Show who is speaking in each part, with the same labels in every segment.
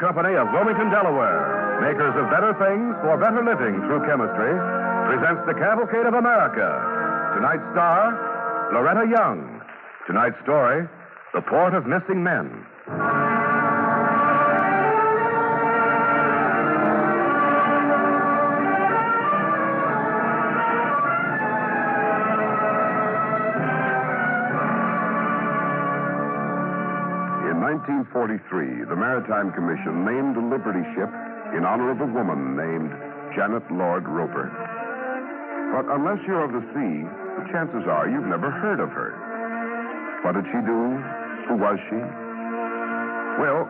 Speaker 1: Company of Wilmington, Delaware, makers of better things for better living through chemistry, presents the Cavalcade of America. Tonight's star, Loretta Young. Tonight's story, The Port of Missing Men.
Speaker 2: In 1943, the Maritime Commission named a Liberty ship in honor of a woman named Janet Lord Roper. But unless you're of the sea, the chances are you've never heard of her. What did she do? Who was she? Well,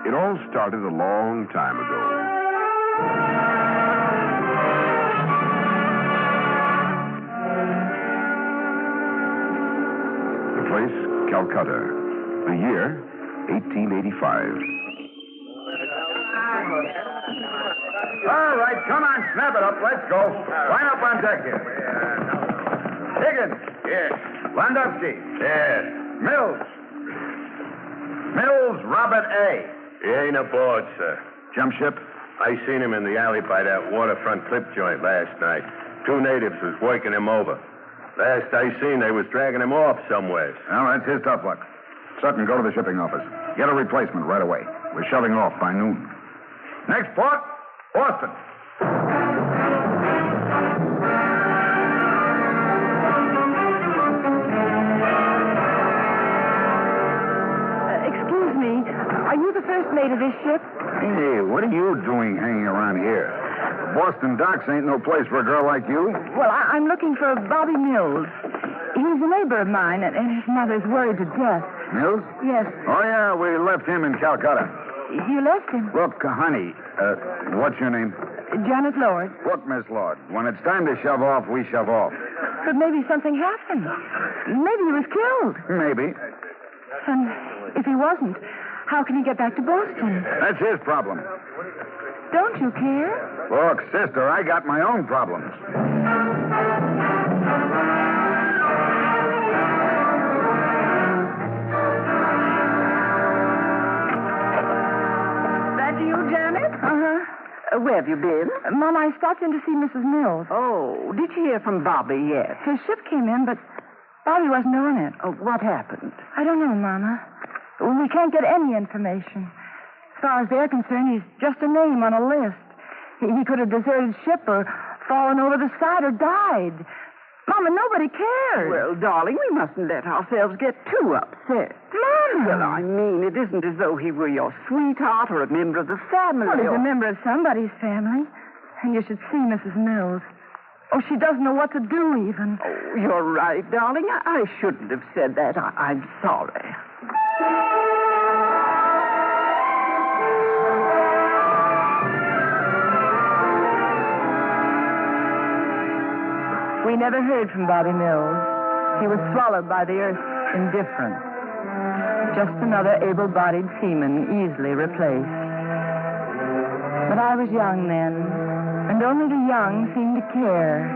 Speaker 2: it all started a long time ago. The place, Calcutta. The year, 1885.
Speaker 1: All right, come on, snap it up. Let's go. Line up on deck here. Higgins. Yes. Landowski.
Speaker 3: Yes.
Speaker 1: Mills. Mills, Robert A.
Speaker 3: He ain't aboard, sir.
Speaker 1: Jump ship?
Speaker 3: I seen him in the alley by that waterfront clip joint last night. 2 natives was working him over. Last I seen, they was dragging him off somewhere.
Speaker 1: Well, that's his tough luck. Sutton, go to the shipping office. Get a replacement right away. We're shoving off by noon. Next port, Boston.
Speaker 4: Excuse me. Are you the first mate of this ship?
Speaker 1: Hey, what are you doing hanging around here? Boston docks ain't no place for a girl like you.
Speaker 4: Well, I'm looking for Bobby Mills. He's a neighbor of mine, and his mother's worried to death.
Speaker 1: Mills?
Speaker 4: Yes.
Speaker 1: Oh, yeah, we left him in Calcutta.
Speaker 4: You left him?
Speaker 1: Look, honey, what's your name?
Speaker 4: Janet Lord.
Speaker 1: Look, Miss Lord, when it's time to shove off, we shove off.
Speaker 4: But maybe something happened. Maybe he was killed.
Speaker 1: Maybe.
Speaker 4: And if he wasn't, how can he get back to Boston?
Speaker 1: That's his problem.
Speaker 4: Don't you care?
Speaker 1: Look, sister, I got my own problems.
Speaker 5: Where have you been?
Speaker 4: Mom, I stopped in to see Mrs. Mills.
Speaker 5: Oh, did you hear from Bobby yet?
Speaker 4: His ship came in, but Bobby wasn't on it.
Speaker 5: Oh, what happened?
Speaker 4: I don't know, Mama. We can't get any information. As far as they're concerned, he's just a name on a list. He could have deserted ship or fallen over the side or died. Mama, nobody cares.
Speaker 5: Well, darling, we mustn't let ourselves get too upset.
Speaker 4: Mama!
Speaker 5: Well, I mean, it isn't as though he were your sweetheart or a member of the family.
Speaker 4: Well, he's a member of somebody's family. And you should see Mrs. Mills. Oh, she doesn't know what to do, even.
Speaker 5: Oh, you're right, darling. I shouldn't have said that. I'm sorry.
Speaker 4: We never heard from Bobby Mills. He was swallowed by the earth's indifference. Just another able-bodied seaman easily replaced. But I was young then, and only the young seemed to care.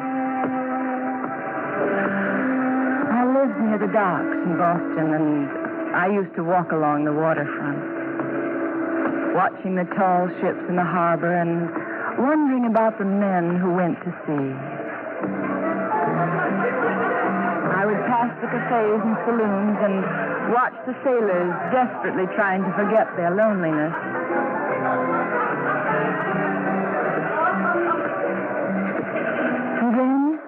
Speaker 4: I lived near the docks in Boston, and I used to walk along the waterfront, watching the tall ships in the harbor and wondering about the men who went to sea. I would pass the cafes and saloons and watch the sailors desperately trying to forget their loneliness. And then,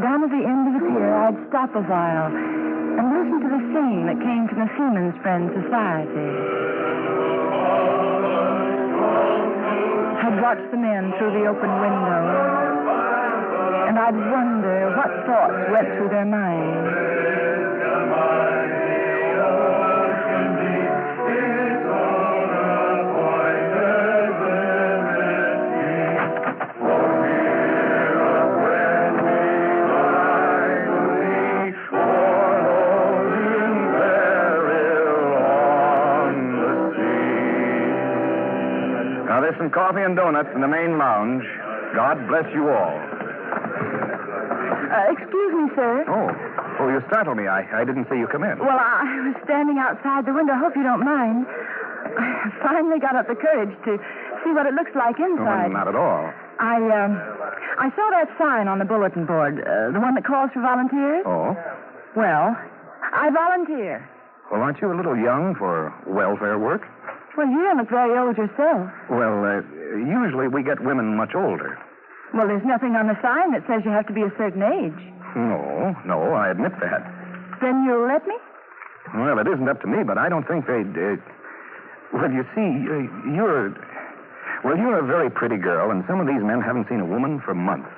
Speaker 4: down at the end of the pier, I'd stop a while and listen to the singing that came from the Seamen's Friend Society. I'd watch the men through the open window. And I'd wonder what thoughts went through their minds.
Speaker 1: Now, there's some coffee and donuts in the main lounge. God bless you all.
Speaker 4: Excuse me, sir.
Speaker 1: Oh, you startled me. I didn't see you come in.
Speaker 4: Well, I was standing outside the window. I hope you don't mind. I finally got up the courage to see what it looks like inside.
Speaker 6: Not at all.
Speaker 4: I saw that sign on the bulletin board, the one that calls for volunteers.
Speaker 6: Oh?
Speaker 4: Well, I volunteer.
Speaker 6: Well, aren't you a little young for welfare work?
Speaker 4: Well, you don't look very old yourself.
Speaker 6: Well, usually we get women much older.
Speaker 4: Well, there's nothing on the sign that says you have to be a certain age.
Speaker 6: No, I admit that.
Speaker 4: Then you'll let me?
Speaker 6: Well, it isn't up to me, but I don't think they'd... Well, you see, you're a very pretty girl, and some of these men haven't seen a woman for months.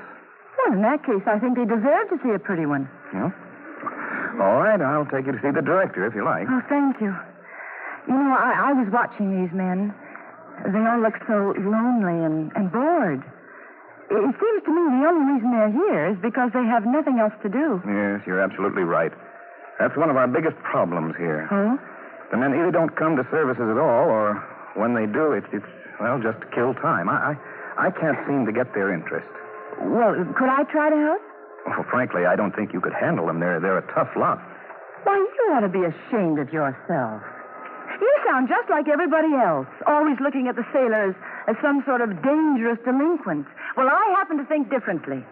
Speaker 4: Well, in that case, I think they deserve to see a pretty one.
Speaker 6: Yeah? All right, I'll take you to see the director, if you like.
Speaker 4: Oh, thank you. You know, I was watching these men. They all look so lonely and bored. It seems to me the only reason they're here is because they have nothing else to do.
Speaker 6: Yes, you're absolutely right. That's one of our biggest problems here.
Speaker 4: Oh?
Speaker 6: The men either don't come to services at all, or when they do, it's just to kill time. I can't seem to get their interest.
Speaker 4: Well, could I try to help?
Speaker 6: Well, frankly, I don't think you could handle them. They're a tough lot.
Speaker 4: Why, you ought to be ashamed of yourself. You sound just like everybody else, always looking at the sailors as some sort of dangerous delinquent. Well, I happen to think differently.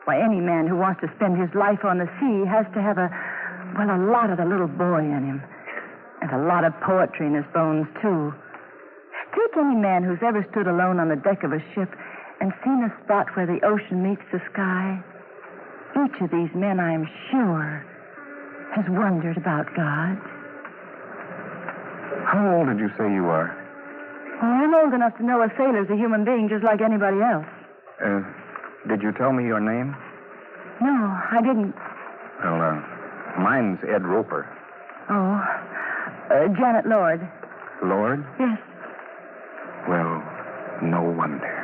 Speaker 4: Why, any man who wants to spend his life on the sea has to have a lot of the little boy in him. And a lot of poetry in his bones, too. Take any man who's ever stood alone on the deck of a ship and seen a spot where the ocean meets the sky. Each of these men, I'm sure, has wondered about God.
Speaker 6: How old did you say you are?
Speaker 4: Well, I'm old enough to know a sailor's a human being just like anybody else.
Speaker 6: Did you tell me your name?
Speaker 4: No, I didn't.
Speaker 6: Well, mine's Ed Roper.
Speaker 4: Oh, Janet Lord.
Speaker 6: Lord?
Speaker 4: Yes.
Speaker 6: Well, no wonder.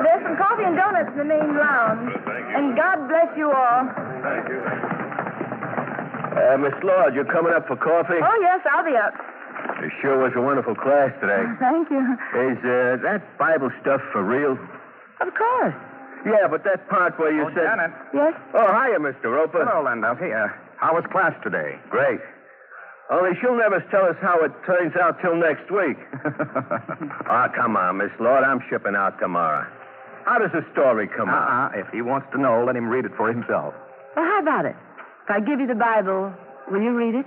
Speaker 4: There's some coffee and donuts in the main lounge. And God bless you all.
Speaker 3: Thank you. Miss Lord, you coming up for coffee?
Speaker 4: Oh, yes, I'll be up.
Speaker 3: It sure was a wonderful class today.
Speaker 4: Thank you.
Speaker 3: Is that Bible stuff for real?
Speaker 4: Of course.
Speaker 3: Yeah, but that part where you said...
Speaker 6: Janet.
Speaker 4: Yes?
Speaker 3: Oh, hiya, Mr. Roper.
Speaker 6: Hello, Landauski. How was class today?
Speaker 3: Great. Only she'll never tell us how it turns out till next week. Come on, Miss Lord. I'm shipping out tomorrow. How does the story come out?
Speaker 6: If he wants to know, let him read it for himself.
Speaker 4: Well, how about it? If I give you the Bible, will you read it?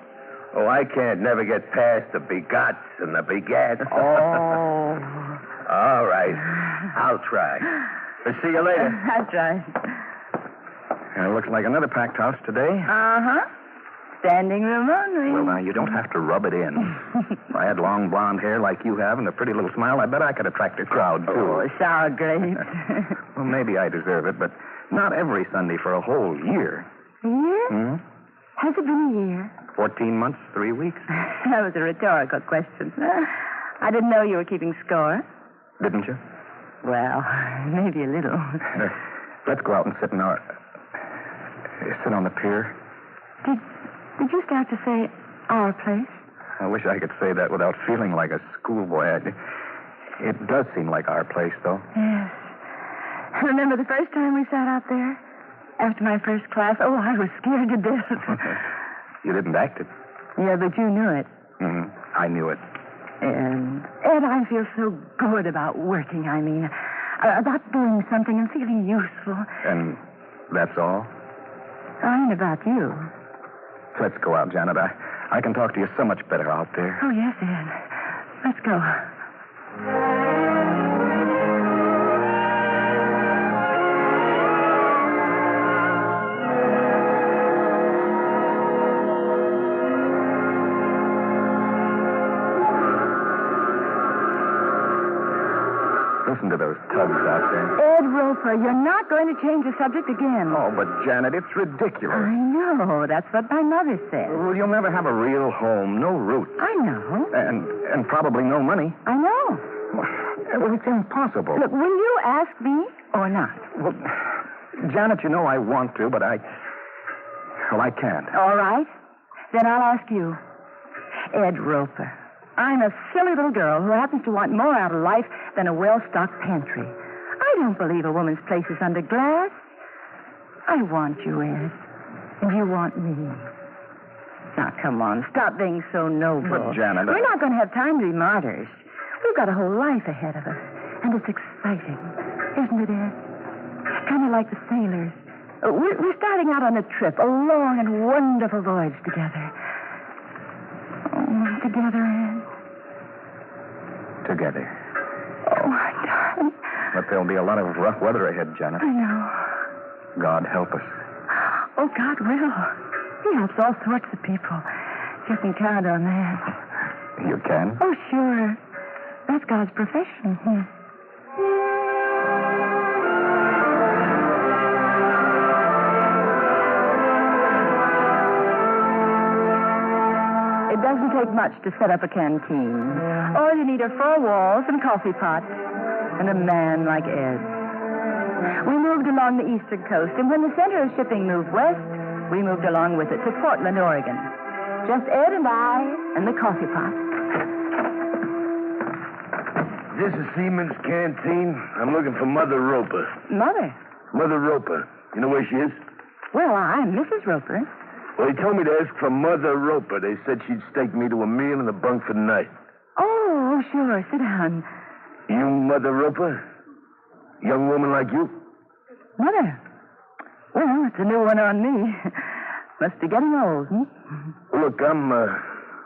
Speaker 3: Oh, I can't never get past the begots and the begat.
Speaker 6: Oh.
Speaker 3: All right. I'll try. We'll see you later.
Speaker 4: That's right.
Speaker 6: It looks like another packed house today.
Speaker 4: Uh-huh. Standing room only.
Speaker 6: Well, now, you don't have to rub it in. If I had long blonde hair like you have and a pretty little smile, I bet I could attract a crowd, too.
Speaker 4: Oh, sour grapes.
Speaker 6: Well, maybe I deserve it, but not every Sunday for a whole year.
Speaker 4: A year?
Speaker 6: Hmm?
Speaker 4: Has it been a year?
Speaker 6: 14 months, 3 weeks.
Speaker 4: That was a rhetorical question. I didn't know you were keeping score.
Speaker 6: Didn't you?
Speaker 4: Well, maybe a little.
Speaker 6: Let's go out and sit on the pier.
Speaker 4: Did you start to say our place?
Speaker 6: I wish I could say that without feeling like a schoolboy. It does seem like our place, though.
Speaker 4: Yes. Remember the first time we sat out there? After my first class? Oh, I was scared to death.
Speaker 6: You didn't act it.
Speaker 4: Yeah, but you knew it.
Speaker 6: Mm-hmm. I knew it.
Speaker 4: And I feel so good about working, I mean. About doing something and feeling useful.
Speaker 6: And that's all?
Speaker 4: I mean about you.
Speaker 6: Let's go out, Janet. I can talk to you so much better out there.
Speaker 4: Oh, yes, Ed. Let's go.
Speaker 6: Listen to those tugs out there.
Speaker 4: Ed Roper. Well, you're not going to change the subject again.
Speaker 6: Oh, but Janet, it's ridiculous.
Speaker 4: I know. That's what my mother said.
Speaker 6: Well, you'll never have a real home, no roots.
Speaker 4: I know.
Speaker 6: And probably no money.
Speaker 4: I know.
Speaker 6: Well, it's impossible.
Speaker 4: Look, will you ask me or not?
Speaker 6: Well, Janet, you know I want to, but I can't.
Speaker 4: All right. Then I'll ask you. Ed Roper. I'm a silly little girl who happens to want more out of life than a well-stocked pantry. I don't believe a woman's place is under glass. I want you, Ed. And you want me. Now, come on. Stop being so noble.
Speaker 6: But, Janet...
Speaker 4: We're not going to have time to be martyrs. We've got a whole life ahead of us. And it's exciting. Isn't it, Ed? Kind of like the sailors. We're starting out on a trip, a long and wonderful voyage together. Oh, together, Ed.
Speaker 6: Together.
Speaker 4: Oh, my darling.
Speaker 6: But there'll be a lot of rough weather ahead, Janet.
Speaker 4: I know.
Speaker 6: God help us.
Speaker 4: Oh, God will. He helps all sorts of people. You can count on that.
Speaker 6: You can?
Speaker 4: Oh, sure. That's God's profession. It doesn't take much to set up a canteen. All you need are 4 walls and coffee pots and a man like Ed. We moved along the eastern coast, and when the center of shipping moved west, we moved along with it to Portland, Oregon. Just Ed and I and the coffee pot.
Speaker 3: This is Seaman's Canteen. I'm looking for Mother Roper.
Speaker 4: Mother?
Speaker 3: Mother Roper. You know where she is?
Speaker 4: Well, I'm Mrs. Roper.
Speaker 3: Well, he told me to ask for Mother Roper. They said she'd stake me to a meal in the bunk for the night.
Speaker 4: Oh, sure. Sit down.
Speaker 3: You Mother Roper? Young woman like you?
Speaker 4: Mother? Well, it's a new one on me. Must be getting old,
Speaker 3: Look, I'm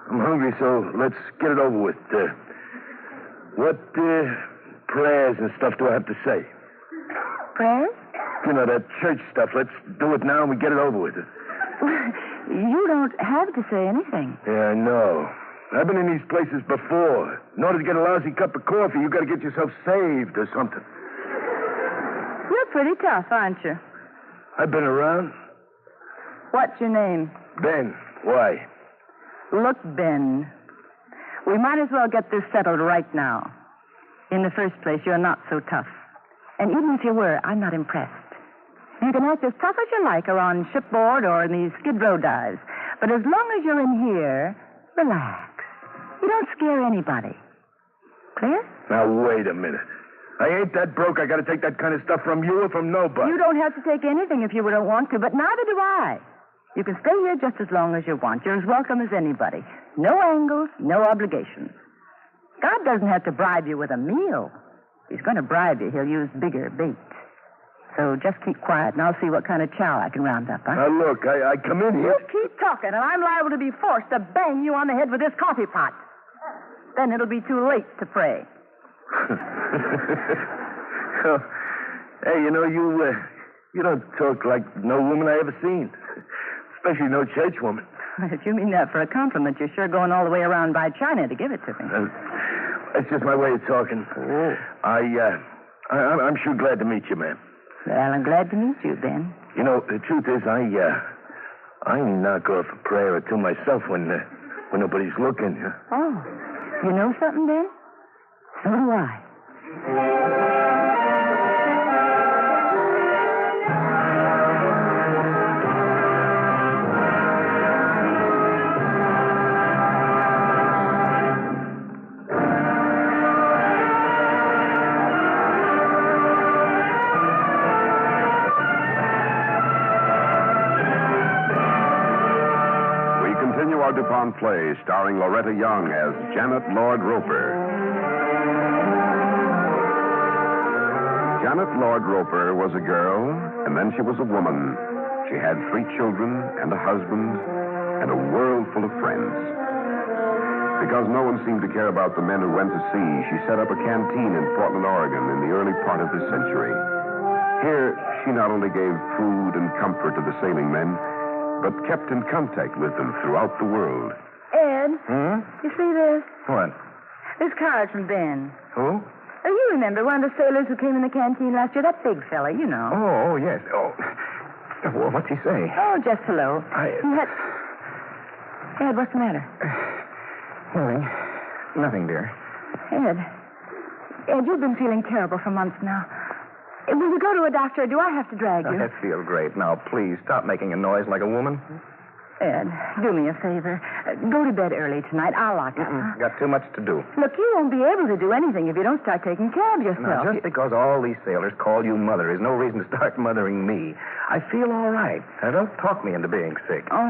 Speaker 3: hungry, so let's get it over with. What prayers and stuff do I have to say?
Speaker 4: Prayers?
Speaker 3: You know, that church stuff. Let's do it now and we get it over with.
Speaker 4: You don't have to say anything.
Speaker 3: Yeah, I know. I've been in these places before. In order to get a lousy cup of coffee, you got to get yourself saved or something.
Speaker 4: You're pretty tough, aren't you?
Speaker 3: I've been around.
Speaker 4: What's your name?
Speaker 3: Ben. Why?
Speaker 4: Look, Ben. We might as well get this settled right now. In the first place, you're not so tough. And even if you were, I'm not impressed. You can act as tough as you like around shipboard or in these Skid Row dives. But as long as you're in here, relax. You don't scare anybody. Clear?
Speaker 3: Now, wait a minute. I ain't that broke. I got to take that kind of stuff from you or from nobody.
Speaker 4: You don't have to take anything if you don't want to, but neither do I. You can stay here just as long as you want. You're as welcome as anybody. No angles, no obligations. God doesn't have to bribe you with a meal. If he's going to bribe you, he'll use bigger bait. So just keep quiet, and I'll see what kind of chow I can round up, huh?
Speaker 3: Now, look, I come in here...
Speaker 4: You keep talking, and I'm liable to be forced to bang you on the head with this coffee pot. Then it'll be too late to pray.
Speaker 3: Oh, hey, you know, you don't talk like no woman I ever seen. Especially no church woman.
Speaker 4: If you mean that for a compliment, you're sure going all the way around by China to give it to me.
Speaker 3: That's just my way of talking.
Speaker 4: Oh.
Speaker 3: I'm sure glad to meet you, ma'am.
Speaker 4: Well, I'm glad to meet you, Ben.
Speaker 3: You know, the truth is, I knock off a prayer or two myself when nobody's looking.
Speaker 4: Oh, you know something, Ben? So do I.
Speaker 2: Our DuPont play starring Loretta Young as Janet Lord Roper. Janet Lord Roper was a girl, and then she was a woman. She had 3 children and a husband and a world full of friends. Because no one seemed to care about the men who went to sea, she set up a canteen in Portland, Oregon in the early part of this century. Here, she not only gave food and comfort to the sailing men, but kept in contact with them throughout the world.
Speaker 4: Ed, you see this?
Speaker 6: What?
Speaker 4: This card from Ben.
Speaker 6: Who?
Speaker 4: Oh, you remember one of the sailors who came in the canteen last year? That big fella, you know.
Speaker 6: Oh, yes. Oh. Well, what's he say?
Speaker 4: Oh, just hello. He had... Ed, what's the matter?
Speaker 6: Nothing, dear.
Speaker 4: Ed, you've been feeling terrible for months now. Will you go to a doctor, or do I have to drag you?
Speaker 6: That feels great. Now, please, stop making a noise like a woman.
Speaker 4: Ed, do me a favor. Go to bed early tonight. I'll lock up. Huh?
Speaker 6: Got too much to do.
Speaker 4: Look, you won't be able to do anything if you don't start taking care of yourself.
Speaker 6: Now, just because all these sailors call you mother is no reason to start mothering me. I feel all right. Now, don't talk me into being sick.
Speaker 4: Oh,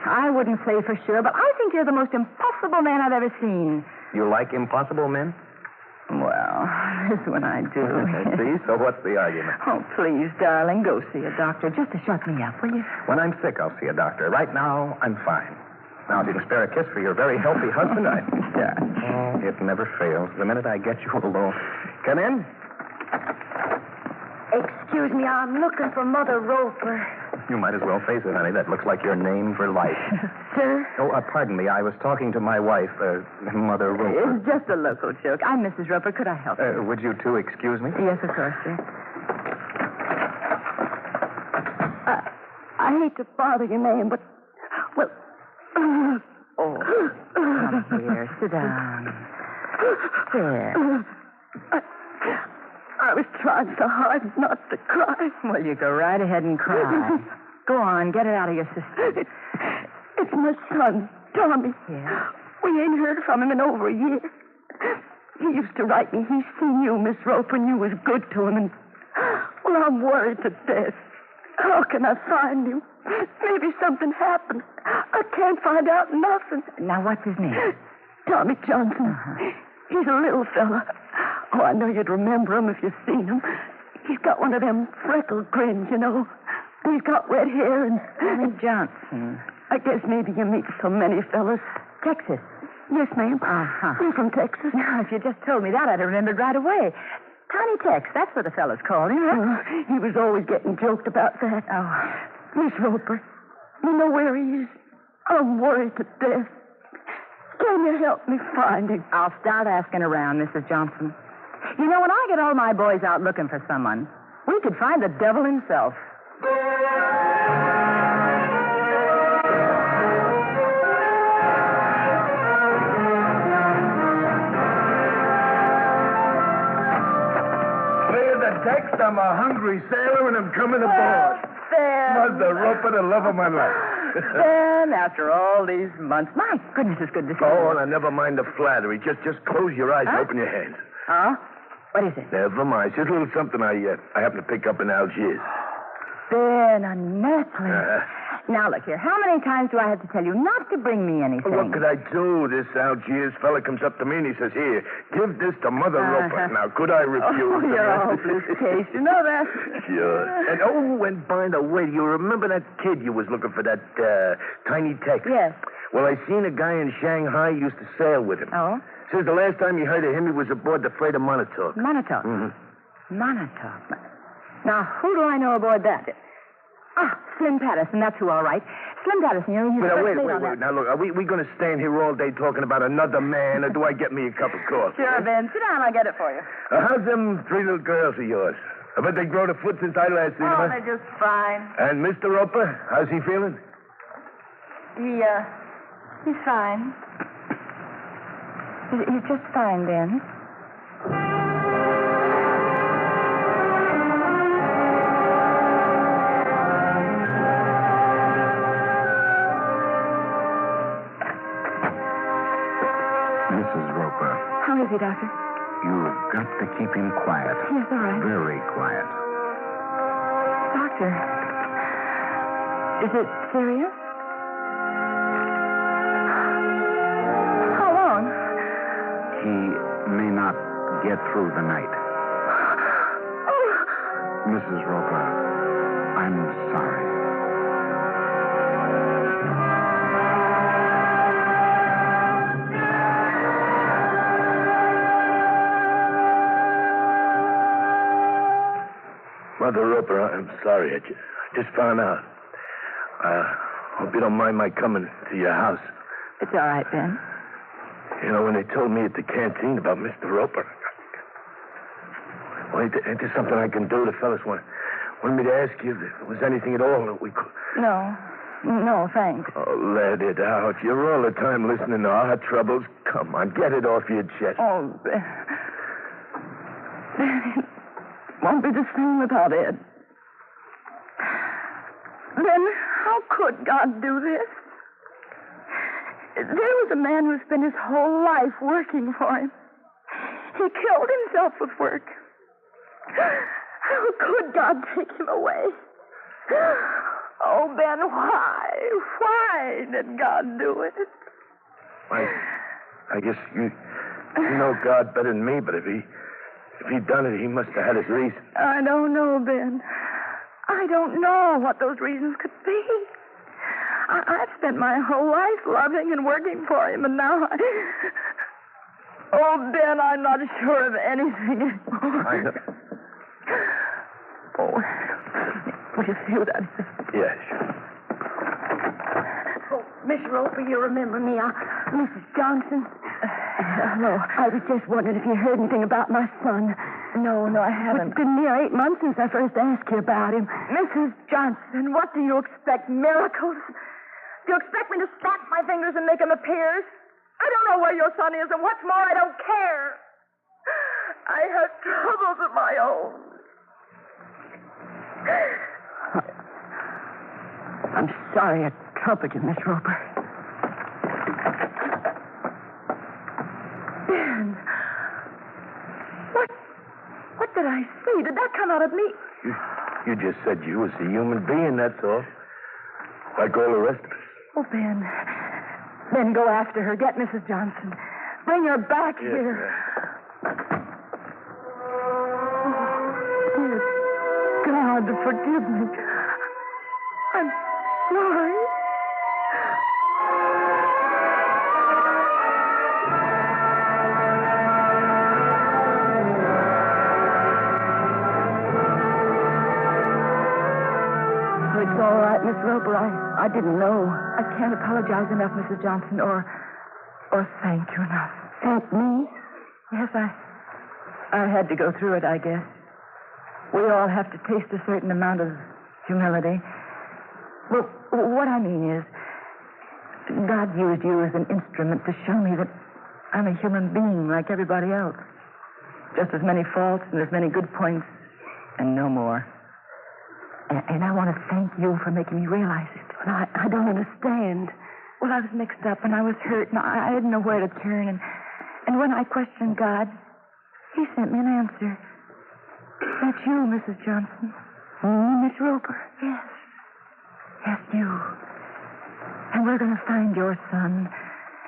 Speaker 4: I wouldn't say for sure, but I think you're the most impossible man I've ever seen.
Speaker 6: You like impossible men?
Speaker 4: Well, this one I do.
Speaker 6: See? So what's the argument?
Speaker 4: Oh, please, darling, go see a doctor just to shut me up, will you?
Speaker 6: When I'm sick, I'll see a doctor. Right now, I'm fine. Now, if you can spare a kiss for your very healthy husband, it never fails. The minute I get you alone. Come in.
Speaker 4: Excuse me, I'm looking for Mother Roper.
Speaker 6: You might as well face it, honey. That looks like your name for life.
Speaker 4: Sir?
Speaker 6: Oh, pardon me. I was talking to my wife, Mother Roper.
Speaker 4: It's just a local joke. I'm Mrs. Roper. Could I help you?
Speaker 6: Would you two excuse me?
Speaker 4: Yes, of course, sir. I hate to bother your name, but, well...
Speaker 6: Oh,
Speaker 4: come here. Sit down. There. I was trying so hard not to cry. Well, you go right ahead and cry. Go on, get it out of your system. It's my son, Tommy. Yeah? We ain't heard from him in over a year. He used to write me. He's seen you, Miss Roper, and you was good to him. And, well, I'm worried to death. How can I find him? Maybe something happened. I can't find out nothing. Now, what's his name? Tommy Johnson. Uh-huh. He's a little fella. Oh, I know you'd remember him if you've seen him. He's got one of them freckled grins, you know. He's got red hair and... Tommy Johnson. I guess maybe you meet so many fellas. Texas. Yes, ma'am. Uh-huh. We're from Texas. Now, if you just told me that, I'd have remembered right away. Tiny Tex, that's what the fellas called him, right? He was always getting joked about that. Oh. Miss Roper, you know where he is? I'm worried to death. Can you help me find him? I'll start asking around, Mrs. Johnson. You know, when I get all my boys out looking for someone, we could find the devil himself.
Speaker 3: Clear the decks. I'm a hungry sailor and I'm coming aboard.
Speaker 4: Ben.
Speaker 3: Mother Roper, the love of my life.
Speaker 4: Ben, after all these months, my goodness, it's good to see you.
Speaker 3: Oh, now never mind the flattery. Just close your eyes and open your hands.
Speaker 4: Huh? What is it?
Speaker 3: Never mind. Just a little something I happen to pick up in Algiers.
Speaker 4: Ben, a necklace. Now, look here. How many times do I have to tell you not to bring me anything?
Speaker 3: What could I do? This Algiers fella comes up to me and he says, here, give this to Mother Roper. Now, could I refuse?
Speaker 4: Oh, you're a hopeless case. You know that.
Speaker 3: Sure. And by the way, do you remember that kid you was looking for, that Tiny Tex?
Speaker 4: Yes.
Speaker 3: Well, I seen a guy in Shanghai used to sail with him.
Speaker 4: Oh?
Speaker 3: Says the last time you heard of him, he was aboard the freighter Montauk.
Speaker 4: Montauk?
Speaker 3: Mm-hmm.
Speaker 4: Montauk. Now, who do I know aboard that? Slim Patterson, that's who, all right. Slim Patterson, you know, he's
Speaker 3: Wait. Now, look, are we going to stand here all day talking about another man, or do I get me a cup of coffee?
Speaker 4: Sure, Ben. Sit down, I'll get it for you.
Speaker 3: How's them three little girls of yours? I bet they grown a foot since I last seen them.
Speaker 4: Oh, they're just fine.
Speaker 3: And Mr. Roper, how's he feeling?
Speaker 4: He's fine. He's just fine, Ben.
Speaker 2: Mrs. Roper.
Speaker 4: How is he, Doctor?
Speaker 2: You've got to keep him quiet.
Speaker 4: Yes, all right.
Speaker 2: Very quiet.
Speaker 4: Doctor, is it serious? How long?
Speaker 2: He may not get through the night. Mrs. Roper, I'm sorry.
Speaker 3: Mother Roper, I'm sorry. I just found out. Hope you don't mind my coming to your house.
Speaker 4: It's all right, Ben.
Speaker 3: You know, when they told me at the canteen about Mr. Roper, Well, ain't there something I can do? The fellas wanted me to ask you if there was anything at all that we could...
Speaker 4: No, thanks.
Speaker 3: Oh, let it out. You're all the time listening to our troubles. Come on, get it off your chest.
Speaker 4: Oh, Ben, it won't be the same without Ed. Then how could God do this? There was a man who spent his whole life working for him. He killed himself with work. How could God take him away? Oh, Ben, why? Why did God do it?
Speaker 3: I guess you know God better than me, but if he done it, he must have had his reason.
Speaker 4: I don't know, Ben. I don't know what those reasons could be. I've spent my whole life loving and working for him, and now Oh, Ben, I'm not sure of anything.
Speaker 3: I know.
Speaker 4: Oh, will you see who that is?
Speaker 3: Yeah, sure.
Speaker 7: Oh, Miss Roper, you remember me. Mrs. Johnson.
Speaker 4: Hello.
Speaker 7: I was just wondering if you heard anything about my son.
Speaker 4: No, I haven't.
Speaker 7: It's been near 8 months since I first asked you about him.
Speaker 4: Mrs. Johnson, what do you expect? Miracles? Do you expect me to snap my fingers and make him appear? I don't know where your son is, and what's more, I don't care. I have troubles of my own.
Speaker 7: I'm sorry I troubled you, Miss Roper.
Speaker 4: Ben, what did I say? Did that come out of me?
Speaker 3: You just said you was a human being, that's all. Like all the rest of us.
Speaker 4: Oh, Ben. Ben, go after her. Get Mrs. Johnson. Bring her back here. Oh, dear God, forgive me. I'm sorry.
Speaker 7: It's all right, Miss Roper. I didn't know.
Speaker 4: I can't apologize enough, Mrs. Johnson, or thank you enough.
Speaker 7: Thank me?
Speaker 4: Yes, I had to go through it, I guess. We all have to taste a certain amount of humility. Well, what I mean is, God used you as an instrument to show me that I'm a human being like everybody else. Just as many faults and as many good points, and no more. And I want to thank you for making me realize it.
Speaker 7: Well, I don't understand.
Speaker 4: Well, I was mixed up and I was hurt and I didn't know where to turn. And when I questioned God, He sent me an answer. That's you, Mrs. Johnson.
Speaker 7: Miss Roper?
Speaker 4: Yes. Yes, you. And we're going to find your son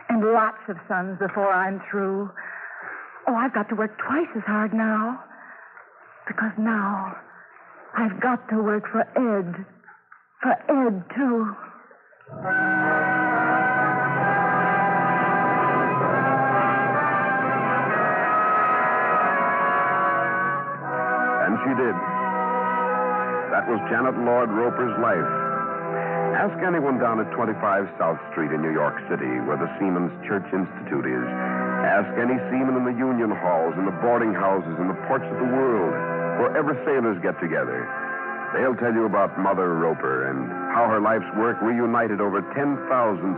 Speaker 4: and lots of sons before I'm through. Oh, I've got to work twice as hard now. Because now I've got to work for Ed. For Ed, too.
Speaker 2: And she did. That was Janet Lord Roper's life. Ask anyone down at 25 South Street in New York City, where the Seamen's Church Institute is. Ask any seaman in the union halls, in the boarding houses, in the ports of the world, wherever sailors get together. They'll tell you about Mother Roper and how her life's work reunited over 10,000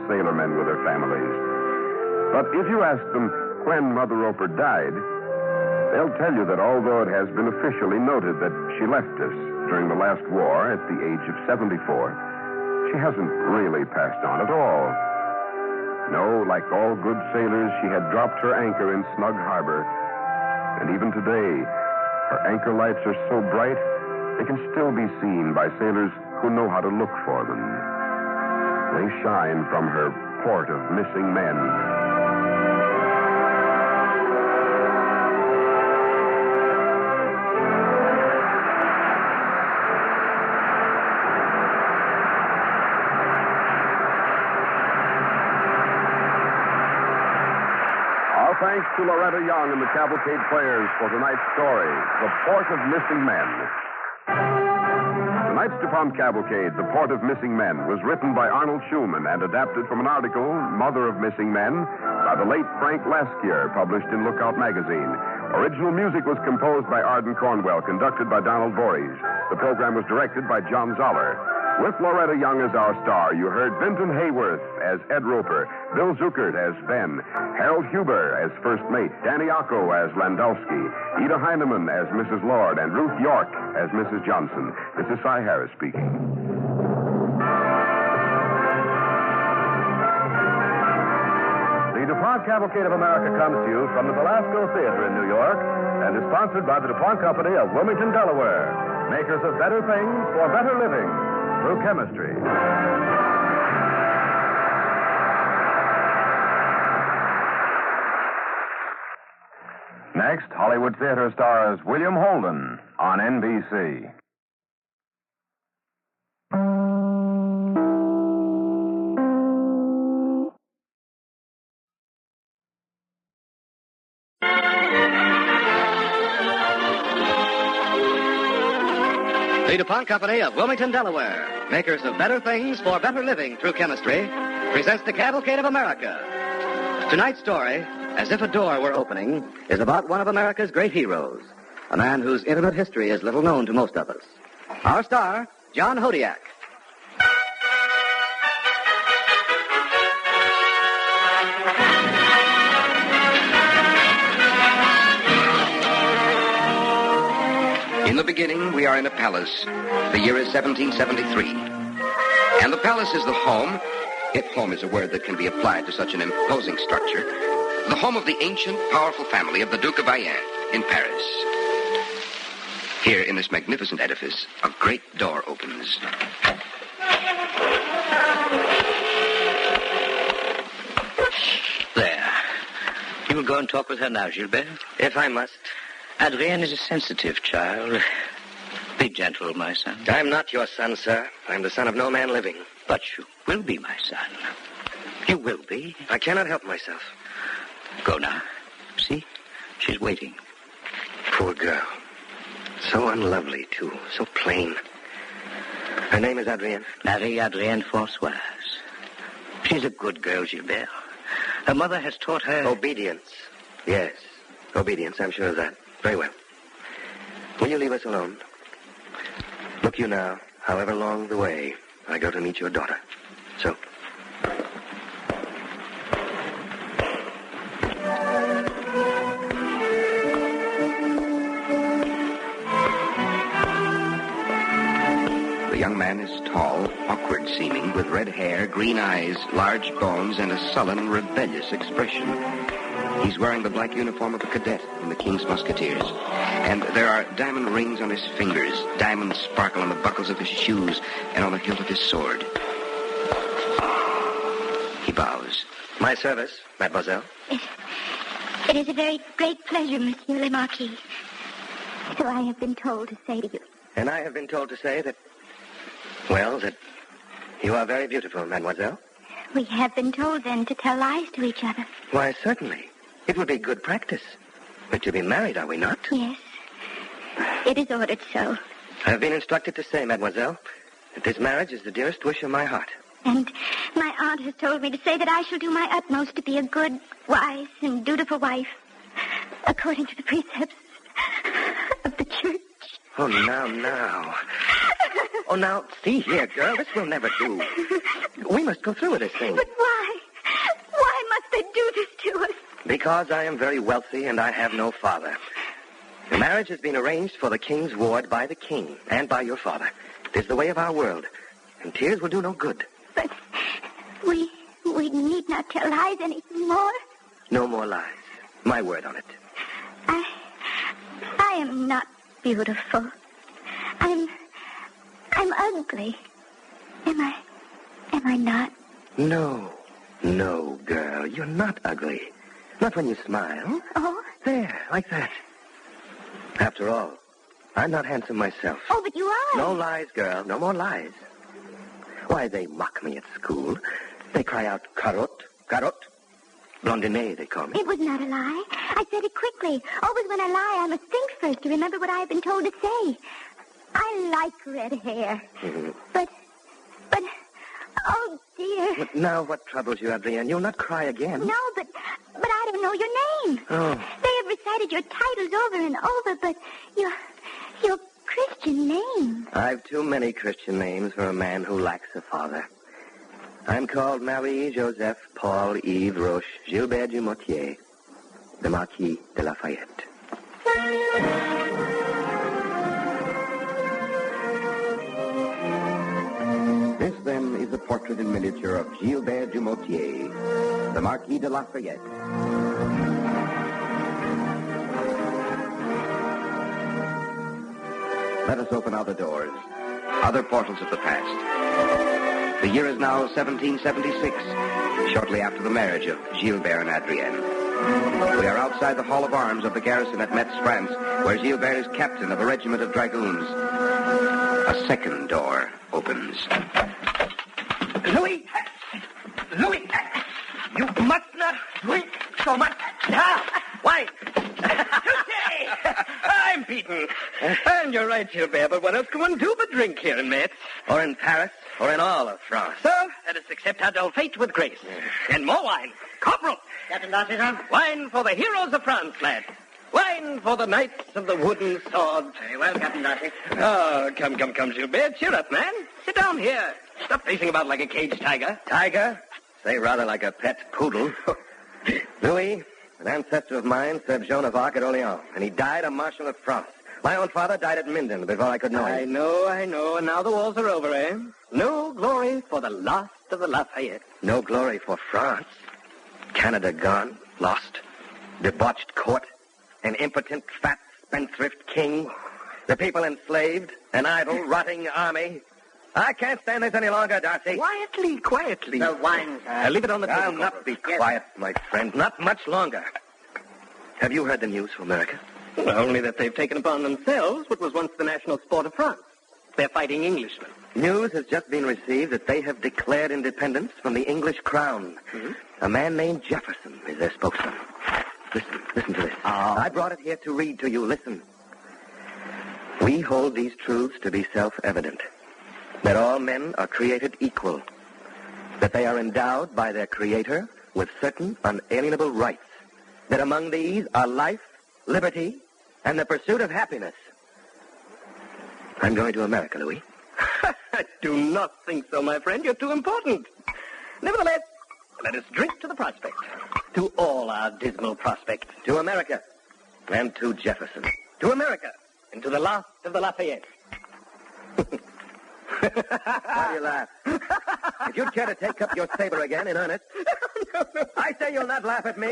Speaker 2: sailormen with their families. But if you ask them when Mother Roper died, they'll tell you that although it has been officially noted that she left us during the last war at the age of 74, she hasn't really passed on at all. No, like all good sailors, she had dropped her anchor in Snug Harbor. And even today, her anchor lights are so bright, they can still be seen by sailors who know how to look for them. They shine from her port of missing men. Thanks to Loretta Young and the Cavalcade players for tonight's story, The Port of Missing Men. Tonight's DuPont Cavalcade, The Port of Missing Men, was written by Arnold Schulman and adapted from an article, Mother of Missing Men, by the late Frank Laskier, published in Lookout magazine. Original music was composed by Arden Cornwell, conducted by Donald Voorhees. The program was directed by John Zoller. With Loretta Young as our star, you heard Vinton Hayworth as Ed Roper, Bill Zuckert as Ben, Harold Huber as First Mate, Danny Acco as Landowski, Ida Heineman as Mrs. Lord, and Ruth York as Mrs. Johnson. This is Cy Harris speaking.
Speaker 1: The DuPont Cavalcade of America comes to you from the Belasco Theater in New York and is sponsored by the DuPont Company of Wilmington, Delaware, makers of better things for better living through chemistry.
Speaker 8: Next, Hollywood theater stars William Holden on NBC.
Speaker 9: The DuPont Company of Wilmington, Delaware, makers of better things for better living through chemistry, presents the Cavalcade of America. Tonight's story, As If a Door Were Opening, is about one of America's great heroes, a man whose intimate history is little known to most of us. Our star, John Hodiak.
Speaker 10: In the beginning, we are in a palace. The year is 1773. And the palace is the home, if home is a word that can be applied to such an imposing structure, the home of the ancient, powerful family of the Duke of Bayeux in Paris. Here, in this magnificent edifice, a great door opens.
Speaker 11: There. You will go and talk with her now, Gilbert?
Speaker 3: If I must.
Speaker 11: Adrienne is a sensitive child. Be gentle, my son.
Speaker 3: I'm not your son, sir. I'm the son of no man living.
Speaker 11: But you will be my son. You will be.
Speaker 3: I cannot help myself.
Speaker 11: Go now. See? She's waiting.
Speaker 3: Poor girl. So unlovely, too. So plain. Her name is Adrienne.
Speaker 11: Marie-Adrienne Françoise. She's a good girl, Gilbert. Her mother has taught her...
Speaker 3: Obedience. Yes. Obedience, I'm sure of that. Very well. Will you leave us alone? Look you now, however long the way, I go to meet your daughter. So.
Speaker 10: The young man is tall, awkward-seeming, with red hair, green eyes, large bones, and a sullen, rebellious expression. He's wearing the black uniform of a cadet in the King's Musketeers. And there are diamond rings on his fingers, diamonds sparkle on the buckles of his shoes, and on the hilt of his sword. He bows. My service, mademoiselle.
Speaker 12: It is a very great pleasure, Monsieur le Marquis. So I have been told to say to you.
Speaker 3: And I have been told to say that, well, that you are very beautiful, mademoiselle.
Speaker 12: We have been told, then, to tell lies to each other.
Speaker 3: Why, certainly. It would be good practice. We're to be married, are we not?
Speaker 12: Yes. It is ordered so.
Speaker 3: I have been instructed to say, mademoiselle, that this marriage is the dearest wish of my heart.
Speaker 12: And my aunt has told me to say that I shall do my utmost to be a good, wise, and dutiful wife, according to the precepts of the church.
Speaker 3: Oh, now. Oh, now, see here, girl, this will never do. We must go through with this thing.
Speaker 12: But why? Why must they do this to us?
Speaker 3: Because I am very wealthy and I have no father. The marriage has been arranged for the king's ward by the king and by your father. It is the way of our world, and tears will do no good.
Speaker 12: But we need not tell lies any more.
Speaker 3: No more lies. My word on it.
Speaker 12: I am not beautiful. I'm ugly. Am I not?
Speaker 3: No, girl, you're not ugly. Not when you smile.
Speaker 12: Oh?
Speaker 3: There, like that. After all, I'm not handsome myself.
Speaker 12: Oh, but you are.
Speaker 3: No lies, girl. No more lies. Why, they mock me at school. They cry out, carot, carot. Blondinet, they call me.
Speaker 12: It was not a lie. I said it quickly. Always when I lie, I must think first to remember what I have been told to say. I like red hair.
Speaker 3: Mm-hmm.
Speaker 12: But, oh, dear.
Speaker 3: But now what troubles you, Adrienne? You'll not cry again.
Speaker 12: No, but I don't know your name.
Speaker 3: Oh.
Speaker 12: They have recited your titles over and over, but your Christian name.
Speaker 3: I've too many Christian names for a man who lacks a father. I'm called Marie Joseph Paul Yves Roche Gilbert du Motier, the Marquis de Lafayette. This, then, is a portrait in miniature of Gilbert du Motier, the Marquis de Lafayette. Let us open other doors, other portals of the past. The year is now 1776, shortly after the marriage of Gilbert and Adrienne. We are outside the Hall of Arms of the garrison at Metz, France, where Gilbert is captain of a regiment of dragoons. A second door opens.
Speaker 11: Louis! Louis! You must not drink so much. Why? I'm beaten. And you're right, Gilbert, but what else can one do but drink here in Metz?
Speaker 3: Or in Paris, or in all of France.
Speaker 11: So, let us accept our dull fate with grace. And more wine. Corporal!
Speaker 13: Captain Darcy, sir?
Speaker 11: Wine for the heroes of France, lad. Wine for the knights of the wooden sword.
Speaker 13: Very well, Captain Darcy.
Speaker 11: Oh, come, Gilbert. Cheer up, man. Sit down here. Stop pacing about like a caged tiger.
Speaker 3: Tiger? Say rather like a pet poodle. Louis, an ancestor of mine, served Joan of Arc at Orleans, and he died a Marshal of France. My own father died at Minden before I could know him.
Speaker 11: I know, and now the wars are over, eh? No glory for the last of the Lafayette.
Speaker 3: No glory for France. Canada gone, lost, debauched court, an impotent, fat, spendthrift king, the people enslaved, an idle, rotting army. I can't stand this any longer, Darcy.
Speaker 11: Quietly.
Speaker 13: The wine, sir.
Speaker 11: Leave it on the table.
Speaker 3: I'll not be quiet, my friend, not much longer. Have you heard the news from America?
Speaker 11: Well, only that they've taken upon themselves what was once the national sport of France. They're fighting Englishmen.
Speaker 3: News has just been received that they have declared independence from the English crown.
Speaker 11: Mm-hmm.
Speaker 3: A man named Jefferson is their spokesman. Listen to this. I brought it here to read to you. Listen. We hold these truths to be self-evident. That all men are created equal. That they are endowed by their Creator with certain unalienable rights. That among these are life, liberty, and the pursuit of happiness. I'm going to America, Louis.
Speaker 11: I do not think so, my friend. You're too important. Nevertheless, let us drink to the prospect. To all our dismal prospects.
Speaker 3: To America. And to Jefferson.
Speaker 11: To America. And to the last of the Lafayette.
Speaker 3: Why do you laugh? If you'd care to take up your saber again in earnest.
Speaker 11: No.
Speaker 3: I say you'll not laugh at me.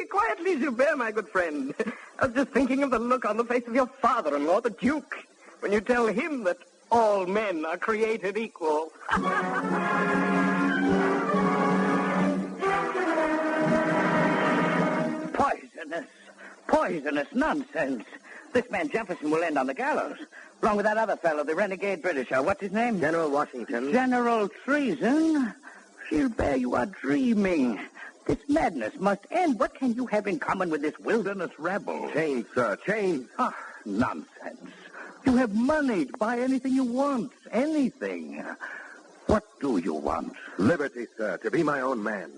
Speaker 11: Quietly, Gilbert, my good friend. I was just thinking of the look on the face of your father-in-law, the Duke, when you tell him that all men are created equal.
Speaker 13: Poisonous nonsense. This man Jefferson will end on the gallows, along with that other fellow, the renegade Britisher. What's his name?
Speaker 3: General Washington.
Speaker 13: General Treason? Gilbert, you are dreaming. This madness must end. What can you have in common with this wilderness rebel?
Speaker 3: Chains, sir, chains.
Speaker 13: Nonsense. You have money to buy anything you want. Anything. What do you want?
Speaker 3: Liberty, sir, to be my own man.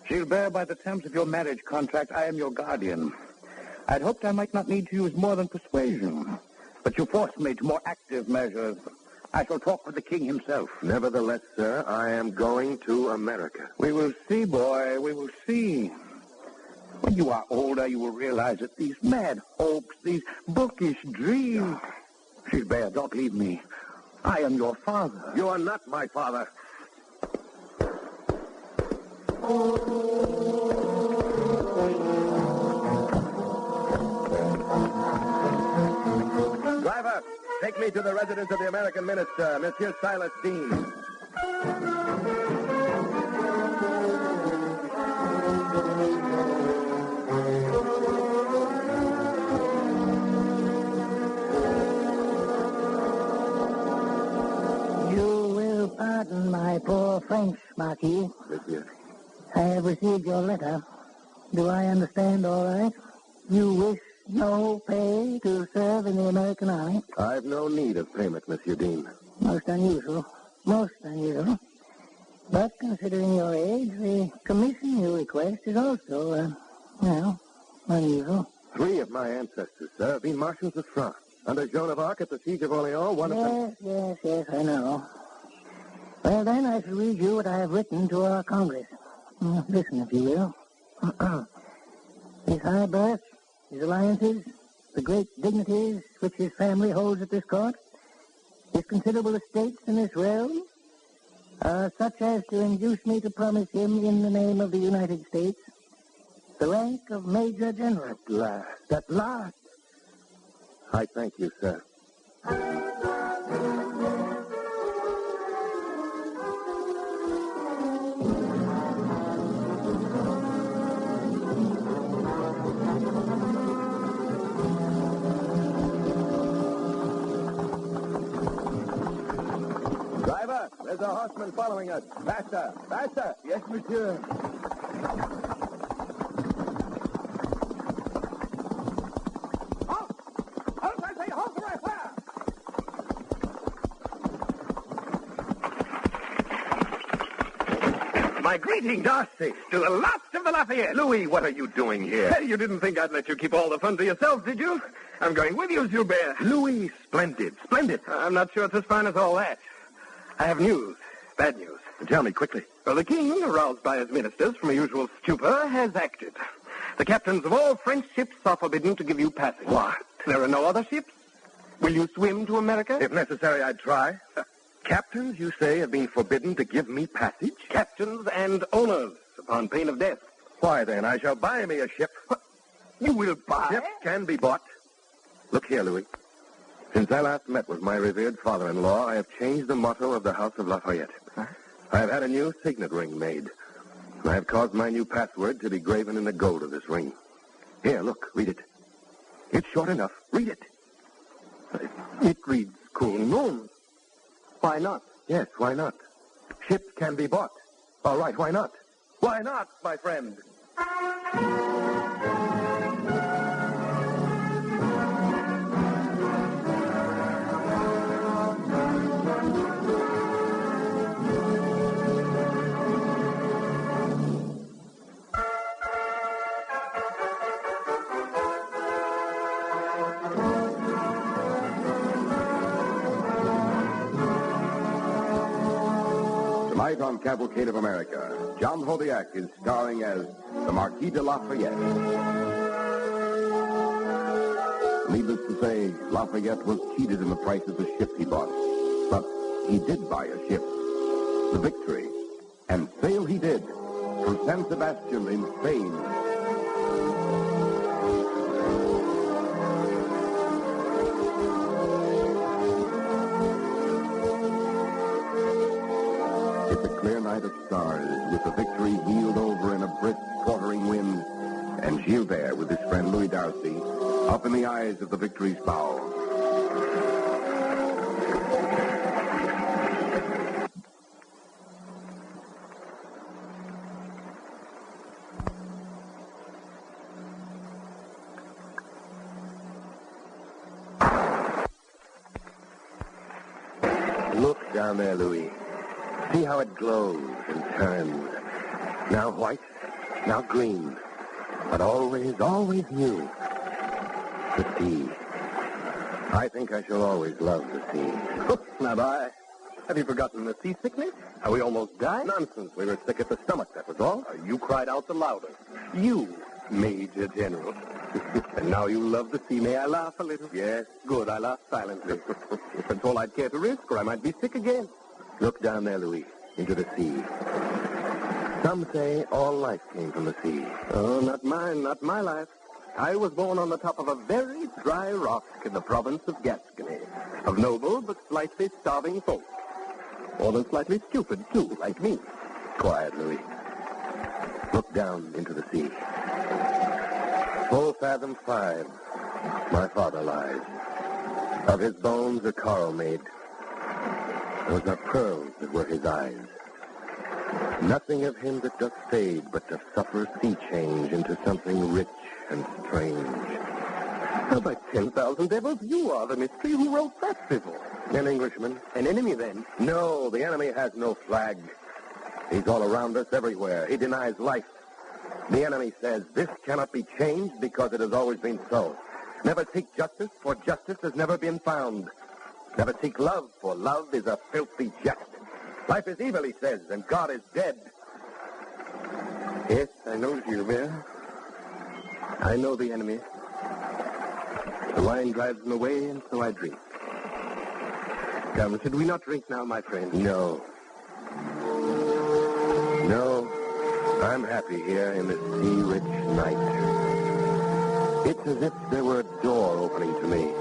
Speaker 13: Gilbert, by the terms of your marriage contract, I am your guardian. I'd hoped I might not need to use more than persuasion. But you forced me to more active measures. I shall talk with the king himself.
Speaker 3: Nevertheless, sir, I am going to America.
Speaker 13: We will see, boy. We will see. When you are older, you will realize that these mad hopes, these bookish dreams... Gilbert, don't leave me. I am your father.
Speaker 3: You are not my father. Driver, take me to the residence of the American minister, Monsieur Silas Dean.
Speaker 7: You will pardon my poor French, Marquis.
Speaker 3: Monsieur.
Speaker 7: I have received your letter. Do I understand all right? You wish no pay to serve in the American army?
Speaker 3: I've no need of payment, Monsieur Dean.
Speaker 7: Most unusual. Most unusual. But considering your age, the commission you request is also, unusual.
Speaker 14: 3 of my ancestors, sir, have been Marshals of France. Under Joan of Arc at the Siege of Orleans, one of them...
Speaker 7: Yes, I know. Well, then, I shall read you what I have written to our Congress. Listen, if you will. His high birth, his alliances, the great dignities which his family holds at this court, his considerable estates in this realm, are such as to induce me to promise him, in the name of the United States, the rank of Major General.
Speaker 14: At last. I thank you, sir.
Speaker 15: Driver, there's a horseman following us. Faster, faster. Yes, monsieur.
Speaker 11: My greeting, Darcy, to the last of the Lafayette.
Speaker 14: Louis, what are you doing here?
Speaker 11: You didn't think I'd let you keep all the fun to yourself, did you? I'm going with you, Gilbert.
Speaker 14: Louis, splendid, splendid.
Speaker 11: I'm not sure it's as fine as all that. I have news. Bad news.
Speaker 14: Tell me quickly.
Speaker 11: Well, the king, aroused by his ministers from a usual stupor, has acted. The captains of all French ships are forbidden to give you passage.
Speaker 14: What?
Speaker 11: There are no other ships? Will you swim to America?
Speaker 14: If necessary, I'd try. Captains, you say, have been forbidden to give me passage?
Speaker 11: Captains and owners, upon pain of death.
Speaker 14: Why, then, I shall buy me a ship.
Speaker 11: You will buy?
Speaker 14: Ships can be bought. Look here, Louis. Since I last met with my revered father-in-law, I have changed the motto of the House of Lafayette. Huh? I have had a new signet ring made. And I have caused my new password to be graven in the gold of this ring. Here, look, read it. It's short enough. Read it.
Speaker 11: It reads Cool Noon. Why not?
Speaker 14: Yes, why not? Ships can be bought. All right, why not? Why not, my friend? Tonight on Cavalcade of America, John Hodiak is starring as the Marquis de Lafayette. Needless to say, Lafayette was cheated in the price of the ship he bought. But he did buy a ship, the Victory, and sail he did from San Sebastian in Spain. Night of stars, with the Victory heeled over in a brisk quartering wind, and Gilbert with his friend Louis Darcy up in the eyes of the Victory's bow. Look down there, Louis. See how it glows and turns. Now white, now green, but always, always new. The sea. I think I shall always love the sea.
Speaker 11: Not I. Have you forgotten the seasickness? How we almost died?
Speaker 14: Nonsense. We were sick at the stomach, that was all.
Speaker 11: You cried out the louder. You, Major General. And now you love the sea. May I laugh a little?
Speaker 14: Yes.
Speaker 11: Good, I laugh silently. That's all I'd care to risk, or I might be sick again.
Speaker 14: Look down there, Louis, into the sea. Some say all life came from the sea.
Speaker 11: Oh, not mine, not my life. I was born on the top of a very dry rock in the province of Gascony, of noble but slightly starving folk. More than slightly stupid, too, like me.
Speaker 14: Quiet, Louis. Look down into the sea. 4 fathom 5, my father lies. Of his bones a coral made. Those are pearls that were his eyes. Nothing of him that doth fade, but doth suffer sea change into something rich and strange.
Speaker 11: Oh, by 10,000 devils, you are the mystery who wrote that fizzle.
Speaker 14: An Englishman.
Speaker 11: An enemy, then?
Speaker 14: No, the enemy has no flag. He's all around us everywhere. He denies life. The enemy says this cannot be changed because it has always been so. Never seek justice, for justice has never been found. Never seek love, for love is a filthy jest. Life is evil, he says, and God is dead.
Speaker 11: Yes, I know, Gilbert. I know the enemy. The wine drives them away, and so I drink. Come, should we not drink now, my friend?
Speaker 14: No. No. I'm happy here in this sea-rich night. It's as if there were a door opening to me.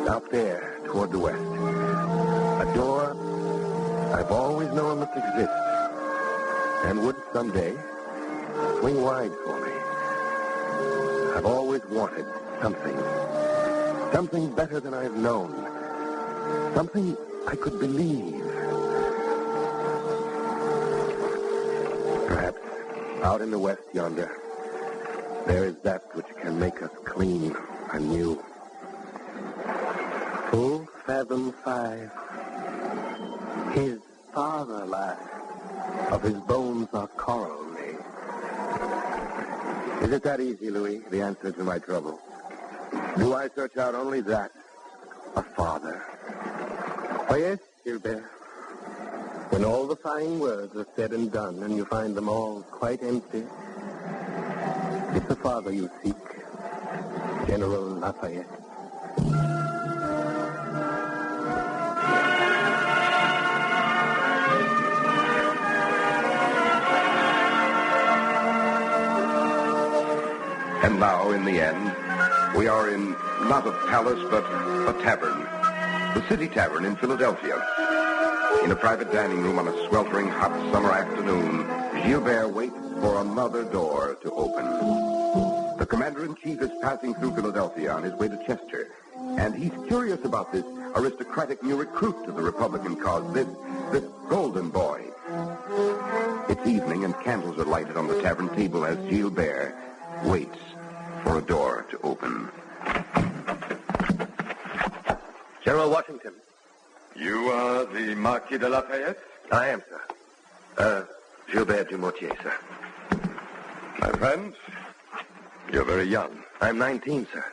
Speaker 14: Out there, toward the west. A door I've always known must exist. And would someday swing wide for me. I've always wanted something. Something better than I've known. Something I could believe. Perhaps out in the west yonder, there is that which can make us clean anew.
Speaker 11: Full fathom 5. His father lies. Of his bones are coral made.
Speaker 14: Is it that easy, Louis, the answer to my trouble? Do I search out only that? A father?
Speaker 11: Oh, yes, Gilbert. When all the fine words are said and done, and you find them all quite empty, it's the father you seek, General Lafayette.
Speaker 10: And now, in the end, we are in not a palace, but a tavern. The City Tavern in Philadelphia. In a private dining room on a sweltering hot summer afternoon, Gilbert waits for another door to open. The commander-in-chief is passing through Philadelphia on his way to Chester, and he's curious about this aristocratic new recruit to the Republican cause, this golden boy. It's evening, and candles are lighted on the tavern table as Gilbert waits for a door to open.
Speaker 14: General Washington.
Speaker 16: You are the Marquis de Lafayette?
Speaker 14: I am, sir. Gilbert Dumortier, sir.
Speaker 16: My friend, you're very young.
Speaker 14: I'm 19, sir.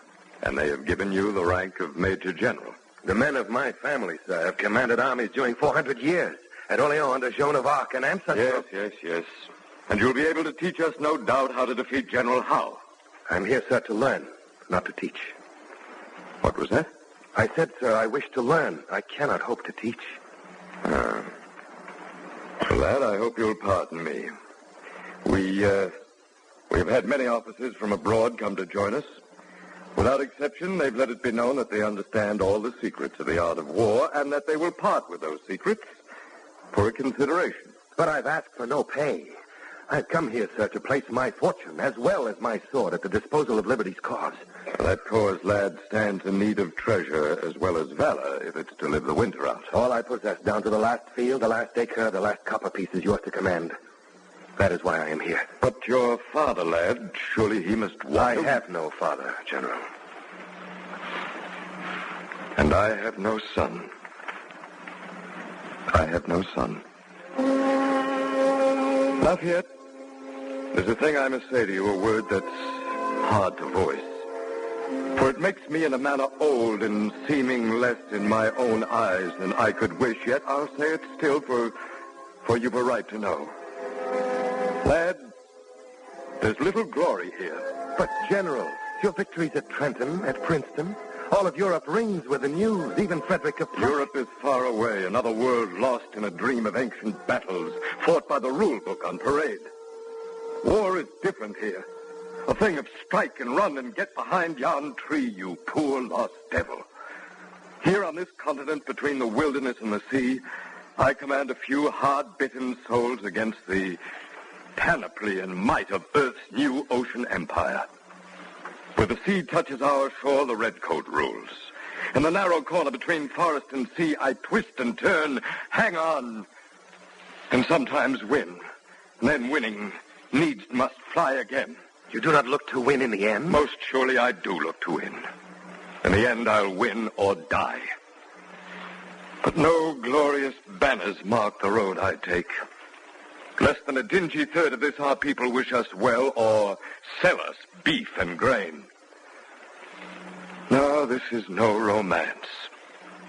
Speaker 16: And they have given you the rank of Major General.
Speaker 14: The men of my family, sir, have commanded armies during 400 years. At Orleans under Joan of Arc and Amsterdam.
Speaker 16: Yes. And you'll be able to teach us, no doubt, how to defeat General Howe.
Speaker 14: I'm here, sir, to learn, not to teach.
Speaker 16: What was that?
Speaker 14: I said, sir, I wish to learn. I cannot hope to teach.
Speaker 16: For that, I hope you'll pardon me. We have had many officers from abroad come to join us. Without exception, they've let it be known that they understand all the secrets of the art of war and that they will part with those secrets for a consideration.
Speaker 14: But I've asked for no pay. I've come here, sir, to place my fortune as well as my sword at the disposal of liberty's cause.
Speaker 16: That cause, lad, stands in need of treasure as well as valor if it's to live the winter out.
Speaker 14: All I possess, down to the last field, the last acre, the last copper piece, is yours to command. That is why I am here.
Speaker 16: But your father, lad, surely he must want...
Speaker 14: I have no father, General.
Speaker 16: And I have no son. I have no son. Lafayette, there's a thing I must say to you, a word that's hard to voice. For it makes me in a manner old and seeming less in my own eyes than I could wish, yet I'll say it still for you've a right to know. Lad, there's little glory here.
Speaker 14: But, General, your victories at Trenton, at Princeton, all of Europe rings with the news, even Frederick of Prussia.
Speaker 16: Europe is far away, another world lost in a dream of ancient battles, fought by the rule book on parade. War is different here. A thing of strike and run and get behind yon tree, you poor lost devil. Here on this continent between the wilderness and the sea, I command a few hard-bitten souls against the panoply and might of Earth's new ocean empire. Where the sea touches our shore, the redcoat rules. In the narrow corner between forest and sea, I twist and turn, hang on, and sometimes win. And then winning needs must fly again.
Speaker 14: You do not look to win in the end?
Speaker 16: Most surely I do look to win. In the end, I'll win or die. But no glorious banners mark the road I take. Less than a dingy third of this our people wish us well or sell us beef and grain. No, this is no romance.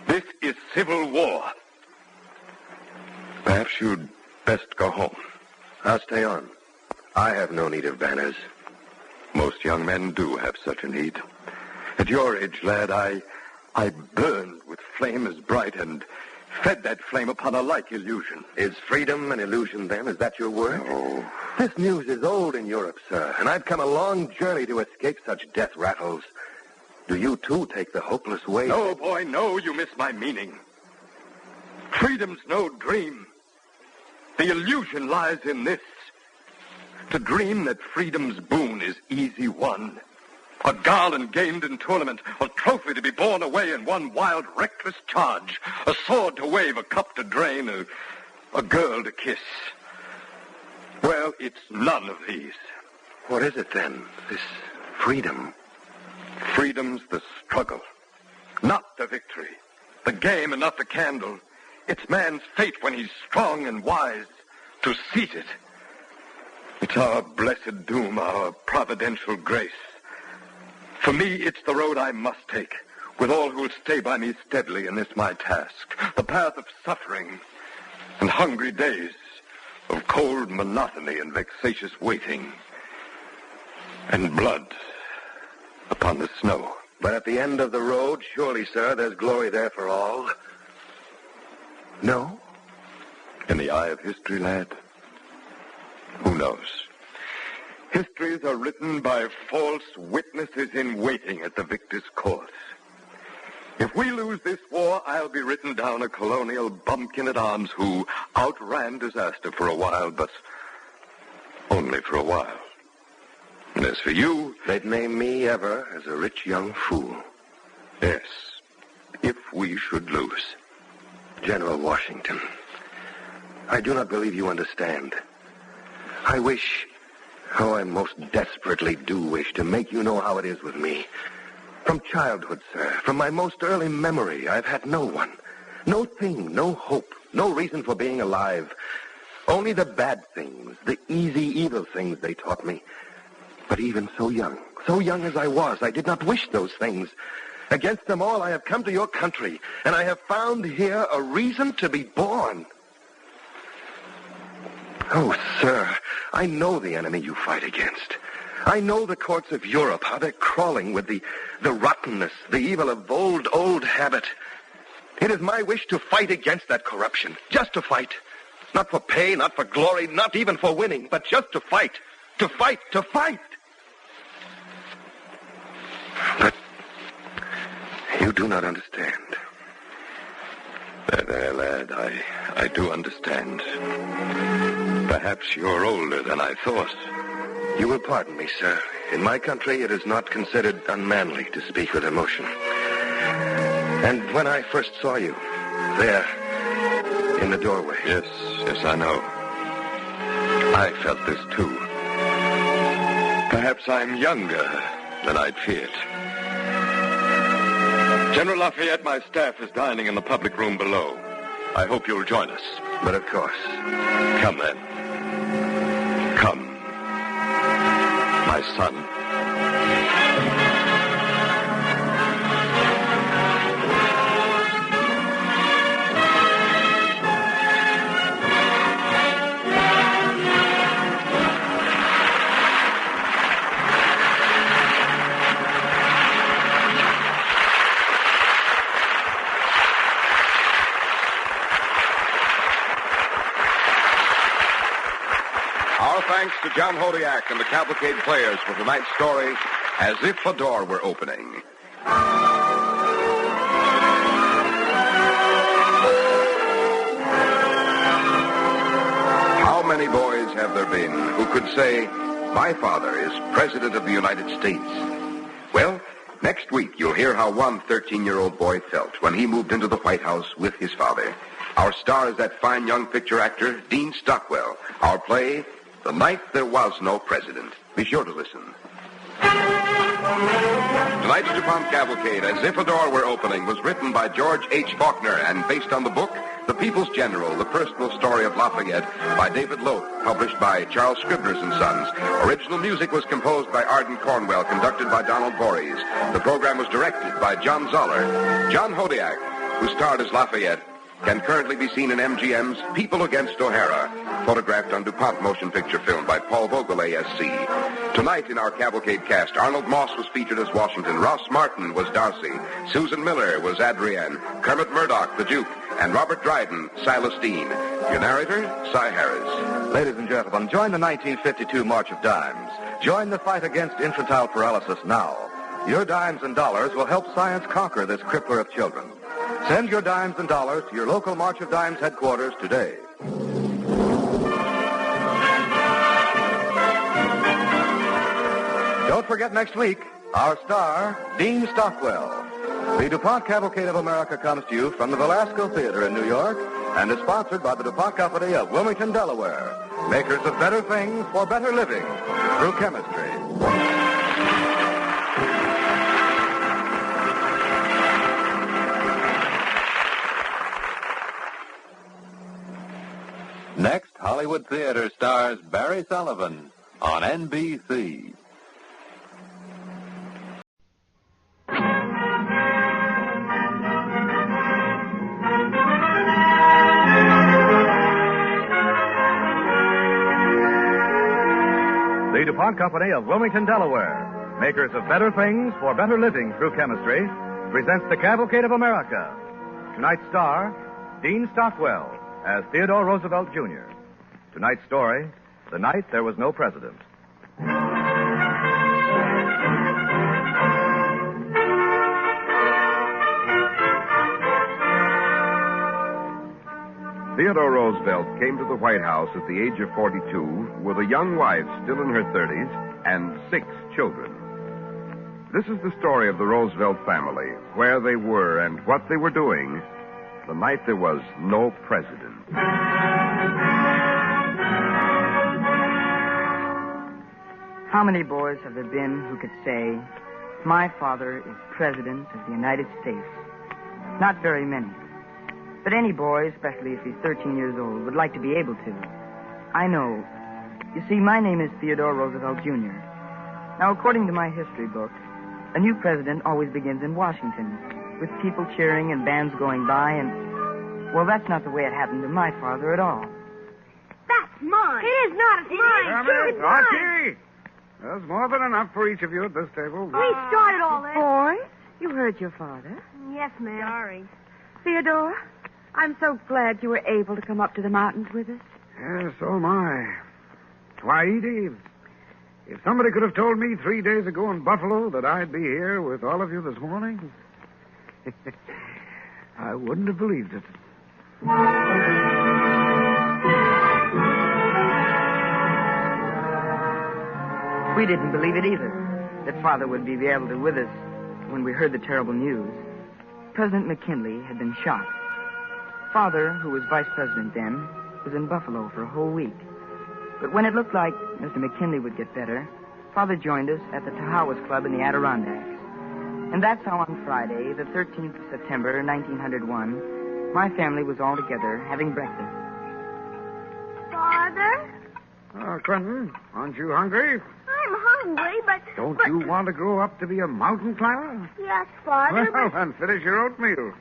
Speaker 16: This is civil war. Perhaps you'd best go home.
Speaker 14: I'll stay on. I have no need of banners.
Speaker 16: Most young men do have such a need. At your age, lad, I burned with flame as bright and fed that flame upon a like illusion.
Speaker 14: Is freedom an illusion, then? Is that your word?
Speaker 16: No.
Speaker 14: This news is old in Europe, sir, and I've come a long journey to escape such death rattles. Do you, too, take the hopeless way?
Speaker 16: No, boy, no, you miss my meaning. Freedom's no dream. The illusion lies in this. To dream that freedom's boon is easy won. A garland gained in tournament, a trophy to be borne away in one wild, reckless charge, a sword to wave, a cup to drain, a girl to kiss. Well, it's none of these.
Speaker 14: What is it, then, this freedom?
Speaker 16: Freedom's the struggle, not the victory. The game and not the candle. It's man's fate when he's strong and wise to seize it. It's our blessed doom, our providential grace. For me, it's the road I must take, with all who'll stay by me steadily in this my task. The path of suffering and hungry days, of cold monotony and vexatious waiting, and blood upon the snow.
Speaker 14: But at the end of the road, surely, sir, there's glory there for all. No?
Speaker 16: In the eye of history, lad, who knows? Histories are written by false witnesses in waiting at the victor's course. If we lose this war, I'll be written down a colonial bumpkin at arms who outran disaster for a while, but only for a while. And as for you...
Speaker 14: They'd name me ever as a rich young fool.
Speaker 16: Yes, if we should lose.
Speaker 14: General Washington, I do not believe you understand. I wish, I most desperately do wish to make you know how it is with me. From childhood, sir, from my most early memory, I've had no one, no thing, no hope, no reason for being alive. Only the bad things, the easy, evil things they taught me. But even so young as I was, I did not wish those things. Against them all, I have come to your country, and I have found here a reason to be born. Oh, sir, I know the enemy you fight against. I know the courts of Europe, how they're crawling with the rottenness, the evil of old habit. It is my wish to fight against that corruption, just to fight. Not for pay, not for glory, not even for winning, but just to fight. To fight, to fight. But you do not understand.
Speaker 16: There, lad, I do understand. Perhaps you're older than I thought.
Speaker 14: You will pardon me, sir. In my country, it is not considered unmanly to speak with emotion. And when I first saw you, there, in the doorway...
Speaker 16: Yes, I know. I felt this, too. Perhaps I'm younger than I'd feared. General Lafayette, my staff, is dining in the public room below. I hope you'll join us.
Speaker 14: But of course.
Speaker 16: Come, then. Come, my son.
Speaker 8: Thanks to John Hodiak and the Cavalcade players for tonight's story, As If a Door Were Opening. How many boys have there been who could say, my father is President of the United States? Well, next week you'll hear how one 13-year-old boy felt when he moved into the White House with his father. Our star is that fine young picture actor, Dean Stockwell. Our play, The Night There Was No President. Be sure to listen. Tonight's DuPont Cavalcade, As If a Door Were Opening, was written by George H. Faulkner and based on the book The People's General, The Personal Story of Lafayette by David Loth, published by Charles Scribner's and Sons. Original music was composed by Arden Cornwell, conducted by Donald Voorhees. The program was directed by John Zoller. John Hodiak, who starred as Lafayette, can currently be seen in MGM's People Against O'Hara, photographed on DuPont motion picture film by Paul Vogel, ASC. Tonight in our Cavalcade cast, Arnold Moss was featured as Washington, Ross Martin was Darcy, Susan Miller was Adrienne, Kermit Murdoch, the Duke, and Robert Dryden, Silas Dean. Your narrator, Cy Harris.
Speaker 17: Ladies and gentlemen, join the 1952 March of Dimes. Join the fight against infantile paralysis now. Your dimes and dollars will help science conquer this crippler of children. Send your dimes and dollars to your local March of Dimes headquarters today. Don't forget next week, our star, Dean Stockwell. The DuPont Cavalcade of America comes to you from the Velasco Theater in New York and is sponsored by the DuPont Company of Wilmington, Delaware, makers of better things for better living through chemistry. Next, Hollywood Theater stars Barry Sullivan on NBC.
Speaker 18: The DuPont Company of Wilmington, Delaware, makers of better things for better living through chemistry, presents the Cavalcade of America. Tonight's star, Dean Stockwell, as Theodore Roosevelt, Jr. Tonight's story, The Night There Was No President.
Speaker 2: Theodore Roosevelt came to the White House at the age of 42 with a young wife still in her 30s and 6 children. This is the story of the Roosevelt family, where they were and what they were doing the night there was no president.
Speaker 19: How many boys have there been who could say, my father is President of the United States? Not very many. But any boy, especially if he's 13 years old, would like to be able to. I know. You see, my name is Theodore Roosevelt, Jr. Now, according to my history book, a new president always begins in Washington, with people cheering and bands going by, and, well, that's not the way it happened to my father at all.
Speaker 12: That's mine. It is not. It's mine. It's mine.
Speaker 6: Archie! There's more than enough for each of you at this table.
Speaker 12: We started all this.
Speaker 20: Boys, you heard your father.
Speaker 12: Yes, ma'am.
Speaker 20: Sorry. Theodore, I'm so glad you were able to come up to the mountains with us.
Speaker 6: Yes, so am I. Why, Edie, if somebody could have told me 3 days ago in Buffalo that I'd be here with all of you this morning, I wouldn't have believed it.
Speaker 19: We didn't believe it either, that Father would be able to with us when we heard the terrible news. President McKinley had been shot. Father, who was vice president then, was in Buffalo for a whole week. But when it looked like Mr. McKinley would get better, Father joined us at the Tahawas Club in the Adirondacks. And that's how on Friday, the 13th of September, 1901, my family was all together having breakfast.
Speaker 12: Father?
Speaker 6: Oh, Quentin, aren't you hungry?
Speaker 12: I'm hungry, but...
Speaker 6: Don't you want to grow up to be a mountain climber?
Speaker 12: Yes, Father,
Speaker 6: Well, then finish your oatmeal.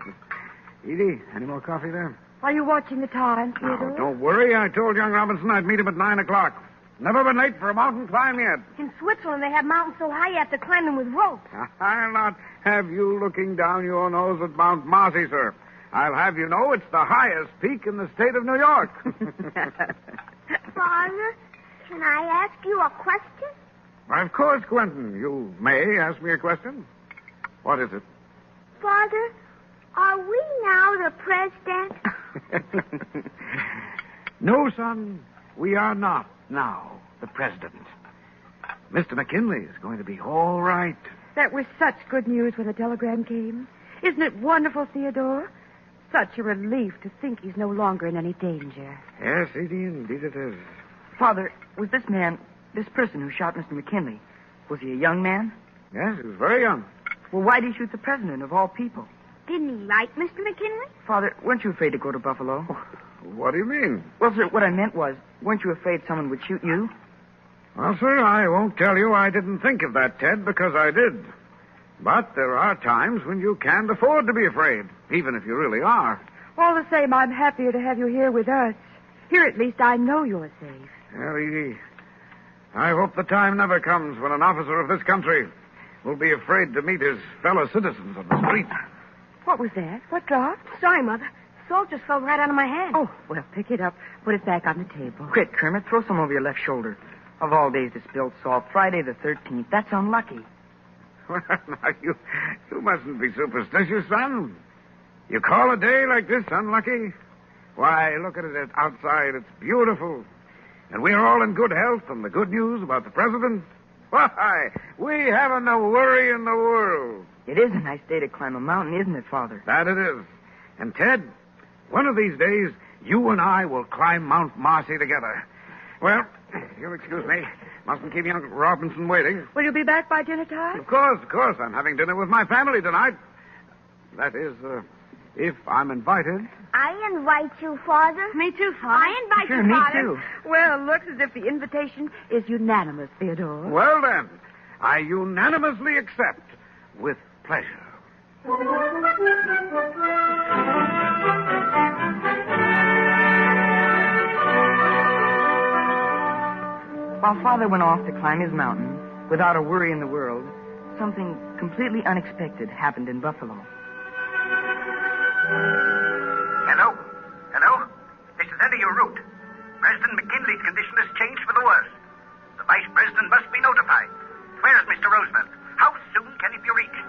Speaker 6: Edie, any more coffee there?
Speaker 20: Are you watching the time, Theodore?
Speaker 6: Oh, don't worry. I told young Robinson I'd meet him at 9 o'clock. Never been late for a mountain climb yet.
Speaker 12: in Switzerland they have mountains so high you have to climb them with ropes.
Speaker 6: I'll not have you looking down your nose at Mount Mossy, sir. I'll have you know it's the highest peak in the state of New York.
Speaker 12: Father, can I ask you a question?
Speaker 6: Why, of course, Quentin. You may ask me a question. What is it?
Speaker 12: Father, are we now the president?
Speaker 6: No, son. We are not now the president. Mr. McKinley is going to be all right.
Speaker 20: That was such good news when the telegram came. Isn't it wonderful, Theodore? Such a relief to think he's no longer in any danger.
Speaker 6: Yes, Edie, indeed it is.
Speaker 19: Father, was this person who shot Mr. McKinley, was he a young man?
Speaker 6: Yes, he was very young.
Speaker 19: Well, why did he shoot the president, of all people?
Speaker 12: Didn't he like Mr. McKinley?
Speaker 19: Father, weren't you afraid to go to Buffalo?
Speaker 16: What do you mean?
Speaker 19: Well, sir, what I meant was, weren't you afraid someone would shoot you?
Speaker 16: Well, sir, I won't tell you I didn't think of that, Ted, because I did. But there are times when you can't afford to be afraid, even if you really are.
Speaker 20: All the same, I'm happier to have you here with us. Here, at least, I know you're safe.
Speaker 16: Well, Edie, I hope the time never comes when an officer of this country will be afraid to meet his fellow citizens on the street.
Speaker 20: What was that? What dropped?
Speaker 12: Sorry, Mother. Salt just fell right out of my hand.
Speaker 20: Oh, well, pick it up. Put it back on the table.
Speaker 19: Quick, Kermit, throw some over your left shoulder. Of all days to spill salt, Friday the 13th. That's unlucky.
Speaker 16: Well, now, you mustn't be superstitious, son. You call a day like this unlucky? Why, look at it outside. It's beautiful. And we're all in good health, and the good news about the president? Why, we haven't a worry in the world.
Speaker 19: It is a nice day to climb a mountain, isn't it, Father?
Speaker 16: That it is. And, Ted, one of these days, you and I will climb Mount Marcy together. Well, you'll excuse me. Mustn't keep young Robinson waiting.
Speaker 20: Will you be back by dinner time?
Speaker 16: Of course. I'm having dinner with my family tonight. That is, if I'm invited.
Speaker 12: I invite you, Father.
Speaker 20: Me too, Father.
Speaker 12: I invite
Speaker 19: Sure,
Speaker 12: you,
Speaker 19: me
Speaker 12: Father.
Speaker 19: too.
Speaker 20: Well, it looks as if the invitation is unanimous, Theodore.
Speaker 16: Well, then, I unanimously accept with pleasure.
Speaker 19: While Father went off to climb his mountain, without a worry in the world, something completely unexpected happened in Buffalo.
Speaker 21: Hello? This is Eddie, your route. President McKinley's condition has changed for the worse. The Vice President must be notified. Where's Mr. Roosevelt? How soon can he be reached?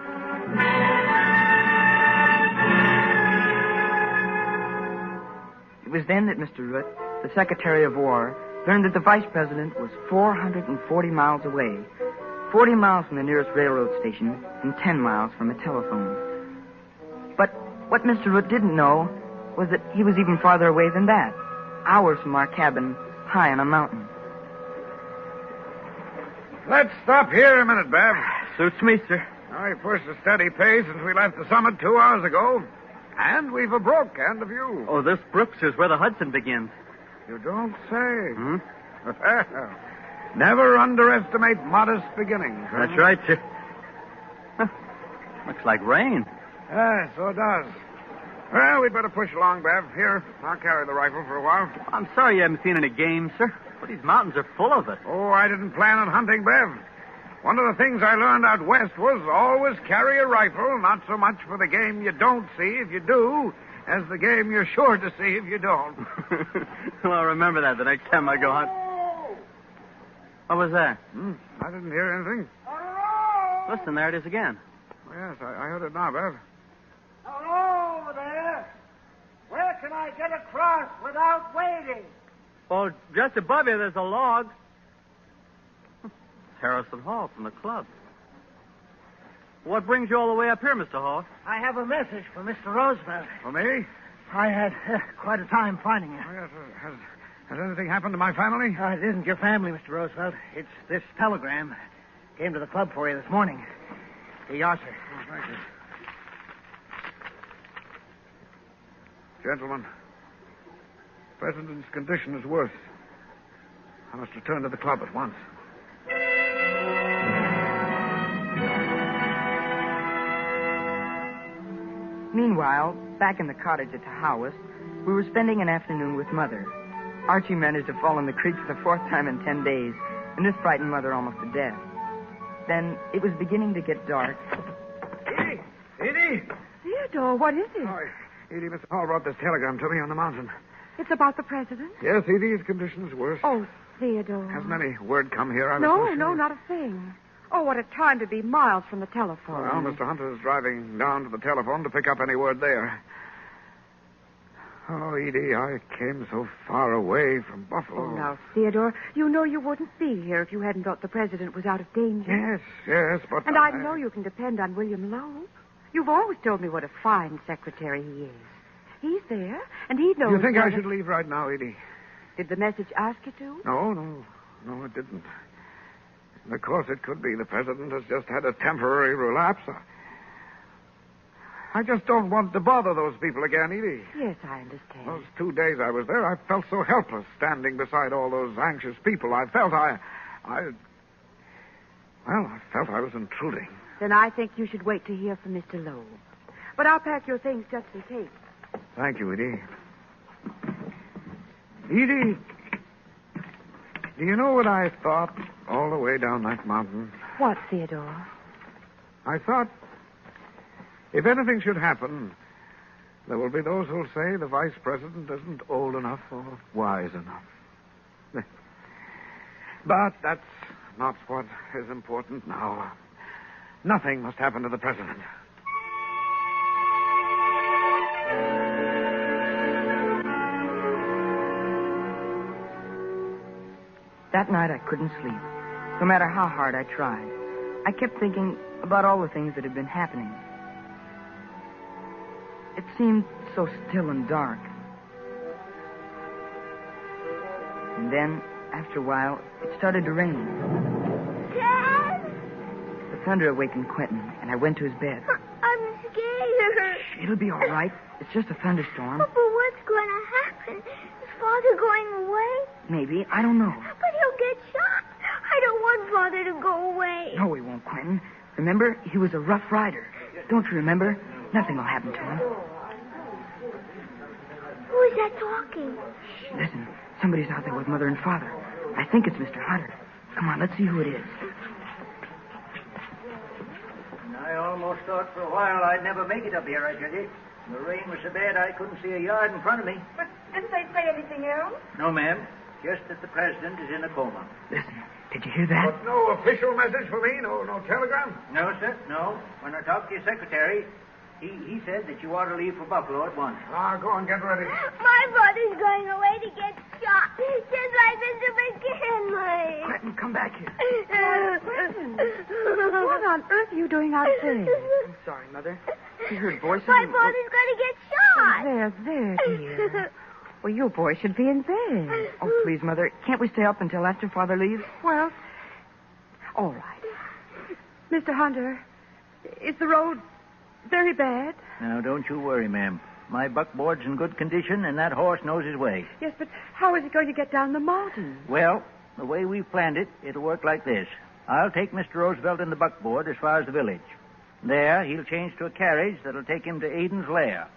Speaker 19: It was then that Mr. Root, the Secretary of War, learned that the Vice President was 440 miles away, 40 miles from the nearest railroad station and 10 miles from a telephone. But what Mr. Root didn't know was that he was even farther away than that, hours from our cabin, high on a mountain.
Speaker 16: Let's stop here a minute, Bev.
Speaker 19: Suits me, sir.
Speaker 16: I pushed a steady pace since we left the summit 2 hours ago. And we've a brook and a view.
Speaker 22: Oh, this Brooks is where the Hudson begins.
Speaker 16: You don't say. Never underestimate modest beginnings. Huh?
Speaker 22: That's right, sir. Huh. Looks like rain.
Speaker 16: Yeah, so it does. Well, we'd better push along, Bev. Here, I'll carry the rifle for a while.
Speaker 22: I'm sorry you haven't seen any game, sir. But these mountains are full of it.
Speaker 16: Oh, I didn't plan on hunting, Bev. One of the things I learned out west was always carry a rifle, not so much for the game you don't see if you do, as the game you're sure to see if you don't.
Speaker 22: Well, I'll remember that the next time I go hunt. What was that?
Speaker 16: I didn't hear anything.
Speaker 22: Listen, there it is again.
Speaker 16: Oh, yes, I heard it now, Bev.
Speaker 23: Hello over there. Where can I get across without waiting?
Speaker 22: Oh, just above you, there's a log. It's Harrison Hall from the club. What brings you all the way up here, Mr. Hall?
Speaker 23: I have a message for Mr. Roosevelt.
Speaker 16: For me?
Speaker 23: I had quite a time finding you.
Speaker 16: Oh, yes. Has anything happened to my family?
Speaker 23: It isn't your family, Mr. Roosevelt. It's this telegram. Came to the club for you this morning. Here you are, sir.
Speaker 16: Oh, thank you. Gentlemen, the President's condition is worse. I must return to the club at once.
Speaker 19: Meanwhile, back in the cottage at Tahawas, we were spending an afternoon with Mother. Archie managed to fall in the creek for the 4th time in 10 days, and this frightened Mother almost to death. Then it was beginning to get dark.
Speaker 16: Edie!
Speaker 20: Theodore, what is it?
Speaker 16: Oh, Edie, Mr. Hall brought this telegram to me on the mountain.
Speaker 20: It's about the president?
Speaker 16: Yes, Edie, his condition is worse.
Speaker 20: Oh, Theodore.
Speaker 16: Hasn't any word come here?
Speaker 20: No, not a thing. Oh, what a time to be miles from the telephone.
Speaker 16: Well, Mr. Hunter's driving down to the telephone to pick up any word there. Oh, Edie, I came so far away from Buffalo.
Speaker 20: Oh, now, Theodore, you know you wouldn't be here if you hadn't thought the president was out of danger.
Speaker 16: Yes, but...
Speaker 20: And I know you can depend on William Loeb. You've always told me what a fine secretary he is. He's there, and he knows...
Speaker 16: You think I should leave right now, Edie?
Speaker 20: Did the message ask you to?
Speaker 16: No, it didn't. Of course, it could be the president has just had a temporary relapse.
Speaker 1: I just don't want to bother those people again, Edie.
Speaker 20: Yes, I understand.
Speaker 1: Those 2 days I was there, I felt so helpless standing beside all those anxious people. I felt I felt I was intruding.
Speaker 20: Then I think you should wait to hear from Mr. Lowe. But I'll pack your things just in case.
Speaker 1: Thank you, Edie. Edie, do you know what I thought all the way down that mountain?
Speaker 20: What, Theodore?
Speaker 1: I thought, if anything should happen, there will be those who'll say the vice president isn't old enough or wise enough. But that's not what is important now. Nothing must happen to the president.
Speaker 19: That night I couldn't sleep. No matter how hard I tried. I kept thinking about all the things that had been happening. It seemed so still and dark. And then, after a while, it started to rain.
Speaker 12: Dad?
Speaker 19: The thunder awakened Quentin, and I went to his bed.
Speaker 12: I'm scared.
Speaker 19: Shh, it'll be all right. It's just a thunderstorm.
Speaker 12: But what's going to happen? Is Father going away?
Speaker 19: Maybe. I don't know.
Speaker 12: But he'll get shot. I don't want Father to go away.
Speaker 19: No, he won't, Quentin. Remember, he was a rough rider. Don't you remember? Nothing will happen to him.
Speaker 12: Who is that talking?
Speaker 19: Shh, listen. Somebody's out there with Mother and Father. I think it's Mr. Hunter. Come on, let's see who it is.
Speaker 23: I almost thought for a while I'd never make it up here, I tell you. The rain was so bad I couldn't see a yard in front of me.
Speaker 20: But didn't they say anything else?
Speaker 23: No, ma'am. Just that the president is in a coma.
Speaker 19: Listen, did you hear that?
Speaker 1: But no official message for me? No telegram?
Speaker 23: No, sir, no. When I talked to your secretary, he said that you ought to leave for Buffalo at once.
Speaker 1: Go on, get ready.
Speaker 12: My father's going away to get shot, just like Mr. McKinley.
Speaker 19: Quentin, come back here.
Speaker 20: What on earth are you doing out there?
Speaker 19: I'm sorry, Mother. We heard voices.
Speaker 12: My father's going to get shot.
Speaker 20: There, dear. Well, your boy should be in bed.
Speaker 19: Oh, please, Mother. Can't we stay up until after Father leaves?
Speaker 20: Well, all right. Mr. Hunter, is the road very bad?
Speaker 23: Now, don't you worry, ma'am. My buckboard's in good condition, and that horse knows his way.
Speaker 20: Yes, but how is he going to get down the mountain?
Speaker 23: Well, the way we've planned it, it'll work like this. I'll take Mr. Roosevelt in the buckboard as far as the village. There, he'll change to a carriage that'll take him to Aiden's lair.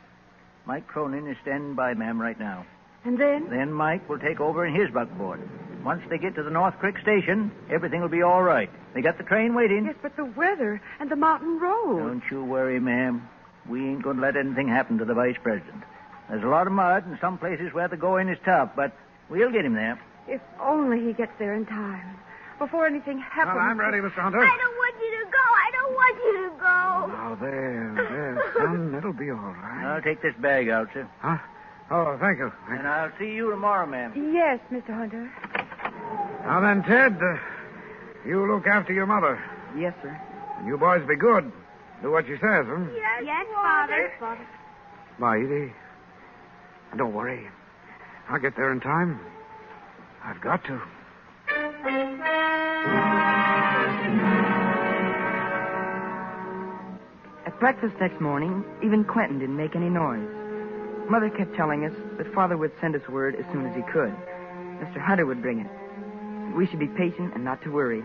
Speaker 23: Mike Cronin is standing by, ma'am, right now.
Speaker 20: And then?
Speaker 23: Then Mike will take over in his buckboard. Once they get to the North Creek station, everything will be all right. They got the train waiting.
Speaker 20: Yes, but the weather and the mountain road.
Speaker 23: Don't you worry, ma'am. We ain't going to let anything happen to the vice president. There's a lot of mud in some places where the going is tough, but we'll get him there.
Speaker 20: If only he gets there in time. Before anything happens.
Speaker 1: Well, I'm ready, Mr. Hunter.
Speaker 12: I don't want you to go. I don't want you to go.
Speaker 1: Oh, there, son. It'll be all right.
Speaker 23: I'll take this bag out, sir.
Speaker 1: Huh? Oh, thank you.
Speaker 23: And I'll see you tomorrow, ma'am.
Speaker 20: Yes, Mr. Hunter.
Speaker 1: Now then, Ted, you look after your mother.
Speaker 19: Yes, sir.
Speaker 1: You boys be good. Do what she says, huh?
Speaker 12: Yes, Father.
Speaker 20: Yes, Father.
Speaker 1: Bye, Edie. Don't worry. I'll get there in time. I've got to.
Speaker 19: At breakfast next morning, even Quentin didn't make any noise. Mother kept telling us that Father would send us word as soon as he could. Mr. Hunter would bring it. We should be patient and not to worry.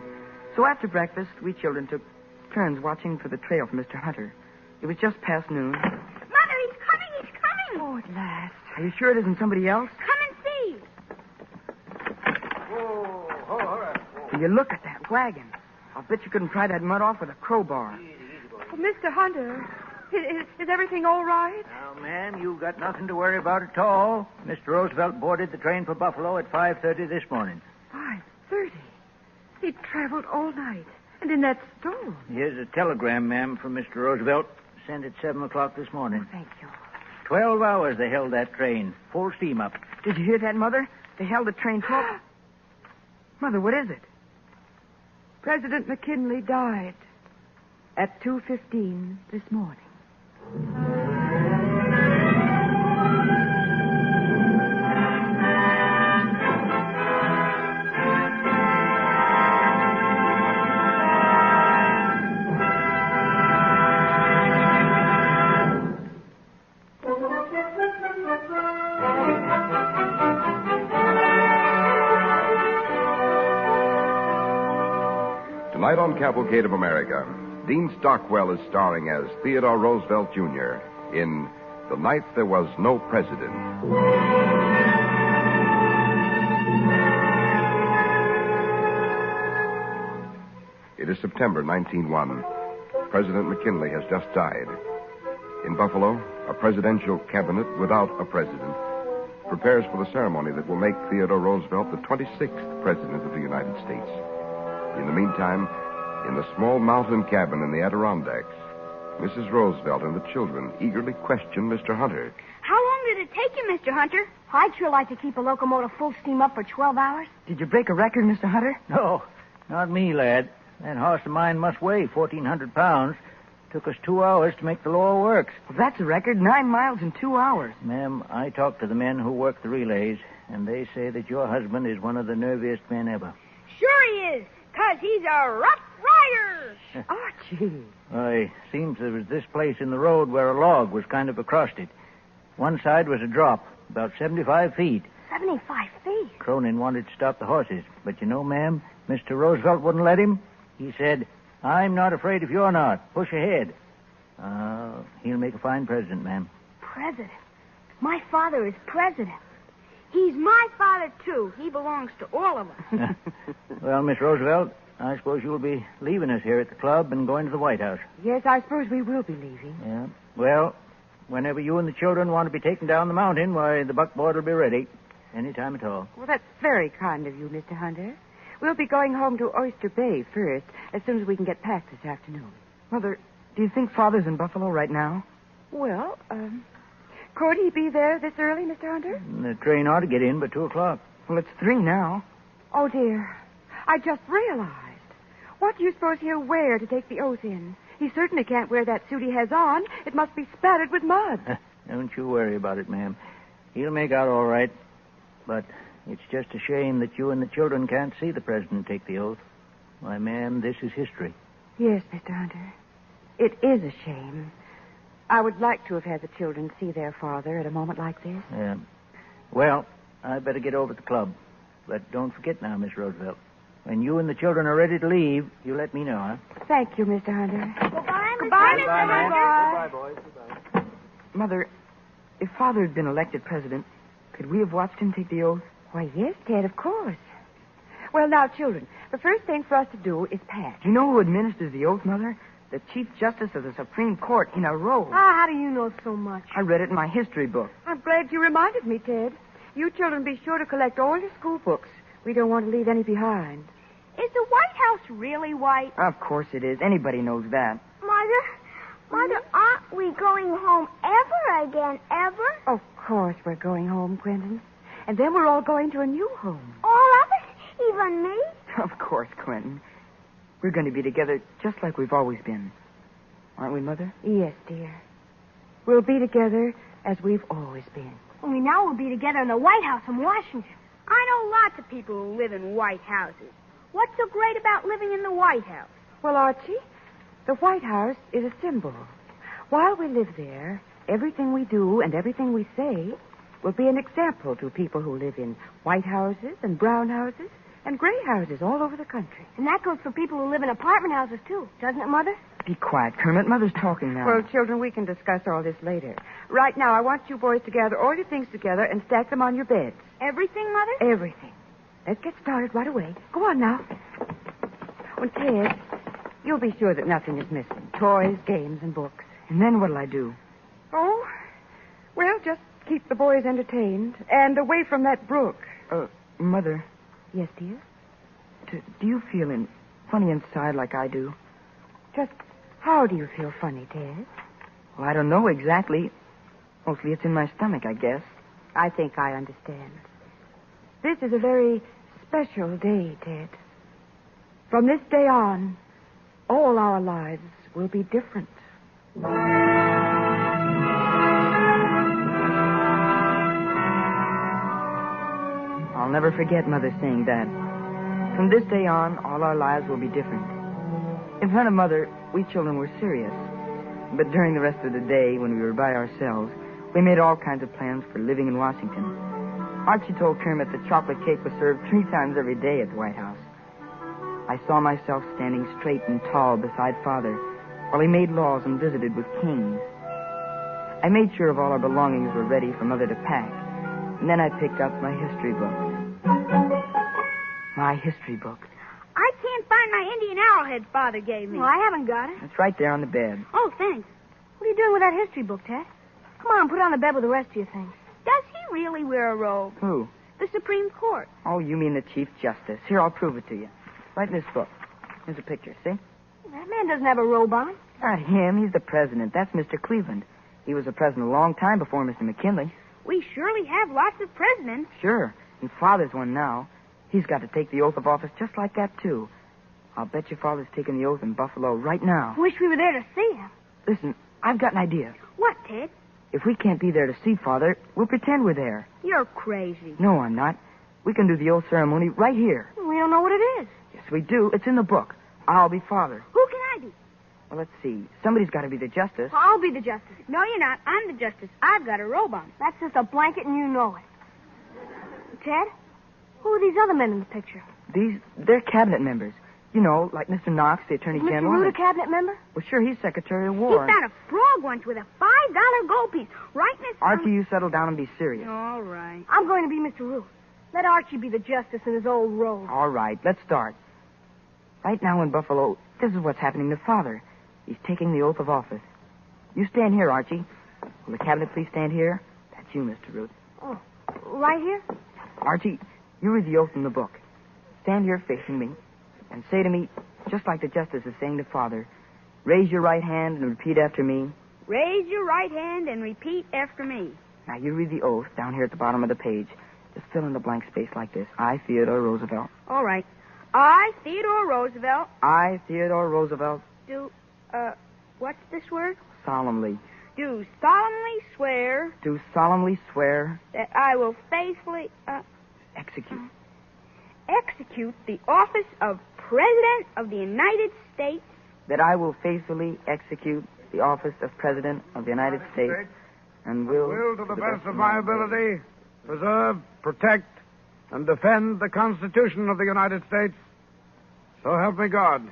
Speaker 19: So after breakfast, we children took turns watching for the trail for Mr. Hunter. It was just past noon.
Speaker 12: Mother, he's coming. He's coming.
Speaker 20: Oh, at last.
Speaker 19: Are you sure it isn't somebody else?
Speaker 12: Come and see.
Speaker 19: Will you look at that wagon? I'll bet you couldn't pry that mud off with a crowbar.
Speaker 20: Oh, Mr. Hunter, is everything all right?
Speaker 23: Now, ma'am, you've got nothing to worry about at all. Mr. Roosevelt boarded the train for Buffalo at 5:30 this morning.
Speaker 20: 5:30. He traveled all night. And in that storm.
Speaker 23: Here's a telegram, ma'am, from Mr. Roosevelt. Sent at 7 o'clock this morning.
Speaker 20: Thank you.
Speaker 23: 12 hours they held that train. Full steam up.
Speaker 19: Did you hear that, Mother? They held the train 12... Mother, what is it?
Speaker 20: President McKinley died at 2:15 this morning.
Speaker 8: Tonight on Cavalcade of America, Dean Stockwell is starring as Theodore Roosevelt Jr. in The Night There Was No President. It is September 1901. President McKinley has just died. In Buffalo, a presidential cabinet without a president prepares for the ceremony that will make Theodore Roosevelt the 26th president of the United States. In the meantime, in the small mountain cabin in the Adirondacks, Mrs. Roosevelt and the children eagerly question Mr. Hunter.
Speaker 4: How long did it take you, Mr. Hunter? I'd sure like to keep a locomotive full steam up for 12 hours.
Speaker 19: Did you break a record, Mr. Hunter?
Speaker 23: No, not me, lad. That horse of mine must weigh 1,400 pounds. Took us 2 hours to make the lower works.
Speaker 19: Well, that's a record. 9 miles in 2 hours.
Speaker 23: Ma'am, I talked to the men who work the relays, and they say that your husband is one of the nerviest men ever.
Speaker 4: Sure he is, 'cause he's a rough rider.
Speaker 19: Archie.
Speaker 23: Why, seems there was this place in the road where a log was kind of across it. One side was a drop, about 75 feet.
Speaker 4: 75 feet?
Speaker 23: Cronin wanted to stop the horses, but you know, ma'am, Mr. Roosevelt wouldn't let him. He said, "I'm not afraid if you're not. Push ahead." He'll make a fine president, ma'am.
Speaker 4: President? My father is president. He's my father, too. He belongs to all of us.
Speaker 23: Well, Miss Roosevelt, I suppose you'll be leaving us here at the club and going to the White House.
Speaker 20: Yes, I suppose we will be leaving.
Speaker 23: Yeah. Well, whenever you and the children want to be taken down the mountain, why, the buckboard will be ready. Any time at all.
Speaker 20: Well, that's very kind of you, Mr. Hunter. We'll be going home to Oyster Bay first, as soon as we can get packed this afternoon.
Speaker 19: Mother, do you think Father's in Buffalo right now?
Speaker 20: Well, could he be there this early, Mr. Hunter?
Speaker 23: The train ought to get in by 2 o'clock.
Speaker 19: Well, it's 3 now.
Speaker 20: Oh, dear. I just realized. What do you suppose he'll wear to take the oath in? He certainly can't wear that suit he has on. It must be spattered with mud.
Speaker 23: Don't you worry about it, ma'am. He'll make out all right. But it's just a shame that you and the children can't see the president take the oath. Why, ma'am, this is history.
Speaker 20: Yes, Mr. Hunter. It is a shame. I would like to have had the children see their father at a moment like this.
Speaker 23: Yeah. Well, I'd better get over to the club. But don't forget now, Miss Roosevelt. When you and the children are ready to leave, you let me know, huh?
Speaker 20: Thank you, Mr. Hunter.
Speaker 4: Goodbye,
Speaker 20: Goodbye,
Speaker 4: Mr.
Speaker 20: Mr.
Speaker 4: Hunter.
Speaker 23: Goodbye, boys. Goodbye.
Speaker 19: Mother, if Father had been elected president, could we have watched him take the oath?
Speaker 20: Why, yes, Ted, of course. Well, now, children, the first thing for us to do is pack.
Speaker 19: Do you know who administers the oath, Mother? The Chief Justice of the Supreme Court in a robe.
Speaker 4: How do you know so much?
Speaker 19: I read it in my history book.
Speaker 20: I'm glad you reminded me, Ted. You children be sure to collect all your school books. We don't want to leave any behind.
Speaker 4: Is the White House really white?
Speaker 19: Of course it is. Anybody knows that.
Speaker 12: Mother, aren't we going home ever again, ever?
Speaker 20: Of course we're going home, Quentin. And then we're all going to a new home.
Speaker 12: All of us? Even me?
Speaker 19: Of course, Quentin. We're going to be together just like we've always been. Aren't we, Mother?
Speaker 20: Yes, dear. We'll be together as we've always been.
Speaker 4: Only now we'll be together in the White House in Washington. I know lots of people who live in white houses. What's so great about living in the White House?
Speaker 20: Well, Archie, the White House is a symbol. While we live there, everything we do and everything we say will be an example to people who live in white houses and brown houses and gray houses all over the country.
Speaker 4: And that goes for people who live in apartment houses, too, doesn't it, Mother?
Speaker 19: Be quiet, Kermit. Mother's talking now.
Speaker 20: Well, children, we can discuss all this later. Right now, I want you boys to gather all your things together and stack them on your beds.
Speaker 4: Everything, Mother?
Speaker 20: Everything. Let's get started right away. Go on now. Well, Ted, you'll be sure that nothing is missing. Toys, games, and books.
Speaker 19: And then what'll I do?
Speaker 20: Oh, well, just keep the boys entertained and away from that brook.
Speaker 19: Mother.
Speaker 20: Yes, dear?
Speaker 19: Do you feel funny inside like I do?
Speaker 20: Just how do you feel funny, Ted?
Speaker 19: Well, I don't know exactly. Mostly it's in my stomach, I guess.
Speaker 20: I think I understand. This is a very special day, Ted. From this day on, all our lives will be different.
Speaker 19: I'll never forget Mother saying that. From this day on, all our lives will be different. In front of Mother, we children were serious. But during the rest of the day, when we were by ourselves, we made all kinds of plans for living in Washington. Archie told Kermit that chocolate cake was served 3 times every day at the White House. I saw myself standing straight and tall beside Father while he made laws and visited with kings. I made sure of all our belongings were ready for Mother to pack, and then I picked up my history book. My history book.
Speaker 4: I can't find my Indian arrowhead Father gave me. Well, I haven't got it.
Speaker 19: It's right there on the bed.
Speaker 4: Oh, thanks. What are you doing with that history book, Ted? Come on, put it on the bed with the rest of your things. Does he really wear a robe?
Speaker 19: Who?
Speaker 4: The Supreme Court.
Speaker 19: Oh, you mean the Chief Justice. Here, I'll prove it to you. Right in this book. Here's a picture, see?
Speaker 4: That man doesn't have a robe on.
Speaker 19: Not him. He's the president. That's Mr. Cleveland. He was the president a long time before Mr. McKinley.
Speaker 4: We surely have lots of presidents.
Speaker 19: Sure. And Father's one now. He's got to take the oath of office just like that, too. I'll bet your Father's taking the oath in Buffalo right now.
Speaker 4: Wish we were there to see him.
Speaker 19: Listen, I've got an idea.
Speaker 4: What, Ted?
Speaker 19: If we can't be there to see Father, we'll pretend we're there.
Speaker 4: You're crazy.
Speaker 19: No, I'm not. We can do the oath ceremony right here.
Speaker 4: We don't know what it is.
Speaker 19: Yes, we do. It's in the book. I'll be Father.
Speaker 4: Who can I be?
Speaker 19: Well, let's see. Somebody's got to be the justice.
Speaker 4: I'll be the justice. No, you're not. I'm the justice. I've got a robe on. That's just a blanket, and you know it. Ted, who are these other men in the picture?
Speaker 19: They're cabinet members. You know, like Mr. Knox, the Attorney
Speaker 4: Is Mr.
Speaker 19: General.
Speaker 4: Root a cabinet member?
Speaker 19: Well, sure, he's Secretary of War.
Speaker 4: He found a frog once with a $5 gold piece right in his...
Speaker 19: Archie, you settle down and be serious.
Speaker 4: All right. I'm going to be Mr. Root. Let Archie be the justice in his old robe.
Speaker 19: All right, let's start. Right now in Buffalo, this is what's happening to Father. He's taking the oath of office. You stand here, Archie. Will the cabinet please stand here? That's you, Mr. Root.
Speaker 4: Oh, right here?
Speaker 19: Archie, you read the oath in the book. Stand here facing me and say to me, just like the justice is saying to Father, raise your right hand and repeat after me.
Speaker 4: Raise your right hand and repeat after me.
Speaker 19: Now, you read the oath down here at the bottom of the page. Just fill in the blank space like this. I, Theodore Roosevelt.
Speaker 4: All right. I, Theodore Roosevelt.
Speaker 19: I, Theodore Roosevelt.
Speaker 4: What's this word?
Speaker 19: Solemnly.
Speaker 4: Do solemnly swear.
Speaker 19: Do solemnly swear.
Speaker 4: That I will faithfully,
Speaker 19: execute.
Speaker 4: Execute the office of President of the United States.
Speaker 19: That I will faithfully execute the office of President of the United States. And will
Speaker 1: to the best of my ability, preserve, protect, and defend the Constitution of the United States. So help me God.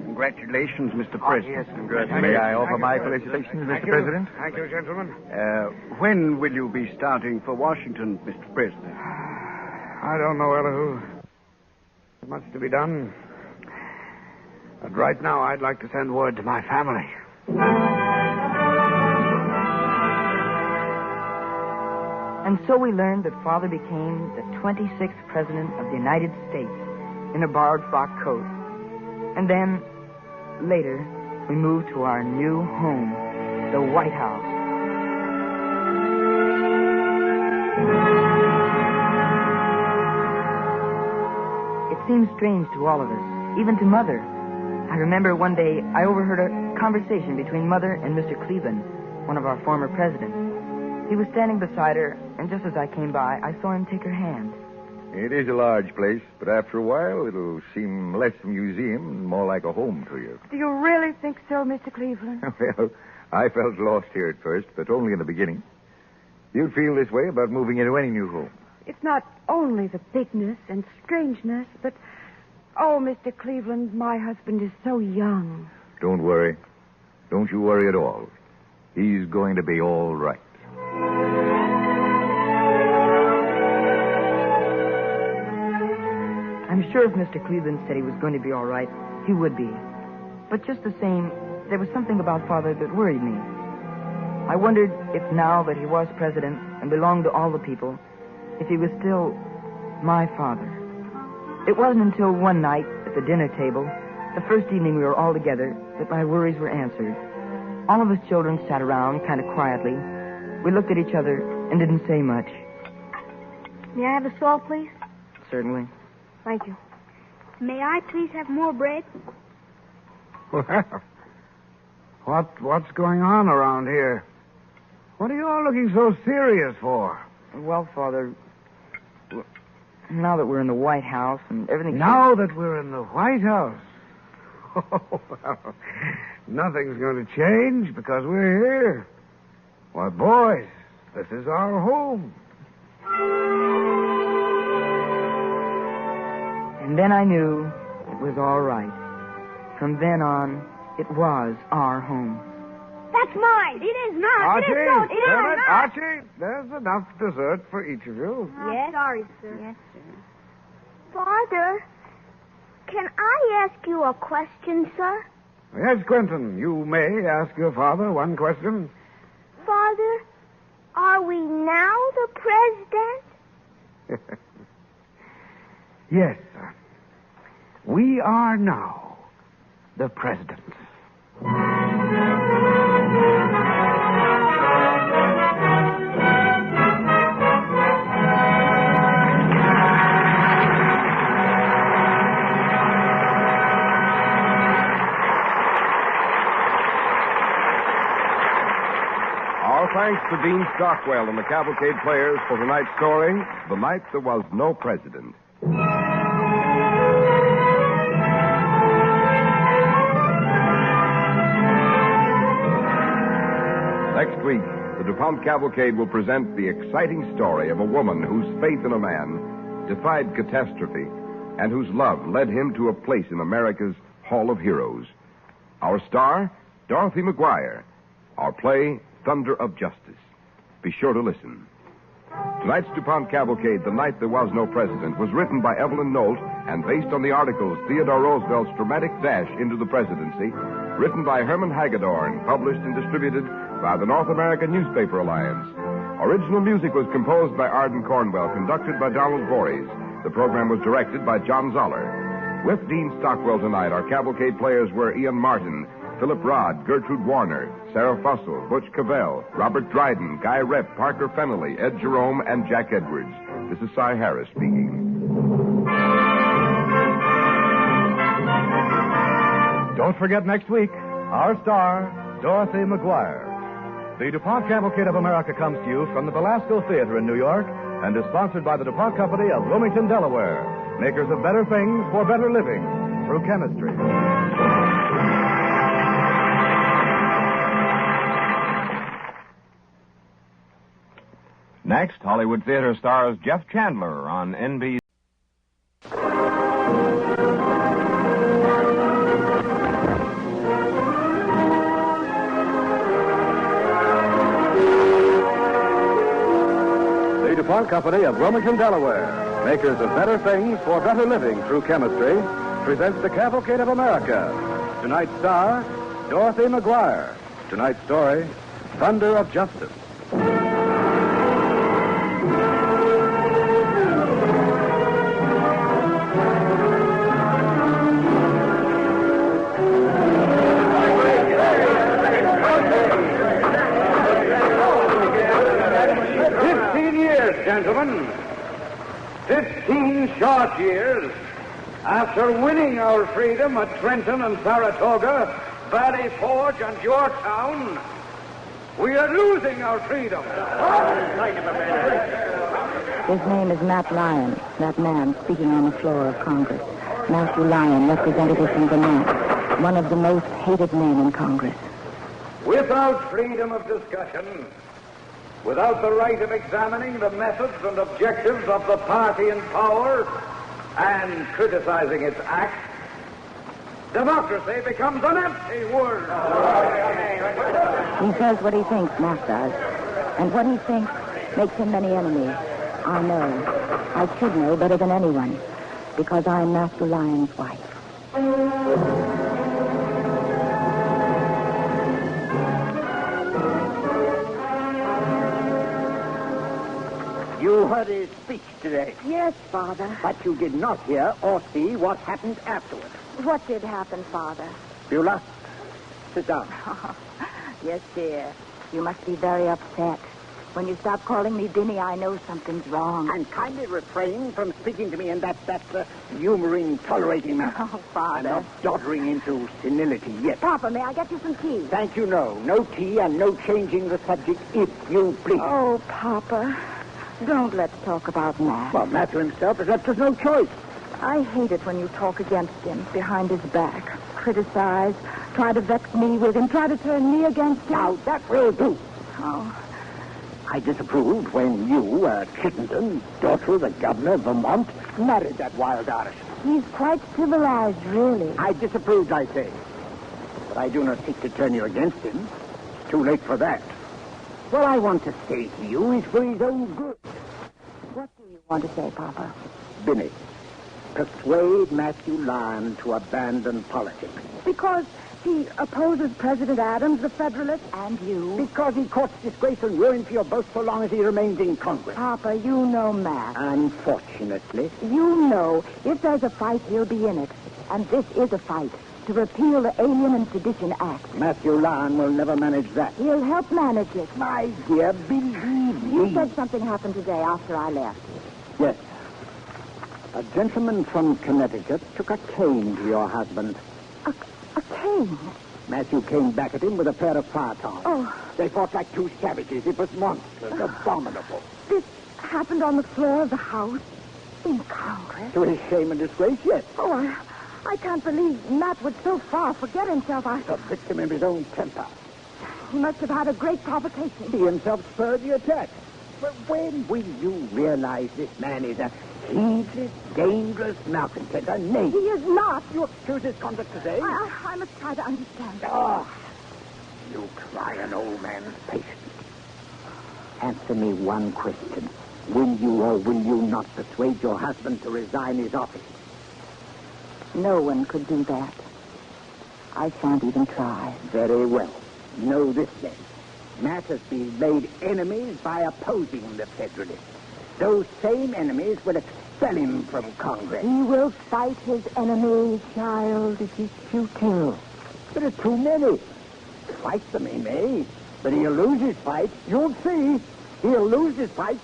Speaker 5: Congratulations, Mr. President.
Speaker 1: Yes,
Speaker 5: congratulations. May I offer my felicitations, Mr. President?
Speaker 1: Thank you, gentlemen.
Speaker 5: When will you be starting for Washington, Mr. President?
Speaker 1: I don't know, Elihu. There's much to be done. But right now, I'd like to send word to my family.
Speaker 19: And so we learned that Father became the 26th President of the United States in a borrowed frock coat. And then, later, we moved to our new home, the White House. It seemed strange to all of us, even to Mother. I remember one day I overheard a conversation between Mother and Mr. Cleveland, one of our former presidents. He was standing beside her, and just as I came by, I saw him take her hand.
Speaker 9: It is a large place, but after a while, it'll seem less a museum and more like a home to you.
Speaker 20: Do you really think so, Mr. Cleveland?
Speaker 9: Well, I felt lost here at first, but only in the beginning. You'd feel this way about moving into any new home.
Speaker 20: It's not only the bigness and strangeness, but... Oh, Mr. Cleveland, my husband is so young.
Speaker 9: Don't worry. Don't you worry at all. He's going to be all right.
Speaker 19: I'm sure if Mr. Cleveland said he was going to be all right, he would be. But just the same, there was something about Father that worried me. I wondered if now that he was president and belonged to all the people, if he was still my father. It wasn't until one night at the dinner table, the first evening we were all together, that my worries were answered. All of us children sat around kind of quietly. We looked at each other and didn't say much.
Speaker 4: May I have the salt, please?
Speaker 19: Certainly.
Speaker 4: Thank you. May I please have more bread?
Speaker 1: Well, what's going on around here? What are you all looking so serious for?
Speaker 19: Well, Father, now that we're in the White House and everything...
Speaker 1: Now that we're in the White House? Oh, well, nothing's going to change because we're here. Why, boys, this is our home.
Speaker 19: And then I knew it was all right. From then on, it was our home.
Speaker 4: That's mine. It is not.
Speaker 1: Archie,
Speaker 4: It is not. It is
Speaker 1: Janet,
Speaker 4: not.
Speaker 1: Archie, there's enough dessert for each of you.
Speaker 4: Yes. Sorry, sir. Yes, sir. Father, can I ask you a question, sir?
Speaker 1: Yes, Quentin, you may ask your father one question.
Speaker 4: Father, are we now the president?
Speaker 1: Yes, sir. We are now the president.
Speaker 2: Our thanks to Dean Stockwell and the Cavalcade players for tonight's story, The Night There Was No President. Next week, the DuPont Cavalcade will present the exciting story of a woman whose faith in a man defied catastrophe and whose love led him to a place in America's Hall of Heroes. Our star, Dorothy McGuire. Our play, Thunder of Justice. Be sure to listen. Tonight's DuPont Cavalcade, The Night There Was No President, was written by Evelyn Nolt and based on the articles Theodore Roosevelt's dramatic dash into the presidency, written by Herman Hagedorn, published and distributed by the North American Newspaper Alliance. Original music was composed by Arden Cornwell, conducted by Donald Voorhees. The program was directed by John Zoller. With Dean Stockwell tonight, our Cavalcade players were Ian Martin, Philip Rodd, Gertrude Warner, Sarah Fussell, Butch Cavell, Robert Dryden, Guy Rep, Parker Fennelly, Ed Jerome, and Jack Edwards. This is Cy Harris speaking.
Speaker 18: Don't forget next week, our star, Dorothy McGuire. The DuPont Cavalcade of America comes to you from the Belasco Theater in New York and is sponsored by the DuPont Company of Wilmington, Delaware, makers of better things for better living through chemistry.
Speaker 3: Next, Hollywood theater stars Jeff Chandler on NBC.
Speaker 17: The DuPont Company of Wilmington, Delaware, makers of better things for better living through chemistry, presents the Cavalcade of America. Tonight's star, Dorothy McGuire. Tonight's story, Thunder of Justice.
Speaker 15: Gentlemen, 15 short years after winning our freedom at Trenton and Saratoga, Valley Forge and Georgetown, we are losing our freedom.
Speaker 7: His name is Matt Lyon, that man speaking on the floor of Congress. Matthew Lyon, representative from Vermont, one of the most hated men in Congress.
Speaker 15: Without freedom of discussion, without the right of examining the methods and objectives of the party in power and criticizing its acts, democracy becomes an empty word.
Speaker 7: He says what he thinks, Matt does. And what he thinks makes him many enemies. I know. I should know better than anyone, because I'm Master Lyon's wife.
Speaker 13: You heard his speech today.
Speaker 7: Yes, Father.
Speaker 13: But you did not hear or see what happened afterward.
Speaker 7: What did happen, Father?
Speaker 13: Beulah, sit down.
Speaker 7: Yes, dear. You must be very upset. When you stop calling me Binny, I know something's wrong.
Speaker 13: And kindly refrain from speaking to me in that humoring, tolerating manner.
Speaker 7: Oh, Father.
Speaker 13: I'm not doddering into senility yet.
Speaker 7: Papa, may I get you some tea?
Speaker 13: Thank you, no. No tea and no changing the subject, if you please.
Speaker 7: Oh, Papa. Don't let's talk about Matt.
Speaker 13: Well, Matthew himself has left us no choice.
Speaker 7: I hate it when you talk against him, behind his back. Criticize, try to vex me with him, try to turn me against him.
Speaker 13: Now, that will do.
Speaker 7: Oh.
Speaker 13: I disapproved when you, Chittenden, daughter of the governor of Vermont, married that wild Irish.
Speaker 7: He's quite civilized, really.
Speaker 13: I disapproved, I say. But I do not seek to turn you against him. It's too late for that. What I want to say to you is for his own good.
Speaker 7: What do you want to say, Papa?
Speaker 13: Binny, persuade Matthew Lyon to abandon politics.
Speaker 7: Because he opposes President Adams, the Federalists, and you.
Speaker 13: Because he courts disgrace and ruin for you both so long as he remains in Congress.
Speaker 7: Papa, you know Matt.
Speaker 13: Unfortunately.
Speaker 7: You know, if there's a fight, he'll be in it. And this is a fight. To repeal the Alien and Sedition Act.
Speaker 13: Matthew Lyon will never manage that.
Speaker 7: He'll help manage it.
Speaker 13: My dear, believe me.
Speaker 7: You said something happened today after I left.
Speaker 13: Yes. A gentleman from Connecticut took a cane to your husband.
Speaker 7: A cane?
Speaker 13: Matthew came back at him with a pair of fire tongs.
Speaker 7: Oh.
Speaker 13: They fought like two savages. It was monstrous, abominable.
Speaker 7: This happened on the floor of the House? In Congress?
Speaker 13: To his shame and disgrace, yes.
Speaker 7: Oh, I can't believe Matt would so far forget himself.
Speaker 13: A victim of his own temper.
Speaker 7: He must have had a great provocation.
Speaker 13: He himself spurred the attack. But when will you realize this man is a heedless, dangerous malcontent, a knave?
Speaker 7: He is not.
Speaker 13: You excuse his conduct today?
Speaker 7: I must try to understand.
Speaker 13: Oh, you try an old man's patience. Answer me one question. Will you or will you not persuade your husband to resign his office?
Speaker 7: No one could do that. I shan't even try.
Speaker 13: Very well. Know this then. Matt has been made enemies by opposing the Federalists. Those same enemies will expel him from Congress.
Speaker 7: He will fight his enemies, child. It is futile.
Speaker 13: There are too many. Fight them he may, but he'll lose his fight. You'll see. He'll lose his fight.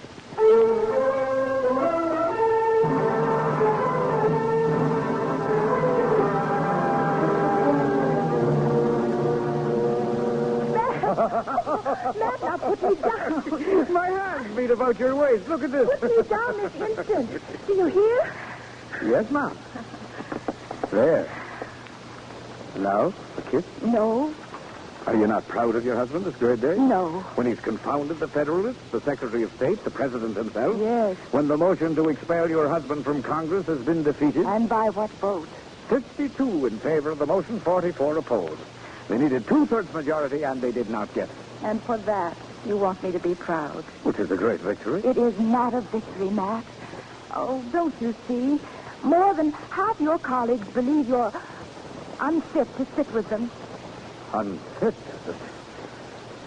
Speaker 7: Matt, now put me down.
Speaker 1: My hands beat about your waist. Look at this.
Speaker 7: Put me down this instant. Do you hear?
Speaker 13: Yes, Mom. There. Now, a kiss?
Speaker 7: No.
Speaker 13: Are you not proud of your husband this great day?
Speaker 7: No.
Speaker 13: When he's confounded the Federalists, the Secretary of State, the President himself?
Speaker 7: Yes.
Speaker 13: When the motion to expel your husband from Congress has been defeated?
Speaker 7: And by what vote?
Speaker 13: 52 in favor of the motion, 44 opposed. They needed 2/3 majority, and they did not get it.
Speaker 7: And for that, you want me to be proud.
Speaker 13: Which is a great victory.
Speaker 7: It is not a victory, Matt. Oh, don't you see? More than half your colleagues believe you're unfit to sit with them.
Speaker 13: Unfit?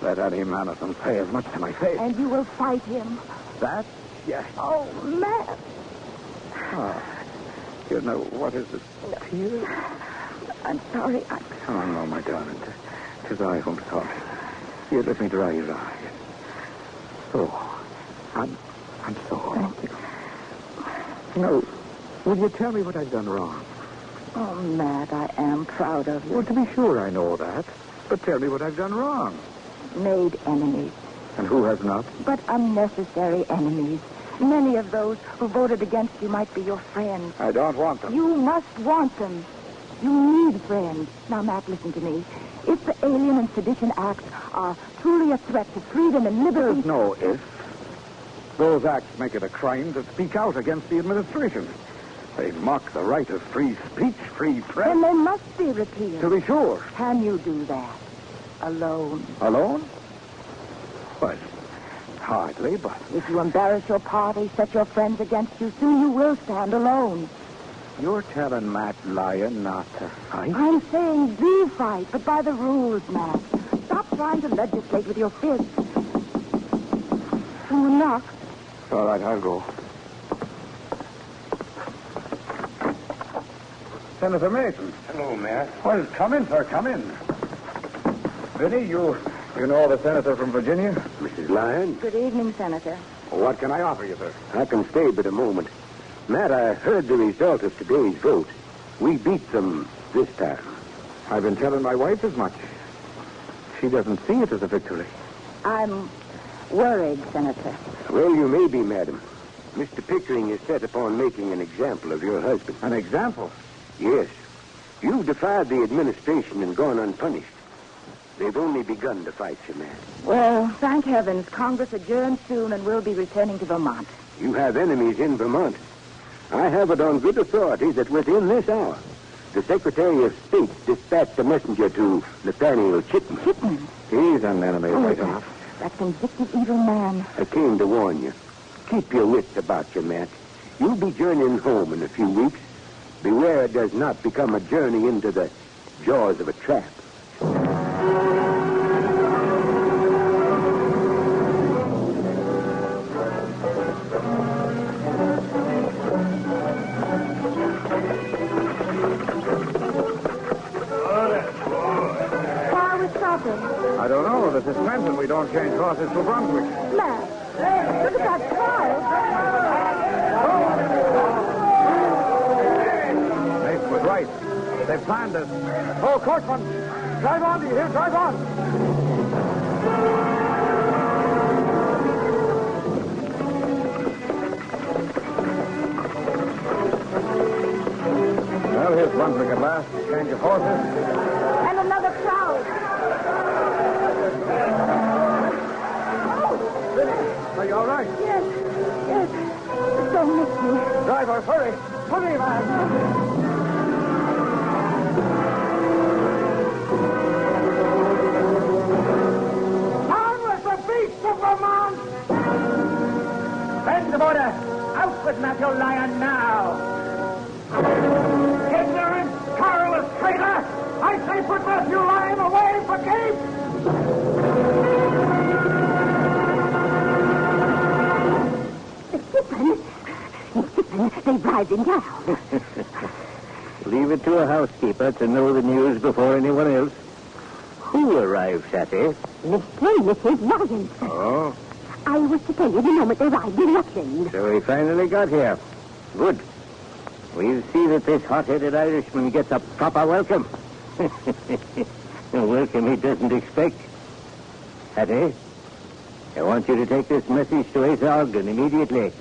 Speaker 13: Let any man of them say as much to my face.
Speaker 7: And you will fight him.
Speaker 13: That? Yes.
Speaker 7: Oh, Matt.
Speaker 13: Oh, you know, what is it? Tears?
Speaker 7: I'm sorry.
Speaker 13: Oh, no, my darling. 'Tis I whom talk. Here, let me dry your eyes. Oh, I'm sorry.
Speaker 7: Thank you.
Speaker 13: No, will you tell me what I've done wrong?
Speaker 7: Oh, Matt, I am proud of you.
Speaker 13: Well, to be sure, I know that. But tell me what I've done wrong.
Speaker 7: Made enemies.
Speaker 13: And who has not?
Speaker 7: But unnecessary enemies. Many of those who voted against you might be your friends.
Speaker 13: I don't want them.
Speaker 7: You must want them. You need friends. Now, Matt, listen to me. If the Alien and Sedition Acts are truly a threat to freedom and liberty...
Speaker 13: There's no if. Those acts make it a crime to speak out against the administration. They mock the right of free speech, free press.
Speaker 7: Then they must be repealed.
Speaker 13: To be sure.
Speaker 7: Can you do that? Alone?
Speaker 13: Alone? Well, hardly, but...
Speaker 7: If you embarrass your party, set your friends against you, soon you will stand alone.
Speaker 13: You're telling Matt Lyon not to fight?
Speaker 7: I'm saying the fight, but by the rules, Matt. Stop trying to legislate with your fists. Someone knocks.
Speaker 13: All right, I'll go. Senator Mason.
Speaker 10: Hello, Matt.
Speaker 13: Well, come in, sir. Come in. Vinny, you know the senator from Virginia?
Speaker 10: Mrs. Lyon?
Speaker 7: Good evening, Senator.
Speaker 13: What can I offer you, sir?
Speaker 10: I can stay but a moment. Matt, I heard the result of today's vote. We beat them this time.
Speaker 13: I've been telling my wife as much. She doesn't see it as a victory.
Speaker 7: I'm worried, Senator.
Speaker 10: Well, you may be, madam. Mr. Pickering is set upon making an example of your husband.
Speaker 13: An example?
Speaker 10: Yes. You've defied the administration and gone unpunished. They've only begun to fight you, Matt.
Speaker 7: Well, thank heavens, Congress adjourns soon and we'll be returning to Vermont.
Speaker 10: You have enemies in Vermont. I have it on good authority that within this hour, the Secretary of State dispatched a messenger to Nathaniel Chitman.
Speaker 7: Chitman?
Speaker 10: He's an enemy, right
Speaker 7: that,
Speaker 10: enough.
Speaker 7: that vindictive evil man.
Speaker 10: I came to warn you. Keep your wits about you, Matt. You'll be journeying home in a few weeks. Beware it does not become a journey into the jaws of a trap.
Speaker 1: I don't know. The suspense, and we don't change horses to Brunswick.
Speaker 7: Matt, look at that car.
Speaker 1: Mace was right. They planned it. Oh, Coachman, drive on, do you hear? Drive on. Well, here's Brunswick at last. Change of horses.
Speaker 7: And another crowd.
Speaker 1: Are you all right?
Speaker 7: Yes. Don't miss me.
Speaker 1: Driver, hurry. Hurry, man.
Speaker 21: Onward, the beast of Vermont! Bend the border. Out with Matthew Lyon now. Ignorant, careless traitor! I say put Matthew Lyon away for keeps!
Speaker 7: They bribed him down.
Speaker 10: Leave it to a housekeeper to know the news before anyone else. Who arrived, Sappy?
Speaker 7: Mrs. Ryan.
Speaker 10: Oh,
Speaker 7: I was to tell you the moment they arrived in Rutland.
Speaker 10: so he finally got here. Good. We'll see that this hot-headed Irishman gets a proper welcome. A welcome he doesn't expect. Hattie, I want you to take this message to Ace Ogden immediately.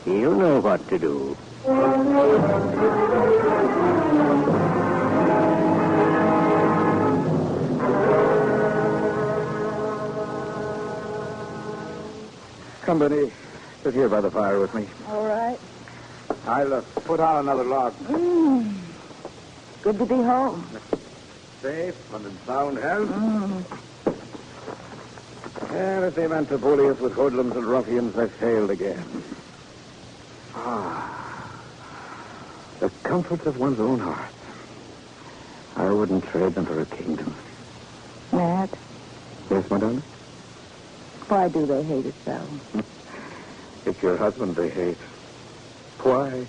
Speaker 10: He'll know what to do.
Speaker 1: Come, Benny. Sit here by the fire with me.
Speaker 7: All right.
Speaker 1: I'll put on another log.
Speaker 7: Good to be home.
Speaker 1: Safe and in sound health. And if they meant to bully us with hoodlums and ruffians, they've failed again. The comforts of one's own heart. I wouldn't trade them for a kingdom.
Speaker 7: Matt,
Speaker 1: Yes, madame?
Speaker 7: why do they hate us so?
Speaker 1: It's your husband they hate. Why?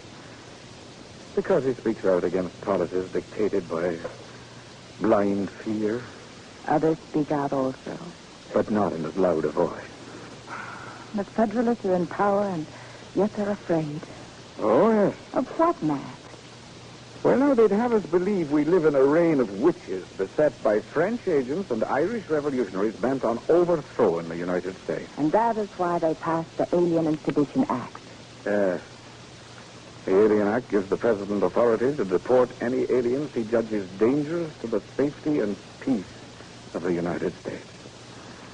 Speaker 1: Because he speaks out against policies dictated by blind fear,
Speaker 7: Others speak out also.
Speaker 1: but not in as loud a voice.
Speaker 7: The Federalists are in power, and yet they're afraid.
Speaker 1: Oh, yes.
Speaker 7: Of what, Matt?
Speaker 1: Well, now, they'd have us believe we live in a reign of witches beset by French agents and Irish revolutionaries bent on overthrowing the United States.
Speaker 7: And that is why they passed the Alien and Sedition Act.
Speaker 1: Yes. The Alien Act gives the president authority to deport any aliens he judges dangerous to the safety and peace of the United States.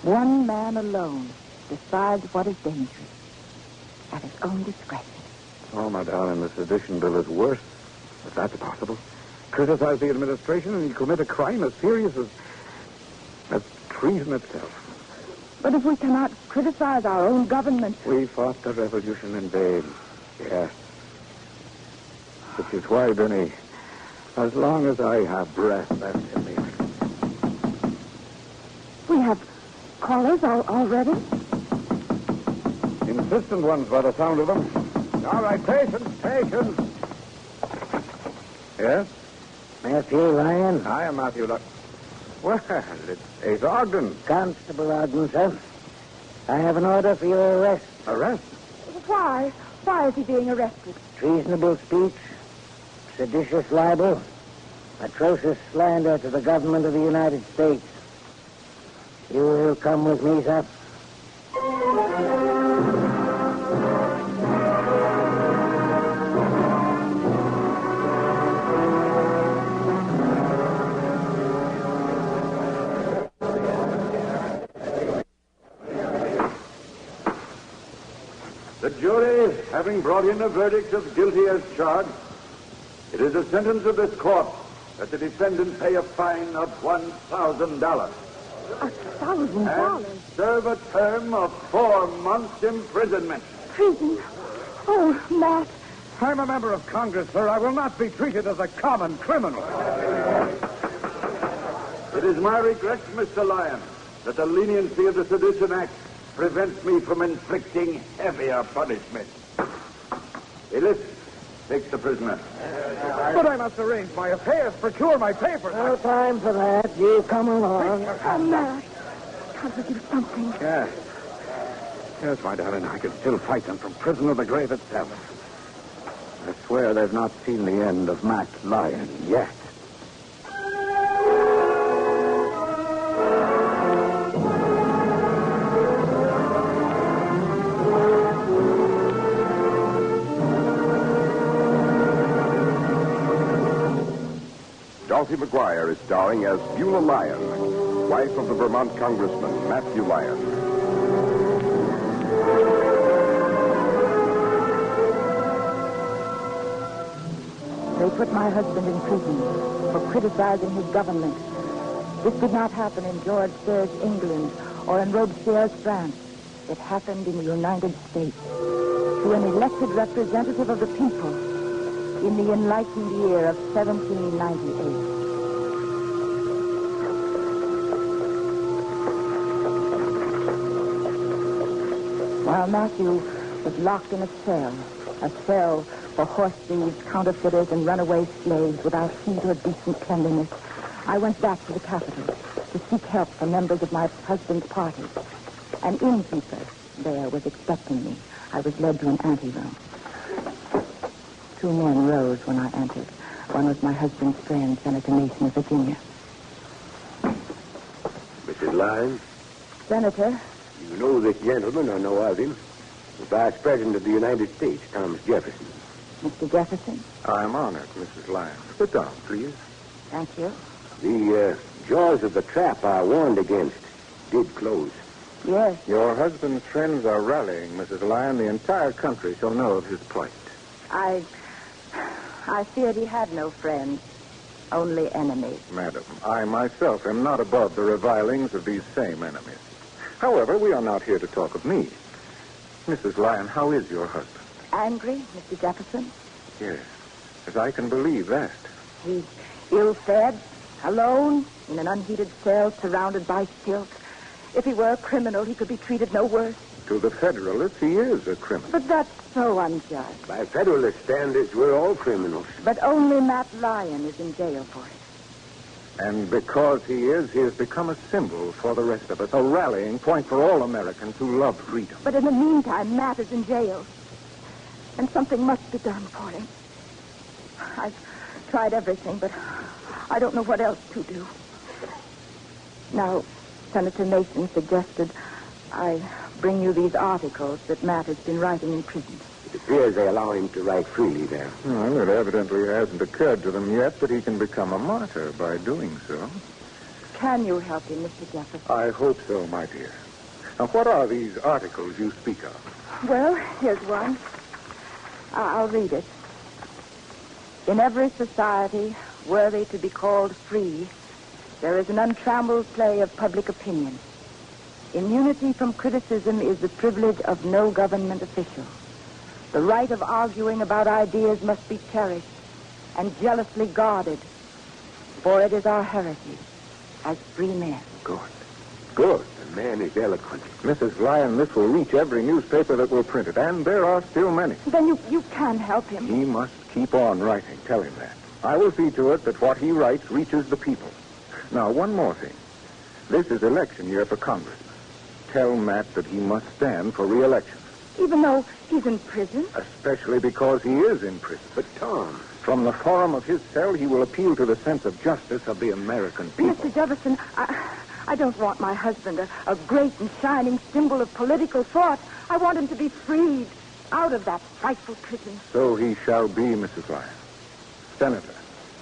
Speaker 7: One man alone decides what is dangerous at his own discretion.
Speaker 1: Oh, my darling, the sedition bill is worse, if that's possible. Criticize the administration and you commit a crime as serious as treason itself.
Speaker 7: But if we cannot criticize our own government...
Speaker 1: We fought the revolution in vain, yes. Which is why, Benny, as long as I have breath left in me...
Speaker 7: We have callers already?
Speaker 1: Insistent ones by the sound of them. All right, patience. Yes?
Speaker 10: Matthew Lyon?
Speaker 1: I am Matthew Lyon. Well, it's Ace Ogden.
Speaker 10: Constable Ogden, sir. I have an order for your arrest.
Speaker 1: Arrest?
Speaker 7: Why? Why is he being arrested?
Speaker 10: Treasonable speech, seditious libel, atrocious slander to the government of the United States. You will come with me, sir.
Speaker 15: The jury, having brought in a verdict of guilty as charged, it is the sentence of this court that the defendant pay a fine of $1,000.
Speaker 7: $1,000?
Speaker 15: And serve a term of 4 months' imprisonment.
Speaker 7: Prison? Oh, Matt.
Speaker 15: I'm a member of Congress, sir. I will not be treated as a common criminal. It is my regret, Mr. Lyon, that the leniency of the Sedition Act prevents me from inflicting heavier punishment. Bailiff, take the prisoner.
Speaker 1: But I must arrange my affairs, procure my papers.
Speaker 13: No time for that. You come along.
Speaker 7: Oh, Matt. Can't we do something?
Speaker 15: Yes. Yes, my darling, I can still fight them from prison or the grave itself. I swear they've not seen the end of Matt Lyon yet.
Speaker 2: Dorothy McGuire is starring as Beulah Lyon, wife of the Vermont Congressman Matthew Lyon.
Speaker 7: They put my husband in prison for criticizing his government. This did not happen in George Serre's England or in Robespierre's France. It happened in the United States to an elected representative of the people in the enlightened year of 1798. While Matthew was locked in a cell for horse thieves, counterfeiters, and runaway slaves without heat or decent cleanliness, I went back to the capital to seek help from members of my husband's party. An innkeeper there was expecting me. I was led to an anteroom. 2 men rose when I entered. One was my husband's friend, Senator Mason of Virginia.
Speaker 10: Mrs. Lyon?
Speaker 7: Senator?
Speaker 10: You know this gentleman or know of him? The Vice President of the United States, Thomas Jefferson.
Speaker 7: Mr. Jefferson?
Speaker 10: I'm honored, Mrs. Lyon. Sit down, please.
Speaker 7: Thank you.
Speaker 10: The jaws of the trap I warned against did close.
Speaker 7: Yes.
Speaker 6: Your husband's friends are rallying, Mrs. Lyon. The entire country shall know of his plight.
Speaker 7: I feared he had no friends, only enemies.
Speaker 6: Madam, I myself am not above the revilings of these same enemies. However, we are not here to talk of me. Mrs. Lyon, how is your husband?
Speaker 7: Angry, Mr. Jefferson?
Speaker 6: Yes, as I can believe that.
Speaker 7: He's ill-fed, alone, in an unheated cell, surrounded by filth. If he were a criminal, he could be treated no worse.
Speaker 6: To the Federalists, he is a criminal.
Speaker 7: But that's so unjust.
Speaker 10: By Federalist standards, we're all criminals.
Speaker 7: But only Matt Lyon is in jail for it.
Speaker 6: And because he has become a symbol for the rest of us, a rallying point for all Americans who love freedom.
Speaker 7: But in the meantime, Matt is in jail. And something must be done for him. I've tried everything, but I don't know what else to do. Now, Senator Mason suggested I bring you these articles that Matt has been writing in prison.
Speaker 10: It appears they allow him to write freely there.
Speaker 6: Well, it evidently hasn't occurred to them yet that he can become a martyr by doing so.
Speaker 7: Can you help him, Mr. Jefferson?
Speaker 6: I hope so, my dear. Now, what are these articles you speak of?
Speaker 7: Well, here's one. I'll read it. In every society worthy to be called free, there is an untrammeled play of public opinion. Immunity from criticism is the privilege of no government official. The right of arguing about ideas must be cherished and jealously guarded, for it is our heritage as free men.
Speaker 6: Good.
Speaker 10: The man is eloquent.
Speaker 6: Mrs. Lyon, this will reach every newspaper that will print it, and there are still many.
Speaker 7: Then you can help him.
Speaker 6: He must keep on writing. Tell him that. I will see to it that what he writes reaches the people. Now, one more thing. This is election year for Congressman. Tell Matt that he must stand for re-election.
Speaker 7: Even though he's in prison?
Speaker 6: Especially because he is in prison.
Speaker 10: But, Tom...
Speaker 6: From the forum of his cell, he will appeal to the sense of justice of the American people.
Speaker 7: Mr. Jefferson, I don't want my husband a great and shining symbol of political thought. I want him to be freed out of that frightful prison.
Speaker 6: So he shall be, Mrs. Lyon. Senator,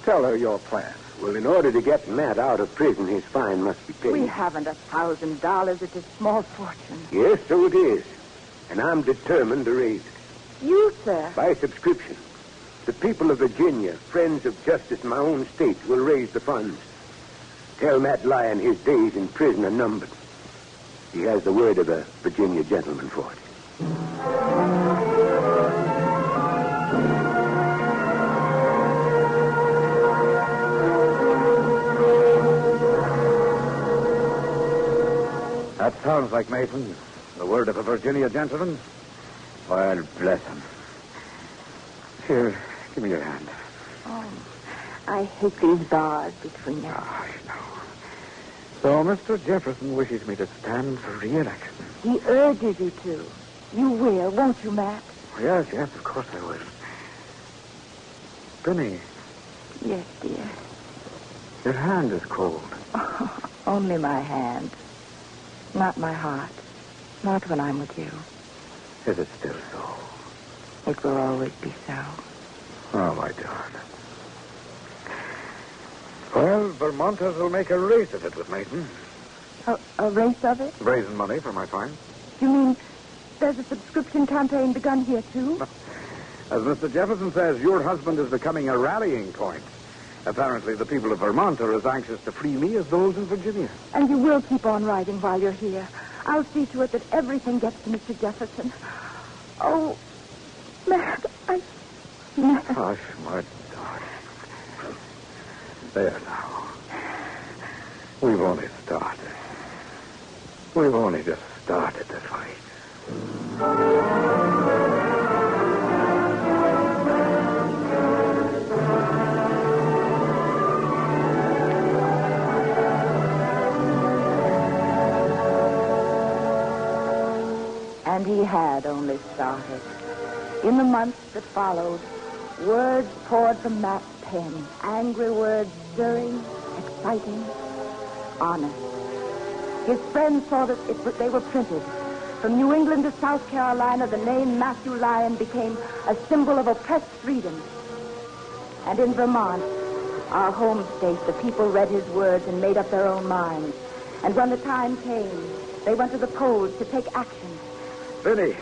Speaker 6: tell her your plan.
Speaker 10: Well, in order to get Matt out of prison, his fine must be paid.
Speaker 7: We haven't $1,000. It's a small fortune.
Speaker 10: Yes, so it is.
Speaker 11: and I'm determined to raise it.
Speaker 7: You, sir?
Speaker 11: By subscription. The people of Virginia, friends of justice in my own state, will raise the funds. Tell Matt Lyon his days in prison are numbered. He has the word of a Virginia gentleman for it.
Speaker 1: That sounds like Mason. The word of a Virginia gentleman. Well, bless him. Here, give me your hand.
Speaker 7: Oh, I hate these bars between us.
Speaker 1: I know. So Mr. Jefferson wishes me to stand for re-election.
Speaker 7: He urges you to. You will, won't you, Matt?
Speaker 1: Yes, of course I will. Benny.
Speaker 7: Yes, dear.
Speaker 1: Your hand is cold.
Speaker 7: Only my hand. Not my heart. Not when I'm with you.
Speaker 1: Is it still so?
Speaker 7: It will always be so.
Speaker 1: Oh, my darling. Well, Vermonters will make a race of it with Mason.
Speaker 7: A race of it?
Speaker 1: Raising money for my fine.
Speaker 7: You mean there's a subscription campaign begun here, too?
Speaker 1: As Mr. Jefferson says, your husband is becoming a rallying point. Apparently, the people of Vermont are as anxious to free me as those in Virginia.
Speaker 7: And you will keep on writing while you're here. I'll see to it that everything gets to Mr. Jefferson. Oh, Matt, Matt.
Speaker 1: Hush, my darling. There now. We've only started. We've only just started the fight.
Speaker 7: And he had only started. In the months that followed, words poured from Matt's pen. Angry words, stirring, exciting, honest. His friends saw that they were printed. From New England to South Carolina, the name Matthew Lyon became a symbol of oppressed freedom. And in Vermont, our home state, the people read his words and made up their own minds. And when the time came, they went to the polls to take action.
Speaker 1: Vinny,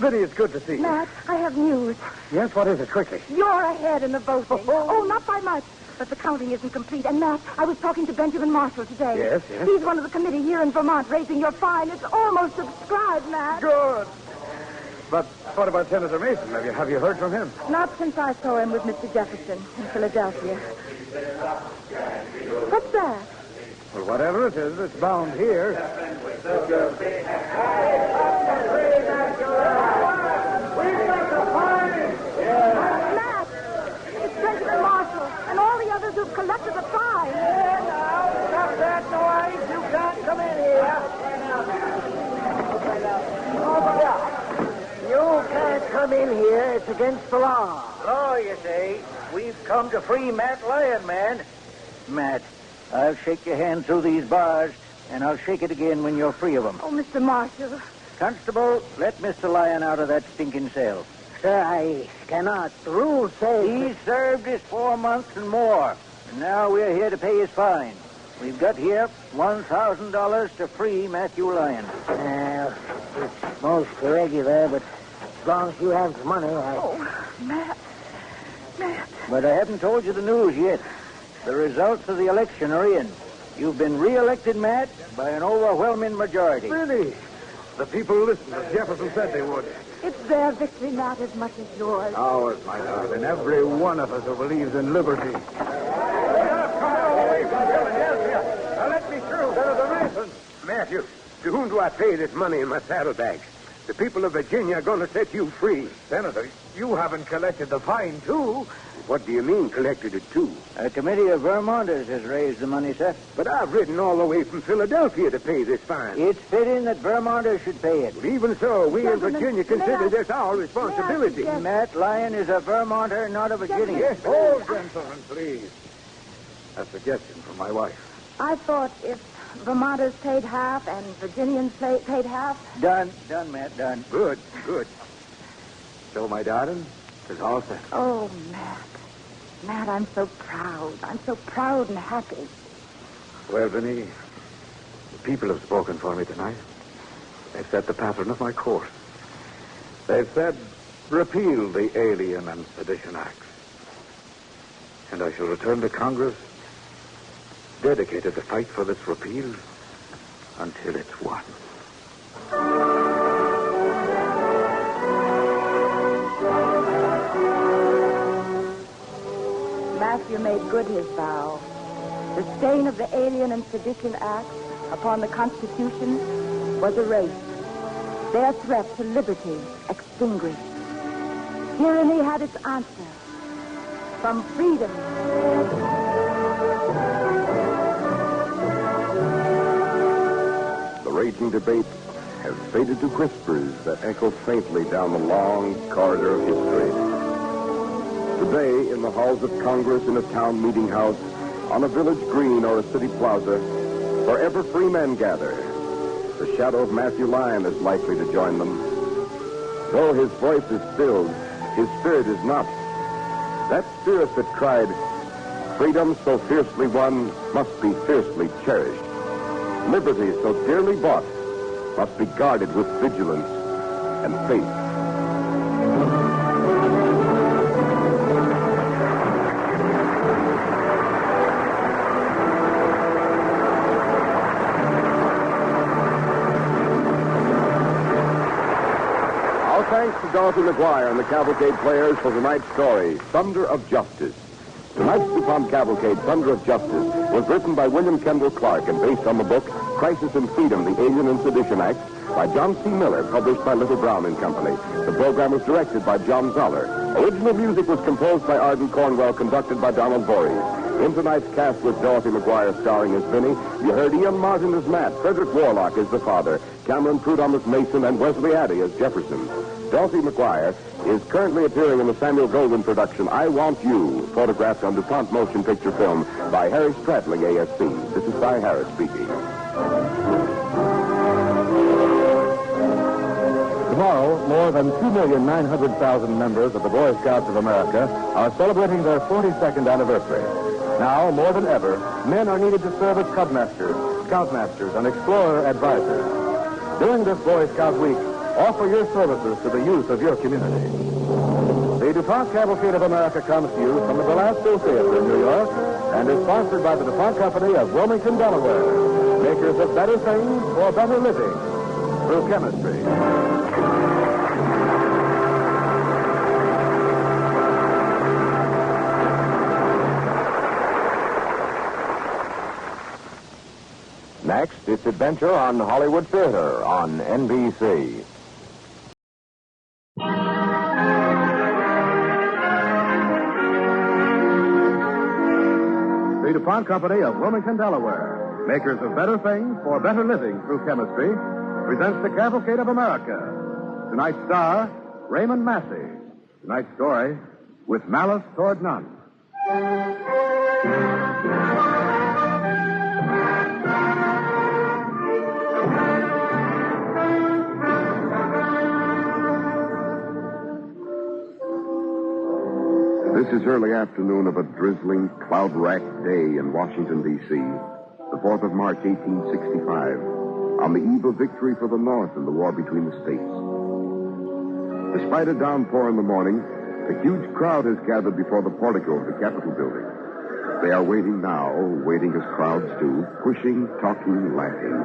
Speaker 1: it's good to see you.
Speaker 7: Matt, I have news.
Speaker 1: Yes, what is it? Quickly.
Speaker 7: You're ahead in the voting. Oh, not by much. But the counting isn't complete. And, Matt, I was talking to Benjamin Marshall today.
Speaker 1: Yes.
Speaker 7: He's one of the committee here in Vermont raising your fine. It's almost subscribed, Matt.
Speaker 1: Good. But what about Senator Mason? Have you heard from him?
Speaker 7: Not since I saw him with Mr. Jefferson in Philadelphia. What's that?
Speaker 1: Well, whatever it is, it's bound here.
Speaker 7: Matt, it's Benjamin Marshall and all the others who've collected the fine.
Speaker 14: Yeah, now, stop that noise. You can't come in here. You can't come in here. It's against the law.
Speaker 23: Law, you say? We've come to free Matt Lyon, man. Matt, I'll shake your hand through these bars, and I'll shake it again when you're free of them.
Speaker 7: Oh, Mr. Marshall.
Speaker 23: Constable, let Mr. Lyon out of that stinking cell.
Speaker 14: Sir, I cannot. The rules say...
Speaker 23: He's served his 4 months and more, and now we're here to pay his fine. We've got here $1,000 to free Matthew Lyon.
Speaker 14: It's most irregular, but as long as you have the money,
Speaker 7: Oh, Matt.
Speaker 23: But I haven't told you the news yet. The results of the election are in. You've been re-elected, Matt, by an overwhelming majority.
Speaker 1: Really? The people listened as Jefferson said they would.
Speaker 7: It's their victory, Matt, as much as yours.
Speaker 1: Ours, my darling. Every one of us who believes in liberty.
Speaker 11: Now let me through. Senator Mason. Matthew, to whom do I pay this money in my saddlebags? The people of Virginia are going to set you free.
Speaker 1: Senator, you haven't collected the fine, too.
Speaker 11: What do you mean, collected it, too?
Speaker 23: A committee of Vermonters has raised the money, sir.
Speaker 11: But I've ridden all the way from Philadelphia to pay this fine.
Speaker 23: It's fitting that Vermonters should pay it.
Speaker 11: But even so, we in Virginia consider this our responsibility.
Speaker 23: Matt Lyon is a Vermonter, not a Virginian.
Speaker 1: Yes, oh, gentlemen, please. A suggestion from my wife.
Speaker 7: I thought if Vermonters paid half and Virginians paid half...
Speaker 23: Done, Matt, done.
Speaker 1: Good. So, my darling, it's all set.
Speaker 7: Oh, Matt. Matt, I'm so proud. I'm so proud and happy.
Speaker 1: Well, Vinny, the people have spoken for me tonight. They've set the pattern of my course.
Speaker 6: They've said, repeal the Alien and Sedition Acts. And I shall return to Congress dedicated to fight for this repeal until it's won.
Speaker 7: Matthew made good his vow. The stain of the Alien and Sedition Act upon the Constitution was erased. Their threat to liberty extinguished. Tyranny had its answer from freedom.
Speaker 2: The raging debate has faded to whispers that echo faintly down the long corridor of history. Today, in the halls of Congress, in a town meeting house, on a village green or a city plaza, wherever free men gather, the shadow of Matthew Lyon is likely to join them. Though his voice is stilled, his spirit is not. That spirit that cried, freedom so fiercely won must be fiercely cherished. Liberty so dearly bought must be guarded with vigilance and faith. Thanks to Dorothy McGuire and the Cavalcade players for tonight's story, Thunder of Justice. Tonight's DuPont Cavalcade, Thunder of Justice, was written by William Kendall Clark and based on the book Crisis in Freedom, the Alien and Sedition Act by John C. Miller, published by Little Brown and Company. The program was directed by John Zoller. Original music was composed by Arden Cornwell, conducted by Donald Voorhees. In tonight's cast with Dorothy McGuire starring as Vinny, you heard Ian Martin as Matt, Frederick Warlock as the father, Cameron Prudhomme as Mason, and Wesley Addy as Jefferson. Dorothy McGuire is currently appearing in the Samuel Goldwyn production, I Want You, photographed on DuPont motion picture film by Harry Stradling, ASC. This is Cy Harris speaking.
Speaker 8: Tomorrow, more than 2,900,000 members of the Boy Scouts of America are celebrating their 42nd anniversary. Now, more than ever, men are needed to serve as Cubmasters, Scoutmasters, and Explorer Advisors. During this Boy Scout Week, offer your services to the youth of your community. The DuPont Cavalcade of America comes to you from the Velasco Theater in New York and is sponsored by the DuPont Company of Wilmington, Delaware, makers of better things for better living through chemistry.
Speaker 3: Next, it's Adventure on Hollywood Theater on NBC.
Speaker 8: The DuPont Company of Wilmington, Delaware, makers of better things for better living through chemistry, presents the Cavalcade of America. Tonight's star, Raymond Massey. Tonight's story, With Malice Toward None.
Speaker 2: This is early afternoon of a drizzling, cloud-racked day in Washington, D.C., the 4th of March, 1865, on the eve of victory for the North in the war between the states. Despite a downpour in the morning, a huge crowd has gathered before the portico of the Capitol building. They are waiting now, waiting as crowds do, pushing, talking, laughing.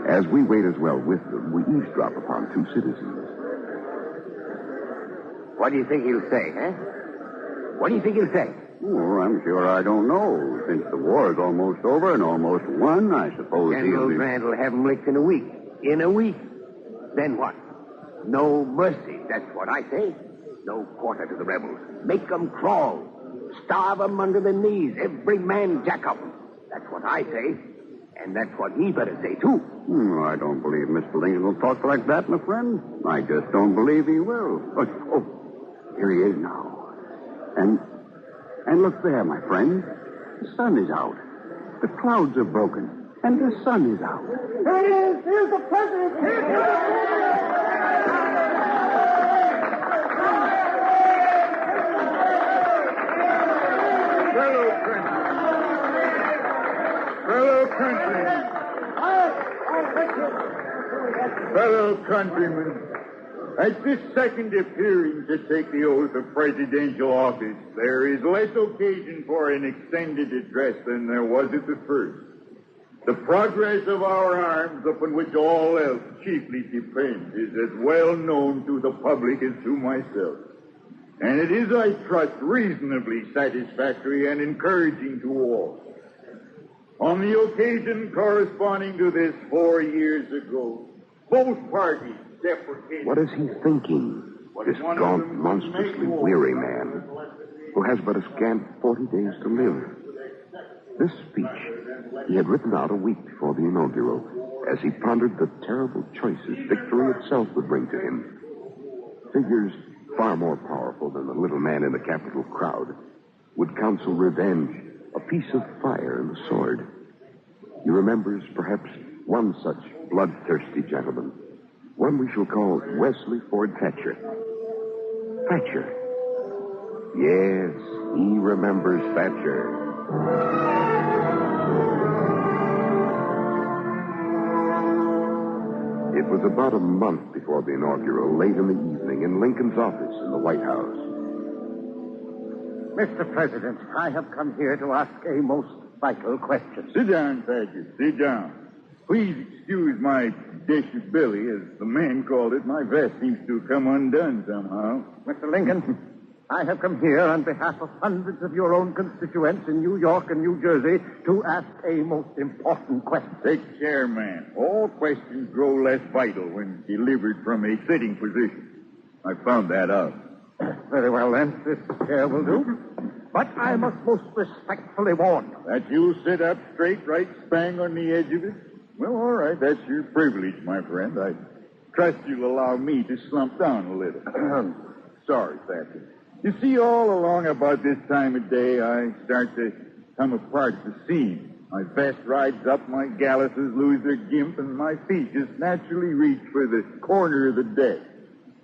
Speaker 2: As we wait as well with them, we eavesdrop upon two citizens.
Speaker 11: What do you think he'll say, huh? What do you think he'll say?
Speaker 5: Oh, I'm sure I don't know. Since the war is almost over and almost won, I suppose
Speaker 11: General Grant will have him licked in a week. In a week. Then what? No mercy, that's what I say. No quarter to the rebels. Make them crawl. Starve them under the knees. Every man jack up. That's what I say. And that's what he better say, too.
Speaker 5: I don't believe Mr. Lincoln will talk like that, my friend. I just don't believe he will. Oh, here he is now. And look there, my friend. The sun is out. The clouds are broken. And the sun is out.
Speaker 14: There he is. Here's the president. Here's the
Speaker 1: Fellow countrymen,
Speaker 12: At this second appearing to take the oath of presidential office, there is less occasion for an extended address than there was at the first. The progress of our arms, upon which all else chiefly depends, is as well known to the public as to myself. And it is, I trust, reasonably satisfactory and encouraging to all. On the occasion corresponding to this 4 years ago, both parties deprecated...
Speaker 2: What is he thinking? This gaunt, monstrously weary man who has but a scant 40 days to live. This speech he had written out a week before the inaugural as he pondered the terrible choices victory itself would bring to him. Figures far more powerful than the little man in the Capitol crowd would counsel revenge, a piece of fire and a sword. He remembers perhaps one such bloodthirsty gentleman, one we shall call Wesley Ford Thatcher. Thatcher. Yes, he remembers Thatcher. It was about a month before the inaugural, late in the evening, in Lincoln's office in the White House.
Speaker 11: Mr. President, I have come here to ask a most vital question.
Speaker 12: Sit down, Patriot. Sit down. Please excuse my disability, as the man called it. My vest seems to have come undone somehow.
Speaker 11: Mr. Lincoln, I have come here on behalf of hundreds of your own constituents in New York and New Jersey to ask a most important question.
Speaker 12: Take care, man. All questions grow less vital when delivered from a sitting position. I found that out.
Speaker 11: Very well, then. This chair will do. But I must most respectfully warn you.
Speaker 12: That you'll sit up straight, right spang on the edge of it? Well, all right. That's your privilege, my friend. I trust you'll allow me to slump down a little. Sorry, Thatcher. You see, all along about this time of day, I start to come apart at the seam. My vest rides up, my galluses lose their gimp, and my feet just naturally reach for the corner of the deck.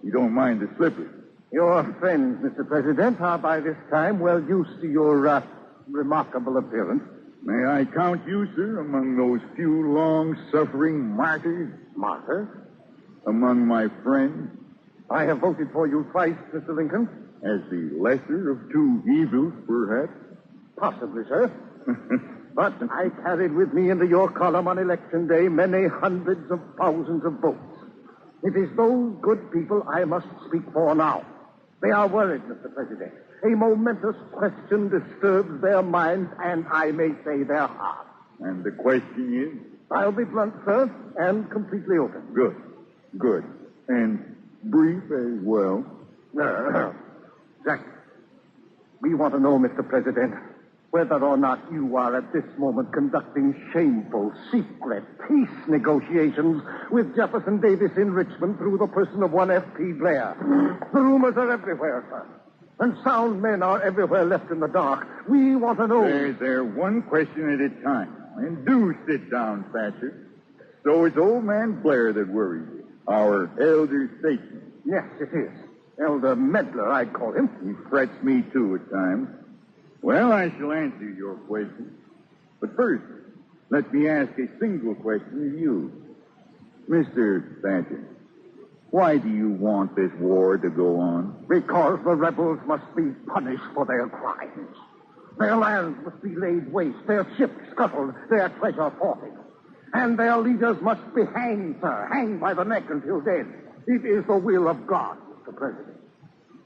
Speaker 12: You don't mind the slippers.
Speaker 11: Your friends, Mr. President, are by this time well used to your remarkable appearance.
Speaker 12: May I count you, sir, among those few long-suffering martyrs?
Speaker 11: Martyrs?
Speaker 12: Among my friends?
Speaker 11: I have voted for you twice, Mr. Lincoln.
Speaker 12: As the lesser of two evils, perhaps?
Speaker 11: Possibly, sir. But I carried with me into your column on election day many hundreds of thousands of votes. It is those good people I must speak for now. They are worried, Mr. President. A momentous question disturbs their minds and, I may say, their hearts.
Speaker 12: And the question is?
Speaker 11: I'll be blunt, sir, and completely open.
Speaker 12: Good. Good. And brief as well.
Speaker 11: Exactly. We want to know, Mr. President, whether or not you are at this moment conducting shameful, secret peace negotiations with Jefferson Davis in Richmond through the person of one F.P. Blair. The rumors are everywhere, sir. And sound men are everywhere left in the dark. We want to know...
Speaker 12: There, one question at a time. And do sit down, Thatcher. So it's old man Blair that worries you, our elder statesman.
Speaker 11: Yes, it is. Elder Meddler, I'd call him.
Speaker 12: He frets me, too, at times. Well, I shall answer your question. But first, let me ask a single question of you. Mr. Thatcher, why do you want this war to go on?
Speaker 11: Because the rebels must be punished for their crimes. Their lands must be laid waste, their ships scuttled, their treasure forfeit. And their leaders must be hanged, sir, hanged by the neck until dead. It is the will of God, Mr. President.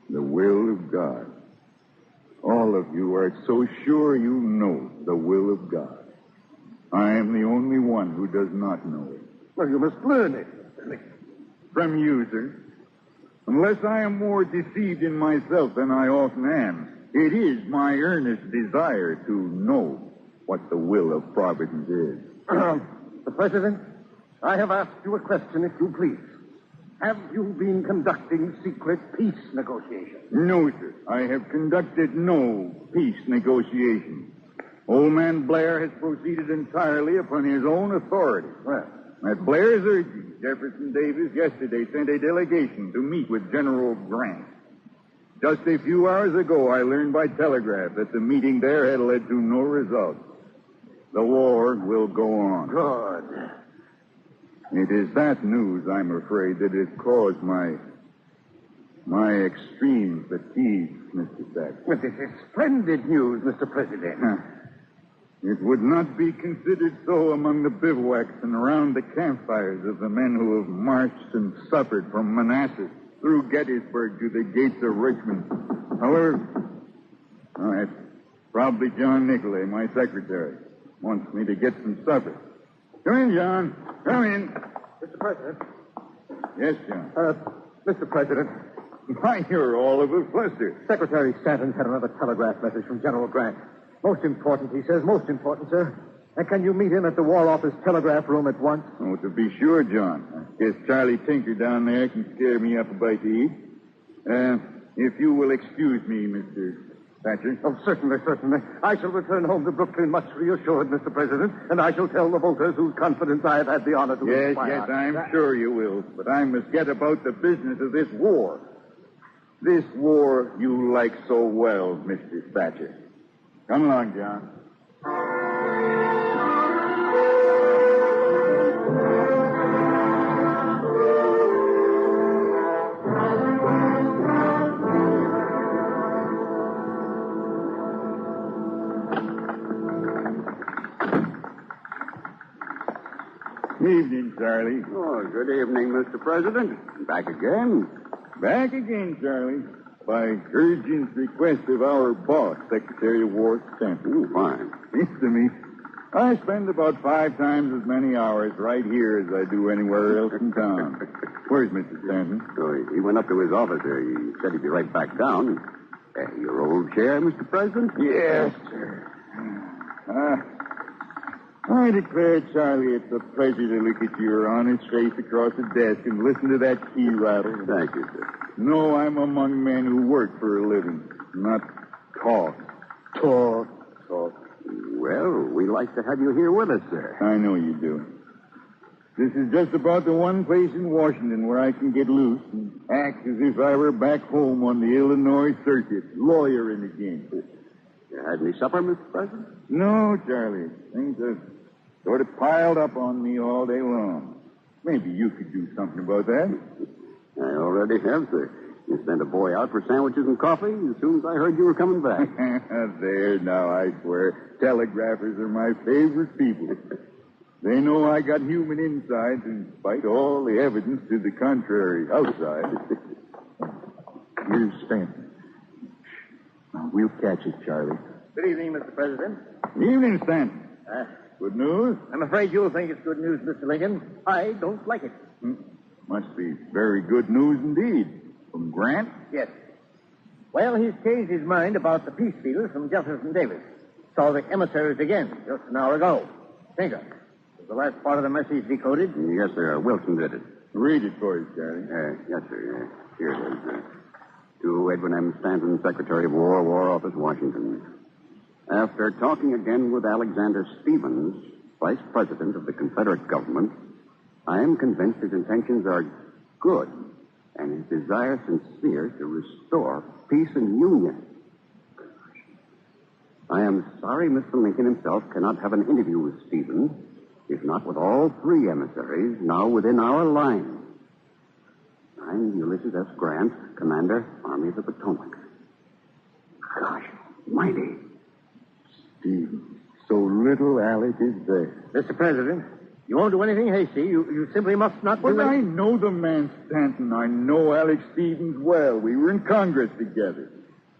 Speaker 12: The will of God. All of you are so sure you know the will of God. I am the only one who does not know it.
Speaker 11: Well, you must learn it.
Speaker 12: From you, sir. Unless I am more deceived in myself than I often am, it is my earnest desire to know what the will of Providence is.
Speaker 11: Mr. President, I have asked you a question, if you please. Have you been conducting secret peace negotiations?
Speaker 12: No, sir. I have conducted no peace negotiations. Old man Blair has proceeded entirely upon his own authority.
Speaker 11: Well,
Speaker 12: at Blair's urging, Jefferson Davis yesterday sent a delegation to meet with General Grant. Just a few hours ago, I learned by telegraph that the meeting there had led to no result. The war will go on.
Speaker 11: Good.
Speaker 12: It is that news, I'm afraid, that has caused my my extreme fatigue, Mr. Thatcher.
Speaker 11: Well, this is splendid news, Mr. President.
Speaker 12: It would not be considered so among the bivouacs and around the campfires of the men who have marched and suffered from Manassas through Gettysburg to the gates of Richmond. However, that's probably John Nicolay, my secretary. Wants me to get some supper. Come in, John. Come in.
Speaker 11: Mr. President.
Speaker 12: Yes, John.
Speaker 11: Mr. President.
Speaker 12: Why, you're all of a fluster.
Speaker 11: Secretary Stanton's had another telegraph message from General Grant. Most important, he says. Most important, sir. And can you meet him at the War Office telegraph room at once?
Speaker 12: Oh, to be sure, John. I guess Charlie Tinker down there can scare me up a bite to eat. If you will excuse me, Mr. Thatcher.
Speaker 11: Oh, certainly, certainly. I shall return home to Brooklyn much reassured, Mr. President, and I shall tell the voters whose confidence I have had the honor to inspire.
Speaker 12: Yes, I'm sure you will. But I must get about the business of this war. This war you like so well, Mr. Thatcher. Come along, John. Evening, Charlie.
Speaker 5: Oh, good evening, Mr. President. Back again?
Speaker 12: Back again, Charlie. By urgent request of our boss, Secretary of War Stanton.
Speaker 5: Oh, fine.
Speaker 12: Seems to me I spend about 5 times as many hours right here as I do anywhere else in town. Where's Mr. Stanton?
Speaker 5: Oh, he went up to his office there. He said he'd be right back down. Your old chair, Mr. President?
Speaker 12: Yes, sir. I declare, Charlie, it's a pleasure to look at your honest face across the desk and listen to that key rattle.
Speaker 5: Thank you, sir.
Speaker 12: No, I'm among men who work for a living, not talk. Talk.
Speaker 5: Well, we like to have you here with us, sir.
Speaker 12: I know you do. This is just about the one place in Washington where I can get loose and act as if I were back home on the Illinois circuit, lawyer in the game.
Speaker 5: You had any supper, Mr. President?
Speaker 12: No, Charlie. Things have sort of piled up on me all day long. Maybe you could do something about that.
Speaker 5: I already have, sir. You sent a boy out for sandwiches and coffee as soon as I heard you were coming back.
Speaker 12: There, now, I swear. Telegraphers are my favorite people. They know I got human insides in spite of all the evidence to the contrary outside. Here's Stanton. We'll catch it, Charlie.
Speaker 11: Good evening, Mr. President.
Speaker 12: Evening, Stanton. Good news?
Speaker 11: I'm afraid you'll think it's good news, Mr. Lincoln. I don't like it.
Speaker 12: Must be very good news indeed. From Grant?
Speaker 11: Yes. Well, he's changed his mind about the peace deals from Jefferson Davis. Saw the emissaries again just an hour ago. Tinker, was the last part of the message decoded?
Speaker 5: Yes, sir. Wilson did it.
Speaker 12: Read it for us, Charlie.
Speaker 5: Yes, sir. Here it is. To Edwin M. Stanton, Secretary of War, War Office, Washington. After talking again with Alexander Stephens, Vice President of the Confederate government, I am convinced his intentions are good and his desire sincere to restore peace and union. I am sorry Mr. Lincoln himself cannot have an interview with Stephens, if not with all 3 emissaries now within our lines. I'm Ulysses S. Grant, Commander, Army of the Potomac. Gosh, mighty.
Speaker 12: Steve, so little Alec is there.
Speaker 11: Mr. President, you won't do anything hasty. You simply must not do
Speaker 12: I know the man, Stanton. I know Alex Stevens well. We were in Congress together.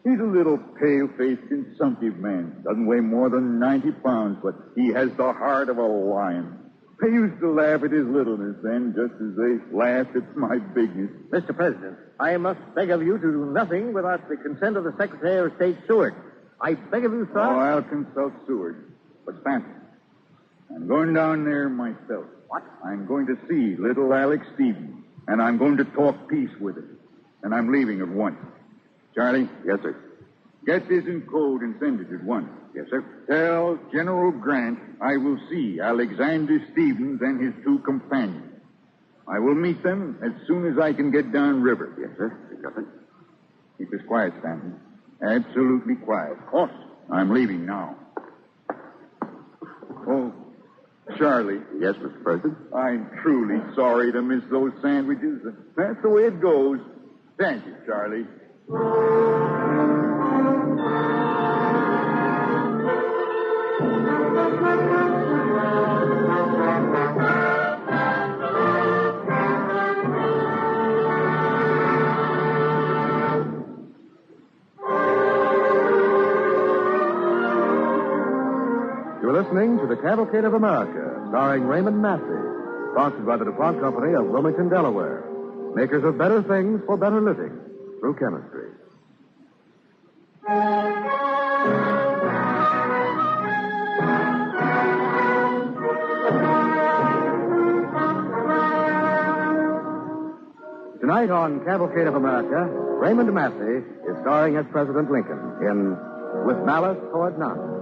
Speaker 12: He's a little pale-faced, consumptive man. Doesn't weigh more than 90 pounds, but he has the heart of a lion. I used to laugh at his littleness then, just as they laughed at my bigness.
Speaker 11: Mr. President, I must beg of you to do nothing without the consent of the Secretary of State, Seward. I beg of you, sir.
Speaker 12: Oh, I'll consult Seward. But Stanton, I'm going down there myself.
Speaker 11: What?
Speaker 12: I'm going to see little Alex Stevens, and I'm going to talk peace with him. And I'm leaving at once. Charlie?
Speaker 5: Yes, sir.
Speaker 12: Get this in code and send it at once.
Speaker 5: Yes, sir.
Speaker 12: Tell General Grant I will see Alexander Stevens and his 2 companions. I will meet them as soon as I can get down river.
Speaker 5: Yes, sir. Yes, sir.
Speaker 12: Keep us quiet, Stanton. Absolutely quiet.
Speaker 11: Of course.
Speaker 12: I'm leaving now. Oh, Charlie.
Speaker 5: Yes, Mr. President?
Speaker 12: I'm truly sorry to miss those sandwiches. That's the way it goes. Thank you, Charlie.
Speaker 8: You're listening to the Cavalcade of America, starring Raymond Massey, sponsored by the DuPont Company of Wilmington, Delaware, makers of better things for better living through chemistry. Tonight on Cavalcade of America, Raymond Massey is starring as President Lincoln in With Malice Toward None.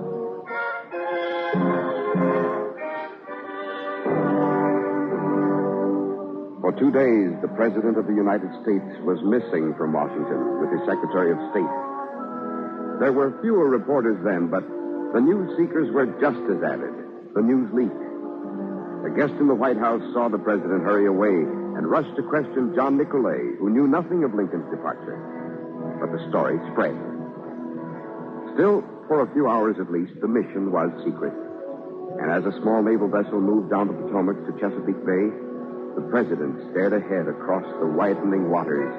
Speaker 2: For 2 days, the President of the United States was missing from Washington with his Secretary of State. There were fewer reporters then, but the news seekers were just as avid. The news leaked. A guest in the White House saw the President hurry away and rushed to question John Nicolay, who knew nothing of Lincoln's departure. But the story spread. Still, for a few hours at least, the mission was secret. And as a small naval vessel moved down the Potomac to Chesapeake Bay, the President stared ahead across the widening waters.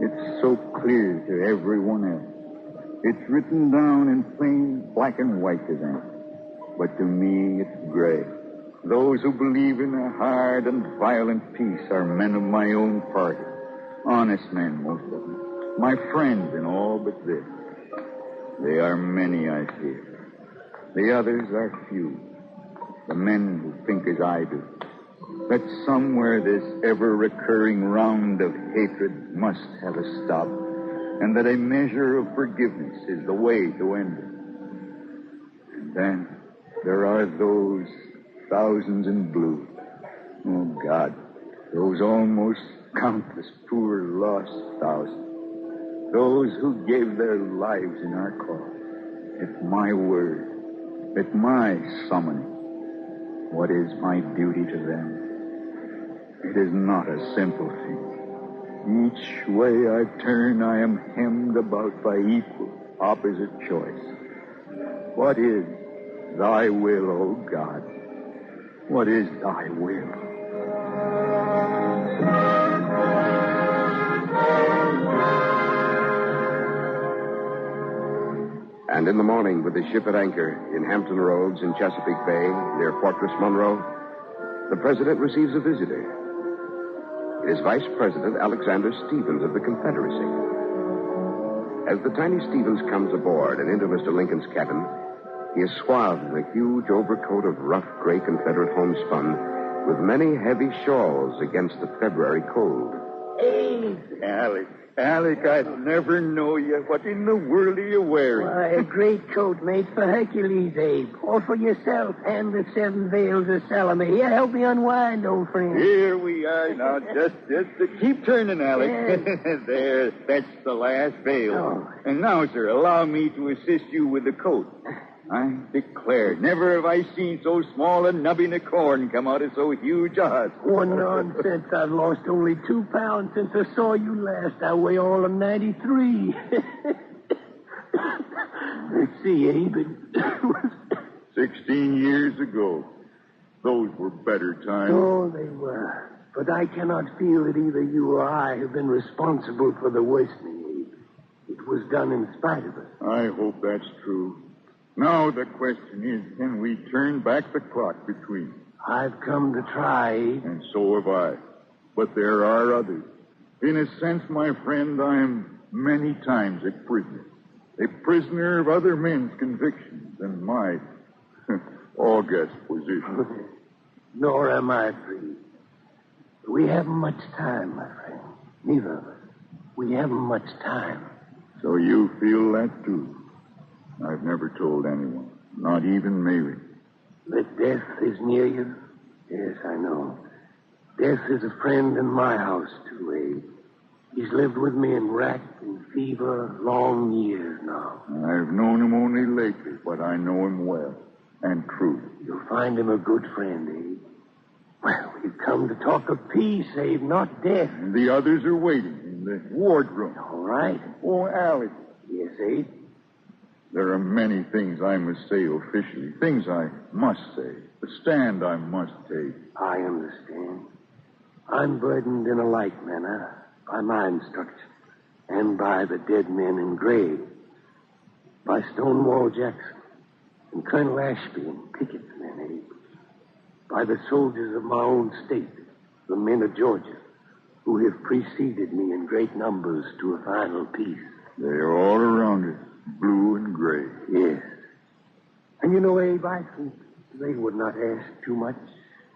Speaker 12: It's so clear to everyone else. It's written down in plain black and white to them. But to me, it's gray. Those who believe in a hard and violent peace are men of my own party. Honest men, most of them. My friends in all but this. They are many, I fear. The others are few. The men who think as I do. That somewhere this ever-recurring round of hatred must have a stop, and that a measure of forgiveness is the way to end it. And then there are those thousands in blue. Oh, God, those almost countless poor lost thousands. Those who gave their lives in our cause. At my word, at my summoning, what is my duty to them? It is not a simple thing. Each way I turn, I am hemmed about by equal, opposite choice. What is thy will, O God? What is thy will?
Speaker 2: And in the morning, with the ship at anchor in Hampton Roads in Chesapeake Bay, near Fortress Monroe, the President receives a visitor. It is Vice President Alexander Stephens of the Confederacy. As the tiny Stephens comes aboard and into Mr. Lincoln's cabin, he is swathed in a huge overcoat of rough gray Confederate homespun with many heavy shawls against the February cold.
Speaker 12: Hey, Alec, I'd never know you. What in the world are you wearing?
Speaker 14: Why, a great coat made for Hercules, Abe. Or for yourself and the 7 veils of Salome. Here, help me unwind, old friend.
Speaker 12: Here we are now. Just keep turning, Alec.
Speaker 14: Yes.
Speaker 12: There, that's the last veil.
Speaker 14: Oh.
Speaker 12: And now, sir, allow me to assist you with the coat. I declare, never have I seen so small a nubbin of corn come out of so huge a husk.
Speaker 14: One nonsense. I've lost only 2 pounds since I saw you last. I weigh all of 93. Let's see, Abe.
Speaker 12: 16 years ago. Those were better times.
Speaker 14: Oh, they were. But I cannot feel that either you or I have been responsible for the worsening, Abe. It was done in spite of us.
Speaker 12: I hope that's true. Now the question is, can we turn back the clock between?
Speaker 14: I've come to try, Abe.
Speaker 12: And so have I. But there are others. In a sense, my friend, I am many times a prisoner. A prisoner of other men's convictions and my august position.
Speaker 14: Nor am I free. We haven't much time, my friend. Neither of us. We haven't much time.
Speaker 12: So you feel that, too? I've never told anyone, not even Mary.
Speaker 14: That death is near you? Yes, I know. Death is a friend in my house, too, Abe. He's lived with me in rack and fever long years now.
Speaker 12: I've known him only lately, but I know him well. and true.
Speaker 14: You'll find him a good friend, Abe. Well, we've come to talk of peace, Abe, not death.
Speaker 12: And the others are waiting in the wardroom.
Speaker 14: All right.
Speaker 12: Oh, Alec.
Speaker 14: Yes, Abe?
Speaker 12: There are many things I must say officially, things I must say, a stand I must take.
Speaker 14: I understand. I'm burdened in a like manner by my instructions and by the dead men engraved, by Stonewall Jackson and Colonel Ashby and Pickett's men, Abe, by the soldiers of my own state, the men of Georgia, who have preceded me in great numbers to a final peace.
Speaker 12: They are all around us, blue and gray.
Speaker 14: Yes. And you know, Abe, I think they would not ask too much,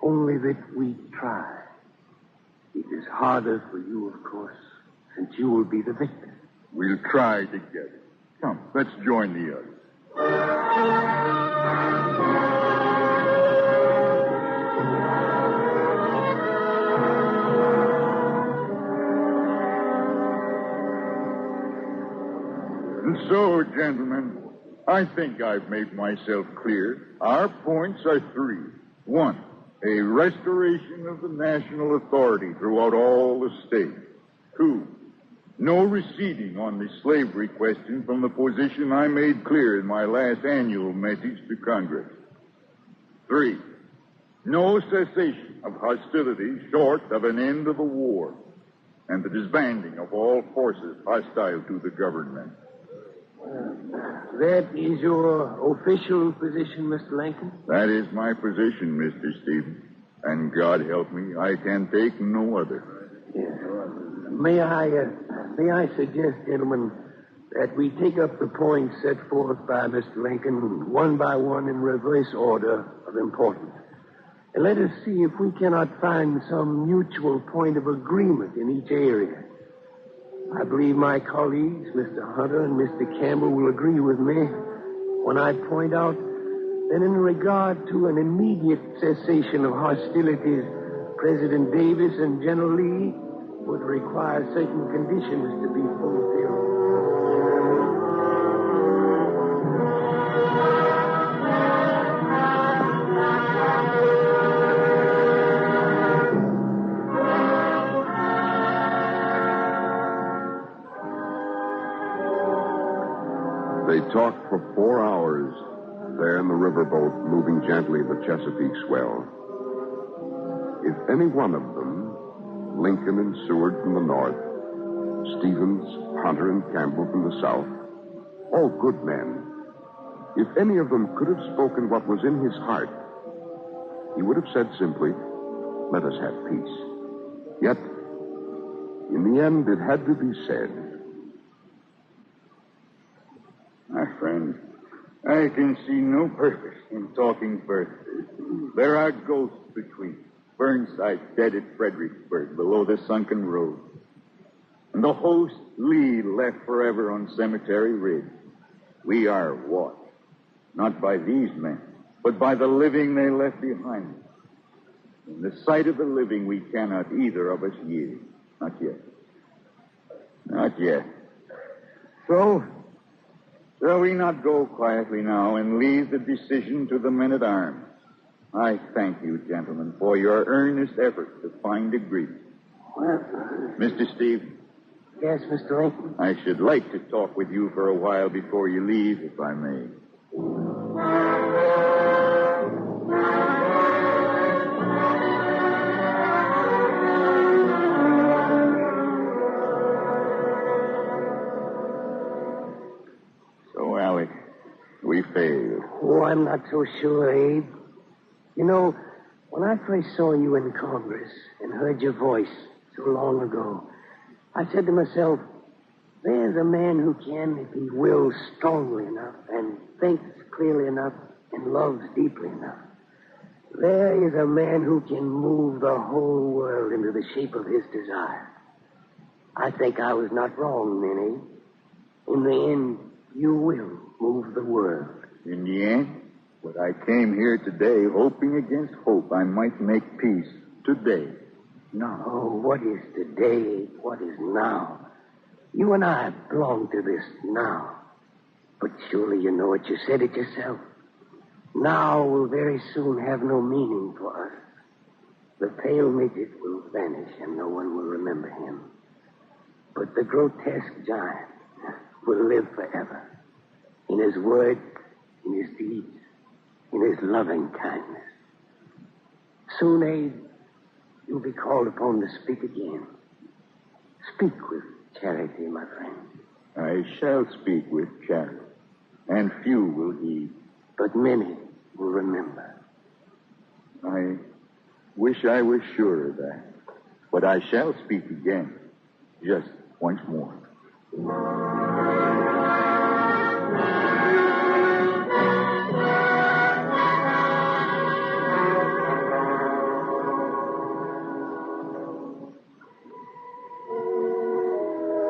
Speaker 14: only that we try. It is harder for you, of course, since you will be the victor.
Speaker 12: We'll try together. Come, let's join the others. And so, gentlemen, I think I've made myself clear. Our points are three. One, a restoration of the national authority throughout all the states. Two, no receding on the slavery question from the position I made clear in my last annual message to Congress. Three, no cessation of hostilities short of an end of the war and the disbanding of all forces hostile to the government.
Speaker 14: That is your official position, Mr. Lincoln?
Speaker 12: That is my position, Mr. Stevens. And God help me, I can take no other.
Speaker 14: Yes. May I suggest, gentlemen, that we take up the points set forth by Mr. Lincoln one by one in reverse order of importance. And let us see if we cannot find some mutual point of agreement in each area. I believe my colleagues, Mr. Hunter and Mr. Campbell, will agree with me when I point out that in regard to an immediate cessation of hostilities, President Davis and General Lee would require certain conditions to be fulfilled.
Speaker 2: They talked for 4 hours there in the riverboat, moving gently the Chesapeake swell. If any one of them, Lincoln and Seward from the north, Stevens, Hunter, and Campbell from the south, all good men, if any of them could have spoken what was in his heart, he would have said simply, "Let us have peace." Yet, in the end, it had to be said.
Speaker 12: My friend, I can see no purpose in talking further. There are ghosts between us. Burnside dead at Fredericksburg below the sunken road. And the host Lee left forever on Cemetery Ridge. We are watched, not by these men, but by the living they left behind them. In the sight of the living, we cannot either of us yield. Not yet. Not yet. So, shall we not go quietly now and leave the decision to the men-at-arms? I thank you, gentlemen, for your earnest effort to find agreement.
Speaker 14: Well,
Speaker 12: Mr. Stevens.
Speaker 14: Yes, Mr. Lincoln?
Speaker 12: I should like to talk with you for a while before you leave, if I may. So, Alec, we failed.
Speaker 14: Oh, I'm not so sure, Abe. You know, when I first saw you in Congress and heard your voice so long ago, I said to myself, there's a man who can, if he wills strongly enough and thinks clearly enough and loves deeply enough. There is a man who can move the whole world into the shape of his desire. I think I was not wrong, Minnie. In the end, you will move the world.
Speaker 12: In the end? But I came here today hoping against hope I might make peace today. Now.
Speaker 14: Oh, what is today? What is now? You and I belong to this now. But surely you know it. You said it yourself. now will very soon have no meaning for us. The pale midget will vanish and no one will remember him. But the grotesque giant will live forever. In his words, in his deeds, in his loving kindness. Soon, Abe, you'll be called upon to speak again. Speak with charity, my friend.
Speaker 12: I shall speak with charity, and few will heed.
Speaker 14: But many will remember.
Speaker 12: I wish I was sure of that. But I shall speak again, just once more.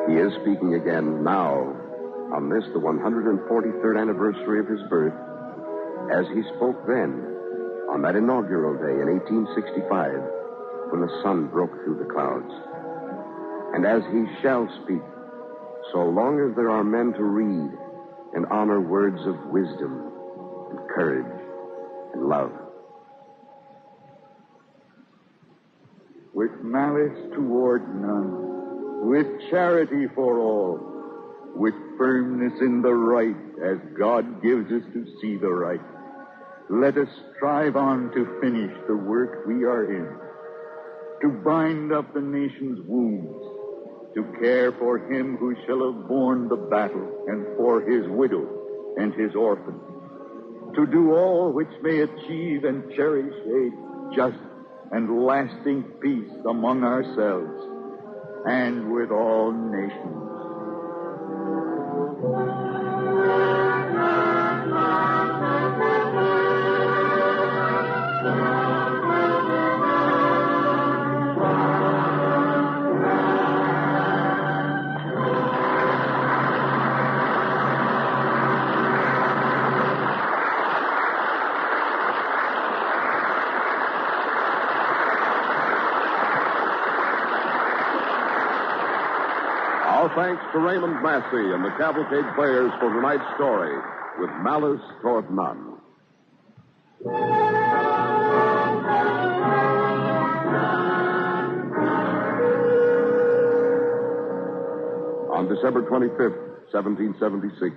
Speaker 2: He is speaking again now, on this, the 143rd anniversary of his birth, as he spoke then, on that inaugural day in 1865, when the sun broke through the clouds. And as he shall speak, so long as there are men to read and honor words of wisdom and courage and love.
Speaker 12: With malice toward none, with charity for all, with firmness in the right as God gives us to see the right, let us strive on to finish the work we are in, to bind up the nation's wounds, to care for him who shall have borne the battle and for his widow and his orphan, to do all which may achieve and cherish a just and lasting peace among ourselves and with all nations.
Speaker 2: Thanks to Raymond Massey and the Cavalcade players for tonight's story, With Malice Toward None. On December 25th, 1776,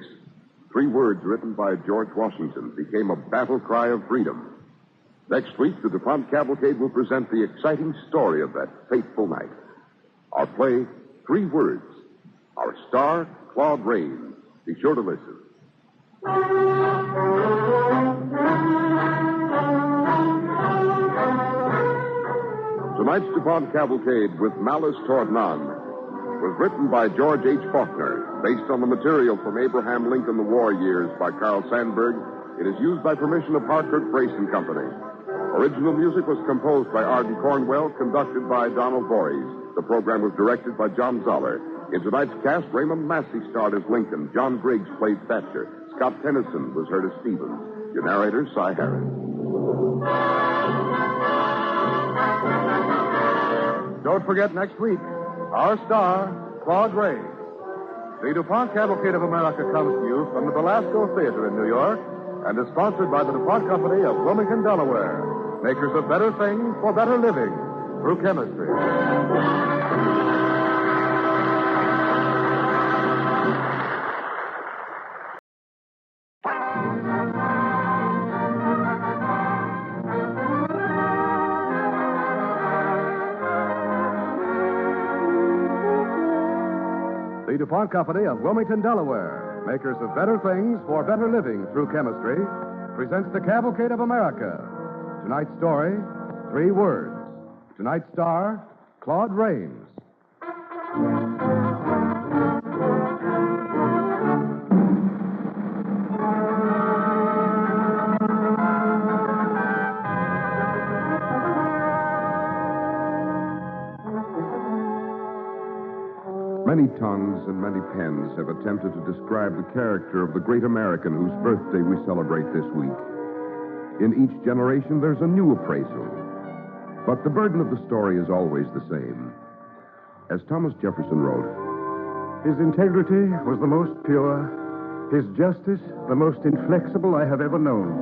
Speaker 2: 3 words written by George Washington became a battle cry of freedom. Next week, the DuPont Cavalcade will present the exciting story of that fateful night. Our play, 3 words. Our star, Claude Rains. Be sure to listen. Tonight's DuPont Cavalcade, With Malice Toward None, was written by George H. Faulkner, based on the material from Abraham Lincoln, The War Years by Carl Sandburg. It is used by permission of Hartford Brace and Company. Original music was composed by Arden Cornwell, conducted by Donald Voorhees. The program was directed by John Zoller. In tonight's cast, Raymond Massey starred as Lincoln. John Briggs played Thatcher. Scott Tennyson was heard as Stevens. Your narrator, Cy Harris.
Speaker 8: Don't forget next week, our star, Claude Rains. The DuPont Cavalcade of America comes to you from the Belasco Theater in New York and is sponsored by the DuPont Company of Wilmington, Delaware, makers of better things for better living through chemistry. The DuPont Company of Wilmington, Delaware, makers of better things for better living through chemistry, presents the Cavalcade of America. Tonight's story, 3 words. Tonight's star, Claude Rains.
Speaker 2: Many tongues and many pens have attempted to describe the character of the great American whose birthday we celebrate this week. In each generation, there's a new appraisal. But the burden of the story is always the same. As Thomas Jefferson wrote,
Speaker 16: his integrity was the most pure, his justice the most inflexible I have ever known.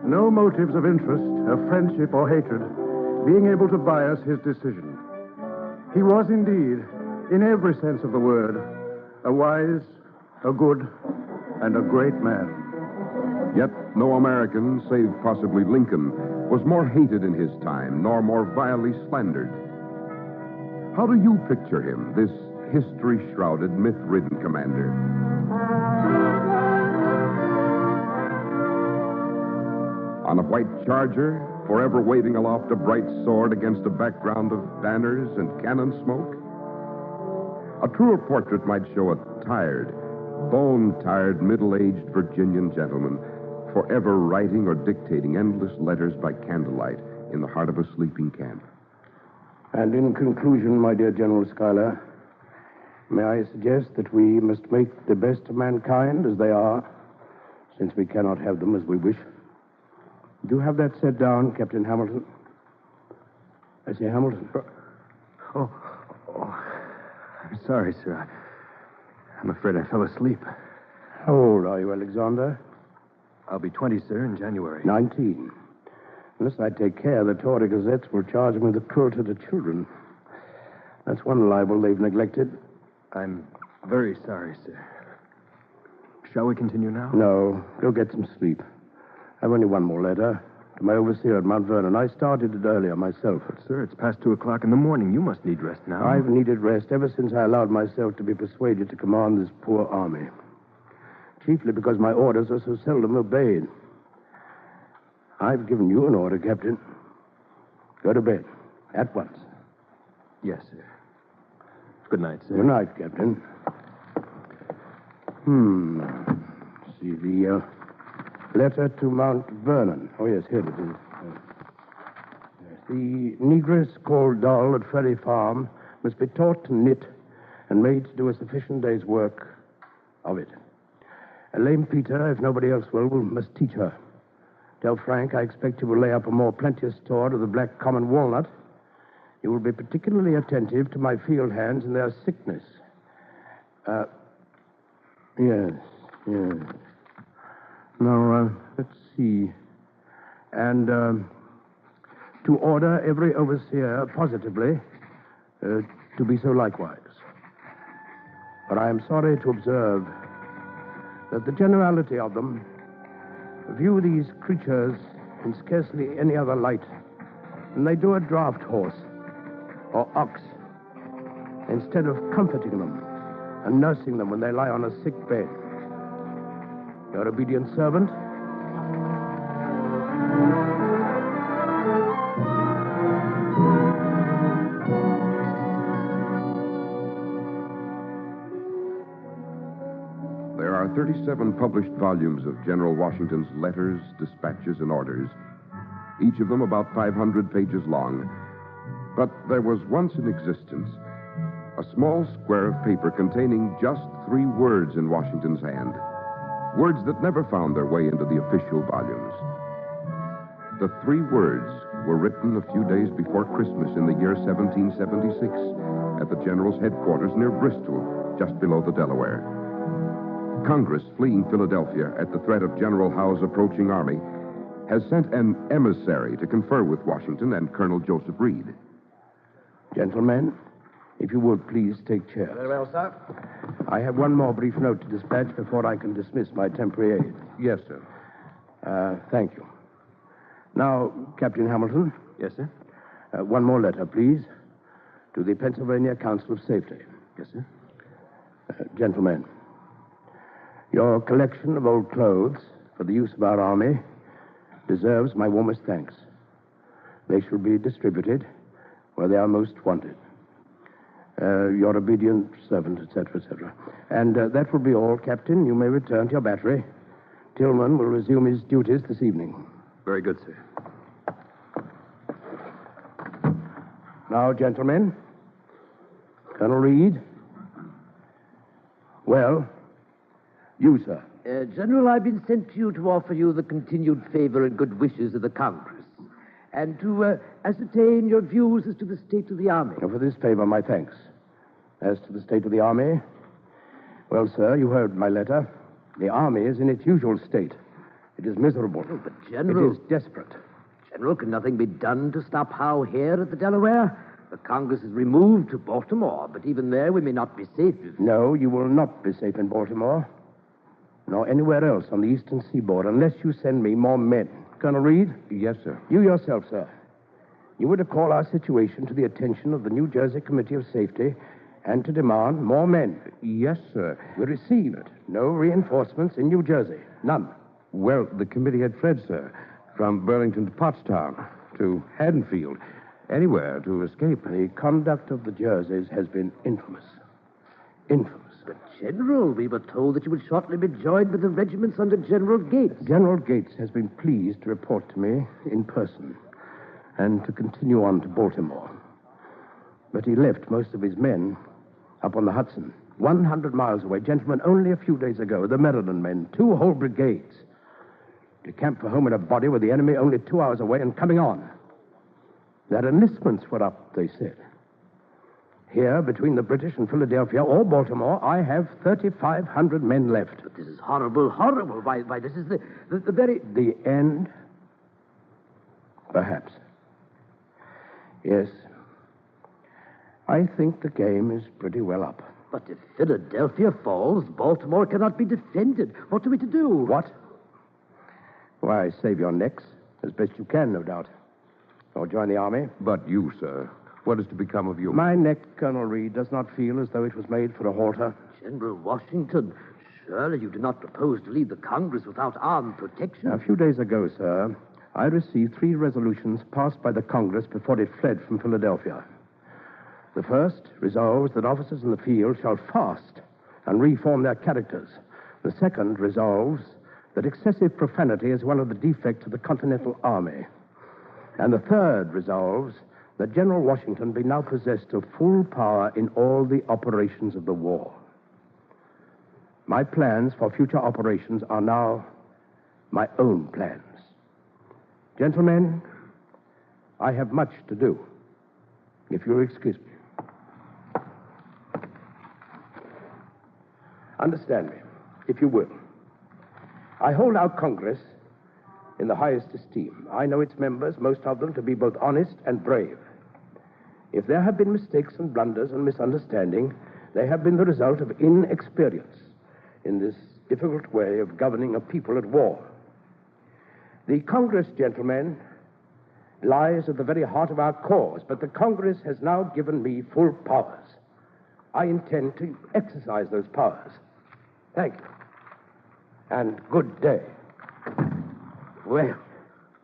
Speaker 16: No motives of interest, of friendship or hatred, being able to bias his decision. He was indeed, in every sense of the word, a wise, a good, and a great man.
Speaker 2: Yet no American, save possibly Lincoln, was more hated in his time, nor more vilely slandered. How do you picture him, this history-shrouded, myth-ridden commander? On a white charger, forever waving aloft a bright sword against a background of banners and cannon smoke? A truer portrait might show a tired, bone-tired, middle-aged Virginian gentleman, forever writing or dictating endless letters by candlelight in the heart of a sleeping camp.
Speaker 14: And in conclusion, my dear General Schuyler, may I suggest that we must make the best of mankind as they are, since we cannot have them as we wish. Do you have that set down, Captain Hamilton? I say Hamilton.
Speaker 9: Oh, I'm sorry, sir. I'm afraid I fell asleep.
Speaker 14: How old are you, Alexander?
Speaker 9: I'll be 20, sir, in January.
Speaker 14: 19. Unless I take care, the Tory Gazettes will charge me with cruelty to children. That's one libel they've neglected.
Speaker 9: I'm very sorry, sir. Shall we continue now?
Speaker 14: No. Go get some sleep. I've only one more letter. To my overseer at Mount Vernon. I started it earlier myself.
Speaker 9: But, sir, it's past 2 o'clock in the morning. You must need rest now.
Speaker 14: I've needed rest ever since I allowed myself to be persuaded to command this poor army. Chiefly because my orders are so seldom obeyed. I've given you an order, Captain. Go to bed. At once.
Speaker 9: Yes, sir. Good night, sir.
Speaker 14: Good night, Captain. See, the letter to Mount Vernon. Oh, yes, here it is. The negress called Doll at Ferry Farm must be taught to knit and made to do a sufficient day's work of it. A lame Peter, if nobody else will, must teach her. Tell Frank I expect he will lay up a more plenteous store of the black common walnut. He will be particularly attentive to my field hands in their sickness. Yes. Now, let's see. And to order every overseer positively to be so likewise. But I am sorry to observe that the generality of them view these creatures in scarcely any other light than they do a draft horse or ox, instead of comforting them and nursing them when they lie on a sick bed. Your obedient servant,
Speaker 2: There are 37 published volumes of General Washington's letters, dispatches, and orders, each of them about 500 pages long. But there was once in existence a small square of paper containing just 3 words in Washington's hand, words that never found their way into the official volumes. The 3 words were written a few days before Christmas in the year 1776 at the General's headquarters near Bristol, just below the Delaware. Congress, fleeing Philadelphia at the threat of General Howe's approaching army, has sent an emissary to confer with Washington and Colonel Joseph Reed.
Speaker 14: Gentlemen, if you would please take chairs.
Speaker 9: Very well, sir.
Speaker 14: I have one more brief note to dispatch before I can dismiss my temporary aide.
Speaker 2: Yes, sir.
Speaker 14: Thank you. Now, Captain Hamilton.
Speaker 9: Yes, sir.
Speaker 14: One more letter, please, to the Pennsylvania Council of Safety.
Speaker 9: Yes, sir.
Speaker 14: Gentlemen, your collection of old clothes for the use of our army deserves my warmest thanks. They shall be distributed where they are most wanted. Your obedient servant, etc., etc. And that will be all, Captain. You may return to your battery. Tillman will resume his duties this evening.
Speaker 9: Very good, sir.
Speaker 14: Now, gentlemen, Colonel Reed. Well, you, sir.
Speaker 20: General, I've been sent to you to offer you the continued favor and good wishes of the Congress, and to ascertain your views as to the state of the army.
Speaker 14: For this favor, my thanks. As to the state of the army, well, sir, you heard my letter. The army is in its usual state.
Speaker 9: It is miserable.
Speaker 20: Oh, but, General...
Speaker 9: It is desperate.
Speaker 20: General, can nothing be done to stop Howe here at the Delaware? The Congress is removed to Baltimore, but even there we may not be safe.
Speaker 4: No, you will not be safe in Baltimore, nor anywhere else on the eastern seaboard, unless you send me more men. Colonel Reed?
Speaker 9: Yes, sir.
Speaker 4: You yourself, sir. You were to call our situation to the attention of the New Jersey Committee of Safety and to demand more men.
Speaker 9: Yes, sir.
Speaker 4: We received no reinforcements in New Jersey. None.
Speaker 9: Well, the committee had fled, sir, from Burlington to Pottstown, to Haddonfield, anywhere to escape.
Speaker 4: The conduct of the Jerseys has been infamous. Infamous.
Speaker 20: But, General, we were told that you would shortly be joined with the regiments under General Gates.
Speaker 4: General Gates has been pleased to report to me in person and to continue on to Baltimore. But he left most of his men up on the Hudson, 100 miles away. Gentlemen, only a few days ago, the Maryland men, 2 whole brigades, to camp for home in a body with the enemy only 2 hours away and coming on. Their enlistments were up, they said. Here, between the British and Philadelphia or Baltimore, I have 3,500 men left.
Speaker 20: But this is horrible, horrible. Why, this is the very...
Speaker 4: The end? Perhaps. Yes. I think the game is pretty well up.
Speaker 20: But if Philadelphia falls, Baltimore cannot be defended. What are we to do?
Speaker 4: What? Why, save your necks as best you can, no doubt. Or join the army.
Speaker 9: But you, sir, what is to become of you?
Speaker 4: My neck, Colonel Reed, does not feel as though it was made for a halter.
Speaker 20: General Washington, surely you do not propose to leave the Congress without armed protection?
Speaker 4: A few days ago, sir, I received 3 resolutions passed by the Congress before it fled from Philadelphia. The first resolves that officers in the field shall fast and reform their characters. The second resolves that excessive profanity is one of the defects of the Continental Army. And the third resolves that General Washington be now possessed of full power in all the operations of the war. My plans for future operations are now my own plans. Gentlemen, I have much to do, if you'll excuse me. Understand me, if you will. I hold our Congress in the highest esteem. I know its members, most of them, to be both honest and brave. If there have been mistakes and blunders and misunderstanding, they have been the result of inexperience in this difficult way of governing a people at war. The Congress, gentlemen, lies at the very heart of our cause, but the Congress has now given me full powers. I intend to exercise those powers. Thank you. And good day.
Speaker 20: Well,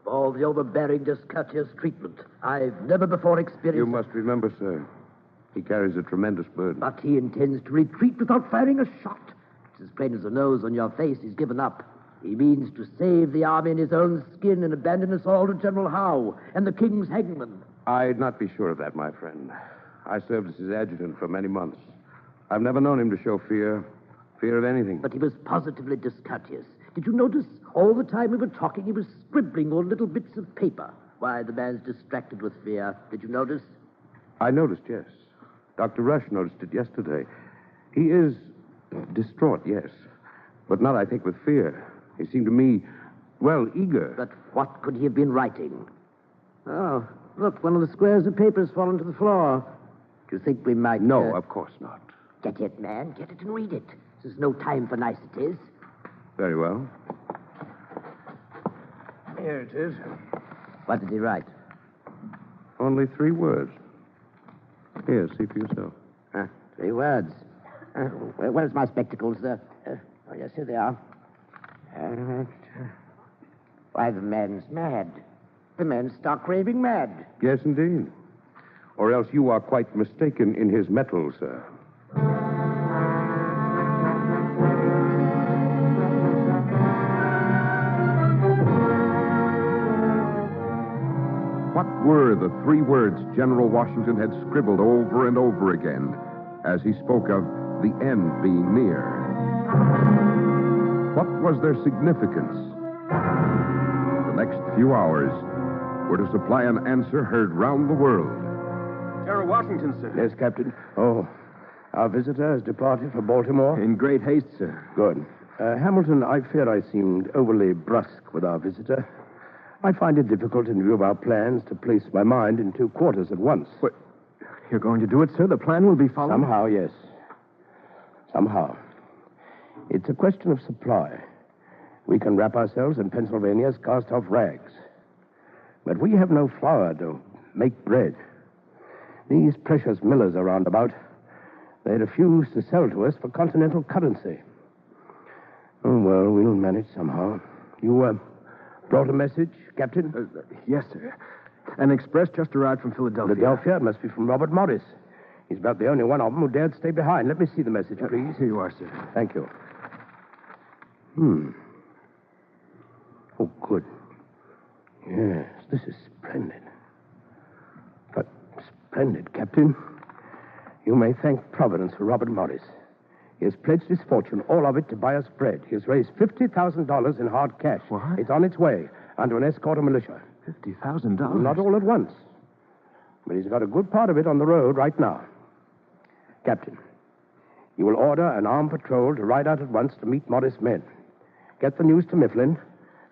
Speaker 20: all the overbearing, discourteous treatment I've never before experienced.
Speaker 9: You must remember, sir, he carries a tremendous burden.
Speaker 20: But he intends to retreat without firing a shot. It's as plain as the nose on your face. He's given up. He means to save the army in his own skin and abandon us all to General Howe and the King's hangman.
Speaker 9: I'd not be sure of that, my friend. I served as his adjutant for many months. I've never known him to show fear of anything.
Speaker 20: But he was positively discourteous. Did you notice all the time we were talking he was scribbling on little bits of paper? Why, the man's distracted with fear. Did you notice?
Speaker 9: I noticed, yes. Dr. Rush noticed it yesterday. He is distraught, yes. But not, I think, with fear. He seemed to me, well, eager.
Speaker 20: But what could he have been writing? Oh, look, one of the squares of paper has fallen to the floor. Do you think we might...
Speaker 9: No, of course not.
Speaker 20: Get it, man. Get it and read it. This is no time for niceties.
Speaker 9: Very well.
Speaker 4: Here it is.
Speaker 20: What did he write?
Speaker 9: Only 3 words. Here, see for yourself.
Speaker 20: 3 words. Where's my spectacles? Oh, yes, here they are. Why, the man's mad. The man's stark raving mad.
Speaker 9: Yes, indeed. Or else you are quite mistaken in his mettle, sir. What were the 3 words General Washington had scribbled over and over again as he spoke of the end being near? What was their significance? The next few hours were to supply an answer heard round the world.
Speaker 4: General Washington, sir. Yes, Captain. Oh, our visitor has departed for Baltimore?
Speaker 9: In great haste, sir.
Speaker 4: Good. Hamilton, I fear I seemed overly brusque with our visitor. I find it difficult in view of our plans to place my mind in two quarters at once.
Speaker 18: What? You're going to do it, sir? The plan will be followed?
Speaker 4: Somehow, yes. Somehow. It's a question of supply. We can wrap ourselves in Pennsylvania's cast-off rags. But we have no flour to make bread. These precious millers are round about. They refuse to sell to us for continental currency. Oh, well, we'll manage somehow. You, brought a message, Captain?
Speaker 18: Yes, sir. An express just arrived from Philadelphia.
Speaker 4: Philadelphia? It must be from Robert Morris. He's about the only one of them who dared stay behind. Let me see the message, please.
Speaker 18: Here you are, sir.
Speaker 4: Thank you. Oh, good. Yes, this is splendid. But splendid, Captain. You may thank Providence for Robert Morris. He has pledged his fortune, all of it, to buy us bread. He has raised $50,000 in hard cash.
Speaker 18: What?
Speaker 4: It's on its way, under an escort of militia.
Speaker 18: $50,000?
Speaker 4: Not all at once. But he's got a good part of it on the road right now. Captain, you will order an armed patrol to ride out at once to meet Morris' men. Get the news to Mifflin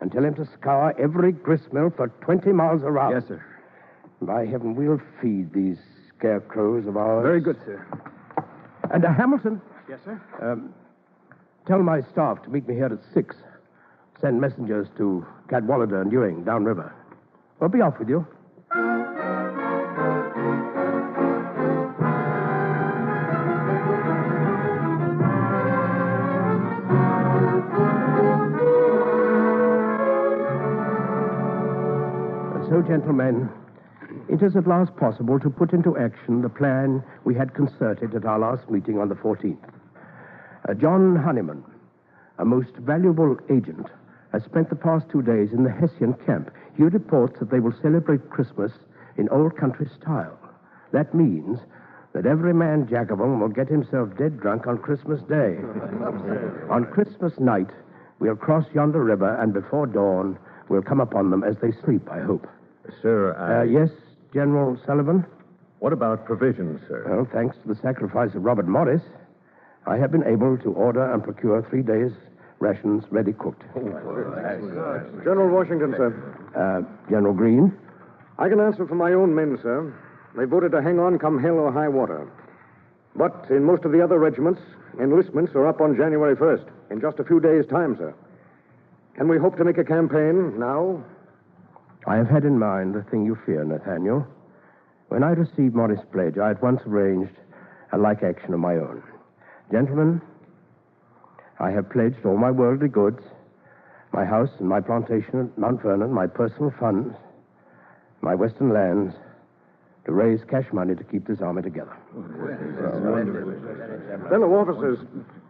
Speaker 4: and tell him to scour every grist mill for 20 miles around.
Speaker 18: Yes, sir.
Speaker 4: By heaven, we'll feed these scarecrows of ours.
Speaker 18: Very good, sir.
Speaker 4: And Hamilton.
Speaker 18: Yes, sir?
Speaker 4: Tell my staff to meet me here at 6. Send messengers to Cadwallader and Ewing downriver. I'll be off with you. And so, gentlemen, it is at last possible to put into action the plan we had concerted at our last meeting on the 14th. John Honeyman, a most valuable agent, has spent the past 2 days in the Hessian camp. He reports that they will celebrate Christmas in old country style. That means that every man jack of them will get himself dead drunk on Christmas Day. On Christmas night, we'll cross yonder river, and before dawn, we'll come upon them as they sleep, I hope.
Speaker 6: Sir,
Speaker 4: Yes, General Sullivan?
Speaker 6: What about provisions, sir?
Speaker 4: Well, thanks to the sacrifice of Robert Morris, I have been able to order and procure 3 days' rations ready cooked.
Speaker 18: General Washington, sir.
Speaker 4: General Green?
Speaker 18: I can answer for my own men, sir. They voted to hang on come hell or high water. But in most of the other regiments, enlistments are up on January 1st, in just a few days' time, sir. Can we hope to make a campaign now?
Speaker 4: I have had in mind the thing you fear, Nathaniel. When I received Morris' pledge, I at once arranged a like action of my own. Gentlemen, I have pledged all my worldly goods, my house and my plantation at Mount Vernon, my personal funds, my western lands, to raise cash money to keep this army together.
Speaker 18: Fellow officers,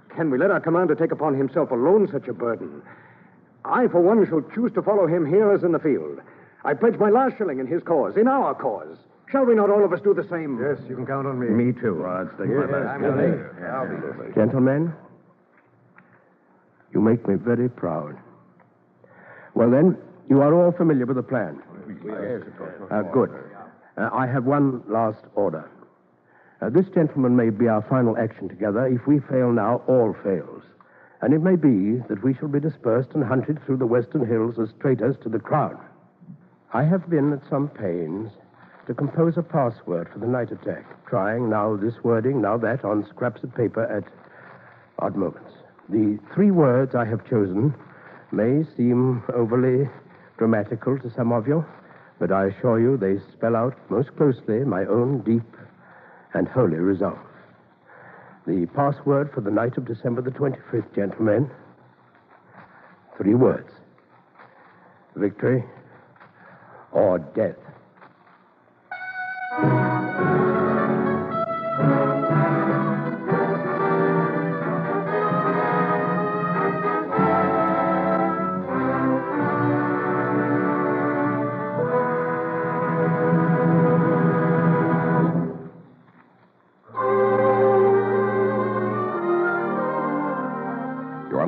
Speaker 18: can we let our commander take upon himself alone such a burden? I, for one, shall choose to follow him here as in the field. I pledge my last shilling in his cause, in our cause. Shall we not all of us do the same?
Speaker 16: Yes, you can count on me.
Speaker 6: Me too.
Speaker 16: I'd stake my last shilling.
Speaker 4: Gentlemen, you make me very proud. Well, then, you are all familiar with the plan. Good. I have one last order. This, gentlemen, may be our final action together. If we fail now, all fails. And it may be that we shall be dispersed and hunted through the western hills as traitors to the crown. I have been at some pains to compose a password for the night attack, trying now this wording, now that, on scraps of paper at odd moments. The 3 words I have chosen may seem overly grammatical to some of you, but I assure you they spell out most closely my own deep and holy resolve. The password for the night of December the 25th, gentlemen, 3 words. Victory or death.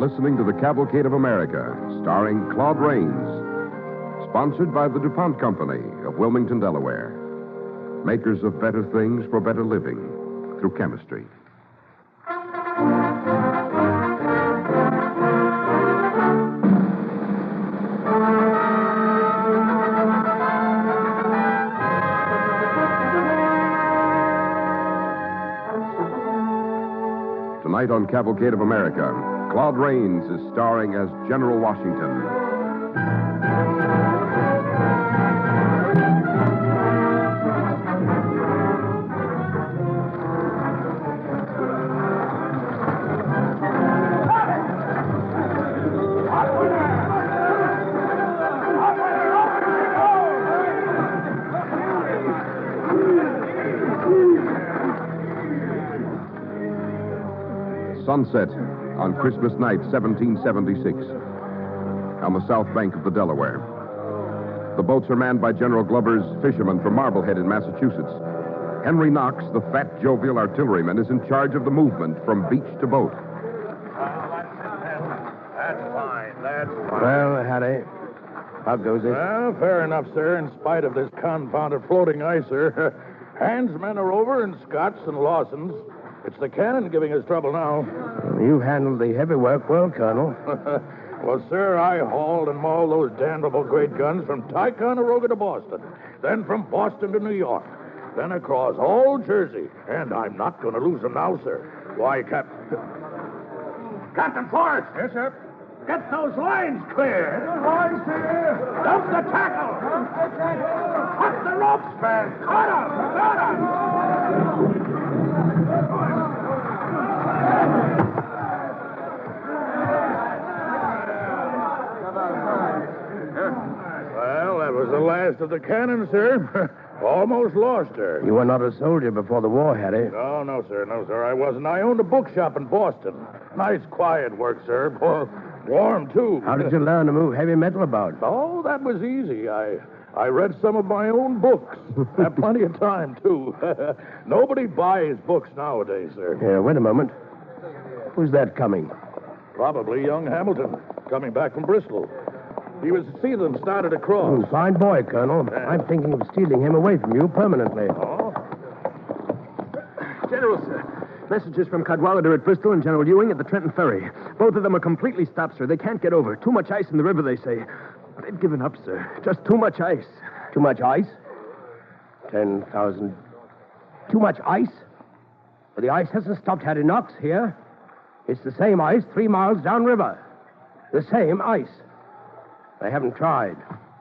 Speaker 2: Listening to the Cavalcade of America, starring Claude Rains. Sponsored by the DuPont Company of Wilmington, Delaware. Makers of better things for better living through chemistry. Tonight on Cavalcade of America, Claude Rains is starring as General Washington. Sunset on Christmas night, 1776, on the south bank of the Delaware. The boats are manned by General Glover's fishermen from Marblehead in Massachusetts. Henry Knox, the fat, jovial artilleryman, is in charge of the movement from beach to boat.
Speaker 17: That's fine.
Speaker 4: Well, Hattie, how goes it?
Speaker 17: Well, fair enough, sir, in spite of this confounded floating ice, sir. Handsmen are over in Scott's and Lawson's. It's the cannon giving us trouble now.
Speaker 4: You handled the heavy work well, Colonel.
Speaker 17: Well, sir, I hauled and mauled those damnable great guns from Ticonderoga to Boston, then from Boston to New York, then across all Jersey, and I'm not going to lose them now, sir. Why, Captain Forrest! Yes, sir? Get those lines clear! The lines clear! Dump the tackle! Cut the ropes, man! Cut 'em! Cut 'em! Well, that was the last of the cannon, sir. Almost lost her.
Speaker 4: You were not a soldier before the war, Hattie.
Speaker 17: No, sir, I wasn't. I owned a bookshop in Boston. Nice, quiet work, sir. Warm, too.
Speaker 4: How did you learn to move heavy metal about?
Speaker 17: Oh, that was easy. I read some of my own books. Had plenty of time, too. Nobody buys books nowadays, sir.
Speaker 4: Yeah, wait a moment. Who's that coming?
Speaker 17: Probably young Hamilton, coming back from Bristol. He was to see them started across.
Speaker 4: Fine boy, Colonel. I'm thinking of stealing him away from you permanently.
Speaker 17: Oh?
Speaker 19: General, sir. Messages from Cadwalader at Bristol and General Ewing at the Trenton Ferry. Both of them are completely stopped, sir. They can't get over. Too much ice in the river, they say. They've given up, sir. Just too much ice.
Speaker 4: Too much ice? 10,000. Too much ice? But the ice hasn't stopped Hattie Knox here. It's the same ice 3 miles downriver. The same ice. They haven't tried.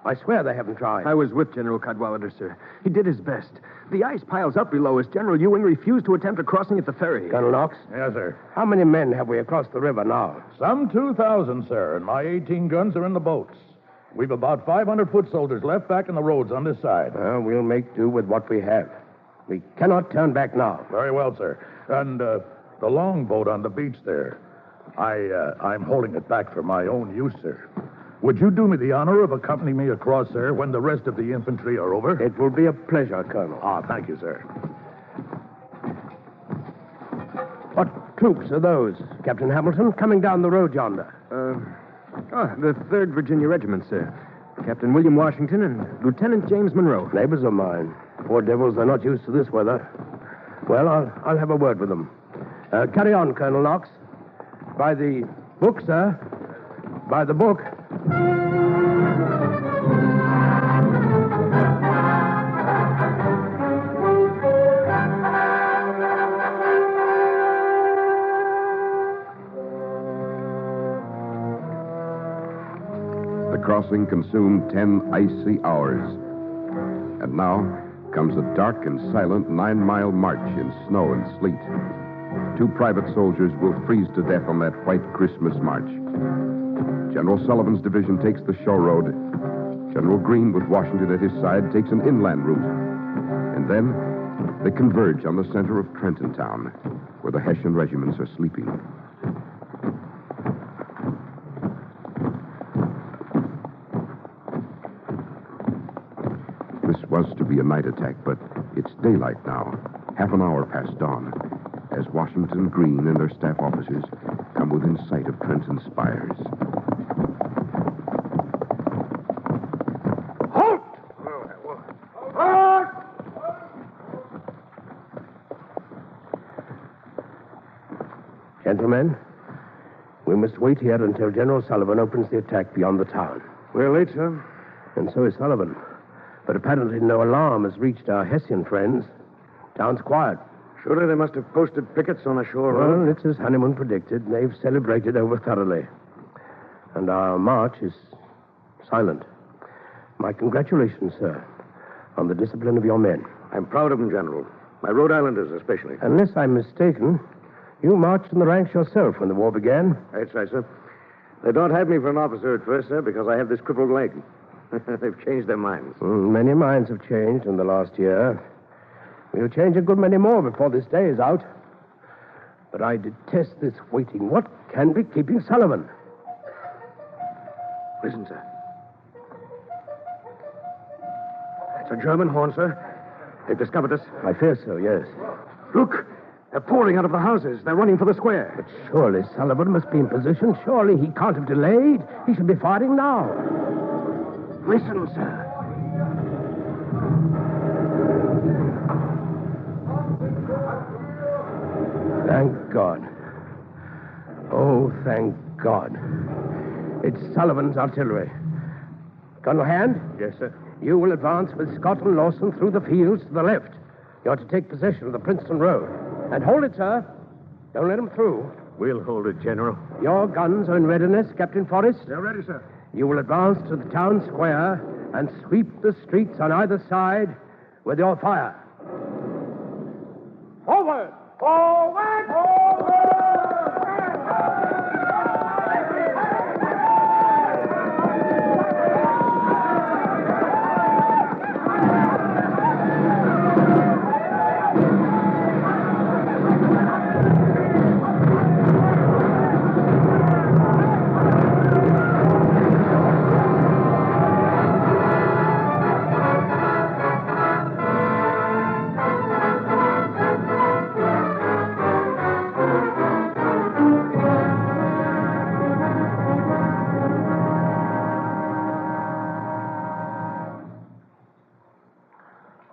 Speaker 4: I swear they haven't tried.
Speaker 19: I was with General Cadwalader, sir. He did his best. The ice piles up below us. General Ewing refused to attempt a crossing at the ferry.
Speaker 4: Colonel Knox?
Speaker 17: Yes, sir.
Speaker 4: How many men have we across the river now?
Speaker 17: Some 2,000, sir, and my 18 guns are in the boats. We've about 500 foot soldiers left back in the roads on this side.
Speaker 4: Well, we'll make do with what we have. We cannot turn back now.
Speaker 17: Very well, sir. And the longboat on the beach there, I'm holding it back for my own use, sir. Would you do me the honor of accompanying me across, sir, when the rest of the infantry are over?
Speaker 4: It will be a pleasure, Colonel.
Speaker 17: Thank you, sir.
Speaker 4: What troops are those, Captain Hamilton, coming down the road yonder?
Speaker 19: The 3rd Virginia Regiment, sir. Captain William Washington and Lieutenant James Monroe.
Speaker 4: Neighbors of mine. Poor devils, they're not used to this weather. Well, I'll have a word with them. Carry on, Colonel Knox. By the book, sir. By the book.
Speaker 2: The crossing consumed 10 icy hours. And now comes a dark and silent 9-mile march in snow and sleet. 2 private soldiers will freeze to death on that white Christmas march. General Sullivan's division takes the shore road. General Greene, with Washington at his side, takes an inland route. And then they converge on the center of Trenton Town, where the Hessian regiments are sleeping. This was to be a night attack, but it's daylight now, half an hour past dawn, as Washington, Greene, and their staff officers come within sight of Trenton's spires.
Speaker 4: Gentlemen, we must wait here until General Sullivan opens the attack beyond the town.
Speaker 19: We're late, sir.
Speaker 4: And so is Sullivan. But apparently no alarm has reached our Hessian friends. Town's quiet.
Speaker 18: Surely they must have posted pickets on the shore
Speaker 4: Well,
Speaker 18: road.
Speaker 4: it's as Honeyman predicted. They've celebrated over thoroughly. And our march is silent. My congratulations, sir, on the discipline of your men.
Speaker 18: I'm proud of them, General. My Rhode Islanders, especially.
Speaker 4: Unless I'm mistaken, you marched in the ranks yourself when the war began.
Speaker 18: That's right, sir. They don't have me for an officer at first, sir, because I have this crippled leg. They've changed their minds.
Speaker 4: Many minds have changed in the last year. We'll change a good many more before this day is out. But I detest this waiting. What can be keeping Sullivan?
Speaker 18: Listen, sir. It's a German horn, sir. They've discovered us.
Speaker 4: I fear so, yes.
Speaker 18: Look, they're pouring out of the houses. They're running for the square.
Speaker 4: But surely Sullivan must be in position. Surely he can't have delayed. He should be fighting now.
Speaker 18: Listen, sir.
Speaker 4: Thank God. Oh, thank God. It's Sullivan's artillery. Colonel Hand?
Speaker 18: Yes, sir.
Speaker 4: You will advance with Scott and Lawson through the fields to the left. You're to take possession of the Princeton Road. And hold it, sir. Don't let them through.
Speaker 18: We'll hold it, General.
Speaker 4: Your guns are in readiness, Captain Forrest.
Speaker 16: They're ready, sir.
Speaker 4: You will advance to the town square and sweep the streets on either side with your fire. Forward! Forward! Forward!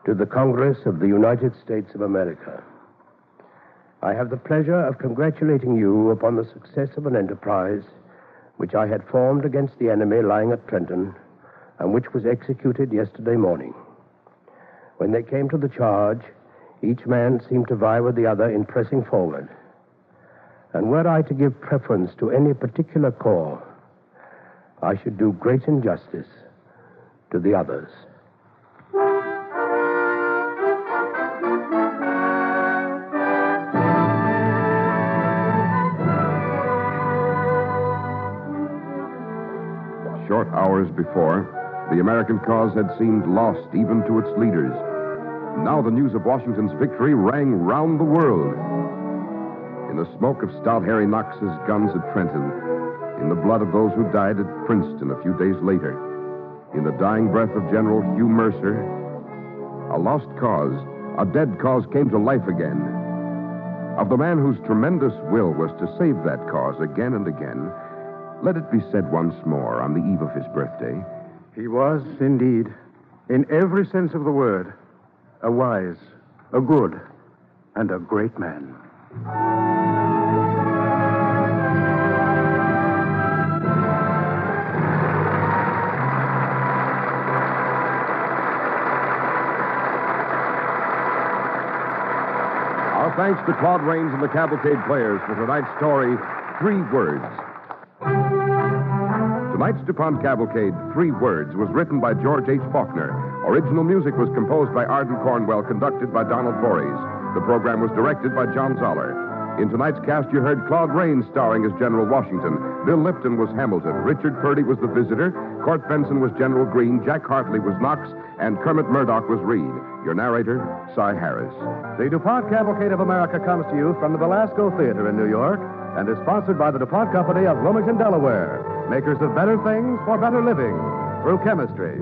Speaker 4: To the Congress of the United States of America. I have the pleasure of congratulating you upon the success of an enterprise which I had formed against the enemy lying at Trenton and which was executed yesterday morning. When they came to the charge, each man seemed to vie with the other in pressing forward. And were I to give preference to any particular corps, I should do great injustice to the others.
Speaker 2: Short hours before, the American cause had seemed lost even to its leaders. Now the news of Washington's victory rang round the world. In the smoke of Stout Harry Knox's guns at Trenton, in the blood of those who died at Princeton a few days later, in the dying breath of General Hugh Mercer, a lost cause, a dead cause came to life again. Of the man whose tremendous will was to save that cause again and again, let it be said once more on the eve of his birthday.
Speaker 16: He was, indeed, in every sense of the word, a wise, a good, and a great man.
Speaker 2: Our thanks to Claude Rains and the Cavalcade players for tonight's story, 3 Words. Tonight's DuPont Cavalcade, 3 Words, was written by George H. Faulkner. Original music was composed by Arden Cornwell, conducted by Donald Voorhees. The program was directed by John Zoller. In tonight's cast, you heard Claude Rains starring as General Washington. Bill Lipton was Hamilton. Richard Purdy was the visitor. Court Benson was General Greene. Jack Hartley was Knox. And Kermit Murdoch was Reed. Your narrator, Cy Harris.
Speaker 16: The DuPont Cavalcade of America comes to you from the Belasco Theater in New York and is sponsored by the DuPont Company of Wilmington, Delaware, makers of better things for better living through chemistry.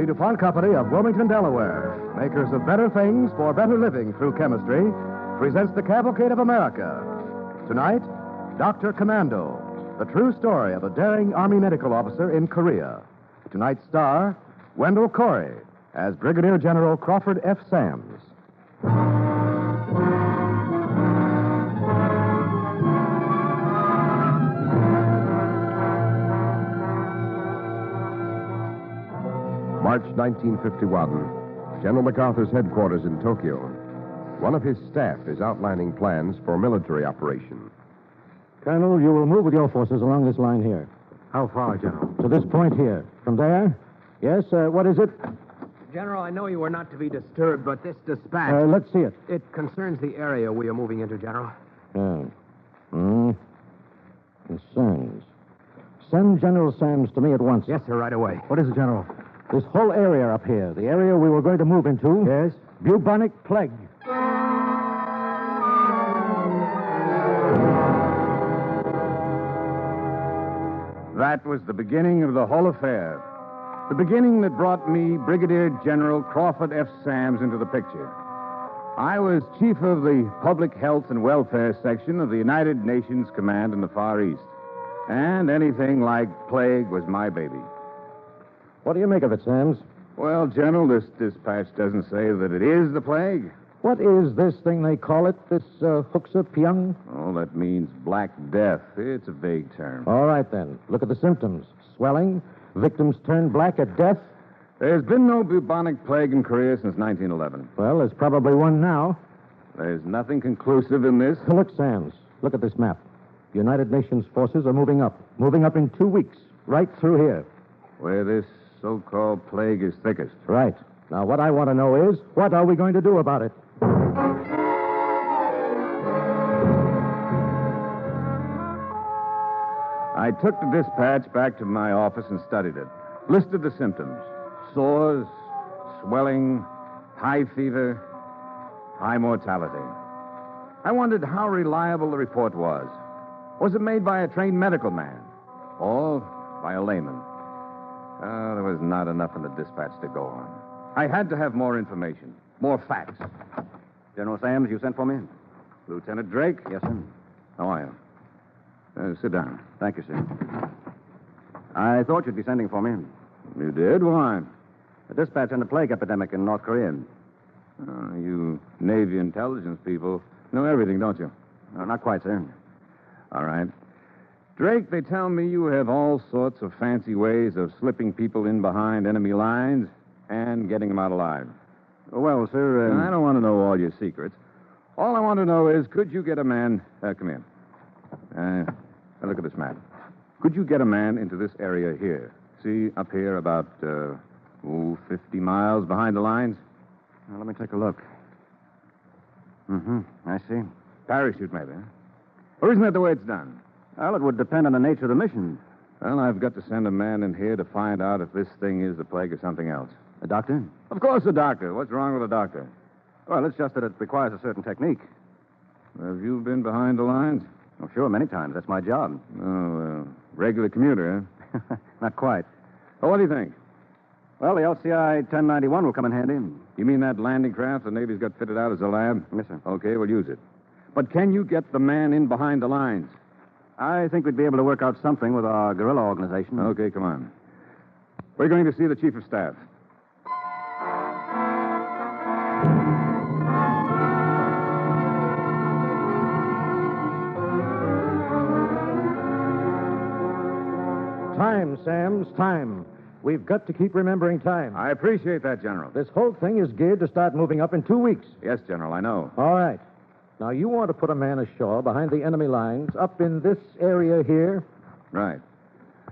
Speaker 16: DuPont Company of Wilmington, Delaware, makers of better things for better living through chemistry, presents the Cavalcade of America. Tonight, Dr. Commando,
Speaker 8: the true story of a daring Army medical officer in Korea. Tonight's star, Wendell Corey, as Brigadier General Crawford F. Sams.
Speaker 2: March 1951, General MacArthur's headquarters in Tokyo. One of his staff is outlining plans for military operation.
Speaker 13: Colonel, you will move with your forces along this line here.
Speaker 18: How far, General?
Speaker 13: To this point here. From there? Yes, what is it?
Speaker 19: General, I know you are not to be disturbed, but this dispatch...
Speaker 13: Let's see it.
Speaker 19: It concerns the area we are moving into, General.
Speaker 13: Concerns. Send General Sams to me at once.
Speaker 19: Yes, sir, right away.
Speaker 13: What is it, General? This whole area up here, the area we were going to move into... Yes? Bubonic plague.
Speaker 18: That was the beginning of the whole affair. The beginning that brought me Brigadier General Crawford F. Sams into the picture. I was chief of the Public Health and Welfare Section of the United Nations Command in the Far East. And anything like plague was my baby.
Speaker 13: What do you make of it, Sams?
Speaker 18: Well, General, this dispatch doesn't say that it is the plague.
Speaker 13: What is this thing they call it, this Huxa Pyung?
Speaker 18: Oh, that means Black Death. It's a vague term.
Speaker 13: All right, then. Look at the symptoms. Swelling, victims turn black at death.
Speaker 18: There's been no bubonic plague in Korea since 1911.
Speaker 13: Well, there's probably one now.
Speaker 18: There's nothing conclusive in this.
Speaker 13: Look, Sams. Look at this map. The United Nations forces are moving up. Moving up in 2 weeks. Right through here.
Speaker 18: Where this so-called plague is thickest.
Speaker 13: Right. Now, what I want to know is, what are we going to do about it?
Speaker 18: I took the dispatch back to my office and studied it. Listed the symptoms. Sores, swelling, high fever, high mortality. I wondered how reliable the report was. Was it made by a trained medical man or by a layman? There was not enough in the dispatch to go on. I had to have more information, more facts.
Speaker 8: General Sams, you sent for me?
Speaker 18: Lieutenant Drake?
Speaker 8: Yes, sir.
Speaker 18: How are you? Sit down.
Speaker 8: Thank you, sir. I thought you'd be sending for me.
Speaker 18: You did? Why?
Speaker 8: A dispatch on the plague epidemic in North Korea.
Speaker 18: You Navy intelligence people know everything, don't you?
Speaker 8: No, not quite, sir.
Speaker 18: All right. Drake, they tell me you have all sorts of fancy ways of slipping people in behind enemy lines and getting them out alive.
Speaker 8: Well, sir...
Speaker 18: I don't want to know all your secrets. All I want to know is, could you get a man... come here. Look at this map. Could you get a man into this area here? See, up here about, 50 miles behind the lines?
Speaker 8: Well, let me take a look. I see.
Speaker 18: Parachute, maybe, huh? Or isn't that the way it's done?
Speaker 8: Well, it would depend on the nature of the mission.
Speaker 18: Well, I've got to send a man in here to find out if this thing is the plague or something else.
Speaker 8: A doctor?
Speaker 18: Of course, a doctor. What's wrong with a doctor?
Speaker 8: Well, it's just that it requires a certain technique.
Speaker 18: Have you been behind the lines?
Speaker 8: Oh, sure, many times. That's my job.
Speaker 18: Oh, regular commuter, huh?
Speaker 8: Not quite.
Speaker 18: Well, what do you think?
Speaker 8: Well, the LCI 1091 will come in handy.
Speaker 18: You mean that landing craft the Navy's got fitted out as a lab?
Speaker 8: Yes, sir.
Speaker 18: Okay, we'll use it. But can you get the man in behind the lines?
Speaker 8: I think we'd be able to work out something with our guerrilla organization.
Speaker 18: Okay, come on. We're going to see the Chief of Staff.
Speaker 13: Time, Sams, time. We've got to keep remembering time.
Speaker 18: I appreciate that, General.
Speaker 13: This whole thing is geared to start moving up in 2 weeks.
Speaker 18: Yes, General, I know.
Speaker 13: All right. Now, you want to put a man ashore behind the enemy lines up in this area here?
Speaker 18: Right.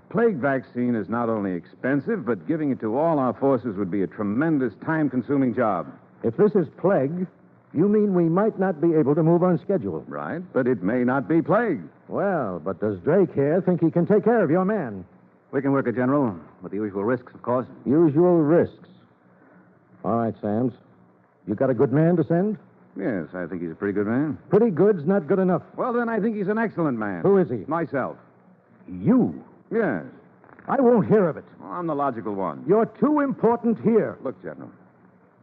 Speaker 18: Plague vaccine is not only expensive, but giving it to all our forces would be a tremendous time-consuming job.
Speaker 13: If this is plague, you mean we might not be able to move on schedule?
Speaker 18: Right, but it may not be plague.
Speaker 13: Well, but does Drake here think he can take care of your man?
Speaker 8: We can work it, General, with the usual risks, of course.
Speaker 13: Usual risks. All right, Sams. You got a good man to send?
Speaker 18: Yes, I think he's a pretty good man.
Speaker 13: Pretty good's not good enough.
Speaker 18: Well, then I think he's an excellent man.
Speaker 13: Who is he?
Speaker 18: Myself.
Speaker 13: You?
Speaker 18: Yes.
Speaker 13: I won't hear of it.
Speaker 18: Well, I'm the logical one.
Speaker 13: You're too important here.
Speaker 18: Look, General,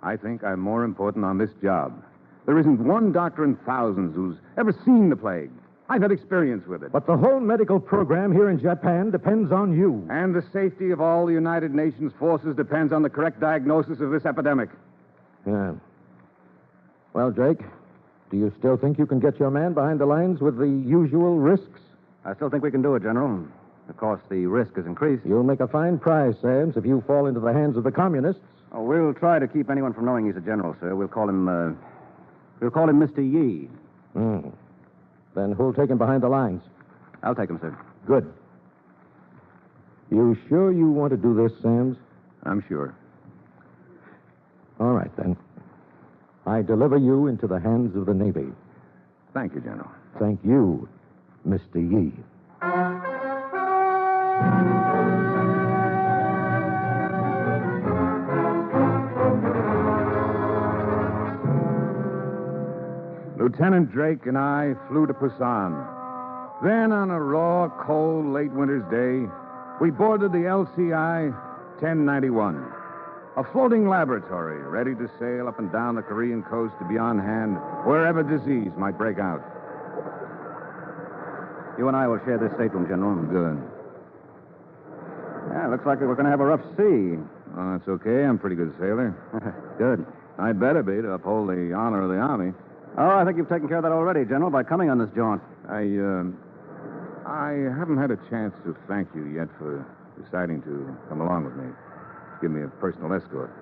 Speaker 18: I think I'm more important on this job. There isn't one doctor in thousands who's ever seen the plague.
Speaker 9: I've had experience with it.
Speaker 13: But the whole medical program here in Japan depends on you.
Speaker 9: And the safety of all the United Nations forces depends on the correct diagnosis of this epidemic.
Speaker 13: Yeah. Well, Drake, do you still think you can get your man behind the lines with the usual risks?
Speaker 8: I still think we can do it, General. Of course, the risk is increased.
Speaker 13: You'll make a fine prize, Sams, if you fall into the hands of the communists.
Speaker 8: Oh, we'll try to keep anyone from knowing he's a general, sir. We'll call him Mr. Yi.
Speaker 13: Then who'll take him behind the lines?
Speaker 8: I'll take him, sir.
Speaker 13: Good. You sure you want to do this, Sams?
Speaker 9: I'm sure.
Speaker 13: All right, then. I deliver you into the hands of the Navy.
Speaker 9: Thank you, General.
Speaker 13: Thank you, Mr. Yi.
Speaker 9: Lieutenant Drake and I flew to Busan. Then, on a raw, cold, late winter's day, we boarded the LCI 1091, a floating laboratory ready to sail up and down the Korean coast to be on hand wherever disease might break out.
Speaker 8: You and I will share this stateroom, General.
Speaker 9: Good.
Speaker 8: Yeah, looks like we're going to have a rough sea.
Speaker 9: Oh, that's okay. I'm a pretty good sailor.
Speaker 8: Good.
Speaker 9: I'd better be to uphold the honor of the Army.
Speaker 8: Oh, I think you've taken care of that already, General, by coming on this jaunt.
Speaker 9: I haven't had a chance to thank you yet for deciding to come along with me. Give me a personal escort.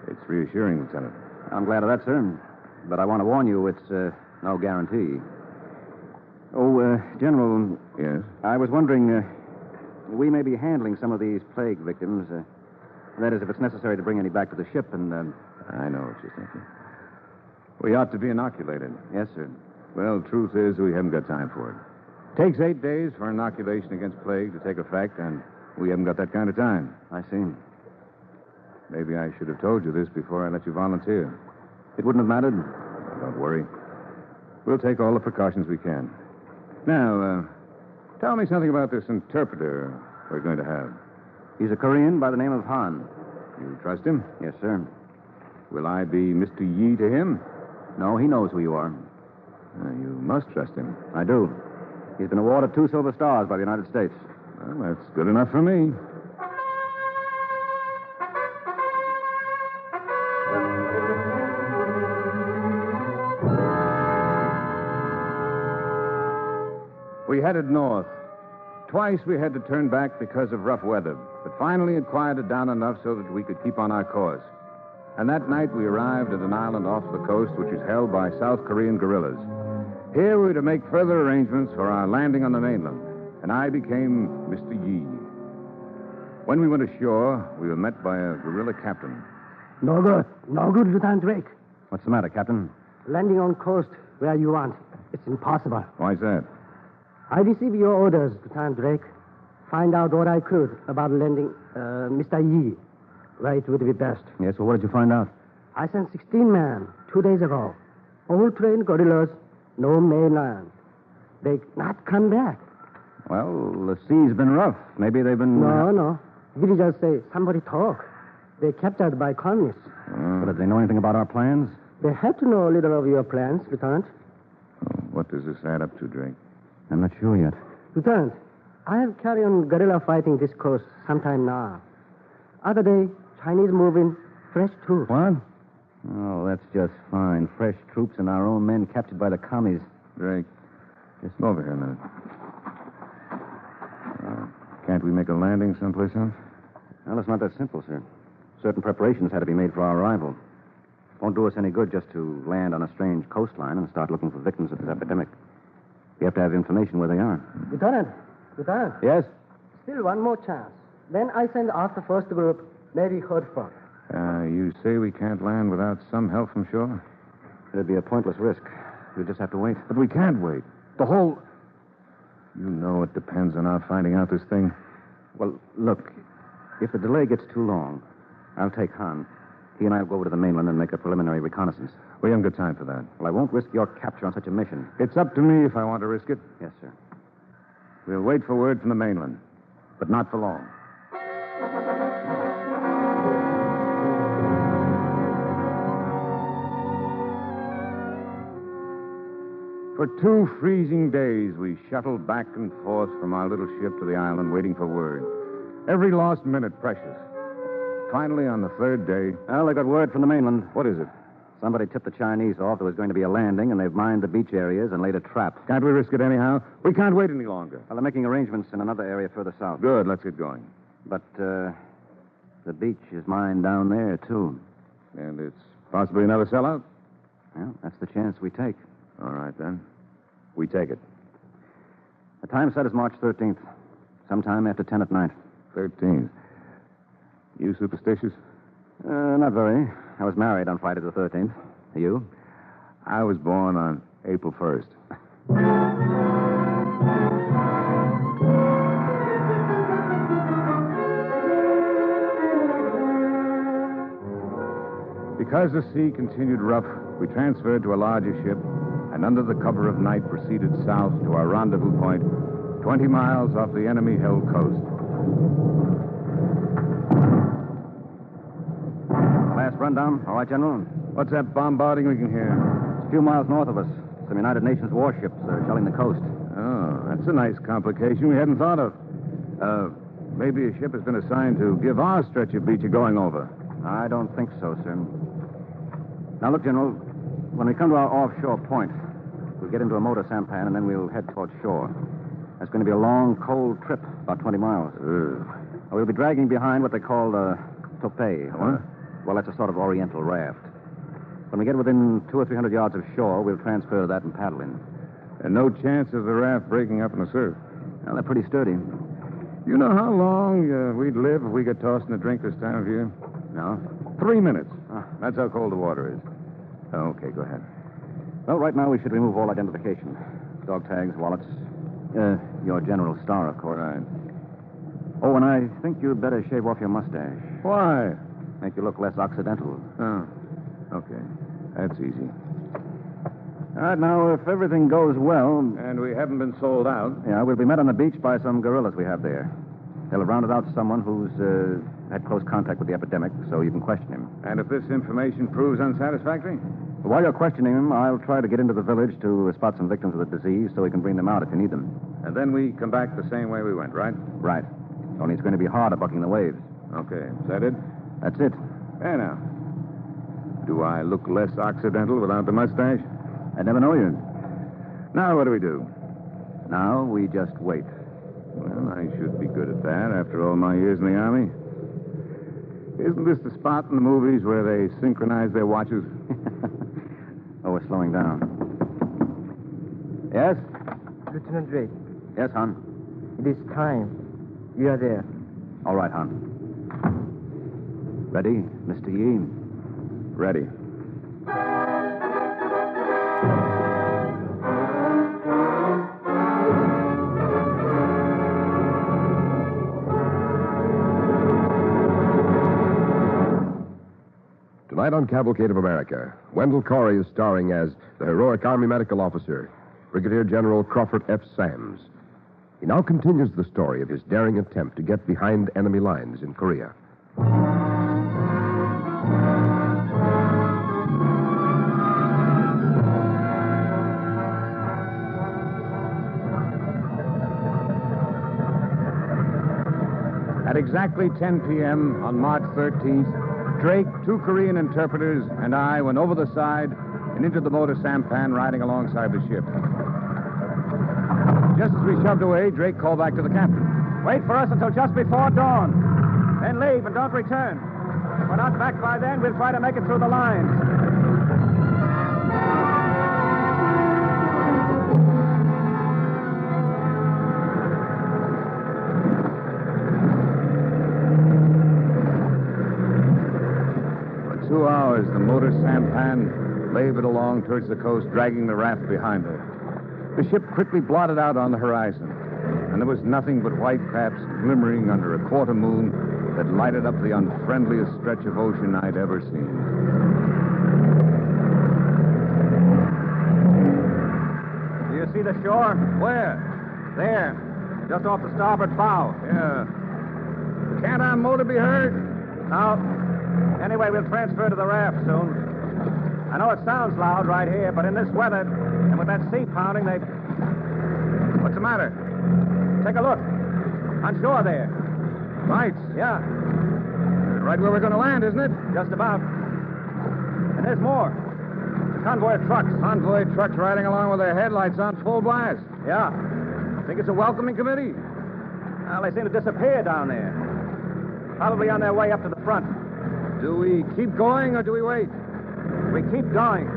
Speaker 9: It's reassuring, Lieutenant.
Speaker 8: I'm glad of that, sir. But I want to warn you, it's no guarantee. Oh, General.
Speaker 9: Yes?
Speaker 8: I was wondering, we may be handling some of these plague victims. That is, if it's necessary to bring any back to the ship, and...
Speaker 9: I know what you're thinking. We ought to be inoculated.
Speaker 8: Yes, sir.
Speaker 9: Well, truth is, we haven't got time for it. Takes 8 days for inoculation against plague to take effect, and we haven't got that kind of time.
Speaker 8: I see.
Speaker 9: Maybe I should have told you this before I let you volunteer.
Speaker 8: It wouldn't have mattered?
Speaker 9: Don't worry. We'll take all the precautions we can. Now, tell me something about this interpreter we're going to have.
Speaker 8: He's a Korean by the name of Han.
Speaker 9: You trust him?
Speaker 8: Yes, sir.
Speaker 9: Will I be Mr. Yi to him?
Speaker 8: No, he knows who you are.
Speaker 9: You must trust him.
Speaker 8: I do. He's been awarded 2 Silver Stars by the United States.
Speaker 9: Well, that's good enough for me. We headed north. Twice we had to turn back because of rough weather, but finally it quieted down enough so that we could keep on our course. And that night we arrived at an island off the coast which is held by South Korean guerrillas. Here we were to make further arrangements for our landing on the mainland, and I became Mr. Yi. When we went ashore, we were met by a guerrilla captain.
Speaker 15: No good. No good, Lieutenant Drake.
Speaker 8: What's the matter, Captain?
Speaker 15: Landing on coast where you want. It's impossible.
Speaker 9: Why's that?
Speaker 15: I received your orders, Lieutenant Drake. Find out what I could about landing Mr. Yi. Where it would be best.
Speaker 8: Yes, well, what did you find out?
Speaker 15: I sent 16 men 2 days ago. All trained guerrillas, no mainland. They not come back.
Speaker 8: Well, the sea's been rough. Maybe they've been...
Speaker 15: No. Villagers say somebody talk. They're captured by communists.
Speaker 8: But did they know anything about our plans?
Speaker 15: They had to know a little of your plans, Lieutenant.
Speaker 9: What does this add up to, Drake?
Speaker 8: I'm not sure yet.
Speaker 15: Lieutenant, I have carried on guerrilla fighting this coast sometime now. Other day, Chinese moving fresh troops.
Speaker 8: What? Oh, that's just fine. Fresh troops and our own men captured by the commies.
Speaker 9: Drake, just over here a minute. Can't we make a landing someplace else?
Speaker 8: Well, it's not that simple, sir. Certain preparations had to be made for our arrival. Won't do us any good just to land on a strange coastline and start looking for victims of this epidemic. We have to have information where they are.
Speaker 15: Lieutenant.
Speaker 8: Yes?
Speaker 15: Still one more chance. Then I send off the first group, maybe heard from.
Speaker 9: You say we can't land without some help from shore?
Speaker 8: It'd be a pointless risk. We'll just have to wait.
Speaker 9: But we can't wait. The whole... You know it depends on our finding out this thing.
Speaker 8: Well, look, if the delay gets too long, I'll take Han. He and I will go over to the mainland and make a preliminary reconnaissance.
Speaker 9: We haven't got time for that.
Speaker 8: Well, I won't risk your capture on such a mission.
Speaker 9: It's up to me if I want to risk it.
Speaker 8: Yes, sir.
Speaker 9: We'll wait for word from the mainland, but not for long. For 2 freezing days, we shuttled back and forth from our little ship to the island, waiting for word. Every lost minute precious. Finally, on the 3rd day...
Speaker 10: Well, I got word from the mainland.
Speaker 9: What is it?
Speaker 10: Somebody tipped the Chinese off there was going to be a landing, and they've mined the beach areas and laid a trap.
Speaker 9: Can't we risk it anyhow? We can't wait any longer.
Speaker 10: Well, they're making arrangements in another area further south.
Speaker 9: Good, let's get going.
Speaker 10: But, the beach is mined down there, too.
Speaker 9: And it's possibly another sellout?
Speaker 10: Well, that's the chance we take.
Speaker 9: All right, then. We take it.
Speaker 10: The time set is March 13th, sometime after 10 at night.
Speaker 9: 13th. You superstitious?
Speaker 10: Not very. I was married on Friday the 13th. You?
Speaker 9: I was born on April 1st. Because the sea continued rough, we transferred to a larger ship and under the cover of night proceeded south to our rendezvous point, 20 miles off the enemy-held coast.
Speaker 10: Last rundown. All right, General?
Speaker 9: What's that bombarding we can hear?
Speaker 10: It's a few miles north of us. Some United Nations warships are shelling the coast.
Speaker 9: Oh, that's a nice complication we hadn't thought of. Maybe a ship has been assigned to give our stretch of beach a going over.
Speaker 10: I don't think so, sir. Now, look, General, when we come to our offshore point, we'll get into a motor sampan and then we'll head towards shore. That's going to be a long, cold trip, about 20 miles. We'll be dragging behind what they call the tope.
Speaker 9: What?
Speaker 10: Well, that's a sort of oriental raft. When we get within 200 or 300 yards of shore, we'll transfer that and paddle in.
Speaker 9: And no chance of the raft breaking up in the surf?
Speaker 10: Well, they're pretty sturdy.
Speaker 9: You know how long we'd live if we got tossed in a drink this time of year?
Speaker 10: No?
Speaker 9: 3 minutes. That's how cold the water is.
Speaker 10: Okay, go ahead. Well, right now we should remove all identification. Dog tags, wallets. Your General Star, of course.
Speaker 9: Right.
Speaker 10: Oh, and I think you'd better shave off your mustache.
Speaker 9: Why?
Speaker 10: Make you look less occidental.
Speaker 9: Oh, okay. That's easy.
Speaker 10: All right, now, if everything goes well...
Speaker 9: And we haven't been sold out.
Speaker 10: Yeah, we'll be met on the beach by some guerrillas we have there. They'll have rounded out someone who's had close contact with the epidemic, so you can question him.
Speaker 9: And if this information proves unsatisfactory?
Speaker 10: While you're questioning him, I'll try to get into the village to spot some victims of the disease so we can bring them out if you need them.
Speaker 9: And then we come back the same way we went, right?
Speaker 10: Right. Only it's going to be harder bucking the waves.
Speaker 9: Okay. Is that it?
Speaker 10: That's it.
Speaker 9: There now. Do I look less occidental without the mustache?
Speaker 10: I never know you.
Speaker 9: Now what do we do?
Speaker 10: Now we just wait.
Speaker 9: Well, I should be good at that after all my years in the Army. Isn't this the spot in the movies where they synchronize their watches?
Speaker 10: Oh, we're slowing down. Yes?
Speaker 15: Lieutenant Drake.
Speaker 10: Yes, Han?
Speaker 15: It is time. You are there.
Speaker 10: All right, Han. Ready, Mr. Yee?
Speaker 9: Ready.
Speaker 21: Tonight on Cavalcade of America, Wendell Corey is starring as the heroic Army medical officer, Brigadier General Crawford F. Sams. He now continues the story of his daring attempt to get behind enemy lines in Korea.
Speaker 9: At exactly 10 p.m. on March 13th, Drake, 2 Korean interpreters, and I went over the side and into the motor sampan riding alongside the ship. Just as we shoved away, Drake called back to the captain.
Speaker 19: Wait for us until just before dawn. Then leave and don't return. If we're not back by then, we'll try to make it through the lines.
Speaker 9: For 2 hours, the motor sampan labored along towards the coast, dragging the raft behind her. The ship quickly blotted out on the horizon, and there was nothing but white caps glimmering under a quarter moon that lighted up the unfriendliest stretch of ocean I'd ever seen.
Speaker 19: Do you see the shore?
Speaker 9: Where?
Speaker 19: There. Just off the starboard bow.
Speaker 9: Yeah. Can't our motor be heard?
Speaker 19: No. Anyway, we'll transfer to the raft soon. I know it sounds loud right here, but in this weather,
Speaker 9: And with that sea pounding, they... What's the matter? Take a look. On shore there. Lights? Yeah. Right where we're going to land, isn't it? Just about. And there's more. The convoy of trucks. Convoy trucks riding along with their headlights on full blast. Yeah. Think it's a welcoming committee? Well, they seem to disappear down there. Probably on their way up to the front. Do we keep going or do we wait? We keep going.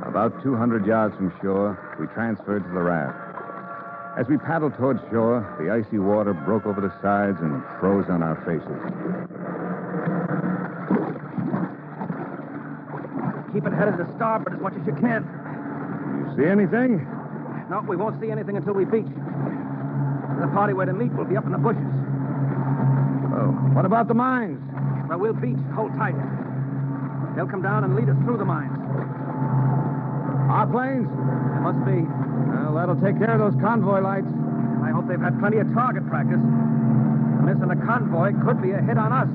Speaker 9: About 200 yards from shore, we transferred to the raft. As we paddled towards shore, the icy water broke over the sides and froze on our faces.
Speaker 19: Keep it headed to starboard as much as you can.
Speaker 9: You see anything?
Speaker 19: No, we won't see anything until we beach. The party where to meet will be up in the bushes.
Speaker 9: Oh, what about the mines?
Speaker 19: Well, we'll beach. Hold tight. They'll come down and lead us through the mines.
Speaker 9: Our planes?
Speaker 19: There must be.
Speaker 9: Well, that'll take care of those convoy lights.
Speaker 19: I hope they've had plenty of target practice. Missing a convoy could be a hit on us.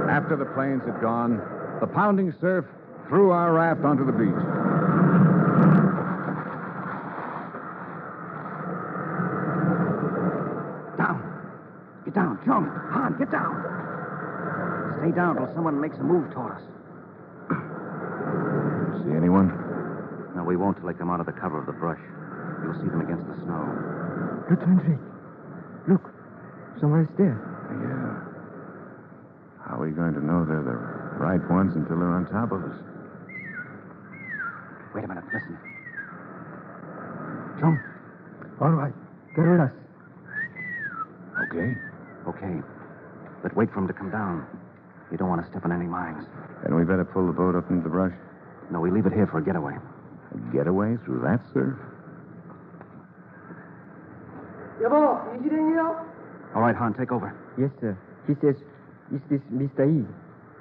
Speaker 9: After the planes had gone, the pounding surf threw our raft onto the beach.
Speaker 19: Down. Get down. Jump. Han, get down. Stay down till someone makes a move toward us.
Speaker 9: See anyone?
Speaker 10: No, we won't till they come out of the cover of the brush. You'll see them against the snow.
Speaker 15: Lieutenant Drake, look. Somebody's there.
Speaker 9: Yeah. How are we going to know they're the right ones until they're on top of us?
Speaker 19: Wait a minute. Listen. Jump.
Speaker 15: All right. Get with us.
Speaker 9: Okay.
Speaker 10: Okay. But wait for them to come down. You don't want to step on any mines.
Speaker 9: Then we better pull the boat up into the brush.
Speaker 10: No, we leave it here for a getaway.
Speaker 9: A getaway through that surf?
Speaker 15: 여보, 이지랭이요?
Speaker 10: All right, Han, take over.
Speaker 15: Yes, sir. He says, is this Mr. E?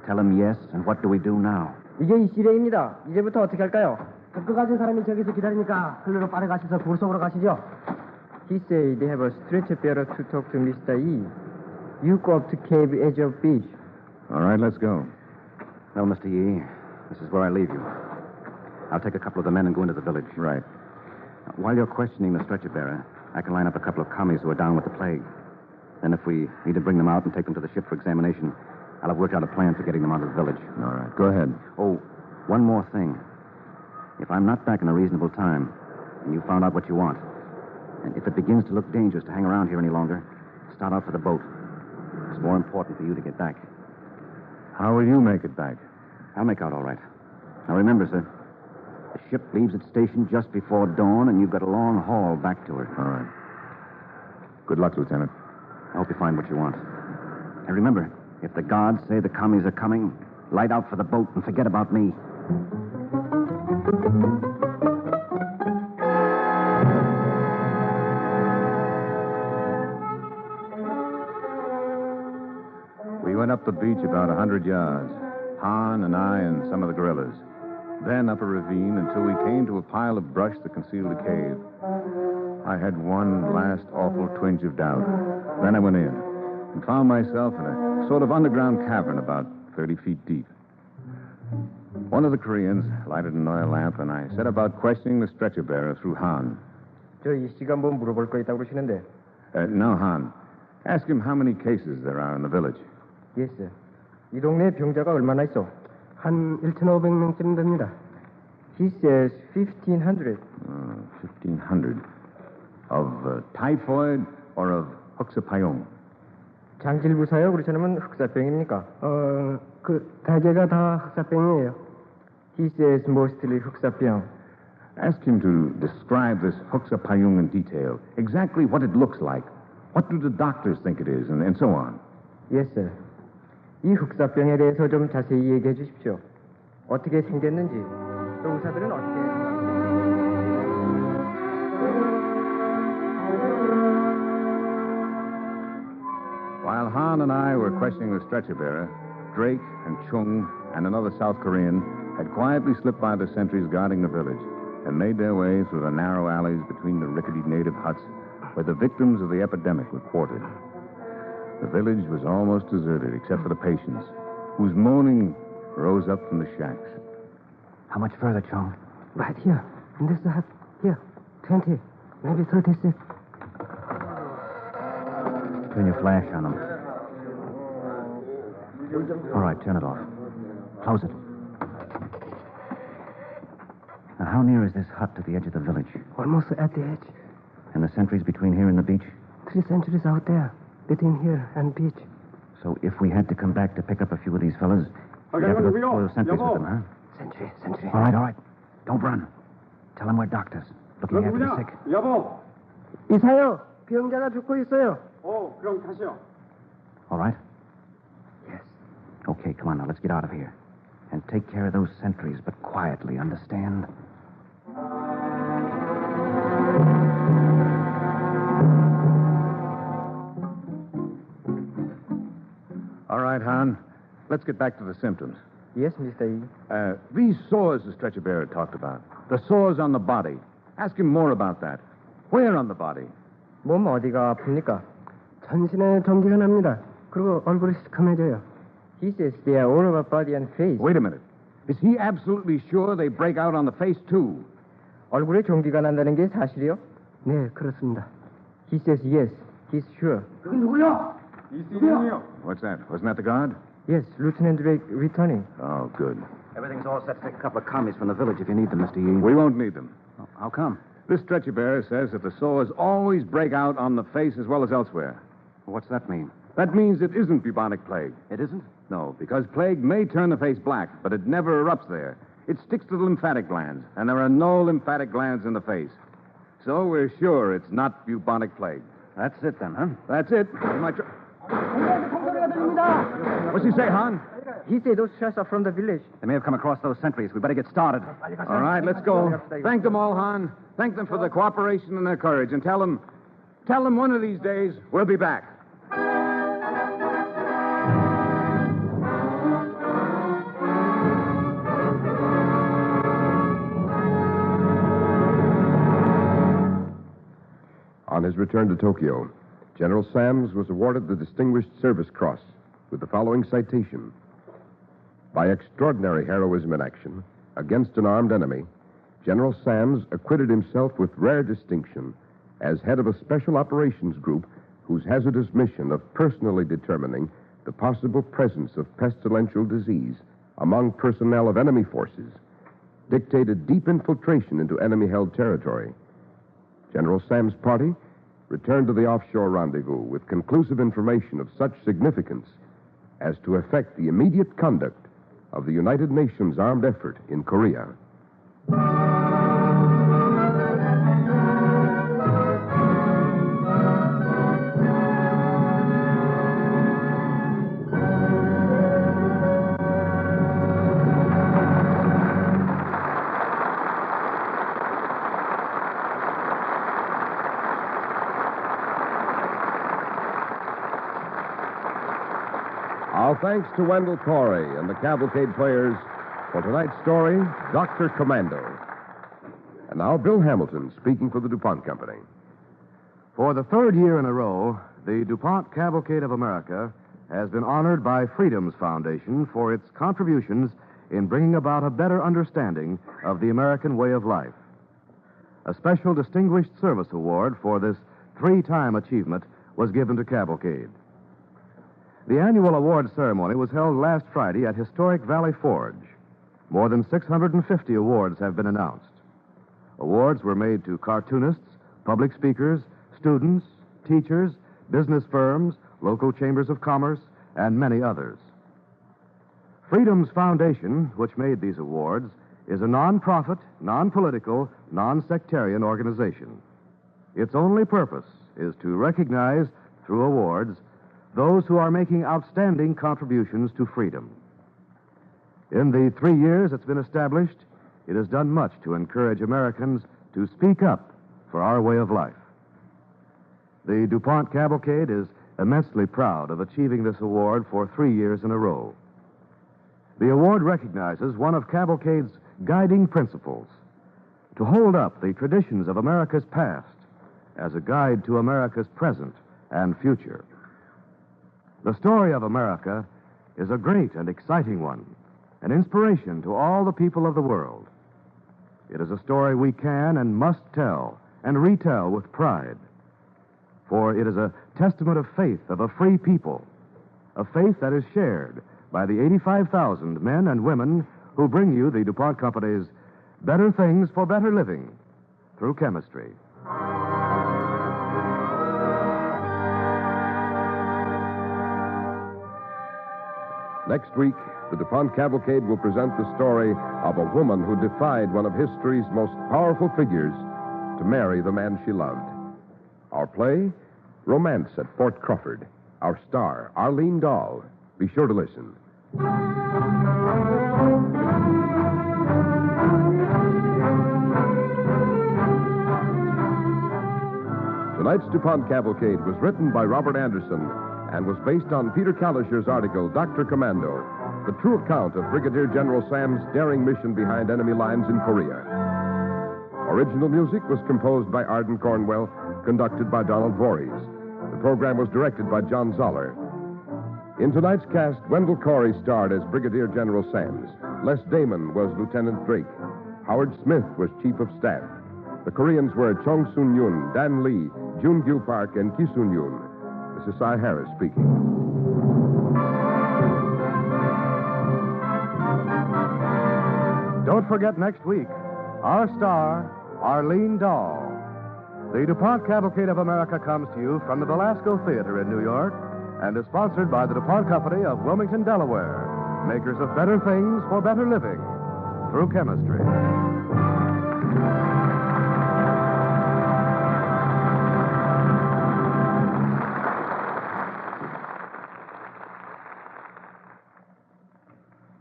Speaker 10: Tell him yes, and what do we do now?
Speaker 15: 이게 이지랭입니다. 이제부터 어떻게 할까요? 그 가진 사람이 저기서 기다리니까 글로 빠르가셔서 고속으로 가시죠. He said they have a stretcher bearer to talk to Mr. E. You go up to cave edge of beach.
Speaker 9: All right, let's go.
Speaker 10: No, Mr. Yee, this is where I leave you. I'll take a couple of the men and go into the village.
Speaker 9: Right.
Speaker 10: Now, while you're questioning the stretcher bearer, I can line up a couple of commies who are down with the plague. Then if we need to bring them out and take them to the ship for examination, I'll have worked out a plan for getting them out of the village.
Speaker 9: All right, go ahead.
Speaker 10: Oh, one more thing. If I'm not back in a reasonable time, and you found out what you want, and if it begins to look dangerous to hang around here any longer, start out for the boat. It's more important for you to get back.
Speaker 9: How will you make it back?
Speaker 10: I'll make out all right. Now remember, sir, the ship leaves its station just before dawn, and you've got a long haul back to her.
Speaker 9: All right. Good luck, Lieutenant.
Speaker 10: I hope you find what you want. And remember, if the gods say the commies are coming, light out for the boat and forget about me.
Speaker 9: We went up the beach about 100 yards. Han and I and some of the guerrillas. Then up a ravine until we came to a pile of brush that concealed a cave. I had one last awful twinge of doubt. Then I went in and found myself in a sort of underground cavern about 30 feet deep. One of the Koreans lighted an oil lamp, and I set about questioning the stretcher bearer through Han.
Speaker 15: 이 씨가 뭐 물어볼 거 있다고 그러시는데.
Speaker 9: No, Han. Ask him how many cases there are in the village.
Speaker 15: Yes, sir. 이 동네에 병자가 얼마나 있어? 한 1,500명쯤 됩니다. He says 1,500.
Speaker 9: 1,500. Of typhoid or of 흑사파용?
Speaker 15: 장질부사요? 그렇지 않으면 흑사병입니까? 대개가 다 흑사병이에요. He says mostly 흑사병.
Speaker 9: Ask him to describe this 흑사파용 in detail. Exactly what it looks like. What do the doctors think it is, and so on.
Speaker 15: Yes, sir. 이 흑사병에 대해서 좀 자세히 얘기해 주십시오. 어떻게 생겼는지, 또 의사들은 어떻게...
Speaker 9: While Han and I were questioning the stretcher bearer, Drake and Chung and another South Korean had quietly slipped by the sentries guarding the village and made their way through the narrow alleys between the rickety native huts where the victims of the epidemic were quartered. The village was almost deserted except for the patients, whose moaning rose up from the shacks.
Speaker 10: How much further, Chung?
Speaker 15: Right here, in this hut. Here, 20, maybe 36.
Speaker 10: Turn your flash on them. All right, turn it off. Close it. Now, how near is this hut to the edge of the village?
Speaker 15: Almost at the edge.
Speaker 10: And the sentries between here and the beach?
Speaker 15: 3 sentries out there, between here and beach.
Speaker 10: So if we had to come back to pick up a few of these fellas, we'd have to go through those sentries with them, huh?
Speaker 15: Sentry.
Speaker 10: All right. Don't run. Tell them we're doctors, looking after the sick.
Speaker 16: 여보.
Speaker 15: 이사요, 병자가 죽고 있어요.
Speaker 16: 그럼 가시오.
Speaker 10: All right? Yes. Okay, come on now, let's get out of here. And take care of those sentries, but quietly, understand?
Speaker 9: All right, Han. Let's get back to the symptoms.
Speaker 15: Yes, Mr. E.
Speaker 9: These sores the stretcher bearer talked about. The sores on the body. Ask him more about that. Where on the body?
Speaker 15: 몸 어디가 아픕니까? 전신에 전기가 납니다. 그리고 얼굴이 시커매져요. He says they are all over body and face.
Speaker 9: Wait a minute. Is he absolutely sure they break out on the face, too?
Speaker 15: 얼굴에 전기가 난다는 게 사실이요? 네, 그렇습니다. He says yes. He's sure.
Speaker 16: 그게 누구요? 이승훈이요.
Speaker 9: What's that? Wasn't that the guard?
Speaker 15: Yes, Lieutenant Drake returning.
Speaker 9: Oh, good.
Speaker 10: Everything's all set to take a couple of commies from the village if you need them, Mr. Yee.
Speaker 9: We won't need them.
Speaker 10: Oh, how come?
Speaker 9: This stretcher bearer says that the sores always break out on the face as well as elsewhere.
Speaker 10: What's that mean?
Speaker 9: That means it isn't bubonic plague.
Speaker 10: It isn't?
Speaker 9: No, because plague may turn the face black, but it never erupts there. It sticks to the lymphatic glands, and there are no lymphatic glands in the face. So we're sure it's not bubonic plague.
Speaker 10: That's it then, huh?
Speaker 9: That's it. What's he say, Han?
Speaker 15: He said those shots are from the village.
Speaker 10: They may have come across those sentries. We better get started.
Speaker 9: All right, let's go. Thank them all, Han. Thank them for their cooperation and their courage, and tell them one of these days we'll be back.
Speaker 21: On his return to Tokyo, General Sams was awarded the Distinguished Service Cross with the following citation. By extraordinary heroism in action against an armed enemy, General Sams acquitted himself with rare distinction as head of a special operations group whose hazardous mission of personally determining the possible presence of pestilential disease among personnel of enemy forces dictated deep infiltration into enemy-held territory. General Sam's party returned to the offshore rendezvous with conclusive information of such significance as to affect the immediate conduct of the United Nations armed effort in Korea. Our thanks to Wendell Corey and the Cavalcade players for tonight's story, Dr. Commando. And now Bill Hamilton speaking for the DuPont Company.
Speaker 7: For the third year in a row, the DuPont Cavalcade of America has been honored by Freedom's Foundation for its contributions in bringing about a better understanding of the American way of life. A special Distinguished Service Award for this 3-time achievement was given to Cavalcade. The annual award ceremony was held last Friday at historic Valley Forge. More than 650 awards have been announced. Awards were made to cartoonists, public speakers, students, teachers, business firms, local chambers of commerce, and many others. Freedom's Foundation, which made these awards, is a non-profit, non-political, non-sectarian organization. Its only purpose is to recognize, through awards, those who are making outstanding contributions to freedom. In the 3 years it's been established, it has done much to encourage Americans to speak up for our way of life. The DuPont Cavalcade is immensely proud of achieving this award for 3 years in a row. The award recognizes one of Cavalcade's guiding principles, to hold up the traditions of America's past as a guide to America's present and future. The story of America is a great and exciting one, an inspiration to all the people of the world. It is a story we can and must tell and retell with pride, for it is a testament of faith of a free people, a faith that is shared by the 85,000 men and women who bring you the DuPont Company's Better Things for Better Living through chemistry.
Speaker 21: Next week, the DuPont Cavalcade will present the story of a woman who defied one of history's most powerful figures to marry the man she loved. Our play, Romance at Fort Crawford. Our star, Arlene Dahl. Be sure to listen. Tonight's DuPont Cavalcade was written by Robert Anderson and was based on Peter Kalischer's article, Dr. Commando, the true account of Brigadier General Sam's daring mission behind enemy lines in Korea. Original music was composed by Arden Cornwell, conducted by Donald Voorhees. The program was directed by John Zoller. In tonight's cast, Wendell Corey starred as Brigadier General Sams. Les Damon was Lieutenant Drake. Howard Smith was Chief of Staff. The Koreans were Chong Soon-yoon, Dan Lee, Jun Gil Park, and Ki Soon-yoon. This is Cy Harris speaking.
Speaker 7: Don't forget next week, our star, Arlene Dahl. The DuPont Cavalcade of America comes to you from the Belasco Theater in New York and is sponsored by the DuPont Company of Wilmington, Delaware, makers of better things for better living through chemistry.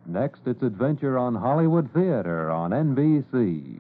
Speaker 3: Next, it's Adventure on Hollywood Theater on NBC.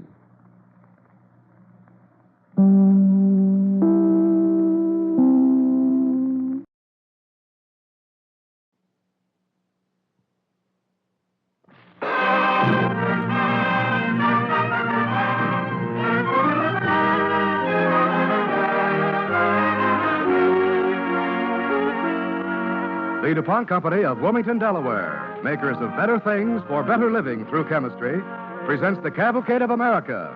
Speaker 7: The DuPont Company of Wilmington, Delaware, makers of better things for better living through chemistry, presents the Cavalcade of America.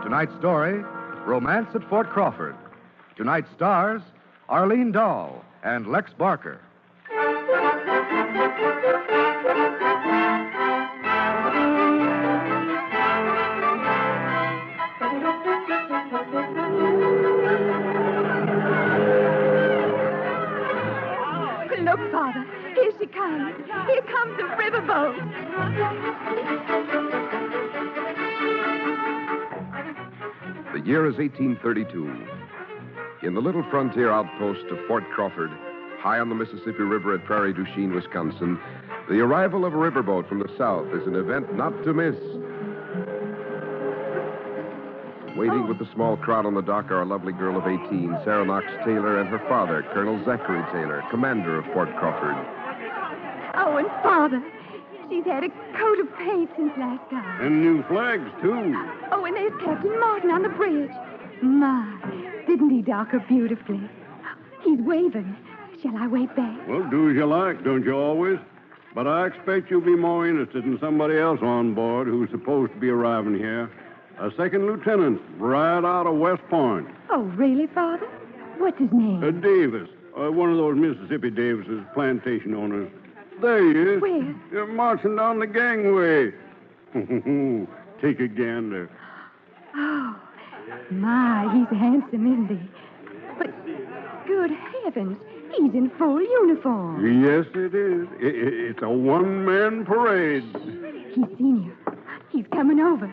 Speaker 7: Tonight's story, Romance at Fort Crawford. Tonight's stars, Arlene Dahl and Lex Barker.
Speaker 22: Look, Father, here she comes. Here comes the riverboat.
Speaker 21: The year is 1832. In the little frontier outpost of Fort Crawford, high on the Mississippi River at Prairie du Chien, Wisconsin, the arrival of a riverboat from the south is an event not to miss. Waiting with the small crowd on the dock are a lovely girl of 18, Sarah Knox Taylor, and her father, Colonel Zachary Taylor, commander of Fort Crawford.
Speaker 22: Oh, and Father, she's had a coat of paint since last time.
Speaker 23: And new flags, too.
Speaker 22: Oh, and there's Captain Martin on the bridge. My, didn't he dock her beautifully? He's waving. Shall I wave back?
Speaker 23: Well, do as you like, don't you always? But I expect you'll be more interested in somebody else on board who's supposed to be arriving here. A second lieutenant, right out of West Point.
Speaker 22: Oh, really, Father? What's his name?
Speaker 23: Davis. One of those Mississippi Davises, plantation owners. There he is.
Speaker 22: Where?
Speaker 23: You're marching down the gangway. Take a gander.
Speaker 22: Oh, my, he's handsome, isn't he? But, good heavens, he's in full uniform.
Speaker 23: Yes, it is. It's a one-man parade.
Speaker 22: He's seen you. He's coming over.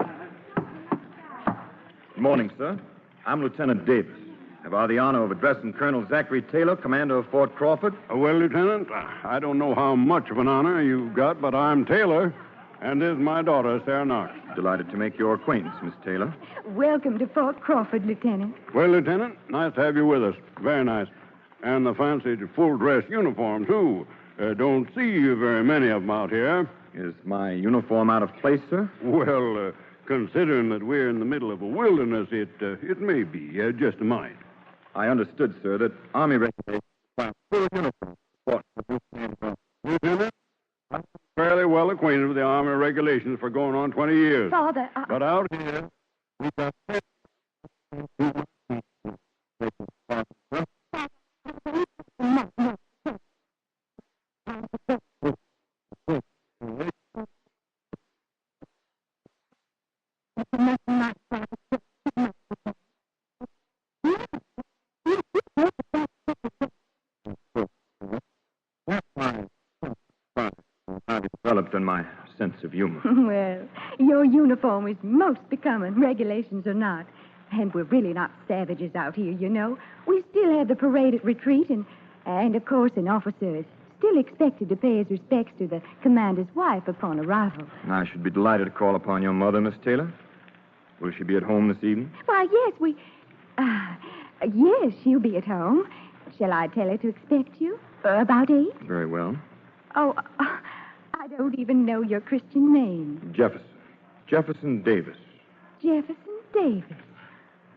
Speaker 24: Good morning, sir. I'm Lieutenant Davis. Have
Speaker 8: have I the honor of addressing Colonel Zachary Taylor, commander of Fort Crawford?
Speaker 23: Well, Lieutenant, I don't know how much of an honor you've got, but I'm Taylor, and this is my daughter, Sarah Knox.
Speaker 8: Delighted to make your acquaintance, Miss Taylor.
Speaker 22: Welcome to Fort Crawford, Lieutenant.
Speaker 23: Well, Lieutenant, nice to have you with us. Very nice. And the fancy full-dress uniform, too. Don't see very many of them out here.
Speaker 8: Is my uniform out of place, sir?
Speaker 23: Well, considering that we're in the middle of a wilderness, it may be, just a mite.
Speaker 8: I understood, sir, that Army regulations require full uniform.
Speaker 23: Lieutenant, I'm fairly well acquainted with the Army regulations for going on 20 years.
Speaker 22: Father,
Speaker 23: But out here, we've got...
Speaker 8: I've developed in my sense of humor.
Speaker 22: Well, your uniform is most becoming, regulations or not. And we're really not savages out here, you know. We still have the parade at retreat, and of course, an officer is still expected to pay his respects to the commander's wife upon arrival.
Speaker 8: I should be delighted to call upon your mother, Miss Taylor. Will she be at home this evening?
Speaker 22: Why, yes, yes, she'll be at home. Shall I tell her to expect you? About 8?
Speaker 8: Very well.
Speaker 22: Oh, I don't even know your Christian name.
Speaker 8: Jefferson. Jefferson Davis.
Speaker 22: Jefferson Davis.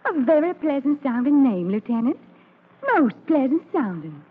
Speaker 22: A very pleasant-sounding name, Lieutenant. Most pleasant-sounding.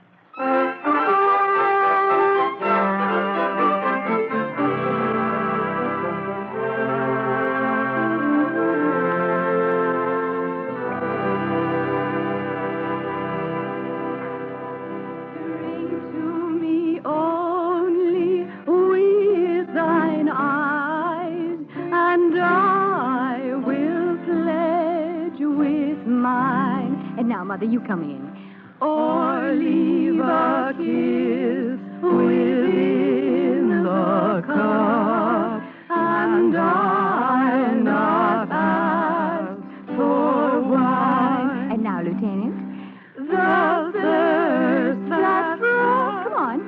Speaker 22: Mother, you come in. Or leave a kiss within the cup, and I'll not ask for wine. And now, Lieutenant, the thirst that flows. Come on.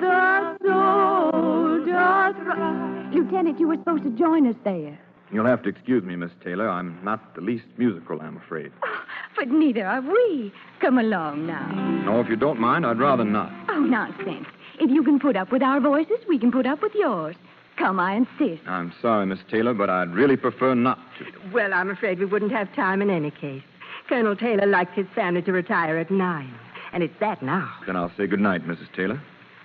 Speaker 22: The soul doth. Lieutenant, you were supposed to join us there.
Speaker 8: You'll have to excuse me, Miss Taylor. I'm not the least musical, I'm afraid.
Speaker 22: But neither are we. Come along now.
Speaker 8: No, if you don't mind, I'd rather not.
Speaker 22: Oh, nonsense. If you can put up with our voices, we can put up with yours. Come, I insist.
Speaker 8: I'm sorry, Miss Taylor, but I'd really prefer not to.
Speaker 1: Well, I'm afraid we wouldn't have time in any case. Colonel Taylor likes his family to retire at 9, and it's that now.
Speaker 8: Then I'll say good night, Mrs. Taylor.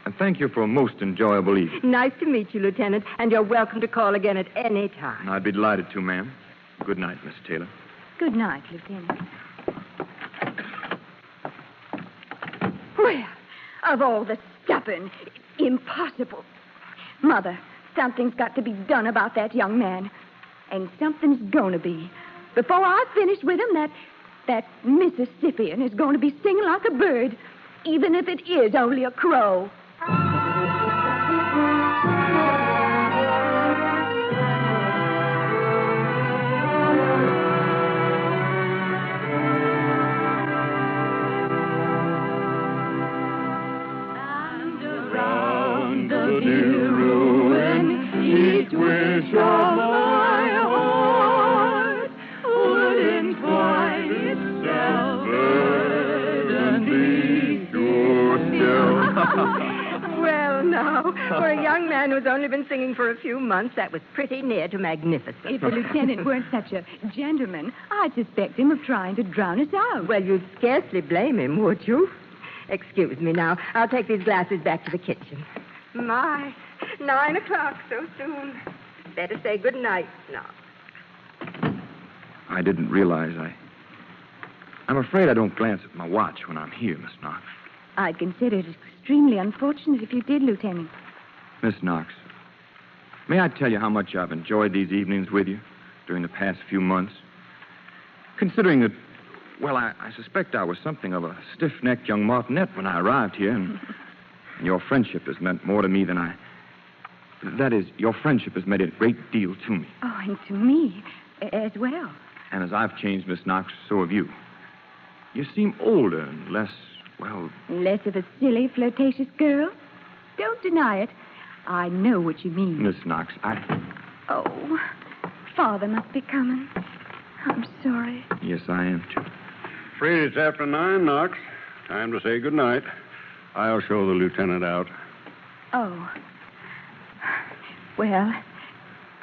Speaker 8: And thank you for a most enjoyable evening.
Speaker 1: Nice to meet you, Lieutenant, and you're welcome to call again at any time.
Speaker 8: I'd be delighted to, ma'am. Good night, Miss Taylor.
Speaker 22: Good night, Lieutenant. Well, of all the stubborn, impossible. Mother, something's got to be done about that young man. And something's going to be. Before I finish with him, that Mississippian is going to be singing like a bird, even if it is only a crow.
Speaker 5: Dear ruin, each wish of my heart would entwine itself and be sure still.
Speaker 1: Well, now, for a young man who's only been singing for a few months, that was pretty near to magnificent.
Speaker 22: If the lieutenant weren't such a gentleman, I'd suspect him of trying to drown us out.
Speaker 1: Well, you'd scarcely blame him, would you? Excuse me now. I'll take these glasses back to the kitchen. My, 9 o'clock so soon. Better say good night now.
Speaker 8: I didn't realize I'm afraid I don't glance at my watch when I'm here, Miss Knox.
Speaker 22: I'd consider it extremely unfortunate if you did, Lieutenant.
Speaker 8: Miss Knox, may I tell you how much I've enjoyed these evenings with you during the past few months? Considering that, well, I suspect I was something of a stiff-necked young martinet when I arrived here, and your friendship has meant more to me than That is, your friendship has meant a great deal to me.
Speaker 22: Oh, and to me as well.
Speaker 8: And as I've changed, Miss Knox, so have you.
Speaker 11: You seem older and less, well...
Speaker 22: Less of a silly, flirtatious girl? Don't deny it. I know what you mean.
Speaker 11: Miss Knox,
Speaker 22: Oh, Father must be coming. I'm sorry.
Speaker 11: Yes, I am, too.
Speaker 23: Afraid it's after 9, Knox. Time to say good night. I'll show the lieutenant out.
Speaker 22: Oh. Well,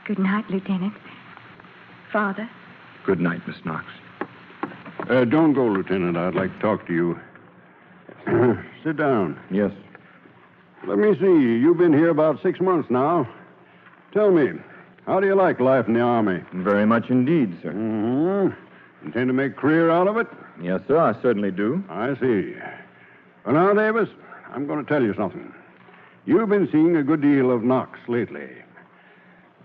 Speaker 22: good night, Lieutenant. Father.
Speaker 11: Good night, Miss Knox.
Speaker 23: Don't go, Lieutenant. I'd like to talk to you. Sit down.
Speaker 11: Yes.
Speaker 23: Let me see. You've been here about 6 months now. Tell me, how do you like life in the Army?
Speaker 11: Very much indeed, sir.
Speaker 23: Mm-hmm. Intend to make a career out of it?
Speaker 11: Yes, sir, I certainly do.
Speaker 23: I see. Well, now, Davis, I'm going to tell you something. You've been seeing a good deal of Knox lately.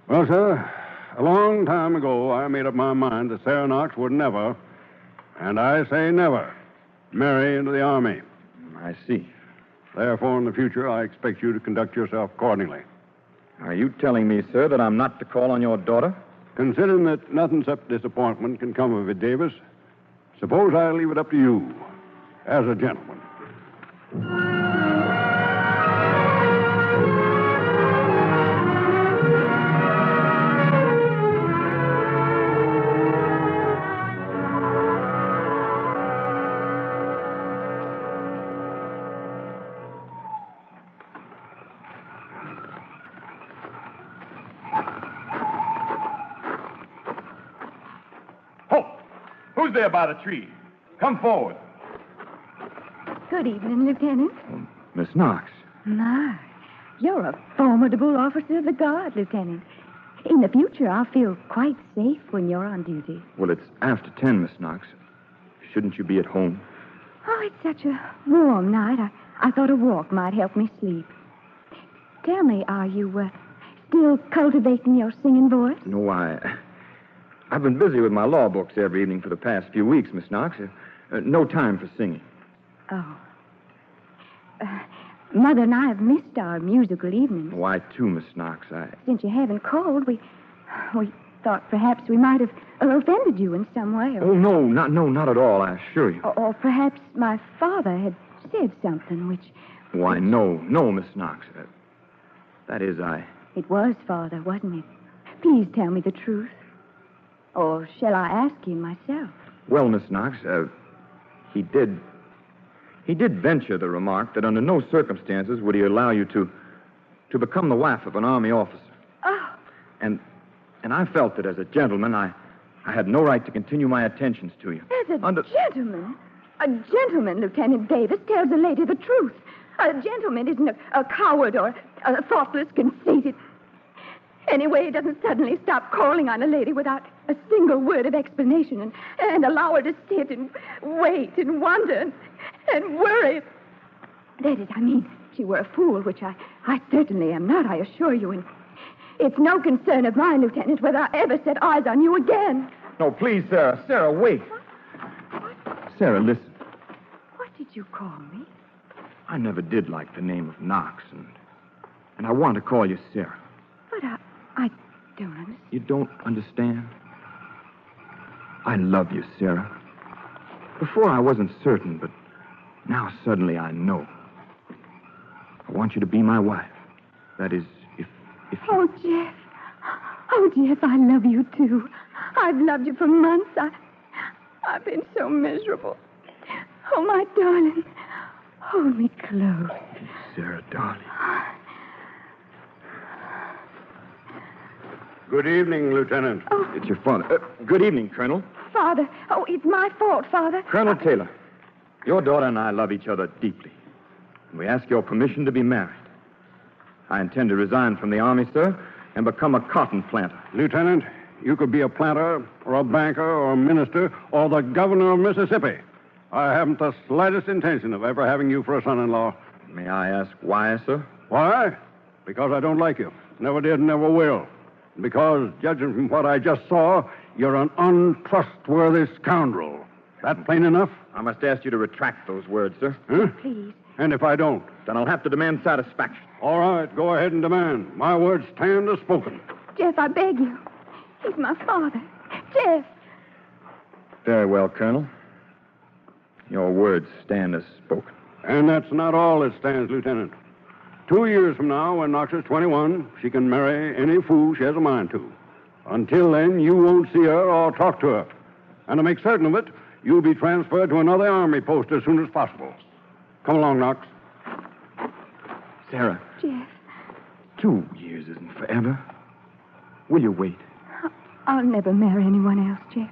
Speaker 23: Well, sir, a long time ago, I made up my mind that Sarah Knox would never, and I say never, marry into the Army.
Speaker 11: I see.
Speaker 23: Therefore, in the future, I expect you to conduct yourself accordingly.
Speaker 11: Are you telling me, sir, that I'm not to call on your daughter?
Speaker 23: Considering that nothing except disappointment can come of it, Davis, suppose I leave it up to you, as a gentleman.
Speaker 11: Who's there by the tree? Come forward.
Speaker 22: Good evening, Lieutenant.
Speaker 11: Miss Knox.
Speaker 22: My, you're a formidable officer of the guard, Lieutenant. In the future, I'll feel quite safe when you're on duty.
Speaker 11: Well, it's after 10, Miss Knox. Shouldn't you be at home?
Speaker 22: Oh, it's such a warm night. I thought a walk might help me sleep. Tell me, are you still cultivating your singing voice?
Speaker 11: No, I've been busy with my law books every evening for the past few weeks, Miss Knox. No time for singing.
Speaker 22: Oh. Mother and I have missed our musical evenings.
Speaker 11: Why, too, Miss Knox.
Speaker 22: Since you haven't called, we thought perhaps we might have offended you in some way.
Speaker 11: Oh, no, not at all, I assure you.
Speaker 22: Or perhaps my father had said something which...
Speaker 11: Why, no, Miss Knox. That is,
Speaker 22: It was Father, wasn't it? Please tell me the truth. Or shall I ask him myself?
Speaker 11: Well, Miss Knox, he did venture the remark that under no circumstances would he allow you to become the wife of an Army officer.
Speaker 22: Oh.
Speaker 11: And I felt that as a gentleman, I had no right to continue my attentions to you.
Speaker 22: As a gentleman? A gentleman, Lieutenant Davis, tells a lady the truth. A gentleman isn't a coward or a thoughtless, conceited... Anyway, he doesn't suddenly stop calling on a lady without a single word of explanation and allow her to sit and wait and wonder and worry. That is, she were a fool, which I certainly am not, I assure you. And it's no concern of mine, Lieutenant, whether I ever set eyes on you again.
Speaker 11: No, please, Sarah. Sarah, wait. Sarah, listen.
Speaker 22: What did you call me?
Speaker 11: I never did like the name of Knox, and I want to call you Sarah.
Speaker 22: But I don't understand.
Speaker 11: You don't understand? I love you, Sarah. Before I wasn't certain, but now suddenly I know. I want you to be my wife. That is, if you...
Speaker 22: Oh, Jeff. Oh, Jeff, I love you, too. I've loved you for months. I've been so miserable. Oh, my darling. Hold me close.
Speaker 11: Sarah, darling.
Speaker 23: Good evening, Lieutenant.
Speaker 22: Oh.
Speaker 11: It's your father. Good evening, Colonel.
Speaker 22: Father. Oh, it's my fault, Father.
Speaker 11: Colonel Taylor, your daughter and I love each other deeply. And we ask your permission to be married. I intend to resign from the Army, sir, and become a cotton planter.
Speaker 23: Lieutenant, you could be a planter or a banker or a minister or the governor of Mississippi. I haven't the slightest intention of ever having you for a son-in-law.
Speaker 11: May I ask why, sir?
Speaker 23: Why? Because I don't like you. Never did, never will. Because, judging from what I just saw, you're an untrustworthy scoundrel. That plain enough?
Speaker 11: I must ask you to retract those words, sir.
Speaker 23: Huh?
Speaker 22: Please.
Speaker 23: And if I don't?
Speaker 11: Then I'll have to demand satisfaction.
Speaker 23: All right, go ahead and demand. My words stand as spoken.
Speaker 22: Jeff, I beg you. He's my father. Jeff.
Speaker 11: Very well, Colonel. Your words stand as spoken.
Speaker 23: And that's not all that stands, Lieutenant. 2 years from now, when Knox is 21, she can marry any fool she has a mind to. Until then, you won't see her or talk to her. And to make certain of it, you'll be transferred to another army post as soon as possible. Come along, Knox.
Speaker 11: Sarah.
Speaker 22: Jeff.
Speaker 11: 2 years isn't forever. Will you wait?
Speaker 22: I'll never marry anyone else, Jeff.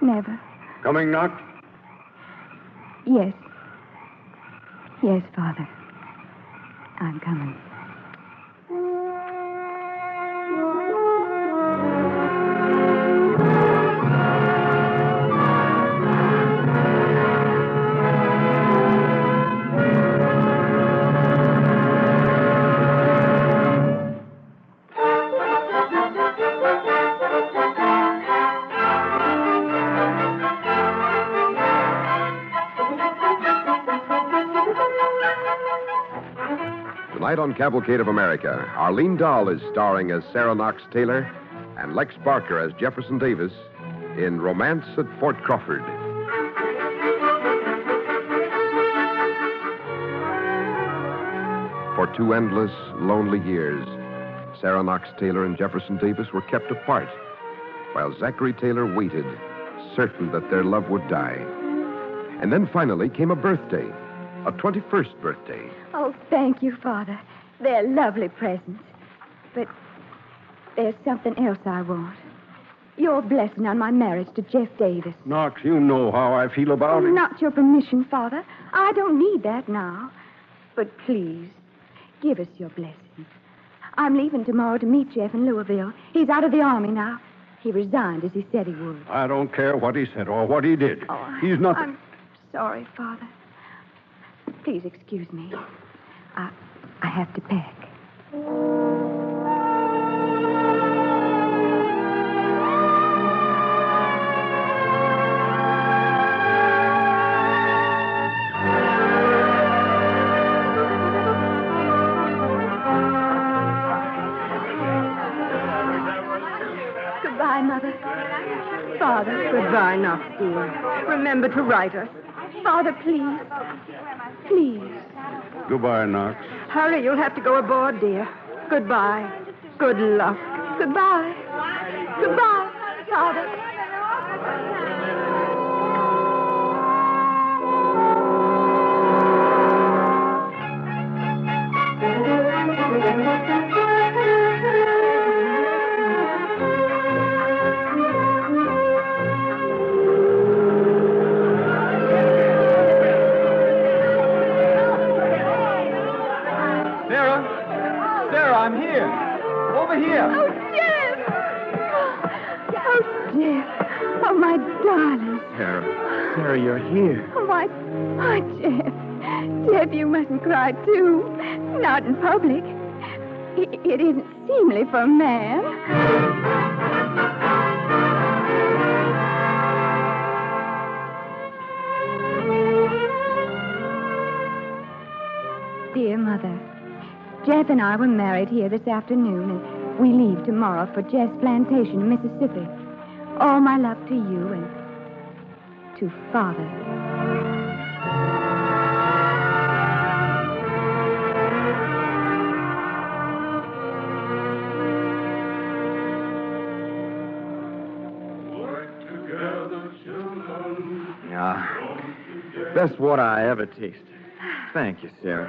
Speaker 22: Never.
Speaker 23: Coming, Knox?
Speaker 22: Yes. Yes, Father. I'm coming.
Speaker 21: Tonight on Cavalcade of America, Arlene Dahl is starring as Sarah Knox Taylor and Lex Barker as Jefferson Davis in Romance at Fort Crawford. For 2 endless, lonely years, Sarah Knox Taylor and Jefferson Davis were kept apart, while Zachary Taylor waited, certain that their love would die. And then finally came a birthday, a 21st birthday.
Speaker 22: Oh, thank you, Father. They're lovely presents. But there's something else I want. Your blessing on my marriage to Jeff Davis.
Speaker 23: Knox, you know how I feel about it.
Speaker 22: Not your permission, Father. I don't need that now. But please, give us your blessing. I'm leaving tomorrow to meet Jeff in Louisville. He's out of the Army now. He resigned as he said he would.
Speaker 23: I don't care what he said or what he did.
Speaker 22: Oh,
Speaker 23: He's not...
Speaker 22: I'm sorry, Father. Please excuse me. I have to pack. Goodbye, Mother. Father.
Speaker 1: Goodbye, Knox, dear. Remember to write us.
Speaker 22: Father, please. Please.
Speaker 23: Goodbye, Knox.
Speaker 1: Hurry, you'll have to go aboard, dear. Goodbye. Good luck.
Speaker 22: Goodbye. Goodbye, Father.
Speaker 11: I'm here. Over here.
Speaker 22: Oh, Jeff! Oh, Jeff. Oh, my darling.
Speaker 11: Sarah, you're here.
Speaker 22: Oh, my Jeff. Jeff, you mustn't cry, too. Not in public. It isn't seemly for a man. Dear Mother, Jeff and I were married here this afternoon, and we leave tomorrow for Jeff's plantation in Mississippi. All my love to you and to Father.
Speaker 11: Best water I ever tasted. Thank you, Sarah.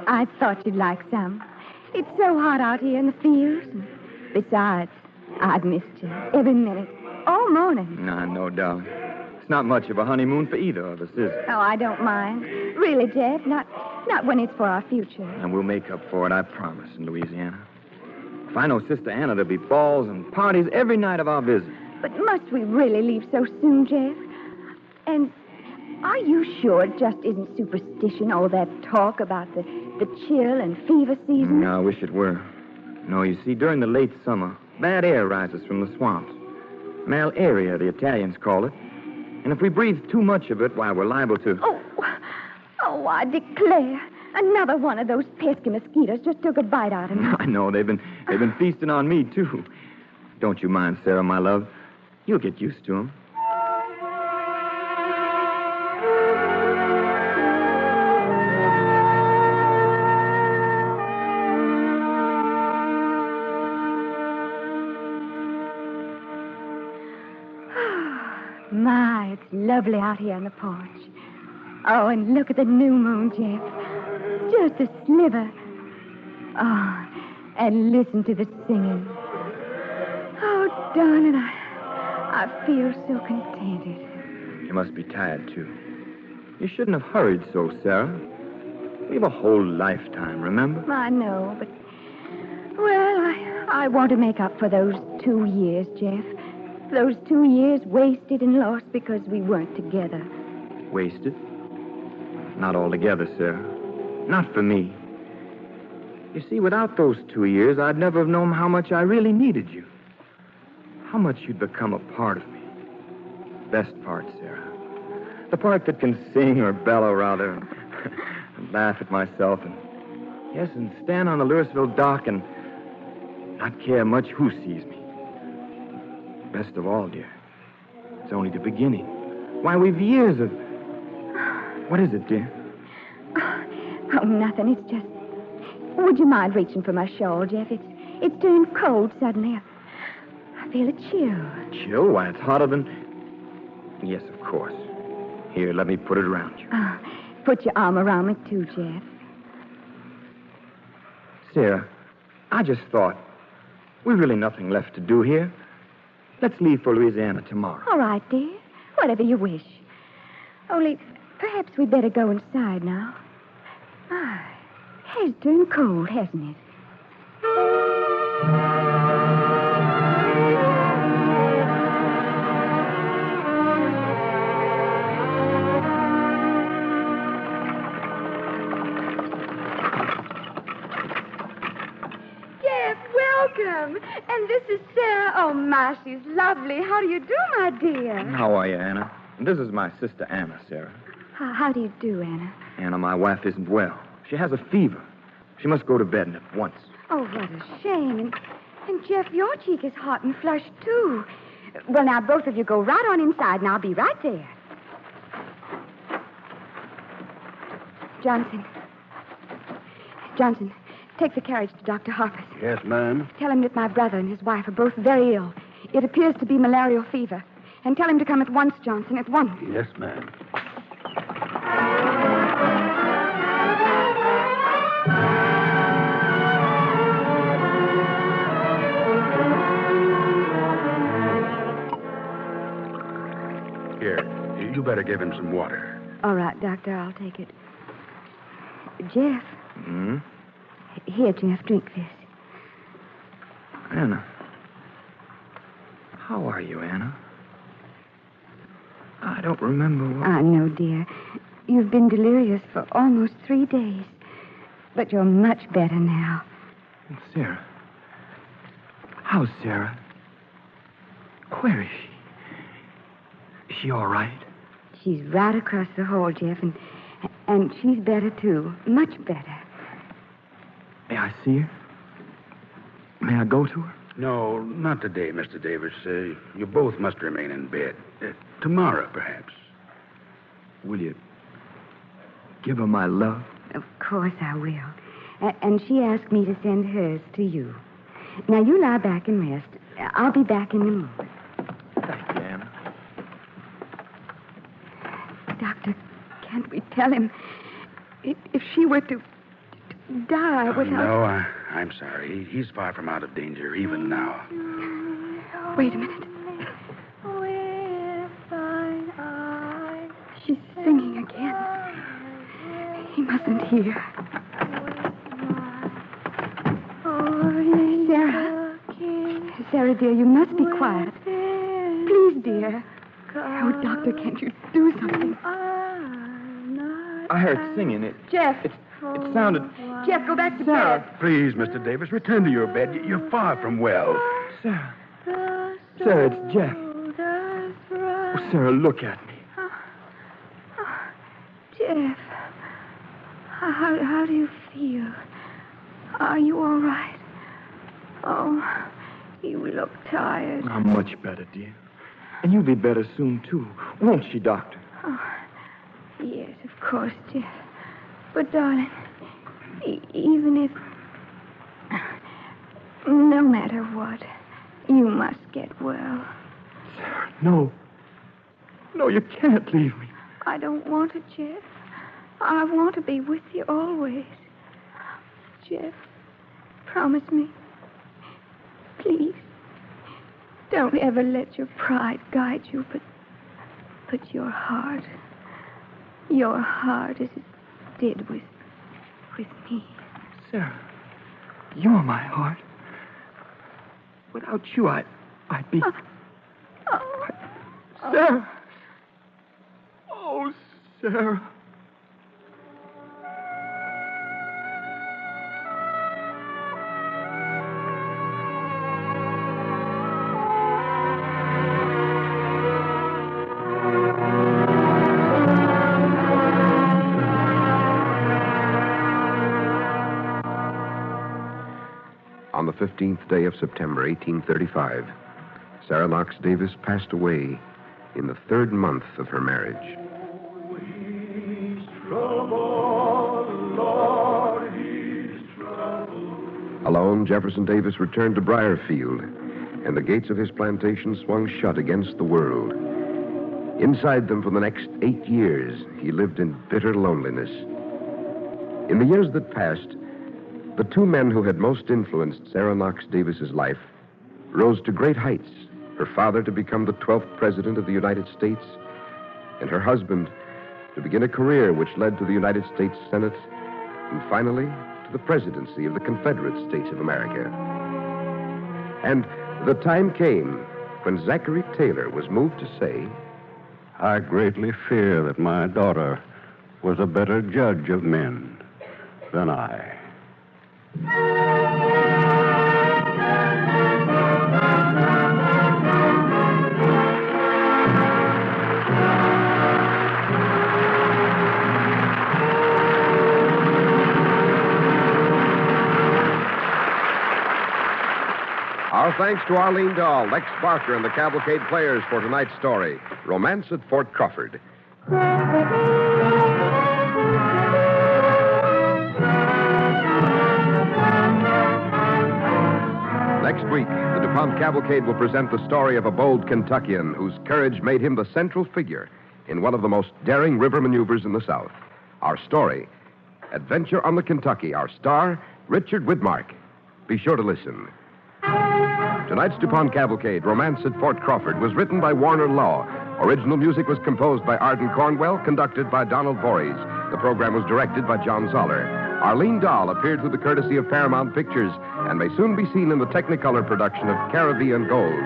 Speaker 22: I thought you'd like some. It's so hot out here in the fields. And besides, I've missed you every minute, all morning.
Speaker 11: No, darling. It's not much of a honeymoon for either of us, is it?
Speaker 22: Oh, I don't mind. Really, Jeff, not when it's for our future.
Speaker 11: And we'll make up for it, I promise, in Louisiana. If I know Sister Anna, there'll be balls and parties every night of our visit.
Speaker 22: But must we really leave so soon, Jeff? And are you sure it just isn't superstition, all that talk about the chill and fever season?
Speaker 11: No, I wish it were. No, you see, during the late summer, bad air rises from the swamps. Malaria, the Italians call it. And if we breathe too much of it, why, we're liable to...
Speaker 22: Oh, I declare. Another one of those pesky mosquitoes just took a bite out of me.
Speaker 11: I know, they've been feasting on me, too. Don't you mind, Sarah, my love. You'll get used to them.
Speaker 22: My, it's lovely out here on the porch. Oh, and look at the new moon, Jeff. Just a sliver. Oh, and listen to the singing. Oh, darling, I feel so contented.
Speaker 11: You must be tired, too. You shouldn't have hurried so, Sarah. We have a whole lifetime, remember?
Speaker 22: I know, but... Well, I want to make up for those 2 years, Jeff. Those 2 years wasted and lost because we weren't together.
Speaker 11: Wasted? Not altogether, Sarah. Not for me. You see, without those 2 years, I'd never have known how much I really needed you. How much you'd become a part of me. Best part, Sarah. The part that can sing, or bellow, rather, and laugh at myself, and stand on the Louisville dock and not care much who sees me. Best of all, dear, it's only the beginning. Why, we've years of... What is it, dear?
Speaker 22: Oh, nothing. It's just... Would you mind reaching for my shawl, Jeff? It's turned cold suddenly. I feel a chill.
Speaker 11: Chill? Why, it's hotter than... Yes, of course. Here, let me put it around you.
Speaker 22: Put your arm around me, too, Jeff.
Speaker 11: Sarah, I just thought, we've really nothing left to do here. Let's leave for Louisiana tomorrow.
Speaker 22: All right, dear. Whatever you wish. Only, perhaps we'd better go inside now. My, it's turned cold, hasn't it?
Speaker 1: Welcome. And this is Sarah. Oh, my, she's lovely. How do you do, my dear?
Speaker 11: How are you, Anna? This is my sister, Anna, Sarah.
Speaker 22: How do you do, Anna?
Speaker 11: Anna, my wife isn't well. She has a fever. She must go to bed at once.
Speaker 1: Oh, what a shame. And Jeff, your cheek is hot and flushed, too. Well, now, both of you go right on inside, and I'll be right there. Johnson, take the carriage to Dr. Harper's.
Speaker 23: Yes, ma'am.
Speaker 1: Tell him that my brother and his wife are both very ill. It appears to be malarial fever. And tell him to come at once, Johnson, at once.
Speaker 23: Yes, ma'am.
Speaker 16: Here, you better give him some water.
Speaker 1: All right, Doctor, I'll take it. Jeff.
Speaker 11: Hmm?
Speaker 1: Here, Jeff, drink this.
Speaker 11: Anna. How are you, Anna? I don't remember what...
Speaker 1: I know, dear. You've been delirious for almost 3 days. But you're much better now.
Speaker 11: Sarah. How's Sarah? Where is she? Is she all right?
Speaker 1: She's right across the hall, Jeff, and she's better, too. Much better.
Speaker 11: May I see her? May I go to her?
Speaker 16: No, not today, Mr. Davis. You both must remain in bed. Tomorrow, perhaps.
Speaker 11: Will you give her my love?
Speaker 1: Of course I will. And she asked me to send hers to you. Now, you lie back and rest. I'll be back in a moment.
Speaker 11: Thank you, Anna.
Speaker 1: Doctor, can't we tell him if she were to die without...
Speaker 16: No, I'm sorry. He's far from out of danger, even now.
Speaker 1: Wait a minute. She's singing again. He mustn't hear. Sarah, dear, you must be quiet. Please, dear. Oh, Doctor, can't you do something?
Speaker 11: I heard singing.
Speaker 1: Jeff.
Speaker 11: It sounded...
Speaker 1: Jeff, go back to bed.
Speaker 16: Please, Mr. Davis, return to your bed. You're far from well.
Speaker 11: Sarah. Sarah, it's Jeff. Oh, Sarah, look at me.
Speaker 1: Jeff, how do you feel? Are you all right? Oh, you look tired.
Speaker 11: I'm much better, dear. And you'll be better soon, too. Won't she, Doctor?
Speaker 1: Oh, yes, of course, Jeff. But, darling, even if... No matter what, you must get well.
Speaker 11: Sarah, no. No, you can't leave me.
Speaker 22: I don't want to, Jeff. I want to be with you always. Jeff, promise me. Please. Don't ever let your pride guide you, but your heart. Your heart as it did with me.
Speaker 11: Sarah, you're my heart. Without you, I'd be... Sarah! Oh, Sarah.
Speaker 21: On the 15th day of September, 1835, Sarah Knox Davis passed away in the 3rd month of her marriage. Alone, Jefferson Davis returned to Briarfield, and the gates of his plantation swung shut against the world. Inside them for the next 8 years, he lived in bitter loneliness. In the years that passed, the two men who had most influenced Sarah Knox Davis's life rose to great heights. Her father to become the 12th President of the United States, and her husband to begin a career which led to the United States Senate, and finally to the presidency of the Confederate States of America. And the time came when Zachary Taylor was moved to say,
Speaker 23: I greatly fear that my daughter was a better judge of men than I.
Speaker 21: Our thanks to Arlene Dahl, Lex Barker, and the Cavalcade players for tonight's story, Romance at Fort Crawford. Next week, the DuPont Cavalcade will present the story of a bold Kentuckian whose courage made him the central figure in one of the most daring river maneuvers in the South. Our story, Adventure on the Kentucky. Our star, Richard Widmark. Be sure to listen. Tonight's DuPont Cavalcade, Romance at Fort Crawford, was written by Warner Law. Original music was composed by Arden Cornwell, conducted by Donald Voorhees. The program was directed by John Zoller. Arlene Dahl appeared through the courtesy of Paramount Pictures and may soon be seen in the Technicolor production of Caribbean Gold.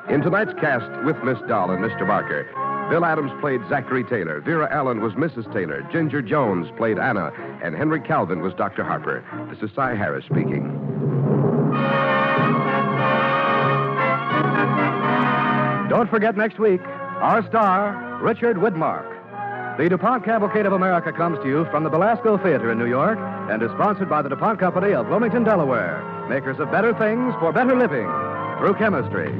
Speaker 21: In tonight's cast, with Miss Dahl and Mr. Barker, Bill Adams played Zachary Taylor, Vera Allen was Mrs. Taylor, Ginger Jones played Anna, and Henry Calvin was Dr. Harper. This is Cy Harris speaking.
Speaker 12: Don't forget next week, our star, Richard Widmark. The DuPont Cavalcade of America comes to you from the Belasco Theater in New York and is sponsored by the DuPont Company of Wilmington, Delaware, makers of better things for better living through chemistry.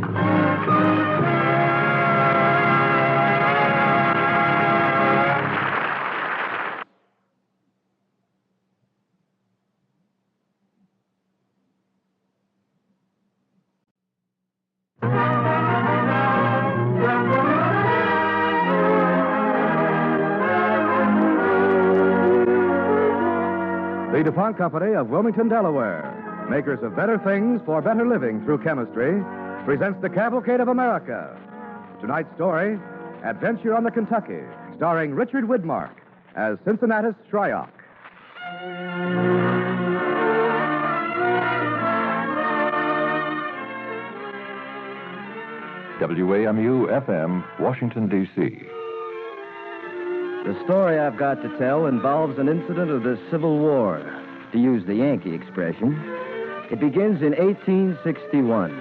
Speaker 12: The DuPont Company of Wilmington, Delaware, makers of better things for better living through chemistry, presents the Cavalcade of America. Tonight's story, Adventure on the Kentucky, starring Richard Widmark as Cincinnatus Shryock.
Speaker 14: WAMU-FM, Washington, D.C.
Speaker 20: The story I've got to tell involves an incident of the Civil War, to use the Yankee expression. It begins in 1861,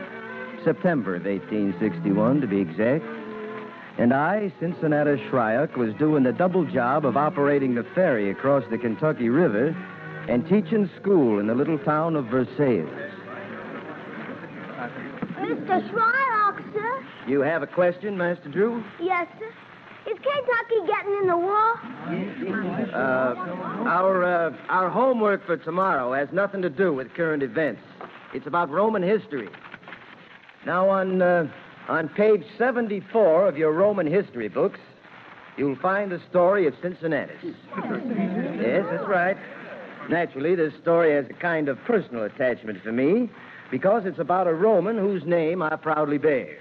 Speaker 20: September of 1861 to be exact. And I, Cincinnatus Shryock, was doing the double job of operating the ferry across the Kentucky River and teaching school in the little town of Versailles.
Speaker 24: Mr. Shryock, sir?
Speaker 20: You have a question, Master Drew?
Speaker 24: Yes, sir. Is Kentucky getting in the war?
Speaker 20: Our homework for tomorrow has nothing to do with current events. It's about Roman history. Now, on On page 74 of your Roman history books, you'll find the story of Cincinnatus. Yes, that's right. Naturally, this story has a kind of personal attachment for me because it's about a Roman whose name I proudly bear.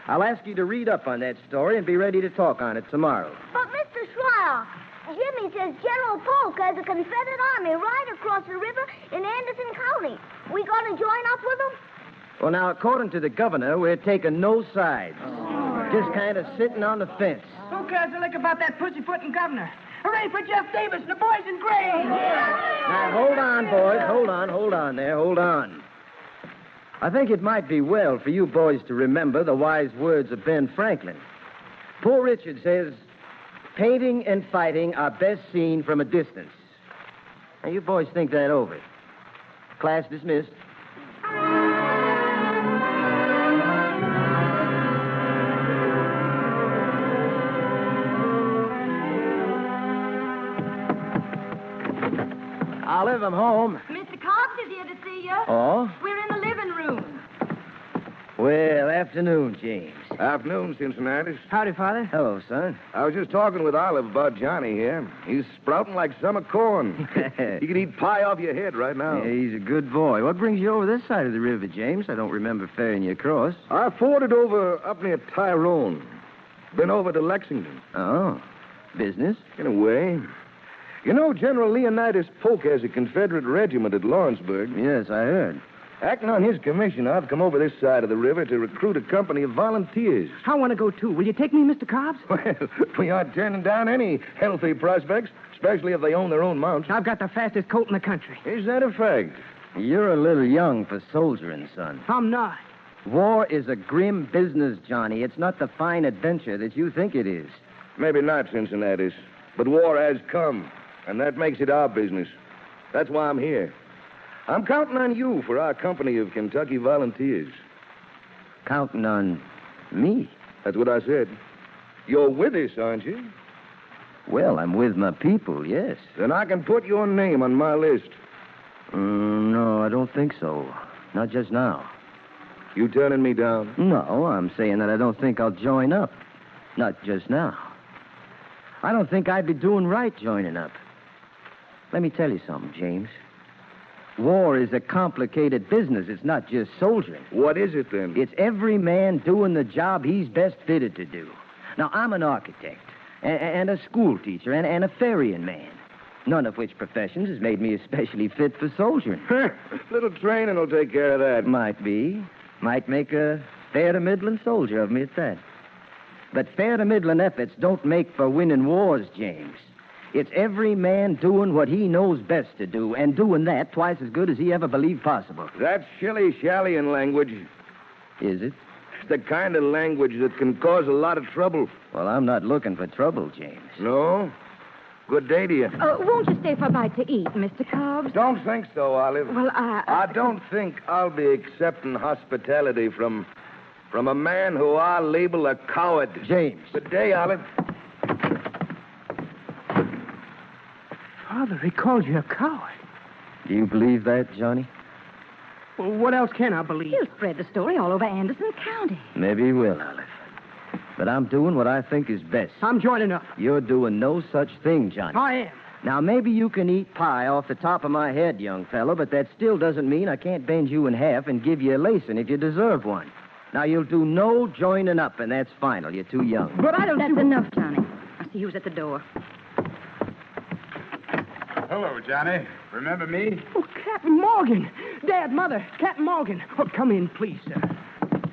Speaker 20: I'll ask you to read up on that story and be ready to talk on it tomorrow.
Speaker 24: But, Mr. Schreier, Jimmy says General Polk has a Confederate army right across the river in Anderson County. We going to join up with them?
Speaker 20: Well, now, according to the governor, we're taking no sides. Just kind of sitting on the fence.
Speaker 2: Who cares a lick about that pussyfooting governor? Hooray for Jeff Davis and the boys in gray!
Speaker 20: Now, hold on, boys. Hold on there. Hold on. I think it might be well for you boys to remember the wise words of Ben Franklin. Poor Richard says, painting and fighting are best seen from a distance. Now, you boys think that over. Class dismissed. Olive, I'm home.
Speaker 22: Mr. Cobbs is here to see you.
Speaker 20: Oh?
Speaker 22: We're in the living room.
Speaker 20: Well, afternoon, James.
Speaker 4: Afternoon, Cincinnati.
Speaker 2: Howdy, Father.
Speaker 20: Hello, son.
Speaker 4: I was just talking with Olive about Johnny here. He's sprouting like summer corn. He could eat pie off your head right now.
Speaker 20: Yeah, he's a good boy. What brings you over this side of the river, James? I don't remember ferrying you across.
Speaker 4: I forded over up near Tyrone. Been over to Lexington.
Speaker 20: Oh, business?
Speaker 4: In a way. You know, General Leonidas Polk has a Confederate regiment at Lawrenceburg.
Speaker 20: Yes, I heard.
Speaker 4: Acting on his commission, I've come over this side of the river to recruit a company of volunteers.
Speaker 2: I want to go, too. Will you take me, Mr. Cobbs?
Speaker 4: Well, we aren't turning down any healthy prospects, especially if they own their own mounts.
Speaker 2: I've got the fastest colt in the country.
Speaker 4: Is that a fact?
Speaker 20: You're a little young for soldiering, son.
Speaker 2: I'm not.
Speaker 20: War is a grim business, Johnny. It's not the fine adventure that you think it is.
Speaker 4: Maybe not, Cincinnati, but war has come, and that makes it our business. That's why I'm here. I'm counting on you for our company of Kentucky volunteers.
Speaker 20: Counting on me?
Speaker 4: That's what I said. You're with us, aren't you?
Speaker 20: Well, I'm with my people, yes.
Speaker 4: Then I can put your name on my list.
Speaker 20: No, I don't think so. Not just now.
Speaker 4: You turning me down?
Speaker 20: No, I'm saying that I don't think I'll join up. Not just now. I don't think I'd be doing right joining up. Let me tell you something, James. War is a complicated business. It's not just soldiering.
Speaker 4: What is it, then?
Speaker 20: It's every man doing the job he's best fitted to do. Now, I'm an architect, and a school teacher, and a ferrying man. None of which professions has made me especially fit for soldiering.
Speaker 4: Little training will take care of that.
Speaker 20: Might be. Might make a fair to middling soldier of me at that. But fair to middling efforts don't make for winning wars, James. It's every man doing what he knows best to do, and doing that twice as good as he ever believed possible.
Speaker 4: That's shilly-shallying language.
Speaker 20: Is it?
Speaker 4: It's the kind of language that can cause a lot of trouble.
Speaker 20: Well, I'm not looking for trouble, James.
Speaker 4: No? Good day to you.
Speaker 1: Won't you stay for a bite to eat, Mr. Cobbs?
Speaker 4: Don't think so, Olive.
Speaker 1: Well,
Speaker 4: I don't think I'll be accepting hospitality from a man who I label a coward.
Speaker 20: James.
Speaker 4: Good day, Olive.
Speaker 2: Father, he called you a coward.
Speaker 20: Do you believe that, Johnny?
Speaker 2: Well, what else can I believe?
Speaker 1: He'll spread the story all over Anderson County.
Speaker 20: Maybe he will, Olive. But I'm doing what I think is best.
Speaker 2: I'm joining up.
Speaker 20: You're doing no such thing, Johnny.
Speaker 2: I am.
Speaker 20: Now, maybe you can eat pie off the top of my head, young fellow, but that still doesn't mean I can't bend you in half and give you a lacing if you deserve one. Now, you'll do no joining up, and that's final. You're too young.
Speaker 2: But I don't...
Speaker 1: That's enough, Johnny. I see who's at the door.
Speaker 6: Hello, Johnny. Remember me?
Speaker 2: Oh, Captain Morgan. Dad, Mother, Captain Morgan. Oh, come in, please, sir.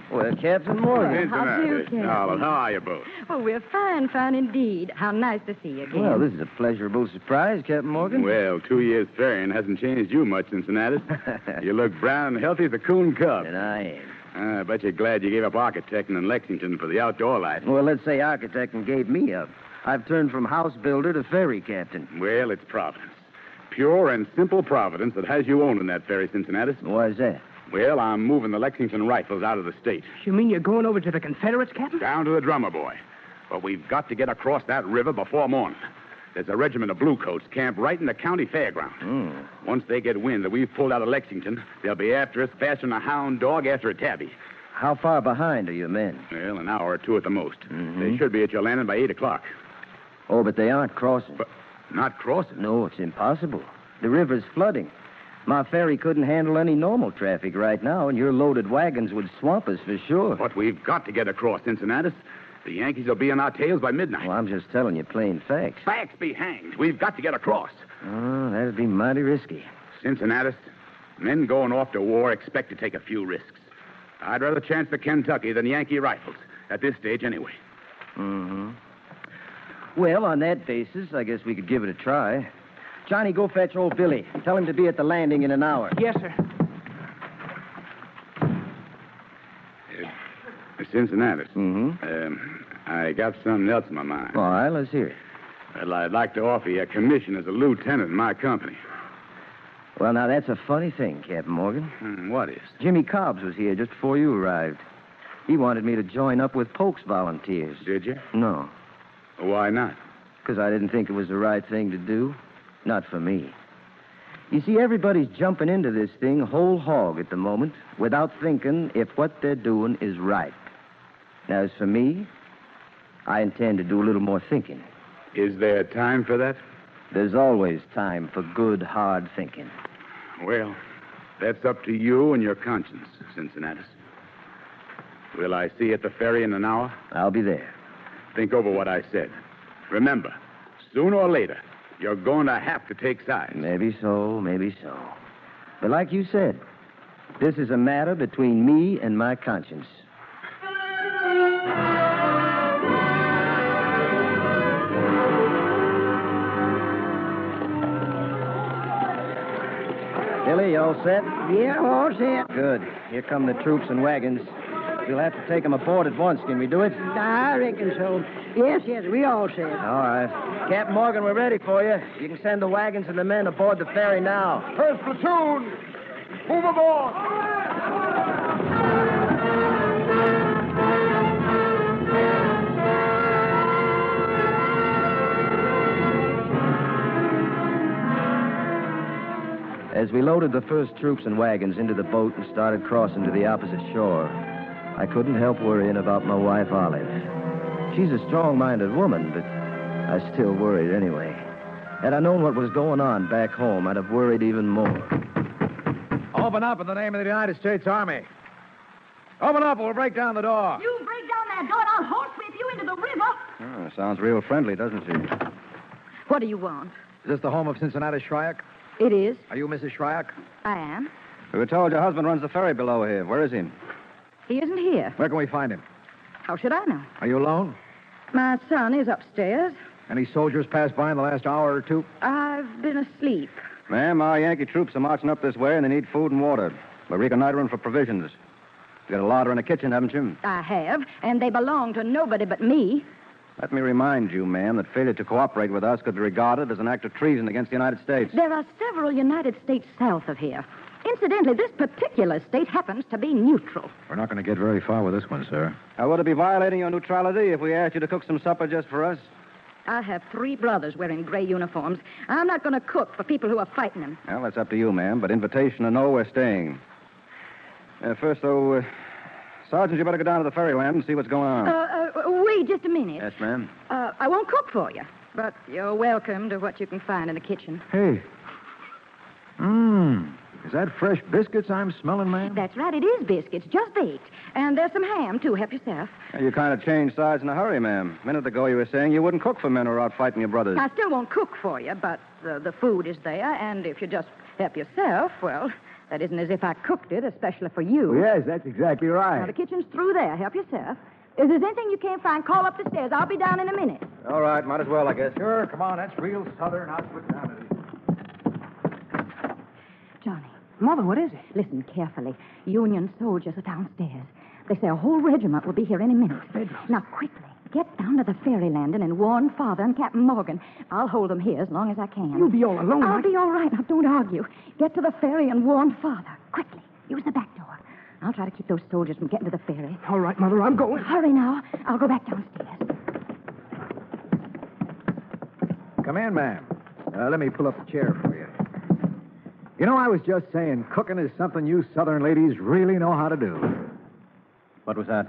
Speaker 20: Well, Captain Morgan.
Speaker 1: How do you, Captain?
Speaker 6: Olive, how are you both?
Speaker 1: Oh, we're fine, fine indeed. How nice to see you again.
Speaker 20: Well, this is a pleasurable surprise, Captain Morgan.
Speaker 6: Well, 2 years ferrying hasn't changed you much, Cincinnati. You look brown and healthy as a coon cub.
Speaker 20: And I am.
Speaker 6: I bet you're glad you gave up architecting in Lexington for the outdoor life.
Speaker 20: Well, let's say architecting gave me up. I've turned from house builder to ferry captain.
Speaker 6: Well, it's Providence. Pure and simple Providence that has you owning that ferry, Cincinnati.
Speaker 20: Why is that?
Speaker 6: Well, I'm moving the Lexington Rifles out of the state.
Speaker 2: You mean you're going over to the Confederates, Captain?
Speaker 6: Down to the drummer boy. But we've got to get across that river before morning. There's a regiment of bluecoats camped right in the county fairground. Once they get wind that we've pulled out of Lexington, they'll be after us faster than a hound dog after a tabby.
Speaker 20: How far behind are your men?
Speaker 6: Well, an hour or two at the most.
Speaker 20: Mm-hmm.
Speaker 6: They should be at your landing by 8 o'clock.
Speaker 20: Oh, but they aren't crossing.
Speaker 6: But not crossing?
Speaker 20: No, it's impossible. The river's flooding. My ferry couldn't handle any normal traffic right now, and your loaded wagons would swamp us for sure.
Speaker 6: But we've got to get across, Cincinnatus. The Yankees will be on our tails by midnight.
Speaker 20: Well, I'm just telling you plain facts.
Speaker 6: Facts be hanged. We've got to get across.
Speaker 20: Oh, that'd be mighty risky.
Speaker 6: Cincinnatus, men going off to war expect to take a few risks. I'd rather chance the Kentucky than Yankee rifles, at this stage anyway.
Speaker 20: Mm-hmm. Well, on that basis, I guess we could give it a try. Johnny, go fetch old Billy. Tell him to be at the landing in an hour.
Speaker 2: Yes, sir.
Speaker 6: Cincinnatus.
Speaker 20: Mm-hmm.
Speaker 6: I got something else in my mind.
Speaker 20: All right, let's hear it.
Speaker 6: Well, I'd like to offer you a commission as a lieutenant in my company.
Speaker 20: Well, now, that's a funny thing, Captain Morgan.
Speaker 6: What is?
Speaker 20: Jimmy Cobbs was here just before you arrived. He wanted me to join up with Polk's volunteers.
Speaker 6: Did you?
Speaker 20: No.
Speaker 6: Why not?
Speaker 20: Because I didn't think it was the right thing to do. Not for me. You see, everybody's jumping into this thing whole hog at the moment without thinking if what they're doing is right. Now, as for me, I intend to do a little more thinking.
Speaker 6: Is there time for that?
Speaker 20: There's always time for good, hard thinking.
Speaker 6: Well, that's up to you and your conscience, Cincinnatus. Will I see you at the ferry in an hour?
Speaker 20: I'll be there.
Speaker 6: Think over what I said. Remember, sooner or later, you're going to have to take sides.
Speaker 20: Maybe so, maybe so. But like you said, this is a matter between me and my conscience. Billy, you all set?
Speaker 2: Yeah, all set.
Speaker 20: Good. Here come the troops and wagons. We'll have to take them aboard at once. Can we do it?
Speaker 2: I reckon so. Yes, we all set.
Speaker 20: All right. Captain Morgan, we're ready for you. You can send the wagons and the men aboard the ferry now.
Speaker 5: First platoon, move aboard.
Speaker 20: As we loaded the first troops and wagons into the boat and started crossing to the opposite shore, I couldn't help worrying about my wife, Olive. She's a strong-minded woman, but I still worried anyway. Had I known what was going on back home, I'd have worried even more.
Speaker 12: Open up in the name of the United States Army. Open up, or we'll break down the door.
Speaker 24: You break down that door and I'll horsewhip you into the river.
Speaker 10: Oh, sounds real friendly, doesn't she?
Speaker 22: What do you want?
Speaker 12: Is this the home of Cincinnati Shryack?
Speaker 22: It is.
Speaker 12: Are you Mrs. Shryack?
Speaker 22: I am.
Speaker 10: We were told your husband runs the ferry below here. Where is he?
Speaker 22: He isn't here.
Speaker 12: Where can we find him?
Speaker 22: How should I know?
Speaker 12: Are you alone?
Speaker 22: My son is upstairs.
Speaker 12: Any soldiers passed by in the last hour or two?
Speaker 22: I've been asleep.
Speaker 10: Ma'am, our Yankee troops are marching up this way, and they need food and water. We're reconnoitering for provisions. You got a larder in the kitchen, haven't you?
Speaker 22: I have, and they belong to nobody but me.
Speaker 10: Let me remind you, ma'am, that failure to cooperate with us could be regarded as an act of treason against the United States.
Speaker 22: There are several United States south of here. Incidentally, this particular state happens to be neutral.
Speaker 12: We're not going to get very far with this one, sir.
Speaker 10: How would it be violating your neutrality if we asked you to cook some supper just for us?
Speaker 22: I have 3 brothers wearing gray uniforms. I'm not going to cook for people who are fighting them.
Speaker 10: Well, that's up to you, ma'am, but invitation or no, we're staying. First, though, Sergeant, you better go down to the ferry land and see what's going on.
Speaker 22: Wait just a minute.
Speaker 10: Yes, ma'am.
Speaker 22: I won't cook for you, but you're welcome to what you can find in the kitchen.
Speaker 12: Hey. Is that fresh biscuits I'm smelling, ma'am?
Speaker 22: That's right, it is biscuits, just baked. And there's some ham, too. Help yourself.
Speaker 10: You kind of changed sides in a hurry, ma'am. A minute ago, you were saying you wouldn't cook for men who are out fighting your brothers.
Speaker 22: I still won't cook for you, but the food is there, and if you just help yourself, well, that isn't as if I cooked it, especially for you.
Speaker 12: Yes, that's exactly right.
Speaker 22: Now, the kitchen's through there. Help yourself. If there's anything you can't find, call up the stairs. I'll be down in a minute.
Speaker 10: All right, might as well, I guess.
Speaker 12: Sure, come on. That's real southern. I'll put down to these.
Speaker 22: Johnny.
Speaker 2: Mother, what is it?
Speaker 22: Listen carefully. Union soldiers are downstairs. They say a whole regiment will be here any minute. Now, quickly, get down to the ferry landing and warn Father and Captain Morgan. I'll hold them here as long as I can.
Speaker 2: You'll be all alone,
Speaker 22: I'll be all right. Now, don't argue. Get to the ferry and warn Father. Quickly. Use the back door. I'll try to keep those soldiers from getting to the ferry.
Speaker 2: All right, Mother, I'm going.
Speaker 22: Hurry now. I'll go back downstairs.
Speaker 12: Come in, ma'am. Let me pull up a chair for you. You know, I was just saying, cooking is something you southern ladies really know how to do.
Speaker 10: What was that?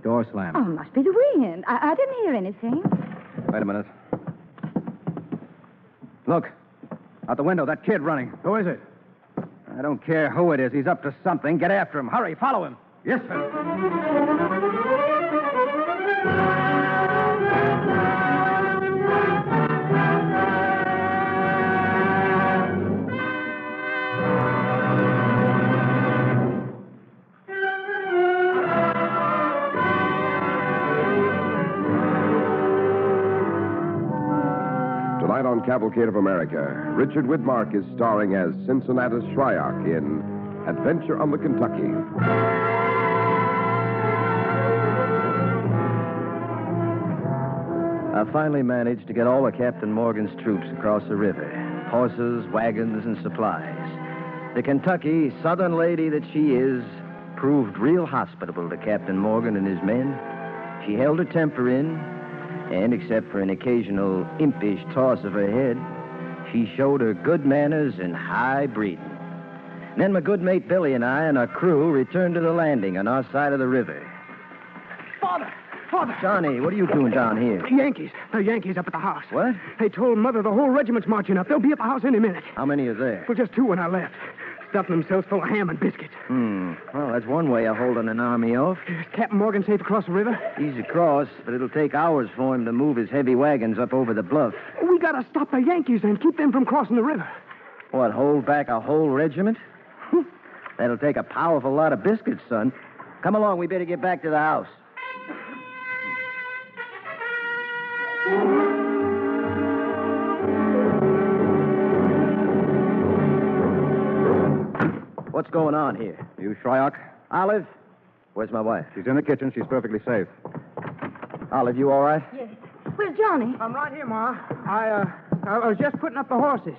Speaker 10: Door slammed.
Speaker 22: Oh, it must be the wind. I didn't hear anything.
Speaker 10: Wait a minute. Look. Out the window, that kid running. Who is it? I don't care who it is. He's up to something. Get after him. Hurry, follow him.
Speaker 23: Yes, sir.
Speaker 21: Tonight on Cavalcade of America, Richard Widmark is starring as Cincinnatus Shryock in Adventure on the Kentucky.
Speaker 20: I finally managed to get all of Captain Morgan's troops across the river. Horses, wagons, and supplies. The Kentucky, southern lady that she is, proved real hospitable to Captain Morgan and his men. She held her temper in, and except for an occasional impish toss of her head, she showed her good manners and high breeding. Then my good mate Billy and I and our crew returned to the landing on our side of the river.
Speaker 2: Father!
Speaker 20: Johnny, what are you doing down here?
Speaker 2: The Yankees up at the house.
Speaker 20: What?
Speaker 2: They told Mother the whole regiment's marching up. They'll be at the house any minute.
Speaker 20: How many are there?
Speaker 2: Well, just 2 when I left. Stuffing themselves full of ham and biscuits.
Speaker 20: Well, that's one way of holding an army off.
Speaker 2: Is Captain Morgan safe across the river?
Speaker 20: He's across, but it'll take hours for him to move his heavy wagons up over the bluff.
Speaker 2: We gotta stop the Yankees and keep them from crossing the river.
Speaker 20: What, hold back a whole regiment? That'll take a powerful lot of biscuits, son. Come along, we better get back to the house. What's going on here?
Speaker 10: You Shryock?
Speaker 20: Olive? Where's my wife?
Speaker 10: She's in the kitchen. She's perfectly safe.
Speaker 20: Olive, you all right?
Speaker 22: Yes. Where's Johnny?
Speaker 2: I'm right here, Ma. I was just putting up the horses.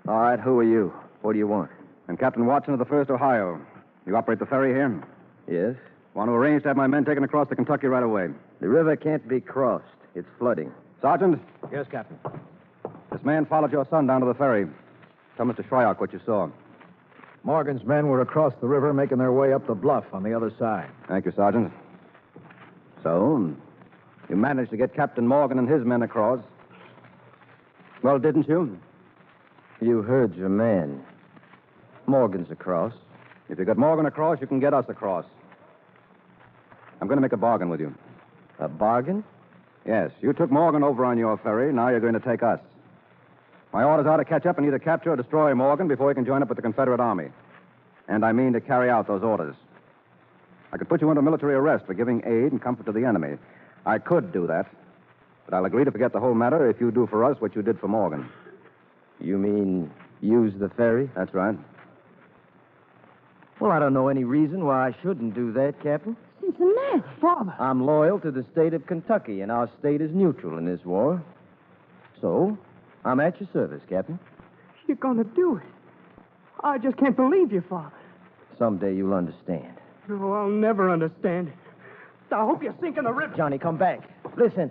Speaker 20: All right, who are you? What do you want?
Speaker 10: I'm Captain Watson of the 1st Ohio. You operate the ferry here?
Speaker 20: Yes?
Speaker 10: Want to arrange to have my men taken across the Kentucky right away.
Speaker 20: The river can't be crossed. It's flooding.
Speaker 10: Sergeant?
Speaker 2: Yes, Captain.
Speaker 10: This man followed your son down to the ferry. Tell Mr. Shryock what you saw.
Speaker 12: Morgan's men were across the river making their way up the bluff on the other side.
Speaker 10: Thank you, Sergeant. So, you managed to get Captain Morgan and his men across. Well, didn't you?
Speaker 20: You heard your man. Morgan's across.
Speaker 10: If you get Morgan across, you can get us across. I'm going to make a bargain with you.
Speaker 20: A bargain?
Speaker 10: Yes. You took Morgan over on your ferry. Now you're going to take us. My orders are to catch up and either capture or destroy Morgan before he can join up with the Confederate Army. And I mean to carry out those orders. I could put you under military arrest for giving aid and comfort to the enemy. I could do that. But I'll agree to forget the whole matter if you do for us what you did for Morgan.
Speaker 20: You mean use the ferry?
Speaker 10: That's right.
Speaker 20: Well, I don't know any reason why I shouldn't do that, Captain.
Speaker 22: Cincinnati.
Speaker 2: Father.
Speaker 20: I'm loyal to the state of Kentucky, and our state is neutral in this war. So, I'm at your service, Captain.
Speaker 2: You're gonna do it. I just can't believe you, Father.
Speaker 20: Someday you'll understand.
Speaker 2: No, I'll never understand it. I hope you sink in the river.
Speaker 20: Johnny, come back. Listen.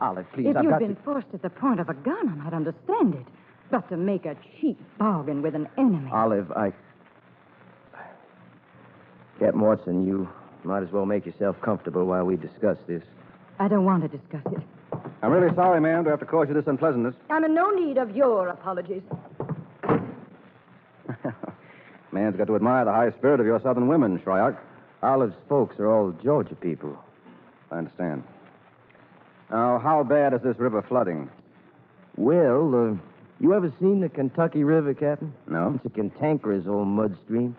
Speaker 20: Olive, please,
Speaker 22: If
Speaker 20: I've
Speaker 22: you'd
Speaker 20: got
Speaker 22: been forced at the point of a gun, I might understand it. But to make a cheap bargain with an enemy.
Speaker 20: Olive, Captain Watson, you might as well make yourself comfortable while we discuss this.
Speaker 22: I don't want to discuss it.
Speaker 10: I'm really sorry, ma'am, to have to cause you this unpleasantness.
Speaker 22: I'm in no need of your apologies.
Speaker 10: Man's got to admire the high spirit of your southern women, Shryock.
Speaker 20: Olive's folks are all Georgia people.
Speaker 10: I understand. Now, how bad is this river flooding?
Speaker 20: Well, you ever seen the Kentucky River, Captain?
Speaker 10: No.
Speaker 20: It's a cantankerous old mud stream.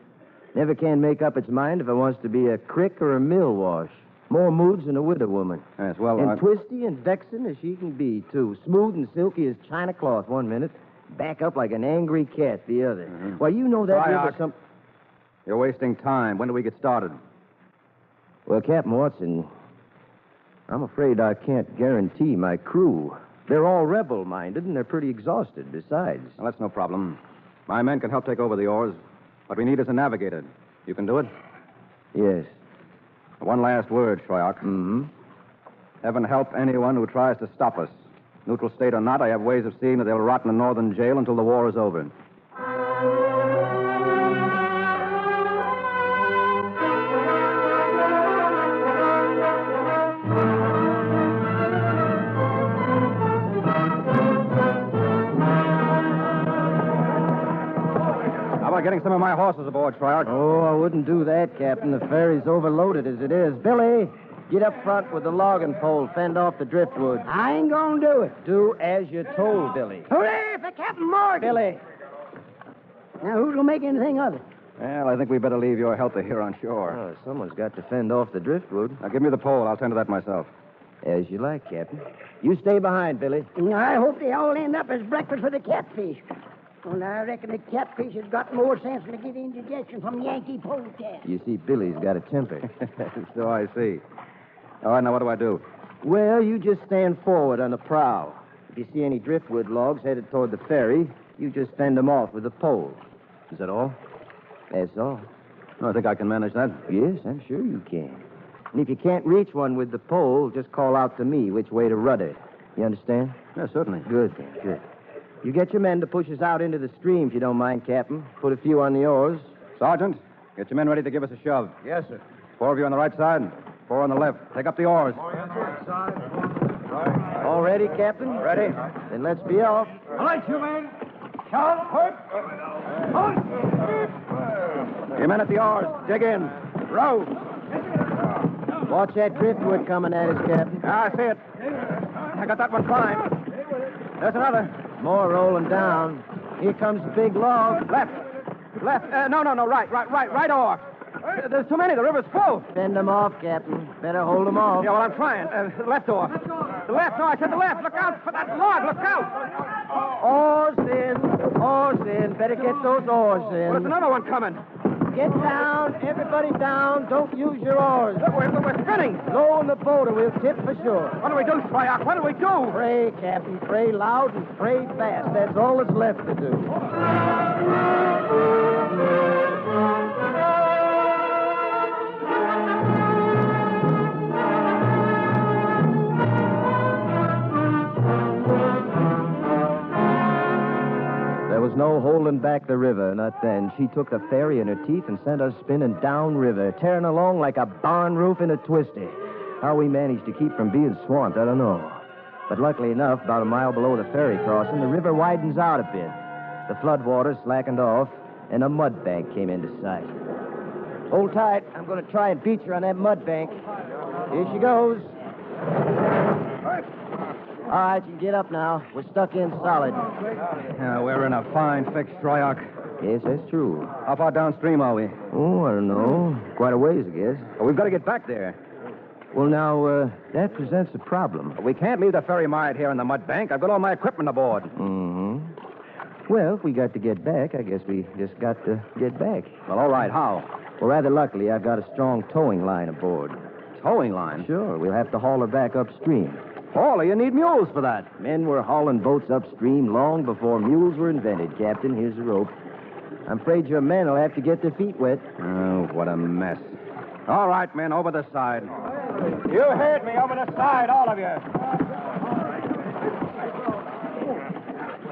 Speaker 20: Never can make up its mind if it wants to be a crick or a mill wash. More moods than a widow woman.
Speaker 10: Yes, well,
Speaker 20: And twisty and vexing as she can be, too. Smooth and silky as china cloth one minute, back up like an angry cat the other.
Speaker 10: Mm-hmm.
Speaker 20: Why, you know that river
Speaker 10: You're wasting time. When do we get started?
Speaker 20: Well, Captain Watson, I'm afraid I can't guarantee my crew. They're all rebel-minded, and they're pretty exhausted besides.
Speaker 10: Well, that's no problem. My men can help take over the oars. What we need is a navigator. You can do it?
Speaker 20: Yes.
Speaker 10: One last word, Shryock.
Speaker 20: Mm-hmm.
Speaker 10: Heaven help anyone who tries to stop us. Neutral state or not, I have ways of seeing that they'll rot in a northern jail until the war is over. about getting some of my horses aboard, Shryock?
Speaker 20: Oh, I wouldn't do that, Captain. The ferry's overloaded as it is. Billy, get up front with the logging pole. Fend off the driftwood.
Speaker 2: I ain't gonna do it.
Speaker 20: Do as you're told, Billy.
Speaker 2: Hooray for Captain Morgan!
Speaker 20: Billy.
Speaker 2: Now, who's gonna make anything of it?
Speaker 10: Well, I think we better leave your helper here on shore.
Speaker 20: Oh, someone's got to fend off the driftwood.
Speaker 10: Now, give me the pole. I'll tend to that myself.
Speaker 20: As you like, Captain. You stay behind, Billy.
Speaker 2: I hope they all end up as breakfast for the catfish. Well, I reckon the catfish has got more sense than to get indigestion from Yankee polecat.
Speaker 20: You see, Billy's got a temper.
Speaker 10: So I see. All right, now what do I do?
Speaker 20: Well, you just stand forward on the prow. If you see any driftwood logs headed toward the ferry, you just fend them off with the pole. Is that all? That's all.
Speaker 10: I think I can manage that.
Speaker 20: Yes, I'm sure you can. And if you can't reach one with the pole, just call out to me which way to rudder. You understand?
Speaker 10: Yes, certainly.
Speaker 20: Good, then, good. You get your men to push us out into the stream, if you don't mind, Captain. Put a few on the oars.
Speaker 10: Sergeant, get your men ready to give us a shove.
Speaker 9: Yes, sir.
Speaker 10: 4 of you on the right side, 4 on the left. Take up the oars.
Speaker 20: All ready, Captain?
Speaker 10: Ready.
Speaker 20: Then let's be off.
Speaker 5: All right, you men. Shout, hurt.
Speaker 10: Your men at the oars. Dig in. Row.
Speaker 20: Watch that driftwood coming at us, Captain.
Speaker 10: I see it. I got that one climbed. There's another.
Speaker 20: More rolling down. Here comes the big log.
Speaker 10: Left. No. Right oar. There's too many. The river's full.
Speaker 20: Fend them off, Captain. Better hold them off.
Speaker 10: Yeah, well, I'm trying. The left oar. The left. No, I said the left. Look out for that log. Look out.
Speaker 20: Oars in. Better get those oars in.
Speaker 10: Well, there's another one coming.
Speaker 20: Get down. Everybody down. Don't use your oars.
Speaker 10: Look, we're spinning.
Speaker 20: Low in the boat or we'll tip for sure.
Speaker 10: What do we do, Shryock? What do we do?
Speaker 20: Pray, Captain. Pray loud and pray fast. That's all that's left to do. There was no holding back the river, not then. She took the ferry in her teeth and sent us spinning downriver, tearing along like a barn roof in a twisty. How we managed to keep from being swamped, I don't know. But luckily enough, about a mile below the ferry crossing, the river widens out a bit. The floodwater slackened off, and a mud bank came into sight. Hold tight. I'm going to try and beat you on that mud bank. Here she goes. All right, you can get up now. We're stuck in solid.
Speaker 10: Yeah, we're in a fine fix, Shryock.
Speaker 20: Yes, that's true.
Speaker 10: How far downstream are we?
Speaker 20: Oh, I don't know. Quite a ways, I guess.
Speaker 10: Well, we've got to get back there.
Speaker 20: Well, now, that presents a problem.
Speaker 10: We can't leave the ferry mired here in the mud bank. I've got all my equipment aboard.
Speaker 20: Mm-hmm. Well, if we got to get back, I guess we just got to get back.
Speaker 10: Well, all right. How?
Speaker 20: Well, rather luckily, I've got a strong towing line aboard.
Speaker 10: Towing line?
Speaker 20: Sure. We'll have to haul her back upstream.
Speaker 10: Hauler, you need mules for that.
Speaker 20: Men were hauling boats upstream long before mules were invented, Captain. Here's the rope. I'm afraid your men will have to get their feet wet.
Speaker 10: Oh, what a mess. All right, men, over the side.
Speaker 5: You heard me. Over the side, all of you.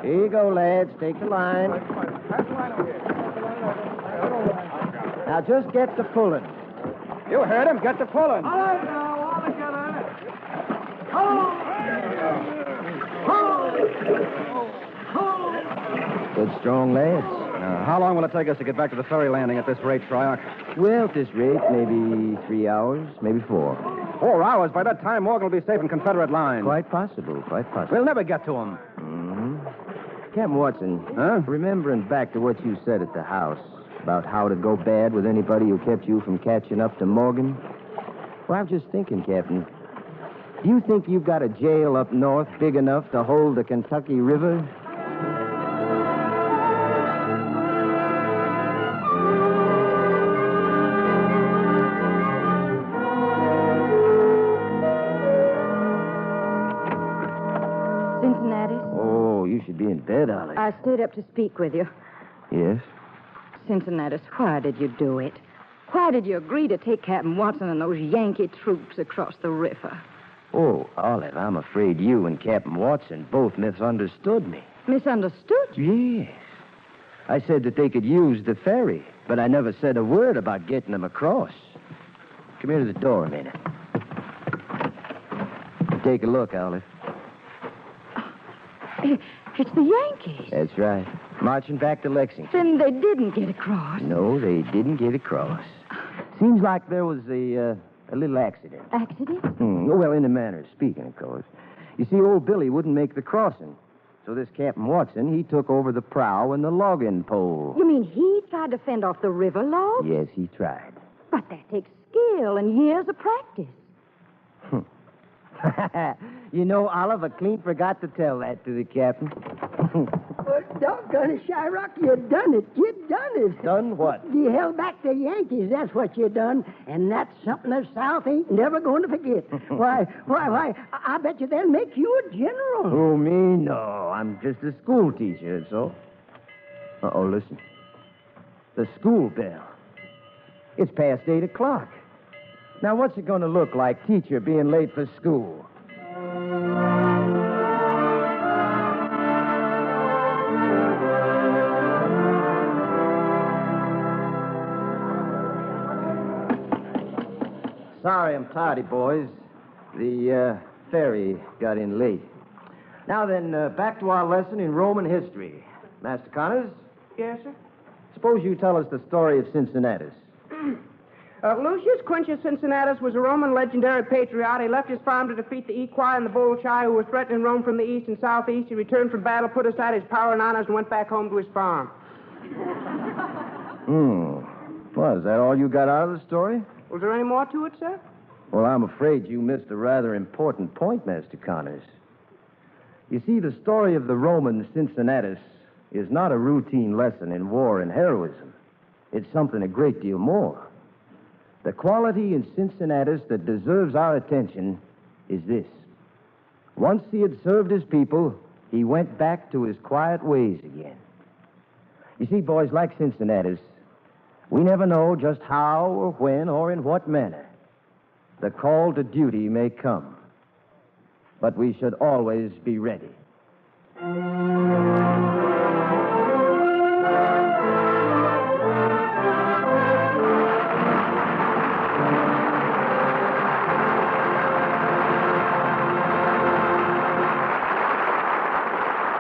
Speaker 20: Here you go, lads. Take the line. Now, just get to pulling.
Speaker 10: You heard him. Get to pulling.
Speaker 5: All right, now. All together.
Speaker 20: Good, strong lads.
Speaker 10: How long will it take us to get back to the ferry landing at this rate, Shryock?
Speaker 20: Well, at this rate, maybe 3 hours, maybe 4.
Speaker 10: 4 hours? By that time, Morgan will be safe in Confederate lines.
Speaker 20: Quite possible, quite possible.
Speaker 10: We'll never get to him.
Speaker 20: Mm-hmm. Captain Watson, remembering back to what you said at the house about how it'd go bad with anybody who kept you from catching up to Morgan, well, I'm just thinking, Captain, do you think you've got a jail up north big enough to hold the Kentucky River?
Speaker 22: Cincinnati?
Speaker 20: Oh, you should be in bed, Ollie.
Speaker 22: I stayed up to speak with you.
Speaker 20: Yes?
Speaker 22: Cincinnati, why did you do it? Why did you agree to take Captain Watson and those Yankee troops across the river?
Speaker 20: Oh, Olive, I'm afraid you and Captain Watson both misunderstood me.
Speaker 22: Misunderstood?
Speaker 20: Yes. I said that they could use the ferry, but I never said a word about getting them across. Come here to the door a minute. Take a look, Olive.
Speaker 22: It's the Yankees.
Speaker 20: That's right. marching back to Lexington.
Speaker 1: Then they didn't get across.
Speaker 20: No, they didn't get across. Seems like there was a little accident.
Speaker 1: Accident?
Speaker 20: Well, in a manner of speaking, of course. You see, old Billy wouldn't make the crossing. So this Captain Watson, he took over the prow and the logging pole.
Speaker 1: You mean he tried to fend off the river log?
Speaker 20: Yes, he tried.
Speaker 1: But that takes skill and years of practice.
Speaker 20: You know, Oliver clean forgot to tell that to the captain.
Speaker 2: Well, doggone it, Shyrock, you done it. You done it.
Speaker 20: Done what?
Speaker 2: You held back the Yankees, that's what you done. And that's something the South ain't never going to forget. Why, I bet you they'll make you a general.
Speaker 20: Oh, me? No, I'm just a school teacher, that's all. Uh-oh, listen. The school bell. It's past 8 o'clock. Now, what's it going to look like, teacher being late for school? Sorry, I'm tardy, boys. The ferry got in late. Now then, back to our lesson in Roman history. Master Connors?
Speaker 13: Yes, sir?
Speaker 20: Suppose you tell us the story of Cincinnatus.
Speaker 13: Lucius Quintus Cincinnatus was a Roman legendary patriot. He left his farm to defeat the Equi and the Bolshoi, who were threatening Rome from the east and southeast. He returned from battle, put aside his power and honors, and went back home to his farm.
Speaker 20: Well, is that all you got out of the story?
Speaker 13: Was there any more to it, sir?
Speaker 20: Well, I'm afraid you missed a rather important point, Master Connors. You see, the story of the Roman Cincinnatus is not a routine lesson in war and heroism. It's something a great deal more. The quality in Cincinnatus that deserves our attention is this. Once he had served his people, he went back to his quiet ways again. You see, boys, like Cincinnatus, we never know just how or when or in what manner the call to duty may come. But we should always be ready.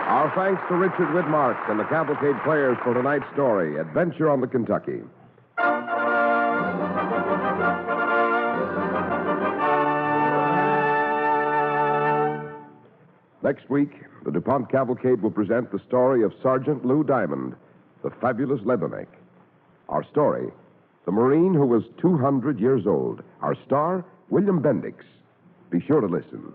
Speaker 21: Our thanks to Richard Widmark and the Cavalcade players for tonight's story, Adventure on the Kentucky. Next week, the DuPont Cavalcade will present the story of Sergeant Lou Diamond, the fabulous Leatherneck. Our story, the Marine who was 200 years old. Our star, William Bendix. Be sure to listen.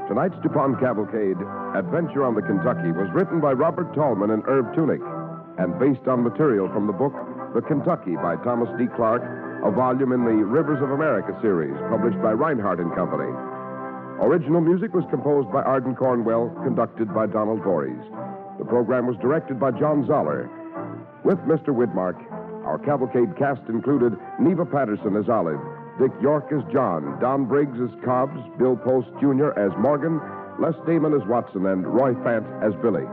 Speaker 21: Tonight's DuPont Cavalcade, Adventure on the Kentucky, was written by Robert Tallman and Herb Tunick and based on material from the book The Kentucky by Thomas D. Clark, a volume in the Rivers of America series published by Reinhardt and Company. Original music was composed by Arden Cornwell, conducted by Donald Voorhees. The program was directed by John Zoller. With Mr. Widmark, our Cavalcade cast included Neva Patterson as Olive, Dick York as John, Don Briggs as Cobbs, Bill Post Jr. as Morgan, Les Damon as Watson, and Roy Fant as Billy.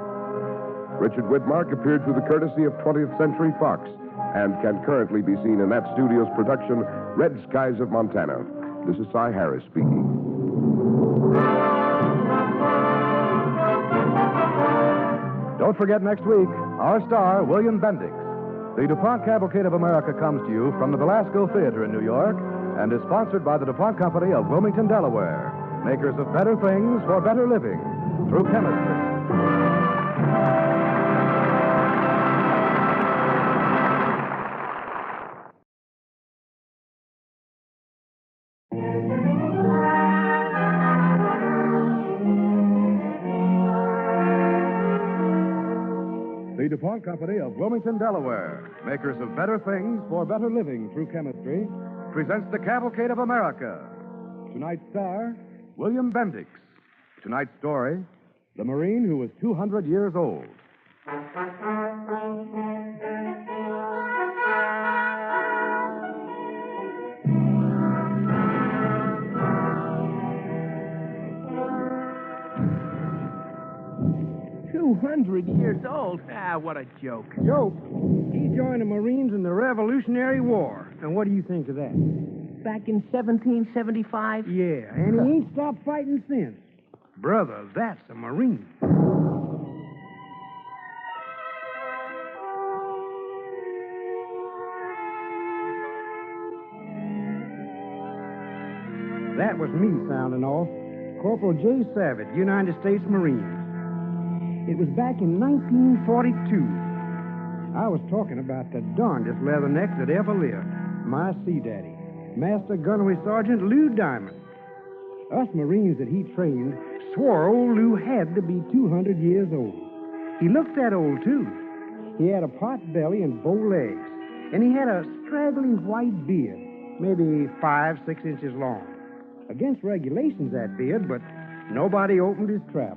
Speaker 21: Richard Widmark appeared through the courtesy of 20th Century Fox and can currently be seen in that studio's production, Red Skies of Montana. This is Cy Harris speaking.
Speaker 12: Don't forget next week, our star, William Bendix. The DuPont Cavalcade of America comes to you from the Belasco Theater in New York and is sponsored by the DuPont Company of Wilmington, Delaware, makers of better things for better living through chemistry. The DuPont Company of Wilmington, Delaware, makers of better things for better living through chemistry, presents the Cavalcade of America. Tonight's star, William Bendix. Tonight's story, the Marine who was 200 years old.
Speaker 13: 200 years old? Ah, what a joke. Joke? He joined the Marines in the Revolutionary War. And what do you think of that?
Speaker 15: back in 1775?
Speaker 17: Yeah, and he ain't stopped fighting since. Brother, that's a Marine. That was me sounding off. Corporal J. Savage, United States Marines. It was back in 1942. I was talking about the darndest leatherneck that ever lived. My sea daddy, Master Gunnery Sergeant Lou Diamond. Us Marines that he trained swore old Lou had to be 200 years old. He looked that old, too. He had a pot belly and bow legs, and he had a straggly white beard, maybe 5-6 inches long. Against regulations, that beard, but nobody opened his trap.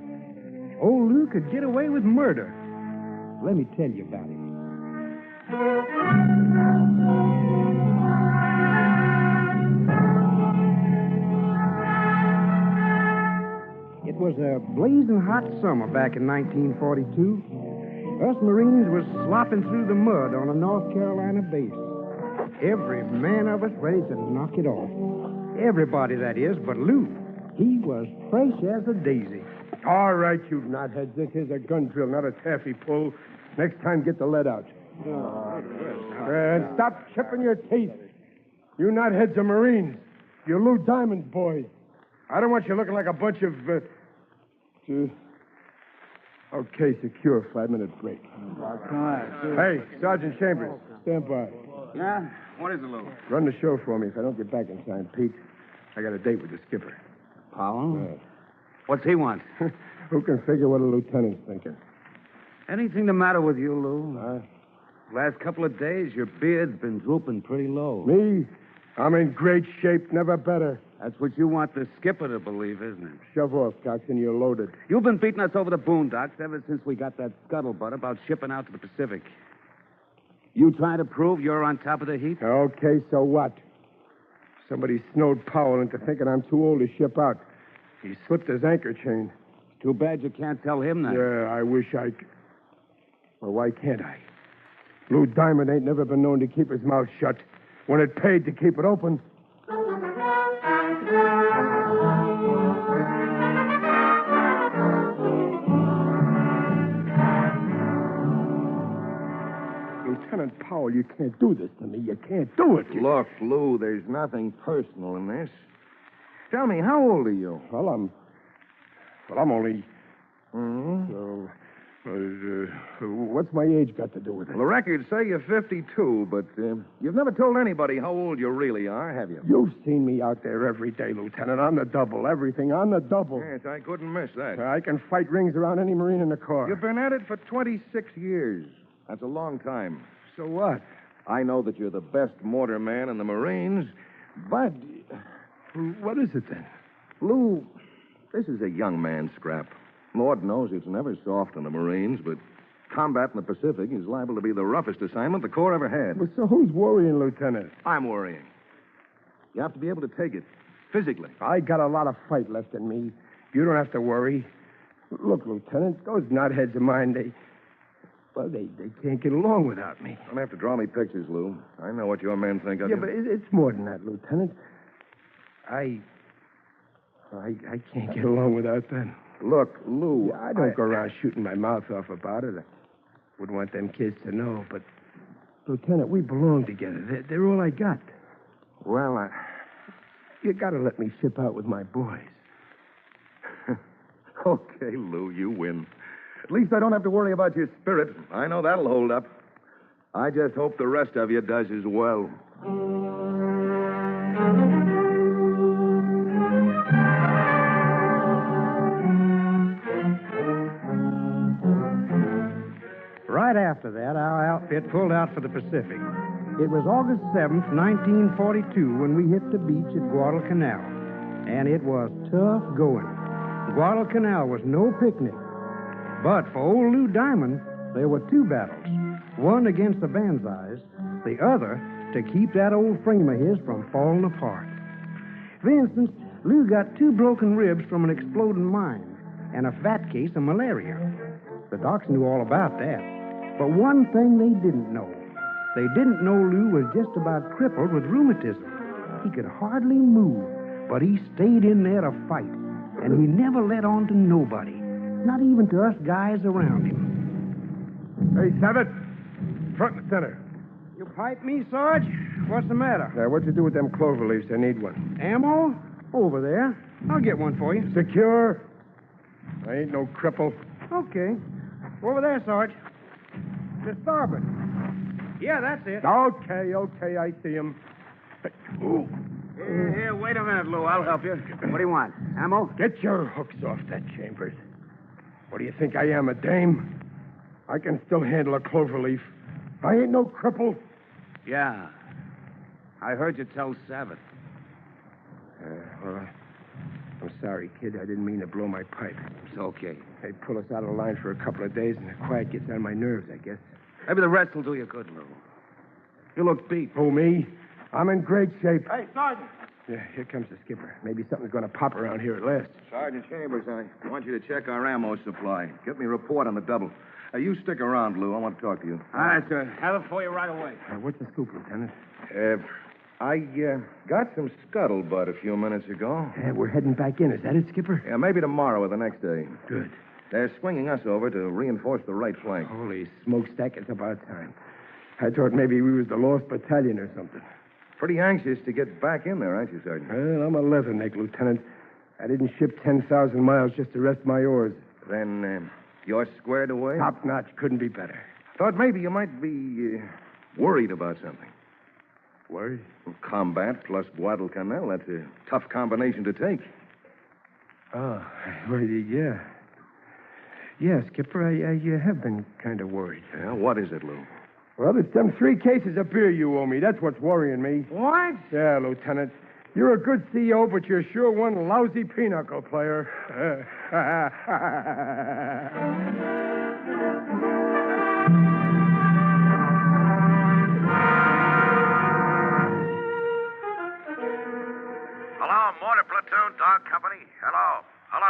Speaker 17: Old Lou could get away with murder. Let me tell you about it. It was a blazing hot summer back in 1942. Us Marines was slopping through the mud on a North Carolina base. Every man of us ready to knock it off. Everybody, that is, but Lou. He was fresh as a daisy.
Speaker 18: All right, you knotheads. This is a gun drill, not a taffy pull. Next time, get the lead out. And stop chipping your teeth. You knotheads are Marines. You're Lou Diamond's boys. I don't want you looking like a bunch of... Okay, secure. 5-minute break.
Speaker 5: Come on.
Speaker 18: Hey, Sergeant Chambers, stand by.
Speaker 6: Yeah? What is it, Lou?
Speaker 18: Run the show for me if I don't get back in time, Pete. I got a date with the skipper.
Speaker 5: Powell? What's he want?
Speaker 18: Who can figure what a lieutenant's thinking?
Speaker 5: Anything the matter with you, Lou? Last couple of days, your beard's been drooping pretty low.
Speaker 18: Me? I'm in great shape, never better.
Speaker 5: That's what you want the skipper to believe, isn't it?
Speaker 18: Shove off, Coxswain, you're loaded.
Speaker 5: You've been beating us over the boondocks ever since we got that scuttlebutt about shipping out to the Pacific. You trying to prove you're on top of the heap?
Speaker 18: Okay, so what? Somebody snowed Powell into thinking I'm too old to ship out. He slipped his anchor chain.
Speaker 5: Too bad you can't tell him that.
Speaker 18: Yeah, I wish I could. Well, why can't I? Lou Diamond ain't never been known to keep his mouth shut when it paid to keep it open. Lieutenant Powell, you can't do this to me. You can't do it.
Speaker 4: Look, Lou, there's nothing personal in this. Tell me, how old are you?
Speaker 18: Well, I'm only...
Speaker 4: Mm-hmm.
Speaker 18: What's my age got to do with it?
Speaker 4: Well, the records say you're 52, but you've never told anybody how old you really are, have you?
Speaker 18: You've seen me out there every day, Lieutenant, on the double. Everything on the double.
Speaker 4: Yes, I couldn't miss that.
Speaker 18: I can fight rings around any Marine in the Corps.
Speaker 4: You've been at it for 26 years. That's a long time.
Speaker 18: So what?
Speaker 4: I know that you're the best mortar man in the Marines, but...
Speaker 18: What is it, then?
Speaker 4: Lou, this is a young man's scrap. Lord knows it's never soft in the Marines, but combat in the Pacific is liable to be the roughest assignment the Corps ever had.
Speaker 18: Well, so who's worrying, Lieutenant?
Speaker 4: I'm worrying. You have to be able to take it, physically.
Speaker 18: I got a lot of fight left in me. You don't have to worry. Look, Lieutenant, those knotheads of mine, they can't get along without me.
Speaker 4: Don't have to draw me pictures, Lou. I know what your men think of
Speaker 18: Yeah,
Speaker 4: you.
Speaker 18: but it's more than that, Lieutenant. I can't get along without them.
Speaker 4: Look, Lou...
Speaker 18: Yeah, I don't go around shooting my mouth off about it. I wouldn't want them kids to know, but... Lieutenant, we belong together. They're all I got.
Speaker 4: Well,
Speaker 18: You gotta let me ship out with my boys.
Speaker 4: Okay, Lou, you win. At least I don't have to worry about your spirit. I know that'll hold up. I just hope the rest of you does as well.
Speaker 17: Right after that, our outfit pulled out for the Pacific. It was August 7th, 1942, when we hit the beach at Guadalcanal. And it was tough going. Guadalcanal was no picnic. But for old Lou Diamond, there were two battles. One against the Banzais, the other to keep that old frame of his from falling apart. For instance, Lou got 2 broken ribs from an exploding mine and a fat case of malaria. The docs knew all about that. But one thing they didn't know. They didn't know Lou was just about crippled with rheumatism. He could hardly move, but he stayed in there to fight. And he never let on to nobody, not even to us guys around him.
Speaker 18: Hey, Savage. Front and center.
Speaker 17: You pipe me, Sarge? What's the matter?
Speaker 18: What'd you do with them clover leaves? I need one.
Speaker 17: Ammo? Over there. I'll get one for you.
Speaker 18: Secure? I ain't no cripple.
Speaker 17: Okay. Over there, Sarge. To starboard. Yeah, that's it.
Speaker 18: Okay, I see him. Ooh.
Speaker 5: Here, wait a minute, Lou. I'll help you. What do you want? Ammo?
Speaker 18: Get your hooks off that, Chambers. What do you think I am, a dame? I can still handle a clover leaf. I ain't no cripple.
Speaker 5: Yeah. I heard you tell Savage.
Speaker 18: Well, I'm sorry, kid. I didn't mean to blow my pipe.
Speaker 5: It's okay.
Speaker 18: They pull us out of the line for a couple of days, and the quiet gets on my nerves, I guess.
Speaker 5: Maybe the rest will do you good, Lou. You look beat.
Speaker 18: Who, me? I'm in great shape.
Speaker 5: Hey, Sergeant.
Speaker 18: Yeah, here comes the skipper. Maybe something's going to pop around here at last.
Speaker 4: Sergeant Chambers, I want you to check our ammo supply. Get me a report on the double. You stick around, Lou. I want to talk to you.
Speaker 5: All right, sir. Have it for you right away.
Speaker 18: What's the scoop, Lieutenant?
Speaker 4: I got some scuttlebutt a few minutes ago.
Speaker 18: Yeah, we're heading back in. Is that it, Skipper?
Speaker 4: Yeah, maybe tomorrow or the next day.
Speaker 18: Good.
Speaker 4: They're swinging us over to reinforce the right flank.
Speaker 18: Holy smokestack, it's about time. I thought maybe we was the lost battalion or something.
Speaker 4: Pretty anxious to get back in there, aren't you, Sergeant?
Speaker 18: Well, I'm a leatherneck, Lieutenant. I didn't ship 10,000 miles just to rest my oars.
Speaker 4: Then you're squared away?
Speaker 18: Top notch. Couldn't be better.
Speaker 4: Thought maybe you might be worried about something.
Speaker 18: Worried?
Speaker 4: Well, combat plus Guadalcanal, that's a tough combination to take.
Speaker 18: Oh, well, yeah. Yeah, Skipper, I have been kind of worried.
Speaker 4: Yeah, what is it, Lou?
Speaker 18: Well, it's them 3 cases of beer you owe me. That's what's worrying me.
Speaker 5: What?
Speaker 18: Yeah, Lieutenant. You're a good CEO, but you're sure one lousy pinochle player.
Speaker 6: Hello, Mortar Platoon, Dog Company. Hello,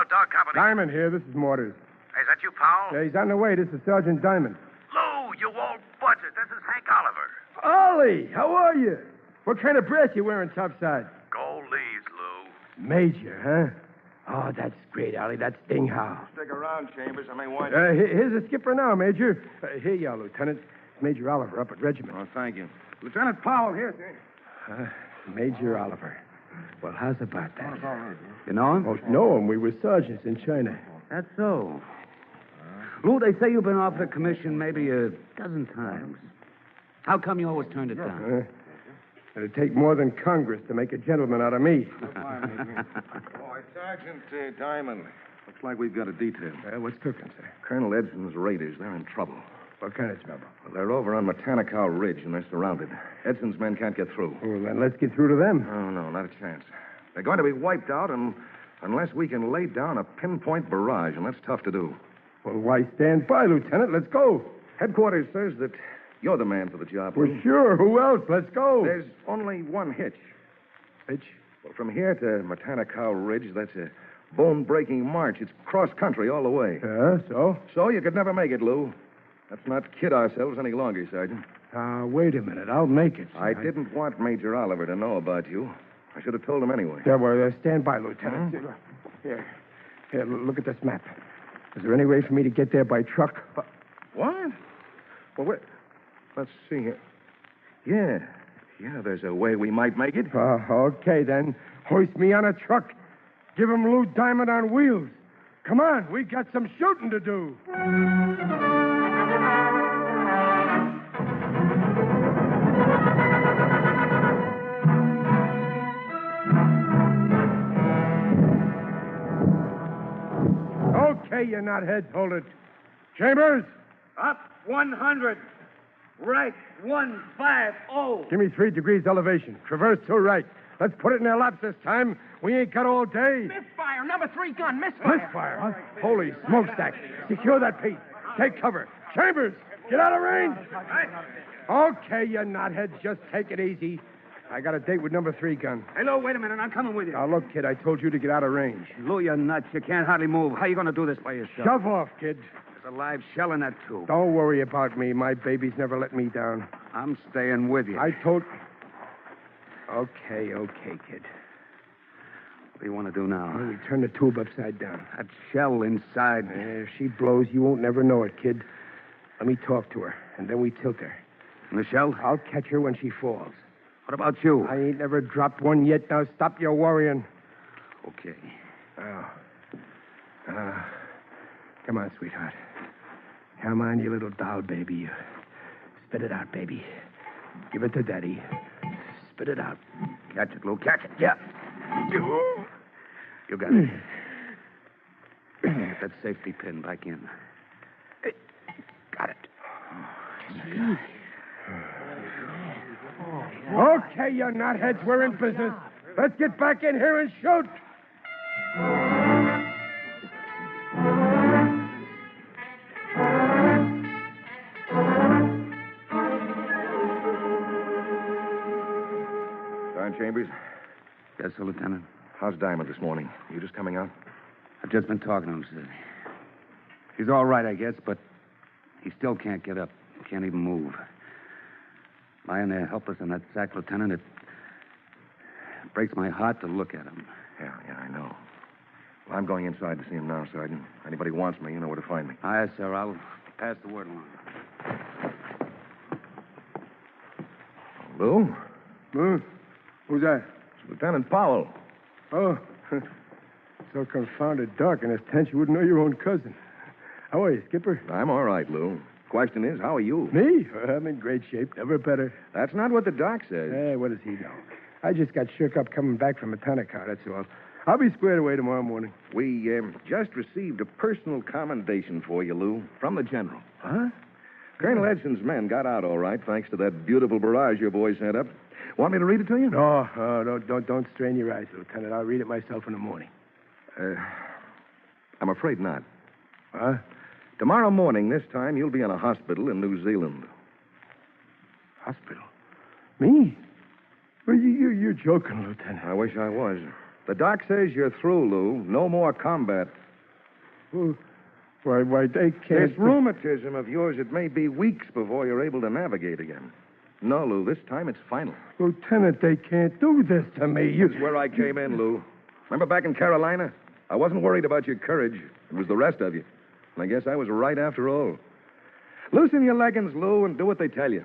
Speaker 6: Dog Company.
Speaker 18: Diamond here. This is Mortars.
Speaker 6: Hey, is that you, Powell?
Speaker 18: Yeah, he's on the way. This is Sergeant Diamond.
Speaker 6: Lou, you won't budge it. This is Hank Oliver.
Speaker 18: Ollie, how are you? What kind of brass you wearing topside?
Speaker 6: Gold leaves, Lou.
Speaker 18: Major, huh? Oh, that's great, Ollie. That's Ding How.
Speaker 4: Stick around, Chambers. I may want
Speaker 18: Here's the skipper now, Major. Here you are, Lieutenant. Major Oliver up at Regiment.
Speaker 4: Oh, thank you.
Speaker 5: Lieutenant Powell here, sir.
Speaker 18: Major Oliver. Well, how's about that?
Speaker 5: You know him?
Speaker 18: Oh, know him. We were sergeants in China.
Speaker 5: That's so. Lou, they say you've been offered a commission maybe a dozen times. How come you always turned it down?
Speaker 18: It'd take more than Congress to make a gentleman out of me.
Speaker 4: Boy, Sergeant Diamond. Looks like we've got a detail.
Speaker 18: What's cooking, sir?
Speaker 4: Colonel Edson's raiders. They're in trouble.
Speaker 18: What kind of trouble?
Speaker 4: Well, they're over on Matanicow Ridge, and they're surrounded. Edson's men can't get through.
Speaker 18: Well, then let's get through to them.
Speaker 4: Oh, no, not a chance. They're going to be wiped out unless we can lay down a pinpoint barrage, and that's tough to do.
Speaker 18: Well, why stand by, Lieutenant? Let's go.
Speaker 4: Headquarters says that you're the man for the job.
Speaker 18: Well, sure. Who else? Let's go.
Speaker 4: There's only one hitch.
Speaker 18: Hitch?
Speaker 4: Well, from here to Matanicow Ridge, that's a bone-breaking march. It's cross-country all the way.
Speaker 18: So?
Speaker 4: So you could never make it, Lou. Let's not kid ourselves any longer, Sergeant.
Speaker 18: Wait a minute. I'll make it.
Speaker 4: I didn't want Major Oliver to know about you. I should have told him anyway.
Speaker 18: Yeah, well, stand by, Lieutenant. Here, look at this map. Is there any way for me to get there by truck?
Speaker 4: What? Well, wait. Let's see here. Yeah, there's a way we might make it.
Speaker 18: Okay, then. Hoist me on a truck. Give him Lou Diamond on wheels. Come on, we got some shooting to do. Okay, you knotheads, hold it. Chambers?
Speaker 5: Up 100. Right 150.
Speaker 18: Give me 3 degrees elevation. Traverse to right. Let's put it in their laps this time. We ain't got all day.
Speaker 15: Misfire. Number 3 gun. Misfire.
Speaker 18: Misfire, huh? Holy smokestack. Secure that piece. Take cover. Chambers, get out of range. Okay, you knotheads, just take it easy. I got a date with number 3 gun.
Speaker 5: Hey, Lou, wait a minute. I'm coming with you.
Speaker 18: Now, look, kid, I told you to get out of range.
Speaker 5: Lou, you're nuts. You can't hardly move. How are you going to do this by yourself?
Speaker 18: Shove off, kid.
Speaker 5: There's a live shell in that tube.
Speaker 18: Don't worry about me. My baby's never let me down.
Speaker 5: I'm staying with you.
Speaker 18: I told... Okay, kid.
Speaker 5: What do you want to do now?
Speaker 18: Well, we turn the tube upside down.
Speaker 5: That shell inside.
Speaker 18: If she blows, you won't never know it, kid. Let me talk to her, and then we tilt her.
Speaker 5: And the shell?
Speaker 18: I'll catch her when she falls.
Speaker 5: What about you?
Speaker 18: I ain't never dropped one yet. Now stop your worrying.
Speaker 5: Okay.
Speaker 18: Come on, sweetheart. Come on, you little doll baby. Spit it out, baby. Give it to Daddy. Spit it out.
Speaker 5: Catch it, Lou. Catch it. Yeah. You got it. Get that safety pin back in. Got it.
Speaker 18: Okay, you knotheads, we're in business. Let's get back in here and shoot.
Speaker 4: Sergeant Chambers?
Speaker 5: Yes, sir, Lieutenant.
Speaker 4: How's Diamond this morning? You just coming out?
Speaker 5: I've just been talking to him, sir. He's all right, I guess, but he still can't get up. Can't even move. Lying there helpless in that sack, Lieutenant, it breaks my heart to look at him.
Speaker 4: Yeah, I know. Well, I'm going inside to see him now, Sergeant. If anybody wants me, you know where to find me.
Speaker 5: Aye, sir. I'll pass the word along.
Speaker 4: Lou?
Speaker 18: Who's that?
Speaker 4: It's Lieutenant Powell.
Speaker 18: Oh, so confounded dark in this tent you wouldn't know your own cousin. How are you, Skipper?
Speaker 4: I'm all right, Lou. Question is, how are you?
Speaker 18: Me? I'm in great shape. Never better.
Speaker 4: That's not what the doc says.
Speaker 18: Hey, what does he know? I just got shook up coming back from a tonic car, that's all. I'll be squared away tomorrow morning.
Speaker 4: We just received a personal commendation for you, Lou, from the General.
Speaker 18: Huh?
Speaker 4: Colonel Edson's men got out all right, thanks to that beautiful barrage your boys sent up. Want me to read it to you?
Speaker 18: No, don't strain your eyes, Lieutenant. I'll read it myself in the morning.
Speaker 4: I'm afraid not.
Speaker 18: Huh?
Speaker 4: Tomorrow morning, this time, you'll be in a hospital in New Zealand.
Speaker 18: Hospital? Me? Well, you're joking, Lieutenant.
Speaker 4: I wish I was. The doc says you're through, Lou. No more combat.
Speaker 18: Well, why, they can't...
Speaker 4: This rheumatism of yours, it may be weeks before you're able to navigate again. No, Lou, this time it's final.
Speaker 18: Lieutenant, they can't do this to me.
Speaker 4: This is where I came in, Lou. Remember back in Carolina? I wasn't worried about your courage. It was the rest of you. And I guess I was right after all. Loosen your leggings, Lou, and do what they tell you.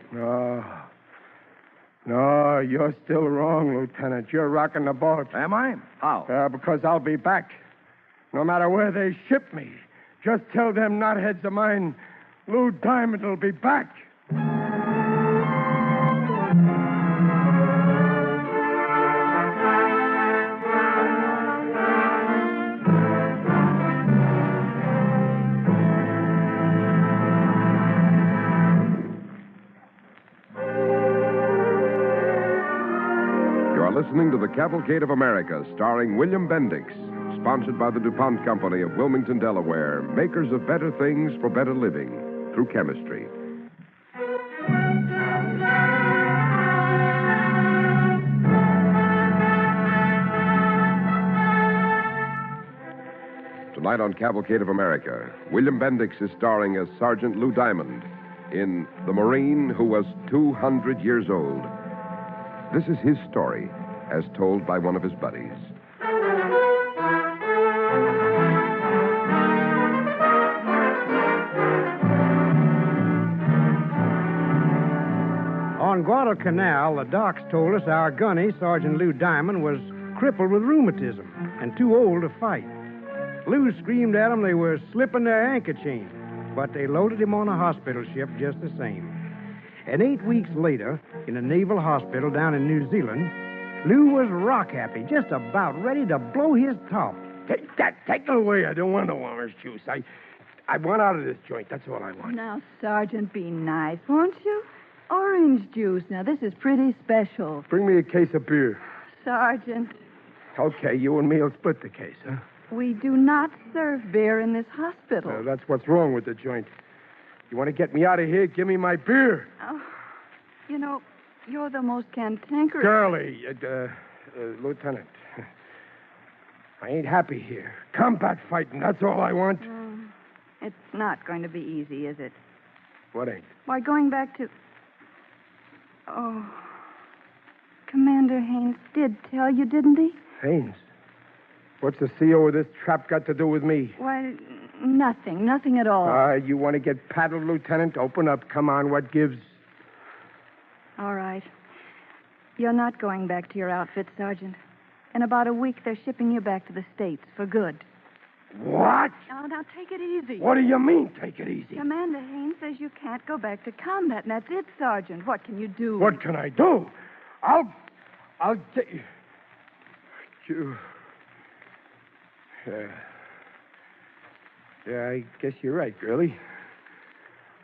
Speaker 18: No, you're still wrong, Lieutenant. You're rocking the boat.
Speaker 4: Am I? How?
Speaker 18: Because I'll be back. No matter where they ship me. Just tell them knotheads of mine, Lou Diamond will be back.
Speaker 21: Listening to the Cavalcade of America, starring William Bendix, sponsored by the DuPont Company of Wilmington, Delaware, makers of better things for better living through chemistry. Tonight on Cavalcade of America, William Bendix is starring as Sergeant Lou Diamond in The Marine Who Was 200 Years Old. This is his story, as told by one of his buddies.
Speaker 17: On Guadalcanal, the docs told us our gunny, Sergeant Lou Diamond, was crippled with rheumatism and too old to fight. Lou screamed at them they were slipping their anchor chain, but they loaded him on a hospital ship just the same. And 8 weeks later, in a naval hospital down in New Zealand, Lou was rock happy, just about ready to blow his top.
Speaker 18: Take it away. I don't want no orange juice. I want out of this joint. That's all I want.
Speaker 3: Now, Sergeant, be nice, won't you? Orange juice. Now, this is pretty special.
Speaker 18: Bring me a case of beer.
Speaker 3: Sergeant.
Speaker 18: Okay, you and me will split the case, huh?
Speaker 3: We do not serve beer in this hospital.
Speaker 18: Well, that's what's wrong with the joint. You want to get me out of here? Give me my beer.
Speaker 3: Oh, you know, you're the most cantankerous...
Speaker 18: Girlie, Lieutenant, I ain't happy here. Combat fighting, that's all I want.
Speaker 3: It's not going to be easy, is it?
Speaker 18: What ain't?
Speaker 3: Why, going back to... Oh, Commander Haynes did tell you, didn't he?
Speaker 18: Haynes? What's the CO of this trap got to do with me?
Speaker 3: Why, nothing at all.
Speaker 18: You want to get paddled, Lieutenant? Open up. Come on, what gives?
Speaker 3: All right. You're not going back to your outfit, Sergeant. In about a week, they're shipping you back to the States for good.
Speaker 18: What?
Speaker 3: Oh, now take it easy.
Speaker 18: What do you mean, take it easy?
Speaker 3: Commander Haynes says you can't go back to combat, and that's it, Sergeant. What can you do?
Speaker 18: What can I do? I'll get you. Yeah, I guess you're right, girlie.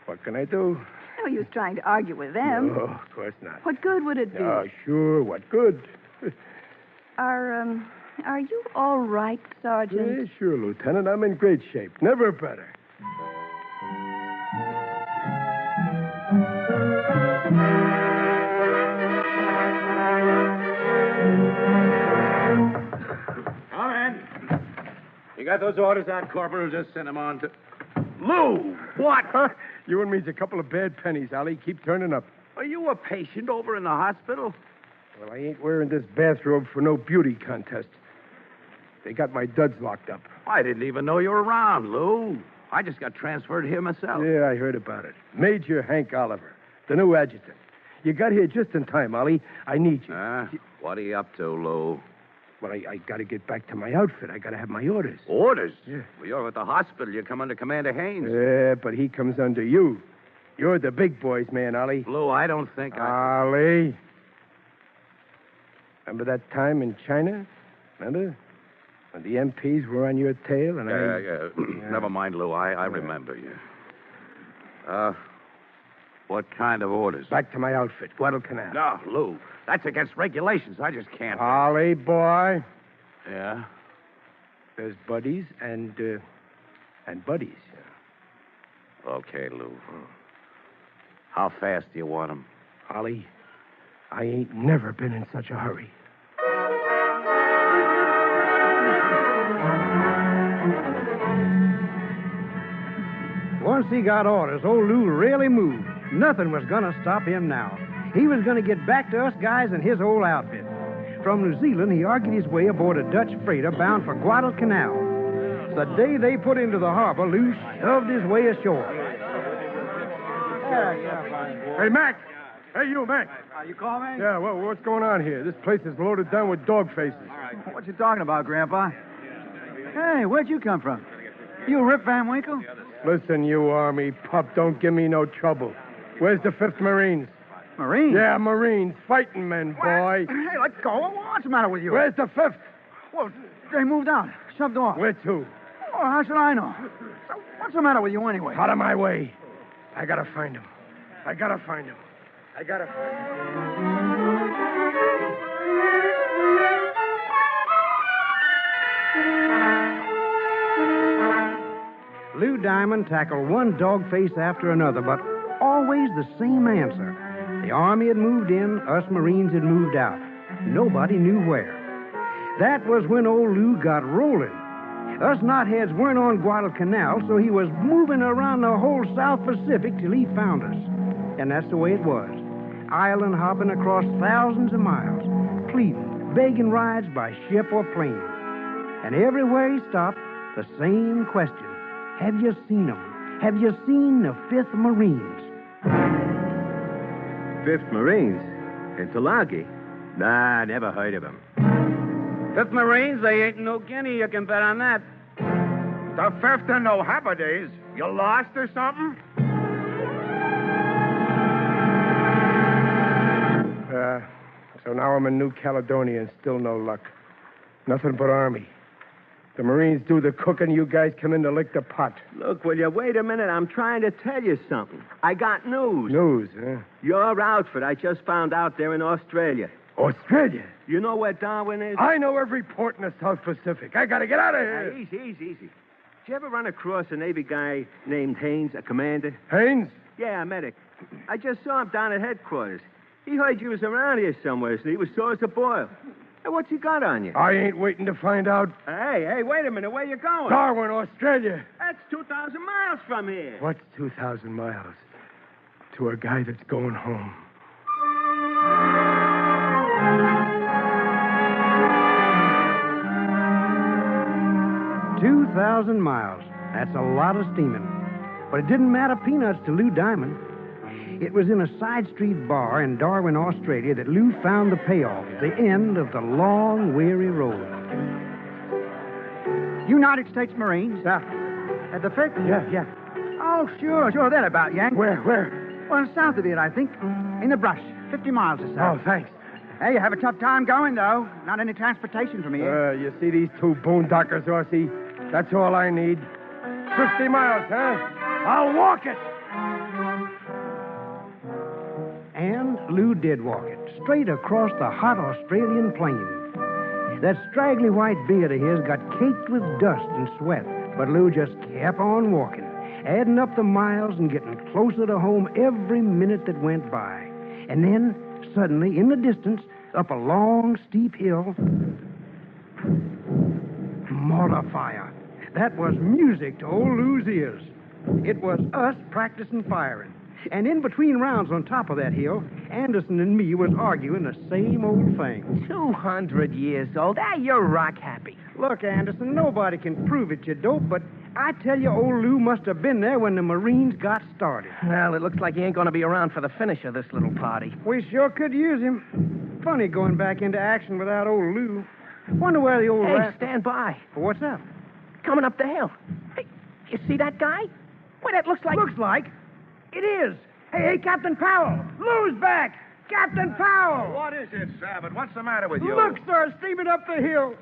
Speaker 18: What can I do?
Speaker 3: No use trying to argue with them.
Speaker 18: No, of course not.
Speaker 3: What good would it be?
Speaker 18: Oh, sure, what good?
Speaker 3: Are you all right, Sergeant?
Speaker 18: Yeah, sure, Lieutenant. I'm in great shape. Never better.
Speaker 6: Come in. You got those orders out, Corporal? Just send them on to... Lou! What?
Speaker 18: You and me's a couple of bad pennies, Ollie. Keep turning up.
Speaker 6: Are you a patient over in the hospital?
Speaker 18: Well, I ain't wearing this bathrobe for no beauty contest. They got my duds locked up.
Speaker 6: I didn't even know you were around, Lou. I just got transferred here myself.
Speaker 18: Yeah, I heard about it. Major Hank Oliver, the new adjutant. You got here just in time, Ollie. I need you.
Speaker 6: What are you up to, Lou?
Speaker 18: Well, I got to get back to my outfit. I got to have my orders.
Speaker 6: Orders?
Speaker 18: Yeah.
Speaker 6: Well, you're at the hospital. You come under Commander Haynes.
Speaker 18: Yeah, but he comes under you. You're the big boy's man, Ollie.
Speaker 6: Lou, I don't think
Speaker 18: Ollie. Remember that time in China? Remember? When the MPs were on your tail and
Speaker 6: Yeah. Never mind, Lou. I remember you. What kind of orders?
Speaker 18: Back to my outfit, Guadalcanal.
Speaker 6: No, Lou. That's against regulations. I just can't.
Speaker 18: Ollie, boy.
Speaker 6: Yeah?
Speaker 18: There's buddies and buddies.
Speaker 6: Okay, Lou. How fast do you want them?
Speaker 18: Ollie, I ain't never been in such a hurry.
Speaker 17: Once he got orders, old Lou really moved. Nothing was going to stop him now. He was going to get back to us guys in his whole outfit. From New Zealand, he argued his way aboard a Dutch freighter bound for Guadalcanal. The day they put into the harbor, Lou shoved his way ashore.
Speaker 18: Hey, Mac. Hey, you, Mac.
Speaker 7: You call me?
Speaker 18: Yeah, well, what's going on here? This place is loaded down with dog faces.
Speaker 7: All right. What you talking about, Grandpa? Hey, where'd you come from? You Rip Van Winkle?
Speaker 18: Listen, you Army pup, don't give me no trouble. Where's the 5th Marines?
Speaker 7: Marines?
Speaker 18: Yeah, Marines. Fighting men, boy.
Speaker 7: Hey, let go. What's the matter with you?
Speaker 18: Where's the 5th?
Speaker 7: Well, they moved out. Shoved off.
Speaker 18: Where to?
Speaker 7: Oh, how should I know? What's the matter with you anyway?
Speaker 18: Out of my way. I gotta find him. I gotta find him.
Speaker 17: Lou Diamond tackled one dog face after another, but always the same answer. The Army had moved in, us Marines had moved out. Nobody knew where. That was when old Lou got rolling. Us knotheads weren't on Guadalcanal, so he was moving around the whole South Pacific till he found us. And that's the way it was. Island hopping across thousands of miles, pleading, begging rides by ship or plane. And everywhere he stopped, the same question. Have you seen them? Have you seen the 5th Marines?
Speaker 8: 5th Marines? In Tulagi? Nah, never heard of them.
Speaker 6: 5th Marines, they ain't no guinea. You can bet on that.
Speaker 15: The 5th and no Haberdays. You lost or something?
Speaker 18: So now I'm in New Caledonia and still no luck. Nothing but Army. The Marines do the cooking, you guys come in to lick the pot.
Speaker 8: Look, will you wait a minute? I'm trying to tell you something. I got news.
Speaker 18: News, huh?
Speaker 8: Your outfit, I just found out they're in Australia.
Speaker 18: Australia?
Speaker 8: You know where Darwin is?
Speaker 18: I know every port in the South Pacific. I gotta get out of here.
Speaker 8: Easy. Did you ever run across a Navy guy named Haynes, a commander?
Speaker 18: Haynes?
Speaker 8: Yeah, a medic. I just saw him down at headquarters. He heard you was around here somewhere, so he was sore as a boil. Hey, what's he got on you?
Speaker 18: I ain't waiting to find out.
Speaker 8: Hey, wait a minute. Where you going?
Speaker 18: Darwin, Australia.
Speaker 8: That's 2,000 miles from here.
Speaker 18: What's 2,000 miles to a guy that's going home?
Speaker 17: "2,000 miles. That's a lot of steaming. But it didn't matter peanuts to Lou Diamond. It was in a side street bar in Darwin, Australia, that Lou found the payoff, the end of the long, weary road.
Speaker 7: United States Marines? At the fix?
Speaker 18: Yeah.
Speaker 7: Oh, sure. That about, Yank.
Speaker 18: Where?
Speaker 7: Well, south of it, I think. In the brush. 50 miles or so.
Speaker 18: Oh, thanks.
Speaker 7: Hey, you have a tough time going, though. Not any transportation from here.
Speaker 18: You see these two boondockers, Horsey? That's all I need. 50 miles, huh? I'll walk it.
Speaker 17: And Lou did walk it, straight across the hot Australian plain. That straggly white beard of his got caked with dust and sweat, but Lou just kept on walking, adding up the miles and getting closer to home every minute that went by. And then, suddenly, in the distance, up a long, steep hill, mortar fire. That was music to old Lou's ears. It was us practicing firing. And in between rounds on top of that hill, Anderson and me was arguing the same old thing.
Speaker 13: 200 years old. You're rock happy.
Speaker 17: Look, Anderson, nobody can prove it, you dope, but I tell you, old Lou must have been there when the Marines got started.
Speaker 13: Well, it looks like he ain't going to be around for the finish of this little party.
Speaker 17: We sure could use him. Funny going back into action without old Lou. Wonder where the old
Speaker 13: Hey, stand by.
Speaker 17: What's up?
Speaker 13: Coming up the hill. Hey, you see that guy? Why, that looks like...
Speaker 17: Looks like? It is. Hey, Captain Powell. Lou's back. Captain Powell.
Speaker 15: What is it, Savage? What's the matter with you?
Speaker 17: Look, sir, steaming up the hill.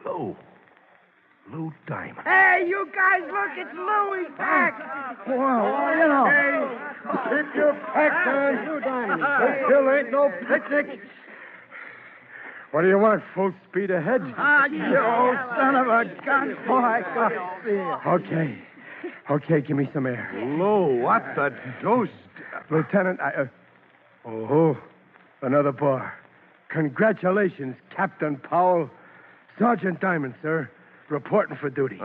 Speaker 15: Lou Diamond.
Speaker 17: Hey, you guys, look, it's Lou. He's back.
Speaker 18: Whoa,
Speaker 17: you know.
Speaker 18: Hey, keep your pack down.
Speaker 17: Lou Diamond.
Speaker 18: This hill ain't no picnic. What do you want? Full speed ahead?
Speaker 7: You old son of a gun. Boy, go see it.
Speaker 18: Okay, give me some air.
Speaker 15: Lou, what the deuce?
Speaker 18: Lieutenant, another bar. Congratulations, Captain Powell. Sergeant Diamond, sir. Reporting for duty.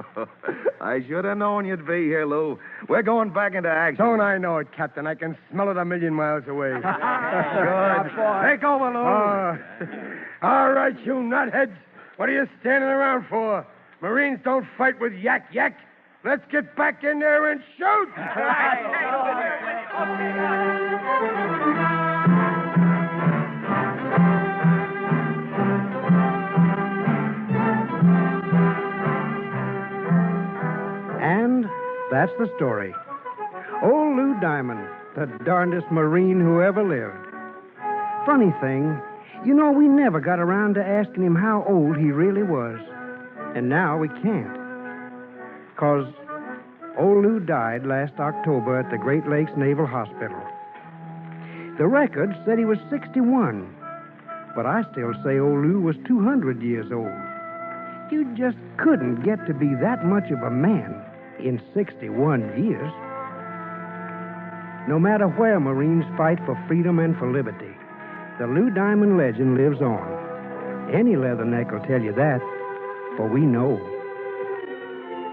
Speaker 4: I should have known you'd be here, Lou. We're going back into action.
Speaker 18: Don't I know it, Captain? I can smell it a million miles away.
Speaker 4: Good.
Speaker 18: Take over, Lou. All right, you nutheads. What are you standing around for? Marines don't fight with yak. Let's get back in there and shoot.
Speaker 17: And that's the story. Old Lou Diamond, the darndest Marine who ever lived. Funny thing, you know, we never got around to asking him how old he really was. And now we can't. 'Cause old Lou died last October at the Great Lakes Naval Hospital. The record said he was 61, but I still say old Lou was 200 years old. You just couldn't get to be that much of a man in 61 years. No matter where Marines fight for freedom and for liberty, the Lou Diamond legend lives on. Any leatherneck will tell you that, for we know.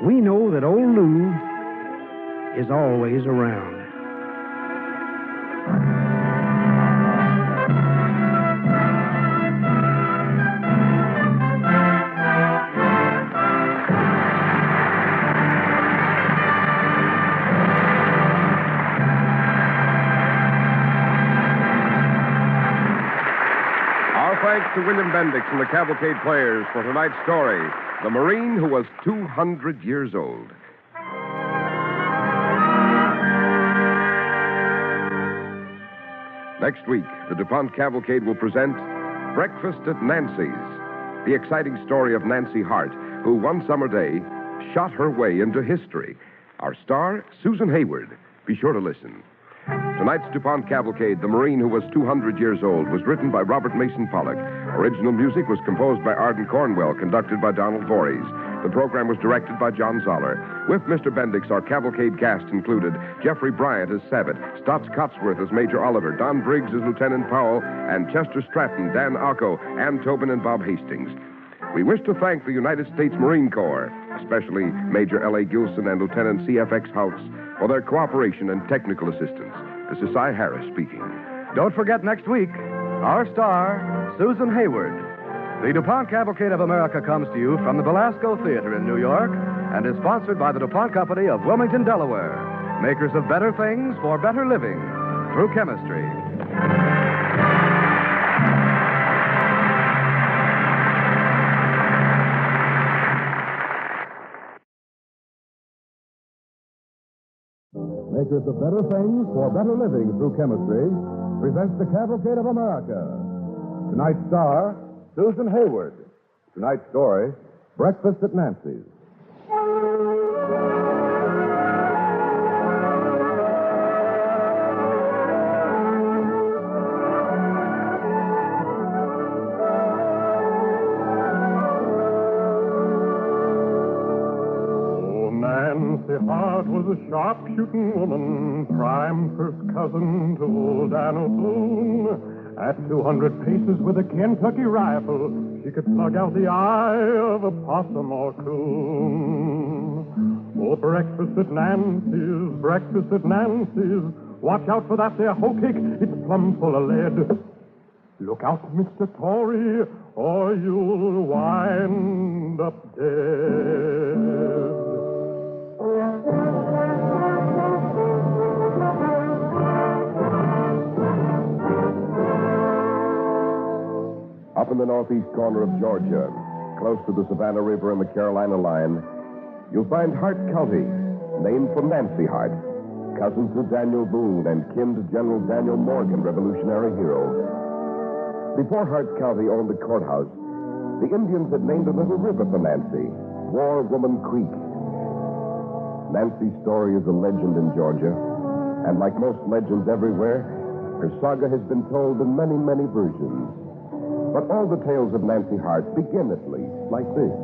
Speaker 17: We know that old Lou is always around.
Speaker 21: Thanks to William Bendix and the Cavalcade Players for tonight's story, The Marine Who Was 200 Years Old. Next week, the DuPont Cavalcade will present Breakfast at Nancy's, the exciting story of Nancy Hart, who one summer day shot her way into history. Our star, Susan Hayward. Be sure to listen. Tonight's DuPont Cavalcade, The Marine Who Was 200 Years Old, was written by Robert Mason Pollock. Original music was composed by Arden Cornwell, conducted by Donald Voorhees. The program was directed by John Zoller. With Mr. Bendix, our Cavalcade cast included Jeffrey Bryant as Savitt, Stotts Cotsworth as Major Oliver, Don Briggs as Lieutenant Powell, and Chester Stratton, Dan Ocko, Ann Tobin, and Bob Hastings. We wish to thank the United States Marine Corps, especially Major L.A. Gilson and Lieutenant C.F.X. Houts, for their cooperation and technical assistance. This is Cy Harris speaking.
Speaker 12: Don't forget next week, Our star, Susan Hayward. The DuPont Cavalcade of America comes to you from the Belasco Theater in New York and is sponsored by the DuPont Company of Wilmington, Delaware, makers of better things for better living through chemistry.
Speaker 21: Makers of better things for better living through chemistry presents the Cavalcade of America. Tonight's star, Susan Hayward. Tonight's story, Breakfast at Nancy's.
Speaker 18: Nancy Hart was a sharpshooting woman, prime first cousin to old Dan O'Toole. At 200 paces with a Kentucky rifle, she could plug out the eye of a possum or coon. Oh, breakfast at Nancy's, breakfast at Nancy's. Watch out for that there hoe cake, it's plumb full of lead. Look out, Mr. Tory, or you'll wind up dead.
Speaker 21: Up in the northeast corner of Georgia, close to the Savannah River and the Carolina line, you'll find Hart County, named for Nancy Hart, cousin to Daniel Boone and kin to General Daniel Morgan, Revolutionary hero. Before Hart County owned the courthouse, the Indians had named a little river for Nancy, War Woman Creek. Nancy's story is a legend in Georgia, and like most legends everywhere, her saga has been told in many, many versions. But all the tales of Nancy Hart begin, at least, like this.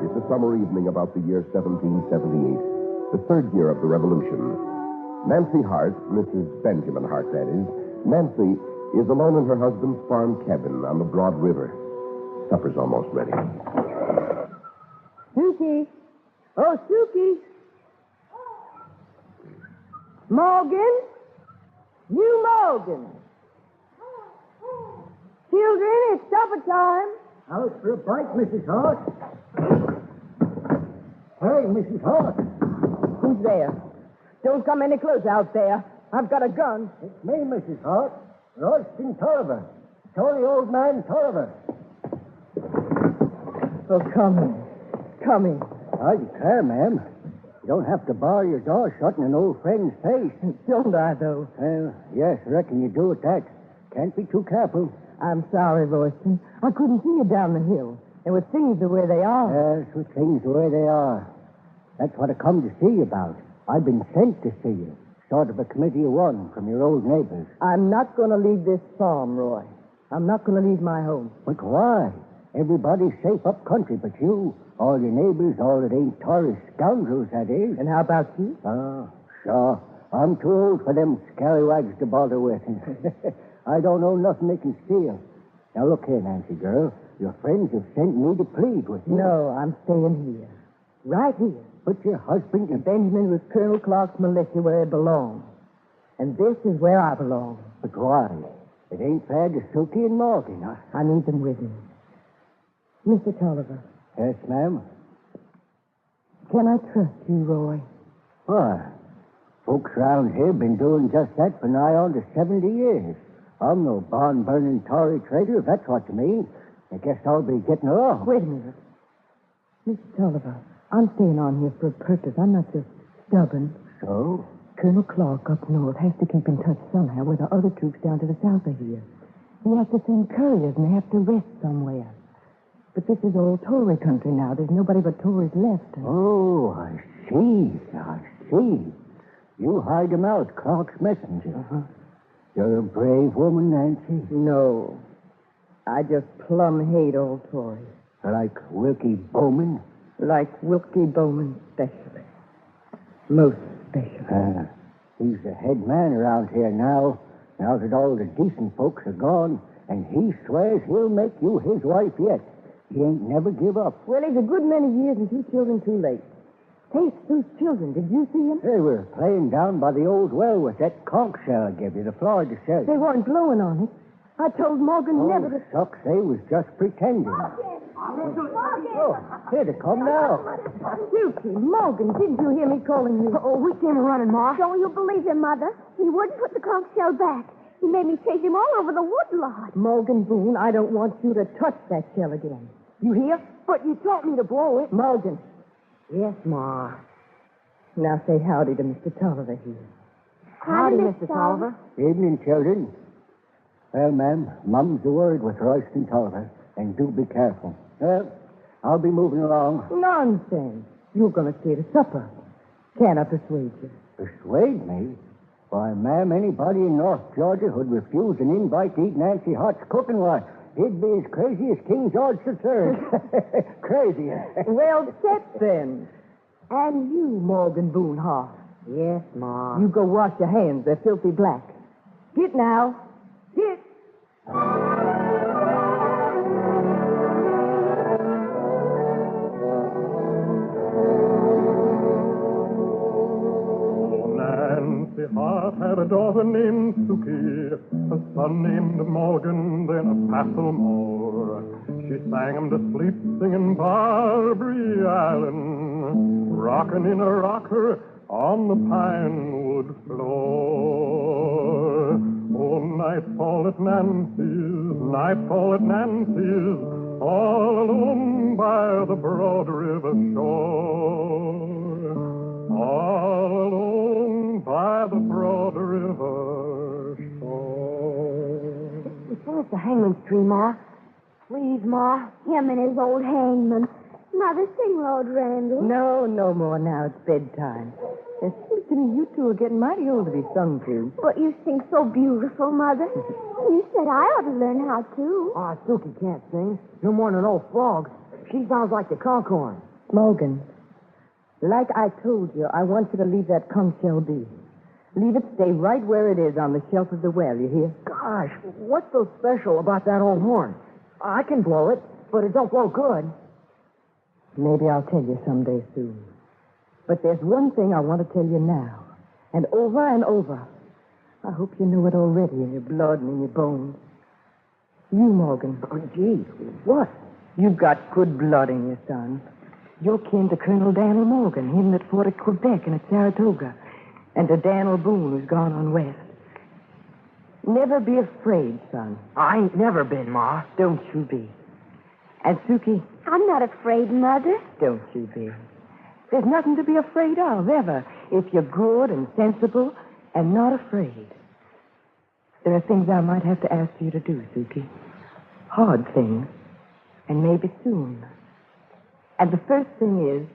Speaker 21: It's a summer evening about the year 1778, the third year of the Revolution. Nancy Hart, Mrs. Benjamin Hart, that is, Nancy is alone in her husband's farm cabin on the Broad River. Supper's almost ready.
Speaker 11: Suki. Oh, Suki. Morgan? You, Morgan. Children, it's supper time.
Speaker 2: Out for a bite, Mrs. Hart. Hey, Mrs. Hart.
Speaker 11: Who's there? Don't come any closer out there. I've got a gun.
Speaker 2: It's me, Mrs. Hart. Royston Tolliver. Sorry, old man Tolliver.
Speaker 11: Oh, come in. Come in.
Speaker 2: I declare, ma'am. You don't have to bar your door shut in an old friend's face.
Speaker 11: Don't I, though?
Speaker 2: Well, yes, I reckon you do at that. Can't be too careful.
Speaker 11: I'm sorry, Royston. I couldn't see you down the hill. And with things the way they are.
Speaker 2: Yes, with things the way they are. That's what I come to see you about. I've been sent to see you. Sort of a committee of one from your old neighbors.
Speaker 11: I'm not going to leave this farm, Roy. I'm not going to leave my home.
Speaker 2: But why? Everybody's safe up country but you. All your neighbors, all that ain't tourist scoundrels, that is.
Speaker 11: And how about you?
Speaker 2: Oh, sure. I'm too old for them scallywags to bother with. I don't know nothing they can steal. Now, look here, Nancy, girl. Your friends have sent me to plead with you.
Speaker 11: No, I'm staying here. Right here.
Speaker 2: But your husband...
Speaker 11: Benjamin was Colonel Clark's militia where he belongs. And this is where I belong.
Speaker 2: But why? It ain't fair to Suki and Morgan.
Speaker 11: I need them with me. Mr. Tolliver.
Speaker 2: Yes, ma'am?
Speaker 11: Can I trust you, Roy?
Speaker 2: Why? Folks around here been doing just that for nigh on to 70 years. I'm no barn-burning Tory traitor, if that's what you mean. I guess I'll be getting along.
Speaker 11: Wait a minute. Mr. Tolliver, I'm staying on here for a purpose. I'm not just stubborn.
Speaker 2: So?
Speaker 11: Colonel Clark up north has to keep in touch somehow with the other troops down to the south of here. He has to send couriers and they have to rest somewhere. But this is all Tory country now. There's nobody but Tories left.
Speaker 2: Oh, I see. I see. You hide him out, Clark's messenger.
Speaker 11: Uh-huh.
Speaker 2: You're a brave woman, Nancy.
Speaker 11: No. I just plumb hate old Tories.
Speaker 2: Like Wilkie Bowman?
Speaker 11: Like Wilkie Bowman specially. Most specially.
Speaker 2: He's the head man around here now that all the decent folks are gone, and he swears he'll make you his wife yet. He ain't never give up.
Speaker 11: Well, he's a good many years and 2 children too late. Hey, it's those children. Did you see them?
Speaker 2: They were playing down by the old well with that conch shell I gave you, the Florida shell.
Speaker 11: They weren't blowing on it. I told Morgan never to...
Speaker 2: Shucks, they was just pretending. Oh, here they come now.
Speaker 11: Suki, Morgan, didn't you hear me calling you?
Speaker 14: Oh, we came running, Ma. Don't you believe him, Mother? He wouldn't put the conch shell back. He made me chase him all over the woodlot.
Speaker 11: Morgan Boone, I don't want you to touch that shell again. You hear?
Speaker 14: But you taught me to blow it.
Speaker 11: Morgan.
Speaker 14: Yes, Ma.
Speaker 11: Now say howdy to Mr. Tolliver here.
Speaker 14: Howdy, Mr. Tolliver.
Speaker 2: Evening, children. Well, ma'am, Mum's the word with Royston Tolliver, and do be careful. Well, I'll be moving along.
Speaker 11: Nonsense. You're going to stay to supper. Can't I persuade you?
Speaker 2: Persuade me? Why, ma'am, anybody in North Georgia who'd refuse an invite to eat Nancy Hart's cooking, why, he'd be as crazy as King George III. Crazy.
Speaker 11: Well, set then. And you, Morgan Boone Hart.
Speaker 14: Yes, Ma.
Speaker 11: You go wash your hands. They're filthy black. Get now. Get.
Speaker 16: Nancy Hart had a daughter named Suki, a son named Morgan, then a passel more. She sang him to sleep singing Barbary Island, rocking in a rocker on the pine wood floor. Oh, nightfall at Nancy's, all alone by the broad river shore. All alone by the broad river shore.
Speaker 14: It's the hangman's tree, Ma. Please, Ma. Him and his old hangman. Mother, sing Lord Randall.
Speaker 11: No more now. It's bedtime. It seems to me you two are getting mighty old to be sung to.
Speaker 14: But you sing so beautiful, Mother. You said I ought to learn how to.
Speaker 13: Ah, Suki can't sing. No more than an old frog. She sounds like the concorn.
Speaker 11: Morgan, like I told you, I want you to leave that conch shell be. Leave it stay right where it is on the shelf of the well, you hear?
Speaker 13: Gosh, what's so special about that old horn? I can blow it, but it don't blow good.
Speaker 11: Maybe I'll tell you someday soon. But there's one thing I want to tell you now, and over. I hope you know it already in your blood and in your bones. You, Morgan.
Speaker 13: Oh, gee, what?
Speaker 11: You've got good blood in you, son. You're kin to Colonel Daniel Morgan, him that fought at Quebec and at Saratoga, and to Daniel Boone, who's gone on west. Never be afraid, son.
Speaker 13: I ain't never been, Ma.
Speaker 11: Don't you be. And Suki?
Speaker 14: I'm not afraid, Mother.
Speaker 11: Don't you be. There's nothing to be afraid of, ever, if you're good and sensible and not afraid. There are things I might have to ask you to do, Suki. Hard things. And maybe soon. And the first thing is,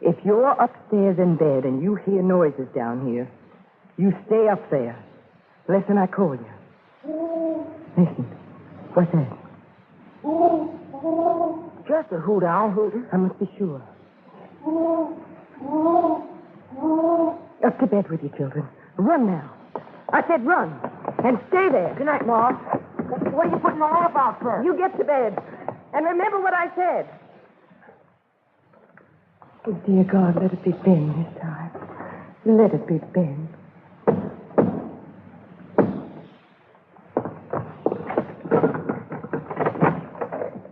Speaker 11: if you're upstairs in bed and you hear noises down here, you stay up there. Listen, I call you. Listen. What's that?
Speaker 13: Just a hoot owl hooting.
Speaker 11: I must be sure. Up to bed with you, children. Run now. I said run. And stay there.
Speaker 13: Good night, Ma. What are you putting the lamp out for?
Speaker 11: You get to bed. And remember what I said. Oh, dear God, let it be Ben this time. Let it be Ben.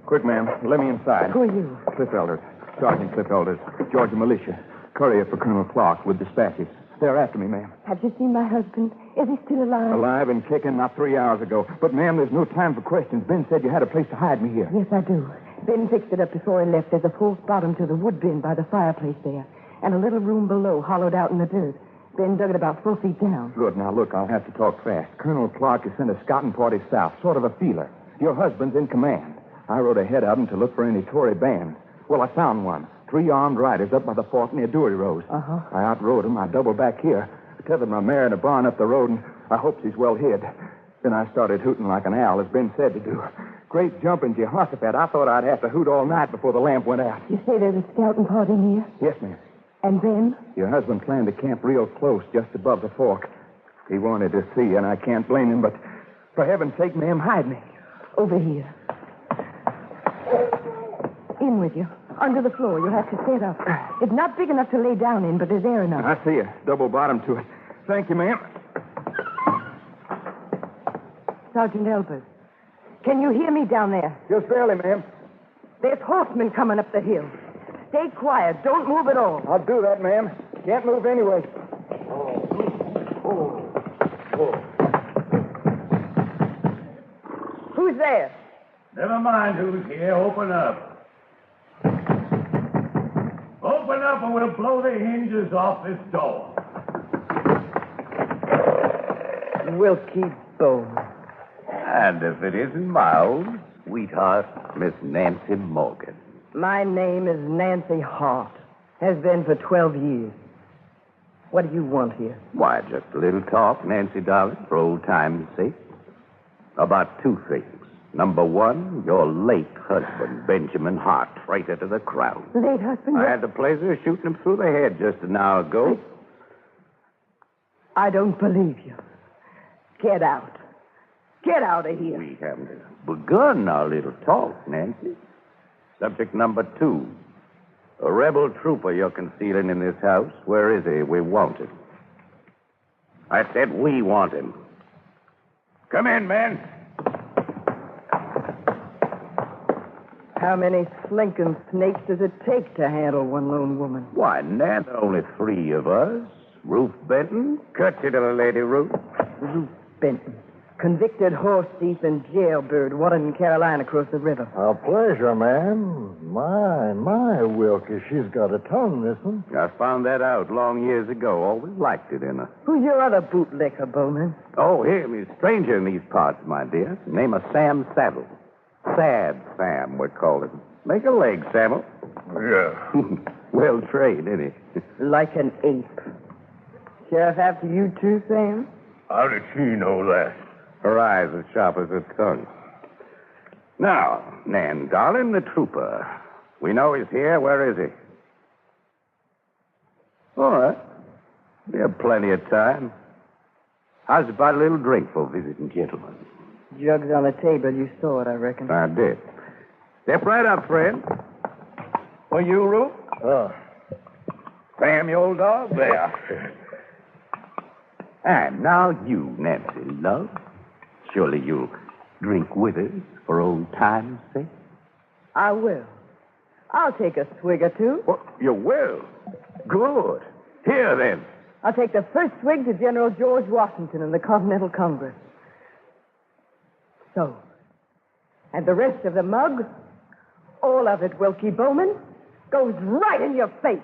Speaker 19: Quick, ma'am. Let me inside.
Speaker 11: Who are you?
Speaker 19: Cliff Elders. Sergeant Cliff Elders. Georgia Militia. Courier for Colonel Clark with dispatches. They're after me, ma'am.
Speaker 11: Have you seen my husband? Is he still alive?
Speaker 19: Alive and kicking not 3 hours ago. But, ma'am, there's no time for questions. Ben said you had a place to hide me here.
Speaker 11: Yes, I do. Ben fixed it up before he left. There's a false bottom to the wood bin by the fireplace there. And a little room below, hollowed out in the dirt. Ben dug it about 4 feet down.
Speaker 19: Good. Now, look, I'll have to talk fast. Colonel Clark has sent a scouting party south, sort of a feeler. Your husband's in command. I rode ahead of him to look for any Tory bands. Well, I found one. 3 armed riders up by the fort near Dewey Rose.
Speaker 11: Uh-huh.
Speaker 19: I outrode them. I doubled back here. I tethered my mare in a barn up the road, and I hoped she's well hid. Then I started hooting like an owl, as Ben said to do. Great jumping, Jehoshaphat. I thought I'd have to hoot all night before the lamp went out.
Speaker 11: You say there's a scouting party here?
Speaker 19: Yes, ma'am.
Speaker 11: And then?
Speaker 19: Your husband planned to camp real close, just above the fork. He wanted to see you, and I can't blame him, but for heaven's sake, ma'am, hide me.
Speaker 11: Over here. In with you. Under the floor. You'll have to sit up. It's not big enough to lay down in, but there's air enough.
Speaker 19: I see a double bottom to it. Thank you, ma'am.
Speaker 11: Sergeant Elbers, can you hear me down there?
Speaker 19: Just barely, ma'am.
Speaker 11: There's horsemen coming up the hill. Stay quiet. Don't move at all.
Speaker 19: I'll do that, ma'am. Can't move anyway.
Speaker 11: Who's there?
Speaker 15: Never mind who's here. Open up. Open up or we'll blow the hinges off this door.
Speaker 11: Wilkie Bowman.
Speaker 9: And if it isn't my old sweetheart, Miss Nancy Morgan.
Speaker 11: My name is Nancy Hart. Has been for 12 years. What do you want here?
Speaker 9: Why, just a little talk, Nancy, darling, for old time's sake. About two things. Number one, your late husband, Benjamin Hart, traitor to the crown.
Speaker 11: Late husband?
Speaker 9: I had the pleasure of shooting him through the head just an hour ago.
Speaker 11: I don't believe you. Get out. Get out of here.
Speaker 9: We haven't begun our little talk, Nancy. Subject number two. A rebel trooper you're concealing in this house. Where is he? We want him. I said we want him. Come in, men.
Speaker 11: How many slinking snakes does it take to handle one lone woman?
Speaker 9: Why, Nan, there are only three of us. Ruth Benton. Curtsy to the lady, Ruth.
Speaker 11: Ruth Benton. Convicted horse thief and jailbird, wanted in Carolina across the river.
Speaker 10: A pleasure, ma'am. My, Wilkie, she's got a tongue, this one.
Speaker 9: I found that out long years ago. Always liked it in her.
Speaker 11: Who's your other bootlicker, Bowman?
Speaker 9: Oh, him. He's a stranger in these parts, my dear. Name of Sam Saddle. Sad Sam, we call him. Make a leg, Samuel.
Speaker 15: Yeah.
Speaker 9: Well trained, isn't he?
Speaker 11: Like an ape. Sheriff after you too, Sam?
Speaker 15: How did she know that?
Speaker 9: Her eyes as sharp as her tongue. Now, Nan, darling, the trooper. We know he's here. Where is he? All right. We have plenty of time. How's about a little drink for visiting gentlemen?
Speaker 11: Jugs on the table. You saw it, I reckon.
Speaker 9: I did. Step right up, friend. For you, Ruth? Sam, you old dog? There. And now you, Nancy, love. Surely you'll drink with us for old time's sake?
Speaker 11: I will. I'll take a swig or two.
Speaker 9: Well, you will? Good. Here, then.
Speaker 11: I'll take the first swig to General George Washington in the Continental Congress. So. And the rest of the mug, all of it, Wilkie Bowman, goes right in your face.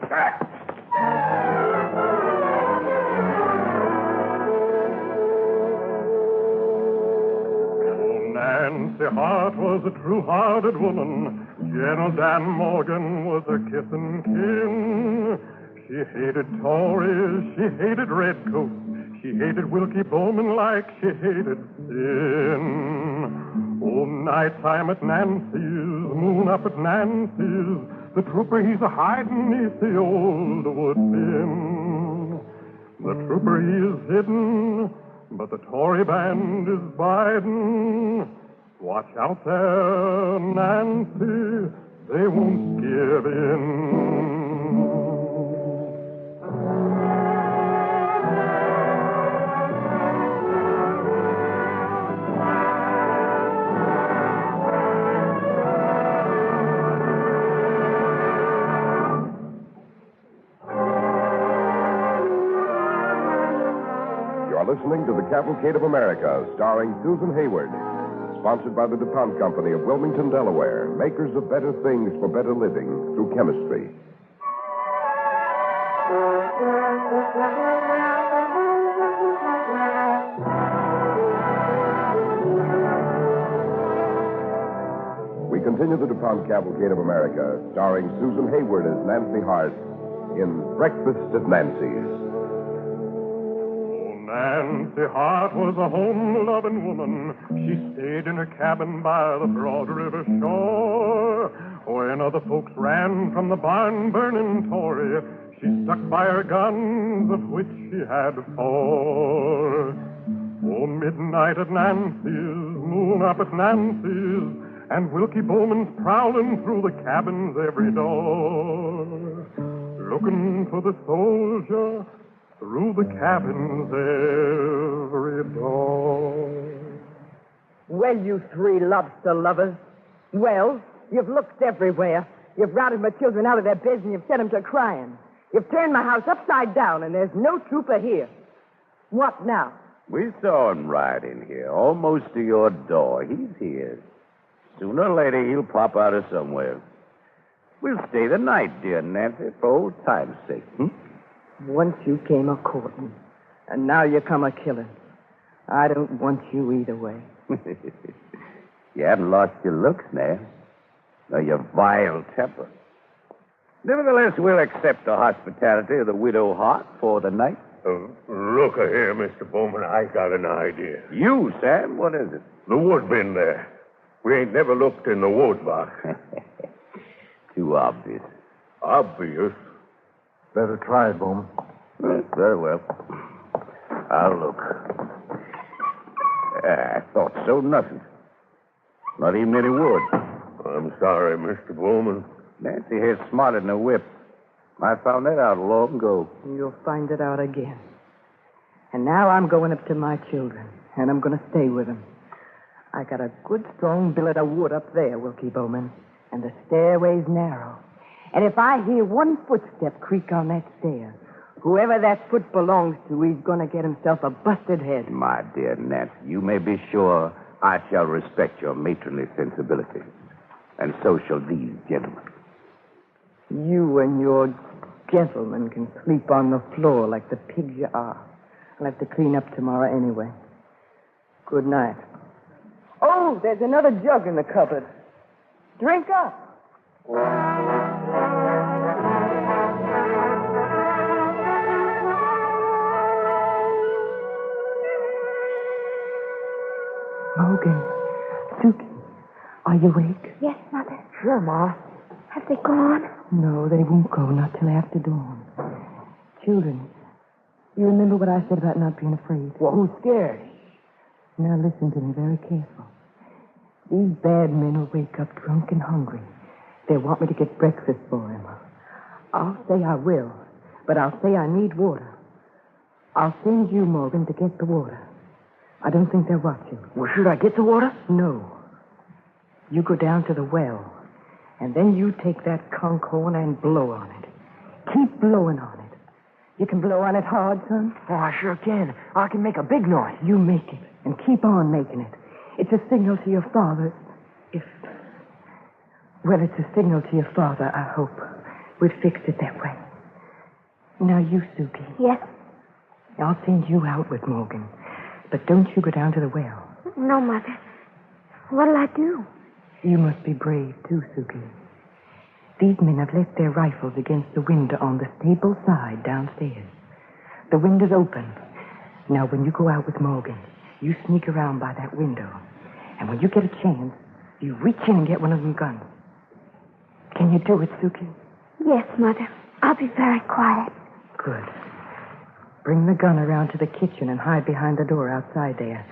Speaker 16: Nancy Hart was a true-hearted woman. General Dan Morgan was a kissing king. She hated Tories, she hated redcoats, she hated Wilkie Bowman like she hated sin. Oh, nighttime at Nancy's, moon up at Nancy's, the trooper he's a-hiding neath the old wood bin. The trooper he is hidden, but the Tory band is biding. Watch out there, Nancy, they won't give in.
Speaker 21: Listening to the Cavalcade of America, starring Susan Hayward. Sponsored by the DuPont Company of Wilmington, Delaware, makers of better things for better living through chemistry. We continue the DuPont Cavalcade of America, starring Susan Hayward as Nancy Hart in Breakfast at Nancy's.
Speaker 16: Nancy Hart was a home-loving woman. She stayed in her cabin by the broad river shore. When other folks ran from the barn-burning Tory, she stuck by her guns, of which she had 4. Oh, midnight at Nancy's, moon up at Nancy's, and Wilkie Bowman's prowling through the cabins every door, looking for the soldier through the cabins every door.
Speaker 11: Well, you three lobster lovers. Well, you've looked everywhere. You've routed my children out of their beds and you've set them to crying. You've turned my house upside down and there's no trooper here. What now?
Speaker 9: We saw him ride in here, almost to your door. He's here. Sooner or later, he'll pop out of somewhere. We'll stay the night, dear Nancy, for old time's sake.
Speaker 11: Once you came a-courting, and now you come a-killing. I don't want you either way.
Speaker 9: You haven't lost your looks, Nan, nor your vile temper. Nevertheless, we'll accept the hospitality of the Widow Hart for the night.
Speaker 15: Look here, Mr. Bowman. I got an idea.
Speaker 9: You, Sam? What is it?
Speaker 15: The wood bin there. We ain't never looked in the wood box.
Speaker 9: Too obvious.
Speaker 15: Obvious?
Speaker 10: Better try it, Bowman.
Speaker 9: Very well. I'll look. I thought so. Nothing. Not even any wood.
Speaker 15: I'm sorry, Mr. Bowman.
Speaker 9: Nancy here's smarter than a whip. I found that out long ago.
Speaker 11: You'll find it out again. And now I'm going up to my children, and I'm going to stay with them. I got a good, strong billet of wood up there, Wilkie Bowman, and the stairway's narrow. And if I hear one footstep creak on that stair, whoever that foot belongs to, he's going to get himself a busted head.
Speaker 9: My dear Nancy, you may be sure I shall respect your matronly sensibilities. And so shall these gentlemen.
Speaker 11: You and your gentlemen can sleep on the floor like the pigs you are. I'll have to clean up tomorrow anyway. Good night. Oh, there's another jug in the cupboard. Drink up. Morgan, Suki, are you awake?
Speaker 14: Yes, Mother.
Speaker 11: Sure, Ma.
Speaker 14: Have they gone?
Speaker 11: No, they won't go, not till after dawn. Children, you remember what I said about not being afraid?
Speaker 2: Well, who's scared?
Speaker 11: Now listen to me very careful. These bad men will wake up drunk and hungry. They want me to get breakfast for them. I'll say I will, but I'll say I need water. I'll send you, Morgan, to get the water. I don't think they'll watch you.
Speaker 2: Well, should I get the water?
Speaker 11: No. You go down to the well, and then you take that conch horn and blow on it. Keep blowing on it. You can blow on it hard, son?
Speaker 2: Oh, I sure can. I can make a big noise.
Speaker 11: You make it, and keep on making it. It's a signal to your father. Well, it's a signal to your father, I hope. We'd fix it that way. Now you, Suki.
Speaker 14: Yes?
Speaker 11: I'll send you out with Morgan. But don't you go down to the well.
Speaker 14: No, Mother. What'll I do?
Speaker 11: You must be brave, too, Suki. These men have left their rifles against the window on the stable side downstairs. The window's open. Now, when you go out with Morgan, you sneak around by that window. And when you get a chance, you reach in and get one of them guns. Can you do it, Suki?
Speaker 14: Yes, Mother. I'll be very quiet.
Speaker 11: Good. Bring the gun around to the kitchen and hide behind the door outside there.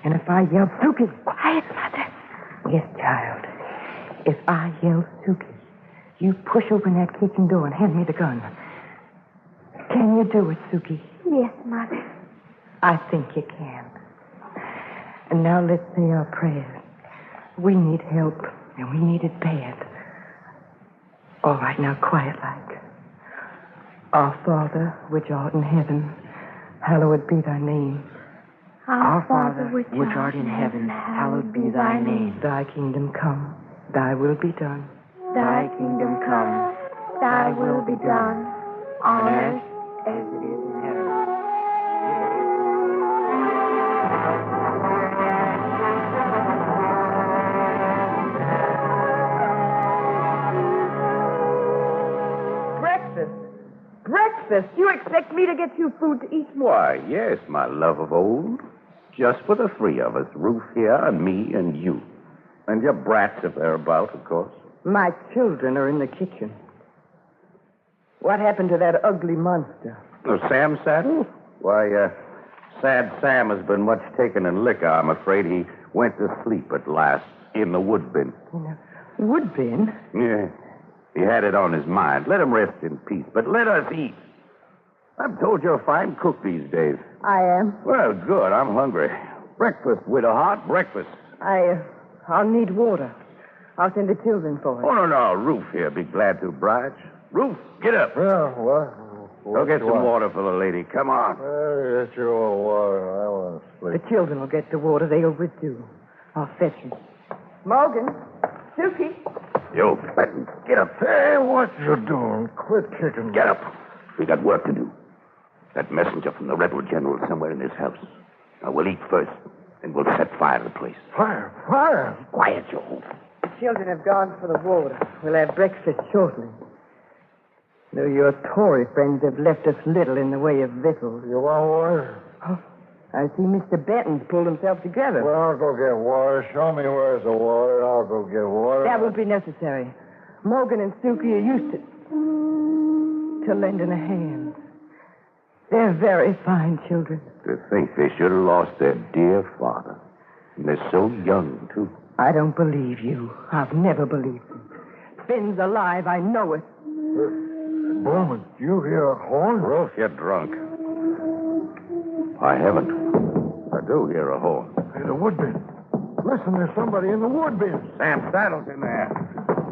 Speaker 11: And if I yell, Suki...
Speaker 14: Quiet, Mother.
Speaker 11: Yes, child. If I yell, Suki, you push open that kitchen door and hand me the gun. Can you do it, Suki?
Speaker 14: Yes, Mother.
Speaker 11: I think you can. And now let's say our prayers. We need help, and we need it bad. All right, now quiet like. Our Father, which art in heaven, hallowed be thy name.
Speaker 14: Our Father, which art in heaven, hallowed be thy name.
Speaker 11: Thy kingdom come, thy will be done.
Speaker 14: Thy kingdom come, thy will be done, on earth as it is in heaven.
Speaker 11: Breakfast? You expect me to get you food to eat?
Speaker 9: Why, yes, my love of old. Just for the three of us, Ruth here and me and you. And your brats if they're about, of course.
Speaker 11: My children are in the kitchen. What happened to that ugly monster?
Speaker 9: Oh, Sam Saddle? Why, Sad Sam has been much taken in liquor. I'm afraid he went to sleep at last. in the wood bin.
Speaker 11: Wood bin?
Speaker 9: Yeah. He had it on his mind. Let him rest in peace, but let us eat. I'm told you're a fine cook these days.
Speaker 11: I am.
Speaker 9: Well, good. I'm hungry. Breakfast, widow heart, breakfast.
Speaker 11: I'll need water. I'll send the children for it.
Speaker 9: Oh, no. Ruth here. Be glad to oblige. Ruth, get up.
Speaker 10: Yeah, what?
Speaker 9: Go get some water for the lady. Come on.
Speaker 10: Get your water. I want to sleep.
Speaker 11: The children will get the water. They overdue. I'll fetch them. Morgan, Suki.
Speaker 9: You, Benton, get up.
Speaker 10: Hey, what you doing? Quit kicking.
Speaker 9: Get up. We got work to do. That messenger from the rebel general is somewhere in this house. Now, we'll eat first, then we'll set fire to the place.
Speaker 10: Fire! Fire!
Speaker 9: Quiet, Joe.
Speaker 11: The children have gone for the water. We'll have breakfast shortly. Though your Tory friends have left us little in the way of victuals.
Speaker 10: You want water?
Speaker 11: Oh, I see Mr. Benton's pulled himself together.
Speaker 10: Well, I'll go get water. Show me where's the water. I'll go get water.
Speaker 11: That won't be necessary. Morgan and Suki are used to lending a hand. They're very fine children.
Speaker 9: To think they should have lost their dear father. And they're so young, too.
Speaker 11: I don't believe you. I've never believed him. Ben's alive. I know it.
Speaker 10: Bowman, you hear a horn?
Speaker 9: Ruth, you're drunk. I haven't. I do hear a horn.
Speaker 10: In the wood bin. Listen, there's somebody in the wood bin.
Speaker 9: Sam Saddle's in there.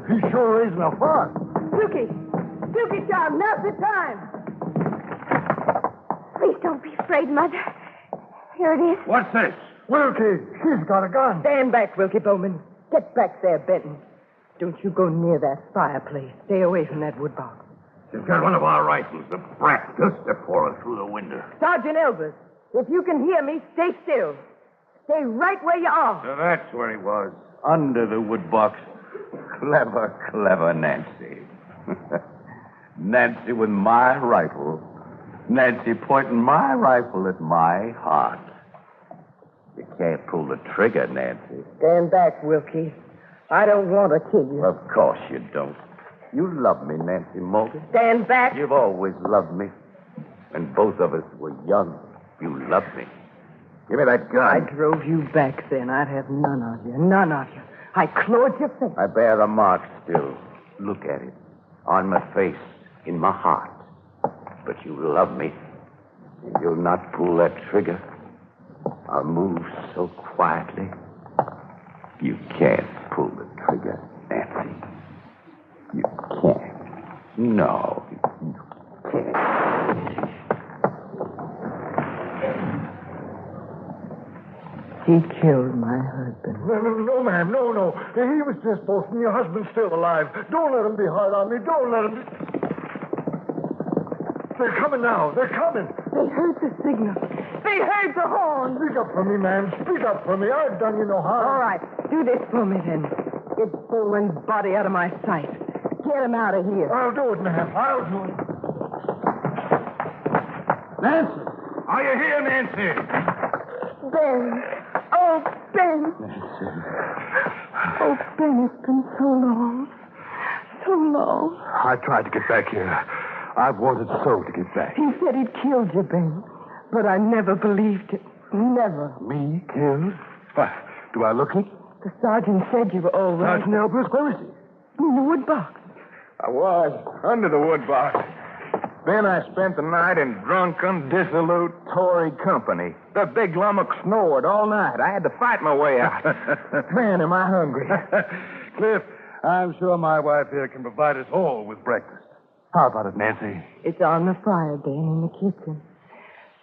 Speaker 10: He's sure raising a fuss.
Speaker 11: Suki! Suki, child, now's the time.
Speaker 14: Please don't be afraid, Mother. Here it is.
Speaker 9: What's this?
Speaker 10: Wilkie, she's got a gun.
Speaker 11: Stand back, Wilkie Bowman. Get back there, Benton. Don't you go near that fireplace. Stay away from that wood box.
Speaker 9: She's got one of our rifles. The brat just step for her through the window.
Speaker 11: Sergeant Elvis, if you can hear me, stay still. Stay right where you are.
Speaker 9: So that's where he was. Under the wood box. Clever, clever Nancy. Nancy with my rifle. Nancy pointing my rifle at my heart. You can't pull the trigger, Nancy.
Speaker 11: Stand back, Wilkie. I don't want to kill you.
Speaker 9: Of course you don't. You love me, Nancy Morgan.
Speaker 11: Stand back.
Speaker 9: You've always loved me. When both of us were young, you loved me. Give me that gun.
Speaker 11: I drove you back then. I'd have none of you. None of you. I clawed your face.
Speaker 9: I bear the mark still. Look at it. On my face. In my heart. But you love me. And you'll not pull that trigger. I'll move so quietly. You can't pull the trigger, Nancy. You can't. No, you can't.
Speaker 11: He killed my husband.
Speaker 10: No, ma'am. No. He was just boasting. Your husband's still alive. Don't let him be hard on me. Don't let him be... They're coming now. They're coming.
Speaker 11: They heard the signal. They heard the horn.
Speaker 10: Speak up for me, ma'am. Speak up for me. I've done you no harm.
Speaker 11: All right. Do this for me, then. Get Boland's body out of my sight. Get him out of here.
Speaker 10: I'll do it, ma'am. I'll do it.
Speaker 9: Nancy! Are you here, Nancy?
Speaker 11: Ben. Oh, Ben.
Speaker 9: Nancy.
Speaker 11: Oh, Ben, it's been so long. So long.
Speaker 10: I tried to get back here. I've wanted so to get back.
Speaker 11: He said he'd killed you, Ben. But I never believed it. Never.
Speaker 10: Me killed? Why, do I look it?
Speaker 11: The sergeant said you were all right.
Speaker 10: Sergeant Elvis, where is he?
Speaker 11: In the wood box.
Speaker 15: I was under the wood box. Then I spent the night in drunken, dissolute Tory company. The big lummox snored all night. I had to fight my way out.
Speaker 10: Man, am I hungry. Cliff, I'm sure my wife here can provide us all with breakfast. How about it, Nancy?
Speaker 11: It's on the fire, Ben, in the kitchen.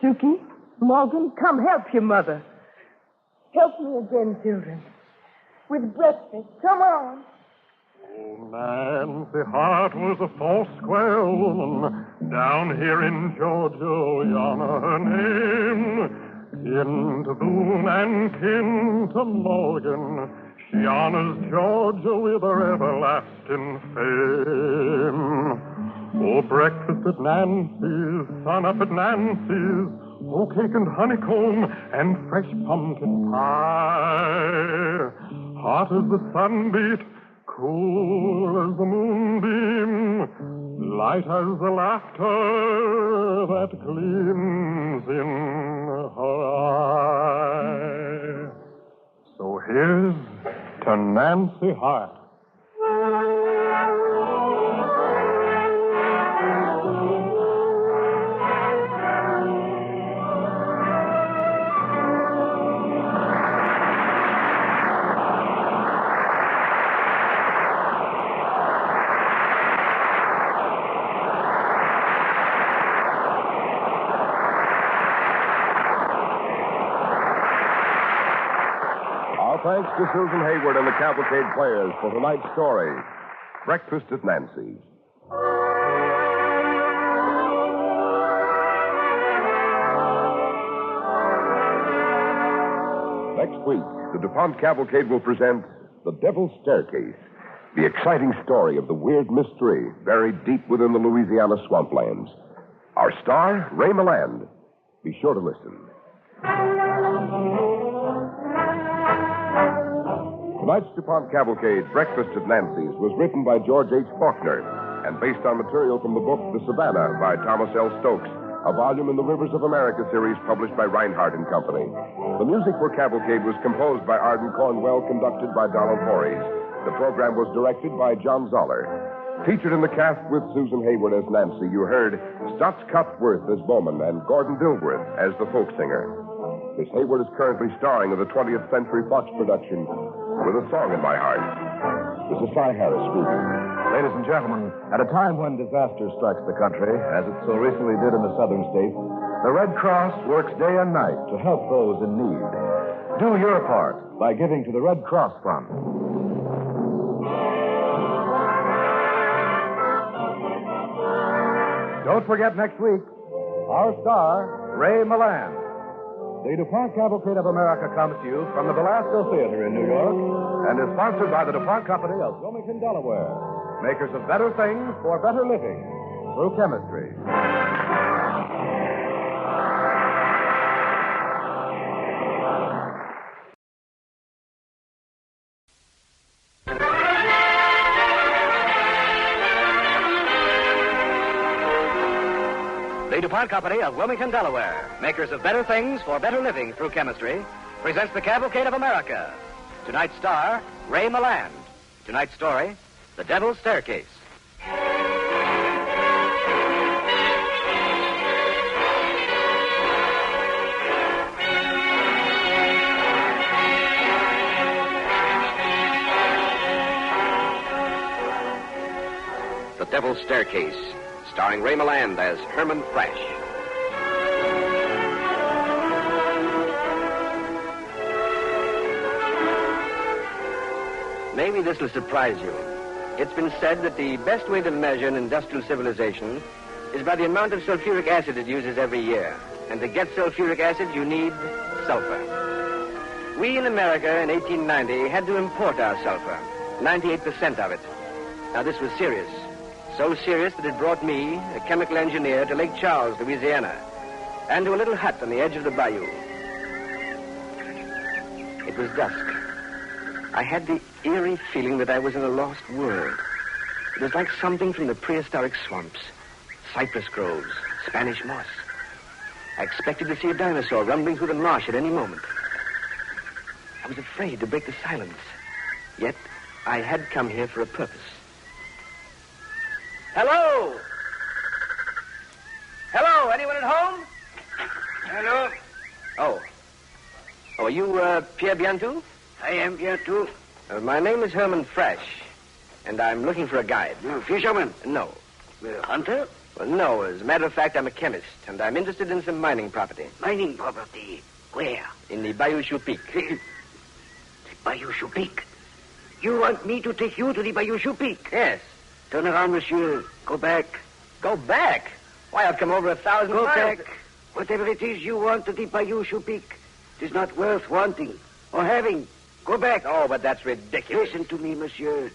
Speaker 11: Suki, Morgan, come help your mother. Help me again, children. With breakfast. Come on.
Speaker 16: Oh, Nancy Hart was a false square woman. Down here in Georgia, we honor her name. Kin to Boone and kin to Morgan. She honors Georgia with her everlasting fame. Oh, breakfast at Nancy's, sun up at Nancy's. Oh, cake and honeycomb and fresh pumpkin pie. Hot as the sunbeat, cool as the moonbeam, light as the laughter that gleams in her eye. So here's to for Nancy Hart.
Speaker 21: Thanks to Susan Hayward and the Cavalcade players for tonight's story, Breakfast at Nancy's. Next week, the DuPont Cavalcade will present The Devil's Staircase, the exciting story of the weird mystery buried deep within the Louisiana swamplands. Our star, Ray Milland. Be sure to listen. Tonight's DuPont Cavalcade, Breakfast at Nancy's, was written by George H. Faulkner and based on material from the book The Savannah by Thomas L. Stokes, a volume in the Rivers of America series published by Reinhardt and Company. The music for Cavalcade was composed by Arden Cornwell, conducted by Donald Voorhees. The program was directed by John Zoller. Featured in the cast with Susan Hayward as Nancy, you heard Stotts Cotsworth as Bowman and Gordon Dilworth as the folk singer. Miss Hayward is currently starring in the 20th Century Fox production With a Song in My Heart. This is Cy Harris speaking.
Speaker 12: Ladies and gentlemen, at a time when disaster strikes the country, as it so recently did in the southern states, the Red Cross works day and night to help those in need. Do your part by giving to the Red Cross Fund. Don't forget next week, our star, Ray Milland. The DuPont Cavalcade of America comes to you from the Belasco Theater in New York and is sponsored by the DuPont Company of Wilmington, Delaware, makers of better things for better living through chemistry.
Speaker 1: The DuPont Company of Wilmington, Delaware, makers of better things for better living through chemistry, presents the Cavalcade of America. Tonight's star, Ray Milland. Tonight's story, The Devil's Staircase. The Devil's Staircase, starring Ray Milland as Herman Flash. Maybe this will surprise you. It's been said that the best way to measure an industrial civilization is by the amount of sulfuric acid it uses every year. And to get sulfuric acid, you need sulfur. We in America in 1890 had to import our sulfur, 98% of it. Now, this was serious. So serious that it brought me, a chemical engineer, to Lake Charles, Louisiana, and to a little hut on the edge of the bayou. It was dusk. I had the eerie feeling that I was in a lost world. It was like something from the prehistoric swamps, cypress groves, Spanish moss. I expected to see a dinosaur rumbling through the marsh at any moment. I was afraid to break the silence. Yet, I had come here for a purpose. Hello? Hello, anyone at home? Hello? Oh, are you, Pierre Bientou? I am Bientou. My name is Herman Fresh, and I'm looking for a guide. Fisherman? No. Hunter? Well, no. As a matter of fact, I'm a chemist, and I'm interested in some mining property.
Speaker 22: Mining property? Where?
Speaker 1: In the Bayou Choupique.
Speaker 22: The Bayou Choupique? You want me to take you to the Bayou Choupique?
Speaker 1: Yes.
Speaker 22: Turn around, monsieur. Go back.
Speaker 1: Go back? Why, I've come over 1,000
Speaker 22: miles.
Speaker 1: Go
Speaker 22: back. Whatever it is you want to the Bayou Choupique, it is not worth wanting or having. Go back.
Speaker 1: Oh, but that's ridiculous.
Speaker 22: Listen to me, monsieur.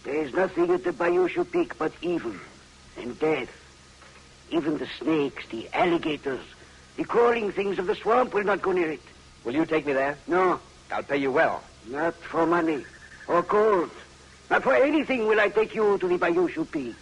Speaker 22: There is nothing at the Bayou Choupique but evil and death. Even the snakes, the alligators, the crawling things of the swamp will not go near it.
Speaker 1: Will you take me there?
Speaker 22: No.
Speaker 1: I'll pay you well.
Speaker 22: Not for money or gold. Not for anything will I take you to the Bayou Choupique.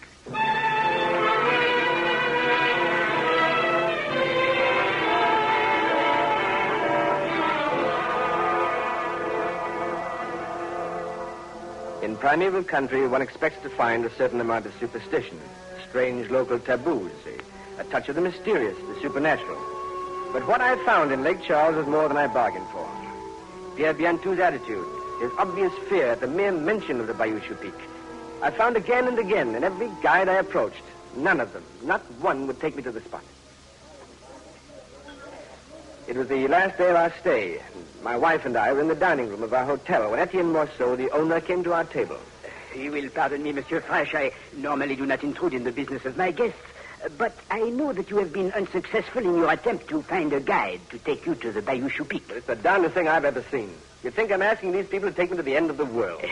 Speaker 1: primeval country, one expects to find a certain amount of superstition, strange local taboos, a touch of the mysterious, the supernatural. But what I found in Lake Charles was more than I bargained for. Pierre Bientou's attitude, his obvious fear at the mere mention of the Bayou Peak. I found again and again in every guide I approached, none of them, not one, would take me to the spot. It was the last day of our stay. My wife and I were in the dining room of our hotel when Etienne Morceau, the owner, came to our table.
Speaker 5: You will pardon me, Monsieur Fresh. I normally do not intrude in the business of my guests. But I know that you have been unsuccessful in your attempt to find a guide to take you to the Bayou Peak.
Speaker 1: It's the darndest thing I've ever seen. You think I'm asking these people to take me to the end of the world?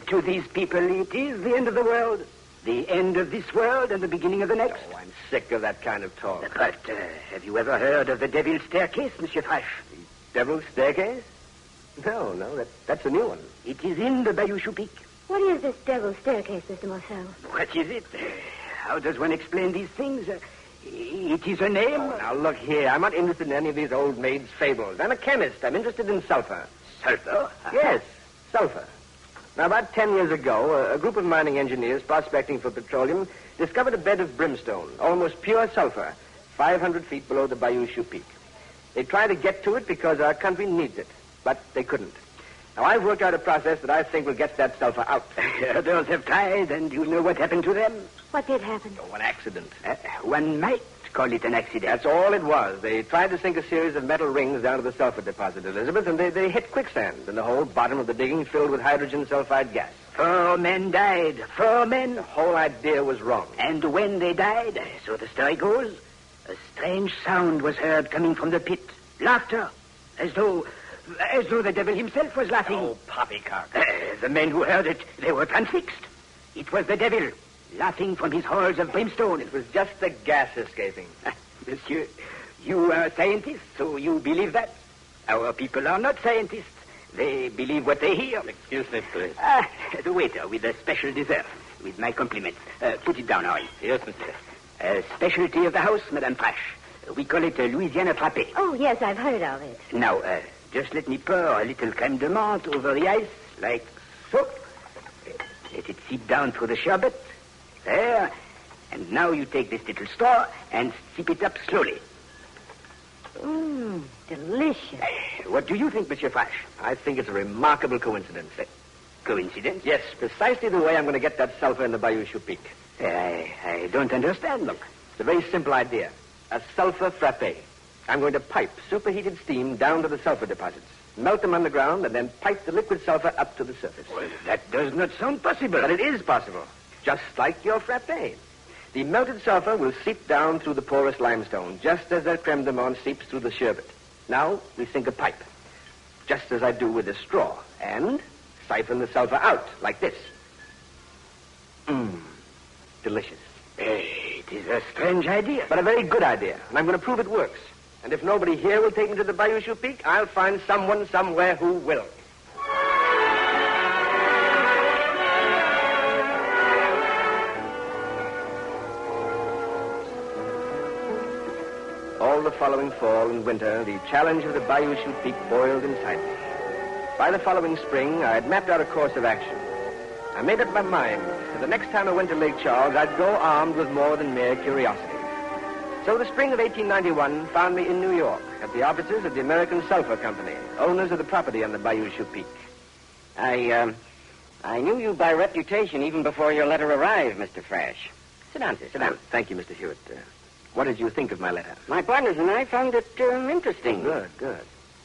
Speaker 5: To these people, it is the end of the world. The end of this world and the beginning of the next.
Speaker 1: Oh, I'm sick of that kind of talk.
Speaker 5: But have you ever heard of the Devil's Staircase, Monsieur Fresh?
Speaker 1: The Devil's Staircase? No, that's a new one.
Speaker 5: It is in the Bayou Peak.
Speaker 14: What is this Devil's Staircase, Mr. Morceau?
Speaker 5: What is it? How does one explain these things? It is a name.
Speaker 1: Oh, now, look here. I'm not interested in any of these old maids' fables. I'm a chemist. I'm interested in sulfur.
Speaker 5: Sulfur?
Speaker 1: Yes, sulfur. Now, about 10 years ago, a group of mining engineers prospecting for petroleum discovered a bed of brimstone, almost pure sulfur, 500 feet below the Bayou Peak. They tried to get to it because our country needs it, but they couldn't. Now, I've worked out a process that I think will get that sulfur out.
Speaker 5: Others have tried, and you know what happened to them?
Speaker 14: What did happen?
Speaker 1: Oh, an accident.
Speaker 5: One might call it an accident.
Speaker 1: That's all it was. They tried to sink a series of metal rings down to the sulfur deposit, Elizabeth, and they hit quicksand, and the whole bottom of the digging filled with hydrogen sulfide gas.
Speaker 5: 4 men died. 4 men.
Speaker 1: The whole idea was wrong.
Speaker 5: And when they died, so the story goes, a strange sound was heard coming from the pit. Laughter, as though the devil himself was laughing.
Speaker 1: Oh, poppycock.
Speaker 5: The men who heard it, they were transfixed. It was the devil, laughing from his halls of brimstone.
Speaker 1: It was just the gas escaping.
Speaker 5: Monsieur, you are scientists, so you believe that? Our people are not scientists. They believe what they hear.
Speaker 1: Excuse me, please.
Speaker 5: The waiter with a special dessert. With my compliments. Put it down, Henri.
Speaker 1: Yes, monsieur.
Speaker 5: A specialty of the house, Madame Fresh. We call it a Louisiana frappé.
Speaker 14: Oh, yes, I've heard of it.
Speaker 5: Now, just let me pour a little crème de menthe over the ice, like so. Let it seep down through the sherbet. There. And now you take this little straw and sip it up slowly.
Speaker 14: Delicious.
Speaker 5: What do you think, Monsieur Fresh?
Speaker 1: I think it's a remarkable coincidence.
Speaker 5: Coincidence?
Speaker 1: Yes, precisely the way I'm going to get that sulfur in the Bayou Peak.
Speaker 5: I don't understand.
Speaker 1: Look, it's a very simple idea. A sulfur frappé. I'm going to pipe superheated steam down to the sulfur deposits, melt them underground, and then pipe the liquid sulfur up to the surface.
Speaker 5: Well, that does not sound possible.
Speaker 1: But it is possible, just like your frappé. The melted sulfur will seep down through the porous limestone, just as that creme de menthe seeps through the sherbet. Now, we sink a pipe, just as I do with a straw, and siphon the sulfur out, like this. Delicious.
Speaker 5: It is a strange idea.
Speaker 1: But a very good idea, and I'm going to prove it works. And if nobody here will take me to the Bayou Peak, I'll find someone somewhere who will. All the following fall and winter, the challenge of the Bayou Peak boiled inside me. By the following spring, I had mapped out a course of action. I made up my mind that the next time I went to Lake Charles, I'd go armed with more than mere curiosity. So the spring of 1891 found me in New York at the offices of the American Sulphur Company, owners of the property on the Bayou Peak.
Speaker 20: I knew you by reputation even before your letter arrived, Mr. Fresh. Sit down, sir. Sit down.
Speaker 1: Thank you, Mr. Hewitt. What did you think of my letter?
Speaker 20: My partners and I found it interesting.
Speaker 1: Good.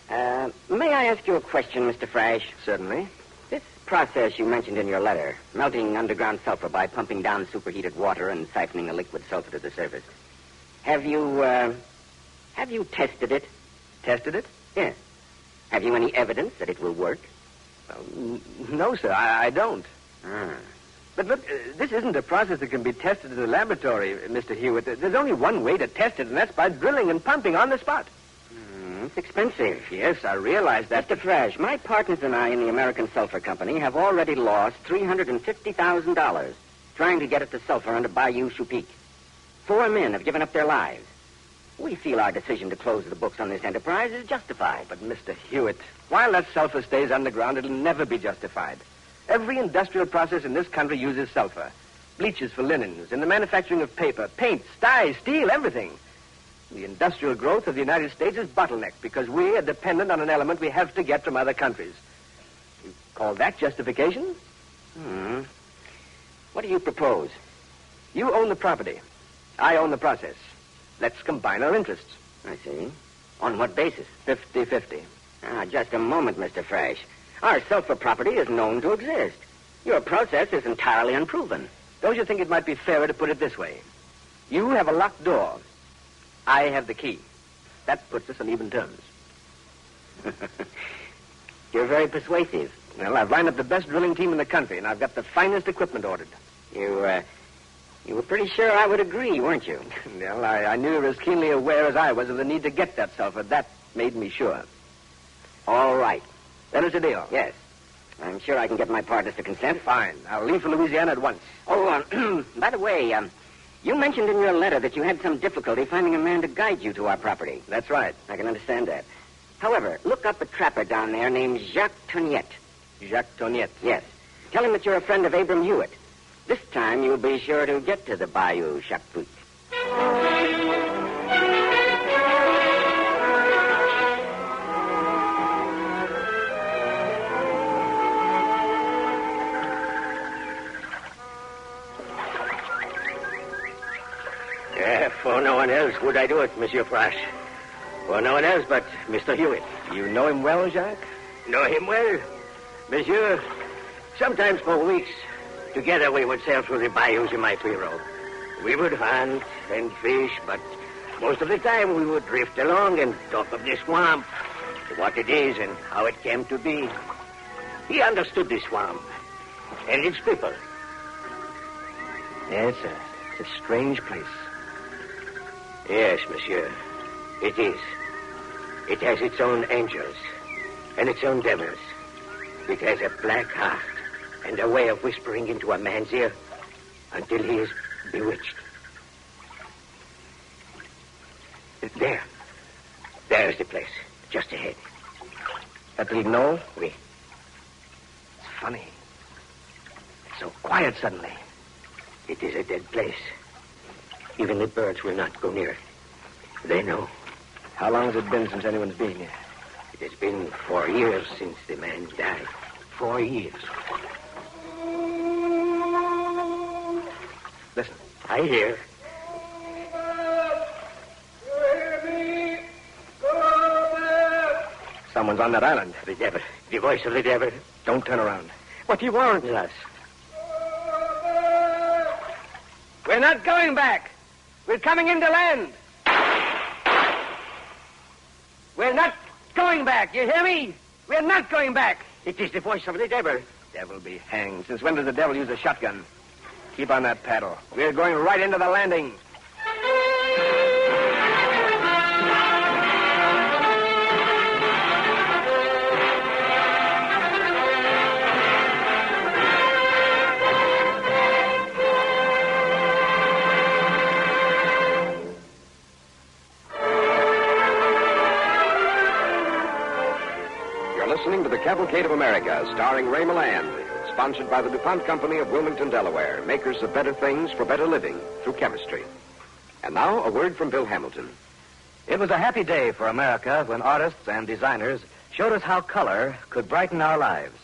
Speaker 20: May I ask you a question, Mr. Fresh?
Speaker 1: Certainly.
Speaker 20: This process you mentioned in your letter, melting underground sulfur by pumping down superheated water and siphoning the liquid sulfur to the surface, have you tested it?
Speaker 1: Tested it?
Speaker 20: Yes. Have you any evidence that it will work?
Speaker 1: No, sir, I don't. But look, this isn't a process that can be tested in the laboratory, Mr. Hewitt. There's only one way to test it, and that's by drilling and pumping on the spot.
Speaker 20: It's expensive.
Speaker 1: Yes, I realize that.
Speaker 20: Mr. Fresh, my partners and I in the American Sulphur Company have already lost $350,000 trying to get at the sulfur under Bayou Peak. 4 men have given up their lives. We feel our decision to close the books on this enterprise is justified.
Speaker 1: But, Mr. Hewitt, while that sulfur stays underground, it'll never be justified. Every industrial process in this country uses sulfur. Bleaches for linens, in the manufacturing of paper, paints, dyes, steel, everything. The industrial growth of the United States is bottlenecked because we are dependent on an element we have to get from other countries. You call that justification?
Speaker 20: What do you propose?
Speaker 1: You own the property. I own the process. Let's combine our interests.
Speaker 20: I see. On what basis?
Speaker 1: 50-50.
Speaker 20: Just a moment, Mr. Fresh. Our sulfur property is known to exist. Your process is entirely unproven.
Speaker 1: Don't you think it might be fairer to put it this way? You have a locked door. I have the key. That puts us on even terms.
Speaker 20: You're very persuasive.
Speaker 1: Well, I've lined up the best drilling team in the country, and I've got the finest equipment ordered.
Speaker 20: You were pretty sure I would agree, weren't you?
Speaker 1: Well, I knew you were as keenly aware as I was of the need to get that sulfur. That made me sure.
Speaker 20: All right.
Speaker 1: Then it's a deal.
Speaker 20: Yes. I'm sure I can get my partners to consent.
Speaker 1: Fine. I'll leave for Louisiana at once.
Speaker 20: Oh, by the way, you mentioned in your letter that you had some difficulty finding a man to guide you to our property.
Speaker 1: That's right.
Speaker 20: I can understand that. However, look up a trapper down there named Jacques Toniette.
Speaker 1: Jacques Toniette?
Speaker 20: Yes. Tell him that you're a friend of Abram Hewitt. This time you'll be sure to get to the Bayou Chaput.
Speaker 3: For no one else would I do it, Monsieur Fresh. For no one else but Mr. Hewitt.
Speaker 1: You know him well, Jacques?
Speaker 3: Know him well? Monsieur, sometimes for weeks, together we would sail through the bayous in my pirogue. We would hunt and fish, but most of the time we would drift along and talk of the swamp, what it is and how it came to be. He understood the swamp and its people.
Speaker 1: Yes, sir. It's a strange place.
Speaker 3: Yes, monsieur. It is. It has its own angels and its own devils. It has a black heart and a way of whispering into a man's ear until he is bewitched. There. There's the place, just ahead.
Speaker 1: That little knoll?
Speaker 3: Oui.
Speaker 1: It's funny. It's so quiet suddenly.
Speaker 3: It is a dead place. Even the birds will not go near it. They know.
Speaker 1: How long has it been since anyone's been here?
Speaker 3: It has been 4 years since the man died. 4 years.
Speaker 1: Listen.
Speaker 3: I hear.
Speaker 1: Someone's on that island.
Speaker 3: The devil. The voice of the devil.
Speaker 1: Don't turn around.
Speaker 3: What he warns us.
Speaker 1: We're not going back. We're coming into land. We're not going back. You hear me? We're not going back.
Speaker 3: It is the voice of the devil.
Speaker 1: Devil be hanged. Since when does the devil use a shotgun? Keep on that paddle. We're going right into the landing.
Speaker 21: Listening to the Cavalcade of America, starring Ray Milland, sponsored by the DuPont Company of Wilmington, Delaware, makers of better things for better living through chemistry. And now, a word from Bill Hamilton.
Speaker 12: It was a happy day for America when artists and designers showed us how color could brighten our lives.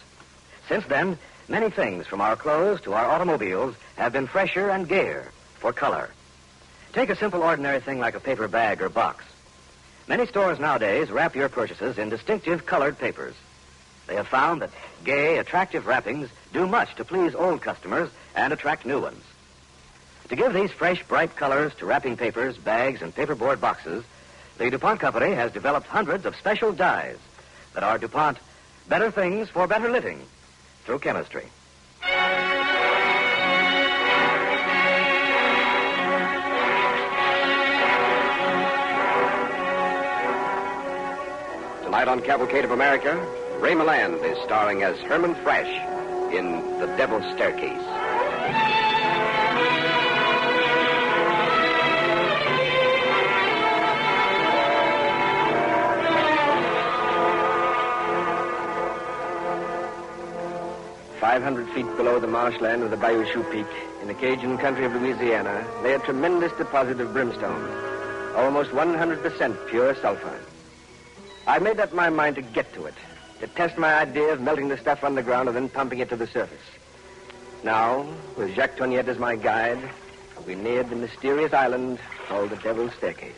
Speaker 12: Since then, many things from our clothes to our automobiles have been fresher and gayer for color. Take a simple, ordinary thing like a paper bag or box. Many stores nowadays wrap your purchases in distinctive colored papers. They have found that gay, attractive wrappings do much to please old customers and attract new ones. To give these fresh, bright colors to wrapping papers, bags, and paperboard boxes, the DuPont Company has developed hundreds of special dyes that are DuPont better things for better living through chemistry.
Speaker 21: Tonight on Cavalcade of America, Ray Milland is starring as Herman Fresh in The Devil's Staircase.
Speaker 1: 500 feet below the marshland of the Bayou Chou Peak, in the Cajun country of Louisiana, lay a tremendous deposit of brimstone, almost 100% pure sulfur. I made up my mind to get to it, to test my idea of melting the stuff underground and then pumping it to the surface. Now, with Jacques Tognette as my guide, we neared the mysterious island called the Devil's Staircase.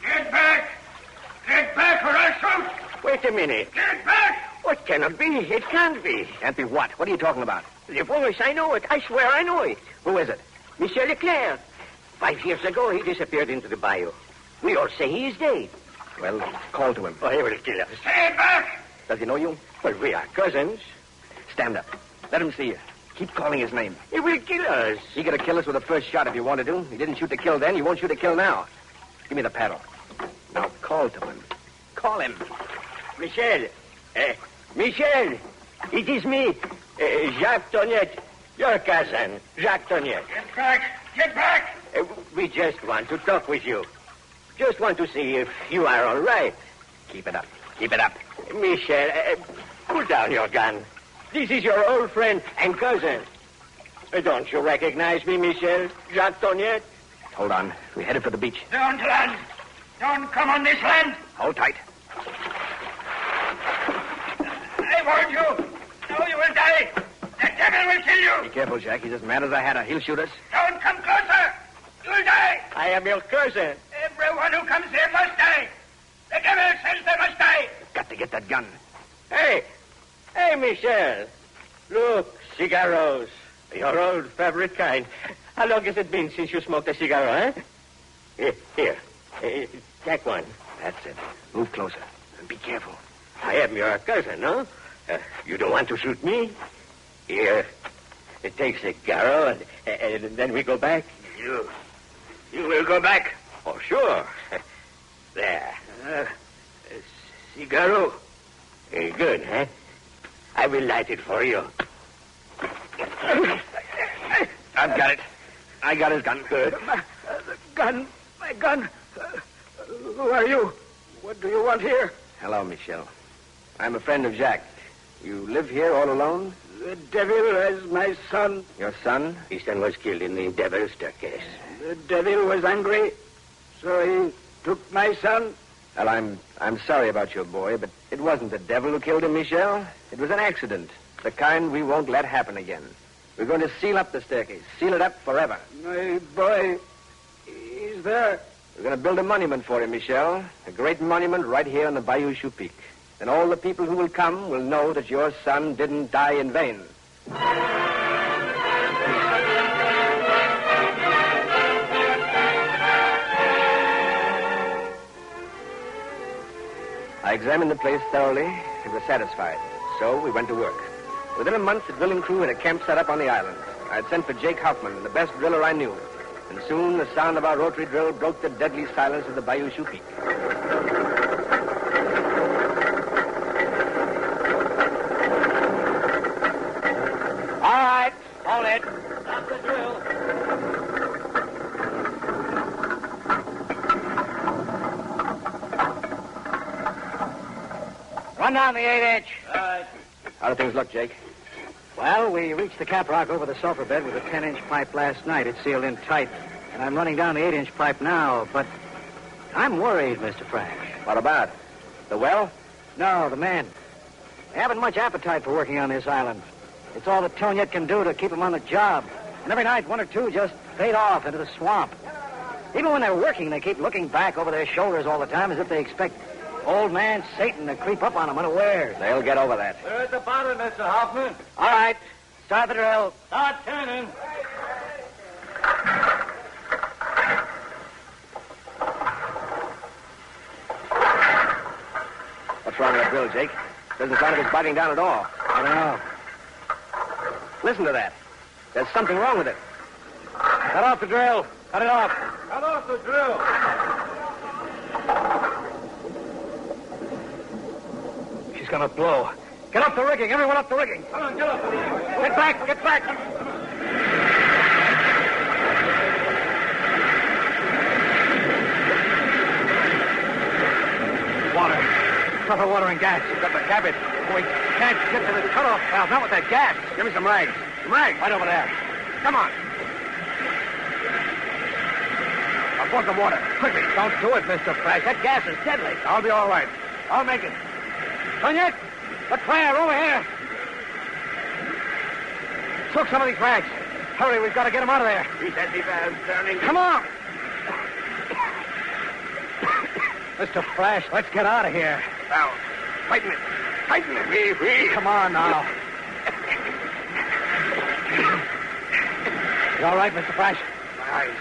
Speaker 3: Get back! Get back or I'll shoot! Wait a minute. Get back! What cannot be? It can't be.
Speaker 1: Can't be what? What are you talking about?
Speaker 3: The voice, I know it. I swear I know it.
Speaker 1: Who is it?
Speaker 3: Michel Leclerc. 5 years ago, he disappeared into the bayou. We all say he is dead.
Speaker 1: Well, call to him.
Speaker 3: Oh, he will kill us. Stand back!
Speaker 1: Does he know you?
Speaker 3: Well, we are cousins.
Speaker 1: Stand up. Let him see you. Keep calling his name.
Speaker 3: He will kill us.
Speaker 1: He could have killed us with the first shot if he wanted to. He didn't shoot to kill then. He won't shoot to kill now. Give me the paddle. Now call to him. Call him.
Speaker 3: Michel. Michel. It is me, Jacques Tognette. Your cousin, Jacques Tognette. Get back! Get back! We just want to talk with you. Just want to see if you are all right.
Speaker 1: Keep it up. Keep it up.
Speaker 3: Michel, put down your gun. This is your old friend and cousin. Don't you recognize me, Michel? Jacques Tognette?
Speaker 1: Hold on. We're headed for the beach.
Speaker 3: Don't land. Don't come on this land.
Speaker 1: Hold tight.
Speaker 3: I warned you. Now you will die. The devil will kill you.
Speaker 1: Be careful, Jack. He's as mad as a hatter. He'll shoot us.
Speaker 3: Don't come closer. You'll die. I am your cousin. Everyone who comes here must die. The devil says they must die.
Speaker 1: Got to get that gun.
Speaker 3: Hey, Michel. Look, cigaros. Your old favorite kind. How long has it been since you smoked a cigar, huh? Here. Take one.
Speaker 1: That's it. Move closer. And be careful.
Speaker 3: I am your cousin, no? You don't want to shoot me? Here. Take cigar, and then we go back. You will go back? Oh, sure. There. Cigaro. Good, huh? I will light it for you.
Speaker 1: I've got it. I got his gun.
Speaker 3: Good. My gun. Who are you? What do you want here?
Speaker 1: Hello, Michel. I'm a friend of Jacques. You live here all alone?
Speaker 3: The devil has my son.
Speaker 1: Your son?
Speaker 3: His son was killed in the Devil's Staircase. The devil was angry, so he took my son.
Speaker 1: Well, I'm sorry about your boy, but it wasn't the devil who killed him, Michel. It was an accident, the kind we won't let happen again. We're going to seal up the staircase, seal it up forever.
Speaker 3: My boy, he's there.
Speaker 1: We're going to build a monument for him, Michel. A great monument right here on the Bayou Chou Peak. And all the people who will come will know that your son didn't die in vain. I examined the place thoroughly and was satisfied. So we went to work. Within a month, the drilling crew had a camp set up on the island. I had sent for Jake Hoffman, the best driller I knew. And soon the sound of our rotary drill broke the deadly silence of the Bayou Chou Peak.
Speaker 3: All right, hold it. Stop the drill.
Speaker 6: Run down the 8-inch.
Speaker 1: How do things look, Jake?
Speaker 6: Well, we reached the cap rock over the sulfur bed with a 10-inch pipe last night. It's sealed in tight. And I'm running down the 8-inch pipe now, but I'm worried, Mr. French.
Speaker 1: What about? The well?
Speaker 6: No, the men. They haven't much appetite for working on this island. It's all that Tognette can do to keep them on the job. And every night, one or two just fade off into the swamp. Even when they're working, they keep looking back over their shoulders all the time as if they expect old man Satan to creep up on them unawares.
Speaker 1: They'll get over that.
Speaker 3: We're at the bottom, Mr. Hoffman.
Speaker 6: All right. Start the drill.
Speaker 3: Start turning.
Speaker 1: What's wrong with that drill, Jake? Doesn't sound like it's biting down at all.
Speaker 6: I don't know.
Speaker 1: Listen to that. There's something wrong with it.
Speaker 6: Cut off the drill. Cut it off.
Speaker 3: Cut off the drill.
Speaker 6: She's gonna blow. Get off the rigging. Everyone off the rigging.
Speaker 3: Come on, get off the rigging.
Speaker 6: Get back. Get back. Water. Proper water and gas.
Speaker 1: You've got the cabin.
Speaker 6: We can't get to the cutoff valve, not with that gas.
Speaker 3: Give me some rags. Some rags.
Speaker 6: Right over there.
Speaker 3: Come on. I'll pour some water. Quickly.
Speaker 6: Don't do it, Mr. Fresh. That gas is deadly.
Speaker 3: I'll be all right.
Speaker 6: I'll make it. Tonya, the fire over here. Soak some of these rags. Hurry, we've got to get him out of there.
Speaker 3: These empty valves turning.
Speaker 6: Come on. Mr. Flash, let's get out of here.
Speaker 3: Valve. Tighten it. Tighten it. We.
Speaker 6: Come on now. You all right, Mr. Flash?
Speaker 3: My eyes.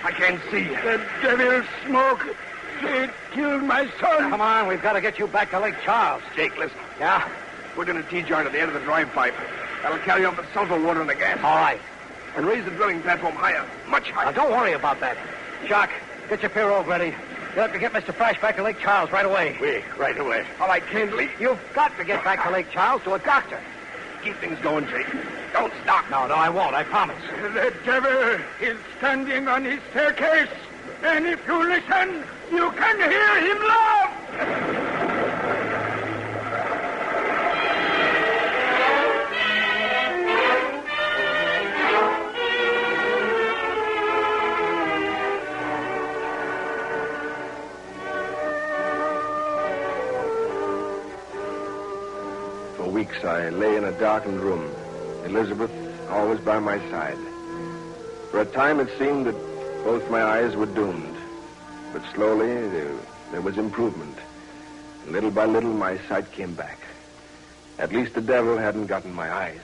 Speaker 3: I can't see. The devil's smoke. It killed my son.
Speaker 6: Come on, we've got to get you back to Lake Charles.
Speaker 3: Jake, listen.
Speaker 6: Yeah?
Speaker 3: Put in a T-jar to the end of the drive pipe. That'll carry up the sulfur water and the gas.
Speaker 6: All right.
Speaker 3: And raise the drilling platform higher. Much higher.
Speaker 6: Now, don't worry about that. Jock, get your pirogue ready. You'll have to get Mr. Flash back to Lake Charles right away.
Speaker 3: Right away. All right, can't leave.
Speaker 6: You've got to get back to Lake Charles to a doctor.
Speaker 3: Keep things going, Jake. Don't stop.
Speaker 6: No, I won't. I promise.
Speaker 15: The devil is standing on his staircase. And if you listen, you can hear him laugh.
Speaker 1: For weeks, I lay in a darkened room, Elizabeth always by my side. For a time, it seemed that both my eyes were doomed. But slowly, there was improvement. And little by little, my sight came back. At least the devil hadn't gotten my eyes.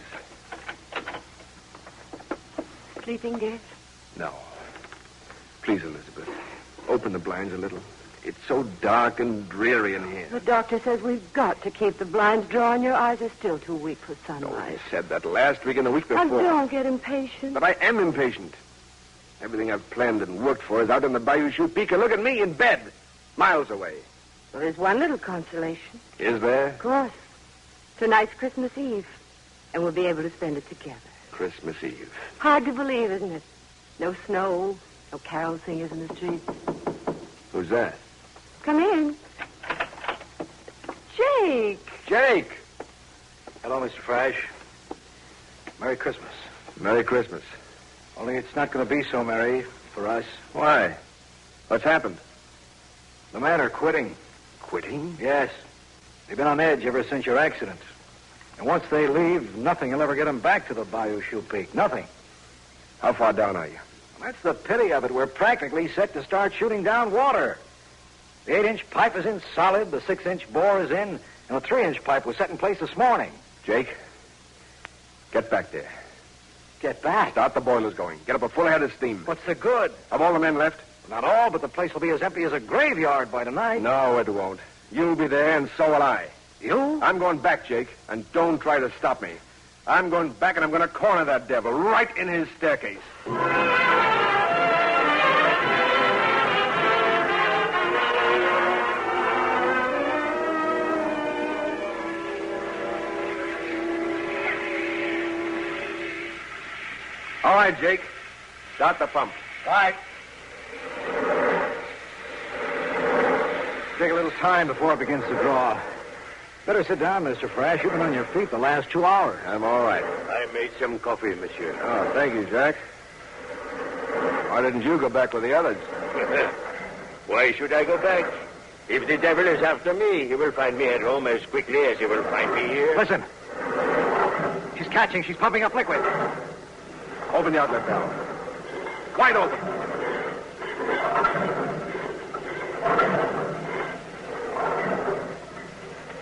Speaker 7: Sleeping, dear?
Speaker 1: No. Please, Elizabeth, open the blinds a little. It's so dark and dreary in here.
Speaker 7: The doctor says we've got to keep the blinds drawn. Your eyes are still too weak for sunlight.
Speaker 1: I said that last week and the week before.
Speaker 7: And don't get impatient.
Speaker 1: But I am impatient. Everything I've planned and worked for is out in the Bayou Chute Peak, and look at me in bed, miles away.
Speaker 7: Well, there's one little consolation.
Speaker 1: Is there?
Speaker 7: Of course. Tonight's Christmas Eve, and we'll be able to spend it together.
Speaker 1: Christmas Eve.
Speaker 7: Hard to believe, isn't it? No snow, no carol singers in the streets.
Speaker 1: Who's that?
Speaker 7: Come in. Jake.
Speaker 1: Jake!
Speaker 6: Hello, Mr. Fresh. Merry Christmas.
Speaker 1: Merry Christmas.
Speaker 6: Only it's not going to be so merry for us.
Speaker 1: Why? What's happened?
Speaker 6: The men are quitting.
Speaker 1: Quitting?
Speaker 6: Yes. They've been on edge ever since your accident. And once they leave, nothing will ever get them back to the Bayou Chute Peak. Nothing.
Speaker 1: How far down are you?
Speaker 6: That's the pity of it. We're practically set to start shooting down water. The 8-inch pipe is in solid, the 6-inch bore is in, and the 3-inch pipe was set in place this morning.
Speaker 1: Jake, get back there.
Speaker 6: Get back?
Speaker 1: Start the boilers going. Get up a full head of steam.
Speaker 6: What's the good?
Speaker 1: Have all the men left?
Speaker 6: Not all, but the place will be as empty as a graveyard by tonight.
Speaker 1: No, it won't. You'll be there, and so will I.
Speaker 6: You?
Speaker 1: I'm going back, Jake, and don't try to stop me. I'm going back, and I'm going to corner that devil right in his staircase. All right, Jake. Start the pump.
Speaker 6: All right. Take a little time before it begins to draw. Better sit down, Mr. Fresh. You've been on your feet the last 2 hours.
Speaker 1: I'm all right.
Speaker 3: I made some coffee, monsieur.
Speaker 1: Oh, thank you, Jack. Why didn't you go back with the others?
Speaker 3: Why should I go back? If the devil is after me, he will find me at home as quickly as he will find me here.
Speaker 6: Listen. She's catching. She's pumping up liquid.
Speaker 1: Open the outlet valve. Wide open.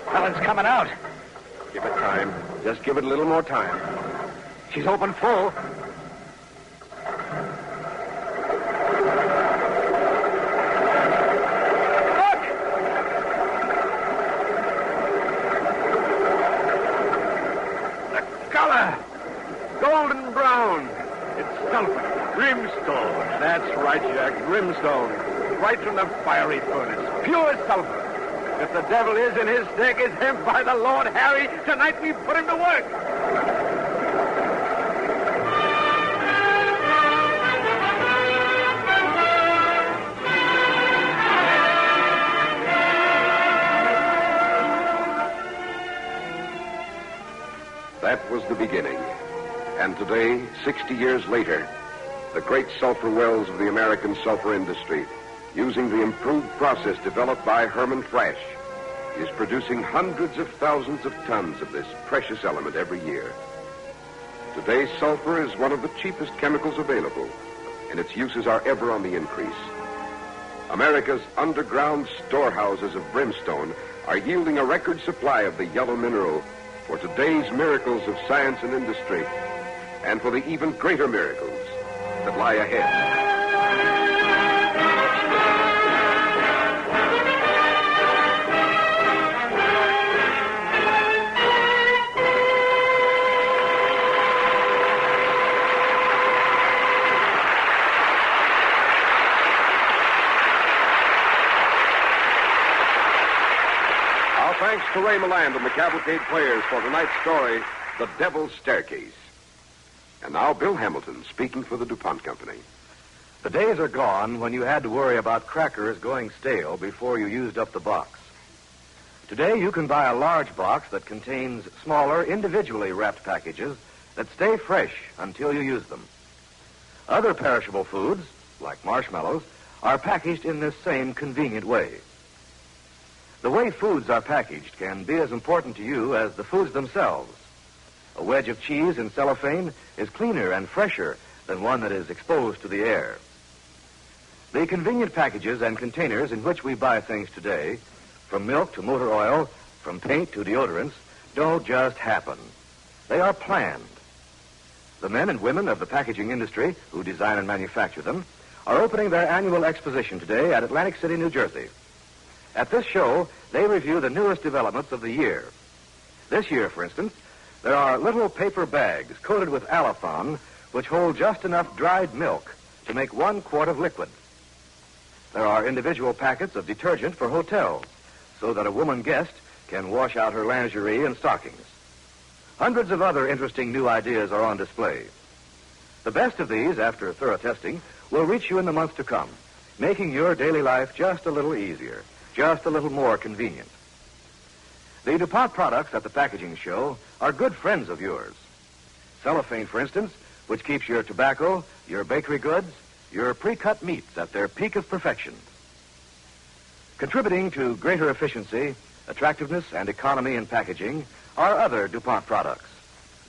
Speaker 6: Helen's coming out.
Speaker 1: Give it time. Just give it a little more time.
Speaker 6: She's open full.
Speaker 1: Golden brown. It's sulfur.
Speaker 3: Brimstone.
Speaker 1: That's right, Jack. Brimstone. Right from the fiery furnace. Pure sulfur. If the devil is in his staircase, him by the Lord Harry, tonight we put him to work.
Speaker 4: That was the beginning. And today, 60 years later, the great sulfur wells of the American sulfur industry, using the improved process developed by Herman Thrash, is producing hundreds of thousands of tons of this precious element every year. Today, sulfur is one of the cheapest chemicals available, and its uses are ever on the increase. America's underground storehouses of brimstone are yielding a record supply of the yellow mineral for today's miracles of science and industry, and for the even greater miracles that lie ahead. Thanks to Ray Milland and the Cavalcade players for tonight's story, The Devil's Staircase. And now Bill Hamilton speaking for the DuPont Company.
Speaker 12: The days are gone when you had to worry about crackers going stale before you used up the box. Today you can buy a large box that contains smaller, individually wrapped packages that stay fresh until you use them. Other perishable foods, like marshmallows, are packaged in this same convenient way. The way foods are packaged can be as important to you as the foods themselves. A wedge of cheese in cellophane is cleaner and fresher than one that is exposed to the air. The convenient packages and containers in which we buy things today, from milk to motor oil, from paint to deodorants, don't just happen. They are planned. The men and women of the packaging industry who design and manufacture them are opening their annual exposition today at Atlantic City, New Jersey. At this show, they review the newest developments of the year. This year, for instance, there are little paper bags coated with allothon which hold just enough dried milk to make 1 quart of liquid. There are individual packets of detergent for hotels so that a woman guest can wash out her lingerie and stockings. Hundreds of other interesting new ideas are on display. The best of these, after thorough testing, will reach you in the months to come, making your daily life just a little easier, just a little more convenient. The DuPont products at the packaging show are good friends of yours. Cellophane, for instance, which keeps your tobacco, your bakery goods, your pre-cut meats at their peak of perfection. Contributing to greater efficiency, attractiveness, and economy in packaging are other DuPont products.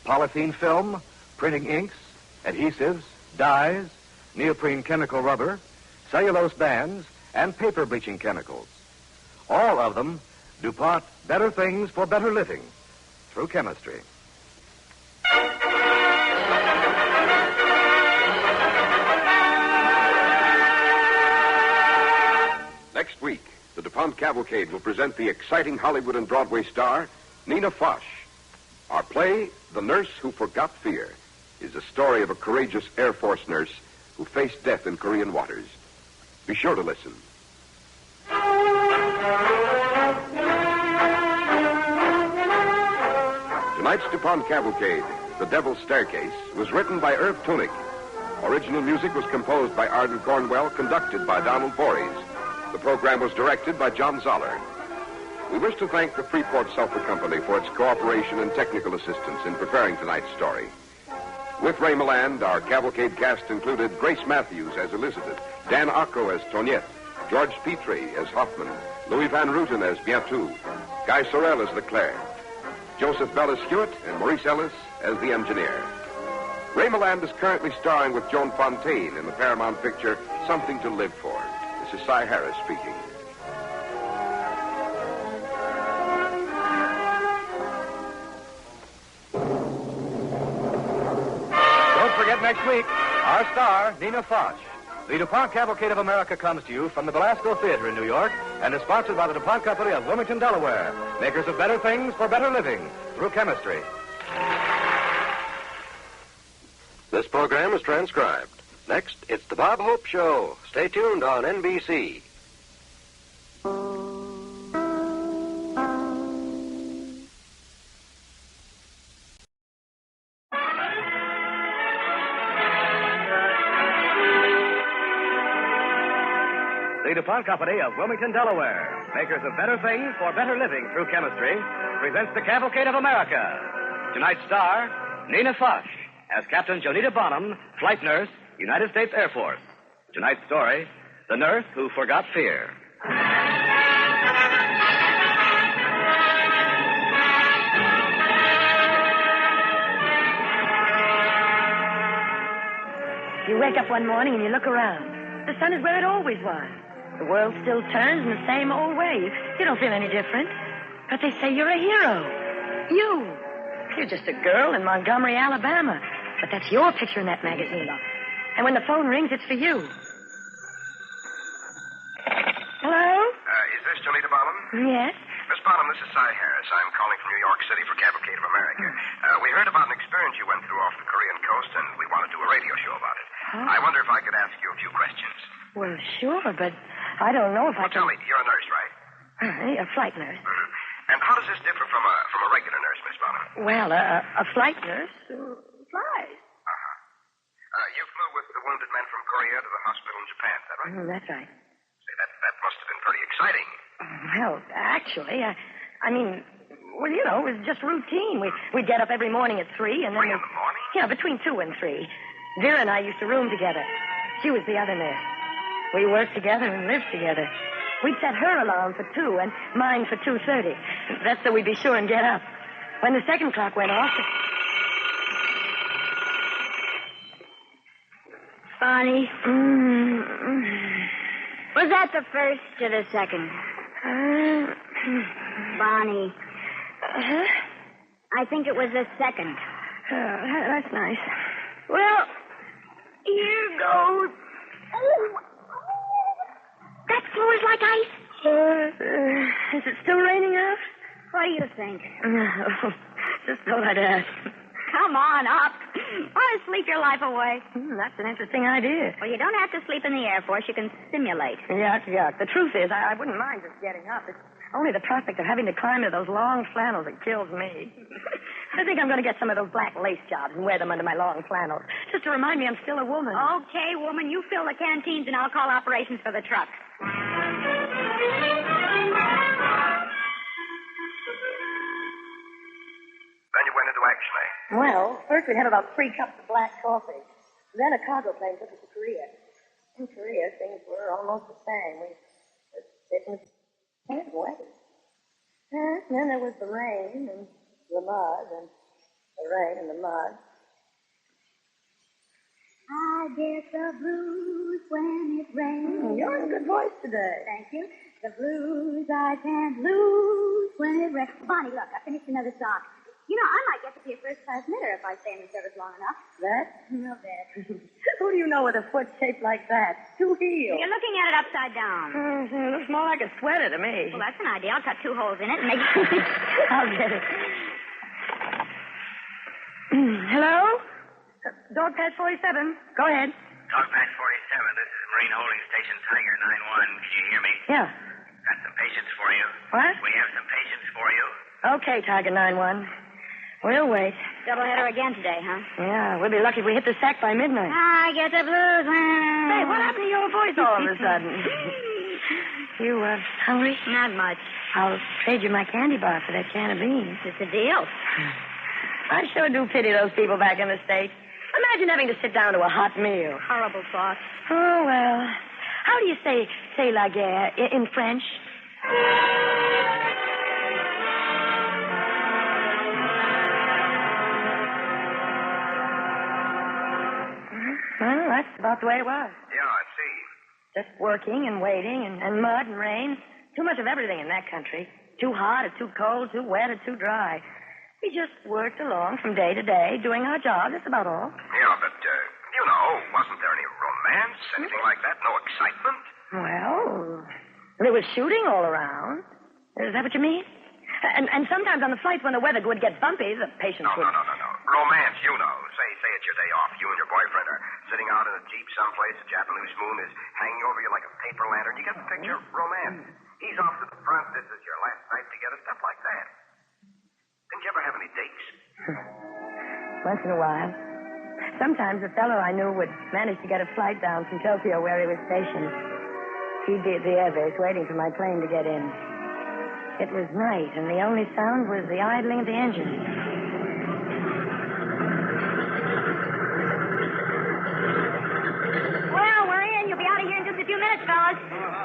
Speaker 12: Polythene film, printing inks, adhesives, dyes, neoprene chemical rubber, cellulose bands, and paper bleaching chemicals. All of them, DuPont, better things for better living through chemistry.
Speaker 4: Next week, the DuPont Cavalcade will present the exciting Hollywood and Broadway star, Nina Foch. Our play, The Nurse Who Forgot Fear, is a story of a courageous Air Force nurse who faced death in Korean waters. Be sure to listen. Tonight's DuPont Cavalcade, The Devil's Staircase, was written by Irv Tunick. Original music was composed by Arden Cornwell, conducted by Donald Voorhees. The program was directed by John Zoller. We wish to thank the Freeport Sulphur Company for its cooperation and technical assistance in preparing tonight's story. With Ray Milland, our Cavalcade cast included Grace Matthews as Elizabeth, Dan Acco as Toniette, George Petrie as Hoffman, Louis Van Ruten as Bientou, Guy Sorel as Leclerc, Joseph Bellis Hewitt and Maurice Ellis as the engineer. Ray Milland is currently starring with Joan Fontaine in the Paramount picture Something to Live For. This is Cy Harris speaking.
Speaker 12: Don't forget next week, our star, Nina Foch. The DuPont Cavalcade of America comes to you from the Belasco Theater in New York and is sponsored by the DuPont Company of Wilmington, Delaware, makers of better things for better living through chemistry.
Speaker 8: This program is transcribed. Next, it's the Bob Hope Show. Stay tuned on NBC.
Speaker 12: The DuPont Company of Wilmington, Delaware, makers of better things for better living through chemistry, presents the Cavalcade of America. Tonight's star, Nina Foch, as Captain Jonita Bonham, flight nurse, United States Air Force. Tonight's story, The Nurse Who Forgot Fear.
Speaker 17: You wake up one morning and you look around. The sun is where it always was. The world still turns in the same old way. You don't feel any different. But they say you're a hero. You're just a girl in Montgomery, Alabama. But that's your picture in that magazine. And when the phone rings, it's for you. Hello?
Speaker 4: Is this Jonita Bonham?
Speaker 17: Yes?
Speaker 4: Miss Bonham, this is Cy Harris. I'm calling from New York City for Cavalcade of America. We heard about an experience you went through off the Korean coast, and we want to do a radio show about it.
Speaker 17: Huh?
Speaker 4: I wonder if I could ask you a few questions.
Speaker 17: Well, sure, but I don't know if I can...
Speaker 4: Tell me, you're a nurse, right?
Speaker 17: A flight nurse.
Speaker 4: Mm-hmm. And how does this differ from a regular nurse, Miss Bonham?
Speaker 17: Well, a flight nurse flies.
Speaker 4: You flew with the wounded men from Korea to the hospital in Japan, is that right?
Speaker 17: That's right.
Speaker 4: Say, that must have been pretty exciting.
Speaker 17: Well, actually, you know, it was just routine. We'd get up every morning at 3, and then...
Speaker 4: 3 in the morning?
Speaker 17: Yeah, between 2 and 3. Vera and I used to room together. She was the other nurse. We worked together and lived together. We'd set her alarm for 2 and mine for 2:30. That's so we'd be sure and get up. When the second clock went off...
Speaker 14: Bonnie. Was that the first or the second? Bonnie. I think it was the second.
Speaker 17: That's nice.
Speaker 14: Well, here goes. Oh, that floor is like ice.
Speaker 17: Is it still raining out?
Speaker 14: What do you think?
Speaker 17: No. Just thought I'd ask.
Speaker 14: Come on up. Want to sleep your life away?
Speaker 17: That's an interesting idea.
Speaker 14: Well, you don't have to sleep in the Air Force. You can simulate.
Speaker 17: Yuck. The truth is, I wouldn't mind just getting up. It's only the prospect of having to climb into those long flannels that kills me. I think I'm going to get some of those black lace jobs and wear them under my long flannels, just to remind me I'm still a woman.
Speaker 14: Okay, woman, you fill the canteens and I'll call operations for the truck.
Speaker 4: Then you went into action, eh?
Speaker 17: Well, first we had about 3 cups of black coffee. Then a cargo plane took us to Korea. In Korea, things were almost the same. We just didn't wait. And then there was the rain and the mud and the rain and the mud.
Speaker 14: I get the blues when it rains.
Speaker 17: You're in a good voice today.
Speaker 14: Thank you. The blues I can't lose when it rains. Bonnie, look, I finished another sock. You know, I might get to be a first-class knitter if I stay in the service long enough.
Speaker 17: That?
Speaker 14: No bet.
Speaker 17: Who do you know with a foot shaped like that? 2 heels.
Speaker 14: You're looking at it upside down.
Speaker 17: It looks more like a sweater to me.
Speaker 14: Well, that's an idea. I'll cut 2 holes in it and make...
Speaker 17: I'll get it. Hello? Dog Patch 47. Go ahead.
Speaker 18: Dog Patch 47. This is Marine Holding Station Tiger 91. Can you hear me?
Speaker 17: Yeah.
Speaker 18: Got some patients for you.
Speaker 17: What?
Speaker 18: We have some patients for you.
Speaker 17: Okay, Tiger 91. We'll wait.
Speaker 14: Doubleheader again today, huh?
Speaker 17: Yeah, we'll be lucky if we hit the sack by midnight.
Speaker 14: I get the blues.
Speaker 17: Hey, what happened to your voice all of a sudden? You, hungry?
Speaker 14: Not much.
Speaker 17: I'll trade you my candy bar for that can of beans.
Speaker 14: It's a deal.
Speaker 17: I sure do pity those people back in the States. Imagine having to sit down to a hot meal.
Speaker 14: Horrible thought.
Speaker 17: Oh, well. How do you say la guerre in French? Well, that's about the way it was.
Speaker 4: Yeah, I see.
Speaker 17: Just working and waiting and mud and rain. Too much of everything in that country. Too hot or too cold, too wet or too dry. We just worked along from day to day, doing our job. That's about all.
Speaker 4: Yeah, but, wasn't there any romance? Anything like that? No excitement?
Speaker 17: Well, there was shooting all around. Is that what you mean? And sometimes on the flights when the weather would get bumpy, the patients would...
Speaker 4: No. Romance, Say it's your day off. You and your boyfriend are sitting out in a Jeep someplace. The Japanese moon is hanging over you like a paper lantern. You get the picture? Romance. He's off to the front. This is your last night together. Stuff like that. Didn't you ever have any dates?
Speaker 17: Once in a while. Sometimes a fellow I knew would manage to get a flight down from Tokyo where he was stationed. He'd be at the airbase waiting for my plane to get in. It was night, and the only sound was the idling of the engine.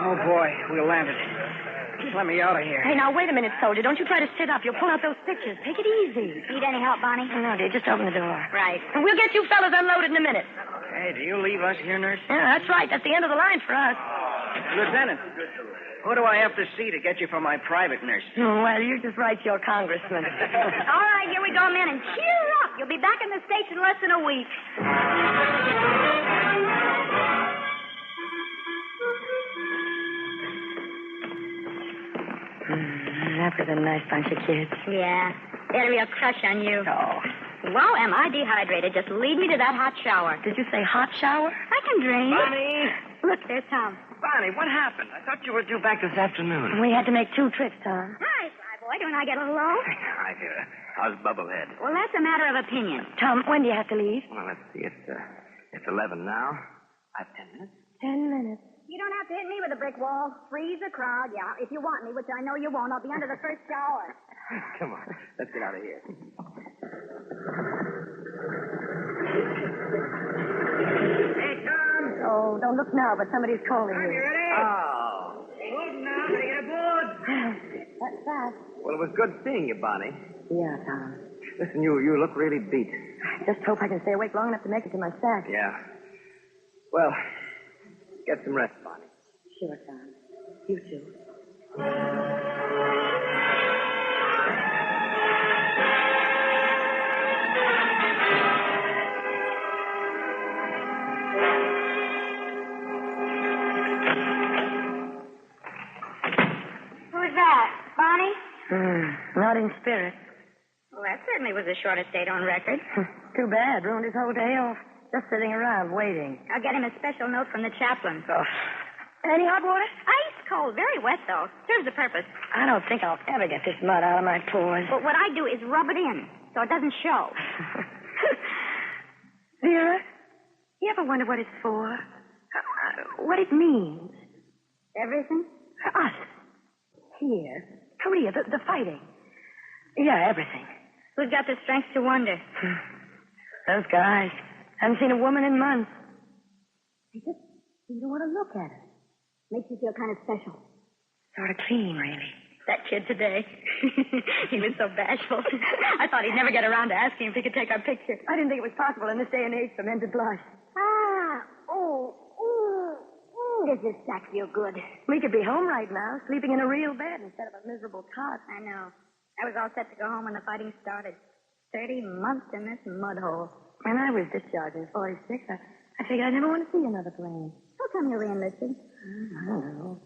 Speaker 6: Oh, boy, we landed. Just let me out of here.
Speaker 17: Hey, now, wait a minute, soldier. Don't you try to sit up. You'll pull out those pictures. Take it easy.
Speaker 14: Need any help, Bonnie?
Speaker 17: No, dear, just open the door.
Speaker 14: Right.
Speaker 17: And we'll get you fellas unloaded in a minute.
Speaker 6: Hey, do you leave us here, nurse?
Speaker 17: Yeah, that's right. That's the end of the line for us.
Speaker 6: Lieutenant, who do I have to see to get you for my private nurse?
Speaker 17: Well, you just write your congressman.
Speaker 14: All right, here we go, men, and cheer up. You'll be back in the States in less than a week.
Speaker 17: That was a nice bunch of kids.
Speaker 14: Yeah, they'll be a crush on you.
Speaker 17: Oh.
Speaker 14: Well, am I dehydrated? Just lead me to that hot shower.
Speaker 17: Did you say hot shower?
Speaker 14: I can drain.
Speaker 6: Bonnie!
Speaker 14: Look, there's Tom.
Speaker 6: Bonnie, what happened? I thought you were due back this afternoon.
Speaker 17: We had to make 2 trips, Tom.
Speaker 14: Hi, fly boy. Don't I get a hello?
Speaker 6: Hi, dear. How's Bubblehead?
Speaker 14: Well, that's a matter of opinion.
Speaker 17: Tom, when do you have to leave?
Speaker 6: Well, let's see. It's 11 now. I have 10 minutes.
Speaker 17: 10 minutes.
Speaker 14: You don't have to hit me with a brick wall. Freeze the crowd, yeah. If you want me, which I know you won't, I'll be under the first shower.
Speaker 6: Come on. Let's get out of here.
Speaker 17: Hey, Tom. Oh, don't look now, but somebody's calling you.
Speaker 6: ready? Oh.
Speaker 17: Good now, get aboard. What's that?
Speaker 6: Well, it was good seeing you, Bonnie.
Speaker 17: Yeah, Tom.
Speaker 6: Listen, you look really beat.
Speaker 17: Just hope I can stay awake long enough to make it to my sack.
Speaker 6: Yeah. Well, get some rest, Bonnie.
Speaker 17: Sure, Tom. You too.
Speaker 14: Who's that? Bonnie?
Speaker 17: Not in spirit.
Speaker 14: Well, that certainly was the shortest date on record.
Speaker 17: Too bad. Ruined his whole day off. Just sitting around waiting.
Speaker 14: I'll get him a special note from the chaplain.
Speaker 17: Oh. Any hot water?
Speaker 14: Ice cold. Very wet, though. Serves the purpose.
Speaker 17: I don't think I'll ever get this mud out of my pores.
Speaker 14: But what I do is rub it in, so it doesn't show.
Speaker 17: Vera, you ever wonder what it's for? What it means?
Speaker 14: Everything?
Speaker 17: Us. Here. Korea, the fighting. Yeah, everything.
Speaker 14: Who's got the strength to wonder?
Speaker 17: Those guys. Haven't seen a woman in months. I just seem to want to look at her.
Speaker 14: Makes you feel kind of special.
Speaker 17: Sort of clean, really.
Speaker 14: That kid today. He was so bashful. I thought he'd never get around to asking if he could take our picture.
Speaker 17: I didn't think it was possible in this day and age for men to blush.
Speaker 14: Does this sack feel good?
Speaker 17: We could be home right now, sleeping in a real bed instead of a miserable cot.
Speaker 14: I know. I was all set to go home when the fighting started. 30 months in this mud hole.
Speaker 17: When I was discharged in 46, I figured I'd never want to see another plane.
Speaker 14: How come you re-enlisted?
Speaker 17: I don't know.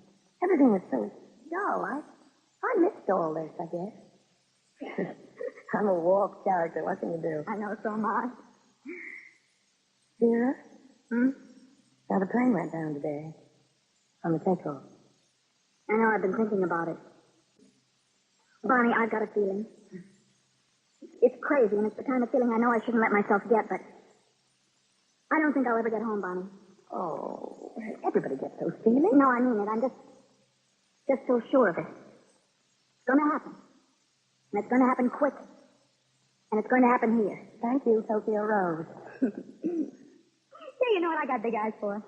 Speaker 17: Everything was so dull. I missed all this, I guess. I'm a warped character. What can you do?
Speaker 14: I know, so am I.
Speaker 17: Vera? Now, the plane went down today. On the takeoff.
Speaker 14: I know, I've been thinking about it. Bonnie, I've got a feeling. It's crazy, and it's the kind of feeling I know I shouldn't let myself get, but I don't think I'll ever get home, Bonnie.
Speaker 17: Oh, everybody gets those feelings.
Speaker 14: No, I mean it. I'm just so sure of it. It's going to happen. And it's going to happen quick. And it's going to happen here.
Speaker 17: Thank you, Sophia Rose.
Speaker 14: Hey, you know what I got big eyes for?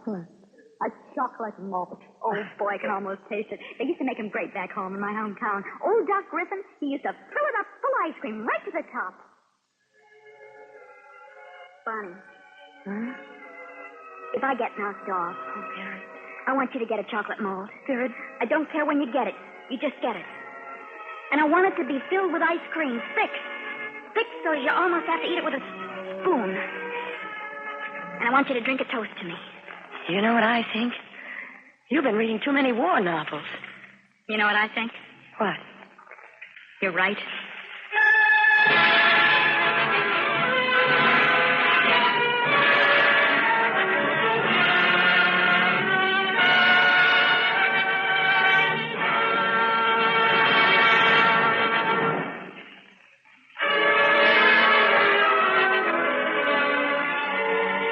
Speaker 14: A chocolate malt. Oh, boy, I can almost taste it. They used to make them great back home in my hometown. Old Doc Griffin, he used to fill it up full of ice cream right to the top. Bonnie. If I get knocked off, I want you to get a chocolate mold.
Speaker 17: Good.
Speaker 14: I don't care when you get it. You just get it. And I want it to be filled with ice cream, thick. Thick so you almost have to eat it with a spoon. And I want you to drink a toast to me.
Speaker 17: You know what I think? You've been reading too many war novels.
Speaker 14: You know what I think?
Speaker 17: What?
Speaker 14: You're right.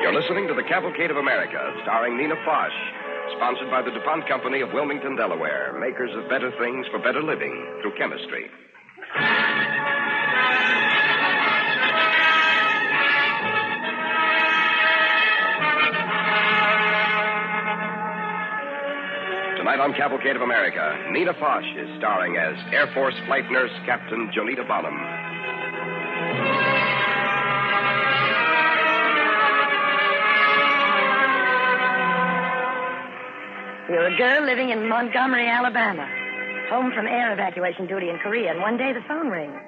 Speaker 4: You're listening to the Cavalcade of America, starring Nina Foch, sponsored by the DuPont Company of Wilmington, Delaware, makers of better things for better living through chemistry. Tonight on Cavalcade of America, Nina Foch is starring as Air Force Flight Nurse Captain Jonita Bonham.
Speaker 17: You're a girl living in Montgomery, Alabama, home from air evacuation duty in Korea, and one day the phone rings.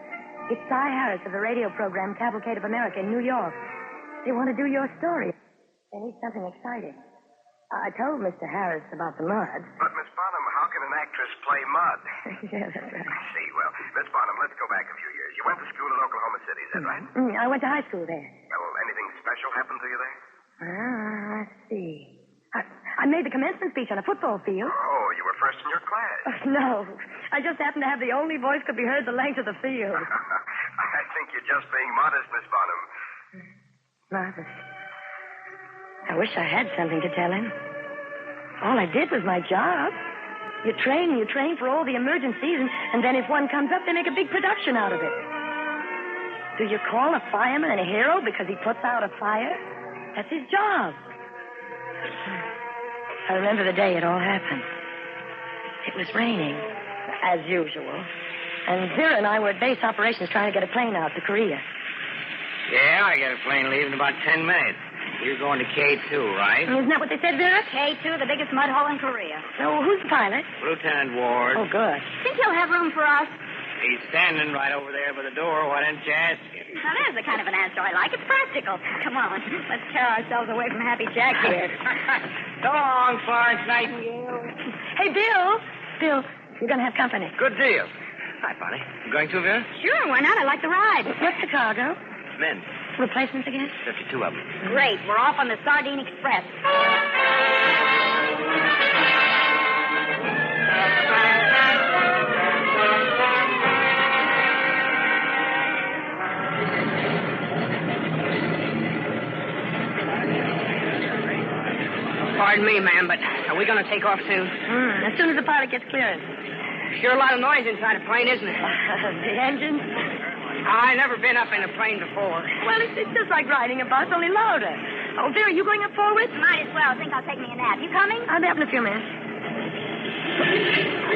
Speaker 17: It's Cy Harris of the radio program Cavalcade of America in New York. They want to do your story. They need something exciting. I told Mr. Harris about the mud.
Speaker 18: But, Miss Bonham, how can an actress play mud?
Speaker 17: Yeah, that's right.
Speaker 18: I see. Well, Miss Bonham, let's go back a few years. You went to school in Oklahoma City, is that right?
Speaker 17: I went to high school there.
Speaker 18: Well, anything special happened to you there?
Speaker 17: Let's see. I made the commencement speech on a football field.
Speaker 18: Oh, you were first in your class.
Speaker 17: No. I just happened to have the only voice could be heard the length of the field.
Speaker 18: I think you're just being modest, Miss Bonham.
Speaker 17: Modest. I wish I had something to tell him. All I did was my job. You train for all the emergencies, and then if one comes up, they make a big production out of it. Do you call a fireman a hero because he puts out a fire? That's his job. I remember the day it all happened. It was raining, as usual. And Vera and I were at base operations trying to get a plane out to Korea.
Speaker 3: Yeah, I got a plane leaving in about 10 minutes. You're going to K2, right?
Speaker 17: Isn't that what they said, Vera?
Speaker 14: K2, the biggest mud hole in Korea.
Speaker 17: So who's the pilot?
Speaker 3: Lieutenant Ward.
Speaker 17: Oh, good.
Speaker 14: Think he'll have room for us?
Speaker 3: He's standing right over there by the door. Why didn't you ask him?
Speaker 14: Now, there's the kind of an answer I like. It's practical. Come on. Let's tear ourselves away from Happy Jack here.
Speaker 3: So long, Florence Nightingale.
Speaker 17: Hey, Bill. Bill, you're going to have company.
Speaker 3: Good deal. Hi, Bonnie. You going to, Vera?
Speaker 14: Sure, why not? I like the ride.
Speaker 17: What's the cargo?
Speaker 3: Men.
Speaker 17: Replacements again?
Speaker 3: 52 of them.
Speaker 14: Great. We're off on the Sardine Express.
Speaker 3: Pardon me, ma'am, but are we going to take off soon?
Speaker 17: As soon as the pilot gets clearance.
Speaker 3: Sure a lot of noise inside a plane, isn't it?
Speaker 17: The engine?
Speaker 3: I've never been up in a plane before.
Speaker 17: Well, it's just like riding a bus, only louder. Oh, Vera, you going up forward?
Speaker 14: Might as well. Think I'll take me a nap. You coming?
Speaker 17: I'll be up in a few minutes.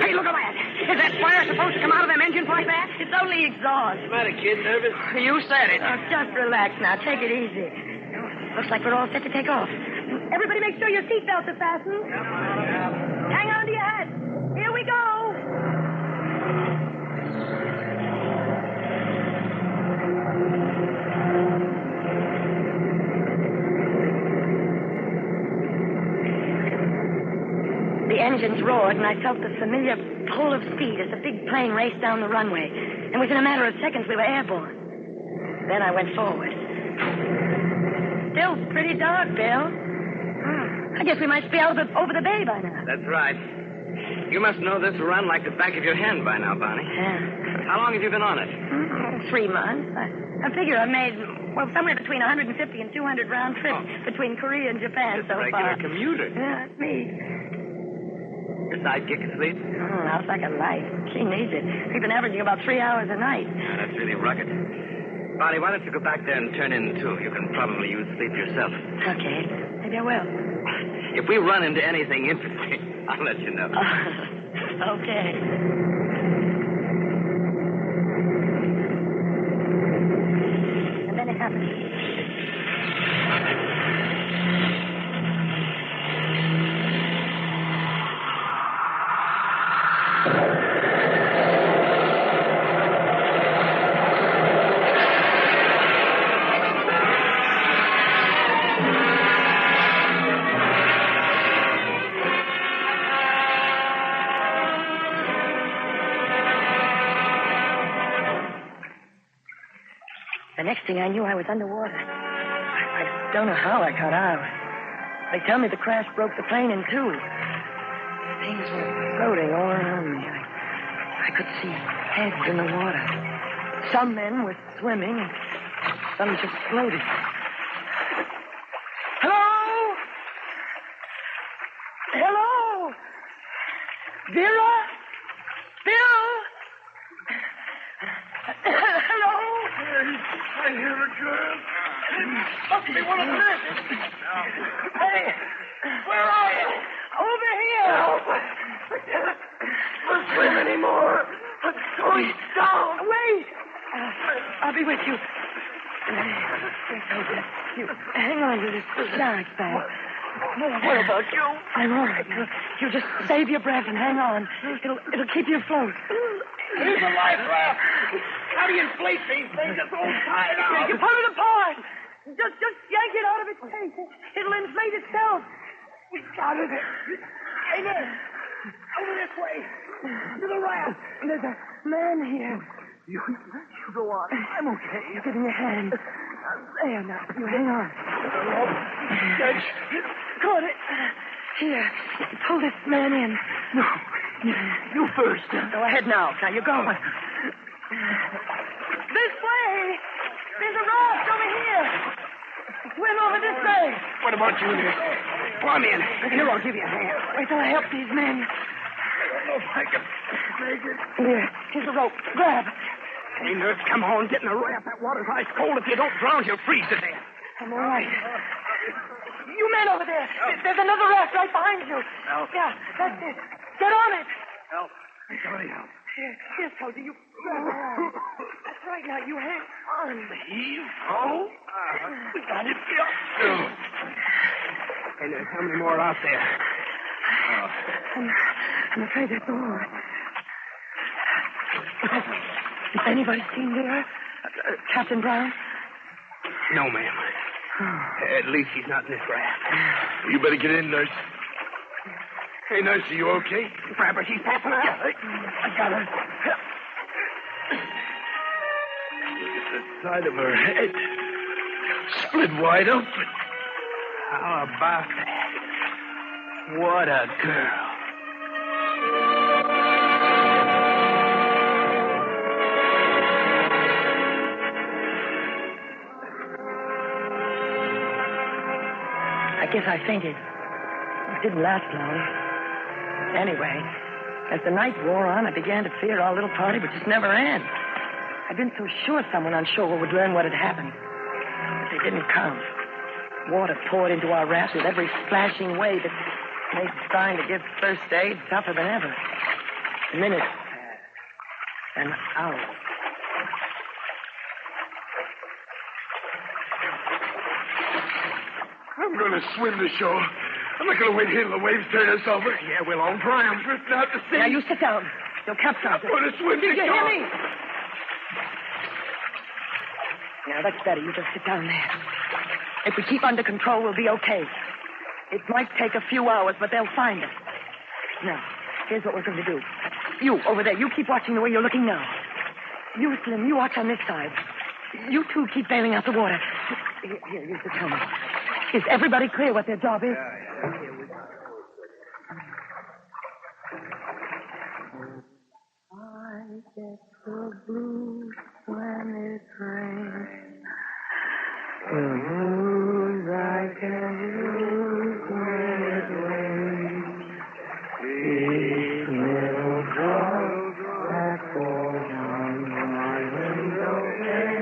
Speaker 3: Hey, look at that. Is that fire supposed to come out of them engines like that?
Speaker 17: It's only exhaust.
Speaker 3: What's the matter, kid? Nervous? You said it.
Speaker 17: Oh, just relax now. Take it easy. Looks like we're all set to take off. Everybody make sure your seatbelts are fastened. Hang on to your hats. Here we go. The engines roared, and I felt the familiar pull of speed as the big plane raced down the runway. And within a matter of seconds, we were airborne. Then I went forward. Still pretty dark, Bill. I guess we might be out over the bay by now.
Speaker 3: That's right. You must know this run like the back of your hand by now, Bonnie.
Speaker 17: Yeah.
Speaker 3: How long have you been on it?
Speaker 17: 3 months. I figure I made, somewhere between 150 and 200 round trips between Korea and Japan so far.
Speaker 3: Regular commuter.
Speaker 17: Yeah, that's me.
Speaker 3: Your sidekick asleep?
Speaker 17: Out like a light. She needs it. We've been averaging about 3 hours a night.
Speaker 3: Yeah, that's really rugged. Bonnie, why don't you go back there and turn in, too? You can probably use sleep yourself.
Speaker 17: Okay. Maybe I will.
Speaker 3: If we run into anything interesting, I'll let you know.
Speaker 17: Okay. And then it happened. The next thing I knew, I was underwater. I don't know how I got out. They tell me the crash broke the plane in two. Things were floating all around me. I could see heads in the water. Some men were swimming, and some just floating. Hello? Hello? Vera? Bill? Hello?
Speaker 16: I hear a girl. It must be one of the nurses. Hey, where are you?
Speaker 17: Over here!
Speaker 3: Help! I can't swim anymore. I'm going down.
Speaker 17: Wait! I'll be with you. You hang on to this large bag.
Speaker 3: What about you?
Speaker 17: I'm all right. You just save your breath and hang on. It'll keep you afloat.
Speaker 3: Here's a life raft. How do you inflate these things? It's all tied out.
Speaker 17: You pull it apart. Just yank it out of its case. It'll inflate itself.
Speaker 3: We got it. Hey there. Over this way. To the raft.
Speaker 17: There's a man here.
Speaker 3: You go on. I'm okay.
Speaker 17: Give me a hand. There, now. You hang on.
Speaker 3: Judge.
Speaker 17: Caught it. Here. Pull this man in.
Speaker 3: No. You first.
Speaker 17: Go ahead now. Now you go. This way. There's a raft over here. Swim over this way.
Speaker 3: What about you, nurse? Come in.
Speaker 17: Here, I'll give you a hand. Wait till I help these men.
Speaker 3: I don't know if I can make it.
Speaker 17: Here, here's a rope. Grab.
Speaker 3: Hey, nurse, come on. Get in the raft. That water's ice cold. If you don't drown, you'll freeze to death.
Speaker 17: I'm all right. You men over there. There's another raft right behind you.
Speaker 3: Help.
Speaker 17: Yeah, that's it. Get on it.
Speaker 3: Help. Somebody help.
Speaker 17: Here, soldier. You grab around. That's right. Now, you hang on.
Speaker 3: Heave. Oh. We got it. Hey, nurse, how many more are out there?
Speaker 17: I'm afraid that's all. Has anybody seen there? Captain Brown?
Speaker 3: No, ma'am. At least he's not in this raft. You better get in, nurse. Hey, nurse, are you okay? Grab her. She's passing out. Yeah, I got her. The side of her head split wide open. How about that? What a girl.
Speaker 17: I guess I fainted. It didn't last long. Anyway, as the night wore on, I began to fear our little party would just never end. I'd been so sure someone on shore would learn what had happened. But they didn't come. Water poured into our raft with every splashing wave that made trying to give first aid tougher than ever. A minute passed. An hour.
Speaker 3: I'm going to swim to shore. I'm not going to wait here till the waves turn us over. Yeah, we'll all drown. Drift out to sea.
Speaker 17: Now, you sit down. You'll capsize.
Speaker 3: I'm going to swim to
Speaker 17: Did you
Speaker 3: shore.
Speaker 17: hear me? Now, that's better. You just sit down there. If we keep under control, we'll be okay. It might take a few hours, but they'll find us. Now, here's what we're going to do. You, over there, you keep watching the way you're looking now. You, Slim, you watch on this side. You two keep bailing out the water. Here, use the helmet. Is everybody clear what their job is? I get the blues when it rains. The blues I can use when it rains. These little drops that fall on my window pane.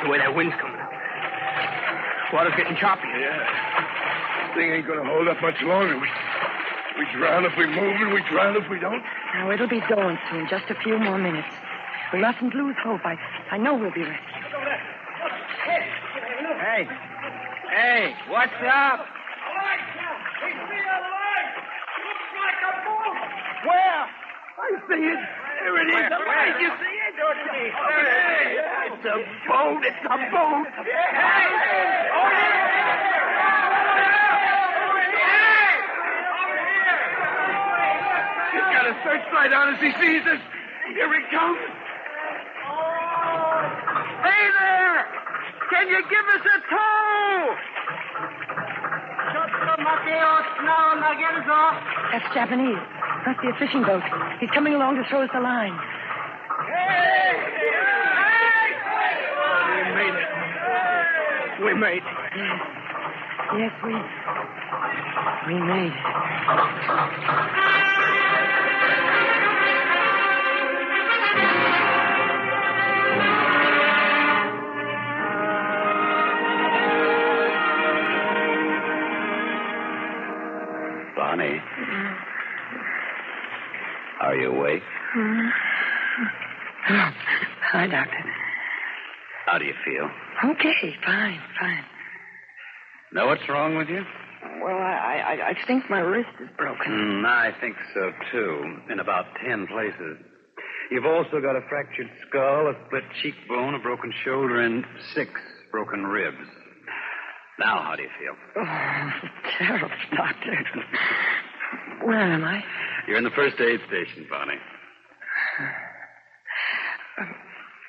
Speaker 3: The way that wind's coming up. Water's getting choppy. Yeah. This thing ain't gonna hold up much longer. We drown if we move and we drown if we don't.
Speaker 17: Now, it'll be dawn soon. Just a few more minutes. We mustn't lose hope. I know we'll be rescued.
Speaker 6: Hey, what's up?
Speaker 3: Where? I see it. There it is.
Speaker 6: Where?
Speaker 3: You see it? Hey, it's a boat. It's a boat. He's got a searchlight on as he sees us. Here it comes. Hey there! Can you give us a tow?
Speaker 17: That's Japanese. Must be a fishing boat. He's coming along to throw us a line.
Speaker 3: We made it. We made it.
Speaker 17: Yes, we made it.
Speaker 13: Bonnie. Are you awake?
Speaker 17: Hi, Doctor.
Speaker 13: How do you feel?
Speaker 17: Okay, fine.
Speaker 13: Know what's wrong with you?
Speaker 17: Well, I think my wrist is broken.
Speaker 13: I think so, too. In about 10 places. You've also got a fractured skull, a split cheekbone, a broken shoulder, and 6 broken ribs. Now, how do you feel?
Speaker 17: Oh, terrible, Doctor. Where am I?
Speaker 13: You're in the first aid station, Bonnie.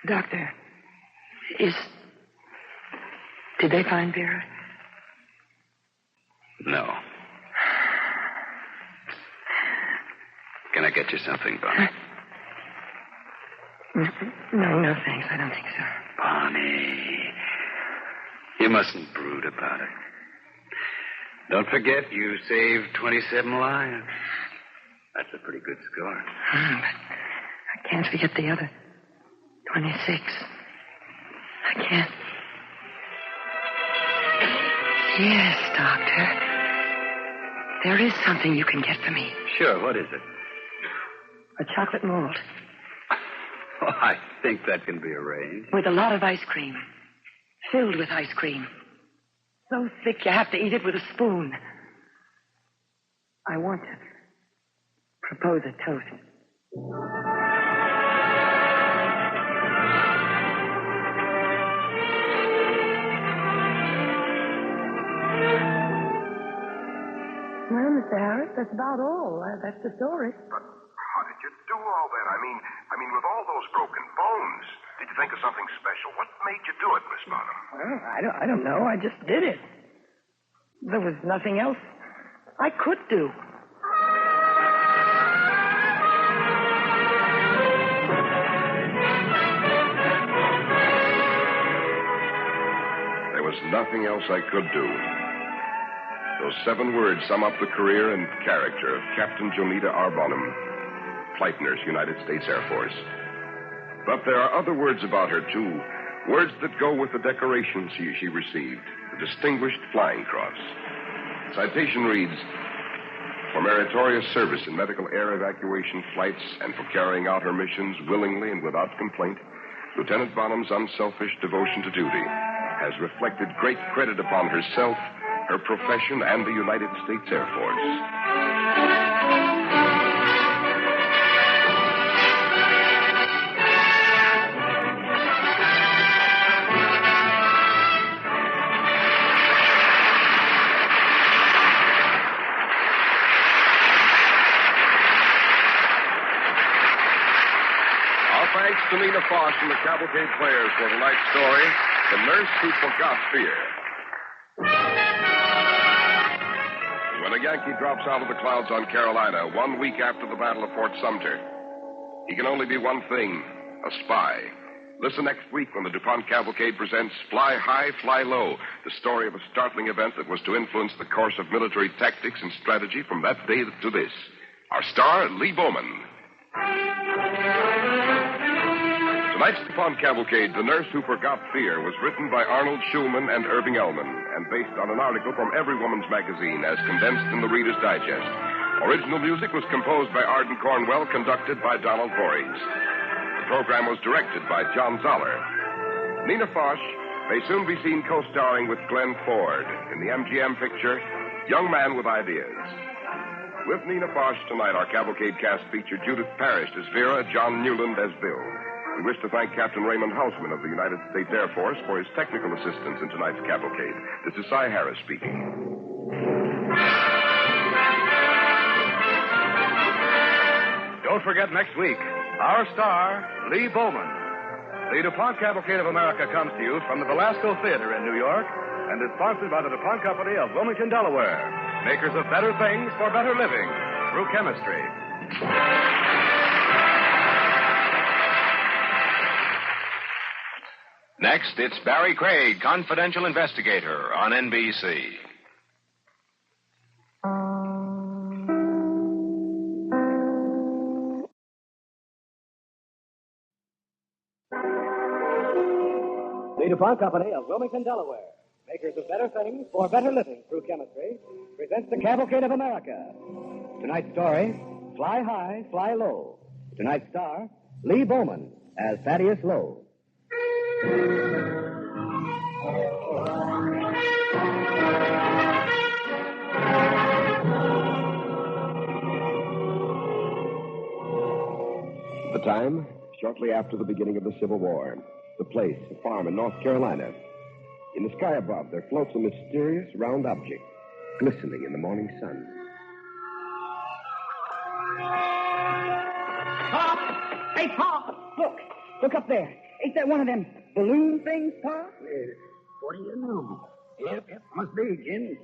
Speaker 17: Doctor, did they find Vera?
Speaker 13: No. Can I get you something, Bonnie?
Speaker 17: No, thanks. I don't think so.
Speaker 13: Bonnie, you mustn't brood about it. Don't forget, you saved 27 lives. That's a pretty good score.
Speaker 17: But I can't forget the other 26. I can't. Yes, Doctor. There is something you can get for me.
Speaker 13: Sure, what is it?
Speaker 17: A chocolate mold.
Speaker 13: Oh, I think that can be arranged.
Speaker 17: With a lot of ice cream. Filled with ice cream. So thick you have to eat it with a spoon. I want to propose a toast. Well, Mr. Harris, that's about all. That's the story.
Speaker 4: But how did you do all that? I mean, with all those broken bones, did you think of something special? What made you do it, Miss Bonham?
Speaker 17: Well, I don't know. I just did it. There was nothing else I could do.
Speaker 4: There was nothing else I could do. Those 7 words sum up the career and character of Captain Jonita R. Bonham, Flight Nurse, United States Air Force. But there are other words about her, too. Words that go with the decorations she received. The Distinguished Flying Cross. Citation reads, "For meritorious service in medical air evacuation flights and for carrying out her missions willingly and without complaint, Lieutenant Bonham's unselfish devotion to duty has reflected great credit upon herself, her profession, and the United States Air Force." Thanks to Nina Foss and the Cavalcade Players for tonight's story, The Nurse Who Forgot Fear. When a Yankee drops out of the clouds on Carolina 1 week after the Battle of Fort Sumter, he can only be one thing, a spy. Listen next week when the DuPont Cavalcade presents Fly High, Fly Low, the story of a startling event that was to influence the course of military tactics and strategy from that day to this. Our star, Lee Bowman. Tonight's DuPont Cavalcade, The Nurse Who Forgot Fear, was written by Arnold Schulman and Irving Ellman and based on an article from Every Woman's Magazine as condensed in the Reader's Digest. Original music was composed by Arden Cornwell, conducted by Donald Voorhees. The program was directed by John Zoller. Nina Foch may soon be seen co-starring with Glenn Ford in the MGM picture Young Man with Ideas. With Nina Foch tonight, our Cavalcade cast featured Judith Parrish as Vera, John Newland as Bill. We wish to thank Captain Raymond Hausman of the United States Air Force for his technical assistance in tonight's Cavalcade. This is Cy Harris speaking.
Speaker 12: Don't forget next week, our star, Lee Bowman. The DuPont Cavalcade of America comes to you from the Belasco Theater in New York and is sponsored by the DuPont Company of Wilmington, Delaware, makers of better things for better living through chemistry.
Speaker 4: Next, it's Barry Craig, confidential investigator on NBC.
Speaker 6: The DuPont Company of Wilmington, Delaware, makers of better things for better living through chemistry, presents the Cavalcade of America. Tonight's story, Fly High, Fly Low. Tonight's star, Lee Bowman as Thaddeus Lowe.
Speaker 21: The time, shortly after the beginning of the Civil War. The place, a farm in North Carolina. In the sky above, there floats a mysterious round object, glistening in the morning sun.
Speaker 5: Pop! Hey, Pop! Look up there. Ain't that one of them balloon things, Pop?
Speaker 3: What do you know? Yep, must be, Jim.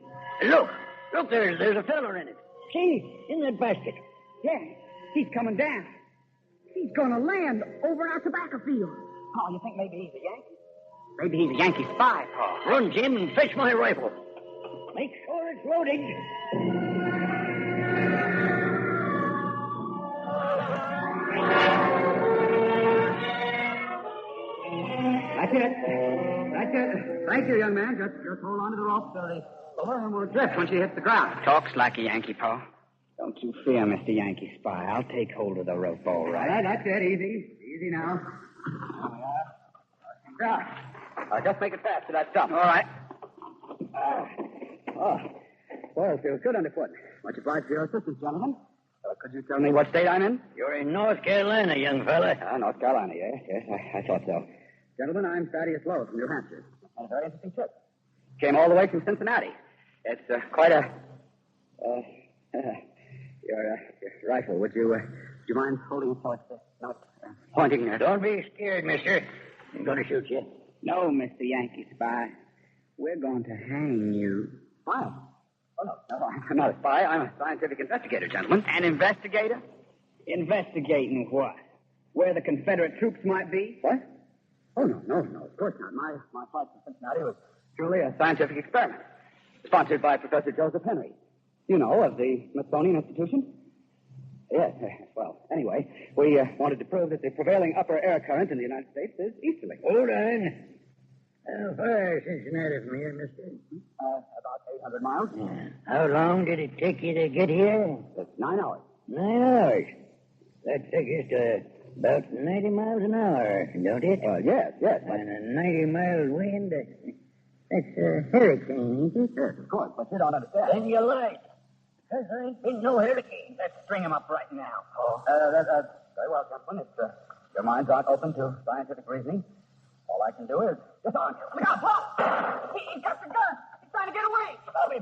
Speaker 3: Look, there's a feller in it.
Speaker 5: See,
Speaker 3: in that basket.
Speaker 5: Yeah, he's coming down. He's gonna land over our tobacco field. Oh, you think maybe he's a Yankee?
Speaker 3: Maybe he's a Yankee spy, Paul. Run, Jim, and fetch my rifle.
Speaker 5: Make sure it's loaded.
Speaker 6: That's it. Thank you, young man. Just hold on to the rope so the balloon will drift when she hits the ground.
Speaker 5: Talks like a Yankee, Paul. Don't you fear, Mr. Yankee Spy. I'll take hold of the rope, all right.
Speaker 6: That's it. Easy now. There we are. Just make it fast to that stump.
Speaker 5: All right.
Speaker 6: Well, it feels good underfoot. Much obliged for your assistance, gentlemen. Could you tell me what state I'm in?
Speaker 3: You're in North Carolina, young fella.
Speaker 6: North Carolina, yes. I thought so. Gentlemen, I'm Thaddeus Lowe from New Hampshire. Had a very interesting trip. Came all the way from Cincinnati. It's quite a... Your rifle, would you mind holding it so it's not pointing?
Speaker 3: Don't be scared, mister. I'm going to shoot you.
Speaker 5: No, Mr. Yankee Spy. We're going to hang you.
Speaker 6: Spy? Oh, no, I'm not a spy. I'm a scientific investigator, gentlemen.
Speaker 5: An investigator? Investigating what? Where the Confederate troops might be?
Speaker 6: What? Oh, no, of course not. My flight to Cincinnati was truly a scientific experiment. Sponsored by Professor Joseph Henry. You know, of the Smithsonian Institution? Yes, well, anyway, we wanted to prove that the prevailing upper air current in the United States is easterly.
Speaker 3: Hold on. How far is Cincinnati from here, mister?
Speaker 6: About 800 miles.
Speaker 3: Yeah. How long did it take you to get here?
Speaker 6: It's 9 hours.
Speaker 3: 9 hours? That figures to about 90 miles an hour, don't it?
Speaker 6: Yes.
Speaker 3: And a 90-mile wind, that's a hurricane, ain't it?
Speaker 6: Yes, of course, but you don't understand.
Speaker 3: Then you're right. Because there ain't been no hurricane.
Speaker 6: Let's string him up right now. Very well, gentlemen. If your minds aren't open to scientific reasoning, all I can do is disarm you. Look out, Paul! He's got the gun. He's trying to get away.
Speaker 3: Stop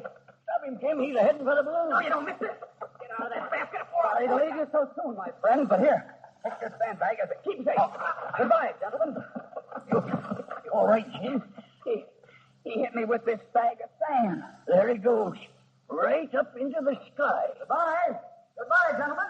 Speaker 3: him, Jim. He's heading for the balloon.
Speaker 6: No, you don't miss this. Get out of that basket before I leave you so soon, my friend. But here, take this sandbag as a keepsake. Goodbye, gentlemen.
Speaker 3: You all right, Jim?
Speaker 6: He hit me with this bag of sand.
Speaker 3: There he goes. Right up into the sky.
Speaker 6: Goodbye, gentlemen.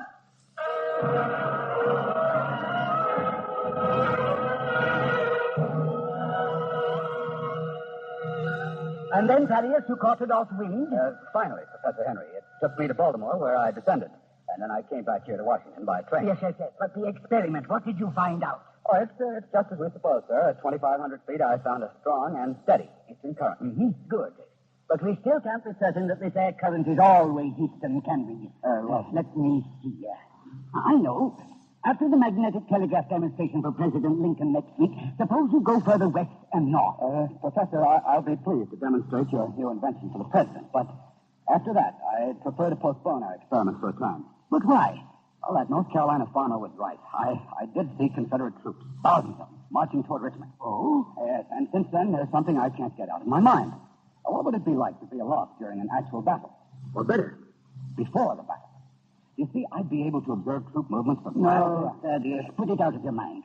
Speaker 6: And then, Thaddeus, you caught it off wind? Finally, Professor Henry. It took me to Baltimore, where I descended. And then I came back here to Washington by train.
Speaker 5: Yes. But the experiment, what did you find out?
Speaker 6: Oh, it's just as we supposed, sir. At 2,500 feet, I found a strong and steady eastern current.
Speaker 5: Mm-hmm. Good. But we still can't be certain that this air current is always eastern, can we? Let me see. I know. After the magnetic telegraph demonstration for President Lincoln next week, suppose you go further west and north.
Speaker 6: Professor, I'll be pleased to demonstrate your new invention for the president. But after that, I'd prefer to postpone our experiment for a time.
Speaker 5: But why?
Speaker 6: Well, that North Carolina farmer was right. I did see Confederate troops, thousands of them, marching toward Richmond.
Speaker 5: Oh?
Speaker 6: Yes, and since then, there's something I can't get out of my mind. What would it be like to be aloft during an actual battle? Or better, before the battle? You see, I'd be able to observe troop movements from miles
Speaker 5: No, Thaddeus, put it out of your mind.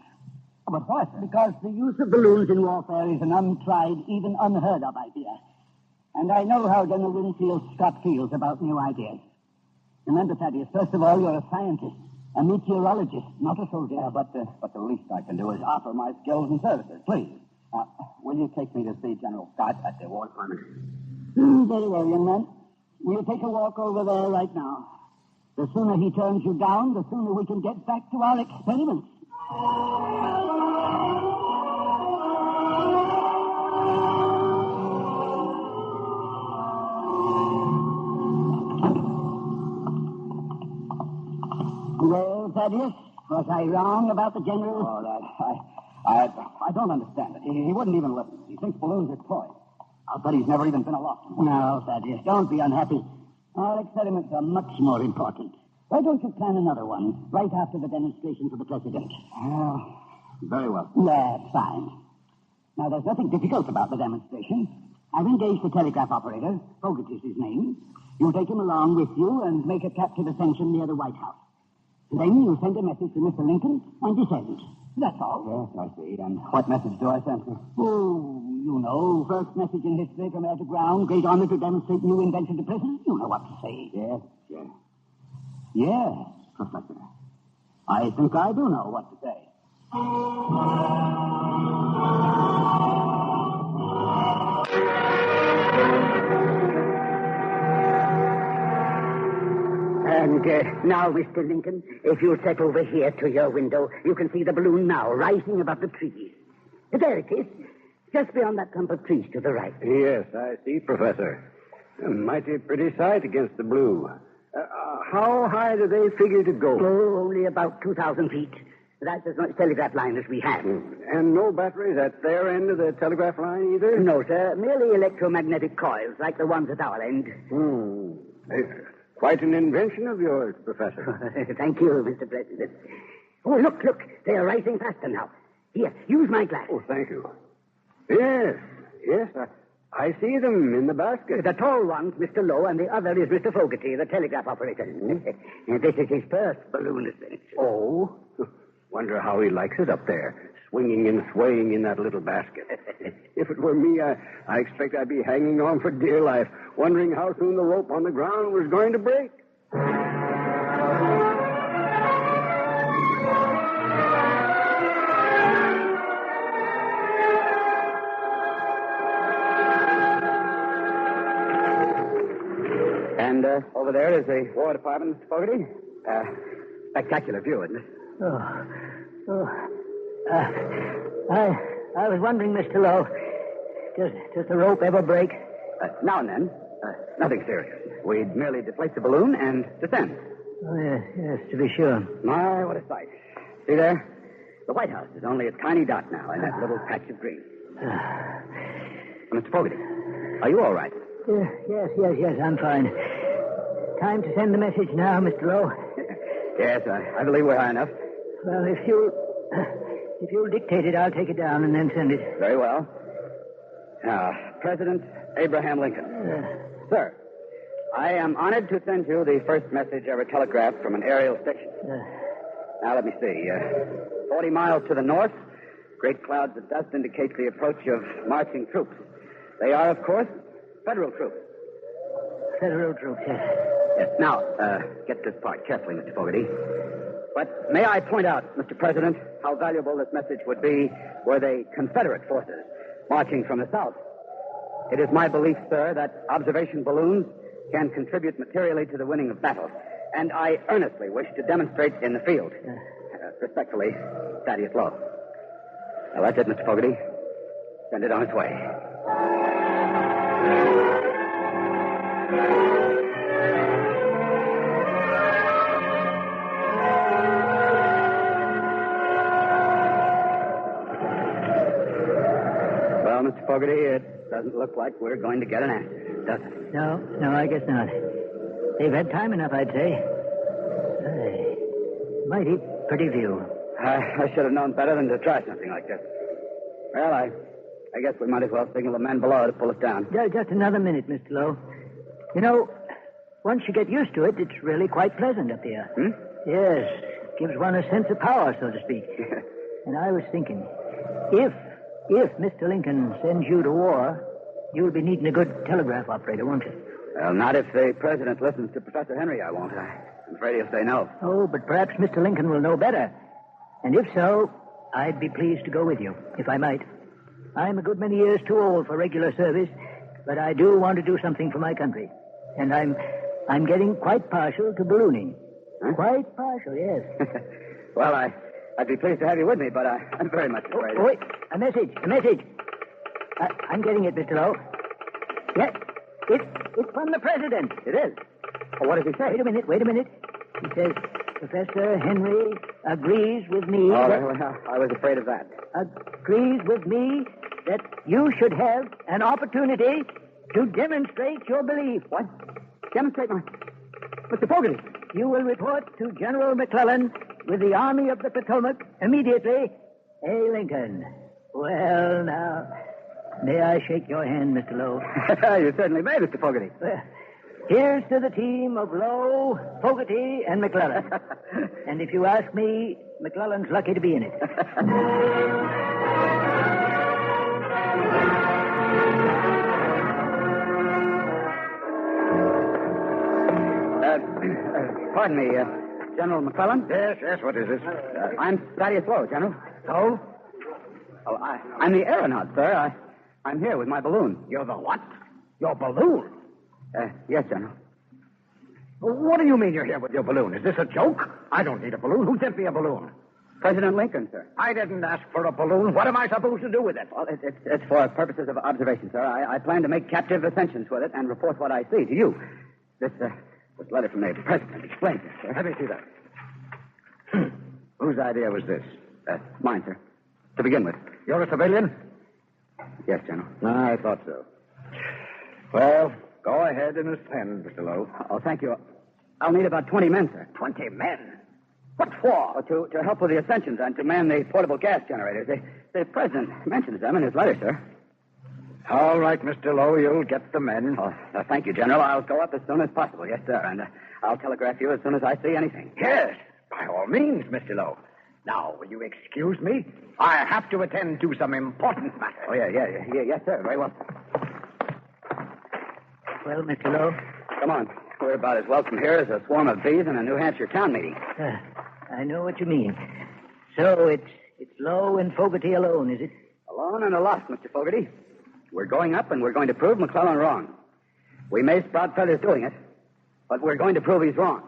Speaker 6: But why, sir?
Speaker 5: Because the use of balloons in warfare is an untried, even unheard of idea. And I know how General Winfield Scott feels about new ideas. Remember, Thaddeus, first of all, you're a scientist, a meteorologist, not a soldier.
Speaker 6: But the least I can do is offer my skills and services. Please,
Speaker 5: Will you take me to see General Scott at the War Department? Very well, young man. We'll take a walk over there right now. The sooner he turns you down, the sooner we can get back to our experiments. Well, Thaddeus, was I wrong about the general? I don't understand it. He wouldn't even listen. He thinks balloons are toys. I'll bet he's never even been aloft. No, Thaddeus, don't be unhappy. Our experiments are much more important. Why don't you plan another one right after the demonstration for the president? Oh, very well. That's fine. Now, there's nothing difficult about the demonstration. I've engaged the telegraph operator. Fogarty's his name. You'll take him along with you and make a captive ascension near the White House. Then you send a message to Mr. Lincoln and descend. That's all. Yes, I see. And what message do I send him? Oh, you know, first message in history from air to ground, great honor to demonstrate new invention to President. You know what to say. Yes. Yes, Professor. I think I do know what to say. And now, Mr. Lincoln, if you step over here to your window, you can see the balloon now rising above the trees. There it is, just beyond that clump of trees to the right.
Speaker 2: Yes, I see, Professor. A mighty pretty sight against the blue. How high do they figure to go?
Speaker 5: Oh, only about 2,000 feet. That's as much telegraph line as we have.
Speaker 2: And no batteries at their end of the telegraph line either?
Speaker 5: No, sir. Merely electromagnetic coils, like the ones at our end.
Speaker 2: Quite an invention of yours, Professor.
Speaker 5: Thank you, Mr. President. Oh, look. They are rising faster now. Here, use my glass.
Speaker 2: Oh, thank you. Yes, I see them in the basket.
Speaker 5: The tall one's Mr. Lowe, and the other is Mr. Fogarty, the telegraph operator. This is his first balloon ascent.
Speaker 2: Oh, wonder how he likes it up there, swinging and swaying in that little basket. If it were me, I expect I'd be hanging on for dear life, wondering how soon the rope on the ground was going to break.
Speaker 5: And over there is the War Department, Mr. Fogarty. Spectacular view, isn't it? I was wondering, Mr. Lowe, does the rope ever break? Now and then. Nothing serious. We'd merely deflate the balloon and descend. Oh, yes, to be sure. My, what a sight. See there? The White House is only a tiny dot now in that little patch of green. Mr. Fogarty, are you all right? Yes, I'm fine. Time to send the message now, Mr. Lowe. Yes, I believe we're high enough. Well, if you'll dictate it, I'll take it down and then send it. Very well. President Abraham Lincoln. Sir, I am honored to send you the first message ever telegraphed from an aerial station. Now, let me see. 40 miles to the north, great clouds of dust indicate the approach of marching troops. They are, of course, federal troops. Federal troops, yes. Now, get this part carefully, Mr. Fogarty. But may I point out, Mr. President, how valuable this message would be were they Confederate forces marching from the south. It is my belief, sir, that observation balloons can contribute materially to the winning of battles, and I earnestly wish to demonstrate in the field. Respectfully, Thaddeus Lowe. Now, that's it, Mr. Fogarty. Send it on its way. Well, Mr. Fogarty, it doesn't look like we're going to get an answer, does it? No, I guess not. They've had time enough, I'd say. Mighty pretty view. I should have known better than to try something like this. Well, I guess we might as well signal the men below to pull us down. Just another minute, Mr. Lowe. You know, once you get used to it, it's really quite pleasant up here. Yes, it gives one a sense of power, so to speak. And I was thinking, if Mr. Lincoln sends you to war, you'll be needing a good telegraph operator, won't you? Well, not if the president listens to Professor Henry, I won't. I'm afraid he'll say no. Oh, but perhaps Mr. Lincoln will know better. And if so, I'd be pleased to go with you, if I might.
Speaker 9: I'm a good many years too old for regular service, but I do want to do something for my country. And I'm getting quite partial to ballooning.
Speaker 2: Huh?
Speaker 9: Quite partial, yes.
Speaker 2: Well, I'd be pleased to have you with me, but I'm very much afraid.
Speaker 9: Wait, a message. I'm getting it, Mr. Lowe. Yes, it's from the president.
Speaker 2: It is? Oh, what does he say?
Speaker 9: Wait a minute. He says, Professor Henry agrees with me.
Speaker 2: Oh, I was afraid of that.
Speaker 9: Agrees with me that you should have an opportunity to demonstrate your belief.
Speaker 2: What? Demonstrate my... Mr. Fogarty.
Speaker 9: You will report to General McClellan with the Army of the Potomac immediately. A. Lincoln. Well, now, may I shake your hand, Mr. Lowe?
Speaker 2: You certainly may, Mr. Fogarty.
Speaker 9: Well, here's to the team of Lowe, Fogarty, and McClellan. And if you ask me, McClellan's lucky to be in it.
Speaker 2: Pardon me, General McClellan?
Speaker 15: Yes, what is this?
Speaker 2: I'm Thaddeus Lowe, General.
Speaker 15: Oh?
Speaker 2: Oh, I'm the aeronaut, sir. I'm here with my balloon.
Speaker 15: You're the what? Your balloon?
Speaker 2: Yes, General.
Speaker 15: What do you mean you're here with your balloon? Is this a joke? I don't need a balloon. Who sent me a balloon?
Speaker 2: President Lincoln, sir.
Speaker 15: I didn't ask for a balloon. What am I supposed to do with it?
Speaker 2: Well, it's for purposes of observation, sir. I plan to make captive ascensions with it and report what I see to you. This letter from the president explains it, sir.
Speaker 15: Let me see that. Whose idea was this?
Speaker 2: Mine, sir. To begin with.
Speaker 15: You're a civilian?
Speaker 2: Yes, General.
Speaker 15: I thought so. Well, go ahead and ascend, Mr. Lowe.
Speaker 2: Oh, thank you. I'll need about 20 men, sir.
Speaker 15: 20 men? What for?
Speaker 2: To help with the ascensions and to man the portable gas generators. The president mentions them in his letter, sir.
Speaker 15: All right, Mr. Lowe, you'll get the men.
Speaker 2: Oh, thank you, General. I'll go up as soon as possible. Yes, sir. And I'll telegraph you as soon as I see anything.
Speaker 15: Yes, by all means, Mr. Lowe. Now, will you excuse me? I have to attend to some important matters.
Speaker 2: Oh, yeah. Yes, sir. Very well.
Speaker 9: Well, Mr. Lowe?
Speaker 2: Come on. We're about as welcome here as a swarm of bees in a New Hampshire town meeting.
Speaker 9: I know what you mean. So it's Lowe and Fogarty alone, is it?
Speaker 2: Alone and aloft, Mr. Fogarty. We're going up, and we're going to prove McClellan wrong. We may sprout feathers doing it, but we're going to prove he's wrong.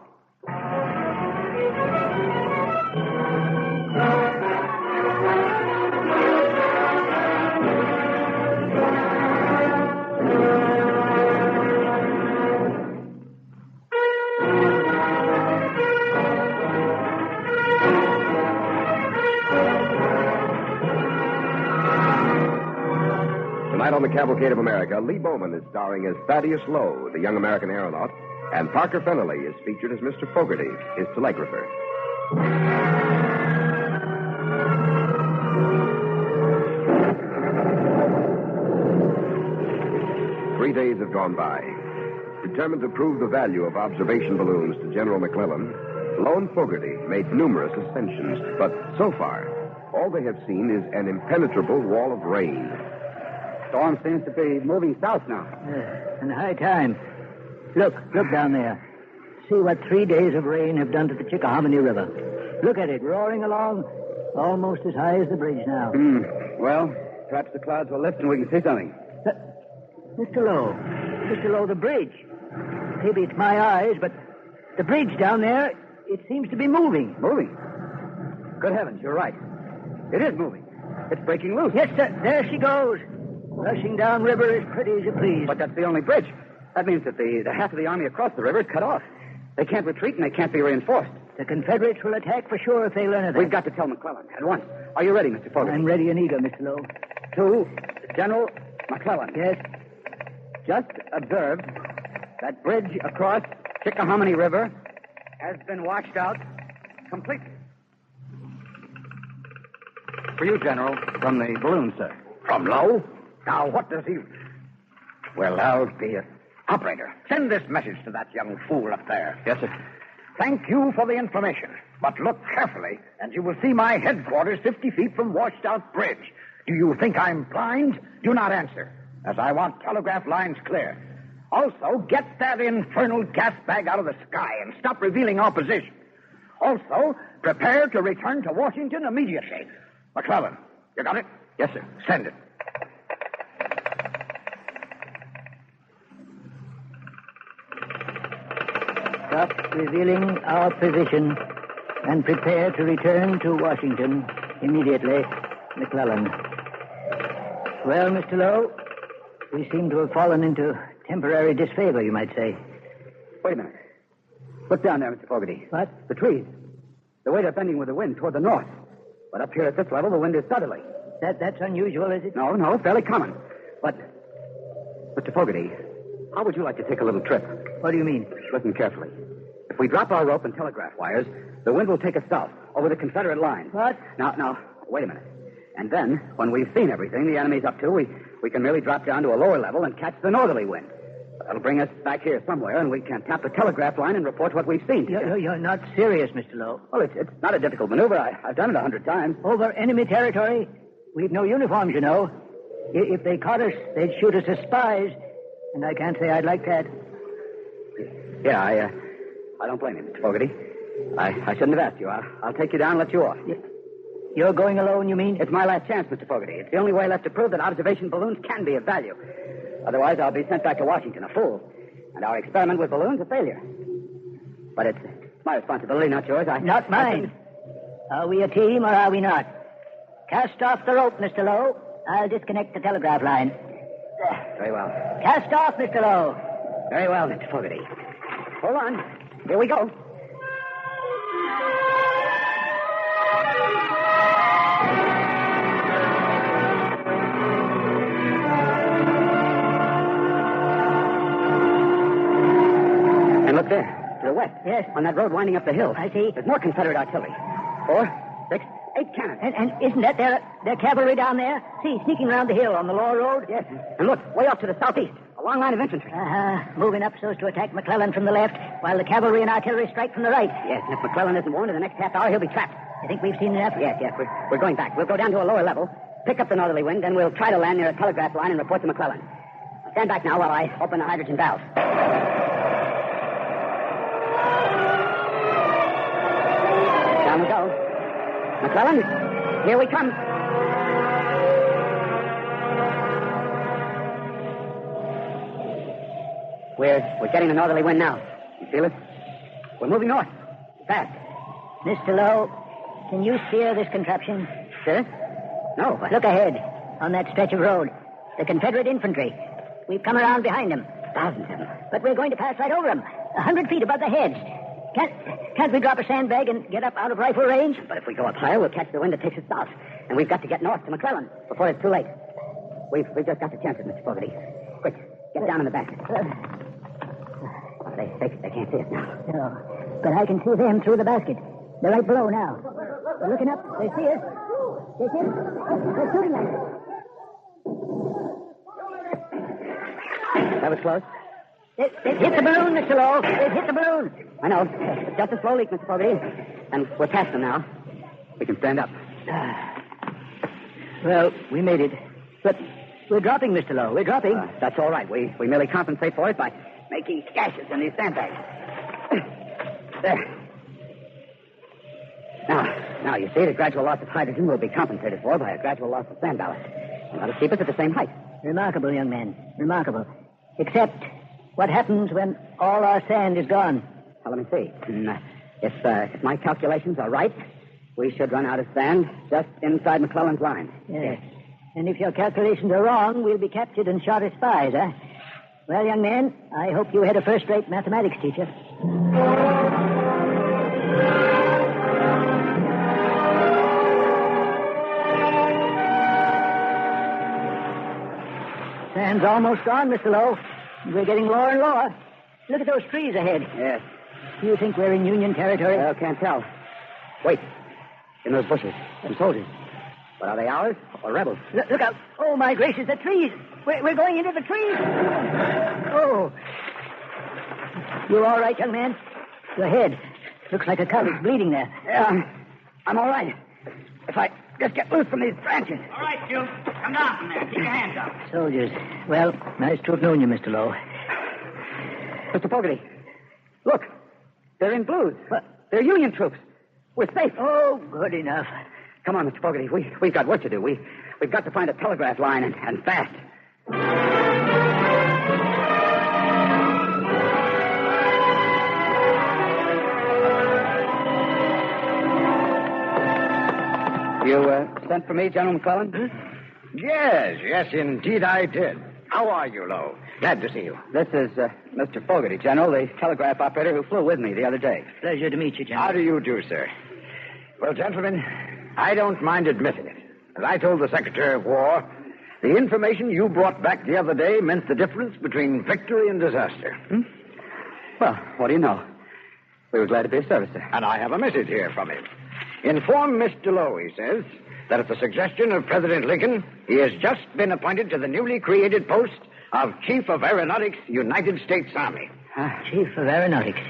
Speaker 4: Tonight on the Cavalcade of America, Lee Bowman is starring as Thaddeus Lowe, the young American aeronaut, and Parker Fennelly is featured as Mr. Fogarty, his telegrapher. 3 days have gone by. Determined to prove the value of observation balloons to General McClellan, Lowe and Fogarty made numerous ascensions, but so far, all they have seen is an impenetrable wall of rain.
Speaker 2: Storm seems to be moving south now.
Speaker 9: And high time. Look down there. See what 3 days of rain have done to the Chickahominy River. Look at it, roaring along, almost as high as the bridge now.
Speaker 2: Well, perhaps the clouds will lift and we can see something.
Speaker 9: Mr. Lowe, the bridge. Maybe it's my eyes, but the bridge down there, it seems to be moving.
Speaker 2: Moving? Good heavens, you're right. It is moving. It's breaking loose.
Speaker 9: Yes, sir. There she goes. Rushing down river as pretty as you please.
Speaker 2: But that's the only bridge. That means that the half of the army across the river is cut off. They can't retreat and they can't be reinforced.
Speaker 9: The Confederates will attack for sure if they learn of that.
Speaker 2: We've got to tell McClellan at once. Are you ready, Mr. Fogarty?
Speaker 9: I'm ready and eager, Mr. Lowe.
Speaker 2: To General McClellan.
Speaker 9: Yes?
Speaker 2: Just observed that bridge across Chickahominy River has been washed out completely. For you, General, from the balloon, sir.
Speaker 15: From Lowe? Now, what does he... Well, I'll be it. Operator, send this message to that young fool up there.
Speaker 2: Yes, sir.
Speaker 15: Thank you for the information, but look carefully, and you will see my headquarters 50 feet from washed-out bridge. Do you think I'm blind? Do not answer, as I want telegraph lines clear. Also, get that infernal gas bag out of the sky and stop revealing our position. Also, prepare to return to Washington immediately. McClellan, you got it?
Speaker 2: Yes, sir.
Speaker 15: Send it.
Speaker 9: up, revealing our position, and prepare to return to Washington immediately. McClellan. Well, Mr. Lowe, we seem to have fallen into temporary disfavor, you might say.
Speaker 2: Wait a minute. Look down there, Mr. Fogarty.
Speaker 9: What?
Speaker 2: The trees. The way they're bending with the wind toward the north. But up here at this level, the wind is southerly.
Speaker 9: That's unusual, is it?
Speaker 2: No, fairly common. But, Mr. Fogarty, how would you like to take a little trip?
Speaker 9: What do you mean?
Speaker 2: Listen carefully. If we drop our rope and telegraph wires, the wind will take us south, over the Confederate line.
Speaker 9: What?
Speaker 2: Now, wait a minute. And then, when we've seen everything the enemy's up to, we can merely drop down to a lower level and catch the northerly wind. That'll bring us back here somewhere, and we can tap the telegraph line and report what we've seen.
Speaker 9: You're not serious, Mr. Lowe.
Speaker 2: Well, it's not a difficult maneuver. I've done it 100 times.
Speaker 9: Over enemy territory? We've no uniforms, you know. If they caught us, they'd shoot us as spies, and I can't say I'd like that.
Speaker 2: Yeah, I don't blame you, Mr. Fogarty. I shouldn't have asked you. I'll take you down and let you off.
Speaker 9: You're going alone, you mean?
Speaker 2: It's my last chance, Mr. Fogarty. It's the only way left to prove that observation balloons can be of value. Otherwise, I'll be sent back to Washington a fool, and our experiment with balloons a failure. But it's my responsibility, not yours.
Speaker 9: Not mine. Are we a team or are we not? Cast off the rope, Mr. Lowe. I'll disconnect the telegraph line.
Speaker 2: Very well.
Speaker 9: Cast off, Mr. Lowe.
Speaker 2: Very well, Mr. Fogarty. Hold on. Here we go. And look there, to the west.
Speaker 9: Yes.
Speaker 2: On that road winding up the hill.
Speaker 9: I see.
Speaker 2: There's more Confederate artillery. 4, 6, 8 cannons.
Speaker 9: And isn't that their cavalry down there? See, sneaking around the hill on the lower road?
Speaker 2: Yes. And look, way off to the southeast. A long line of infantry.
Speaker 9: Moving up so as to attack McClellan from the left, while the cavalry and artillery strike from the right.
Speaker 2: Yes, and if McClellan isn't warned in the next half hour, he'll be trapped.
Speaker 9: You think we've seen enough?
Speaker 2: Yes. We're going back. We'll go down to a lower level, pick up the northerly wind, then we'll try to land near a telegraph line and report to McClellan. Stand back now while I open the hydrogen valve. Down we go. McClellan, here we come. We're getting a northerly wind now. You feel it? We're moving north. Fast.
Speaker 9: Mr. Lowe, can you steer this contraption?
Speaker 2: Sir? No. But...
Speaker 9: Look ahead, on that stretch of road. The Confederate infantry. We've come around behind them.
Speaker 2: Thousands of them.
Speaker 9: But we're going to pass right over them. 100 feet above their heads. Can't we drop a sandbag and get up out of rifle range?
Speaker 2: But if we go up higher, we'll catch the wind that takes us south. And we've got to get north to McClellan before it's too late. We've just got to chance it, Mr. Fogarty. Quick, get down in the basket. They can't see us now.
Speaker 9: No, but I can see them through the basket. They're right below now. They're looking up. They see us. They see us. They're shooting at us.
Speaker 2: That was close.
Speaker 9: They've hit the balloon, Mr. Lowe. They've hit the balloon.
Speaker 2: I know. It's just a slow leak, Mr. Fogarty. And we're past them now. We can stand up.
Speaker 9: Well, we made it. But we're dropping, Mr. Lowe. We're dropping.
Speaker 2: That's all right. We merely compensate for it by making gashes in these sandbags. There. Now, you see, the gradual loss of hydrogen will be compensated for by a gradual loss of sand ballast. And that'll keep us at the same height.
Speaker 9: Remarkable, young man. Remarkable. Except, what happens when all our sand is gone?
Speaker 2: Well, let me see. If my calculations are right, we should run out of sand just inside McClellan's line.
Speaker 9: Yes. And if your calculations are wrong, we'll be captured and shot as spies, huh? Well, young man, I hope you had a first-rate mathematics teacher. Sand's almost gone, Mr. Lowe. We're getting lower and lower. Look at those trees ahead.
Speaker 2: Yes.
Speaker 9: Do you think we're in Union territory?
Speaker 2: Well, can't tell. Wait. In those bushes. Some soldiers. But are they ours or rebels?
Speaker 9: Look out. Oh, my gracious, the trees. We're going into the trees. Oh. You all right, young man? Your head. Looks like a cut. It's bleeding there.
Speaker 2: Yeah, I'm all right. If I just get loose from these branches.
Speaker 5: All right, you. Come down from there. Keep your hands up.
Speaker 9: Soldiers. Well, nice to have known you, Mr. Lowe.
Speaker 2: Mr. Fogarty, look. They're in blues. They're Union troops. We're safe.
Speaker 9: Oh, good enough.
Speaker 2: Come on, Mr. Fogarty. We've got work to do. We've got to find a telegraph line and fast.
Speaker 10: You sent for me, General McClellan?
Speaker 15: Yes, indeed I did. How are you, Lowe? Glad to see you.
Speaker 10: This is Mr. Fogarty, General, the telegraph operator who flew with me the other day.
Speaker 9: Pleasure to meet you, General.
Speaker 15: How do you do, sir? Well, gentlemen, I don't mind admitting it. As I told the Secretary of War, the information you brought back the other day meant the difference between victory and disaster.
Speaker 10: Well, what do you know? We were glad to be of service, sir.
Speaker 15: And I have a message here from him. Inform Mr. Lowe, he says, that at the suggestion of President Lincoln, he has just been appointed to the newly created post of Chief of Aeronautics, United States Army.
Speaker 9: Chief of Aeronautics.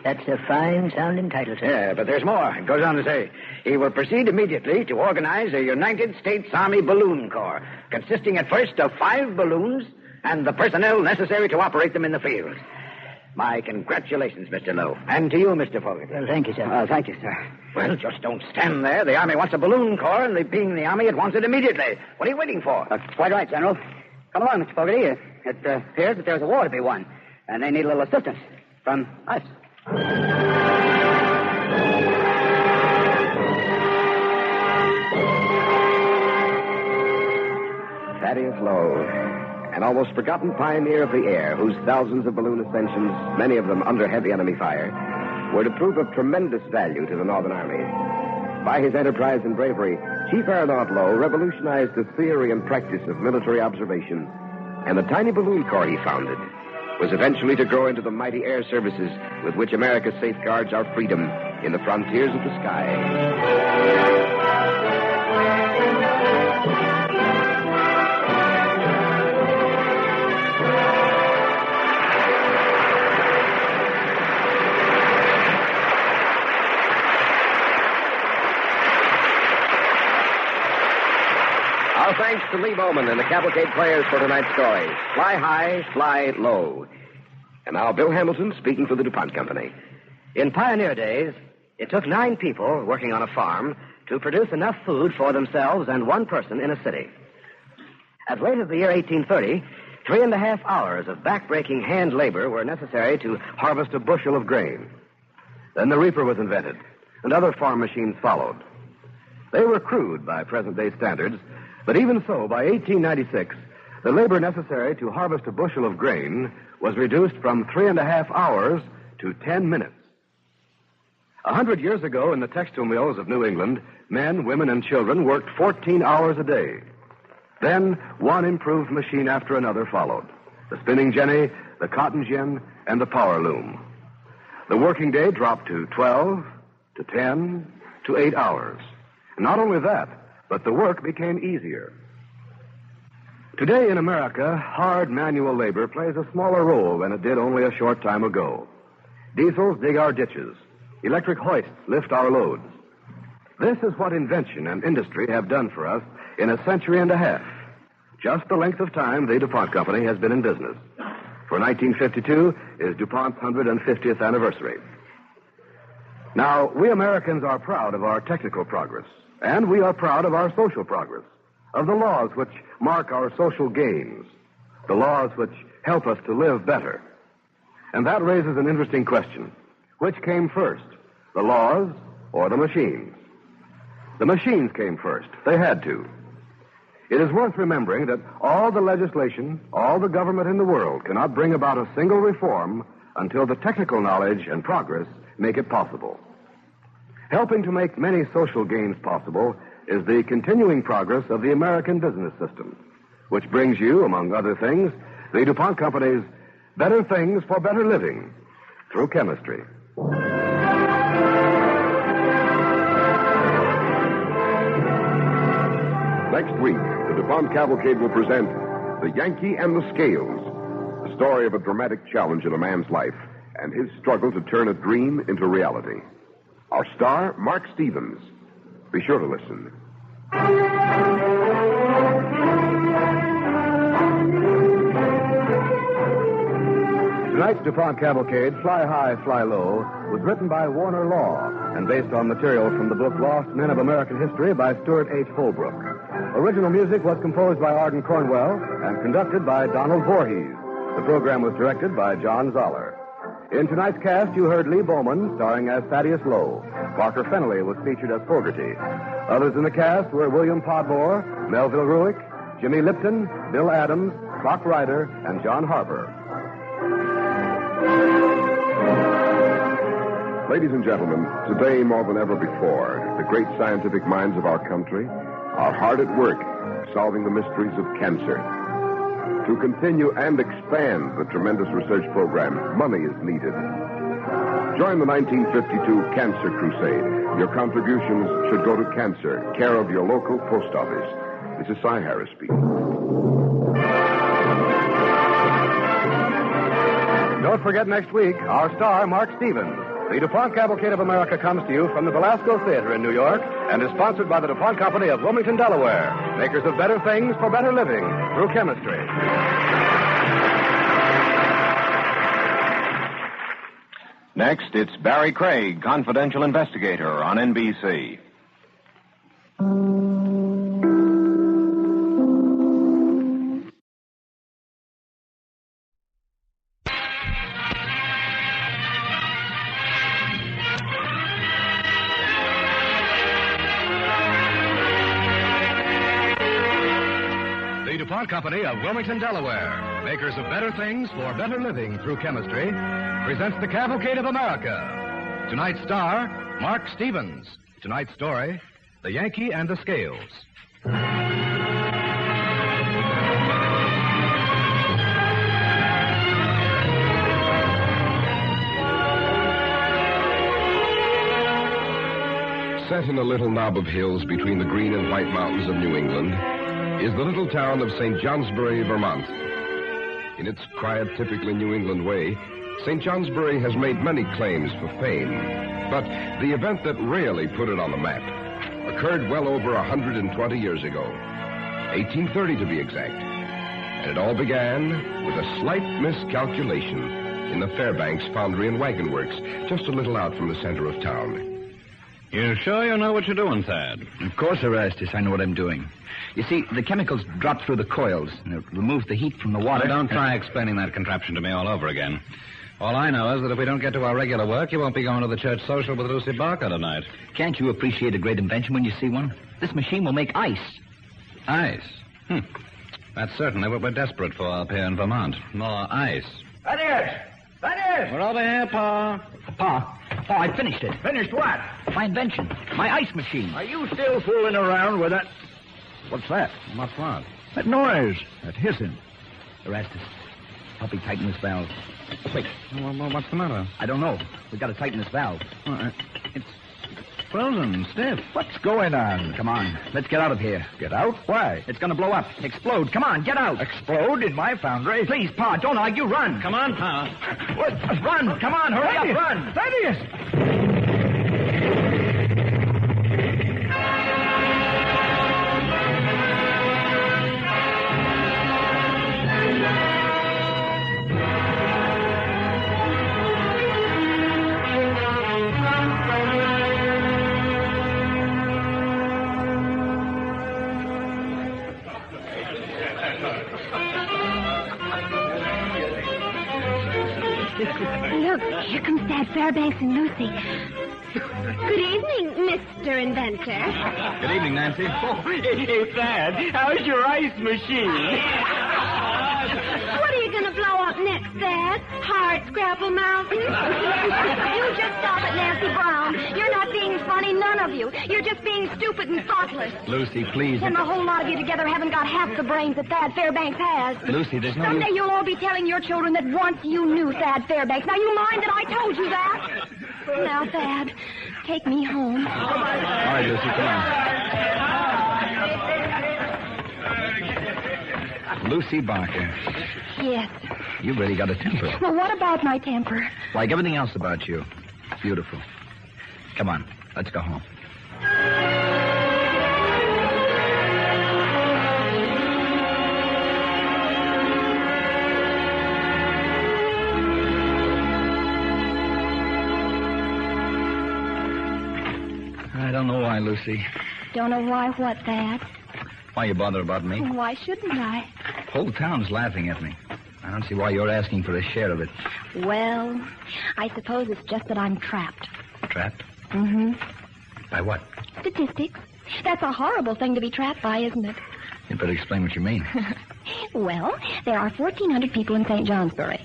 Speaker 9: That's a fine-sounding title, sir.
Speaker 15: Yeah, but there's more. It goes on to say, he will proceed immediately to organize a United States Army Balloon Corps, consisting at first of 5 balloons and the personnel necessary to operate them in the field. My congratulations, Mr. Lowe. And to you, Mr. Fogarty.
Speaker 9: Well, thank you, sir.
Speaker 10: Thank you, sir.
Speaker 15: Well, just don't stand there. The Army wants a balloon corps, and being the Army, it wants it immediately. What are you waiting for?
Speaker 10: Quite right, General. Come along, Mr. Fogarty. It appears that there's a war to be won, and they need a little assistance from us.
Speaker 21: Thaddeus Lowe, an almost forgotten pioneer of the air, whose thousands of balloon ascensions, many of them under heavy enemy fire, were to prove of tremendous value to the Northern Army. By his enterprise and bravery, Chief Aeronaut Lowe revolutionized the theory and practice of military observation, and the tiny balloon corps he founded was eventually to grow into the mighty air services with which America safeguards our freedom in the frontiers of the sky. Our thanks to Lee Bowman and the Cavalcade players for tonight's story. Fly high, fly low. And now Bill Hamilton speaking for the DuPont Company.
Speaker 1: In pioneer days, it took 9 people working on a farm to produce enough food for themselves and 1 person in a city. As late as the year 1830, 3.5 hours of back-breaking hand labor were necessary to harvest a bushel of grain. Then the reaper was invented, and other farm machines followed. They were crude by present-day standards, but even so, by 1896, the labor necessary to harvest a bushel of grain was reduced from 3.5 hours to 10 minutes. 100 years ago, in the textile mills of New England, men, women, and children worked 14 hours a day. Then, one improved machine after another followed. The spinning jenny, the cotton gin, and the power loom. The working day dropped to 12, to 10, to 8 hours. And not only that, but the work became easier. Today in America, hard manual labor plays a smaller role than it did only a short time ago. Diesels dig our ditches. Electric hoists lift our loads. This is what invention and industry have done for us in a century and a half. Just the length of time the DuPont Company has been in business. For 1952 is DuPont's 150th anniversary. Now, we Americans are proud of our technical progress, and we are proud of our social progress, of the laws which mark our social gains, the laws which help us to live better. And that raises an interesting question. Which came first, the laws or the machines? The machines came first. They had to. It is worth remembering that all the legislation, all the government in the world cannot bring about a single reform until the technical knowledge and progress make it possible. Helping to make many social gains possible is the continuing progress of the American business system, which brings you, among other things, the DuPont Company's Better Things for Better Living through chemistry.
Speaker 21: Next week, the DuPont Cavalcade will present The Yankee and the Scales, the story of a dramatic challenge in a man's life and his struggle to turn a dream into reality. Our star, Mark Stevens. Be sure to listen.
Speaker 12: Tonight's DuPont Cavalcade, Fly High, Fly Low, was written by Warner Law and based on material from the book Lost Men of American History by Stuart H. Holbrook. Original music was composed by Arden Cornwell and conducted by Donald Voorhees. The program was directed by John Zoller. In tonight's cast, you heard Lee Bowman starring as Thaddeus Lowe. Parker Fennelly was featured as Fogarty. Others in the cast were William Podmore, Melville Ruick, Jimmy Lipton, Bill Adams, Clock Ryder, and John Harper.
Speaker 4: Ladies and gentlemen, today more than ever before, the great scientific minds of our country are hard at work solving the mysteries of cancer. To continue and expand the tremendous research program, money is needed. Join the 1952 Cancer Crusade. Your contributions should go to cancer, care of your local post office. This is Cy Harris speaking.
Speaker 12: Don't forget next week, our star, Mark Stevens. The DuPont Cavalcade of America comes to you from the Belasco Theater in New York and is sponsored by the DuPont Company of Wilmington, Delaware, makers of better things for better living through chemistry.
Speaker 8: Next, it's Barry Craig, confidential investigator on NBC.
Speaker 12: The DuPont Company of Wilmington, Delaware, makers of better things for better living through chemistry, presents the Cavalcade of America. Tonight's star, Mark Stevens. Tonight's story, The Yankee and the Scales.
Speaker 21: Set in a little knob of hills between the green and white mountains of New England is the little town of St. Johnsbury, Vermont. In its quiet, typically New England way, St. Johnsbury has made many claims for fame. But the event that really put it on the map occurred well over 120 years ago, 1830 to be exact. And it all began with a slight miscalculation in the Fairbanks Foundry and Wagon Works, just a little out from the center of town.
Speaker 13: You sure you know what you're doing, Thad?
Speaker 10: Of course, Erastus, I know what I'm doing. You see, the chemicals drop through the coils, and it removes the heat from the water.
Speaker 13: Don't try explaining that contraption to me all over again. All I know is that if we don't get to our regular work, you won't be going to the church social with Lucy Barker tonight.
Speaker 10: Can't you appreciate a great invention when you see one? This machine will make ice.
Speaker 13: Ice? That's certainly what we're desperate for up here in Vermont. More ice.
Speaker 15: Thaddeus! Thaddeus!
Speaker 13: We're over here, Pa.
Speaker 10: Pa, I finished it.
Speaker 15: Finished what?
Speaker 10: My invention. My ice machine.
Speaker 15: Are you still fooling around with that? What's that?
Speaker 13: What's what?
Speaker 15: That noise. That hissing.
Speaker 10: Erastus, help me tighten this valve. Quick.
Speaker 13: Well, what's the matter?
Speaker 10: I don't know. We've got to tighten this valve.
Speaker 13: It's frozen, stiff.
Speaker 15: What's going on?
Speaker 10: Come on. Let's get out of here.
Speaker 15: Get out? Why?
Speaker 10: It's going to blow up. Explode. Come on, get out.
Speaker 15: Explode in my foundry?
Speaker 10: Please, Pa, don't argue. Run.
Speaker 13: Come on, Pa.
Speaker 15: What?
Speaker 10: Run. Come on, hurry up. Run.
Speaker 15: Thaddeus!
Speaker 14: Look, here comes Dad Fairbanks and Lucy. Good evening, Mr. Inventor.
Speaker 13: Good evening, Nancy.
Speaker 5: Hey, Thad, how's your ice machine?
Speaker 14: What are you going to blow up next, Dad? Hard Scrapple Mountain? You just stop it, Nancy Brown. You're not being funny, none of you. You're just being stupid and thoughtless.
Speaker 10: Lucy, please.
Speaker 14: And the whole lot of you together haven't got half the brains that Thad Fairbanks has.
Speaker 10: Lucy, there's no
Speaker 14: Someday you'll all be telling your children that once you knew Thad Fairbanks. Now, you mind that I told you that? Now, Thad, take me home.
Speaker 10: All right, Lucy, come on. Lucy Barker.
Speaker 14: Yes.
Speaker 10: You've really got a temper.
Speaker 14: Well, what about my temper?
Speaker 10: Like everything else about you. Beautiful. Come on, let's go home. I don't know why, Lucy.
Speaker 14: Don't know why what, Thad?
Speaker 10: Why you bother about me?
Speaker 14: Why shouldn't I?
Speaker 10: Whole town's laughing at me.
Speaker 11: I don't see why you're asking for a share of it.
Speaker 19: Well, I suppose it's just that I'm trapped.
Speaker 11: Trapped?
Speaker 19: Mm-hmm.
Speaker 11: By what?
Speaker 19: Statistics. That's a horrible thing to be trapped by, isn't it?
Speaker 11: You'd better explain what you mean.
Speaker 19: Well, there are 1,400 people in St. Johnsbury.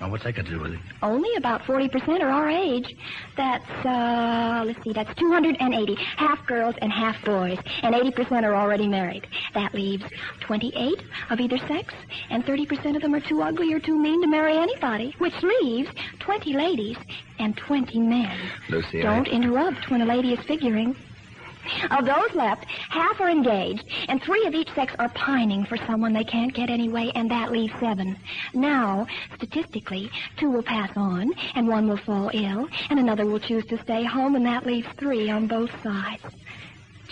Speaker 11: Now, what's that got to do with it?
Speaker 19: Only about 40% are our age. That's, that's 280. Half girls and half boys. And 80% are already married. That leaves 28 of either sex. And 30% of them are too ugly or too mean to marry anybody. Which leaves 20 ladies and 20 men.
Speaker 11: Lucy,
Speaker 19: Don't interrupt when a lady is figuring. Of those left, half are engaged, and 3 of each sex are pining for someone they can't get anyway, and that leaves 7. Now, statistically, 2 will pass on, and 1 will fall ill, and another will choose to stay home, and that leaves 3 on both sides.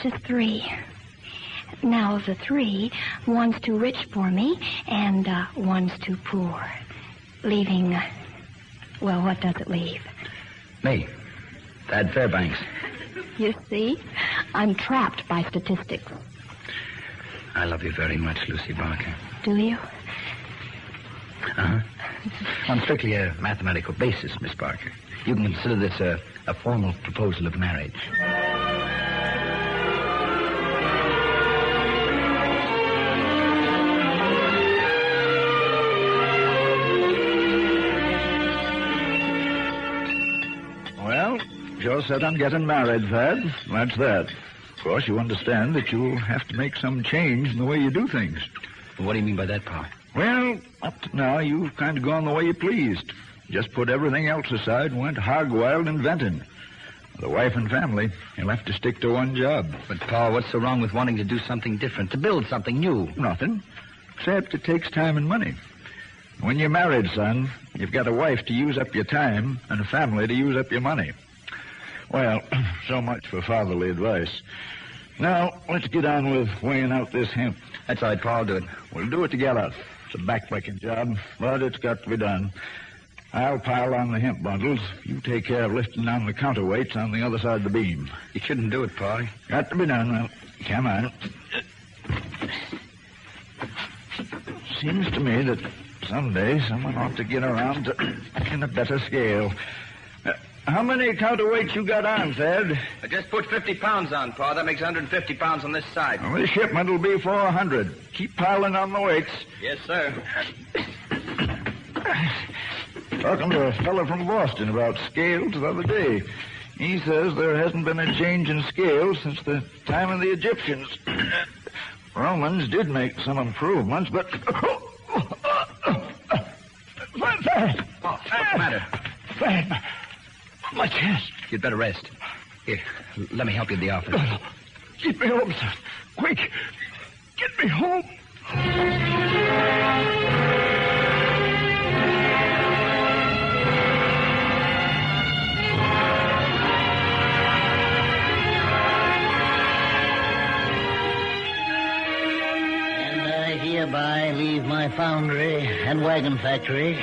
Speaker 19: Just 3. Now, of the 3, 1's too rich for me, and 1's too poor. Leaving, well, what does it leave?
Speaker 11: Me. Thad Fairbanks.
Speaker 19: You see, I'm trapped by statistics.
Speaker 11: I love you very much, Lucy Barker.
Speaker 19: Do you?
Speaker 11: Uh-huh. On strictly a mathematical basis, Miss Barker. You can consider this a formal proposal of marriage.
Speaker 23: Well, you're set on getting married, Thad. That's that. Of course, you understand that you'll have to make some change in the way you do things.
Speaker 11: What do you mean by that, Pa?
Speaker 23: Well, up to now, you've kind of gone the way you pleased. Just put everything else aside and went hog wild inventing. The wife and family, you'll have to stick to one job.
Speaker 11: But, Pa, what's so wrong with wanting to do something different, to build something new?
Speaker 23: Nothing, except it takes time and money. When you're married, son, you've got a wife to use up your time and a family to use up your money. Well, so much for fatherly advice. Now, let's get on with weighing out this hemp.
Speaker 11: That's all right, Pa. I'll do it.
Speaker 23: We'll do it together. It's a backbreaking job, but it's got to be done. I'll pile on the hemp bundles. You take care of lifting down the counterweights on the other side of the beam.
Speaker 11: You shouldn't do it, Pa.
Speaker 23: Got to be done. Well, come on. Seems to me that someday someone ought to get around to in a better scale. How many counterweights you got on, Thad?
Speaker 11: I just put 50 pounds on, Pa. That makes 150 pounds on this side.
Speaker 23: Well, this shipment will be 400. Keep piling on the weights.
Speaker 11: Yes, sir.
Speaker 23: Talking to a fellow from Boston about scales the other day. He says there hasn't been a change in scales since the time of the Egyptians. Romans did make some improvements, but... Thad!
Speaker 11: What's the matter?
Speaker 23: Thad! My chest.
Speaker 11: You'd better rest. Here, let me help you in the office.
Speaker 23: Get me home, son. Quick. Get me home.
Speaker 24: And I hereby leave my foundry and wagon factory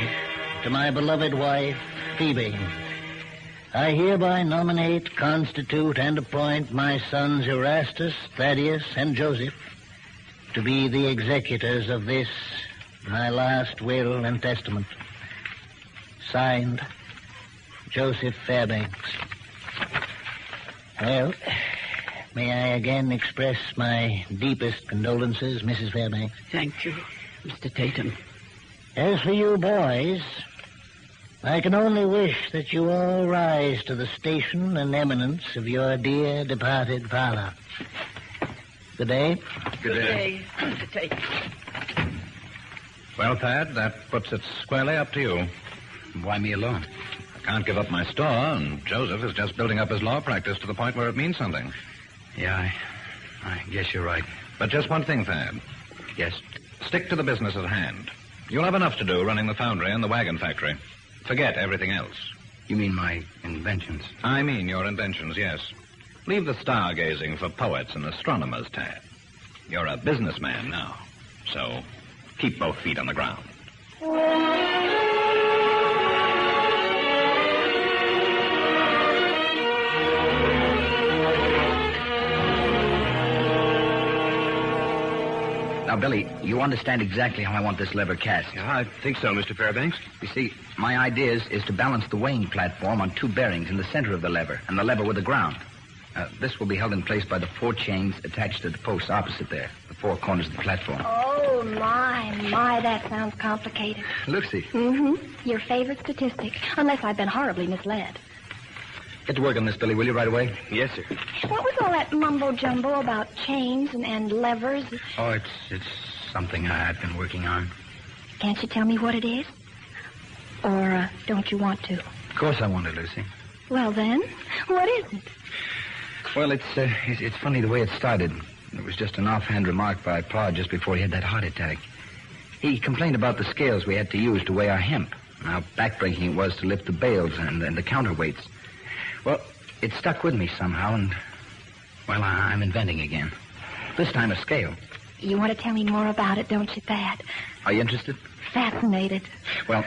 Speaker 24: to my beloved wife, Phoebe. I hereby nominate, constitute, and appoint my sons Erastus, Thaddeus, and Joseph to be the executors of this, my last will and testament. Signed, Joseph Fairbanks. Well, may I again express my deepest condolences, Mrs. Fairbanks?
Speaker 25: Thank you, Mr. Tatum.
Speaker 24: As for you boys, I can only wish that you all rise to the station and eminence of your dear departed father. Good day.
Speaker 11: Good day.
Speaker 25: Mr. Tatum.
Speaker 11: Well, Thad, that puts it squarely up to you. Why me alone? I can't give up my store, and Joseph is just building up his law practice to the point where it means something. Yeah, I guess you're right. But just one thing, Thad. Yes? Stick to the business at hand. You'll have enough to do running the foundry and the wagon factory. Forget everything else. You mean my inventions? I mean your inventions, yes. Leave the stargazing for poets and astronomers, Tad. You're a businessman now, so keep both feet on the ground.
Speaker 5: Now, Billy, you understand exactly how I want this lever cast.
Speaker 11: Yeah, I think so, Mr. Fairbanks.
Speaker 5: You see, my idea is to balance the weighing platform on 2 bearings in the center of the lever and the lever with the ground. This will be held in place by the 4 chains attached to the posts opposite there, the 4 corners of the platform.
Speaker 19: Oh, my, that sounds complicated.
Speaker 5: Lucy.
Speaker 19: Your favorite statistic, unless I've been horribly misled.
Speaker 5: Get to work on this, Billy, will you, right away?
Speaker 11: Yes, sir.
Speaker 19: What was all that mumbo-jumbo about chains and levers?
Speaker 5: Oh, it's something I've been working on.
Speaker 19: Can't you tell me what it is? Or don't you want to?
Speaker 5: Of course I want to, Lucy.
Speaker 19: Well, then, what is it?
Speaker 5: Well, it's funny the way it started. It was just an offhand remark by Pa just before he had that heart attack. He complained about the scales we had to use to weigh our hemp, and how backbreaking it was to lift the bales and the counterweights. Well, it stuck with me somehow, and, well, I'm inventing again. This time a scale.
Speaker 19: You want to tell me more about it, don't you, Thad?
Speaker 5: Are you interested?
Speaker 19: Fascinated.
Speaker 5: Well,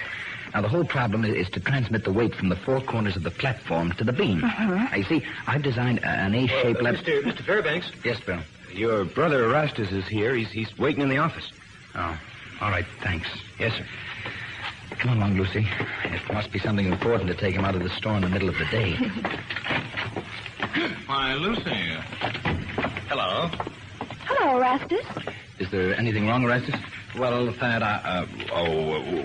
Speaker 5: now the whole problem is to transmit the weight from the 4 corners of the platform to the beam. Now, you see, I've designed an A-shaped lever...
Speaker 11: Mr. Fairbanks?
Speaker 5: Yes, Bill?
Speaker 11: Your brother Erastus is here. He's waiting in the office.
Speaker 5: Oh, all right, thanks.
Speaker 11: Yes, sir.
Speaker 5: Come on along, Lucy. It must be something important to take him out of the store in the middle of the day.
Speaker 11: Why, Lucy. Hello.
Speaker 19: Hello, Erastus.
Speaker 5: Is there anything wrong, Erastus?
Speaker 11: Well, Thad,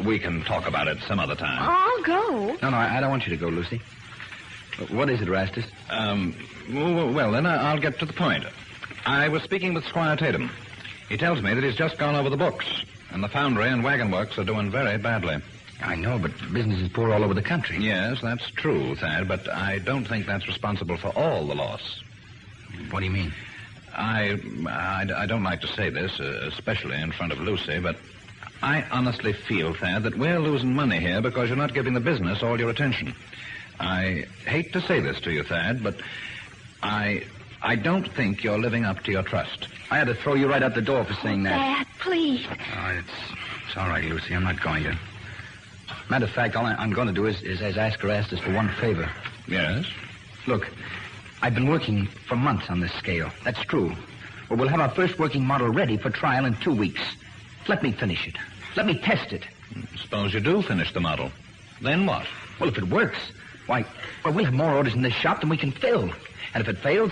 Speaker 11: we can talk about it some other time.
Speaker 19: I'll go.
Speaker 5: No, I don't want you to go, Lucy. What is it, Erastus?
Speaker 11: Well, then I'll get to the point. I was speaking with Squire Tatum. He tells me that he's just gone over the books, and the foundry and wagon works are doing very badly.
Speaker 5: I know, but business is poor all over the country.
Speaker 11: Yes, that's true, Thad, but I don't think that's responsible for all the loss.
Speaker 5: What do you mean?
Speaker 11: I don't like to say this, especially in front of Lucy, but I honestly feel, Thad, that we're losing money here because you're not giving the business all your attention. I hate to say this to you, Thad, but I don't think you're living up to your trust.
Speaker 5: I had to throw you right out the door for saying that.
Speaker 19: Dad, please.
Speaker 5: Oh, it's all right, Lucy. I'm not going to. Matter of fact, all I'm going to do is ask Erastus for one favor.
Speaker 11: Yes?
Speaker 5: Look, I've been working for months on this scale. That's true. But we'll have our first working model ready for trial in 2 weeks. Let me finish it. Let me test it.
Speaker 11: Suppose you do finish the model. Then what?
Speaker 5: Well, if it works, why, we'll have more orders in this shop than we can fill. And if it fails...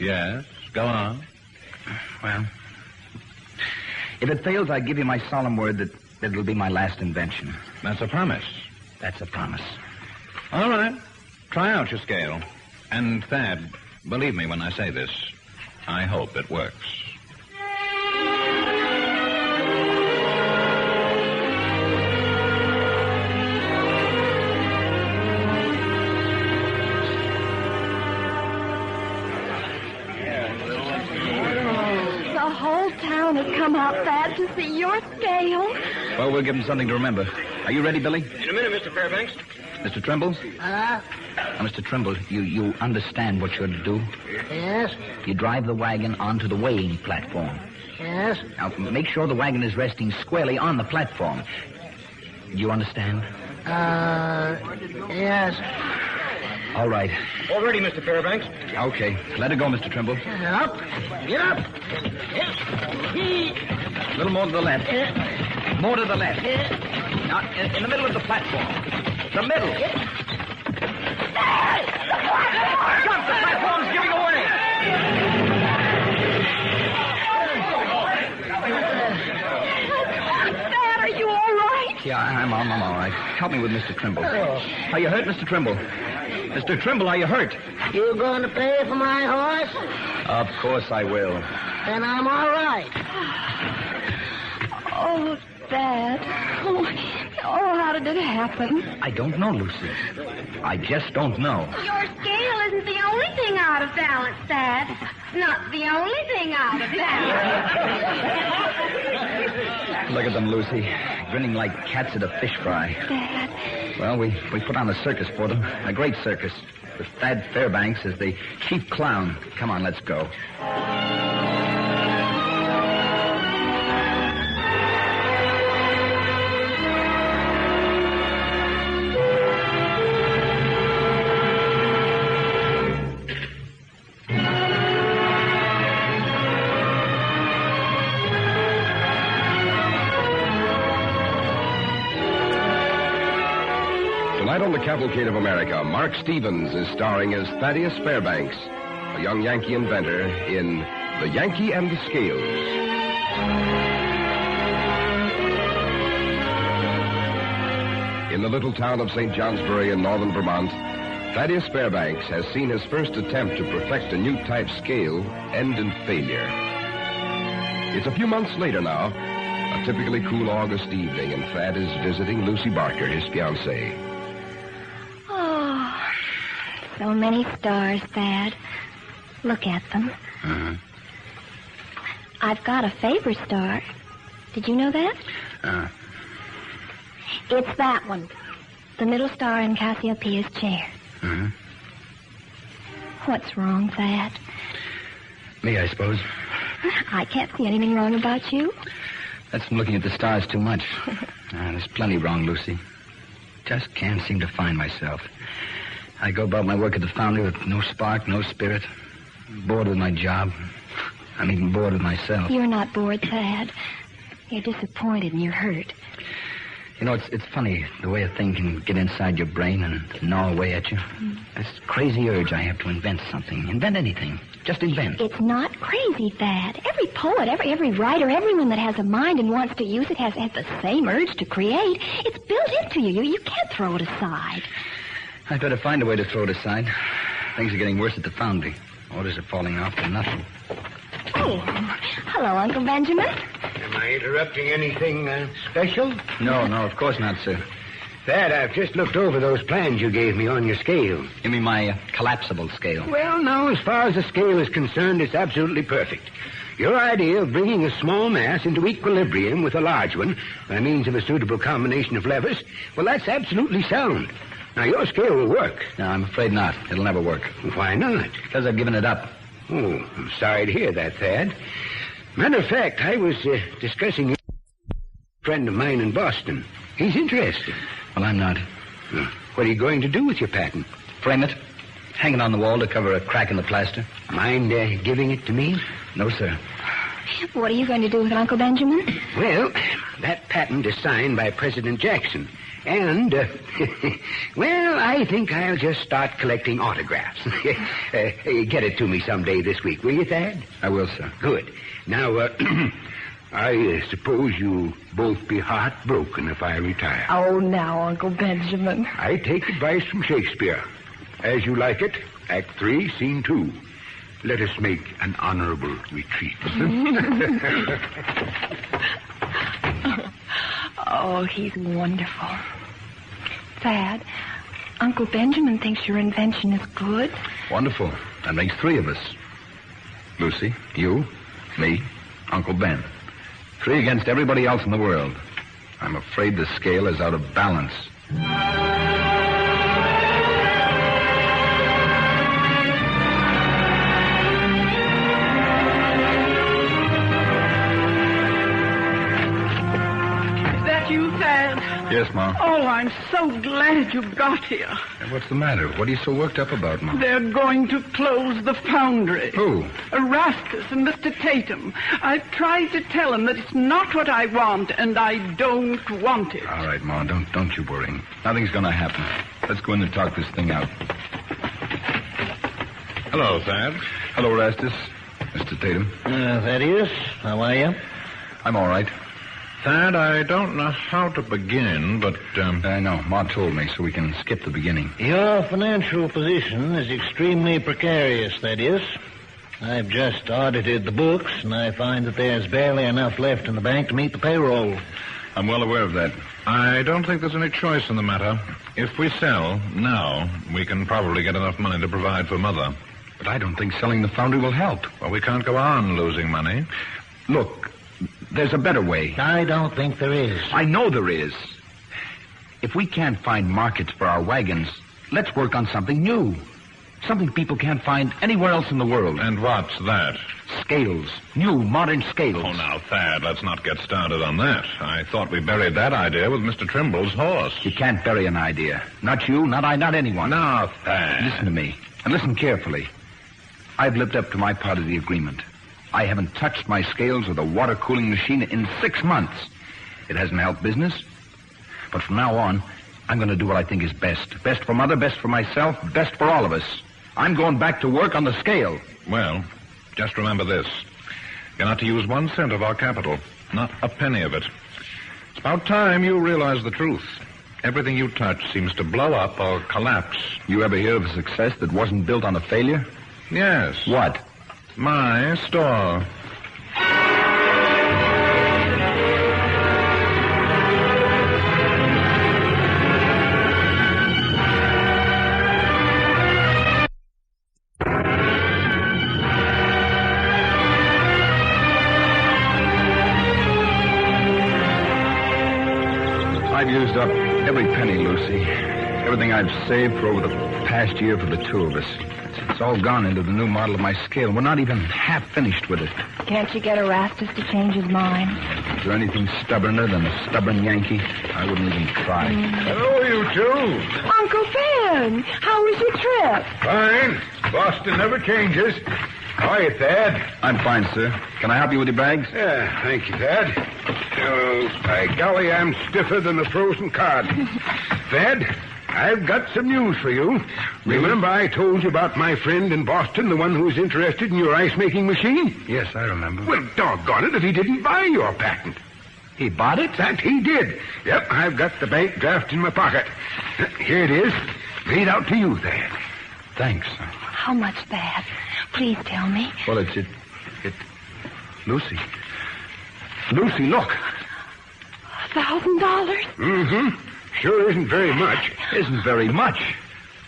Speaker 11: Yes, go on.
Speaker 5: Well, if it fails, I give you my solemn word that it'll be my last invention.
Speaker 11: That's a promise.
Speaker 5: That's a promise.
Speaker 11: All right. Try out your scale. And, Thad, believe me when I say this, I hope it works.
Speaker 19: The whole town has come out, Thad, to see your scale.
Speaker 5: Well, we'll give them something to remember. Are you ready, Billy?
Speaker 11: In a minute, Mr. Fairbanks.
Speaker 5: Mr. Trimble? Now, Mr. Trimble, you understand what you're to do?
Speaker 24: Yes.
Speaker 5: You drive the wagon onto the weighing platform.
Speaker 24: Yes.
Speaker 5: Now, make sure the wagon is resting squarely on the platform. Do you understand?
Speaker 24: Yes.
Speaker 5: All right.
Speaker 11: All ready, Mr. Fairbanks.
Speaker 5: Okay. Let it go, Mr. Trimble.
Speaker 24: Up. Get up.
Speaker 5: A little more to the left. More to the left. Now, in the middle of the platform. The middle. Jump! The platform's giving away!
Speaker 19: Dad, are you all right?
Speaker 5: Yeah, I'm all right. Help me with Mr. Trimble. Are you hurt, Mr. Trimble? Mr. Trimble, are you hurt?
Speaker 24: You going to pay for my horse?
Speaker 5: Of course I will.
Speaker 24: Then I'm all right.
Speaker 19: Oh, Dad. Oh, how did it happen?
Speaker 5: I don't know, Lucy. I just don't know.
Speaker 7: Your scale isn't the only thing out of balance, Dad. Not the only thing out of balance.
Speaker 5: Look at them, Lucy. Grinning like cats at a fish fry.
Speaker 19: Dad.
Speaker 5: Well, we put on a circus for them. A great circus. With Thad Fairbanks as the chief clown. Come on, let's go.
Speaker 21: on the Cavalcade of America, Mark Stevens is starring as Thaddeus Fairbanks, a young Yankee inventor in The Yankee and the Scales. In the little town of St. Johnsbury in northern Vermont, Thaddeus Fairbanks has seen his first attempt to perfect a new type scale end in failure. It's a few months later now, a typically cool August evening, and Thad is visiting Lucy Barker, his fiancée.
Speaker 19: Oh, so many stars, Thad. Look at them.
Speaker 11: Uh-huh.
Speaker 19: I've got a favorite star. Did you know that? It's that one. The middle star in Cassiopeia's chair.
Speaker 11: Uh-huh.
Speaker 19: What's wrong, Thad?
Speaker 11: Me, I suppose.
Speaker 19: I can't see anything wrong about you.
Speaker 11: That's from looking at the stars too much. There's plenty wrong, Lucy. Just can't seem to find myself. I go about my work at the foundry with no spark, no spirit. Bored with my job. I'm even bored with myself.
Speaker 19: You're not bored, Thad. You're disappointed and you're hurt.
Speaker 11: You know, it's funny the way a thing can get inside your brain and gnaw away at you. This crazy urge I have to invent something. Invent anything. Just invent.
Speaker 19: It's not crazy, Thad. Every poet, every writer, everyone that has a mind and wants to use it has the same urge to create. It's built into you. You can't throw it aside.
Speaker 11: I'd better find a way to throw it aside. Things are getting worse at the foundry. Orders are falling off to nothing.
Speaker 19: Oh, hello, Uncle Benjamin.
Speaker 3: Am I interrupting anything special?
Speaker 11: No, of course not, sir.
Speaker 3: Thad, I've just looked over those plans you gave me on your scale.
Speaker 11: You mean my collapsible scale?
Speaker 3: Well, no, as far as the scale is concerned, it's absolutely perfect. Your idea of bringing a small mass into equilibrium with a large one by means of a suitable combination of levers, well, that's absolutely sound. Now, your scale will work.
Speaker 11: No, I'm afraid not. It'll never work.
Speaker 3: Why not?
Speaker 11: Because I've given it up.
Speaker 3: Oh, I'm sorry to hear that, Thad. Matter of fact, I was discussing with a friend of mine in Boston. He's interested.
Speaker 11: Well, I'm not.
Speaker 3: What are you going to do with your patent?
Speaker 11: Frame it. Hang it on the wall to cover a crack in the plaster.
Speaker 3: Mind giving it to me?
Speaker 11: No, sir.
Speaker 19: What are you going to do with it, Uncle Benjamin?
Speaker 3: Well, that patent is signed by President Jackson. And, well, I think I'll just start collecting autographs. Get it to me someday this week, will you, Thad?
Speaker 11: I will, sir.
Speaker 3: Good. Now, I suppose you'll both be heartbroken if I retire.
Speaker 19: Oh, now, Uncle Benjamin.
Speaker 3: I take advice from Shakespeare. As you like it, Act 3, Scene 2. Let us make an honorable retreat.
Speaker 19: Oh, he's wonderful. Thad, Uncle Benjamin thinks your invention is good.
Speaker 11: Wonderful. That makes 3 of us. Lucy, you, me, Uncle Ben. 3 against everybody else in the world. I'm afraid the scale is out of balance.
Speaker 16: You, Thad?
Speaker 11: Yes, Ma.
Speaker 16: Oh, I'm so glad you got here.
Speaker 11: What's the matter? What are you so worked up about, Ma?
Speaker 16: They're going to close the foundry.
Speaker 11: Who?
Speaker 16: Erastus and Mr. Tatum. I've tried to tell them that it's not what I want, and I don't want it.
Speaker 11: All right, Ma. Don't you worry. Nothing's going to happen. Let's go in and talk this thing out. Hello, Thad. Hello, Erastus. Mr. Tatum.
Speaker 24: Thaddeus, how are you?
Speaker 11: I'm all right.
Speaker 17: Thad, I don't know how to begin, but...
Speaker 11: I know. Ma told me, so we can skip the beginning.
Speaker 24: Your financial position is extremely precarious, Thaddeus. I've just audited the books, and I find that there's barely enough left in the bank to meet the payroll.
Speaker 17: I'm well aware of that. I don't think there's any choice in the matter. If we sell now, we can probably get enough money to provide for Mother.
Speaker 11: But I don't think selling the foundry will help.
Speaker 17: Well, we can't go on losing money.
Speaker 11: Look... There's a better way.
Speaker 24: I don't think there is.
Speaker 11: I know there is. If we can't find markets for our wagons, let's work on something new. Something people can't find anywhere else in the world.
Speaker 17: And what's that?
Speaker 11: Scales. New, modern scales.
Speaker 17: Oh, now, Thad, let's not get started on that. I thought we buried that idea with Mr. Trimble's horse.
Speaker 11: You can't bury an idea. Not you, not I, not anyone.
Speaker 17: Now, Thad.
Speaker 11: Listen to me, and listen carefully. I've lived up to my part of the agreement. I haven't touched my scales with a water-cooling machine in 6 months. It hasn't helped business. But from now on, I'm going to do what I think is best. Best for Mother, best for myself, best for all of us. I'm going back to work on the scale.
Speaker 17: Well, just remember this. You're not to use 1 cent of our capital. Not a penny of it. It's about time you realize the truth. Everything you touch seems to blow up or collapse.
Speaker 11: You ever hear of a success that wasn't built on a failure?
Speaker 17: Yes.
Speaker 11: What?
Speaker 17: My store.
Speaker 23: I've used up every penny, Lucy. Everything I've saved for over the past year for the two of us. It's all gone into the new model of my scale. We're not even half finished with it.
Speaker 19: Can't you get Erastus to change his mind?
Speaker 23: Is there anything stubborner than a stubborn Yankee? I wouldn't even try.
Speaker 2: Hello, you two.
Speaker 19: Uncle Ben, how was your trip?
Speaker 2: Fine. Boston never changes. How are you, Thad?
Speaker 23: I'm fine, sir. Can I help you with your bags?
Speaker 2: Yeah, thank you, Thad. By golly, I'm stiffer than a frozen cod. Thad, I've got some news for you. Remember I told you about my friend in Boston, the one who was interested in your ice-making machine?
Speaker 23: Yes, I remember.
Speaker 2: Well, doggone it if he didn't buy your patent.
Speaker 23: He bought it?
Speaker 2: That he did. Yep, I've got the bank draft in my pocket. Here it is. Made out to you, Thad.
Speaker 23: Thanks.
Speaker 19: How much, Thad? Please tell me.
Speaker 23: Well, it's Lucy. Lucy, look.
Speaker 19: $1,000?
Speaker 2: Mm-hmm. Sure isn't very much.
Speaker 23: Isn't very much.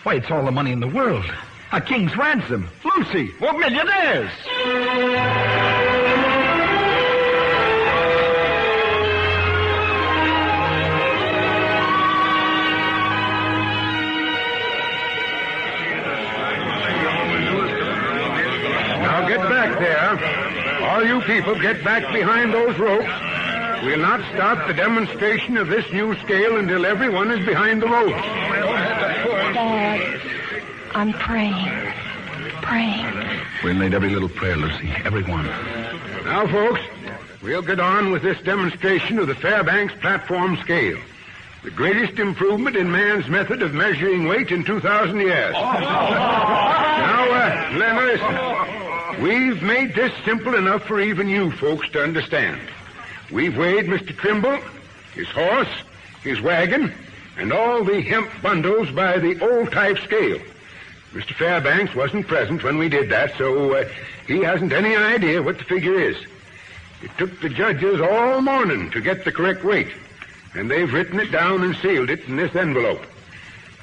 Speaker 23: Why, it's all the money in the world. A king's ransom. Lucy, we're millionaires.
Speaker 2: Now get back there. All you people get back behind those ropes. We'll not start the demonstration of this new scale until everyone is behind the ropes.
Speaker 19: Dad, I'm praying. Praying.
Speaker 23: We'll need every little prayer, Lucy. Every one.
Speaker 2: Now, folks, we'll get on with this demonstration of the Fairbanks platform scale. The greatest improvement in man's method of measuring weight in 2,000 years. Now, listen. We've made this simple enough for even you folks to understand. We've weighed Mr. Trimble, his horse, his wagon, and all the hemp bundles by the old-type scale. Mr. Fairbanks wasn't present when we did that, so he hasn't any idea what the figure is. It took the judges all morning to get the correct weight, and they've written it down and sealed it in this envelope.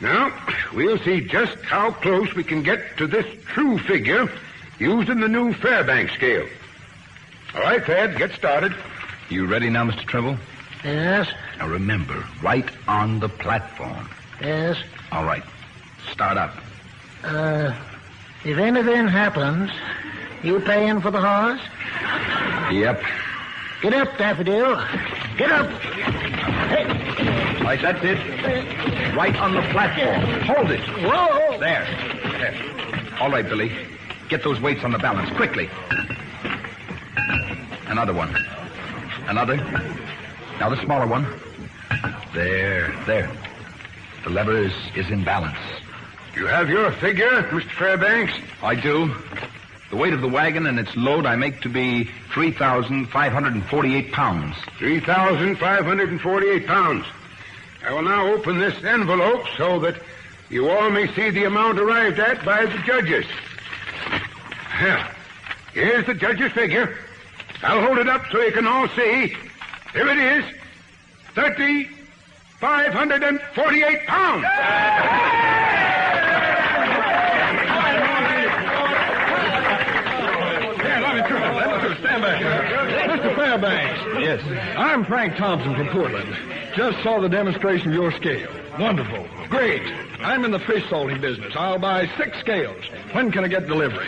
Speaker 2: Now, we'll see just how close we can get to this true figure using the new Fairbanks scale. All right, Thad, get started.
Speaker 23: You ready now, Mr. Trimble?
Speaker 24: Yes.
Speaker 23: Now remember, right on the platform.
Speaker 24: Yes.
Speaker 23: All right. Start up.
Speaker 24: If anything happens, you paying for the horse?
Speaker 23: Yep.
Speaker 24: Get up, Daffodil. Get up.
Speaker 23: Hey. Right, that's it. Right on the platform. Hold it.
Speaker 24: Whoa.
Speaker 23: There. All right, Billy. Get those weights on the balance, quickly. Another one. Another. Now the smaller one. There. The lever is in balance.
Speaker 2: You have your figure, Mr. Fairbanks?
Speaker 23: I do. The weight of the wagon and its load I make to be 3,548 pounds.
Speaker 2: 3,548 pounds. I will now open this envelope so that you all may see the amount arrived at by the judges. Here's the judge's figure. I'll hold it up so you can all see. Here it is. 3,548 pounds.
Speaker 6: Stand back. Mr. Fairbanks.
Speaker 23: Yes.
Speaker 6: I'm Frank Thompson from Portland. Just saw the demonstration of your scale. Wonderful. Great. I'm in the fish salting business. I'll buy 6 scales. When can I get delivery?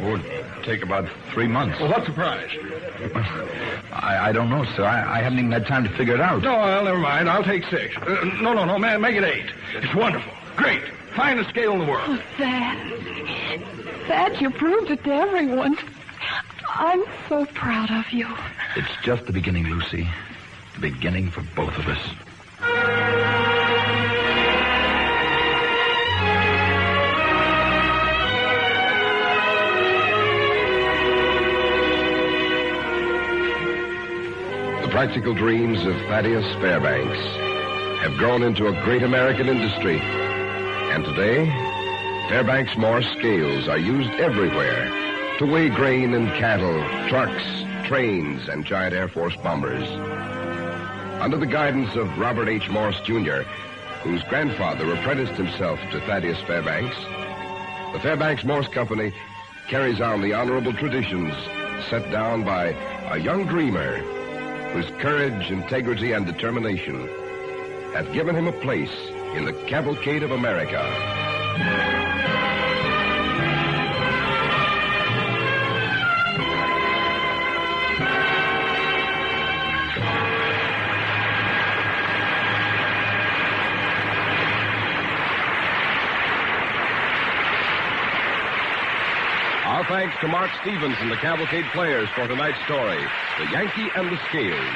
Speaker 23: Oh, it'll take about 3 months.
Speaker 6: Well, what's the price?
Speaker 23: I don't know, sir. I haven't even had time to figure it out.
Speaker 6: No, well, never mind. I'll take 6. No, man, make it 8. It's wonderful. Great. Finest scale in the world.
Speaker 16: Oh, Thad, you proved it to everyone. I'm so proud of you.
Speaker 23: It's just the beginning, Lucy. The beginning for both of us.
Speaker 21: bicycle dreams of Thaddeus Fairbanks have grown into a great American industry. And today, Fairbanks Morse scales are used everywhere to weigh grain and cattle, trucks, trains, and giant Air Force bombers. Under the guidance of Robert H. Morse, Jr., whose grandfather apprenticed himself to Thaddeus Fairbanks, the Fairbanks Morse Company carries on the honorable traditions set down by a young dreamer whose courage, integrity, and determination have given him a place in the Cavalcade of America. Our thanks to Mark Stevens and the Cavalcade players for tonight's story, The Yankee and the Scales.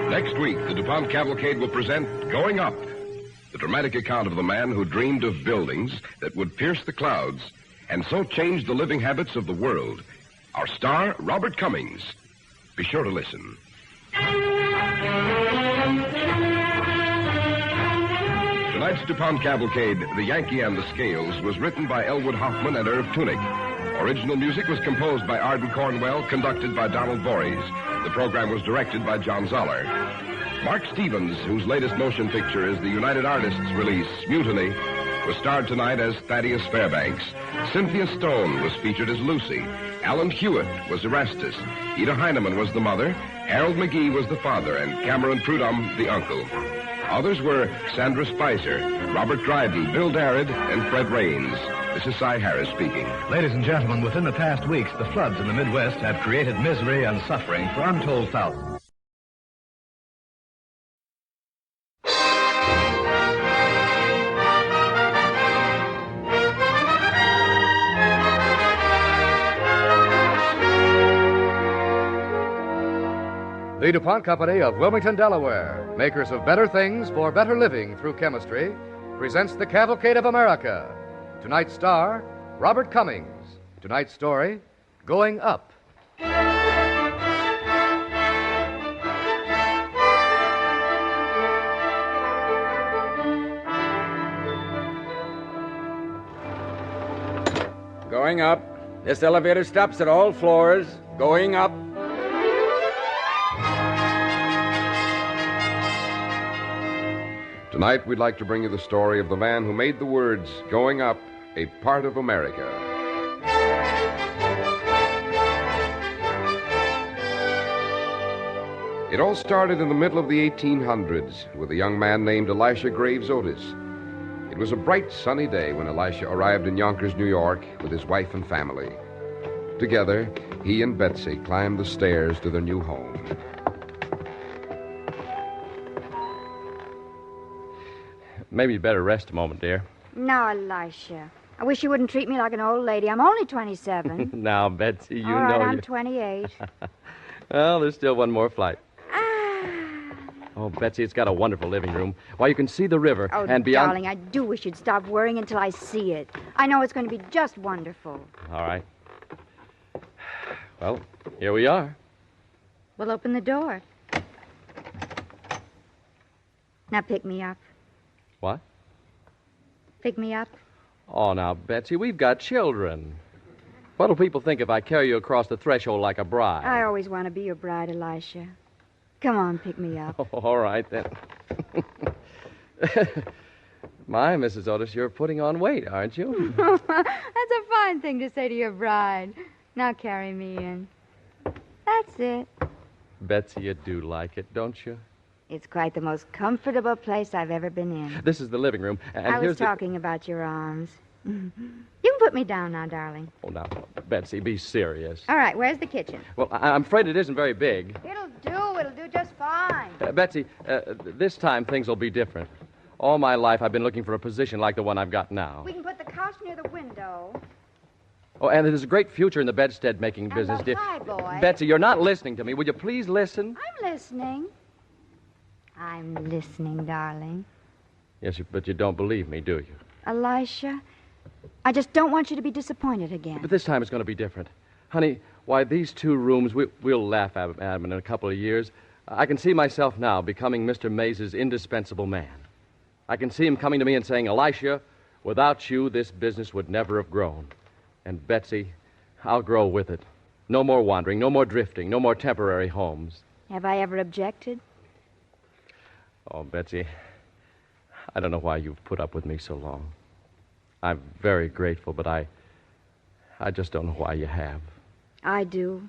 Speaker 21: Next week, the DuPont Cavalcade will present Going Up, the dramatic account of the man who dreamed of buildings that would pierce the clouds and so change the living habits of the world. Our star, Robert Cummings. Be sure to listen. Tonight's DuPont Cavalcade, The Yankee and the Scales, was written by Elwood Hoffman and Irv Tunick. Original music was composed by Arden Cornwell, conducted by Donald Voorhees. The program was directed by John Zoller. Mark Stevens, whose latest motion picture is the United Artists release, Mutiny, was starred tonight as Thaddeus Fairbanks. Cynthia Stone was featured as Lucy. Alan Hewitt was Erastus. Ida Heineman was the mother. Harold McGee was the father, and Cameron Prudhomme the uncle. Others were Sandra Spicer, Robert Dryden, Bill Darrad, and Fred Raines. This is Cy Harris speaking.
Speaker 12: Ladies and gentlemen, within the past weeks, the floods in the Midwest have created misery and suffering for untold thousands. The DuPont Company of Wilmington, Delaware, makers of better things for better living through chemistry, presents the Cavalcade of America. Tonight's star, Robert Cummings. Tonight's story, Going Up.
Speaker 1: Going up. This elevator stops at all floors. Going up.
Speaker 21: Tonight, we'd like to bring you the story of the man who made the words, Going Up, a part of America. It all started in the middle of the 1800s with a young man named Elisha Graves Otis. It was a bright, sunny day when Elisha arrived in Yonkers, New York, with his wife and family. Together, he and Betsy climbed the stairs to their new home.
Speaker 9: Maybe you'd better rest a moment, dear.
Speaker 14: No, Elisha. I wish you wouldn't treat me like an old lady. I'm only 27.
Speaker 9: Now, Betsy, you
Speaker 14: All right,
Speaker 9: know
Speaker 14: I'm
Speaker 9: you...
Speaker 14: 28.
Speaker 9: Well, there's still one more flight. Oh, Betsy, it's got a wonderful living room. Why, you can see the river
Speaker 14: Oh,
Speaker 9: and beyond...
Speaker 14: darling, I do wish you'd stop worrying until I see it. I know it's going to be just wonderful.
Speaker 9: All right. Well, here we are.
Speaker 14: We'll open the door. Now pick me up.
Speaker 9: What?
Speaker 14: Pick me up.
Speaker 9: Oh, now, Betsy, we've got children. What'll people think if I carry you across the threshold like a bride?
Speaker 14: I always want to be your bride, Elisha. Come on, pick me up.
Speaker 9: Oh, all right, then. My, Mrs. Otis, you're putting on weight, aren't you?
Speaker 14: That's a fine thing to say to your bride. Now carry me in. That's it.
Speaker 9: Betsy, you do like it, don't you?
Speaker 14: It's quite the most comfortable place I've ever been in.
Speaker 9: This is the living room, and
Speaker 14: I was
Speaker 9: here's
Speaker 14: talking about your arms. You can put me down now, darling.
Speaker 9: Oh, now, Betsy, be serious.
Speaker 14: All right, where's the kitchen?
Speaker 9: Well, I'm afraid it isn't very big.
Speaker 14: It'll do just fine.
Speaker 9: Betsy, this time things will be different. All my life I've been looking for a position like the one I've got now.
Speaker 14: We can put the couch near the window.
Speaker 9: Oh, and there's a great future in the bedstead-making business, dear.
Speaker 14: Hi, boy.
Speaker 9: Betsy, you're not listening to me. Would you please listen?
Speaker 14: I'm listening. I'm listening, darling.
Speaker 9: Yes, but you don't believe me, do you?
Speaker 14: Elisha,
Speaker 4: I just don't want you to be disappointed again.
Speaker 9: But this time it's going to be different. Honey, why, these 2 rooms, we'll laugh at them in a couple of years. I can see myself now becoming Mr. Mays' indispensable man. I can see him coming to me and saying, Elisha, without you, this business would never have grown. And Betsy, I'll grow with it. No more wandering, no more drifting, no more temporary homes.
Speaker 4: Have I ever objected?
Speaker 9: Oh, Betsy, I don't know why you've put up with me so long. I'm very grateful, but I just don't know why you have.
Speaker 4: I do.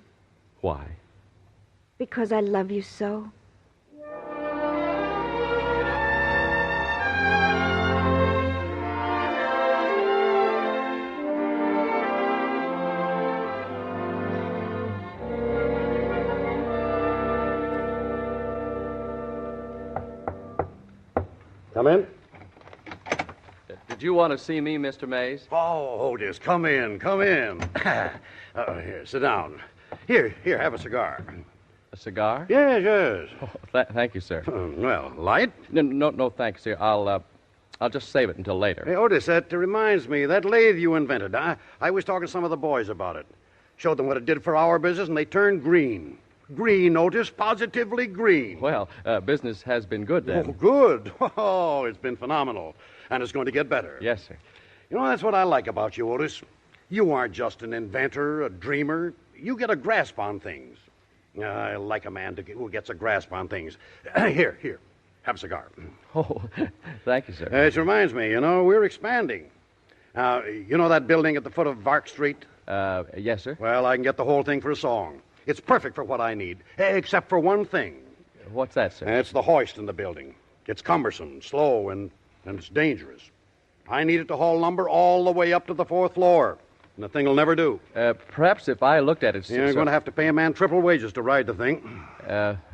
Speaker 9: Why?
Speaker 4: Because I love you so.
Speaker 8: Come in.
Speaker 9: Did you want to see me, Mr. Mays?
Speaker 8: Oh, Otis, come in, come in. Here, sit down. Here, have a cigar.
Speaker 9: A cigar?
Speaker 8: Yes, yes.
Speaker 9: Oh, thank you, sir.
Speaker 8: Well, light?
Speaker 9: No, thanks, sir. I'll just save it until later.
Speaker 8: Hey, Otis, that reminds me, that lathe you invented. I was talking to some of the boys about it. Showed them what it did for our business, and they turned green. Green, Otis, positively green.
Speaker 9: Well, business has been good then.
Speaker 8: Oh, good. Oh, it's been phenomenal. And it's going to get better.
Speaker 9: Yes, sir.
Speaker 8: You know, that's what I like about you, Otis. You aren't just an inventor, a dreamer. You get a grasp on things. I like a man who gets a grasp on things. Here, have a cigar.
Speaker 9: Oh, thank you, sir.
Speaker 8: It reminds me, we're expanding. You know that building at the foot of Vark Street?
Speaker 9: Yes, sir.
Speaker 8: Well, I can get the whole thing for a song. It's perfect for what I need, except for one thing.
Speaker 9: What's that, sir?
Speaker 8: It's the hoist in the building. It's cumbersome, slow, and it's dangerous. I need it to haul lumber all the way up to the 4th floor, and the thing will never do.
Speaker 9: Perhaps if I looked at it...
Speaker 8: You're going to have to pay a man triple wages to ride the thing.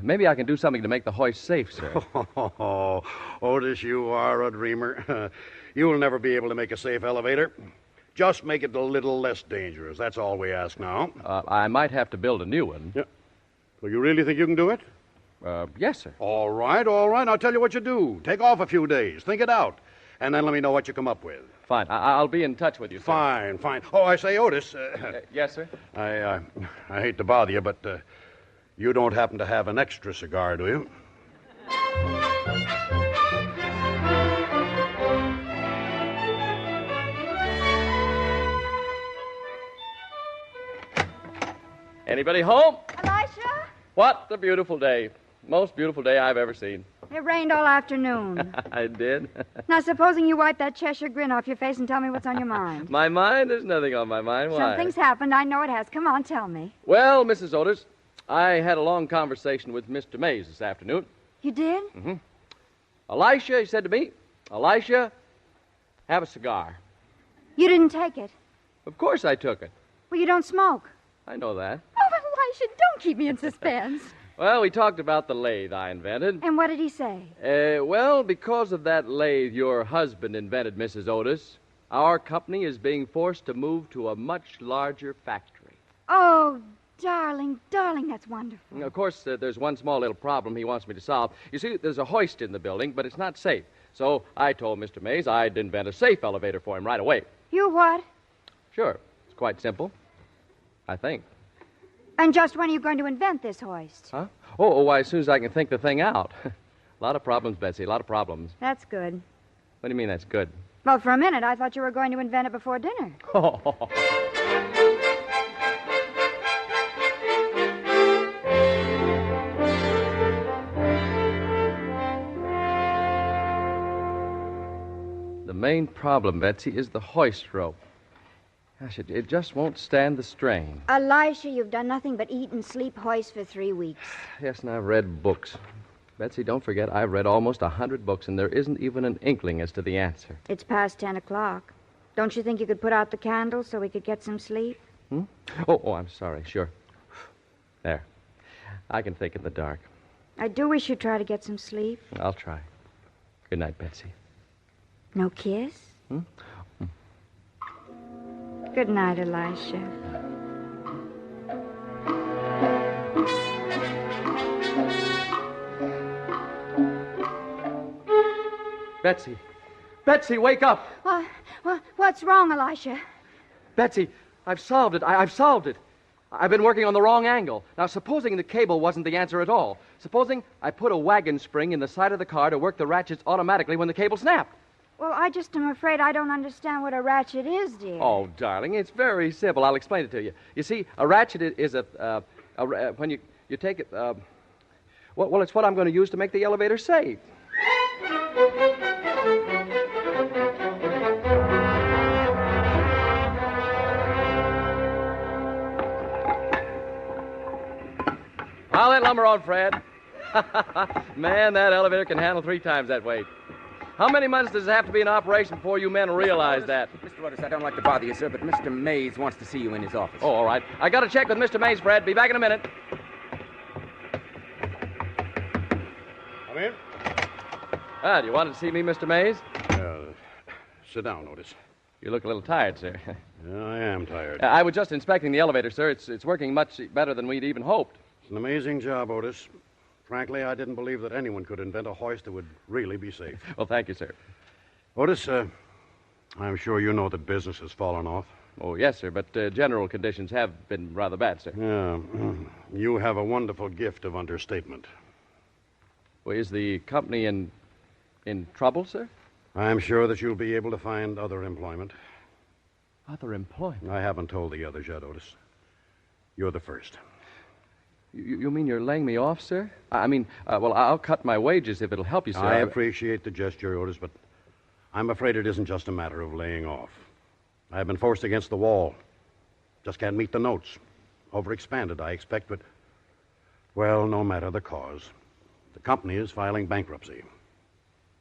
Speaker 9: Maybe I can do something to make the hoist safe, sir.
Speaker 8: Oh, Otis, you are a dreamer. You'll never be able to make a safe elevator. Just make it a little less dangerous. That's all we ask now.
Speaker 9: I might have to build a new one.
Speaker 8: Yeah. Well, you really think you can do it?
Speaker 9: Yes, sir.
Speaker 8: All right. I'll tell you what you do. Take off a few days. Think it out. And then let me know what you come up with.
Speaker 9: Fine. I'll be in touch with you, sir.
Speaker 8: Fine. Oh, I say, Otis.
Speaker 9: Yes, sir?
Speaker 8: I hate to bother you, but you don't happen to have an extra cigar, do you?
Speaker 9: Anybody home?
Speaker 4: Elisha?
Speaker 9: What a beautiful day. Most beautiful day I've ever seen.
Speaker 4: It rained all afternoon.
Speaker 9: I did?
Speaker 4: Now, supposing you wipe that Cheshire grin off your face and tell me what's on your mind.
Speaker 9: My mind? There's nothing on my mind. Why?
Speaker 4: Something's happened. I know it has. Come on, tell me.
Speaker 9: Well, Mrs. Otis, I had a long conversation with Mr. Mays this afternoon.
Speaker 4: You did?
Speaker 9: Mm-hmm. Elisha, he said to me, Elisha, have a cigar.
Speaker 4: You didn't take it?
Speaker 9: Of course I took it.
Speaker 4: Well, you don't smoke.
Speaker 9: I know that.
Speaker 4: Oh, Elisha, don't keep me in suspense.
Speaker 9: Well, we talked about the lathe I invented.
Speaker 4: And what did he say?
Speaker 9: Well, because of that lathe your husband invented, Mrs. Otis, our company is being forced to move to a much larger factory.
Speaker 4: Oh, darling, that's wonderful.
Speaker 9: Of course, there's one small little problem he wants me to solve. You see, there's a hoist in the building, but it's not safe. So I told Mr. Mays I'd invent a safe elevator for him right away.
Speaker 4: You what?
Speaker 9: Sure. It's quite simple, I think.
Speaker 4: And just when are you going to invent this hoist?
Speaker 9: Huh? Oh, why, as soon as I can think the thing out. A lot of problems, Betsy, a lot of problems.
Speaker 4: That's good.
Speaker 9: What do you mean that's good?
Speaker 4: Well, for a minute, I thought you were going to invent it before dinner.
Speaker 9: The main problem, Betsy, is the hoist rope. Gosh, it just won't stand the strain.
Speaker 4: Elisha, you've done nothing but eat and sleep hoist for 3 weeks.
Speaker 9: Yes, and I've read books. Betsy, don't forget, I've read almost 100 books, and there isn't even an inkling as to the answer.
Speaker 4: It's past 10 o'clock. Don't you think you could put out the candles so we could get some sleep?
Speaker 9: Oh, I'm sorry. Sure. There. I can think in the dark.
Speaker 4: I do wish you'd try to get some sleep.
Speaker 9: I'll try. Good night, Betsy.
Speaker 4: No kiss? Good night, Elisha.
Speaker 9: Betsy, Betsy, wake up!
Speaker 4: What's wrong, Elisha?
Speaker 9: Betsy, I've solved it. I've solved it. I've been working on the wrong angle. Now, supposing the cable wasn't the answer at all. Supposing I put a wagon spring in the side of the car to work the ratchets automatically when the cable snapped.
Speaker 4: Well, I just am afraid I don't understand what a ratchet is, dear.
Speaker 9: Oh, darling, it's very simple. I'll explain it to you. You see, a ratchet is when you take it, well, it's what I'm going to use to make the elevator safe. Pile that lumber on, Fred. Man, that elevator can handle 3 times that weight. How many months does it have to be in operation before you men realize that?
Speaker 1: Mr. Otis, I don't like to bother you, sir, but Mr. Mays wants to see you in his office.
Speaker 9: Oh, all right. I got to check with Mr. Mays, Fred. Be back in a minute.
Speaker 8: Come in.
Speaker 9: Ah, do you want to see me, Mr. Mays?
Speaker 8: Sit down, Otis.
Speaker 9: You look a little tired, sir.
Speaker 8: Yeah, I am tired.
Speaker 9: I was just inspecting the elevator, sir. It's working much better than we'd even hoped.
Speaker 8: It's an amazing job, Otis. Frankly, I didn't believe that anyone could invent a hoist that would really be safe.
Speaker 9: Well, thank you, sir.
Speaker 8: Otis, I'm sure you know that business has fallen off.
Speaker 9: Oh, yes, sir, but general conditions have been rather bad, sir.
Speaker 8: Yeah. You have a wonderful gift of understatement.
Speaker 9: Well, is the company in trouble, sir?
Speaker 8: I'm sure that you'll be able to find other employment.
Speaker 9: Other employment?
Speaker 8: I haven't told the others yet, Otis. You're the first.
Speaker 9: You mean you're laying me off, sir? I mean, well, I'll cut my wages if it'll help you, sir.
Speaker 8: I appreciate the gesture, Otis, but I'm afraid it isn't just a matter of laying off. I've been forced against the wall. Just can't meet the notes. Overexpanded, I expect, but... Well, no matter the cause. The company is filing bankruptcy.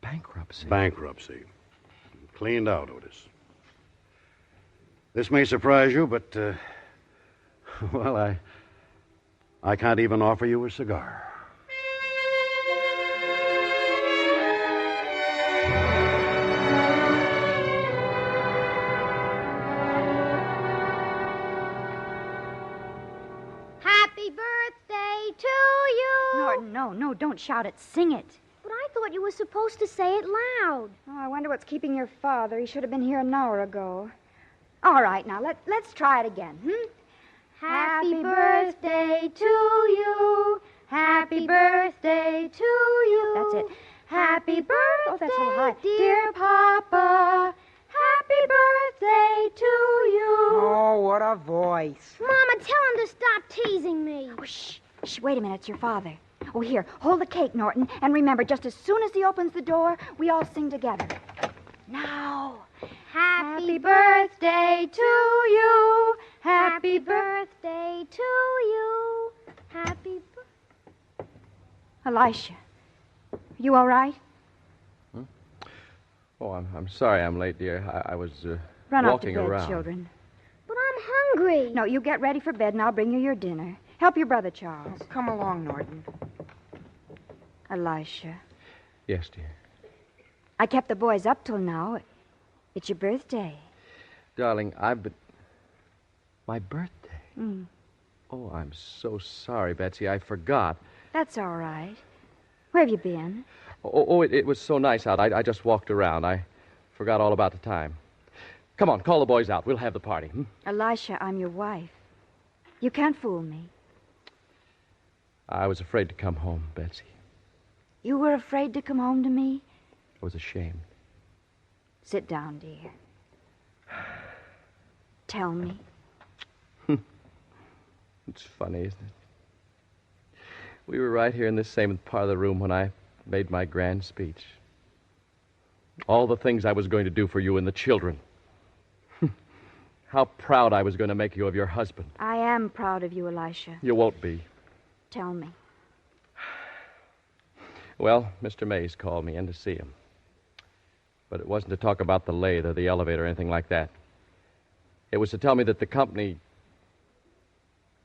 Speaker 9: Bankruptcy?
Speaker 8: Bankruptcy. Cleaned out, Otis. This may surprise you, but, well, I can't even offer you a cigar.
Speaker 14: Happy birthday to you!
Speaker 4: No, don't shout it. Sing it.
Speaker 14: But I thought you were supposed to say it loud.
Speaker 4: Oh, I wonder what's keeping your father. He should have been here an hour ago. All right, now, let's try it again,
Speaker 14: Happy birthday to you. Happy birthday to you.
Speaker 4: That's it.
Speaker 14: Happy birthday,
Speaker 4: Oh, that's a little high.
Speaker 14: dear Papa. Happy birthday to you.
Speaker 13: Oh, what a voice.
Speaker 14: Mama, tell him to stop teasing me.
Speaker 4: Oh, shh, wait a minute. It's your father. Oh, here, hold the cake, Norton. And remember, just as soon as he opens the door, we all sing together. Now.
Speaker 14: Happy birthday to you. Happy birthday to you. Happy
Speaker 4: Elisha, you all right?
Speaker 9: Oh, I'm sorry I'm late, dear. I was
Speaker 4: Run off to
Speaker 9: walking
Speaker 4: bed,
Speaker 9: around.
Speaker 4: children.
Speaker 14: But I'm hungry.
Speaker 4: No, you get ready for bed, and I'll bring you your dinner. Help your brother, Charles.
Speaker 13: Come along, Norton.
Speaker 4: Elisha,
Speaker 9: Yes, dear.
Speaker 4: I kept the boys up till now. It's your birthday.
Speaker 9: Darling, I've been... My birthday?
Speaker 4: Mm,
Speaker 9: Oh, I'm so sorry, Betsy. I forgot.
Speaker 4: that's all right. Where have you been?
Speaker 9: It was so nice out. I just walked around. I forgot all about the time. Come on, call the boys out. We'll have the party.
Speaker 4: Elisha, I'm your wife. You can't fool me.
Speaker 9: I was afraid to come home, Betsy.
Speaker 4: You were afraid to come home to me?
Speaker 9: I was ashamed.
Speaker 4: Sit down, dear. Tell me.
Speaker 9: It's funny, isn't it? We were right here in this same part of the room when I made my grand speech. All the things I was going to do for you and the children. How proud I was going to make you of your husband.
Speaker 4: I am proud of you, Elisha.
Speaker 9: You won't be.
Speaker 4: Tell me.
Speaker 9: Well, Mr. Mays called me in to see him. But it wasn't to talk about the lathe or the elevator or anything like that. It was to tell me that the company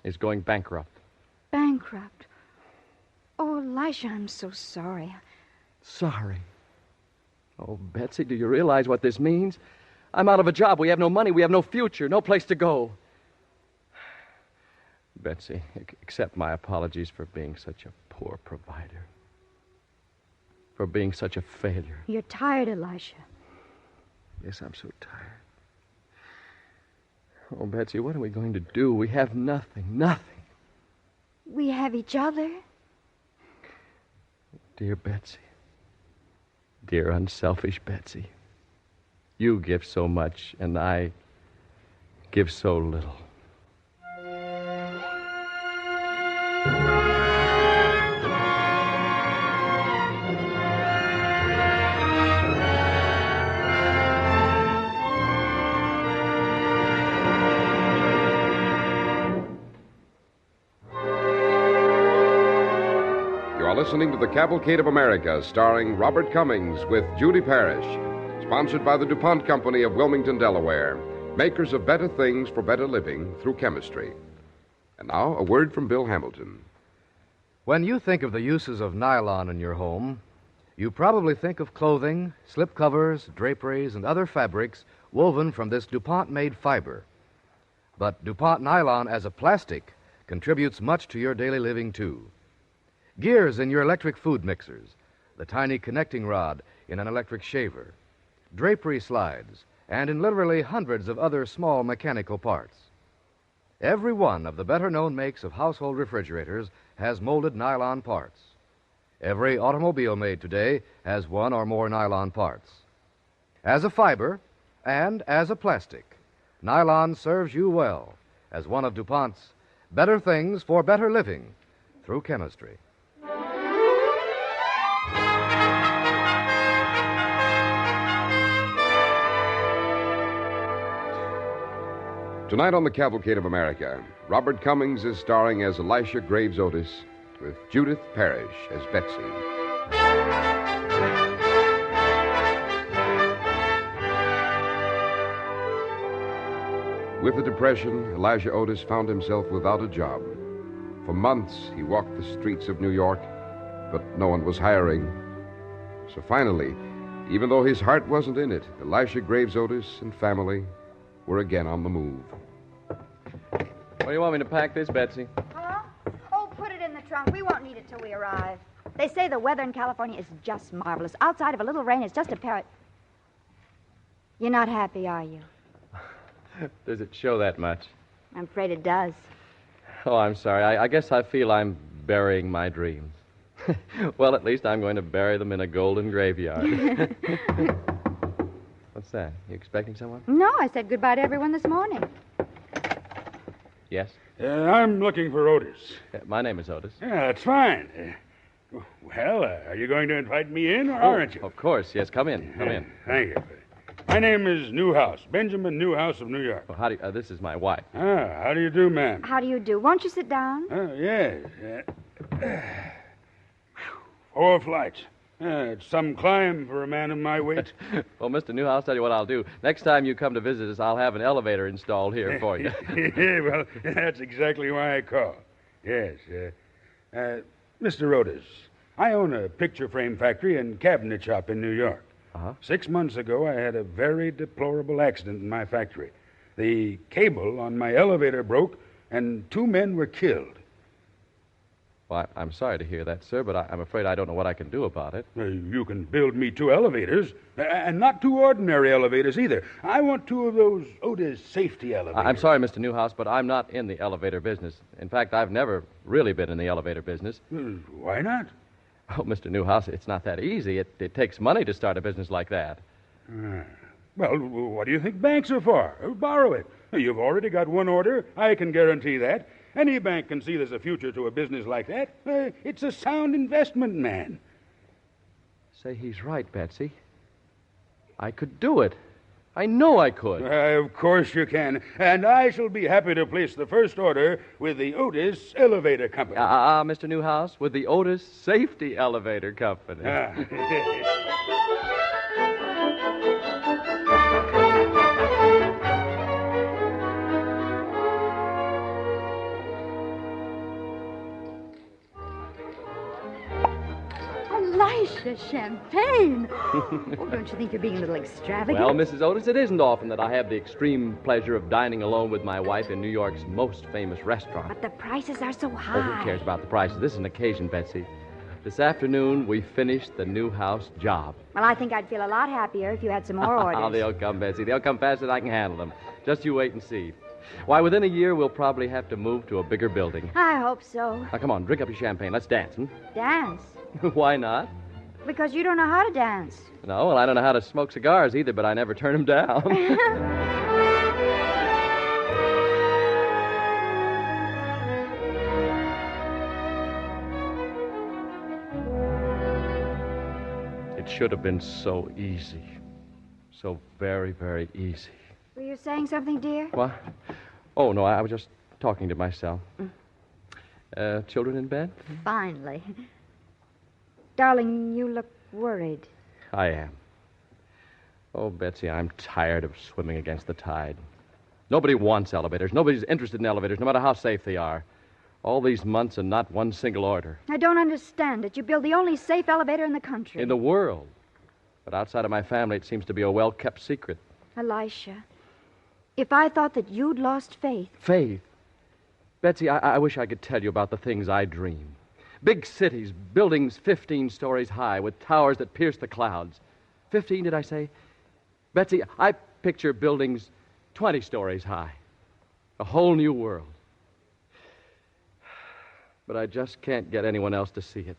Speaker 9: is going bankrupt.
Speaker 4: Bankrupt? Oh, Elisha, I'm so sorry.
Speaker 9: Sorry. Oh, Betsy, do you realize what this means? I'm out of a job. We have no money. We have no future, no place to go. Betsy, accept my apologies for being such a poor provider. For being such a failure.
Speaker 4: You're tired, Elisha.
Speaker 9: Yes, I'm so tired. Oh, Betsy, what are we going to do? We have nothing.
Speaker 4: We have each other.
Speaker 9: Dear Betsy. Dear unselfish Betsy. You give so much, and I give so little.
Speaker 10: Listening to the Cavalcade of America, starring Robert Cummings with Judy Parrish. Sponsored by the DuPont Company of Wilmington, Delaware, makers of better things for better living through chemistry. And now, a word from Bill Hamilton.
Speaker 12: When you think of the uses of nylon in your home, you probably think of clothing, slipcovers, draperies, and other fabrics woven from this DuPont-made fiber. But DuPont nylon as a plastic contributes much to your daily living, too. Gears in your electric food mixers, the tiny connecting rod in an electric shaver, drapery slides, and in literally hundreds of other small mechanical parts. Every one of the better-known makes of household refrigerators has molded nylon parts. Every automobile made today has one or more nylon parts. As a fiber and as a plastic, nylon serves you well as one of DuPont's better things for better living through chemistry.
Speaker 10: Tonight on the Cavalcade of America, Robert Cummings is starring as Elisha Graves Otis with Judith Parrish as Betsy. With the Depression, Elisha Otis found himself without a job. For months, he walked the streets of New York, but no one was hiring. So finally, even though his heart wasn't in it, Elisha Graves Otis and family were again on the move.
Speaker 9: What do you want me to pack this, Betsy?
Speaker 4: Huh? Oh, put it in the trunk. We won't need it till we arrive. They say the weather in California is just marvelous. Outside of a little rain, it's just a parrot. You're not happy, are you?
Speaker 9: Does it show that much?
Speaker 4: I'm afraid it does.
Speaker 9: Oh, I'm sorry. I guess I feel I'm burying my dreams. Well, at least I'm going to bury them in a golden graveyard. What's that? You expecting someone?
Speaker 4: No, I said goodbye to everyone this morning.
Speaker 9: Yes?
Speaker 2: I'm looking for Otis.
Speaker 9: My name is Otis.
Speaker 2: Yeah, that's fine. Are you going to invite me in, or aren't you?
Speaker 9: Of course, yes. Come in.
Speaker 2: Thank you. My name is Newhouse, Benjamin Newhouse of New York.
Speaker 9: Well, how do you, this is my wife.
Speaker 2: How do you do, ma'am?
Speaker 4: How do you do? Won't you sit down?
Speaker 2: Yes. 4 flights. It's some climb for a man of my weight.
Speaker 9: Well, Mr. Newhouse, I'll tell you what I'll do. Next time you come to visit us, I'll have an elevator installed here for you.
Speaker 2: Well, that's exactly why I called. Yes. Mr. Otis, I own a picture frame factory and cabinet shop in New York. 6 months ago, I had a very deplorable accident in my factory. The cable on my elevator broke, and 2 men were killed.
Speaker 9: Well, I'm sorry to hear that, sir, but I'm afraid I don't know what I can do about it.
Speaker 2: You can build me 2 elevators, and not 2 ordinary elevators either. I want 2 of those Otis safety elevators.
Speaker 9: I'm sorry, Mr. Newhouse, but I'm not in the elevator business. In fact, I've never really been in the elevator business.
Speaker 2: Why not?
Speaker 9: Oh, Mr. Newhouse, it's not that easy. It takes money to start a business like that.
Speaker 2: Well, what do you think banks are for? Borrow it. You've already got 1 order. I can guarantee that. Any bank can see there's a future to a business like that. It's a sound investment, man.
Speaker 9: Say, he's right, Betsy. I could do it. I know I could.
Speaker 2: Of course you can. And I shall be happy to place the first order with the Otis Elevator Company.
Speaker 9: Mr. Newhouse, with the Otis Safety Elevator Company.
Speaker 4: Elisha, champagne. Oh, don't you think you're being a little extravagant?
Speaker 9: Well, Mrs. Otis, it isn't often that I have the extreme pleasure of dining alone with my wife in New York's most famous restaurant.
Speaker 4: But the prices are so high.
Speaker 9: Oh, who cares about the prices? This is an occasion, Betsy. This afternoon, we finished the new house job.
Speaker 4: Well, I think I'd feel a lot happier if you had some more orders.
Speaker 9: Oh, they'll come, Betsy. They'll come faster than I can handle them. Just you wait and see. Why, within a year, we'll probably have to move to a bigger building.
Speaker 4: I hope so.
Speaker 9: Now, come on, drink up your champagne. Let's dance,
Speaker 4: Dance?
Speaker 9: Why not?
Speaker 4: Because you don't know how to dance.
Speaker 9: No, well, I don't know how to smoke cigars either, but I never turn them down. It should have been so easy. So very, very easy.
Speaker 4: Were you saying something, dear?
Speaker 9: What? Oh, no, I was just talking to myself. Children in bed?
Speaker 4: Finally. Darling, you look worried.
Speaker 9: I am. Oh, Betsy, I'm tired of swimming against the tide. Nobody wants elevators. Nobody's interested in elevators, no matter how safe they are. All these months and not one single order.
Speaker 4: I don't understand it. You build the only safe elevator in the country.
Speaker 9: In the world. But outside of my family, it seems to be a well-kept secret.
Speaker 4: Elisha, if I thought that you'd lost faith...
Speaker 9: Faith? Betsy, I wish I could tell you about the things I dream. Big cities, buildings 15 stories high with towers that pierce the clouds. 15, did I say? Betsy, I picture buildings 20 stories high. A whole new world. But I just can't get anyone else to see it.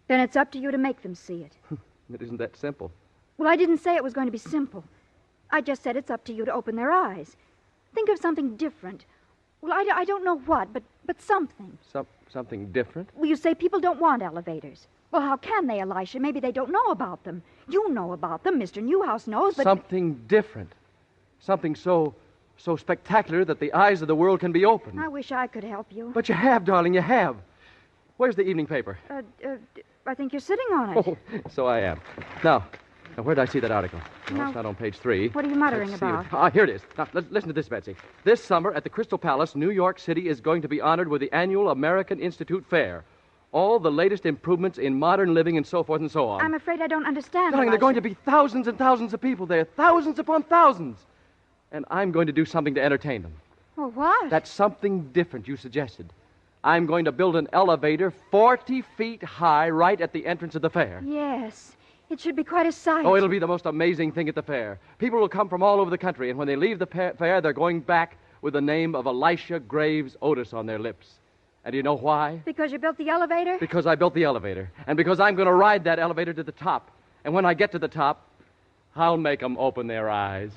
Speaker 4: Then it's up to you to make them see it.
Speaker 9: It isn't that simple.
Speaker 4: Well, I didn't say it was going to be simple. I just said it's up to you to open their eyes. Think of something different. Well, I don't know what, but something.
Speaker 9: Something different?
Speaker 4: Well, you say people don't want elevators. Well, how can they, Elisha? Maybe they don't know about them. You know about them. Mr. Newhouse knows, but...
Speaker 9: Something different. Something so spectacular that the eyes of the world can be opened.
Speaker 4: I wish I could help you.
Speaker 9: But you have, darling, you have. Where's the evening paper?
Speaker 4: I think you're sitting on it.
Speaker 9: Oh, so I am. Now, where did I see that article? No,
Speaker 4: Now,
Speaker 9: it's not on page 3.
Speaker 4: What are you muttering
Speaker 9: Let's see
Speaker 4: about?
Speaker 9: here it is. Now, listen to this, Betsy. This summer at the Crystal Palace, New York City is going to be honored with the annual American Institute Fair. All the latest improvements in modern living and so forth and so on.
Speaker 4: I'm afraid I don't understand.
Speaker 9: Darling, there are
Speaker 4: Elisha.
Speaker 9: going to be thousands and thousands of people there. Thousands upon thousands. And I'm going to do something to entertain them.
Speaker 4: Well, what?
Speaker 9: That's something different you suggested. I'm going to build an elevator 40 feet high right at the entrance of the fair.
Speaker 4: Yes. It should be quite a sight.
Speaker 9: Oh, it'll be the most amazing thing at the fair. People will come from all over the country, and when they leave the fair, they're going back with the name of Elisha Graves Otis on their lips. And do you know why?
Speaker 4: Because you built the elevator?
Speaker 9: Because I built the elevator. And because I'm going to ride that elevator to the top. And when I get to the top, I'll make them open their eyes.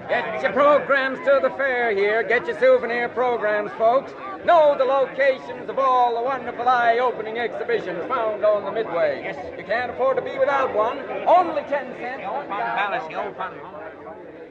Speaker 1: Get your programs to the fair here. Get your souvenir programs, folks. Know the locations of all the wonderful eye-opening exhibitions found on the Midway. Yes. You can't afford to be without one. Only 10 cents.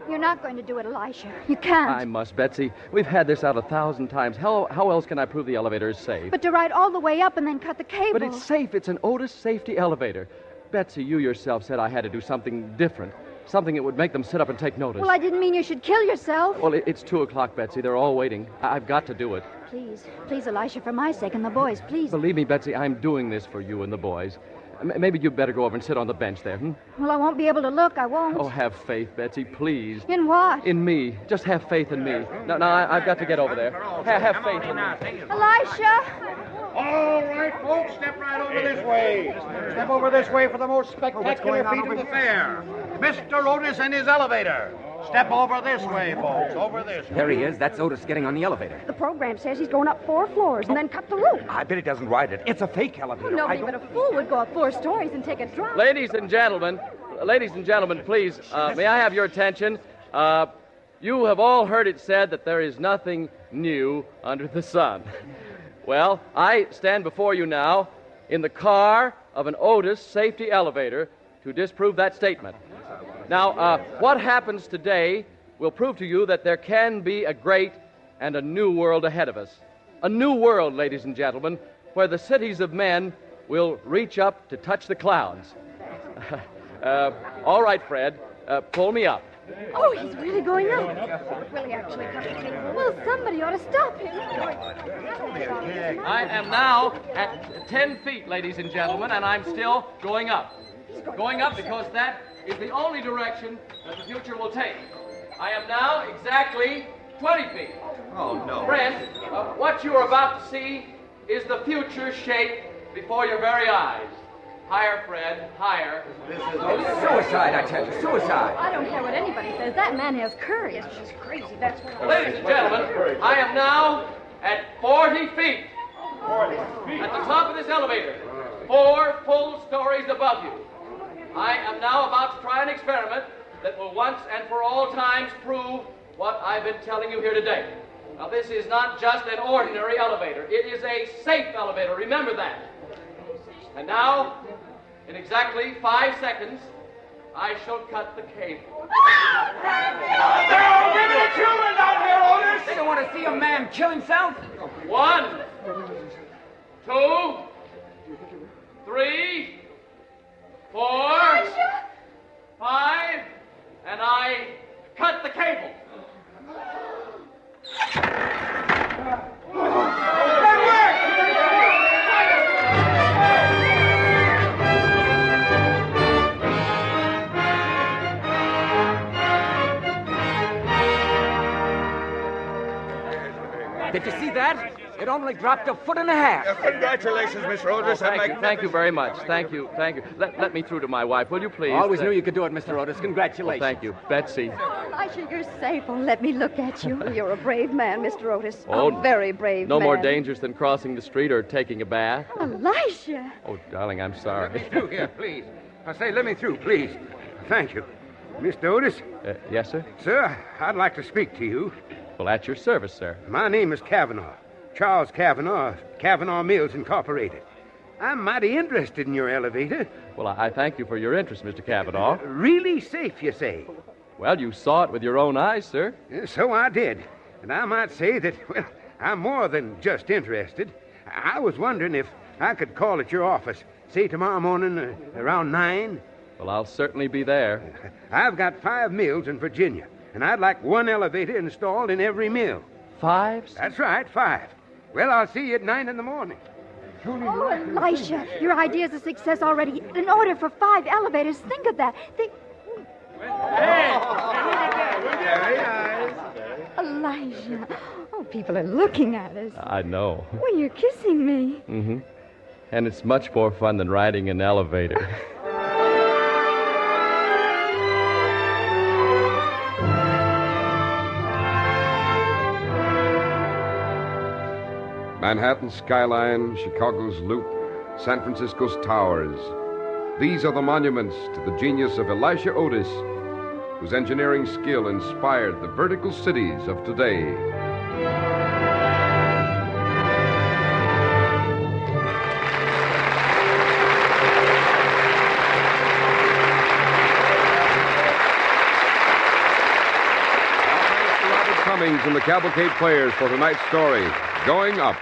Speaker 4: You're not going to do it, Elisha. You can't.
Speaker 9: I must, Betsy. We've had this out 1,000 times. How else can I prove the elevator is safe?
Speaker 4: But to ride all the way up and then cut the cable.
Speaker 9: But it's safe. It's an Otis safety elevator. Betsy, you yourself said I had to do something different. Something that would make them sit up and take notice.
Speaker 4: Well, I didn't mean you should kill yourself.
Speaker 9: Well, it's 2 o'clock, Betsy. They're all waiting. I've got to do it.
Speaker 4: Please, Elisha, for my sake and the boys, please.
Speaker 9: Believe me, Betsy, I'm doing this for you and the boys. Maybe you'd better go over and sit on the bench there,
Speaker 4: Well, I won't be able to look. I won't.
Speaker 9: Oh, have faith, Betsy, please.
Speaker 4: In what?
Speaker 9: In me. Just have faith in me. Now, I've got to get over there. Have faith in me.
Speaker 4: Elisha!
Speaker 8: All right, folks, step right over this way. Step over this way for the most spectacular feat of the fair. Mr. Otis and his elevator. Step over this way, folks. Over this way.
Speaker 15: There he is. That's Otis getting on the elevator.
Speaker 18: The program says he's going up 4 floors and then cut the roof.
Speaker 15: I bet he doesn't ride it. It's a fake elevator.
Speaker 18: Nobody but a fool would go up 4 stories and take a drop.
Speaker 9: Ladies and gentlemen, please, may I have your attention? You have all heard it said that there is nothing new under the sun. Well, I stand before you now in the car of an Otis safety elevator to disprove that statement. Now, what happens today will prove to you that there can be a great and a new world ahead of us. A new world, ladies and gentlemen, where the cities of men will reach up to touch the clouds. All right, Fred, pull me up.
Speaker 18: Oh, he's really going up. Will he actually cut the cable? Well, somebody ought to stop him.
Speaker 9: I am now at 10 feet, ladies and gentlemen, and I'm still going up. Going up because that
Speaker 1: is the only direction that the future will take. I am now exactly 20 feet.
Speaker 15: Oh, no.
Speaker 1: Friend, what you are about to see is the future shape before your very eyes. Higher, Fred, higher.
Speaker 15: This is suicide, I tell you, suicide.
Speaker 18: I don't care what anybody says. That man has courage. She's crazy, that's what
Speaker 1: Ladies and gentlemen, I am now at 40 feet. At the top of this elevator, 4 full stories above you. I am now about to try an experiment that will once and for all times prove what I've been telling you here today. Now, this is not just an ordinary elevator. It is a safe elevator. Remember that. And now, in exactly 5 seconds, I shall cut the cable.
Speaker 15: There are women and children down here, Otis! They don't want to see a man kill himself.
Speaker 1: 1, 2, 3, 4, 5, and I cut the cable.
Speaker 15: Did you see that? It only dropped 1.5 feet.
Speaker 17: Congratulations, Mr. Otis.
Speaker 9: Thank you very much. Thank you. Let me through to my wife, will you please?
Speaker 15: Always knew you could do it, Mr. Otis. Congratulations.
Speaker 9: Thank you. Betsy.
Speaker 18: Elisha, you're safe. Oh, let me look at you. You're a brave man, Mr. Otis.
Speaker 9: Oh,
Speaker 18: a very brave
Speaker 9: no
Speaker 18: man.
Speaker 9: more dangers than crossing the street or taking a bath.
Speaker 18: Elisha.
Speaker 9: Oh, darling, I'm sorry.
Speaker 2: Let me through here, please. I say, let me through, please. Thank you. Mr. Otis?
Speaker 9: Yes, sir?
Speaker 2: Sir, I'd like to speak to you.
Speaker 9: Well, at your service, sir.
Speaker 2: My name is Kavanaugh. Charles Kavanaugh, Kavanaugh Mills Incorporated. I'm mighty interested in your elevator.
Speaker 9: Well, I thank you for your interest, Mr. Kavanaugh.
Speaker 2: Really safe, you say?
Speaker 9: Well, you saw it with your own eyes, sir.
Speaker 2: So I did. And I might say that, well, I'm more than just interested. I was wondering if I could call at your office, say tomorrow morning around 9.
Speaker 9: Well, I'll certainly be there.
Speaker 2: I've got 5 mills in Virginia, and I'd like 1 elevator installed in every mill.
Speaker 9: 5?
Speaker 2: That's right, 5. Well, I'll see you at 9 in the morning.
Speaker 18: Oh, Elisha, your idea's a success already. An order for 5 elevators. Think of that. Elijah. Oh, people are looking at us.
Speaker 9: I know.
Speaker 18: Well, you're kissing me.
Speaker 9: Mm-hmm. And it's much more fun than riding an elevator.
Speaker 10: Manhattan's skyline, Chicago's loop, San Francisco's towers. These are the monuments to the genius of Elisha Otis, whose engineering skill inspired the vertical cities of today. Robert Cummings and the Cavalcade Players for tonight's story, Going Up.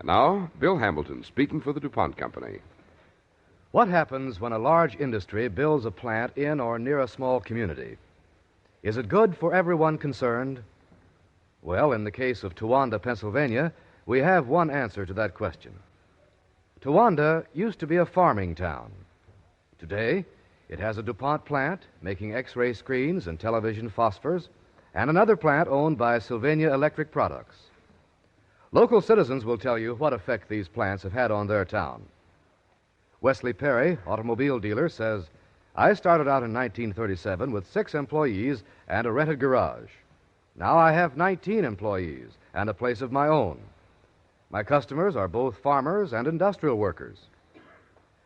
Speaker 10: And now, Bill Hamilton speaking for the DuPont Company.
Speaker 12: What happens when a large industry builds a plant in or near a small community? Is it good for everyone concerned? Well, in the case of Towanda, Pennsylvania, we have one answer to that question. Towanda used to be a farming town. Today, it has a DuPont plant making X-ray screens and television phosphors, and another plant owned by Sylvania Electric Products. Local citizens will tell you what effect these plants have had on their town. Wesley Perry, automobile dealer, says, I started out in 1937 with 6 employees and a rented garage. Now I have 19 employees and a place of my own. My customers are both farmers and industrial workers.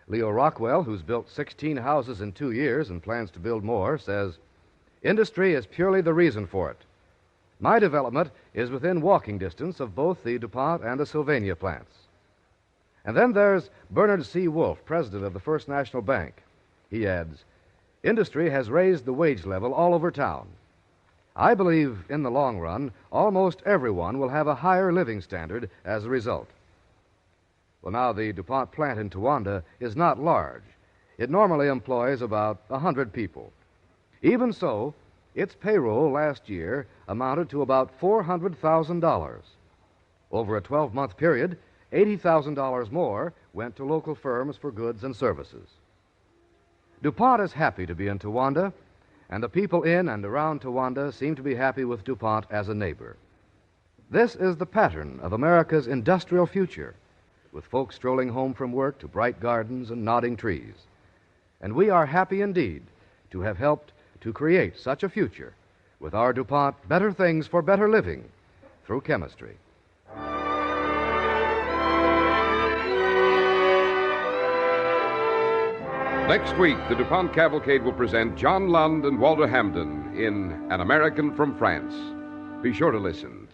Speaker 12: Leo Rockwell, who's built 16 houses in 2 years and plans to build more, says, industry is purely the reason for it. My development is within walking distance of both the DuPont and the Sylvania plants. And then there's Bernard C. Wolf, president of the First National Bank. He adds, industry has raised the wage level all over town. I believe in the long run, almost everyone will have a higher living standard as a result. Well, now, the DuPont plant in Towanda is not large. It normally employs about 100 people. Even so, its payroll last year amounted to about $400,000. Over a 12-month period, $80,000 more went to local firms for goods and services.
Speaker 9: DuPont is happy to be in Towanda, and the people in and around Towanda seem to be happy with DuPont as a neighbor. This is the pattern of America's industrial future, with folks strolling home from work to bright gardens and nodding trees. And we are happy indeed to have helped to create such a future with our DuPont Better Things for Better Living through chemistry.
Speaker 10: Next week, the DuPont Cavalcade will present John Lund and Walter Hamden in An American from France. Be sure to listen.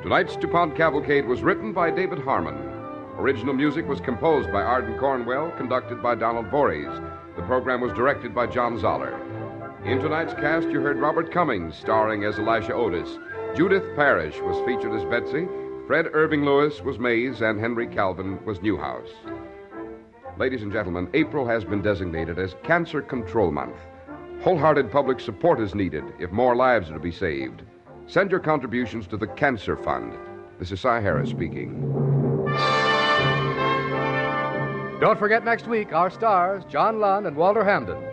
Speaker 10: Tonight's DuPont Cavalcade was written by David Harmon. Original music was composed by Arden Cornwell, conducted by Donald Voorhees. The program was directed by John Zoller. In tonight's cast, you heard Robert Cummings starring as Elisha Otis. Judith Parrish was featured as Betsy. Fred Irving Lewis was Mays, and Henry Calvin was Newhouse. Ladies and gentlemen, April has been designated as Cancer Control Month. Wholehearted public support is needed if more lives are to be saved. Send your contributions to the Cancer Fund. This is Cy Harris speaking.
Speaker 9: Don't forget next week our stars, John Lund and Walter Hamden.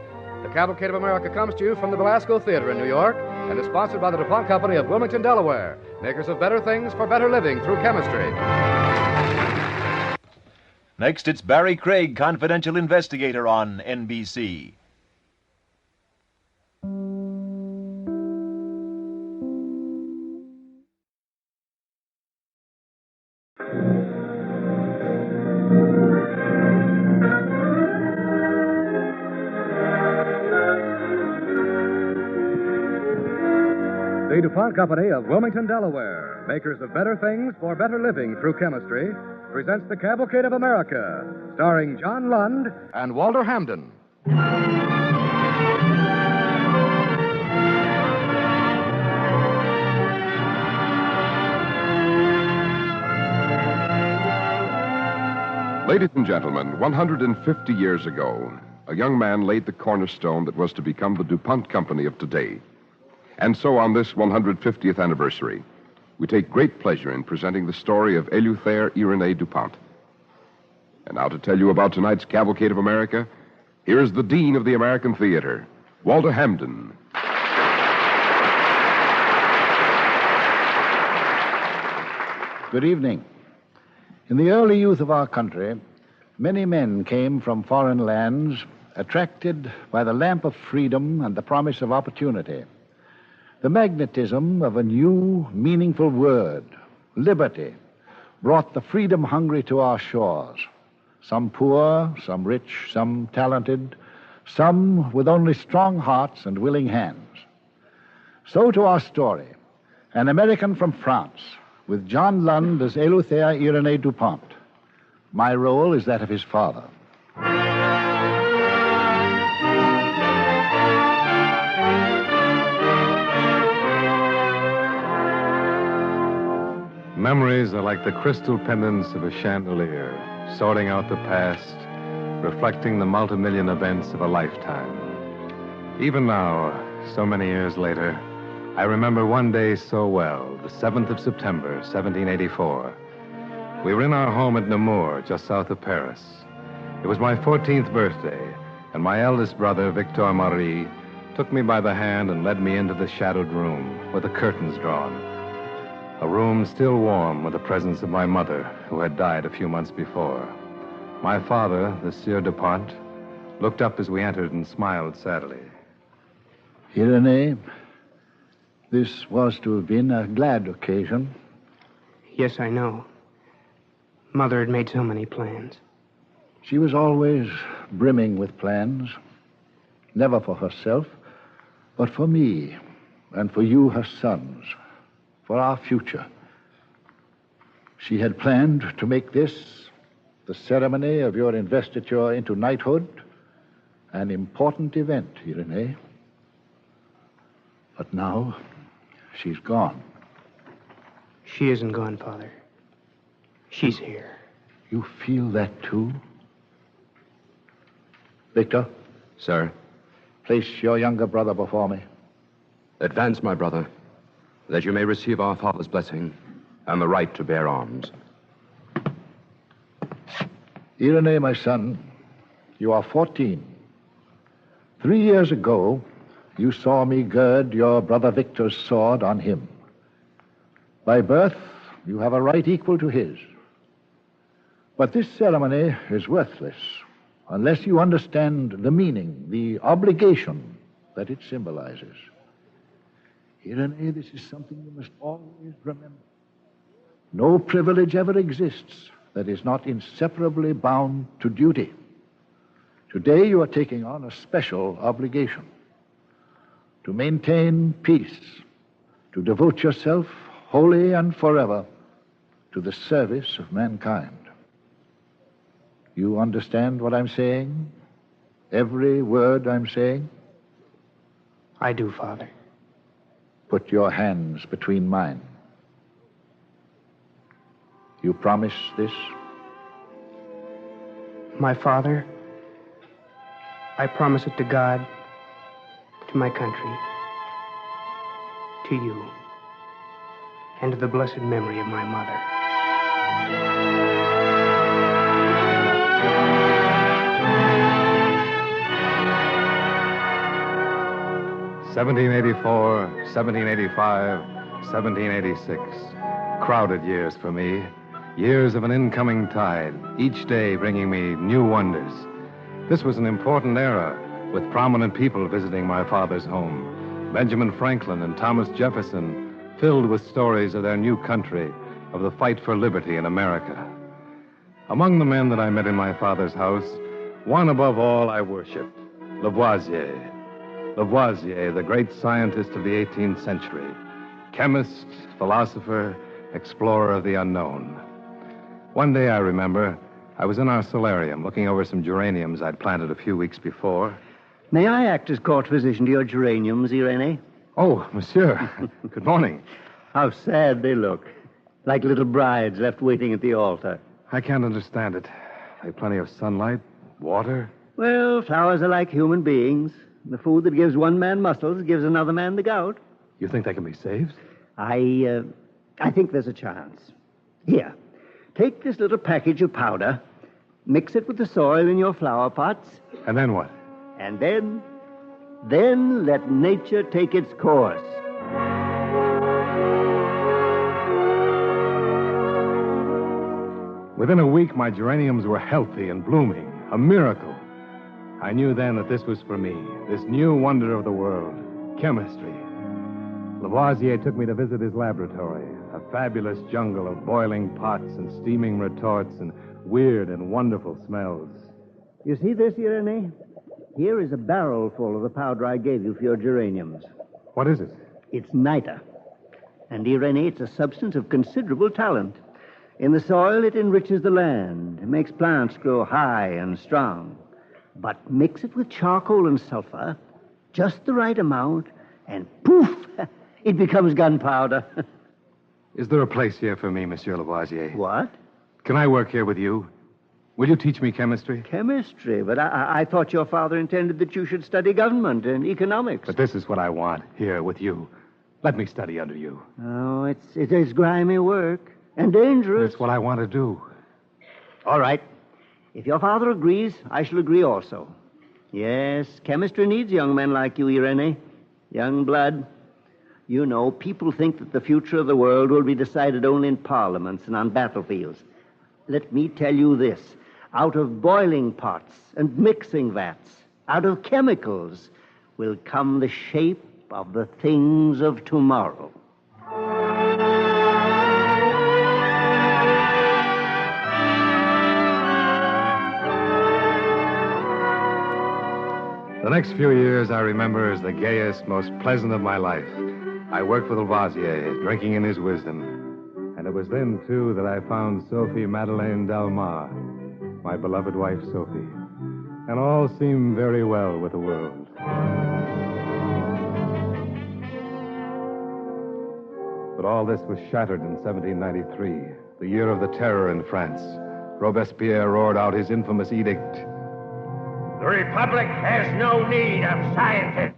Speaker 9: The Cavalcade of America comes to you from the Belasco Theater in New York and is sponsored by the DuPont Company of Wilmington, Delaware, makers of better things for better living through chemistry.
Speaker 5: Next, it's Barry Craig, confidential investigator on NBC.
Speaker 12: The DuPont Company of Wilmington, Delaware, makers of better things for better living through chemistry, presents the Cavalcade of America, starring John Lund
Speaker 9: and Walter Hamden.
Speaker 21: Ladies and gentlemen, 150 years ago, a young man laid the cornerstone that was to become the DuPont Company of today. And so on this 150th anniversary, we take great pleasure in presenting the story of Eleuthère Irénée DuPont. And now to tell you about tonight's Cavalcade of America, here is the Dean of the American Theater, Walter Hamden.
Speaker 24: Good evening. In the early youth of our country, many men came from foreign lands, attracted by the lamp of freedom and the promise of opportunity. The magnetism of a new, meaningful word, liberty, brought the freedom hungry to our shores. Some poor, some rich, some talented, some with only strong hearts and willing hands. So to our story, An American from France, with John Lund as Eleuthère Irénée DuPont. My role is that of his father.
Speaker 7: Memories are like the crystal pendants of a chandelier, sorting out the past, reflecting the multi-million events of a lifetime. Even now, so many years later, I remember one day so well, the 7th of September, 1784. We were in our home at Namur, just south of Paris. It was my 14th birthday, and my eldest brother, Victor Marie, took me by the hand and led me into the shadowed room with the curtains drawn. A room still warm with the presence of my mother, who had died a few months before. My father, the Sieur DuPont, looked up as we entered and smiled sadly.
Speaker 24: Irénée, this was to have been a glad occasion.
Speaker 13: Yes, I know. Mother had made so many plans.
Speaker 24: She was always brimming with plans, never for herself, but for me and for you, her sons. For our future. She had planned to make this, the ceremony of your investiture into knighthood, an important event, Irénée. But now, she's gone.
Speaker 13: She isn't gone, Father. She's here.
Speaker 24: You feel that, too? Victor?
Speaker 20: Sir?
Speaker 24: Place your younger brother before me.
Speaker 20: Advance, my brother, that you may receive our father's blessing and the right to bear arms.
Speaker 23: Irene, my son, you are 14. 3 years ago, you saw me gird your brother Victor's sword on him. By birth, you have a right equal to his. But this ceremony is worthless unless you understand the meaning, the obligation that it symbolizes. Irene, this is something you must always remember. No privilege ever exists that is not inseparably bound to duty. Today you are taking on a special obligation to maintain peace, to devote yourself wholly and forever to the service of mankind. You understand what I'm saying? Every word I'm saying?
Speaker 13: I do, Father.
Speaker 23: Put your hands between mine. You promise this?
Speaker 13: My Father, I promise it to God, to my country, to you, and to the blessed memory of my mother.
Speaker 7: 1784, 1785, 1786. Crowded years for me. Years of an incoming tide, each day bringing me new wonders. This was an important era, with prominent people visiting my father's home. Benjamin Franklin and Thomas Jefferson, filled with stories of their new country, of the fight for liberty in America. Among the men that I met in my father's house, one above all I worshipped, Lavoisier. Lavoisier, the great scientist of the 18th century. Chemist, philosopher, explorer of the unknown. One day, I remember, I was in our solarium looking over some geraniums I'd planted a few weeks before.
Speaker 3: May I act as court physician to your geraniums, Irene?
Speaker 7: Oh, monsieur. Good morning.
Speaker 3: How sad they look. Like little brides left waiting at the altar.
Speaker 7: I can't understand it. They've plenty of sunlight, water.
Speaker 3: Well, flowers are like human beings. The food that gives one man muscles gives another man the gout.
Speaker 7: You think they can be saved?
Speaker 3: I think there's a chance. Here, take this little package of powder, mix it with the soil in your flower pots.
Speaker 7: And then what?
Speaker 3: And then let nature take its course.
Speaker 7: Within a week, my geraniums were healthy and blooming. A miracle. I knew then that this was for me, this new wonder of the world, chemistry. Lavoisier took me to visit his laboratory, a fabulous jungle of boiling pots and steaming retorts and weird and wonderful smells.
Speaker 3: You see this, Irene? Here is a barrel full of the powder I gave you for your geraniums.
Speaker 7: What is it?
Speaker 3: It's niter. And, Irene, it's a substance of considerable talent. In the soil, it enriches the land, makes plants grow high and strong. But mix it with charcoal and sulfur, just the right amount, and poof, it becomes gunpowder.
Speaker 7: Is there a place here for me, Monsieur Lavoisier?
Speaker 3: What?
Speaker 7: Can I work here with you? Will you teach me chemistry?
Speaker 3: Chemistry? But I thought your father intended that you should study government and economics.
Speaker 7: But this is what I want, here with you. Let me study under you.
Speaker 3: Oh, it is grimy work and dangerous.
Speaker 7: That's what I want to do.
Speaker 3: All right. If your father agrees, I shall agree also. Yes, chemistry needs young men like you, Irene. Young blood. You know, people think that the future of the world will be decided only in parliaments and on battlefields. Let me tell you this. Out of boiling pots and mixing vats, out of chemicals, will come the shape of the things of tomorrow.
Speaker 7: The next few years I remember as the gayest, most pleasant of my life. I worked with Lavoisier, drinking in his wisdom. And it was then, too, that I found Sophie Madeleine Dalmar, my beloved wife, Sophie. And all seemed very well with the world. But all this was shattered in 1793, the year of the terror in France. Robespierre roared out his infamous edict.
Speaker 15: The Republic has no need of scientists.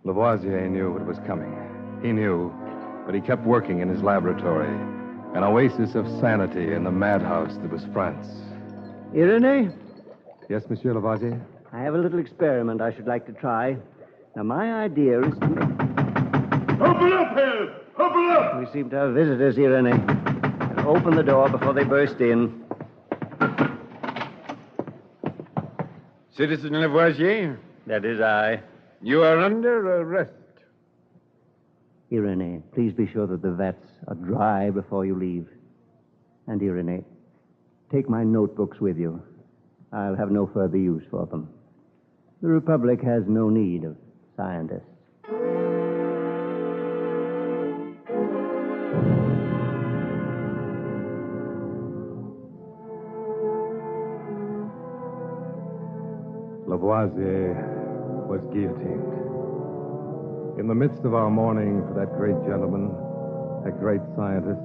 Speaker 7: Lavoisier knew what was coming. He knew, but he kept working in his laboratory, an oasis of sanity in the madhouse that was France.
Speaker 3: Irene?
Speaker 7: Yes, Monsieur Lavoisier?
Speaker 3: I have a little experiment I should like to try. Now, my idea is to...
Speaker 2: Open up, Hal! Open up!
Speaker 3: We seem to have visitors, Irene. Open the door before they burst in.
Speaker 2: Citizen Lavoisier?
Speaker 3: That is I.
Speaker 2: You are under arrest.
Speaker 3: Irene, please be sure that the vats are dry before you leave. And Irene, take my notebooks with you. I'll have no further use for them. The Republic has no need of scientists.
Speaker 7: Lavoisier was guillotined. In the midst of our mourning for that great gentleman, that great scientist,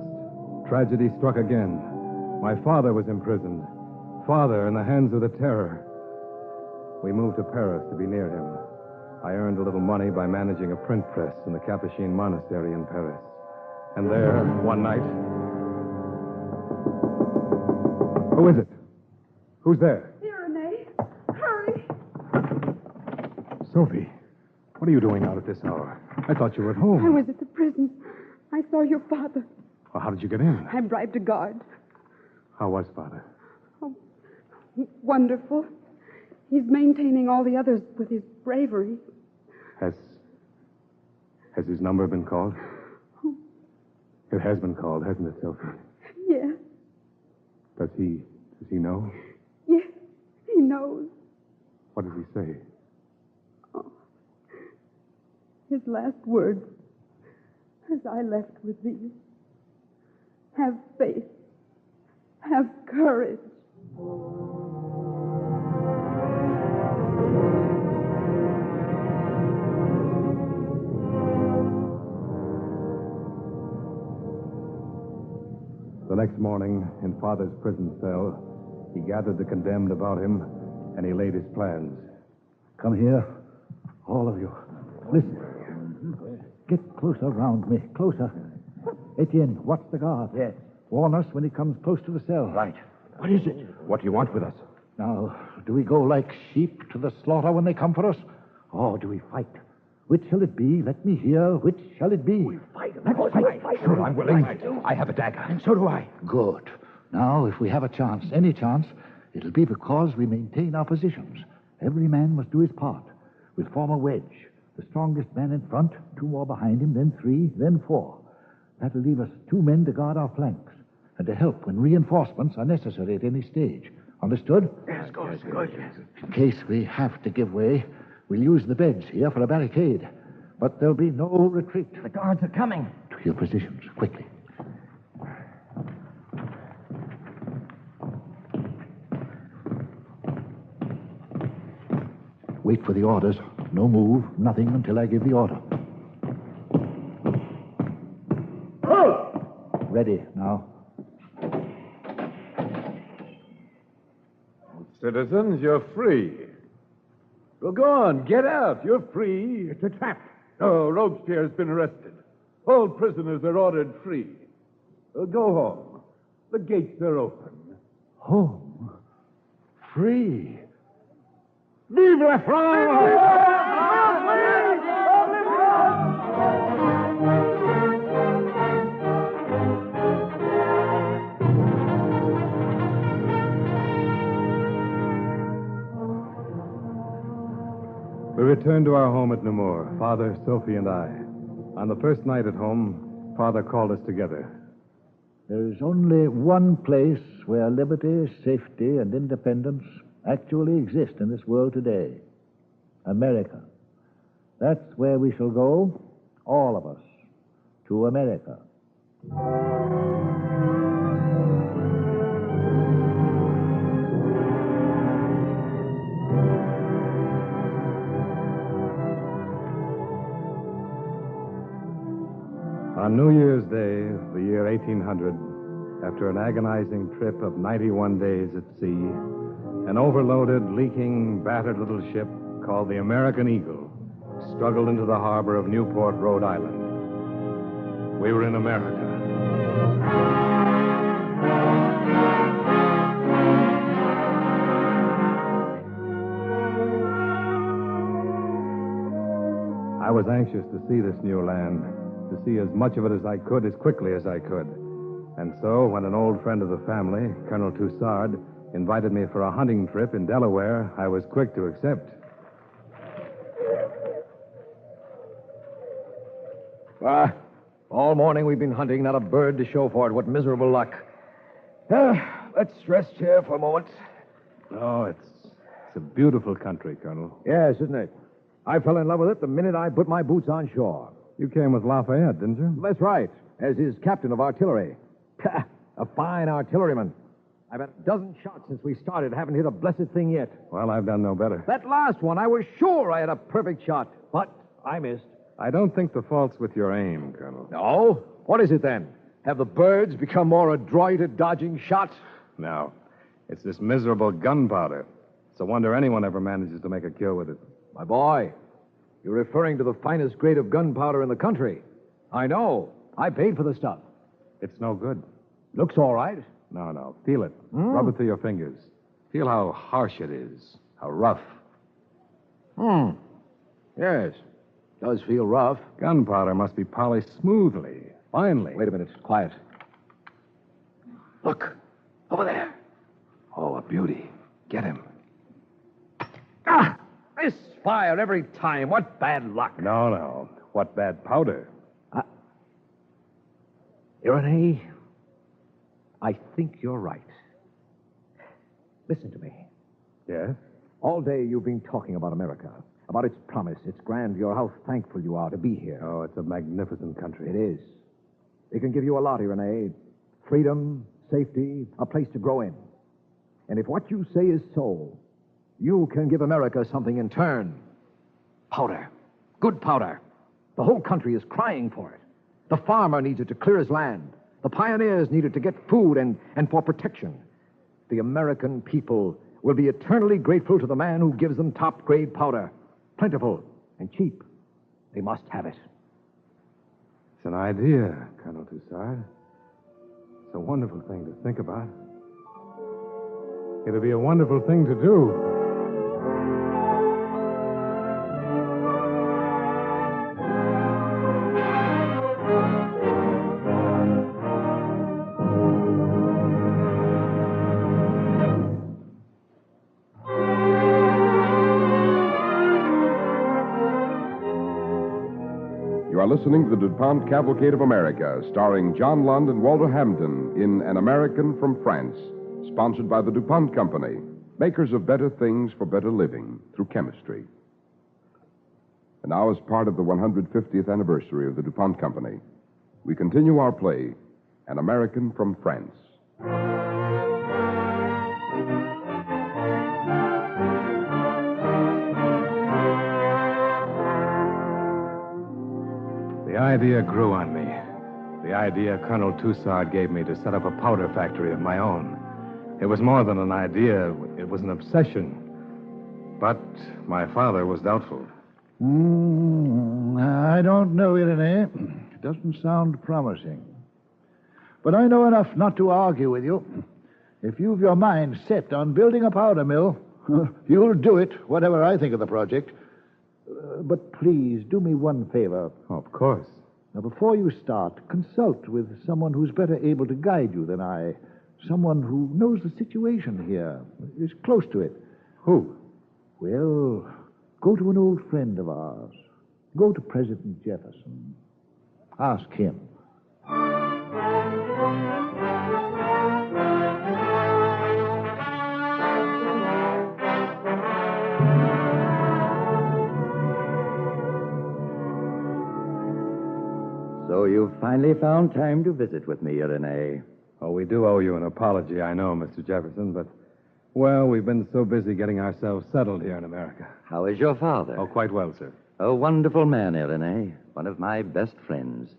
Speaker 7: tragedy struck again. My father was imprisoned. Father in the hands of the terror. We moved to Paris to be near him. I earned a little money by managing a print press in the Capuchin monastery in Paris. And there, one night... Who is it? Who's there?
Speaker 16: Irene, hurry.
Speaker 7: Sophie, what are you doing out at this hour? I thought you were at
Speaker 16: I
Speaker 7: home.
Speaker 16: was at the prison. I saw your father.
Speaker 7: Well, how did you get in?
Speaker 16: I bribed a guard.
Speaker 7: How was Father?
Speaker 16: Oh, wonderful. He's maintaining all the others with his bravery.
Speaker 7: Has his number been called? It has been called, hasn't it, Sophie?
Speaker 16: Yes,
Speaker 7: Does he know?
Speaker 16: yes, he knows.
Speaker 7: What does he say?
Speaker 16: Oh. His last words, as I left with thee. Have faith. Have courage.
Speaker 7: The next morning, in Father's prison cell, he gathered the condemned about him, and he laid his plans.
Speaker 6: Come here, all of you. Listen. Get closer round me, closer. Etienne, watch the guard. Yes. Warn us when he comes close to the cell. Right. What is it?
Speaker 7: What do you want with us?
Speaker 6: Now, do we go like sheep to the slaughter when they come for us? Or do we fight? Which shall it be? Let me hear. Which shall it be? We fight. Let's fight.
Speaker 7: Sure, I'm willing. I have a dagger.
Speaker 6: And so do I. Good. Now, if we have a chance, any chance, it'll be because we maintain our positions. Every man must do his part. We'll form a wedge. The strongest man in front, 2 more behind him, then 3, then 4. That'll leave us 2 men to guard our flanks and to help when reinforcements are necessary at any stage. Understood?
Speaker 7: Yes, good.
Speaker 6: In case we have to give way, we'll use the beds here for a barricade. But there'll be no retreat.
Speaker 15: The guards are coming.
Speaker 6: To your positions, quickly. Wait for the orders. No move, nothing until I give the order. Ready now.
Speaker 7: Citizens, you're free. Well, go on, get out. You're free. It's a trap. No, Robespierre's been arrested. All prisoners are ordered free. Go home. The gates are open.
Speaker 6: Home? Free?
Speaker 7: Vive la France! We returned to our home at Nemours, Father, Sophie, and I. On the first night at home, Father called us together.
Speaker 6: There's only one place where liberty, safety, and independence actually exist in this world today. America. That's where we shall go, all of us, to America.
Speaker 7: On New Year's Day, the year 1800, after an agonizing trip of 91 days at sea, an overloaded, leaking, battered little ship called the American Eagle struggled into the harbor of Newport, Rhode Island. we were in America. I was anxious to see this new land, to see as much of it as I could, as quickly as I could. And so, when an old friend of the family, Colonel Toussard, invited me for a hunting trip in Delaware, I was quick to accept.
Speaker 12: All morning we've been hunting, not a bird to show for it. What miserable luck. Let's rest here for a moment.
Speaker 7: Oh, it's a beautiful country, Colonel.
Speaker 12: Yes, isn't it? I fell in love with it the minute I put my boots on shore.
Speaker 7: You came with Lafayette, didn't you?
Speaker 12: That's right, as his captain of artillery. A fine artilleryman. I've had a dozen shots since we started. Haven't hit a blessed thing yet.
Speaker 7: Well, I've done no better.
Speaker 12: That last one, I was sure I had a perfect shot, but I missed.
Speaker 7: I don't think the fault's with your aim, Colonel.
Speaker 12: No? What is it then? Have the birds become more adroit at dodging shots?
Speaker 7: No. It's this miserable gunpowder. It's a wonder anyone ever manages to make a kill with it.
Speaker 12: My boy, you're referring to the finest grade of gunpowder in the country. I know. I paid for the stuff.
Speaker 7: It's no good.
Speaker 12: Looks all right.
Speaker 7: No. Feel it. Rub it through your fingers. Feel how harsh it is. How rough.
Speaker 12: Yes. Does feel rough.
Speaker 7: Gunpowder must be polished smoothly, finely.
Speaker 12: Wait a minute. Quiet. Look. Over there.
Speaker 7: Oh, a beauty. Get him.
Speaker 12: This fire every time. What bad luck.
Speaker 7: No. What bad powder.
Speaker 12: Irenee, I think you're right. Listen to me.
Speaker 7: Yes?
Speaker 12: All day you've been talking about America, about its promise, its grandeur, how thankful you are to be here.
Speaker 7: Oh, it's a magnificent country.
Speaker 12: It is. It can give you a lot, Irenee. Freedom, safety, a place to grow in. And if what you say is so, you can give America something in turn. Powder. Good powder. The whole country is crying for it. The farmer needs it to clear his land. The pioneers need it to get food and for protection. The American people will be eternally grateful to the man who gives them top-grade powder. Plentiful and cheap. They must have it.
Speaker 7: It's an idea, Colonel Toussard. It's a wonderful thing to think about. It'll be a wonderful thing to do.
Speaker 21: You are listening to the DuPont Cavalcade of America, starring John Lund and Walter Hampden in An American from France, sponsored by the DuPont Company, makers of better things for better living through chemistry. And now, as part of the 150th anniversary of the DuPont Company, we continue our play, An American from France.
Speaker 7: The idea grew on me. The idea Colonel Toussard gave me to set up a powder factory of my own. It was more than an idea. It was an obsession. But my father was doubtful.
Speaker 6: I don't know, Irenee. It doesn't sound promising. But I know enough not to argue with you. If you've your mind set on building a powder mill, you'll do it, whatever I think of the project. But please, do me one favor.
Speaker 7: Oh, of course.
Speaker 6: Now, before you start, consult with someone who's better able to guide you than I. Someone who knows the situation here, is close to it.
Speaker 7: Who?
Speaker 6: Well, go to an old friend of ours. Go to President Jefferson. Ask him.
Speaker 11: So you've finally found time to visit with me, Irenee.
Speaker 7: Oh, we do owe you an apology, I know, Mr. Jefferson, but, well, we've been so busy getting ourselves settled here in America.
Speaker 11: How is your father?
Speaker 7: Oh, quite well, sir.
Speaker 11: A wonderful man, Irenee. One of my best friends.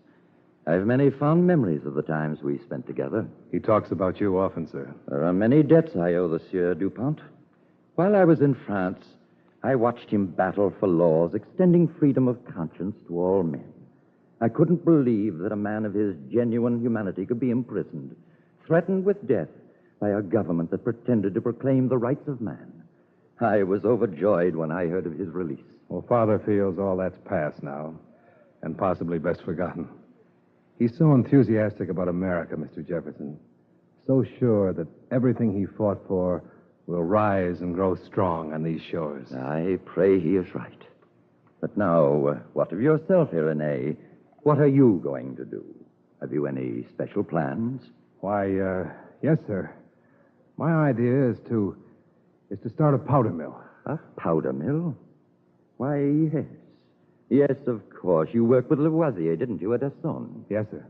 Speaker 11: I've many fond memories of the times we spent together.
Speaker 7: He talks about you often, sir.
Speaker 11: There are many debts I owe the Sieur DuPont. While I was in France, I watched him battle for laws extending freedom of conscience to all men. I couldn't believe that a man of his genuine humanity could be imprisoned, threatened with death by a government that pretended to proclaim the rights of man. I was overjoyed when I heard of his release.
Speaker 7: Well, Father feels all that's past now, and possibly best forgotten. He's so enthusiastic about America, Mr. Jefferson. So sure that everything he fought for will rise and grow strong on these shores.
Speaker 11: I pray he is right. But now, what of yourself, Irene? What are you going to do? Have you any special plans?
Speaker 7: Why, yes, sir. My idea is to start a powder mill.
Speaker 11: A powder mill? Why, yes. Yes, of course. You worked with Lavoisier, didn't you, at Essonne?
Speaker 7: Yes, sir.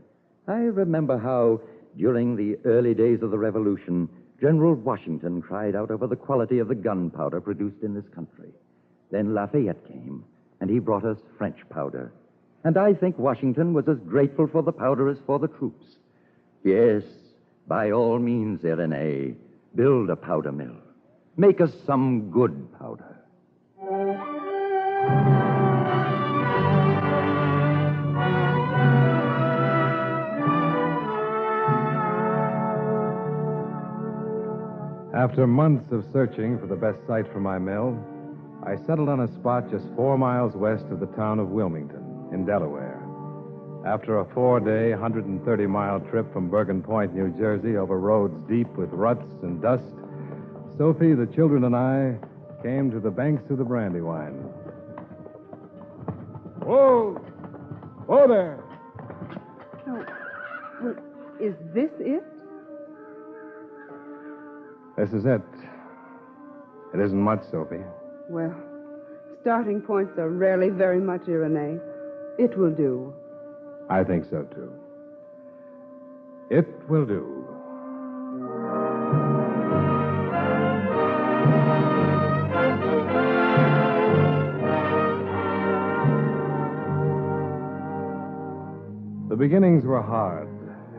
Speaker 11: I remember how, during the early days of the Revolution, General Washington cried out over the quality of the gunpowder produced in this country. Then Lafayette came, and he brought us French powder. And I think Washington was as grateful for the powder as for the troops. Yes, by all means, Irene, build a powder mill. Make us some good powder.
Speaker 7: After months of searching for the best site for my mill, I settled on a spot just 4 miles west of the town of Wilmington, in Delaware. After a 4-day, 130-mile trip from Bergen Point, New Jersey, over roads deep with ruts and dust, Sophie, the children, and I came to the banks of the Brandywine. Whoa! Whoa there!
Speaker 4: Oh, well, is this it?
Speaker 7: This is it. It isn't much, Sophie.
Speaker 4: Well, starting points are rarely very much, Irene. It will do.
Speaker 7: I think so, too. It will do. The beginnings were hard,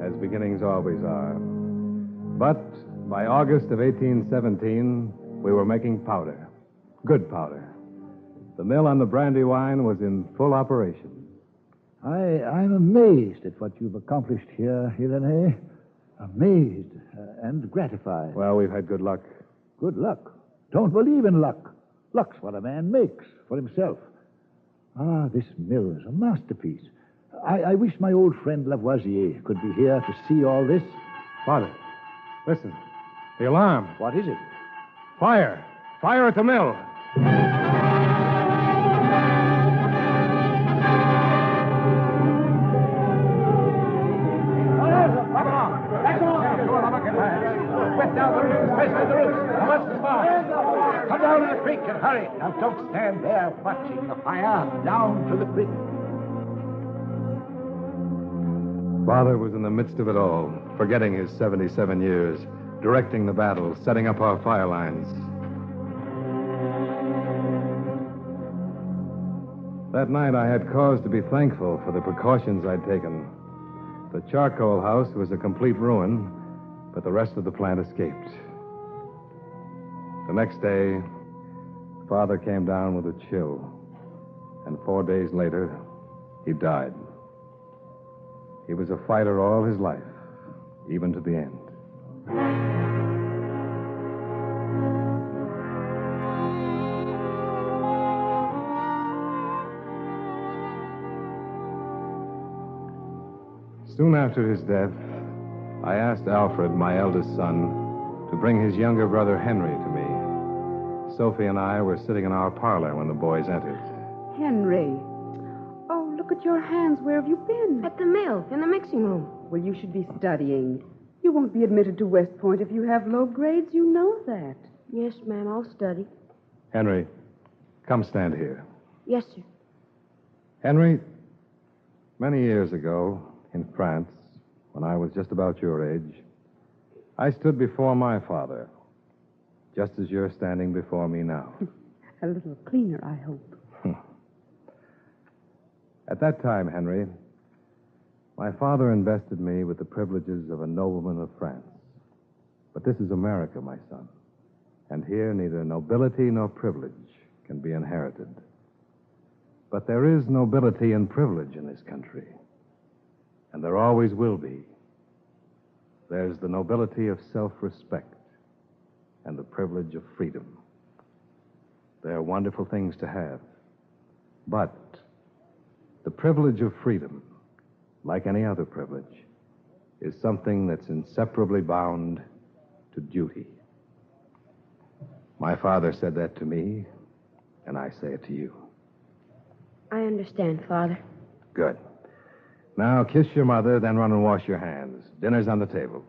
Speaker 7: as beginnings always are. But by August of 1817, we were making powder. Good powder. The mill on the Brandywine was in full operation.
Speaker 6: I'm amazed at what you've accomplished here, Irene. Amazed and gratified.
Speaker 7: Well, we've had good luck.
Speaker 6: Good luck? Don't believe in luck. Luck's what a man makes for himself. Ah, this mill is a masterpiece. I wish my old friend Lavoisier could be here to see all this.
Speaker 7: Father, listen. The alarm.
Speaker 6: What is it?
Speaker 7: Fire. Fire at the mill.
Speaker 6: Come down to the creek and hurry. Now, don't stand there watching the fire. Down to the creek.
Speaker 7: Father was in the midst of it all, forgetting his 77 years, directing the battle, setting up our fire lines. That night, I had cause to be thankful for the precautions I'd taken. The charcoal house was a complete ruin, but the rest of the plant escaped. The next day, Father came down with a chill, and 4 days later, he died. He was a fighter all his life, even to the end. Soon after his death, I asked Alfred, my eldest son, to bring his younger brother Henry to me. Sophie and I were sitting in our parlor when the boys entered.
Speaker 4: Henry. Oh, look at your hands. Where have you been?
Speaker 14: At the mill, in the mixing room.
Speaker 4: Well, you should be studying. You won't be admitted to West Point if you have low grades. You know that.
Speaker 14: Yes, ma'am, I'll study.
Speaker 7: Henry, come stand here.
Speaker 14: Yes, sir.
Speaker 7: Henry, many years ago, in France, when I was just about your age, I stood before my father, just as you're standing before me now.
Speaker 4: A little cleaner, I hope.
Speaker 7: At that time, Henry, my father invested me with the privileges of a nobleman of France. But this is America, my son. And here neither nobility nor privilege can be inherited.
Speaker 12: But there is nobility and privilege in this country. And there always will be. There's the nobility of self-respect and the privilege of freedom. They're wonderful things to have. But the privilege of freedom, like any other privilege, is something that's inseparably bound to duty. My father said that to me, and I say it to you.
Speaker 14: I understand, Father.
Speaker 12: Good. Now kiss your mother, then run and wash your hands. Dinner's on the table.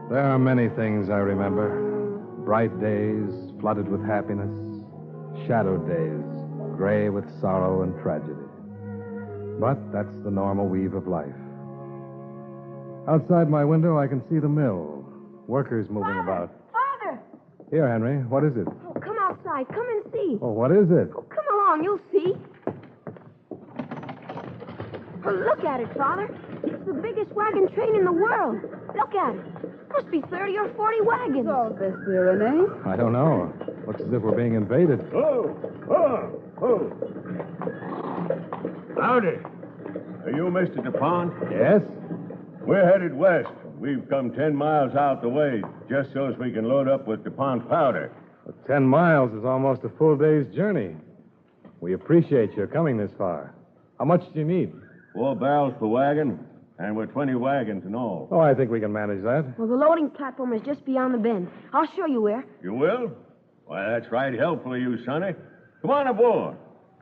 Speaker 12: There are many things I remember. Bright days flooded with happiness, shadowed days gray with sorrow and tragedy. But that's the normal weave of life. Outside my window, I can see the mill. Workers moving about.
Speaker 14: Father!
Speaker 12: Here, Henry, what is it?
Speaker 14: Oh, come outside. Come and see.
Speaker 12: Oh, what is it?
Speaker 14: Oh, come along. You'll see. Oh, look at it, Father. It's the biggest wagon train in the world. Look at it. Must be 30 or 40 wagons.
Speaker 4: What's all this, dear Renee?
Speaker 12: I don't know. Looks as if we're being invaded.
Speaker 1: Oh! Howdy. Are you Mr. DuPont?
Speaker 12: Yes?
Speaker 1: We're headed west. We've come 10 miles out the way just so as we can load up with DuPont powder.
Speaker 12: Well, 10 miles is almost a full day's journey. We appreciate your coming this far. How much do you need?
Speaker 1: 4 barrels per wagon, and we're 20 wagons in all.
Speaker 12: Oh, I think we can manage that.
Speaker 14: Well, the loading platform is just beyond the bend. I'll show you where.
Speaker 1: You will? Why, that's right helpful of you, Sonny. Come on aboard.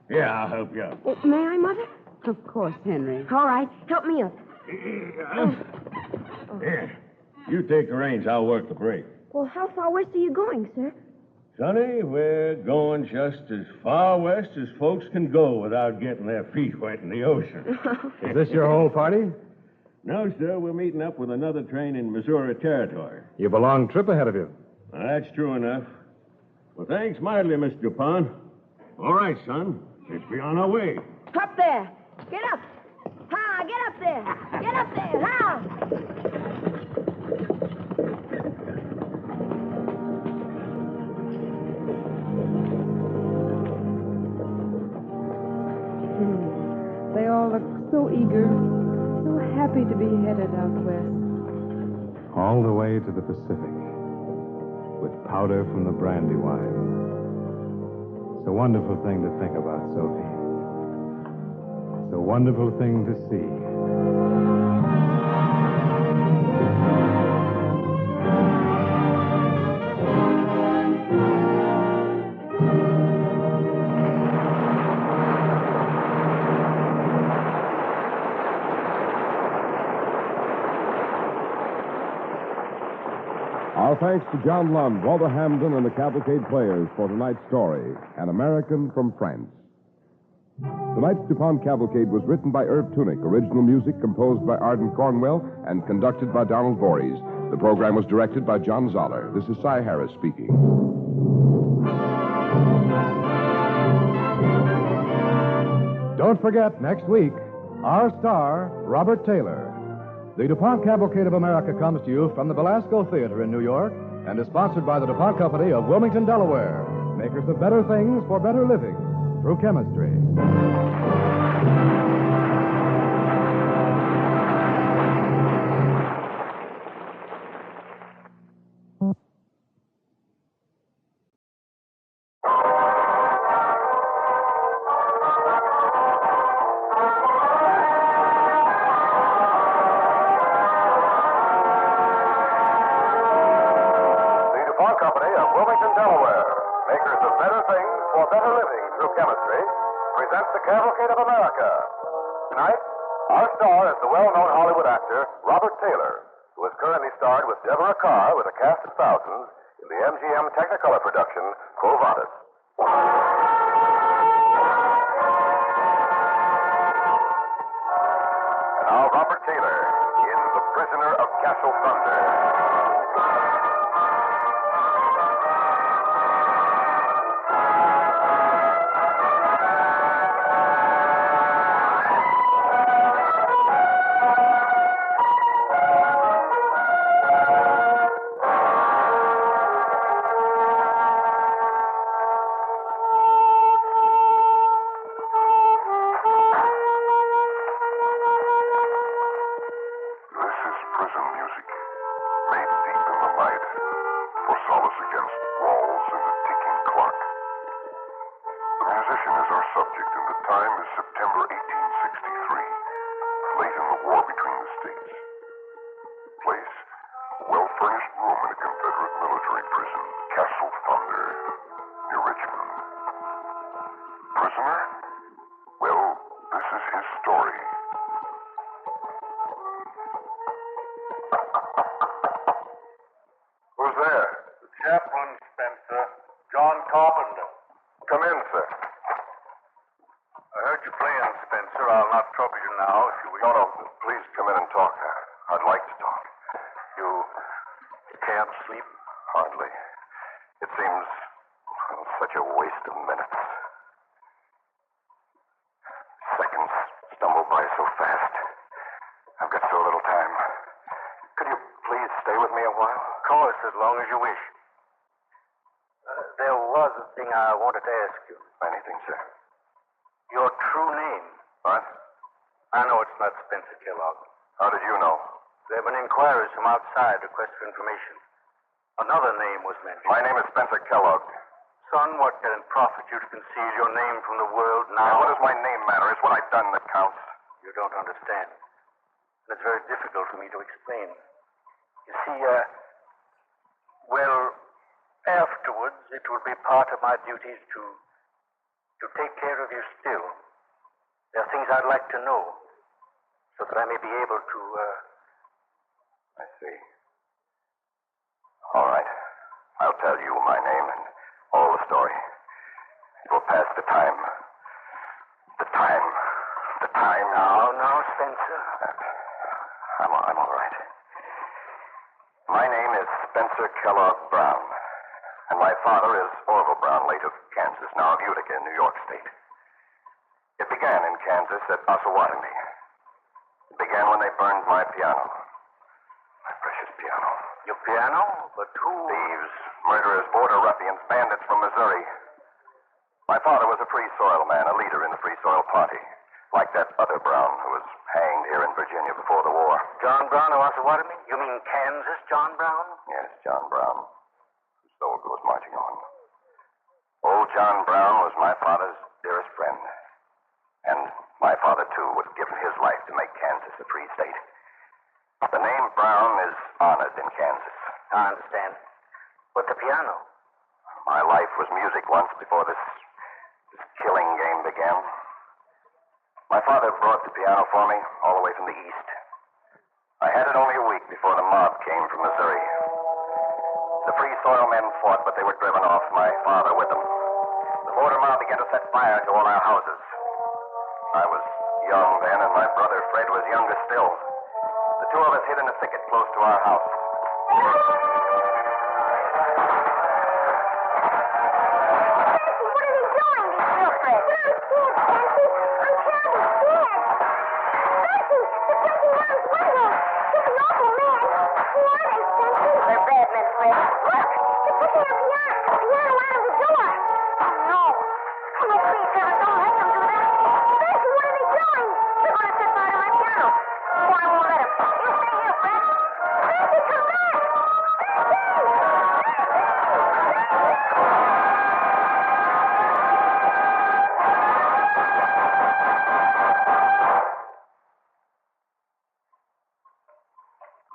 Speaker 1: Yeah, I'll help you up.
Speaker 14: Oh, may I, Mother?
Speaker 4: Of course, Henry.
Speaker 14: All right. Help me up.
Speaker 1: Here. You take the reins. I'll work the brake.
Speaker 14: Well, how far west are you going, sir?
Speaker 1: Sonny, we're going just as far west as folks can go without getting their feet wet in the ocean.
Speaker 12: Is this your whole party?
Speaker 1: No, sir. We're meeting up with another train in Missouri Territory.
Speaker 12: You have a long trip ahead of you.
Speaker 1: That's true enough. Well, thanks mightily, Mr. DuPont. All right, son. Let's be on our way.
Speaker 14: Up there. Get up. Ha, get up there. Get up there. Ha.
Speaker 4: They all look so eager, so happy to be headed out west.
Speaker 12: All the way to the Pacific, with powder from the Brandywine. It's a wonderful thing to think about, Sophie. It's a wonderful thing to see.
Speaker 21: Our thanks to John Lund, Walter Hamden, and the Cavalcade players for tonight's story, An American from France. Tonight's DuPont Cavalcade was written by Irv Tunick, original music composed by Arden Cornwell, and conducted by Donald Voorhees. The program was directed by John Zoller. This is Cy Harris speaking.
Speaker 12: Don't forget, next week, our star, Robert Taylor. The DuPont Cavalcade of America comes to you from the Belasco Theater in New York and is sponsored by the DuPont Company of Wilmington, Delaware, makers of better things for better living through chemistry.
Speaker 8: Company of Wilmington, Delaware, makers of better things for better living through chemistry, presents the Cavalcade of America. Tonight, our star is the well-known Hollywood actor Robert Taylor, who is currently starred with Deborah Carr with a cast of thousands in the MGM Technicolor production, Quo Vadis. And now Robert Taylor in The Prisoner of Castle Thunder. subject, and the time is September 1863, late in the war between the states. Place, a well-furnished room in a Confederate military prison, Castle Thunder, near Richmond. Prisoner? Well, this is his story. Who's there?
Speaker 17: The chaplain, Spencer. John Carpenter.
Speaker 8: Come in, sir.
Speaker 17: I heard you playing, Spencer. I'll not trouble you now if you wish.
Speaker 8: No, please come in and talk. I'd like to talk.
Speaker 17: You can't sleep?
Speaker 8: Hardly. It seems such a waste of minutes. Seconds stumble by so fast. I've got so little time. Could you please stay with me a while?
Speaker 17: Of course, as long as you wish. There was a thing I wanted to ask you.
Speaker 8: Anything, sir.
Speaker 17: Your true name.
Speaker 8: What?
Speaker 17: I know it's not Spencer Kellogg.
Speaker 8: How did you know?
Speaker 17: There have been inquiries from outside request for information. Another name was mentioned.
Speaker 8: My name is Spencer Kellogg.
Speaker 17: Son, what can it profit you to conceal your name from the world now?
Speaker 8: Now, what does my name matter? It's what I've done that counts.
Speaker 17: You don't understand. And it's very difficult for me to explain. You see, well, afterwards, it will be part of my duties to take care of you still. There are things I'd like to know, so that I may be able to,
Speaker 8: I see. All right. I'll tell you my name and all the story. It will pass the time. The time.
Speaker 17: Now, Spencer.
Speaker 8: I'm all right. My name is Spencer Kellogg Brown, and my father is Orville Brown, late of Kansas, now of Utica, New York State. It began in Kansas at Osawatomie. It began when they burned my piano. My precious piano.
Speaker 17: Your piano? But who?
Speaker 8: Thieves, murderers, border ruffians, bandits from Missouri. My father was a Free Soil man, a leader in the Free Soil Party, like that other Brown who was hanged here in Virginia before the war.
Speaker 17: John Brown of Osawatomie? You mean Kansas John Brown?
Speaker 8: Yes, John Brown. Whose soul goes marching on. Old John Brown was my father's dearest friend. And my father, too, would have given his life to make Kansas a free state. The name Brown is honored in Kansas.
Speaker 17: I understand. But the piano?
Speaker 8: My life was music once before this killing game began. My father brought the piano for me all the way from the east. I had it only a week before the mob came from Missouri. The Free Soil men fought, but they were driven off, my father with them. The border mob began to set fire to all our houses. I was young then, and my brother Fred was younger still. The two of us hid in a thicket close to our house.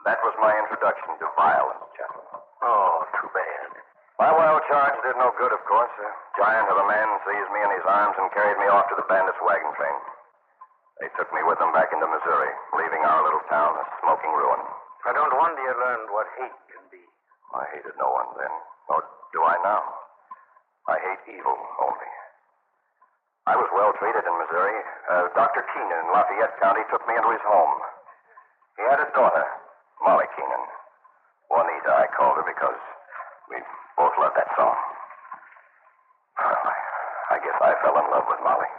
Speaker 8: That was my introduction to violence, Chaplain.
Speaker 17: Oh, too bad.
Speaker 8: My wild charge did no good, of course. A giant of a man seized me in his arms and carried me off to the bandits' wagon train. They took me with them back into Missouri, leaving our little town a smoking ruin.
Speaker 17: I don't wonder you learned what hate can be.
Speaker 8: I hated no one then, nor do I now. I hate evil only. I was well treated in Missouri. Dr. Keenan in Lafayette County took me into his home. He had a daughter, Molly Keenan. Juanita, I called her because we both loved that song. I guess I fell in love with Molly.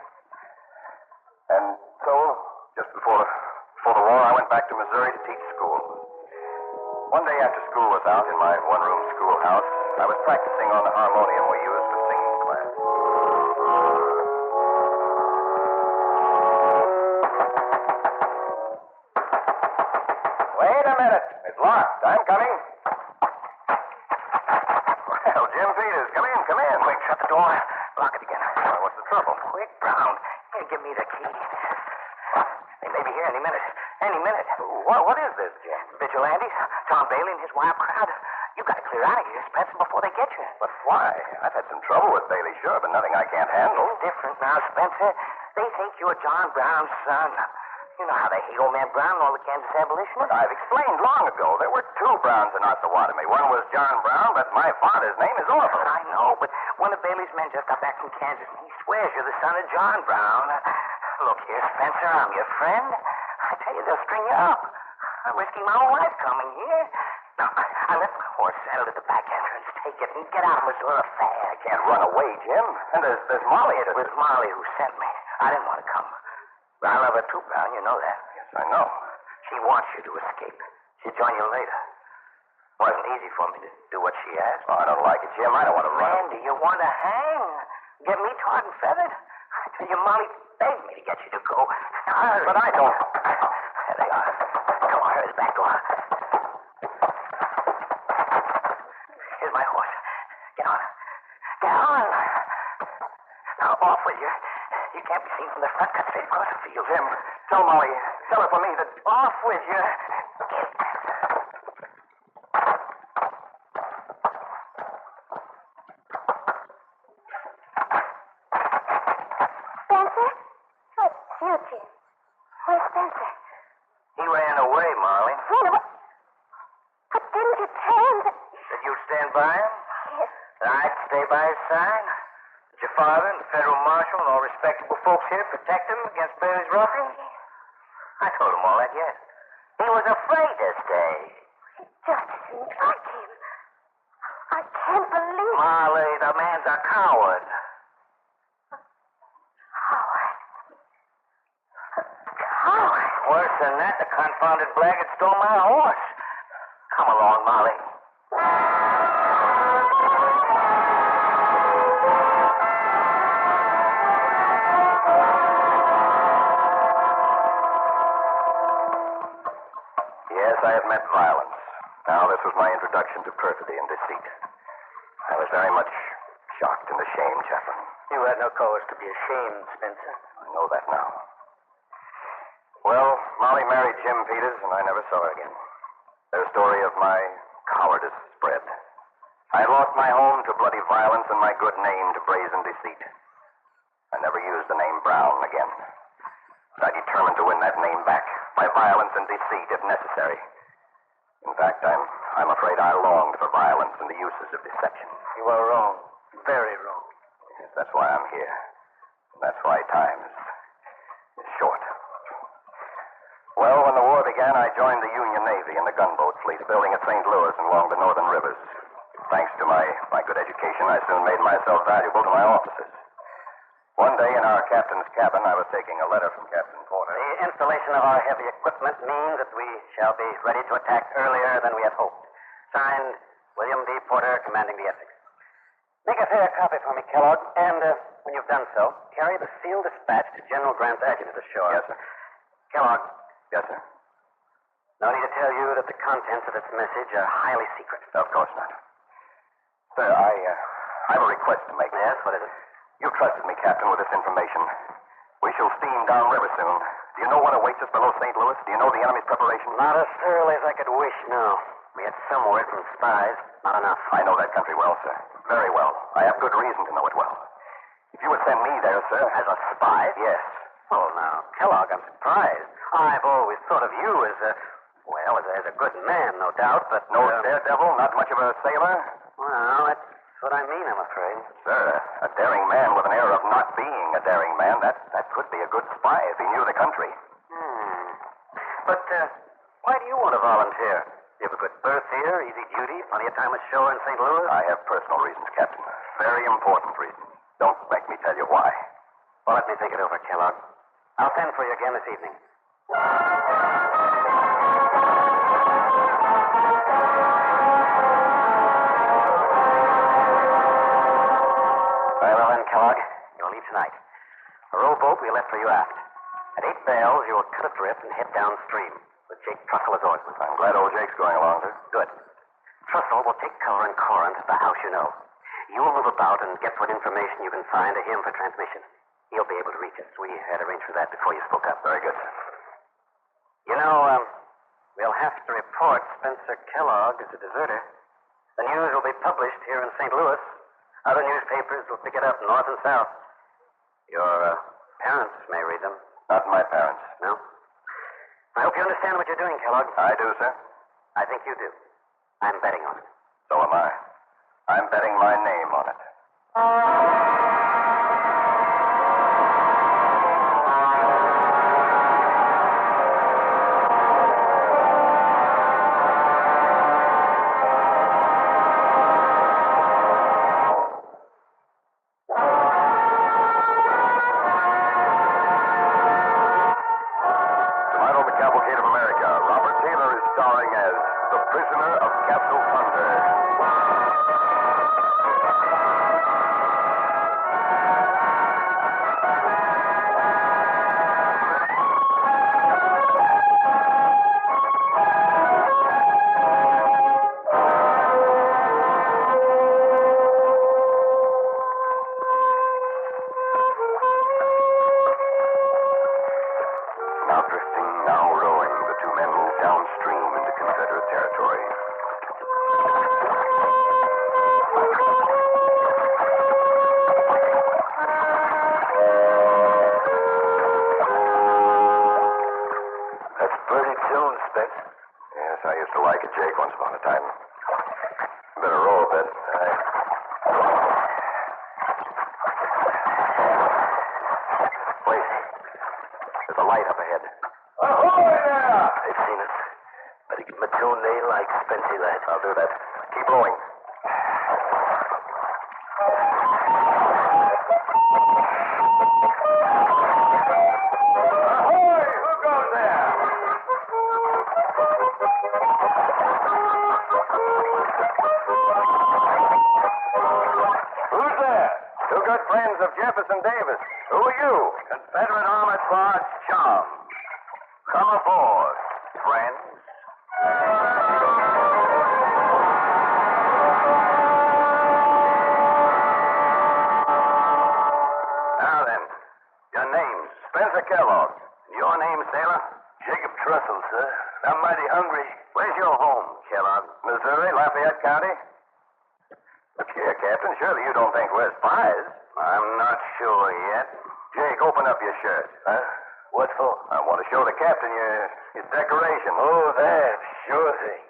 Speaker 8: And so, just before the war, I went back to Missouri to teach school. One day after school was out in my one-room schoolhouse, I was practicing on the harmonium we used for singing class. Wait a minute. It's locked. I'm coming. Well, Jim Peters, come in.
Speaker 17: Quick, shut the door. Lock it again.
Speaker 8: What's the trouble?
Speaker 17: Quick, Brown. Here, give me the key. They may be here any minute. Any minute.
Speaker 8: What is this, Jim?
Speaker 17: Vigilantes, Tom Bailey and his wild crowd. You've got to clear out of here, Spencer, before they get you.
Speaker 8: But why? I've had some trouble with Bailey, sure, but nothing I can't handle.
Speaker 17: It's different now, Spencer. They think you're John Brown's son. You know how they hate old man Brown and all the Kansas abolitionists?
Speaker 8: But I've explained long ago. There were two Browns in Osawatomie. One was John Brown, but my father's name is Orville.
Speaker 17: I know, but one of Bailey's men just got back from Kansas, and he swears you're the son of John Brown. Look here, Spencer, I'm your friend. I tell you, they'll string you up. I'm risking my own life coming here. Now, I left my horse saddled at the back entrance. Take it and get out of Missouri fast.
Speaker 8: I can't run away, Jim. And there's Molly.
Speaker 17: It was Molly who sent me. I didn't want to come. But I love her too, Brown. You know that.
Speaker 8: Yes, I know.
Speaker 17: She wants you to escape. She'll join you later. Wasn't easy for me to do what she asked.
Speaker 8: Oh, I don't like it, Jim. I don't want to run.
Speaker 17: Man, do you want to hang? Get me tarred and feathered? I tell you, Molly begged me to get you to go. Now, hurry.
Speaker 8: But I don't.
Speaker 17: There they are. Come on, hurry, the back door. Here's my horse. Get on. Get on. Now, off with you. You can't be seen from the front. Cut straight across the field.
Speaker 8: Jim, tell Molly. Tell her for me that...
Speaker 17: Off with you.
Speaker 14: Spencer? Where's Spencer? Where's Spencer?
Speaker 17: He ran away, Molly.
Speaker 14: Ran away? But didn't you tell him that...
Speaker 17: That you'd stand by him?
Speaker 14: Yes.
Speaker 17: That I'd stay by his side? That your father and the federal marshal and all respectable folks here protect him against Bailey's ruffians? I told him all that, yes. He was afraid to stay.
Speaker 14: It just seemed like him. I can't believe it.
Speaker 17: Molly, the man's a coward.
Speaker 14: Coward?
Speaker 17: Worse than that, the confounded blackguard stole my horse. Come along, Molly.
Speaker 8: Yes, I have met violence. Now, this was my introduction to perfidy and deceit. I was very much shocked and ashamed, Chaplain.
Speaker 17: You had no cause to be ashamed, Spencer.
Speaker 8: I know that now. Well, Molly married Jim Peters, and I never saw her again. Their story of my cowardice spread. I lost my home to bloody violence and my good name to brazen deceit. I never used the name Brown again. But I determined to win that name back by violence and deceit, if necessary. In fact, I'm afraid I longed for violence and the uses of deception.
Speaker 17: You are wrong. Very wrong.
Speaker 8: Yes, that's why I'm here. And that's why time is short. Well, when the war began, I joined the Union Navy in the gunboat fleet, building at St. Louis and along the northern rivers. Thanks to my good education, I soon made myself valuable to my officers. One day in our captain's cabin, I was taking a letter from Captain Porter.
Speaker 17: The installation of our heavy equipment means that we shall be ready to attack earlier than we had hoped. Signed, William D. Porter, commanding the Essex. Make a fair copy for me, Kellogg, and when you've done so, carry the sealed dispatch to General Grant's adjutant ashore.
Speaker 8: Yes, sir.
Speaker 17: Kellogg.
Speaker 8: Yes, sir.
Speaker 17: No need to tell you that the contents of its message are highly secret.
Speaker 8: Of course not. Sir, I have a request to make.
Speaker 17: Yes, what is it?
Speaker 8: You've trusted me, Captain, with this information. We shall steam downriver soon. Do you know what awaits us below St. Louis? Do you know the enemy's preparation?
Speaker 17: Not as thoroughly as I could wish, no. We had some word from spies. Not enough.
Speaker 8: I know that country well, sir. Very well. I have good reason to know it well. If you would send me there, sir.
Speaker 17: As a spy?
Speaker 8: Yes.
Speaker 17: Oh, now, Kellogg, I'm surprised. I've always thought of you as as a good man, no doubt, but...
Speaker 8: No daredevil? Not much of a sailor?
Speaker 17: Well, that's what I mean, I'm afraid.
Speaker 8: Sir, a daring man with an air of not being a daring man, that could be a good spy if he knew the country.
Speaker 17: But, why do you want to volunteer? You have a good berth here, easy duty, plenty of time ashore in St. Louis?
Speaker 8: I have personal reasons, Captain. Very important reasons. Don't make me tell you why.
Speaker 17: Well, let me think it over, Kellogg. I'll send for you again this evening. Very well then, Kellogg. You'll leave tonight. A rowboat we left for you aft. At 8 bells, you'll cut adrift and head downstream with Jake Trussell as oarsman.
Speaker 8: I'm glad old Jake's going along, sir.
Speaker 17: Good. Trussell will take cover in Corinth at the house you know. You'll move about and get what information you can find to him for transmission. He'll be able to reach us. We had arranged for that before you spoke up.
Speaker 8: Very good, sir.
Speaker 17: You know, we'll have to report Spencer Kellogg as a deserter. The news will be published here in St. Louis. Other newspapers will pick it up north and south. Your parents may read them.
Speaker 8: Not my parents.
Speaker 17: No? I hope you understand what you're doing, Kellogg.
Speaker 8: I do, sir.
Speaker 17: I think you do. I'm betting on it.
Speaker 8: So am I. I'm betting my name on it. Commando, the Cavalcade of America. Robert Taylor is starring as the prisoner of Castle Thunder. Now drifting, now rowing, the two men move downstream into Confederate territory. That's pretty tune, Spence. Yes, I used to like it, Jake, once upon a time. Better row a bit. Wait. There's a light up ahead. Ahoy there!
Speaker 17: They've seen us. Better give them a tune they like, Spency lad.
Speaker 8: I'll do that. Keep rowing. Ahoy! Who goes there? Who's there? Two good friends of Jefferson Davis. Who are you? Confederate Armored Barge Chum. Come aboard, friends. Now then, your names. Spencer Kellogg. Your name, sailor? Jacob Trussell, sir. I'm mighty hungry. Where's your home, Kellogg? Missouri, Lafayette County. Look here, Captain. Surely you don't think we're spies? I'm not sure yet. Jake, open up your shirt. Huh? What for? I want to show the captain your decoration. Oh, that. Sure thing.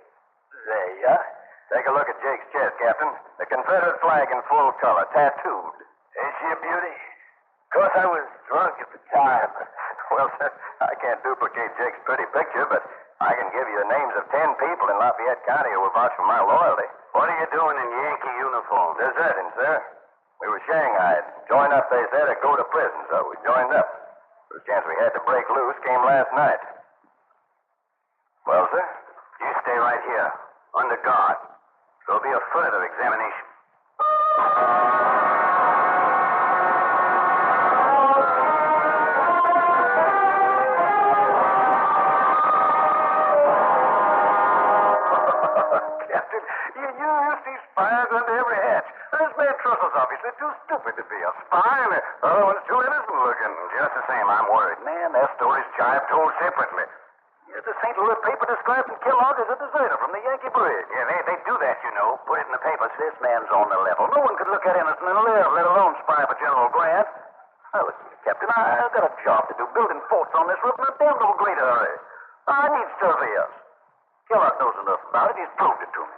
Speaker 8: There you are. Take a look at Jake's chest, Captain. The Confederate flag in full color, tattooed. Ain't she a beauty? Of course, I was drunk at the time. Well, sir, I can't duplicate Jake's pretty picture, but I can give you the names of 10 people in Lafayette County who will vouch for my loyalty. What are you doing in Yankee uniform? Deserting, sir. We were shanghaied. Join up, they said, or go to prison, so we joined up. The chance we had to break loose came last night. Well, sir? You stay right here, under guard. There'll be a further examination. Captain, you used these spies under every hatch. This man Trussell's obviously too stupid to be a spy, and the other one's too innocent looking. Just the same, I'm worried. Man, their stories jive told separately. The St. Louis paper described Kellogg as a deserter from the Yankee bridge. Yeah, they do that, you know. Put it in the papers. This man's on the level. No one could look at innocent and live, let alone spy for General Grant. Now, listen, Captain, I've got a job to do, building forts on this river in a damn no great hurry. I need surveyors. Kellogg knows enough about it. He's proved it to me.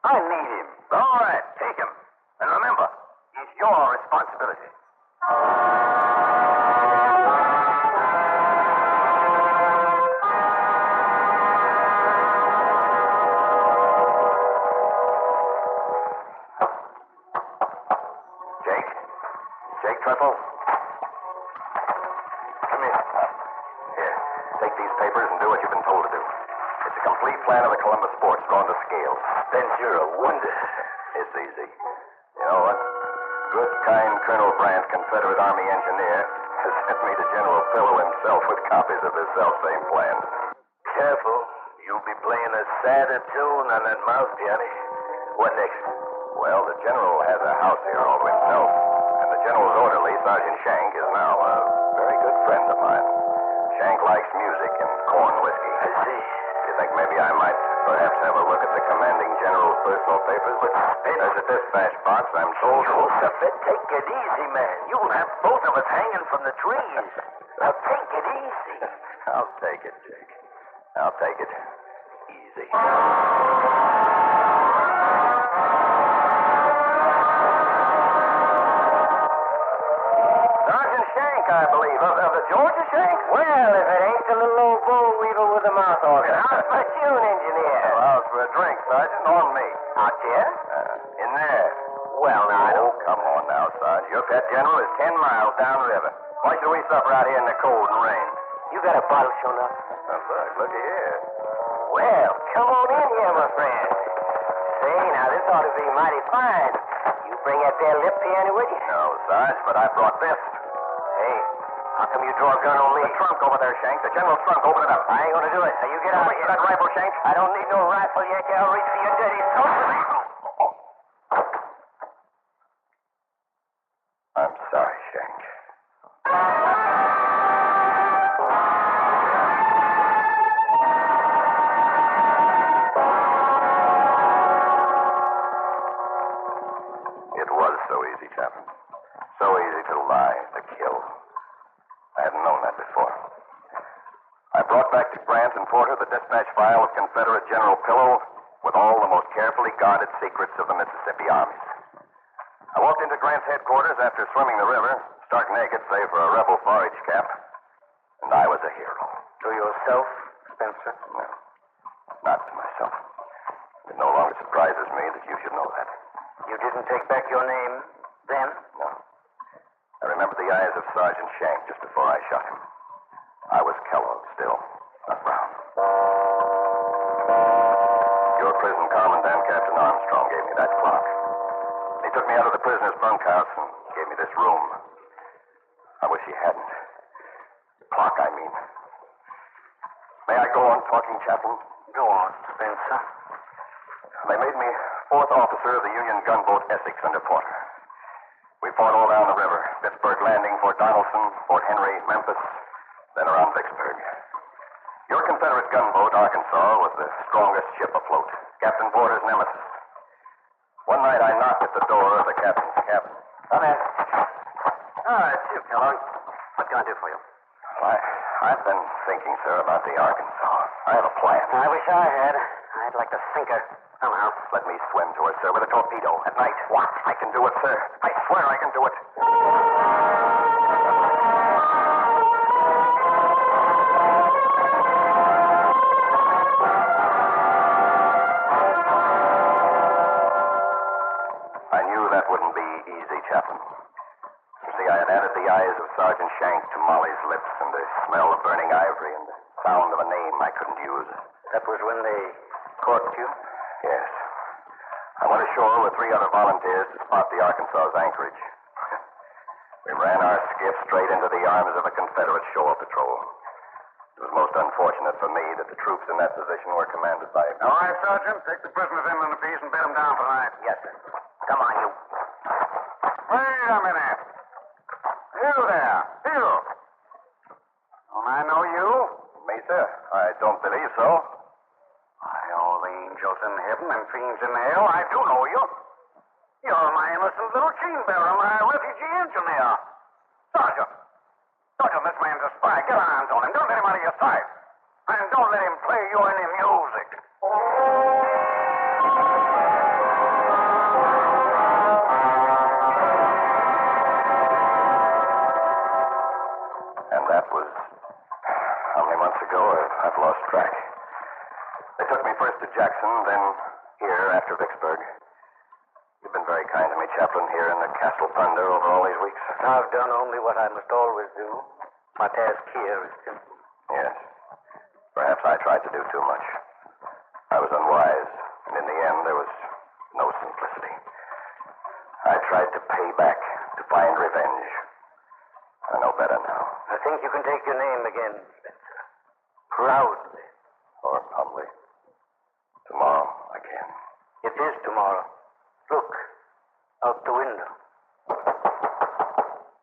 Speaker 8: I need him. All right, take him. And remember, he's your responsibility. Jake Trussell. Come here. Here, take these papers and do what you've been told to do. It's a complete plan of the Columbus sports drawn to scale. Spence, you're a wonder. It's easy. You know what? Good, kind Colonel Brandt, Confederate Army engineer, has sent me to General Pillow himself with copies of this self-same plan. Careful. You'll be playing a sadder tune on that mouth piano. What next? Well, the general has a house here all to himself, and the general's orderly, Sergeant Shank, is now a very good friend of mine. Shank likes music and corn whiskey. I see. You think maybe I might perhaps have a look at the commanding general's personal papers? But there's a dispatch box, I'm told.
Speaker 17: Joseph, take it easy, man. You'll have both of us hanging from the trees. Now, take it easy.
Speaker 8: I'll take it, Jake. I'll take it. Easy. Sergeant Shank, I believe. Of the Georgia Shank?
Speaker 17: Well, if it ain't the little old bull weevil with the mouth organ. How's my tune, engineer?
Speaker 8: Well, how's for a drink, Sergeant? On me.
Speaker 17: Out here?
Speaker 8: In there.
Speaker 17: Well, now, I don't...
Speaker 8: Oh, come on now, Sarge. Your pet general is 10 miles downriver. Why should we suffer out here in the cold and rain?
Speaker 17: You got a bottle, showing up?
Speaker 8: Look here.
Speaker 17: Well, come on in here, my friend. Say, now, this ought to be mighty fine. You bring that there lip piano with you?
Speaker 8: No, Sarge, but I brought this.
Speaker 17: Hey, how come you draw a gun on me?
Speaker 8: The trunk over there, Shank. The general's trunk. Open it up.
Speaker 17: I ain't gonna do it. Now, you get out.
Speaker 8: Wait for that rifle, Shank.
Speaker 17: I don't need no rifle, Yankee. I'll reach for your dirty soul.
Speaker 8: I'm sorry, Shank. It was so easy, Chaplain. So easy to lie, to kill. I hadn't known that before. I brought back to Grant and Porter the dispatch file of Confederate General Pillow with all the most carefully guarded secrets of the Mississippi armies. I walked into Grant's headquarters after swimming the river, stark naked save for a rebel forage cap, and I was a hero.
Speaker 17: To yourself, Spencer?
Speaker 8: No, not to myself. It no longer surprises me that you should know that.
Speaker 17: You didn't take back your name then?
Speaker 8: No. I remember the eyes of Sergeant Shank just before I shot him. I was Kellogg still, not Brown. Your prison commandant, Captain Armstrong, gave me that clock. He took me out of the prisoner's bunkhouse and gave me this room. I wish he hadn't. The clock, I mean. May I go on talking, Chaplain?
Speaker 17: Go on, Spencer.
Speaker 8: They made me fourth officer of the Union gunboat Essex under Porter. We fought all down the river. Pittsburgh Landing, Fort Donelson, Fort Henry, Memphis, then around Vicksburg. Your Confederate gunboat, Arkansas, was the strongest ship afloat. Captain Porter's nemesis. One night I knocked at the door of the captain's cabin.
Speaker 17: Come in. It's you, Kellogg. What can I do for you?
Speaker 8: I've been thinking, sir, about the Arkansas. I have a plan.
Speaker 17: I wish I had. I'd like to sink her somehow.
Speaker 8: Let me swim to her, sir, with a torpedo at night.
Speaker 17: What?
Speaker 8: I can do it, sir. I swear I can do it. I knew that wouldn't be easy, Chaplain. You see, I had added the eyes of Sergeant Shank to Molly's lips and the smell of burning ivory and the sound of a name I couldn't use.
Speaker 17: That was when they caught you?
Speaker 8: Yes. I went ashore with 3 other volunteers to spot the Arkansas's anchorage. We ran our skiff straight into the arms of a Confederate shore patrol. It was most unfortunate for me that the troops in that position were commanded by...
Speaker 17: All right, Sergeant. Take the prisoners in a piece and bed them down for the night. Yes, sir. Come on, you.
Speaker 8: Wait a minute. You there. You. Don't I know you? Me, sir? I don't believe so.
Speaker 17: By all the angels in heaven and fiends in hell, I do know you. You're my innocent little chain bearer, my refugee engineer. Sergeant. Sergeant, this man's a spy. Get hands on him. Don't let him out of your sight. And don't let him play you any music.
Speaker 8: And that was... how many months ago? I've lost track. They took me first to Jackson, then here after Vicksburg. You've been very kind to me, Chaplain, here in the Castle Thunder over all these weeks.
Speaker 17: I've done only what I must always do. My task here is simple.
Speaker 8: Yes. Perhaps I tried to do too much. I was unwise, and in the end there was no simplicity. I tried to pay back, to find revenge. I know better now.
Speaker 17: I think you can take your name again, Spencer. Proudly.
Speaker 8: Or humbly. Tomorrow I can.
Speaker 17: It is tomorrow. Look.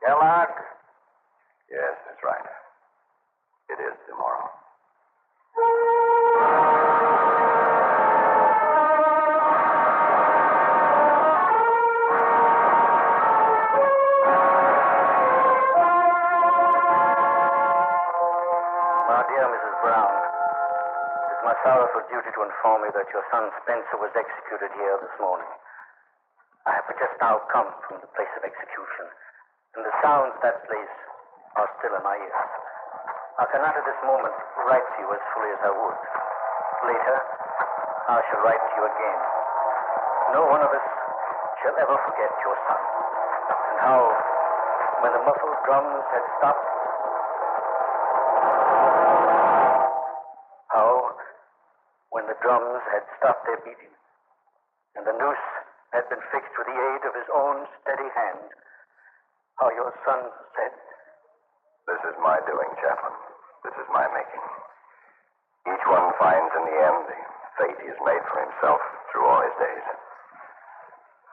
Speaker 8: Kellogg? Yes, that's right. It is tomorrow.
Speaker 17: My dear Mrs. Brown, it is my sorrowful duty to inform you that your son Spencer was executed here this morning. I have just now come from the place of execution, and the sounds of that place are still in my ears. I cannot at this moment write to you as fully as I would. Later, I shall write to you again. No one of us shall ever forget your son, and how, when the muffled drums had stopped, when the drums had stopped their beating, and the noose had been fixed with the aid of his own steady hand, how your son said,
Speaker 8: This is my doing, Chaplain. This is my making. Each one finds in the end the fate he has made for himself through all his days.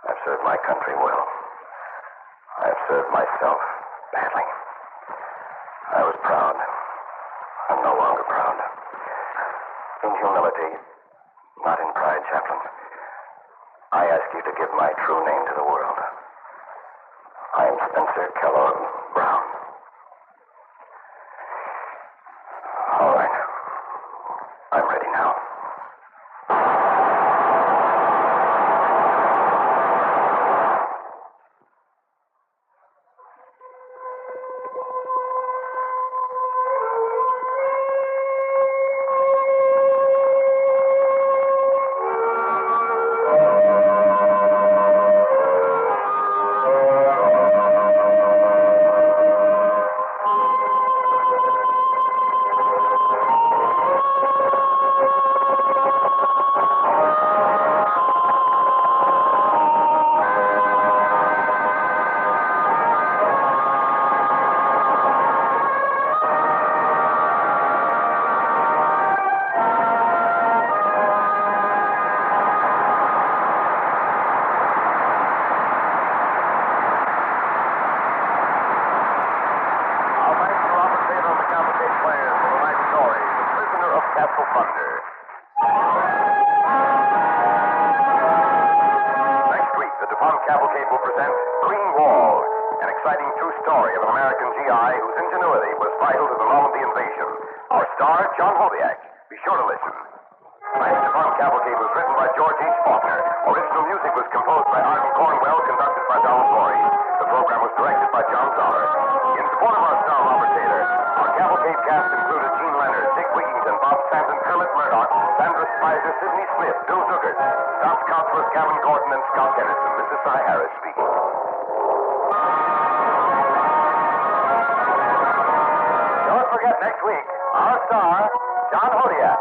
Speaker 8: I've served my country well. I've served myself badly. I was proud. I'm no longer proud. In humility, not in pride, Chaplain, I ask you to give my true name to the world. I am Spencer Kellogg Brown. All right. I'm ready now. Next week, the DuPont Cavalcade will present Green Wall, an exciting true story of an American GI whose ingenuity was vital to the Normandy invasion. Our star, John Hodiak. Be sure to listen. Tonight's DuPont Cavalcade was written by George H. Faulkner. Original music was composed by Arden Cornwell, conducted by Donald Corey. The program was directed by John Zoller. In support of our star, Robert Taylor, our Cavalcade cast included Gene Leonard, Dick Wigington, Bob Stanton, Kermit Murdoch, Sandra Spicer, Sidney Smith, Bill Zuckert, Scott Counselor, Calvin Gordon, and Scott Henderson. This is Cy Harris speaking. Don't forget next week, our star, John Hodiak.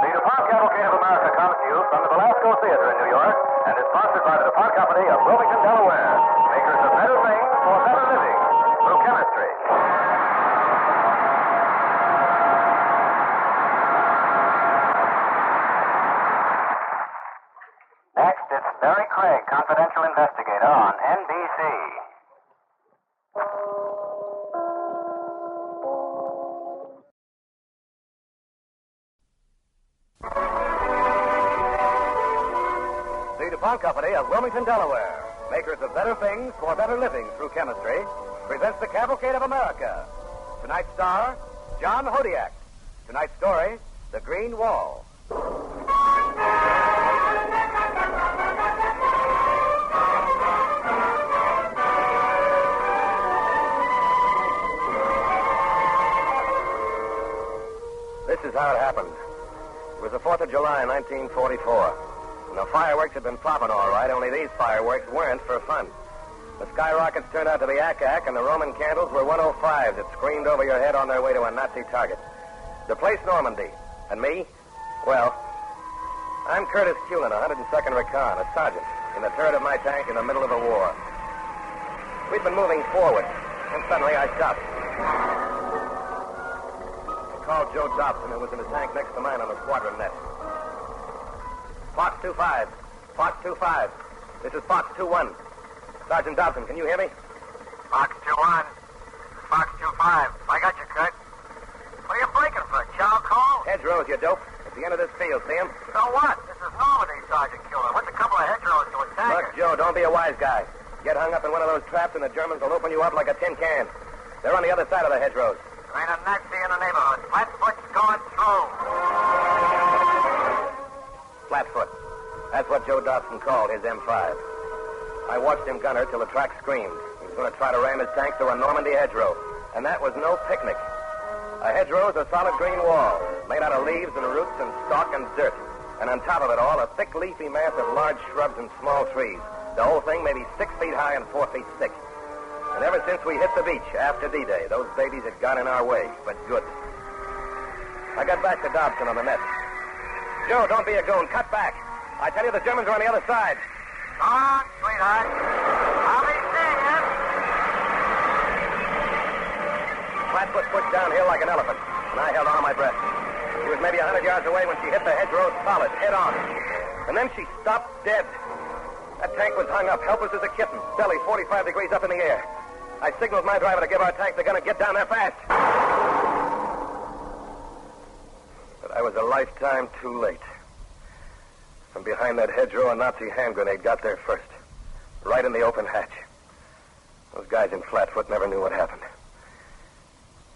Speaker 8: The DuPont Cavalcade of America comes to you from the Belasco Theater in New York and is sponsored by the DuPont Company of Wilmington, Delaware, makers of better things for better living through chemistry. Next, it's Barry Craig, confidential investigator on NBC. The DuPont Company of Wilmington, Delaware, makers of better things for better living through chemistry, presents the Cavalcade of America. Tonight's star, John Hodiak. Tonight's story, The Green Wall. This is how it happened. It was the 4th of July, 1944. And the fireworks had been popping all right, only these fireworks weren't for fun. The skyrockets turned out to be ack-ack, and the Roman candles were 105s that screamed over your head on their way to a Nazi target. The place Normandy. And me? Well, I'm Curtis Cullen, 102nd Recon, a sergeant, in the turret of my tank in the middle of a war. We'd been moving forward, and suddenly I stopped. I called Joe Dobson, who was in the tank next to mine on the squadron net. Fox 2-5. Fox 2-5. This is Fox 2-1. Sergeant Dobson, can you hear me? Fox 2-1.
Speaker 10: into this field, see him?
Speaker 8: So what? This is Normandy, Sergeant Killer. What's a couple of hedgerows to a tanker?
Speaker 10: Look, Joe, don't be a wise guy. Get hung up in one of those traps and the Germans will open you up like a tin can. They're on the other side of the hedgerows.
Speaker 8: Ain't a Nazi in the neighborhood. Flatfoot's going through.
Speaker 10: Flatfoot. That's what Joe Dobson called his M5. I watched him gunner till the track screamed. He was going to try to ram his tank through a Normandy hedgerow. And that was no picnic. A hedgerow is a solid green wall, made out of leaves and roots and stalk and dirt. And on top of it all, a thick leafy mass of large shrubs and small trees. The whole thing maybe 6 feet high and 4 feet thick. And ever since we hit the beach after D-Day, those babies had got in our way, but good. I got back to Dobson on the net. Joe, don't be a goon. Cut back. I tell you, the Germans are on the other side.
Speaker 8: Come on, sweetheart. I'll be seeing you.
Speaker 10: Flatfoot pushed downhill like an elephant, and I held on to my breath. She was maybe 100 yards away when she hit the hedgerow solid, head on. And then she stopped dead. That tank was hung up, helpless as a kitten, belly 45 degrees up in the air. I signaled my driver to give our tank the gun and get down there fast. But I was a lifetime too late. From behind that hedgerow, a Nazi hand grenade got there first. Right in the open hatch. Those guys in Flatfoot never knew what happened.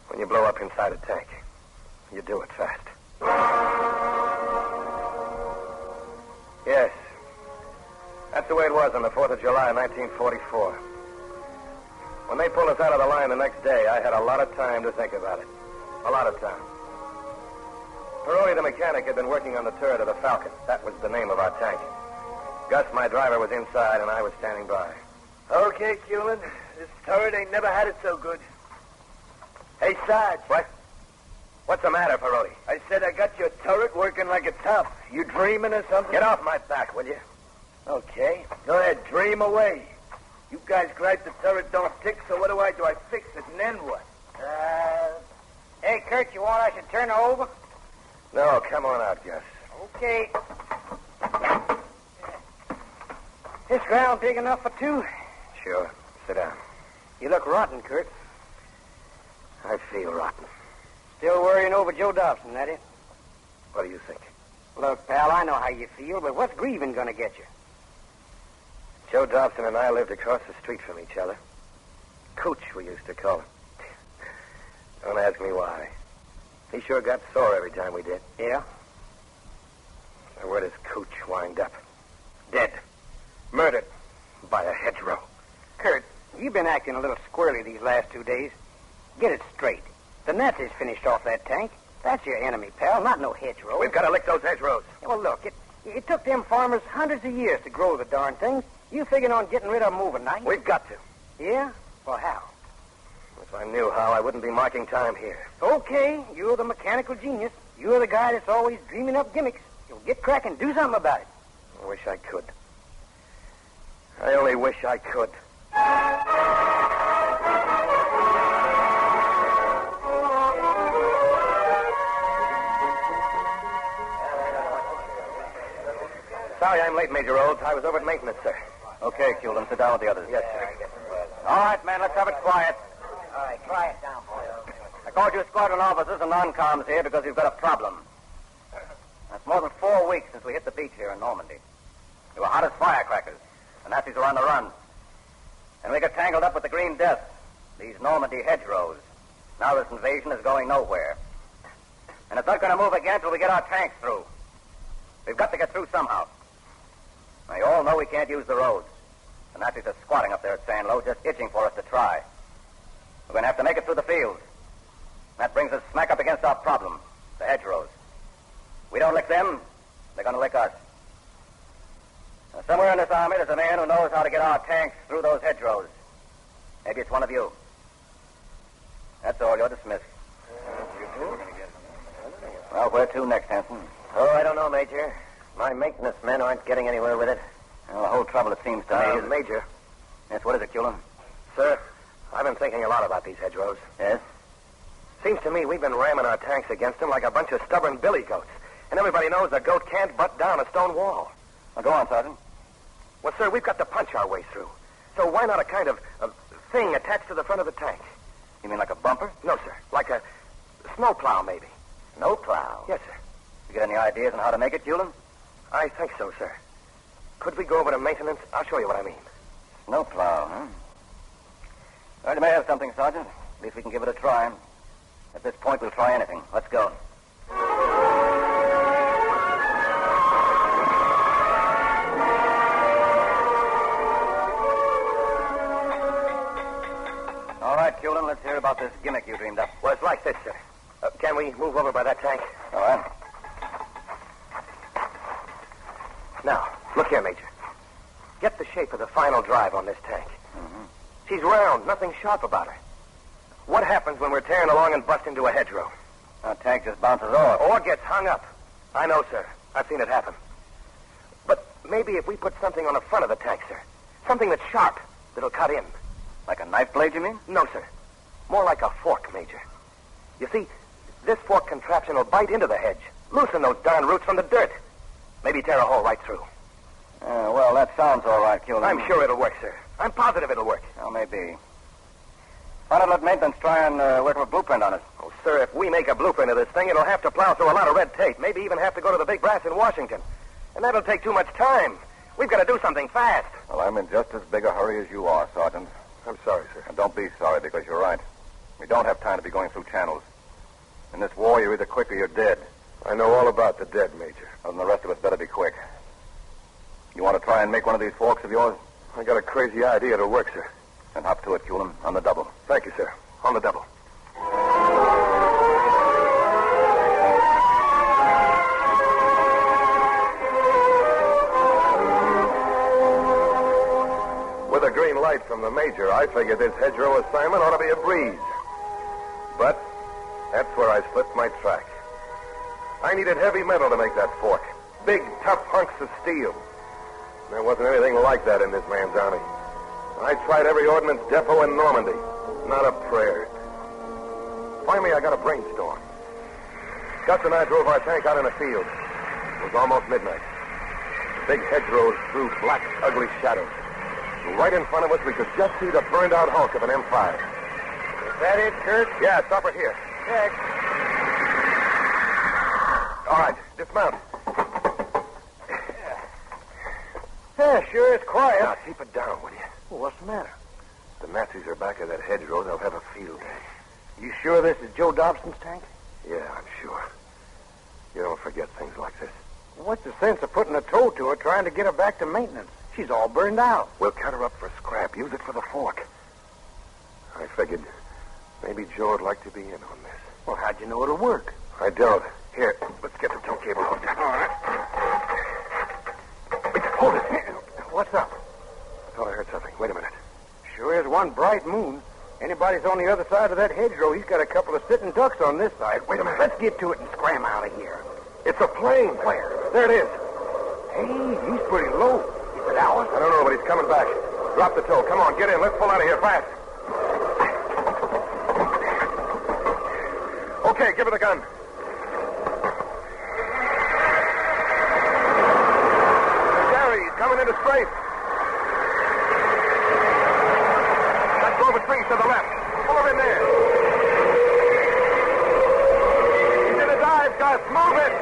Speaker 10: When you blow up inside a tank, you do it fast. Yes. That's the way it was on the 4th of July, 1944. When they pulled us out of the line the next day, I had a lot of time to think about it. A lot of time. Peroni, the mechanic, had been working on the turret of the Falcon. That was the name of our tank. Gus, my driver, was inside, and I was standing by.
Speaker 18: Okay, Culin. This turret ain't never had it so good. Hey, Sarge.
Speaker 10: What? What's the matter, Peroni?
Speaker 18: I said I got your turret working like a top. You dreaming or something?
Speaker 10: Get off my back, will you?
Speaker 18: Okay. Go ahead, dream away. You guys gripe the turret don't tick, so what do? I fix it, and then what?
Speaker 17: Hey, Kurt, you want I should turn her over?
Speaker 10: No, come on out, Gus.
Speaker 17: Okay. This ground big enough for two?
Speaker 10: Sure. Sit down.
Speaker 17: You look rotten, Kurt.
Speaker 10: I feel rotten.
Speaker 17: Still worrying over Joe Dobson, that is?
Speaker 10: What do you think?
Speaker 17: Look, pal, I know how you feel, but what's grieving going to get you?
Speaker 10: Joe Dobson and I lived across the street from each other. Cooch, we used to call him. Don't ask me why. He sure got sore every time we did.
Speaker 17: Yeah?
Speaker 10: So where does Cooch wind up? Dead. Murdered by a hedgerow.
Speaker 17: Kurt, you've been acting a little squirrely these last 2 days. Get it straight. The Nazis finished off that tank. That's your enemy, pal, not no hedgerow.
Speaker 10: We've got to lick those hedgerows.
Speaker 17: Yeah, well, look, it took them farmers hundreds of years to grow the darn things. You figuring on getting rid of them overnight?
Speaker 10: We've got to.
Speaker 17: Yeah? Well, how?
Speaker 10: If I knew how, I wouldn't be marking time here.
Speaker 17: Okay, you're the mechanical genius. You're the guy that's always dreaming up gimmicks. You'll get cracking. Do something about it.
Speaker 10: I wish I could. I only wish I could. Sorry I'm late, Major Rhodes. I was over at maintenance, sir.
Speaker 19: Okay, Culin, sit down with the others.
Speaker 10: Yes, sir.
Speaker 19: All right, man, let's have it quiet.
Speaker 17: All right, try it down, boy.
Speaker 19: I called you squadron officers and non-coms here because you've got a problem. That's more than 4 weeks since we hit the beach here in Normandy. We were hot as firecrackers. The Nazis were on the run. And we got tangled up with the Green Death, these Normandy hedgerows. Now this invasion is going nowhere. And it's not going to move again till we get our tanks through. We've got to get through somehow. Now, you all know we can't use the roads. The Nazis are squatting up there at Sandlow, just itching for us to try. We're going to have to make it through the fields. That brings us smack up against our problem, the hedgerows. We don't lick them, they're going to lick us. Now, somewhere in this army, there's a man who knows how to get our tanks through those hedgerows. Maybe it's one of you. That's all. You're dismissed. Well, where to next, Hanson?
Speaker 10: Oh, I don't know, Major. My maintenance men aren't getting anywhere with it.
Speaker 19: Well, the whole trouble, it seems to me, is...
Speaker 10: Major.
Speaker 19: Yes, what is it, Culin?
Speaker 10: Sir, I've been thinking a lot about these hedgerows.
Speaker 19: Yes?
Speaker 10: Seems to me we've been ramming our tanks against them like a bunch of stubborn billy goats. And everybody knows a goat can't butt down a stone wall.
Speaker 19: Well, go on, Sergeant.
Speaker 10: Well, sir, we've got to punch our way through. So why not a kind of thing attached to the front of the tank?
Speaker 19: You mean like a bumper?
Speaker 10: No, sir. Like a snowplow, maybe.
Speaker 19: Snowplow?
Speaker 10: Yes, sir.
Speaker 19: You get any ideas on how to make it, Hewlin?
Speaker 10: I think so, sir. Could we go over to maintenance? I'll show you what I mean.
Speaker 19: Snowplow, huh? Well, you may have something, Sergeant. At least we can give it a try. At this point, we'll try anything. Let's go. All right, Hewlin, let's hear about this gimmick you dreamed up.
Speaker 10: Well, it's like this, sir. Can we move over by that tank?
Speaker 19: All right.
Speaker 10: Now, look here, Major. Get the shape of the final drive on this tank. She's round, nothing sharp about her. What happens when we're tearing along and bust into a hedgerow?
Speaker 19: Our tank just bounces off.
Speaker 10: Or gets hung up. I know, sir. I've seen it happen. But maybe if we put something on the front of the tank, sir. Something that's sharp, that'll cut in.
Speaker 19: Like a knife blade, you mean?
Speaker 10: No, sir. More like a fork, Major. You see, this fork contraption will bite into the hedge, loosen those darn roots from the dirt. Maybe tear a hole right through.
Speaker 19: Well, that sounds all right, Hewlin.
Speaker 10: I'm sure it'll work, sir. I'm positive it'll work.
Speaker 19: Well, maybe. Why not let maintenance try and work up a blueprint on it?
Speaker 10: Oh, sir, if we make a blueprint of this thing, it'll have to plow through a lot of red tape. Maybe even have to go to the big brass in Washington. And that'll take too much time. We've got to do something fast.
Speaker 8: Well, I'm in just as big a hurry as you are, Sergeant.
Speaker 10: I'm sorry, sir.
Speaker 8: And don't be sorry, because you're right. We don't have time to be going through channels. In this war, you're either quick or you're dead.
Speaker 10: I know all about the dead, Major.
Speaker 8: Well, then the rest of us better be quick. You want to try and make one of these forks of yours?
Speaker 10: I got a crazy idea it'll work, sir.
Speaker 8: Then hop to it, Hewlin, on the double.
Speaker 10: Thank you, sir. On the double. With a green light from the Major, I figured this hedgerow assignment ought to be a breeze. But that's where I slipped my track. I needed heavy metal to make that fork. Big, tough hunks of steel. There wasn't anything like that in this man's army. I tried every ordnance depot in Normandy. Not a prayer. Finally, I got a brainstorm. Gus and I drove our tank out in a field. It was almost midnight. Big hedgerows threw black, ugly shadows. Right in front of us, we could just see the burned-out hulk of an M5.
Speaker 18: Is that it, Kurt?
Speaker 10: Yeah, stop her here.
Speaker 18: Check.
Speaker 10: All right, dismount.
Speaker 18: Yeah, sure is quiet.
Speaker 10: Now, keep it down, will you?
Speaker 18: Well, what's the matter?
Speaker 10: The Nazis are back at that hedgerow. They'll have a field day.
Speaker 18: You sure this is Joe Dobson's tank?
Speaker 10: Yeah, I'm sure. You don't forget things like this.
Speaker 18: What's the sense of putting a tow to her trying to get her back to maintenance? She's all burned out.
Speaker 10: We'll cut her up for scrap. Use it for the fork. I figured maybe Joe would like to be in on this.
Speaker 18: Well, how'd you know it'll work?
Speaker 10: I don't. Here, let's get the tow cable hooked up.
Speaker 18: All right.
Speaker 10: Hold it. What's up? I thought I heard something. Wait a minute.
Speaker 18: Sure is one bright moon. Anybody's on the other side of that hedgerow, he's got a couple of sitting ducks on this side.
Speaker 10: Wait a minute.
Speaker 18: Let's get to it and scram out of here.
Speaker 10: It's a plane.
Speaker 18: Where?
Speaker 10: There it is.
Speaker 18: Hey, he's pretty low. Is it ours?
Speaker 10: I don't know, but he's coming back. Drop the tow. Come on, get in. Let's pull out of here fast. Okay, give her the gun. Gary, he's coming into strafe. That Clover string's to the left. Pull her in there. He's in a dive, Gus. Move it.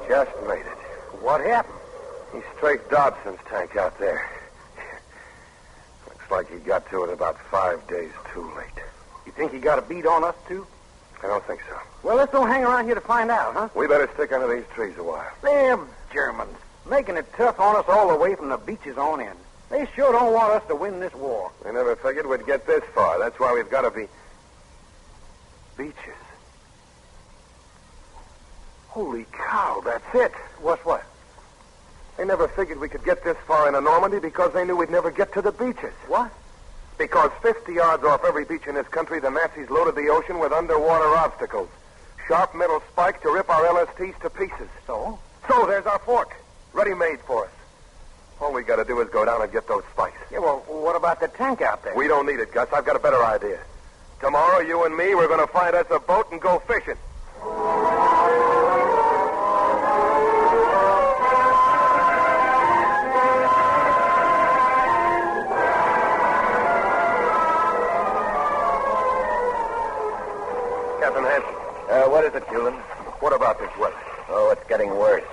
Speaker 10: Just made it.
Speaker 18: What happened?
Speaker 10: He strafed Dobson's tank out there. Looks like he got to it about 5 days too late.
Speaker 18: You think he got a beat on us, too?
Speaker 10: I don't think so.
Speaker 18: Well, let's don't hang around here to find out, huh?
Speaker 10: We better stick under these trees a while.
Speaker 18: Them Germans, making it tough on us all the way from the beaches on in. They sure don't want us to win this war.
Speaker 10: We never figured we'd get this far. That's why we've got to be... beaches. Holy cow, that's it.
Speaker 18: What's what?
Speaker 10: They never figured we could get this far into Normandy because they knew we'd never get to the beaches.
Speaker 18: What?
Speaker 10: Because 50 yards off every beach in this country, the Nazis loaded the ocean with underwater obstacles. Sharp metal spikes to rip our LSTs to pieces.
Speaker 18: So?
Speaker 10: So there's our fork, ready-made for us. All we got to do is go down and get those spikes.
Speaker 18: Yeah, well, what about the tank out there?
Speaker 10: We don't need it, Gus. I've got a better idea. Tomorrow, you and me, we're going to find us a boat and go fishing.
Speaker 8: Captain Hanson.
Speaker 10: What is it, Cullen?
Speaker 8: What about this weather?
Speaker 10: Oh, it's getting worse.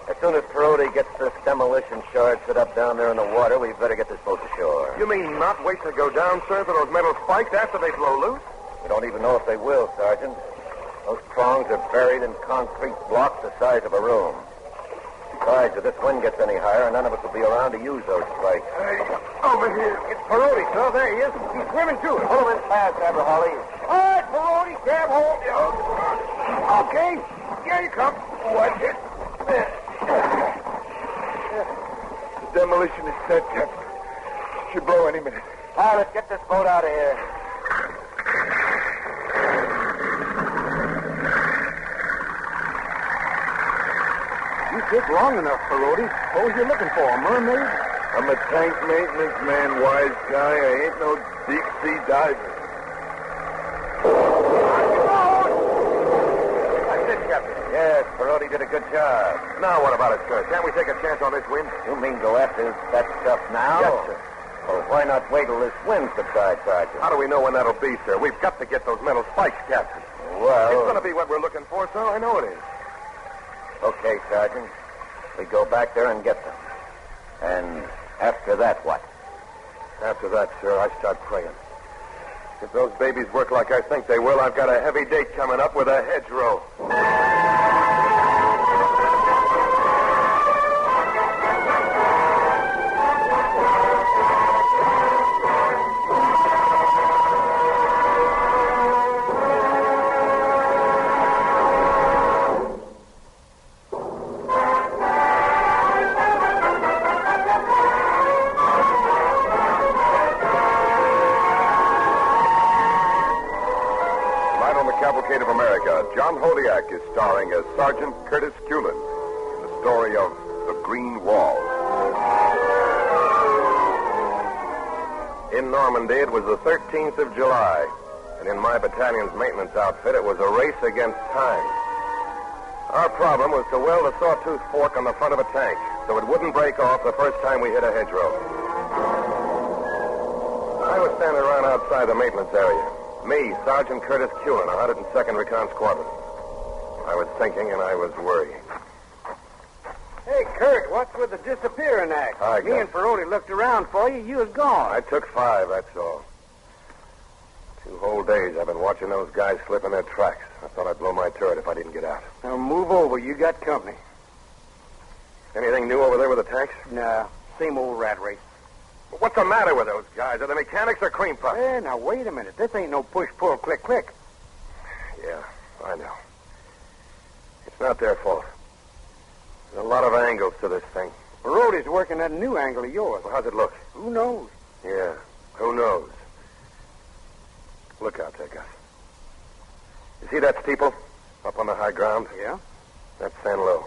Speaker 10: As soon as Patriot gets this demolition shard set up down there in the water, we'd better get this boat to shore.
Speaker 8: You mean not wait to go down, sir, for those metal spikes after they blow loose?
Speaker 10: We don't even know if they will, Sergeant. Those prongs are buried in concrete blocks the size of a room. Besides, if this wind gets any higher, none of us will be around to use those spikes.
Speaker 8: Hey, over here. It's Patriot, sir. There he is. He's swimming to it.
Speaker 10: Pull him in fast, Aberholly.
Speaker 8: All right, Patriot, grab hold. Okay. Here you come. Watch it. The demolition is set, Captain. Should blow any minute.
Speaker 10: All right, let's get this boat out of here.
Speaker 8: You sit long enough, Patriot. What was you looking for, a mermaid? I'm a tank maintenance man, wise guy. I ain't no deep-sea diver.
Speaker 10: That's it, Captain. Yes, Patriot did a good job.
Speaker 8: Now what about it, sir? Can't we take a chance on this wind?
Speaker 10: You mean go after that stuff now?
Speaker 8: Yes, sir.
Speaker 10: Well, why not wait till this wind subsides, Sergeant?
Speaker 8: How do we know when that'll be, sir? We've got to get those metal spikes, Captain.
Speaker 10: Well...
Speaker 8: It's going to be what we're looking for, sir. I know it is.
Speaker 10: Okay, Sergeant. We go back there and get them. And after that, what?
Speaker 8: After that, sir, I start praying. If those babies work like I think they will, I've got a heavy date coming up with a hedgerow. Cavalcade of America, John Hodiak is starring as Sergeant Curtis Cullen in the story of The Green Wall. In Normandy, it was the 13th of July, and in my battalion's maintenance outfit, it was a race against time. Our problem was to weld a sawtooth fork on the front of a tank so it wouldn't break off the first time we hit a hedgerow. I was standing around outside the maintenance area. Me, Sergeant Curtis Cullen, 102nd Recon Squadron. I was thinking and I was worried.
Speaker 5: Hey, Kurt, what's with the disappearing act? Me and Patriot looked around for you. You was gone.
Speaker 8: I took 5, that's all. 2 whole days I've been watching those guys slip in their tracks. I thought I'd blow my turret if I didn't get out.
Speaker 5: Now move over. You got company.
Speaker 8: Anything new over there with the tanks?
Speaker 5: Nah, same old rat race.
Speaker 8: What's the matter with those guys? Are they mechanics or cream puffs?
Speaker 5: Hey, now wait a minute. This ain't no push-pull, click-click.
Speaker 8: Yeah, I know. It's not their fault. There's a lot of angles to this thing.
Speaker 5: Patrio's working that new angle of yours.
Speaker 8: Well, how's it look?
Speaker 5: Who knows?
Speaker 8: Yeah, who knows? Look out there, Gus. You see that steeple up on the high ground?
Speaker 5: Yeah?
Speaker 8: That's San Lo.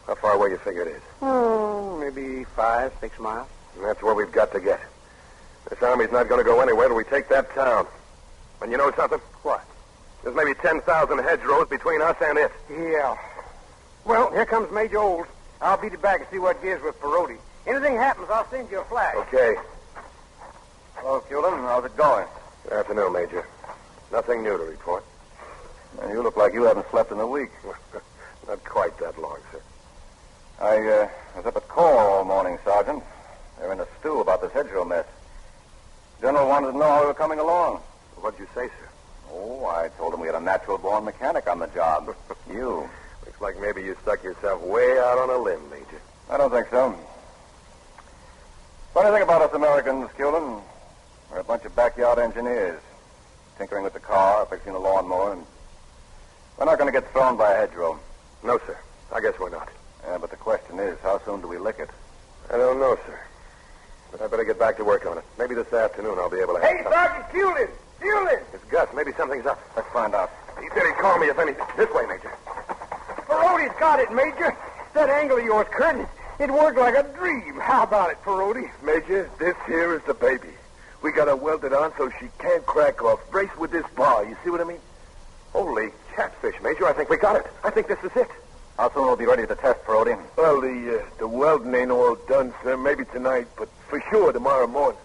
Speaker 8: How far away you figure it is?
Speaker 5: Oh, maybe 5, 6 miles.
Speaker 8: And that's where we've got to get. This army's not going to go anywhere till we take that town. And you know something?
Speaker 5: What?
Speaker 8: There's maybe 10,000 hedgerows between us and it.
Speaker 5: Yeah. Well, here comes Major Olds. I'll beat it back and see what gives with Patriot. Anything happens, I'll send you a flag.
Speaker 8: Okay.
Speaker 10: Hello, Cullen. How's it going?
Speaker 8: Good afternoon, Major. Nothing new to report.
Speaker 10: Well, you look like you haven't slept in a week.
Speaker 8: Not quite that long, sir.
Speaker 10: I was up at Corps all morning, Sergeant. They're in a stew about this hedgerow mess. General wanted to know how we were coming along.
Speaker 8: What'd you say, sir?
Speaker 10: Oh, I told him we had a natural-born mechanic on the job. You.
Speaker 8: Looks like maybe you stuck yourself way out on a limb, Major.
Speaker 10: I don't think so. Funny thing about us Americans, Cullen, we're a bunch of backyard engineers, tinkering with the car, fixing the lawnmower, and we're not going to get thrown by a hedgerow.
Speaker 8: No, sir. I guess we're not.
Speaker 10: Yeah, but the question is, how soon do we lick it?
Speaker 8: I don't know, sir. But I better get baback to work on it. Maybe this afternoon I'll be able to have
Speaker 5: Hey, Sergeant Cullen! Cullen!
Speaker 8: It's Gus. Maybe something's up.
Speaker 10: Let's find out.
Speaker 8: He said he'd call me if anything. This way, Major.
Speaker 5: Patrio's got it, Major. That angle of yours, Kurt, it worked like a dream. How about it, Patriot?
Speaker 8: Major, this here is the baby. We got her welded on so she can't crack off. Brace with this bar. You see what I mean? Holy catfish, Major. I think we got it. I think this is it.
Speaker 10: How soon will we be ready to test, Patriot?
Speaker 8: Well, the welding ain't all done, sir. Maybe tonight, but for sure tomorrow morning.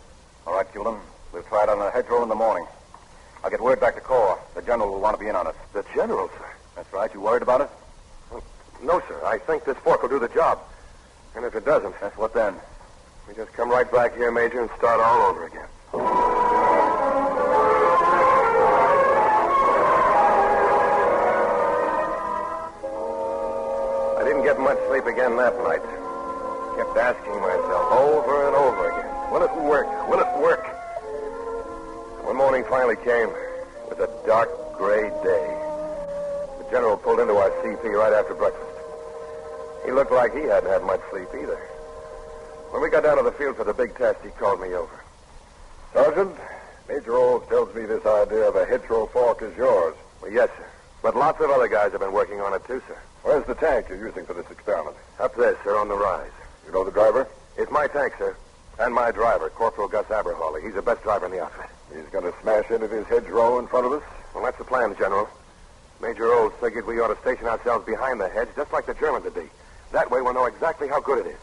Speaker 10: All right, Cullen. We'll try it on a hedgerow in the morning.
Speaker 8: I'll get word back to Corps. The general will want to be in on it.
Speaker 9: The general, sir?
Speaker 8: That's right. You worried about it?
Speaker 9: Well, no, sir. I think this fork will do the job. And if it doesn't...
Speaker 8: That's what then?
Speaker 9: We just come right back here, Major, and start all over again.
Speaker 8: I didn't get much sleep again that night. Kept asking myself over and over again, will it work? Will it work? One morning finally came. It was a dark, gray day. The general pulled into our CP right after breakfast. He looked like he hadn't had much sleep either. When we got down to the field for the big test, he called me over.
Speaker 9: Sergeant, Major Olds tells me this idea of a hedgerow fork is yours.
Speaker 8: Well, yes, sir. But lots of other guys have been working on it, too, sir.
Speaker 9: Where's the tank you're using for this experiment?
Speaker 8: Up there, sir, on the rise.
Speaker 9: You know the driver?
Speaker 8: It's my tank, sir. And my driver, Corporal Gus Aberhawley. He's the best driver in the outfit.
Speaker 9: He's going to smash into this hedgerow in front of us?
Speaker 8: Well, that's the plan, General. Major Olds figured we ought to station ourselves behind the hedge, just like the Germans would be. That way we'll know exactly how good it is.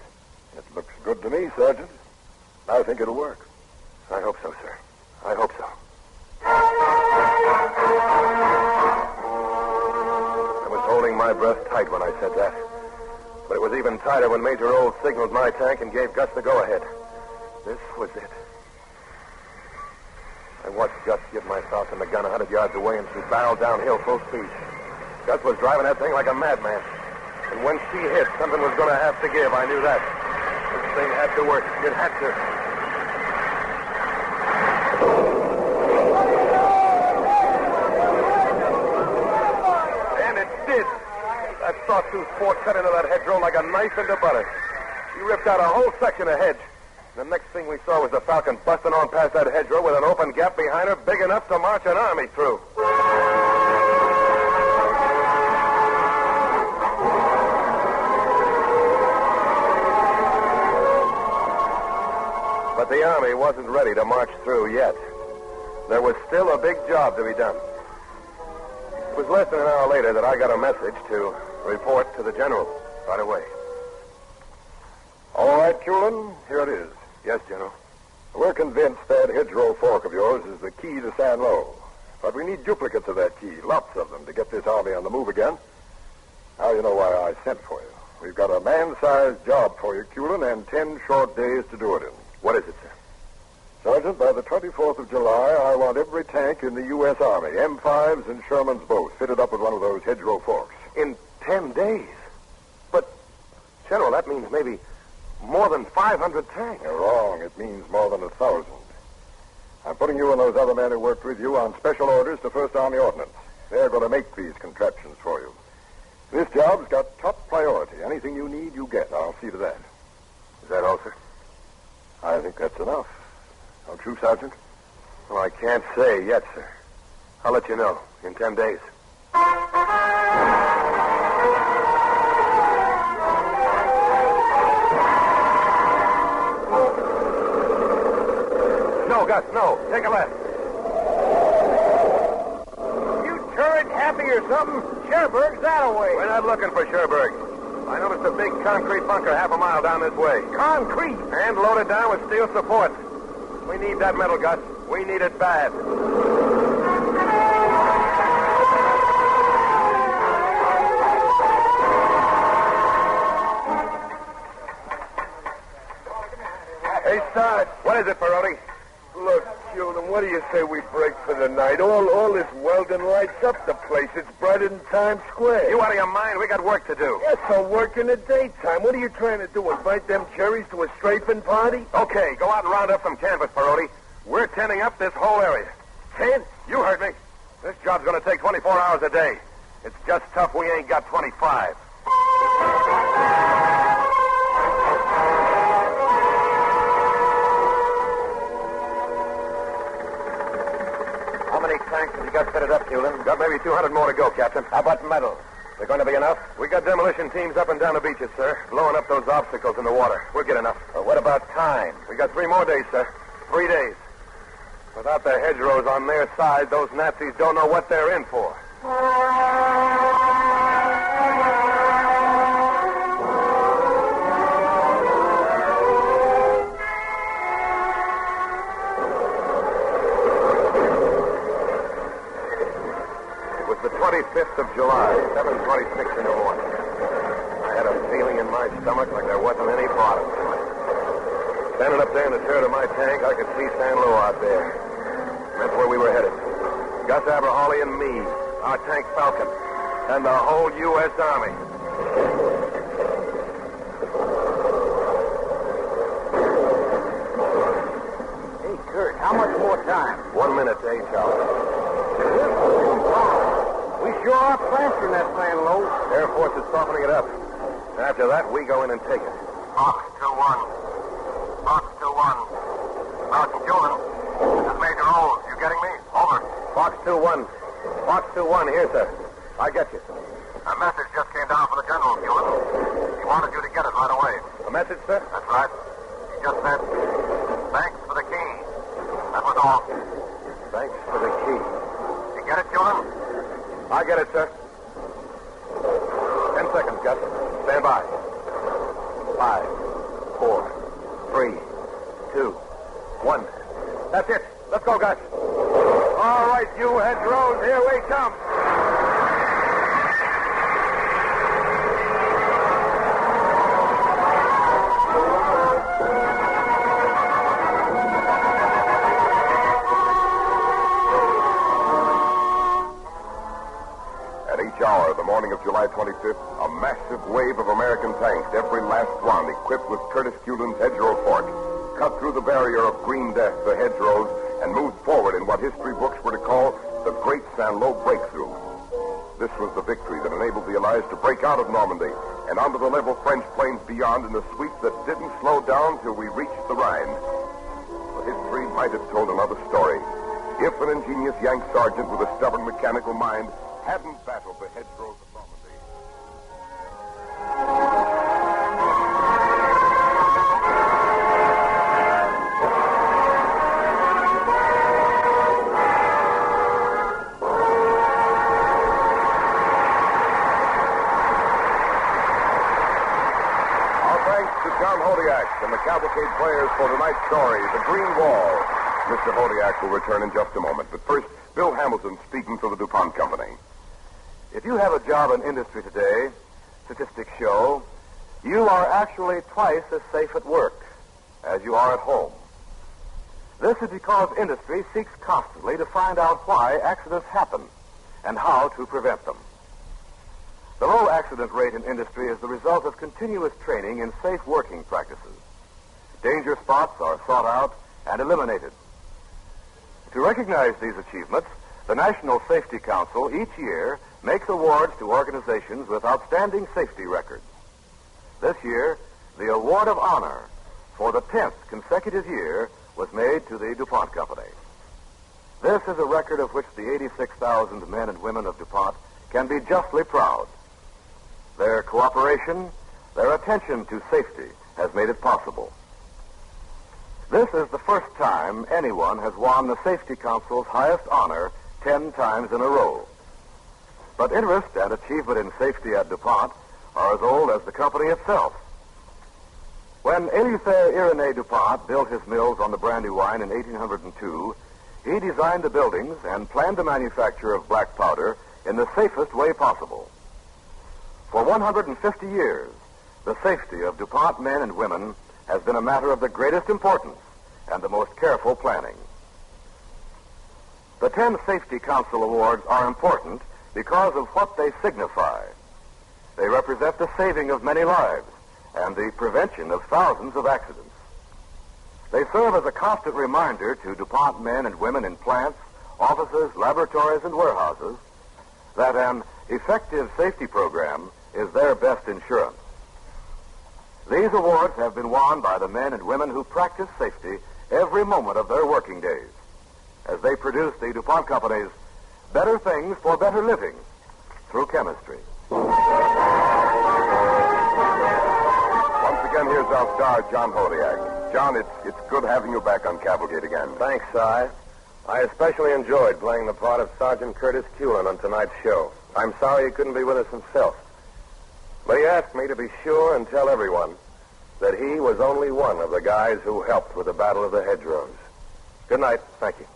Speaker 9: It looks good to me, Sergeant. I think it'll work.
Speaker 8: I hope so, sir. I hope so. I was holding my breath tight when I said that. But it was even tighter when Major Olds signaled my tank and gave Gus the go-ahead. This was it. I watched Gus give my Falcon the gun 100 yards away and she barreled downhill full speed. Gus was driving that thing like a madman. And when she hit, something was going to have to give. I knew that. This thing had to work. It had to. And it did. That sawtooth fork cut into that hedgerow like a knife into butter. He ripped out a whole section of hedge. The next thing we saw was the Falcon busting on past that hedgerow with an open gap behind her big enough to march an army through. But the army wasn't ready to march through yet. There was still a big job to be done. It was less than an hour later that I got a message to report to the general right away.
Speaker 9: All right, Cullen, here it is.
Speaker 8: Yes, General.
Speaker 9: We're convinced that hedgerow fork of yours is the key to San Lo. But we need duplicates of that key, lots of them, to get this army on the move again. Now you know why I sent for you. We've got a man-sized job for you, Cullen, and 10 short days to do it in.
Speaker 8: What is it, sir?
Speaker 9: Sergeant, by the 24th of July, I want every tank in the U.S. Army, M5s and Shermans both, fitted up with one of those hedgerow forks.
Speaker 8: In 10 days? But, General, that means maybe more than 500 tanks.
Speaker 9: You're wrong. It means more than 1,000. I'm putting you and those other men who worked with you on special orders to 1st Army Ordnance. They're going to make these contraptions for you. This job's got top priority. Anything you need, you get. I'll see to that.
Speaker 8: Is that all, sir?
Speaker 9: I think that's enough. Don't you, Sergeant?
Speaker 8: Well, I can't say yet, sir. I'll let you know in 10 days. No, Gus, no. Take a left.
Speaker 5: You turret happy or something? Sherberg's that away.
Speaker 8: We're not looking for Sherberg. I noticed a big concrete bunker half a mile down this way.
Speaker 5: Concrete?
Speaker 8: And loaded down with steel supports. We need that metal, Gus. We need it bad.
Speaker 9: Hey, Sarge.
Speaker 8: What is it, Perotti?
Speaker 9: Look, Cullen, what do you say we break for the night? All this welding lights up the place. It's brighter than Times Square.
Speaker 8: You out of your mind? We got work to do.
Speaker 9: Yes, so work in the daytime. What are you trying to do, invite them cherries to a strafing party?
Speaker 8: Okay, go out and round up some canvas, Perotti. We're tenting up this whole area.
Speaker 9: Tent?
Speaker 8: You heard me. This job's going to take 24 hours a day. It's just tough we ain't got 25.
Speaker 10: How many tanks have you got fitted up, Cullen?
Speaker 8: Got maybe 200 more to go, Captain.
Speaker 10: How about metal? They're going to be enough?
Speaker 8: We got demolition teams up and down the beaches, sir, blowing up those obstacles in the water. We'll get enough.
Speaker 10: What about time?
Speaker 8: We got 3 more days, sir. 3 days. Without the hedgerows on their side, those Nazis don't know what they're in for.
Speaker 9: 25th of July, 7:26 in the morning. I had a feeling in my stomach like there wasn't any bottom to it. Standing up there in the turret of my tank, I could see San Lo out there. That's where we were headed. Gus Aberhawley and me, our tank Falcon, and the whole U.S. Army.
Speaker 18: Hey, Kurt, how much more time?
Speaker 9: 1 minute to 8 hours.
Speaker 18: We sure are plastering that San Lo.
Speaker 9: Air Force is softening it up. After that, we go in and take it.
Speaker 8: Fox 2-1. Fox 2-1. Sergeant Julian, this is Major Olds. You getting me? Over.
Speaker 9: Fox 2-1. Fox 2-1, here, sir. I get you.
Speaker 8: A message just came down from the General, Julian. He wanted you to get it right away.
Speaker 9: A message, sir?
Speaker 8: That's right. He just said, thanks for the key. That was all.
Speaker 9: Thanks for the key.
Speaker 8: You get it, Julian?
Speaker 9: I get it, sir. 10 seconds, Gus. Stand by. 5, 4, 3, 2, 1. That's it. Let's go, Gus. All right, you hedgerows, here we come. At each hour, the morning of July 25th, a massive wave of American tanks, every last one equipped with Curtis Culin's hedgerow fork, cut through the barrier of green death, the hedgerows, and moved forward in what history books were to call the Great San Lo Breakthrough. This was the victory that enabled the Allies to break out of Normandy and onto the level French plains beyond in a sweep that didn't slow down till we reached the Rhine. But history might have told another story if an ingenious Yank sergeant with a stubborn mechanical mind hadn't battled the hedgerows of Normandy. Our thanks to John Hodiak and the Cavalcade players for tonight's story, The Green Wall. Mr. Hodiak will return in just a moment, but first, Bill Hamilton speaking for the DuPont Company. If you have a job in industry today, statistics show, you are actually twice as safe at work as you are at home. This is because industry seeks constantly to find out why accidents happen and how to prevent them. The low accident rate in industry is the result of continuous training in safe working practices. Danger spots are sought out and eliminated. To recognize these achievements, the National Safety Council each year makes awards to organizations with outstanding safety records. This year, the Award of Honor for the 10th consecutive year was made to the DuPont Company. This is a record of which the 86,000 men and women of DuPont can be justly proud. Their cooperation, their attention to safety has made it possible. This is the first time anyone has won the Safety Council's highest honor 10 times in a row. But interest and achievement in safety at DuPont are as old as the company itself. When Eleuthère Irénée DuPont built his mills on the Brandywine in 1802, he designed the buildings and planned the manufacture of black powder in the safest way possible. For 150 years, the safety of DuPont men and women has been a matter of the greatest importance and the most careful planning. The 10 Safety Council Awards are important because of what they signify. They represent the saving of many lives and the prevention of thousands of accidents. They serve as a constant reminder to DuPont men and women in plants, offices, laboratories, and warehouses that an effective safety program is their best insurance. These awards have been won by the men and women who practice safety every moment of their working days as they produce the DuPont Company's better things for better living through chemistry. Once again, here's our star, John Hodiak. John, it's good having you back on Cavalcade again.
Speaker 20: Thanks, Si. I especially enjoyed playing the part of Sergeant Curtis Culin on tonight's show. I'm sorry he couldn't be with us himself. But he asked me to be sure and tell everyone that he was only one of the guys who helped with the Battle of the Hedgerows. Good night. Thank you.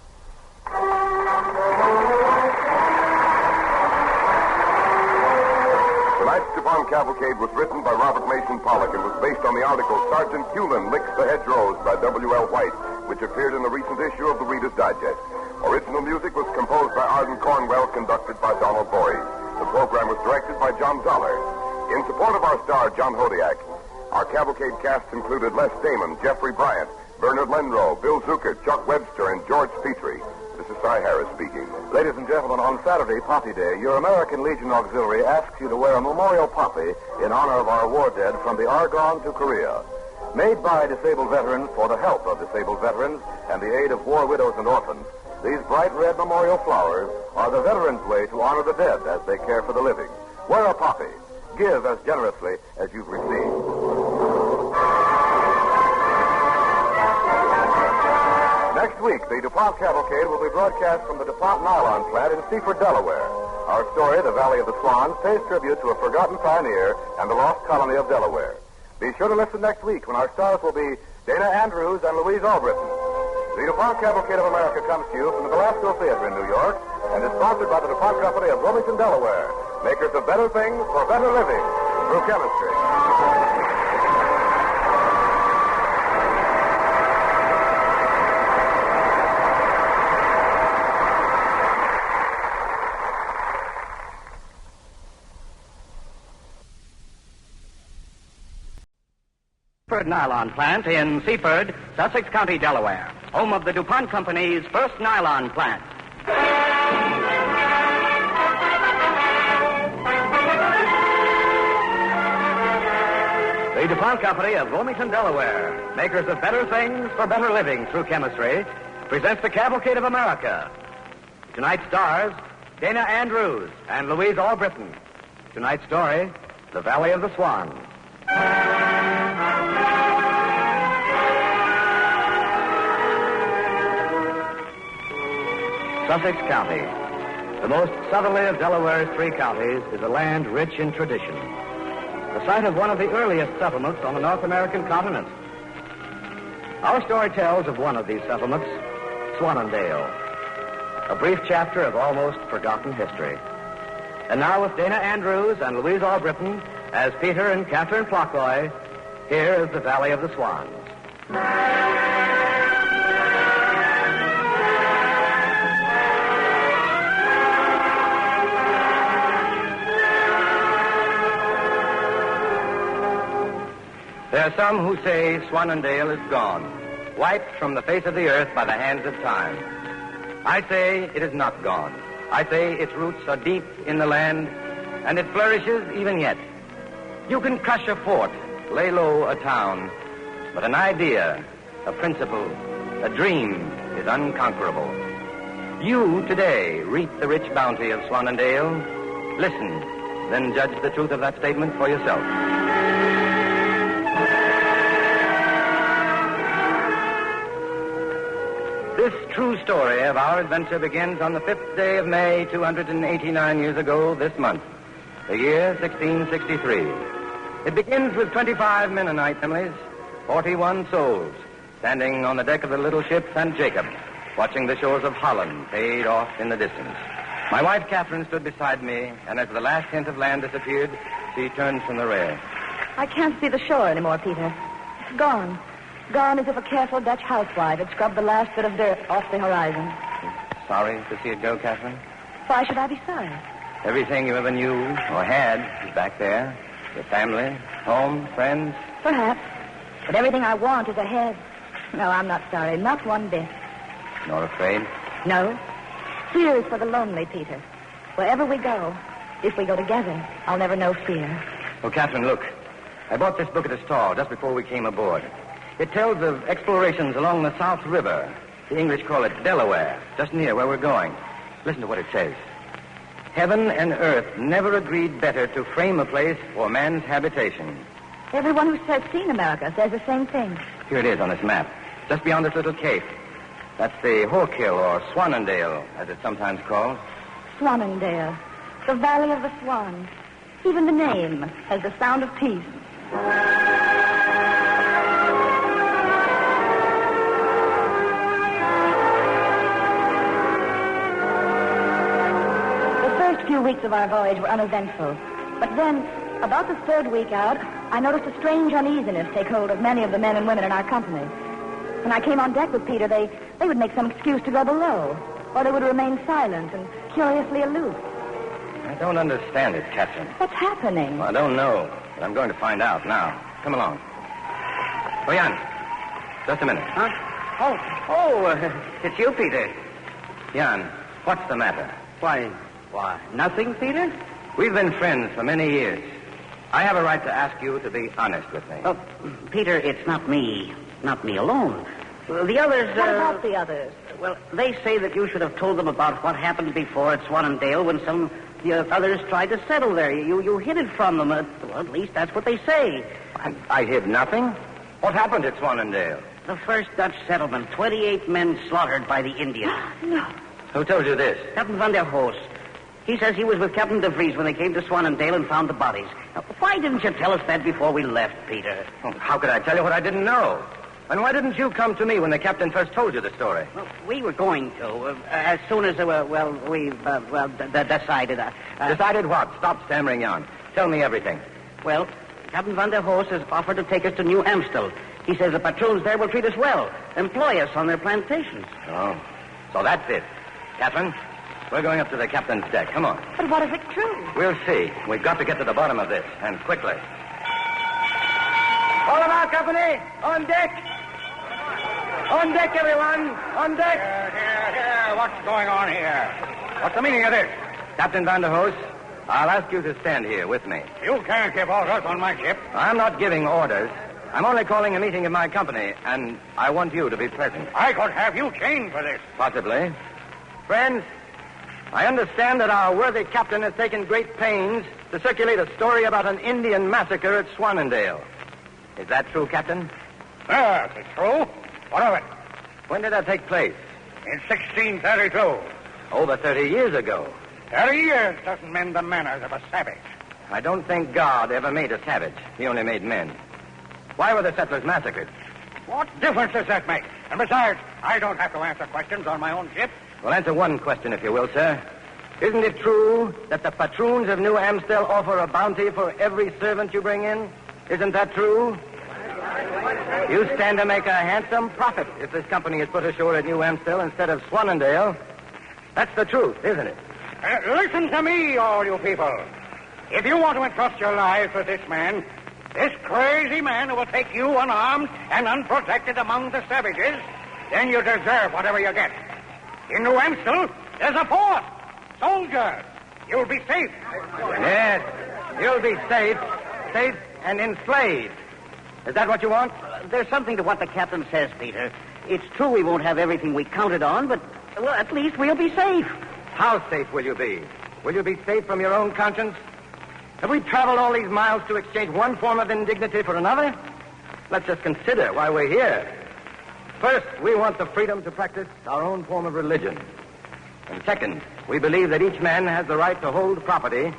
Speaker 8: Cavalcade was written by Robert Mason Pollock and was based on the article Sergeant Cullen Licks the Hedgerows by W.L. White, which appeared in the recent issue of the Reader's Digest. Original music was composed by Arden Cornwell, conducted by Donald Bory. The program was directed by John Dollar. In support of our star, John Hodiak, our Cavalcade cast included Les Damon, Jeffrey Bryant, Bernard Lenrow, Bill Zucker, Chuck Webster, and George Petrie. This is Cy Harris speaking.
Speaker 13: Ladies and gentlemen, on Saturday, Poppy Day, your American Legion Auxiliary asks you to wear a memorial poppy in honor of our war dead from the Argonne to Korea. Made by disabled veterans for the help of disabled veterans and the aid of war widows and orphans, these bright red memorial flowers are the veterans' way to honor the dead as they care for the living. Wear a poppy. Give as generously as you've received. Next week, the DuPont Cavalcade will be broadcast from the DuPont Nylon plant in Seaford, Delaware. Our story, The Valley of the Swans, pays tribute to a forgotten pioneer and the lost colony of Delaware. Be sure to listen next week when our stars will be Dana Andrews and Louise Albritton. The DuPont Cavalcade of America comes to you from the Belasco Theater in New York and is sponsored by the DuPont Company of Wilmington, Delaware, makers of better things for better living through chemistry.
Speaker 19: Nylon plant in Seaford, Sussex County, Delaware, home of the DuPont Company's first nylon plant. The DuPont Company of Wilmington, Delaware, makers of better things for better living through chemistry, presents the Cavalcade of America. Tonight's stars, Dana Andrews and Louise Albritton. Tonight's story, The Valley of the Swans. Sussex County, the most southerly of Delaware's three counties, is a land rich in tradition. The site of one of the earliest settlements on the North American continent. Our story tells of one of these settlements, Swannondale, a brief chapter of almost forgotten history. And now with Dana Andrews and Louise Albritton as Peter and Catherine Flockloy, here is the Valley of the Swans. There are some who say Swannondale is gone, wiped from the face of the earth by the hands of time. I say it is not gone. I say its roots are deep in the land, and it flourishes even yet. You can crush a fort, lay low a town, but an idea, a principle, a dream is unconquerable. You today reap the rich bounty of Swannondale. Listen, then judge the truth of that statement for yourself. This true story of our adventure begins on the 5th day of May, 289 years ago this month, the year 1663. It begins with 25 Mennonite families, 41 souls, standing on the deck of the little ship St. Jacob, watching the shores of Holland fade off in the distance. My wife, Catherine, stood beside me, and as the last hint of land disappeared, she turned from the rail.
Speaker 22: I can't see the shore anymore, Peter. It's gone. Gone as if a careful Dutch housewife had scrubbed the last bit of dirt off the horizon.
Speaker 19: Sorry to see it go, Catherine?
Speaker 22: Why should I be sorry?
Speaker 19: Everything you ever knew or had is back there. Your family, home, friends.
Speaker 22: Perhaps. But everything I want is ahead. No, I'm not sorry. Not one bit.
Speaker 19: Nor afraid?
Speaker 22: No. Fear is for the lonely, Peter. Wherever we go, if we go together, I'll never know fear.
Speaker 19: Oh, Catherine, look. I bought this book at a stall just before we came aboard. It tells of explorations along the South River. The English call it Delaware, just near where we're going. Listen to what it says. Heaven and earth never agreed better to frame a place for man's habitation.
Speaker 22: Everyone who says seen America says the same thing.
Speaker 19: Here it is on this map, just beyond this little cape. That's the Horkill, or Swannondale, as it's sometimes called.
Speaker 22: Swannondale, the Valley of the Swans. Even the name has the sound of peace. The first few weeks of our voyage were uneventful. But then, about the third week out, I noticed a strange uneasiness take hold of many of the men and women in our company. When I came on deck with Peter, they would make some excuse to go below, or they would remain silent and curiously aloof.
Speaker 10: I don't understand it, Captain.
Speaker 22: What's happening?
Speaker 10: Well, I don't know, but I'm going to find out now. Come along. Oh, Jan, just a minute.
Speaker 19: Huh? It's you, Peter.
Speaker 10: Jan, what's the matter?
Speaker 19: Why, nothing, Peter?
Speaker 10: We've been friends for many years. I have a right to ask you to be honest with me.
Speaker 19: Oh, Peter, it's not me. Not me alone. The others,
Speaker 22: What about the others?
Speaker 19: Well, they say that you should have told them about what happened before at Swannondale when some of the others tried to settle there. You hid it from them. Well, at least that's what they say.
Speaker 10: I hid nothing. What happened at Swannondale?
Speaker 19: The first Dutch settlement. 28 men slaughtered by the Indians.
Speaker 22: No.
Speaker 10: Who told you this?
Speaker 19: Captain van der Hoos. He says he was with Captain de Vries when they came to Swannondale and found the bodies. Now, why didn't you tell us that before we left, Peter?
Speaker 10: Oh, how could I tell you what I didn't know? And why didn't you come to me when the captain first told you the story?
Speaker 19: Well, we were going to, as soon as, we decided.
Speaker 10: Decided what? Stop stammering, Jan. Tell me everything.
Speaker 19: Well, Captain van der Hoos has offered to take us to New Amstel. He says the patroons there will treat us well, employ us on their plantations.
Speaker 10: Oh, so that's it. Catherine, we're going up to the captain's deck. Come on.
Speaker 22: But what if it's true?
Speaker 10: We'll see. We've got to get to the bottom of this, and quickly. All of our company, on deck. On deck, everyone. On deck.
Speaker 15: Here. What's going on here? What's the meaning of this?
Speaker 10: Captain van der Hoos, I'll ask you to stand here with me.
Speaker 15: You can't give orders on my ship.
Speaker 10: I'm not giving orders. I'm only calling a meeting of my company, and I want you to be present.
Speaker 15: I could have you chained for this.
Speaker 10: Possibly. Friends, I understand that our worthy captain has taken great pains to circulate a story about an Indian massacre at Swannondale. Is that true, Captain?
Speaker 15: Yes, it's true. What of it?
Speaker 10: When did that take place?
Speaker 15: In 1632.
Speaker 10: Over 30 years ago.
Speaker 15: 30 years doesn't mend the manners of a savage.
Speaker 10: I don't think God ever made a savage. He only made men. Why were the settlers massacred?
Speaker 15: What difference does that make? And besides, I don't have to answer questions on my own ship.
Speaker 10: Well, answer one question, if you will, sir. Isn't it true that the patroons of New Amstel offer a bounty for every servant you bring in? Isn't that true? You stand to make a handsome profit if this company is put ashore at New Amstel instead of Swannondale. That's the truth, isn't it?
Speaker 15: Listen to me, all you people. If you want to entrust your lives with this man, this crazy man who will take you unarmed and unprotected among the savages, then you deserve whatever you get. In New Amstel, there's a force. Soldiers. You'll be safe.
Speaker 10: Yes, you'll be safe and enslaved. Is that what you want?
Speaker 19: There's something to what the captain says, Peter. It's true we won't have everything we counted on, but, well, at least we'll be safe.
Speaker 10: How safe will you be? Will you be safe from your own conscience? Have we traveled all these miles to exchange one form of indignity for another? Let's just consider why we're here. First, we want the freedom to practice our own form of religion. And second, we believe that each man has the right to hold property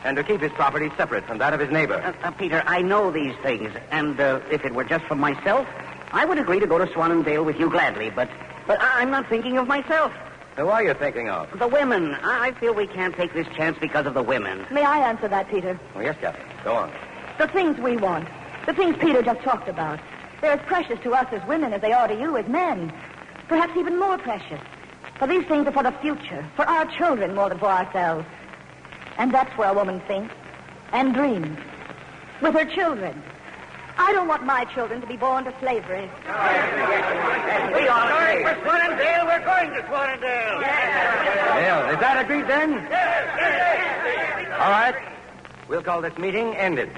Speaker 10: and to keep his property separate from that of his neighbor.
Speaker 19: Peter, I know these things, and if it were just for myself, I would agree to go to Swannondale with you gladly, but I'm not thinking of myself.
Speaker 10: Who are you thinking of?
Speaker 19: The women. I feel we can't take this chance because of the women.
Speaker 22: May I answer that, Peter?
Speaker 10: Oh, yes, Captain. Go on.
Speaker 22: The things we want, the things Peter just talked about, they're as precious to us as women as they are to you as men. Perhaps even more precious. For these things are for the future, for our children more than for ourselves. And that's where a woman thinks and dreams. With her children. I don't want my children to be born to slavery.
Speaker 15: We are going for Swannondale. We're going to Swannondale.
Speaker 10: Well, is that agreed then? All right. We'll call this meeting ended.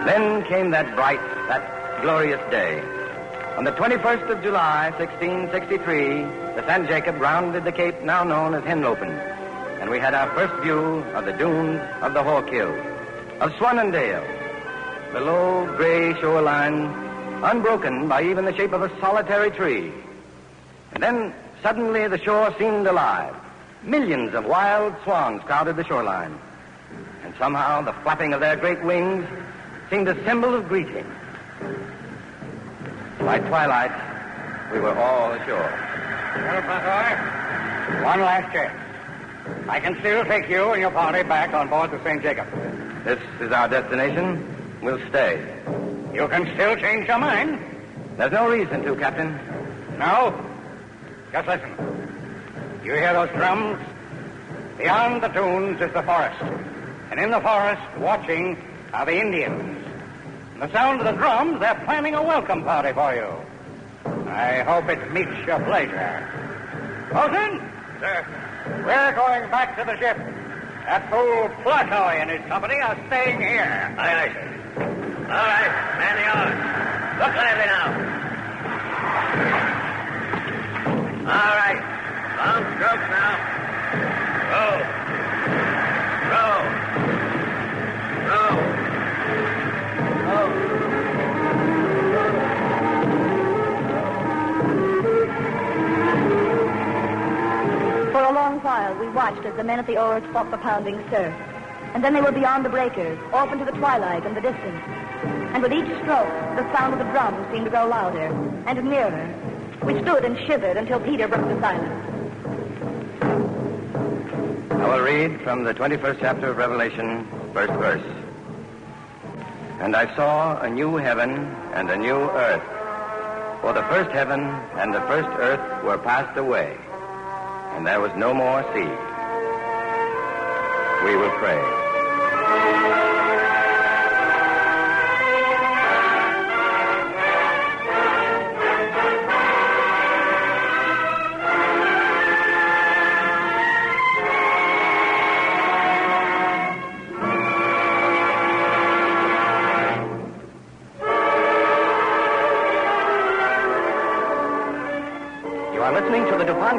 Speaker 10: Then came that bright, that glorious day. On the 21st of July, 1663, the San Jacob rounded the cape now known as Henlopen, and we had our first view of the dunes of the Hawkill, of Swannondale, the low gray shoreline, unbroken by even the shape of a solitary tree. And then suddenly the shore seemed alive. Millions of wild swans crowded the shoreline, and somehow the flapping of their great wings seemed a symbol of greeting.
Speaker 19: By twilight, we were all ashore.
Speaker 15: Well, Patriot, one last chance. I can still take you and your party back on board the St. Jacob.
Speaker 19: This is our destination. We'll stay.
Speaker 15: You can still change your mind.
Speaker 19: There's no reason to, Captain.
Speaker 15: No? Just listen. You hear those drums? Beyond the dunes is the forest. And in the forest, watching, are the Indians. And the sound of the drums, they're planning a welcome party for you. I hope it meets your pleasure. Wilson? Sir? We're going back to the ship. That fool Platoy and his company are staying here.
Speaker 19: Aye, sir. All right, man the oars. Look lively now. All right. Long strokes now. Row. Row. Row. Row.
Speaker 22: For a long while, we watched as the men at the oars fought the pounding surf. And then they were beyond the breakers, off into the twilight and the distance. And with each stroke, the sound of the drums seemed to grow louder and nearer. We stood and shivered until Peter broke the silence.
Speaker 19: I will read from the 21st chapter of Revelation, first verse. And I saw a new heaven and a new earth. For the first heaven and the first earth were passed away, and there was no more sea. We will pray.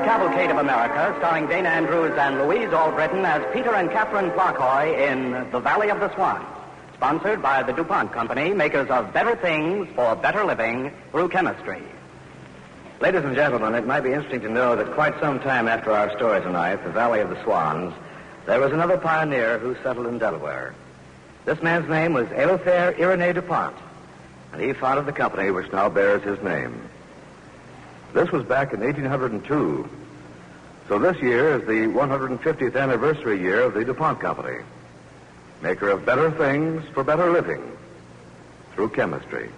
Speaker 19: Cavalcade of America, starring Dana Andrews and Louise Albritton as Peter and Catherine Clarkoy in The Valley of the Swans. Sponsored by the DuPont Company, makers of better things for better living through chemistry. Ladies and gentlemen, it might be interesting to know that quite some time after our story tonight, The Valley of the Swans, there was another pioneer who settled in Delaware. This man's name was Eleuthère Irénée DuPont, and he founded the company which now bears his name. This was back in 1802. So this year is the 150th anniversary year of the DuPont Company, maker of better things for better living through chemistry.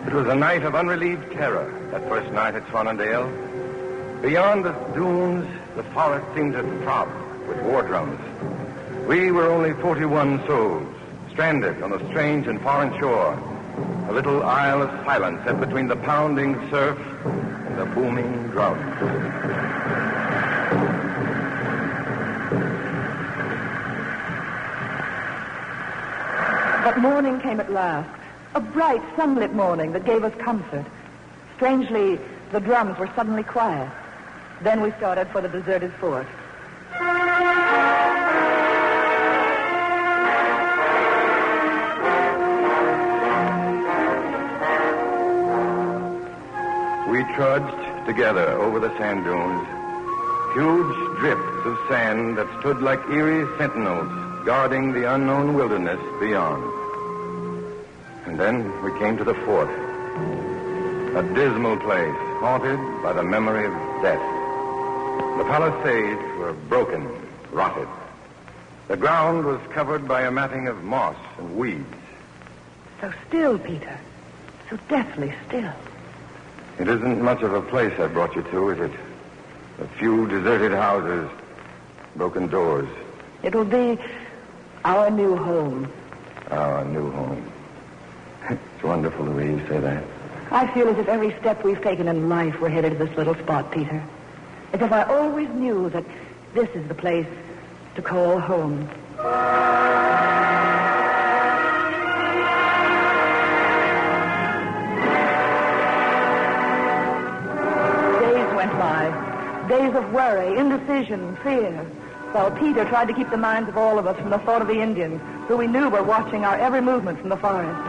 Speaker 19: It was a night of unrelieved terror, that first night at Swannondale. Beyond the dunes, the forest seemed to throb with war drums. We were only 41 souls, stranded on a strange and foreign shore, a little isle of silence set between the pounding surf and the booming drums.
Speaker 22: But morning came at last, a bright, sunlit morning that gave us comfort. Strangely, the drums were suddenly quiet. Then we started for the deserted fort.
Speaker 19: We trudged together over the sand dunes, huge drifts of sand that stood like eerie sentinels guarding the unknown wilderness beyond. And then we came to the fort, a dismal place haunted by the memory of death. The palisades were broken, rotted. The ground was covered by a matting of moss and weeds.
Speaker 22: So still, Peter. So deathly still.
Speaker 19: It isn't much of a place I brought you to, is it? A few deserted houses, broken doors.
Speaker 22: It'll be our new home.
Speaker 19: Our new home. It's wonderful the way you say that.
Speaker 22: I feel as if every step we've taken in life we're headed to this little spot, Peter. As if I always knew that this is the place to call home. Days went by. Days of worry, indecision, fear. While Peter tried to keep the minds of all of us from the thought of the Indians, who we knew were watching our every movement from the forest.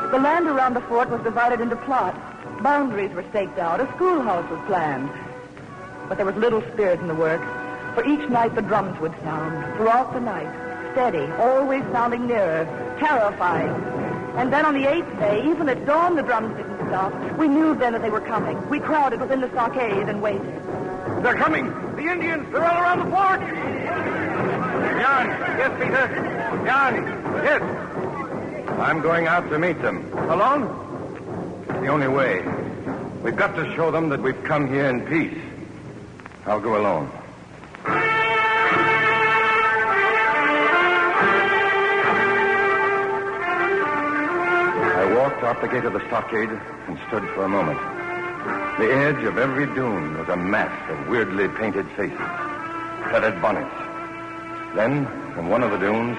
Speaker 22: The land around the fort was divided into plots. Boundaries were staked out. A schoolhouse was planned. But there was little spirit in the work. For each night the drums would sound, throughout the night, steady, always sounding nearer, terrifying. And then on the 8th day, even at dawn, the drums didn't stop. We knew then that they were coming. We crowded within the stockade and waited.
Speaker 15: They're coming! The Indians! They're all around the fort!
Speaker 7: Jan! Yes, Peter? Jan! Yes! I'm going out to meet them.
Speaker 15: Alone?
Speaker 7: It's the only way. We've got to show them that we've come here in peace. I'll go alone. I walked out the gate of the stockade and stood for a moment. The edge of every dune was a mass of weirdly painted faces, feathered bonnets. Then, from one of the dunes,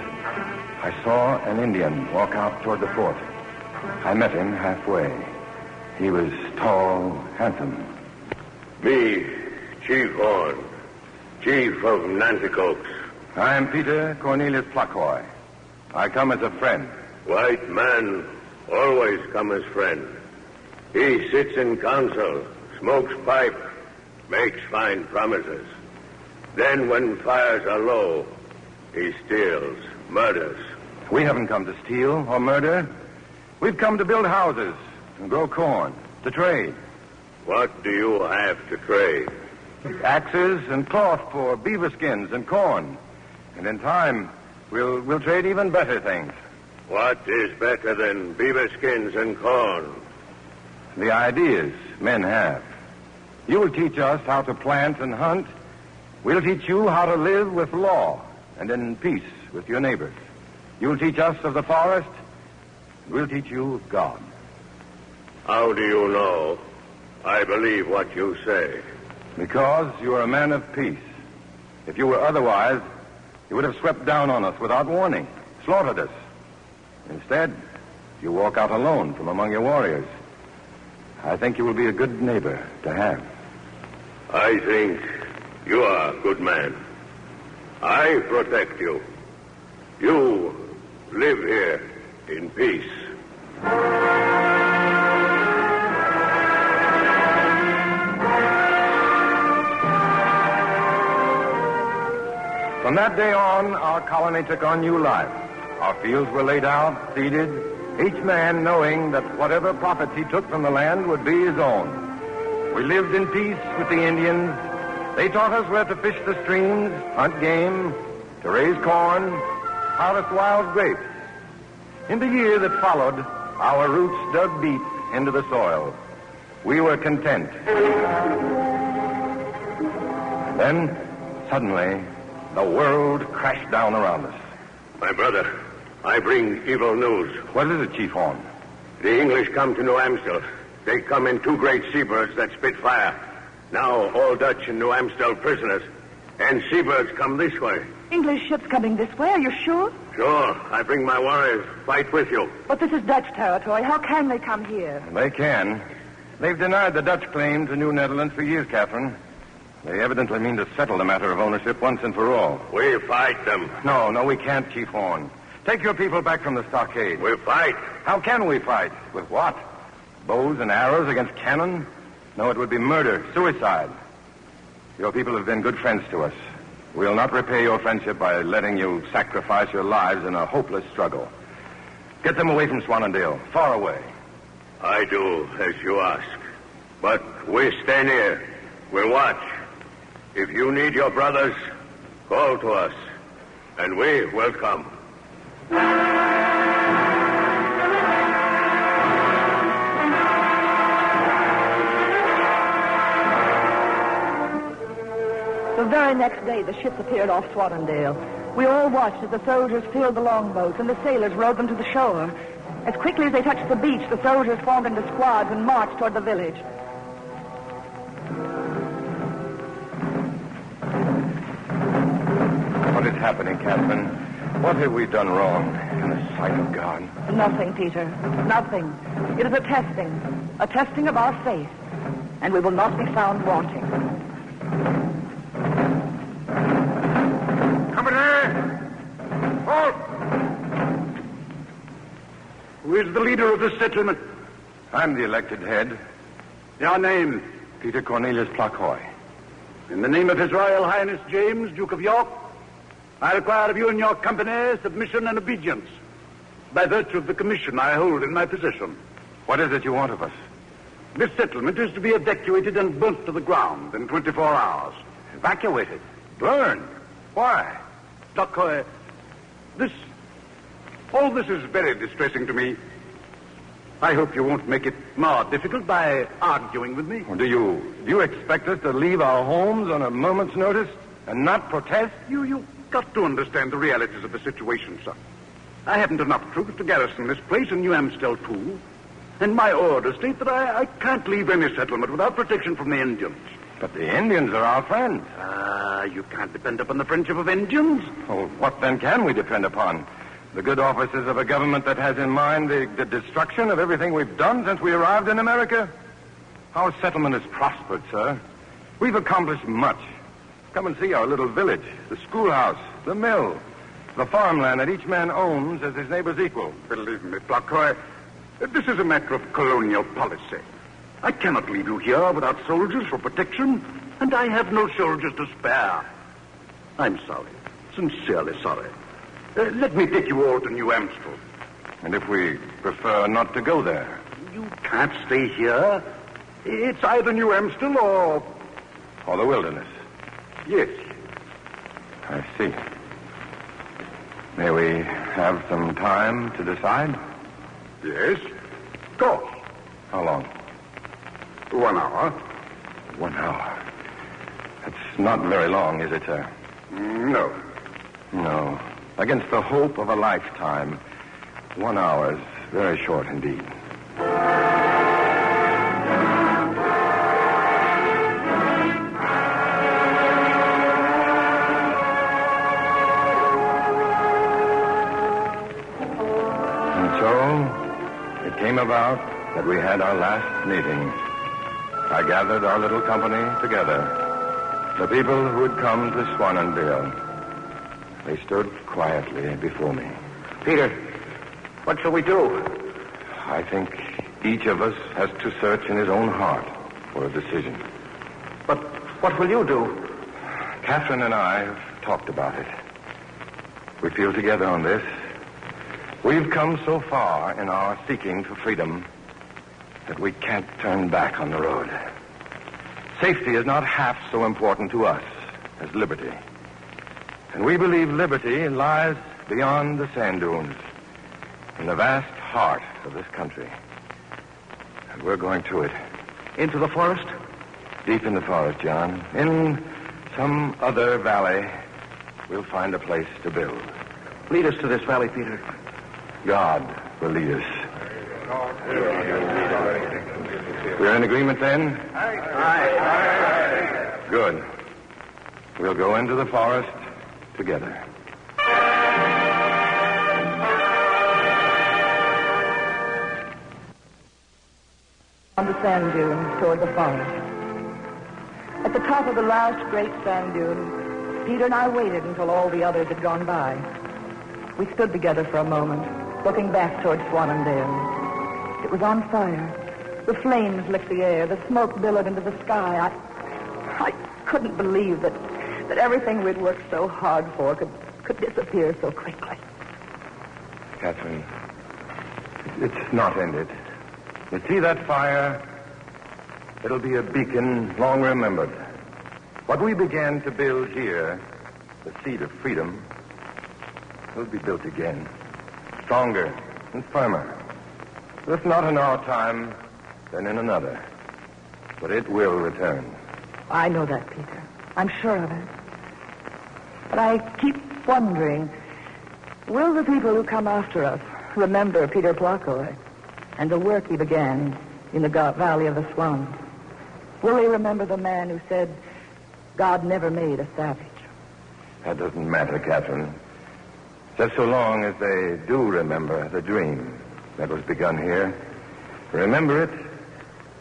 Speaker 7: I saw an Indian walk out toward the fort. I met him halfway. He was tall, handsome.
Speaker 1: Me, Chief Horn, Chief of Nanticoke.
Speaker 7: I am Peter Cornelius Placoy. I come as a friend.
Speaker 1: White man always come as friend. He sits in council, smokes pipe, makes fine promises. Then when fires are low, he steals, murders.
Speaker 7: We haven't come to steal or murder. We've come to build houses and grow corn, to trade.
Speaker 1: What do you have to trade?
Speaker 7: Axes and cloth for beaver skins and corn. And in time, we'll trade even better things.
Speaker 1: What is better than beaver skins and corn?
Speaker 7: The ideas men have. You will teach us how to plant and hunt. We'll teach you how to live with law and in peace with your neighbors. You'll teach us of the forest. We'll teach you of God.
Speaker 1: How do you know I believe what you say?
Speaker 7: Because you are a man of peace. If you were otherwise, you would have swept down on us without warning, slaughtered us. Instead, you walk out alone from among your warriors. I think you will be a good neighbor to have.
Speaker 1: I think you are a good man. I protect you. You live here in peace.
Speaker 7: From that day on, our colony took on new life. Our fields were laid out, seeded, each man knowing that whatever profits he took from the land would be his own. We lived in peace with the Indians. They taught us where to fish the streams, hunt game, to raise corn, harvest wild grapes. In the year that followed, our roots dug deep into the soil. We were content. And then, suddenly, the world crashed down around us.
Speaker 1: My brother, I bring evil news.
Speaker 7: What is it, Chief Horn?
Speaker 1: The English come to New Amstel. They come in 2 great seabirds that spit fire. Now all Dutch and New Amstel prisoners. And seabirds come this way.
Speaker 22: English ships coming this way, are you sure?
Speaker 1: Sure. I bring my warriors. Fight with you.
Speaker 22: But this is Dutch territory. How can they come here?
Speaker 7: They can. They've denied the Dutch claim to New Netherlands for years, Catherine. They evidently mean to settle the matter of ownership once and for all.
Speaker 1: We fight them.
Speaker 7: No, we can't, Chief Horn. Take your people back from the stockade.
Speaker 1: We fight.
Speaker 7: How can we fight? With what? Bows and arrows against cannon? No, it would be murder, suicide. Your people have been good friends to us. We'll not repay your friendship by letting you sacrifice your lives in a hopeless struggle. Get them away from Swannondale, far away.
Speaker 1: I do as you ask. But we stay near. We'll watch. If you need your brothers, call to us, and we will come.
Speaker 22: The very next day, the ships appeared off Swannondale. We all watched as the soldiers filled the longboats and the sailors rowed them to the shore. As quickly as they touched the beach, the soldiers formed into squads and marched toward the village.
Speaker 7: What is happening, Catherine? What have we done wrong in the sight of God?
Speaker 22: Nothing, Peter. Nothing. It is a testing of our faith, and we will not be found wanting.
Speaker 15: Company! Halt! Who is the leader of this settlement?
Speaker 7: I'm the elected head.
Speaker 15: Your name?
Speaker 7: Peter Cornelius Placoy.
Speaker 2: In the name of His Royal Highness James, Duke of York, I require of you and your company submission and obedience by virtue of the commission I hold in my possession.
Speaker 7: What is it you want of us?
Speaker 2: This settlement is to be evacuated and burnt to the ground in 24 hours.
Speaker 7: Evacuated? Burned? Why?
Speaker 2: Doctor, all this is very distressing to me. I hope you won't make it more difficult by arguing with me.
Speaker 7: Well, do you expect us to leave our homes on a moment's notice and not protest?
Speaker 2: You've got to understand the realities of the situation, sir. I haven't enough troops to garrison this place, and New Amstel too. And my orders state that I can't leave any settlement without protection from the Indians.
Speaker 7: But the Indians are our friends.
Speaker 2: You can't depend upon the friendship of Indians.
Speaker 7: Oh, what then can we depend upon? The good offices of a government that has in mind the destruction of everything we've done since we arrived in America? Our settlement has prospered, sir. We've accomplished much. Come and see our little village, the schoolhouse, the mill, the farmland that each man owns as his neighbor's equal.
Speaker 2: Believe me, Blockroy, this is a matter of colonial policy. I cannot leave you here without soldiers for protection, and I have no soldiers to spare. I'm sorry, sincerely sorry. Let me take you all to New Amstel.
Speaker 7: And if we prefer not to go there?
Speaker 2: You can't stay here. It's either New Amstel or
Speaker 7: the wilderness.
Speaker 2: Yes.
Speaker 7: I see. May we have some time to decide?
Speaker 2: Yes, of course.
Speaker 7: How long?
Speaker 2: 1 hour.
Speaker 7: 1 hour? That's not very long, is it, sir?
Speaker 2: No.
Speaker 7: No. Against the hope of a lifetime, 1 hour is very short indeed. And so, it came about that we had our last meeting. I gathered our little company together, the people who had come to Swannonville. They stood quietly before me.
Speaker 10: Peter, what shall we do?
Speaker 7: I think each of us has to search in his own heart for a decision.
Speaker 10: But what will you do?
Speaker 7: Catherine and I have talked about it. We feel together on this. We've come so far in our seeking for freedom that we can't turn back on the road. Safety is not half so important to us as liberty. And we believe liberty lies beyond the sand dunes, in the vast heart of this country. And we're going to it.
Speaker 10: Into the forest?
Speaker 7: Deep in the forest, John. In some other valley, we'll find a place to build.
Speaker 10: Lead us to this valley, Peter.
Speaker 7: God will lead us. We're in agreement then?
Speaker 10: Aye.
Speaker 7: Good. We'll go into the forest together.
Speaker 22: On the sand dunes toward the forest. At the top of the last great sand dune, Peter and I waited until all the others had gone by. We stood together for a moment, looking back toward Swannonville. It was on fire. The flames licked the air. The smoke billowed into the sky. I couldn't believe that everything we'd worked so hard for could disappear so quickly.
Speaker 7: Catherine, it's not ended. You see that fire? It'll be a beacon long remembered. What we began to build here, the seed of freedom, will be built again. Stronger and firmer. If not in our time, then in another. But it will return.
Speaker 22: I know that, Peter. I'm sure of it. But I keep wondering, will the people who come after us remember Peter Blockroy and the work he began in the Valley of the Swans? Will they remember the man who said, God never made a savage?
Speaker 7: That doesn't matter, Catherine. Just so long as they do remember the dream that was begun here, remember it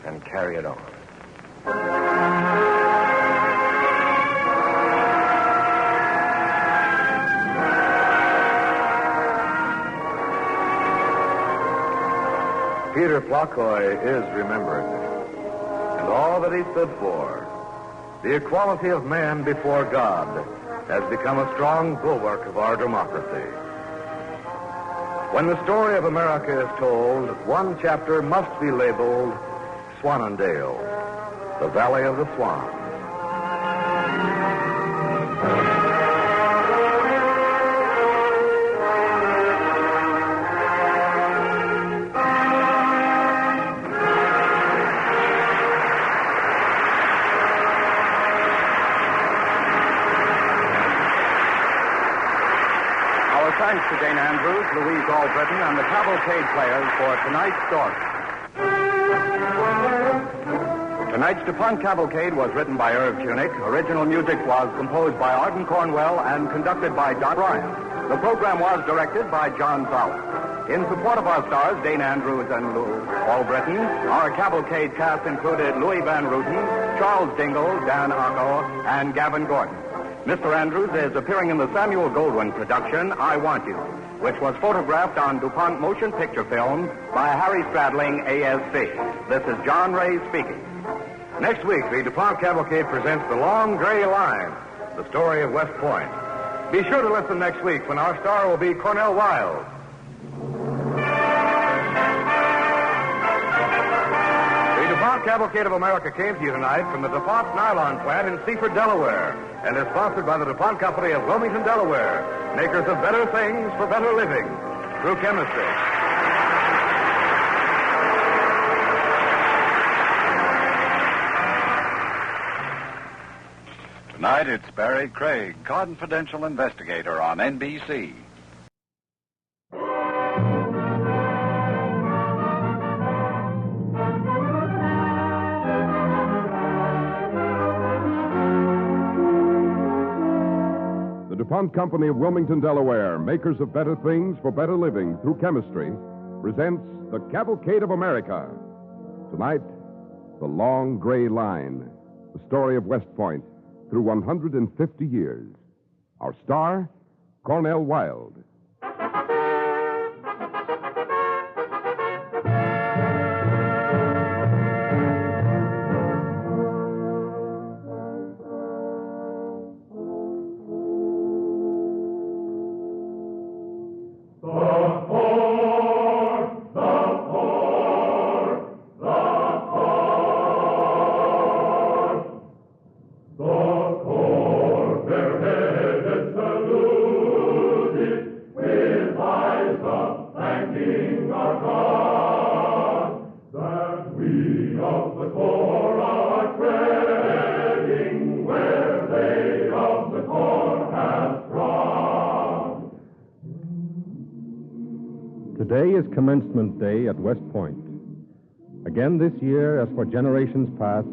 Speaker 7: and carry it on.
Speaker 21: Peter Blockroy is remembered, and all that he stood for,
Speaker 12: the equality of man before God has become a strong bulwark of our democracy. When the story of America is told, one chapter must be labeled Swannondale, the Valley of the Swans.
Speaker 3: Thanks to Dana Andrews, Louise Albritton, and the Cavalcade players for tonight's story. Tonight's DuPont Cavalcade was written by Irv Tunick. Original music was composed by Arden Cornwell and conducted by Don Bryant. The program was directed by John Fowler. In support of our stars, Dana Andrews and Lou Albritton, our Cavalcade cast included Louis Van Ruten, Charles Dingle, Dan Arco, and Gavin Gordon. Mr. Andrews is appearing in the Samuel Goldwyn production, I Want You, which was photographed on DuPont motion picture film by Harry Stradling, ASC. This is John Ray speaking.
Speaker 12: Next week, the DuPont Cavalcade presents The Long Gray Line, the story of West Point. Be sure to listen next week when our star will be Cornell Wilde. The DuPont Cavalcade of America came to you tonight from the DuPont Nylon plant in Seaford, Delaware, and is sponsored by the DuPont Company of Wilmington, Delaware, makers of better things for better living through chemistry.
Speaker 16: Tonight, it's Barry Craig, confidential investigator on NBC.
Speaker 21: DuPont Company of Wilmington, Delaware, makers of better things for better living through chemistry, presents The Cavalcade of America. Tonight, The Long Gray Line, the story of West Point through 150 years. Our star, Cornell Wilde.
Speaker 23: Today is commencement day at West Point. Again this year, as for generations past,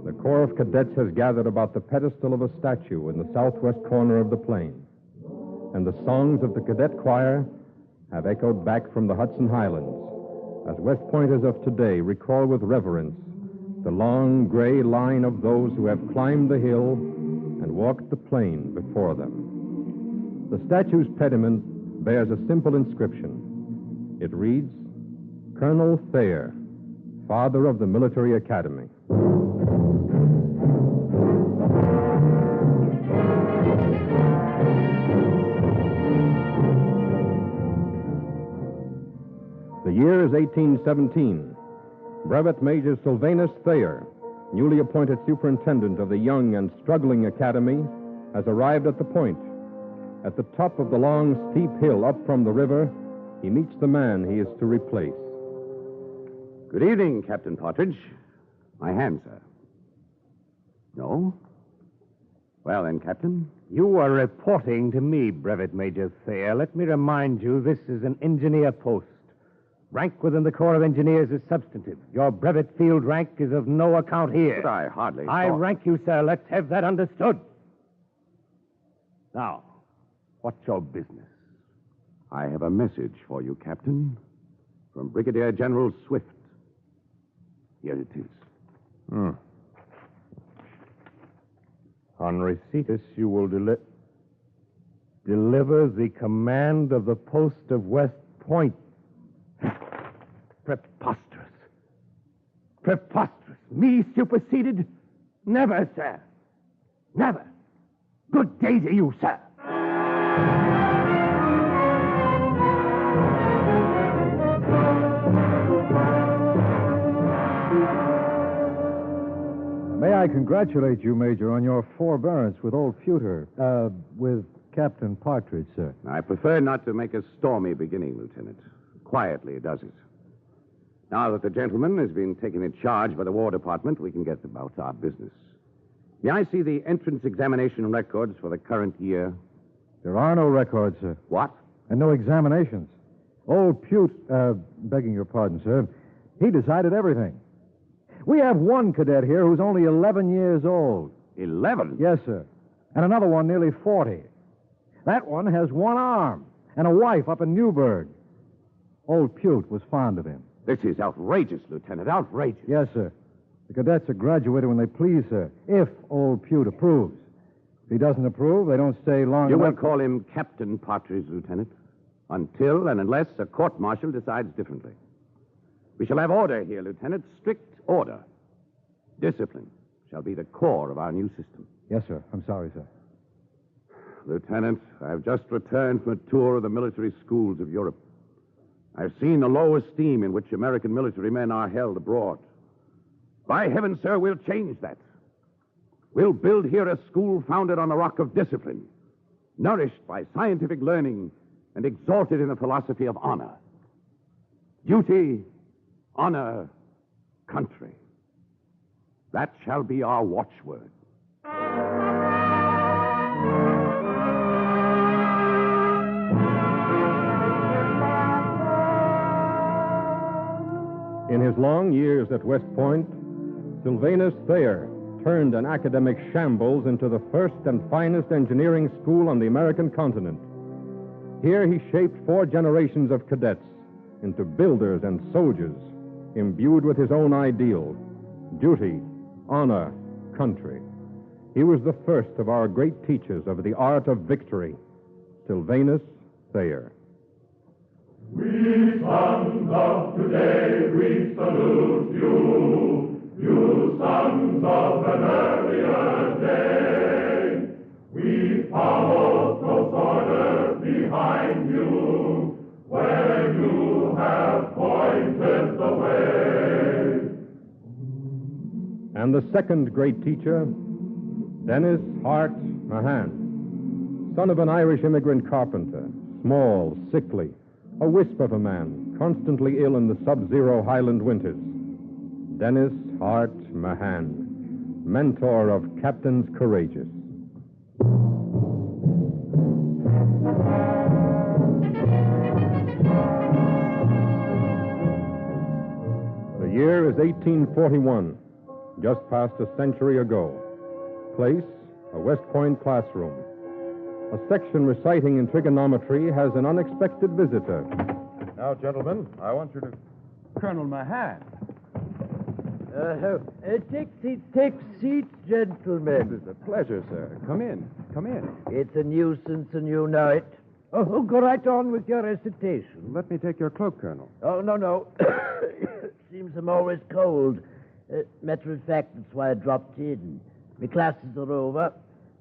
Speaker 23: the Corps of Cadets has gathered about the pedestal of a statue in the southwest corner of the plain. And the songs of the cadet choir have echoed back from the Hudson Highlands as West Pointers of today recall with reverence the long gray line of those who have climbed the hill and walked the plain before them. The statue's pediment bears a simple inscription. It reads, Colonel Thayer, father of the Military Academy. The year is 1817. Brevet Major Sylvanus Thayer, newly appointed superintendent of the young and struggling academy, has arrived at the point. At the top of the long, steep hill up from the river, he meets the man he is to replace.
Speaker 24: Good evening, Captain Partridge. My hand, sir. No? Well, then, Captain.
Speaker 25: You are reporting to me, Brevet Major Thayer. Let me remind you, this is an engineer post. Rank within the Corps of Engineers is substantive. Your brevet field rank is of no account here.
Speaker 24: But I hardly
Speaker 25: I
Speaker 24: thought...
Speaker 25: rank you, sir. Let's have that understood. Now, what's your business?
Speaker 24: I have a message for you, Captain, from Brigadier General Swift. Here it is.
Speaker 25: On receipt, you will deliver the command of the post of West Point. Preposterous. Preposterous. Me superseded? Never, sir. Never. Good day to you, sir.
Speaker 4: May I congratulate you, Major, on your forbearance with old Pewter, with Captain Partridge, sir.
Speaker 24: I prefer not to make a stormy beginning, Lieutenant. Quietly does it. Now that the gentleman has been taken in charge by the War Department, we can get about our business. May I see the entrance examination records for the current year?
Speaker 4: There are no records, sir.
Speaker 24: What?
Speaker 4: And no examinations. Old begging your pardon, sir, he decided everything. We have one cadet here who's only 11 years old.
Speaker 24: 11?
Speaker 4: Yes, sir. And another one nearly 40. That one has one arm and a wife up in Newburgh. Old Pewt was fond of him.
Speaker 24: This is outrageous, Lieutenant, outrageous.
Speaker 4: Yes, sir. The cadets are graduated when they please, sir, if old Pewt approves. If he doesn't approve, they don't stay long
Speaker 24: You
Speaker 4: enough.
Speaker 24: will call him Captain Partridge, Lieutenant, until and unless a court-martial decides differently. We shall have order here, Lieutenant, strict order. Discipline shall be the core of our new system.
Speaker 4: Yes, sir. I'm sorry, sir.
Speaker 24: Lieutenant, I've just returned from a tour of the military schools of Europe. I've seen the low esteem in which American military men are held abroad. By heaven, sir, we'll change that. We'll build here a school founded on the rock of discipline, nourished by scientific learning, and exalted in the philosophy of honor. Duty, honor, country. That shall be our watchword.
Speaker 23: In his long years at West Point, Sylvanus Thayer turned an academic shambles into the first and finest engineering school on the American continent. Here he shaped 4 generations of cadets into builders and soldiers, imbued with his own ideal: duty, honor, country. He was the first of our great teachers of the art of victory, Sylvanus Thayer.
Speaker 6: We sons of today, we salute you, you sons of an earlier day. We follow close order behind you, where you have pointed the way.
Speaker 23: And the second great teacher, Dennis Hart Mahan, son of an Irish immigrant carpenter, small, sickly, a wisp of a man, constantly ill in the sub-zero Highland winters. Dennis Hart Mahan, mentor of Captains Courageous. The year is 1841, just past a century ago. Place, a West Point classroom. A section reciting in trigonometry has an unexpected visitor.
Speaker 4: Now, gentlemen, I want you to...
Speaker 11: Colonel Mahan.
Speaker 14: Take seats, gentlemen.
Speaker 4: It is a pleasure, sir. Come in. Come in.
Speaker 14: It's a nuisance, and you know it. Oh, go right on with your recitation.
Speaker 4: Let me take your cloak, Colonel.
Speaker 14: Oh, no. Seems I'm always cold. Matter of fact, that's why I dropped in. My classes are over,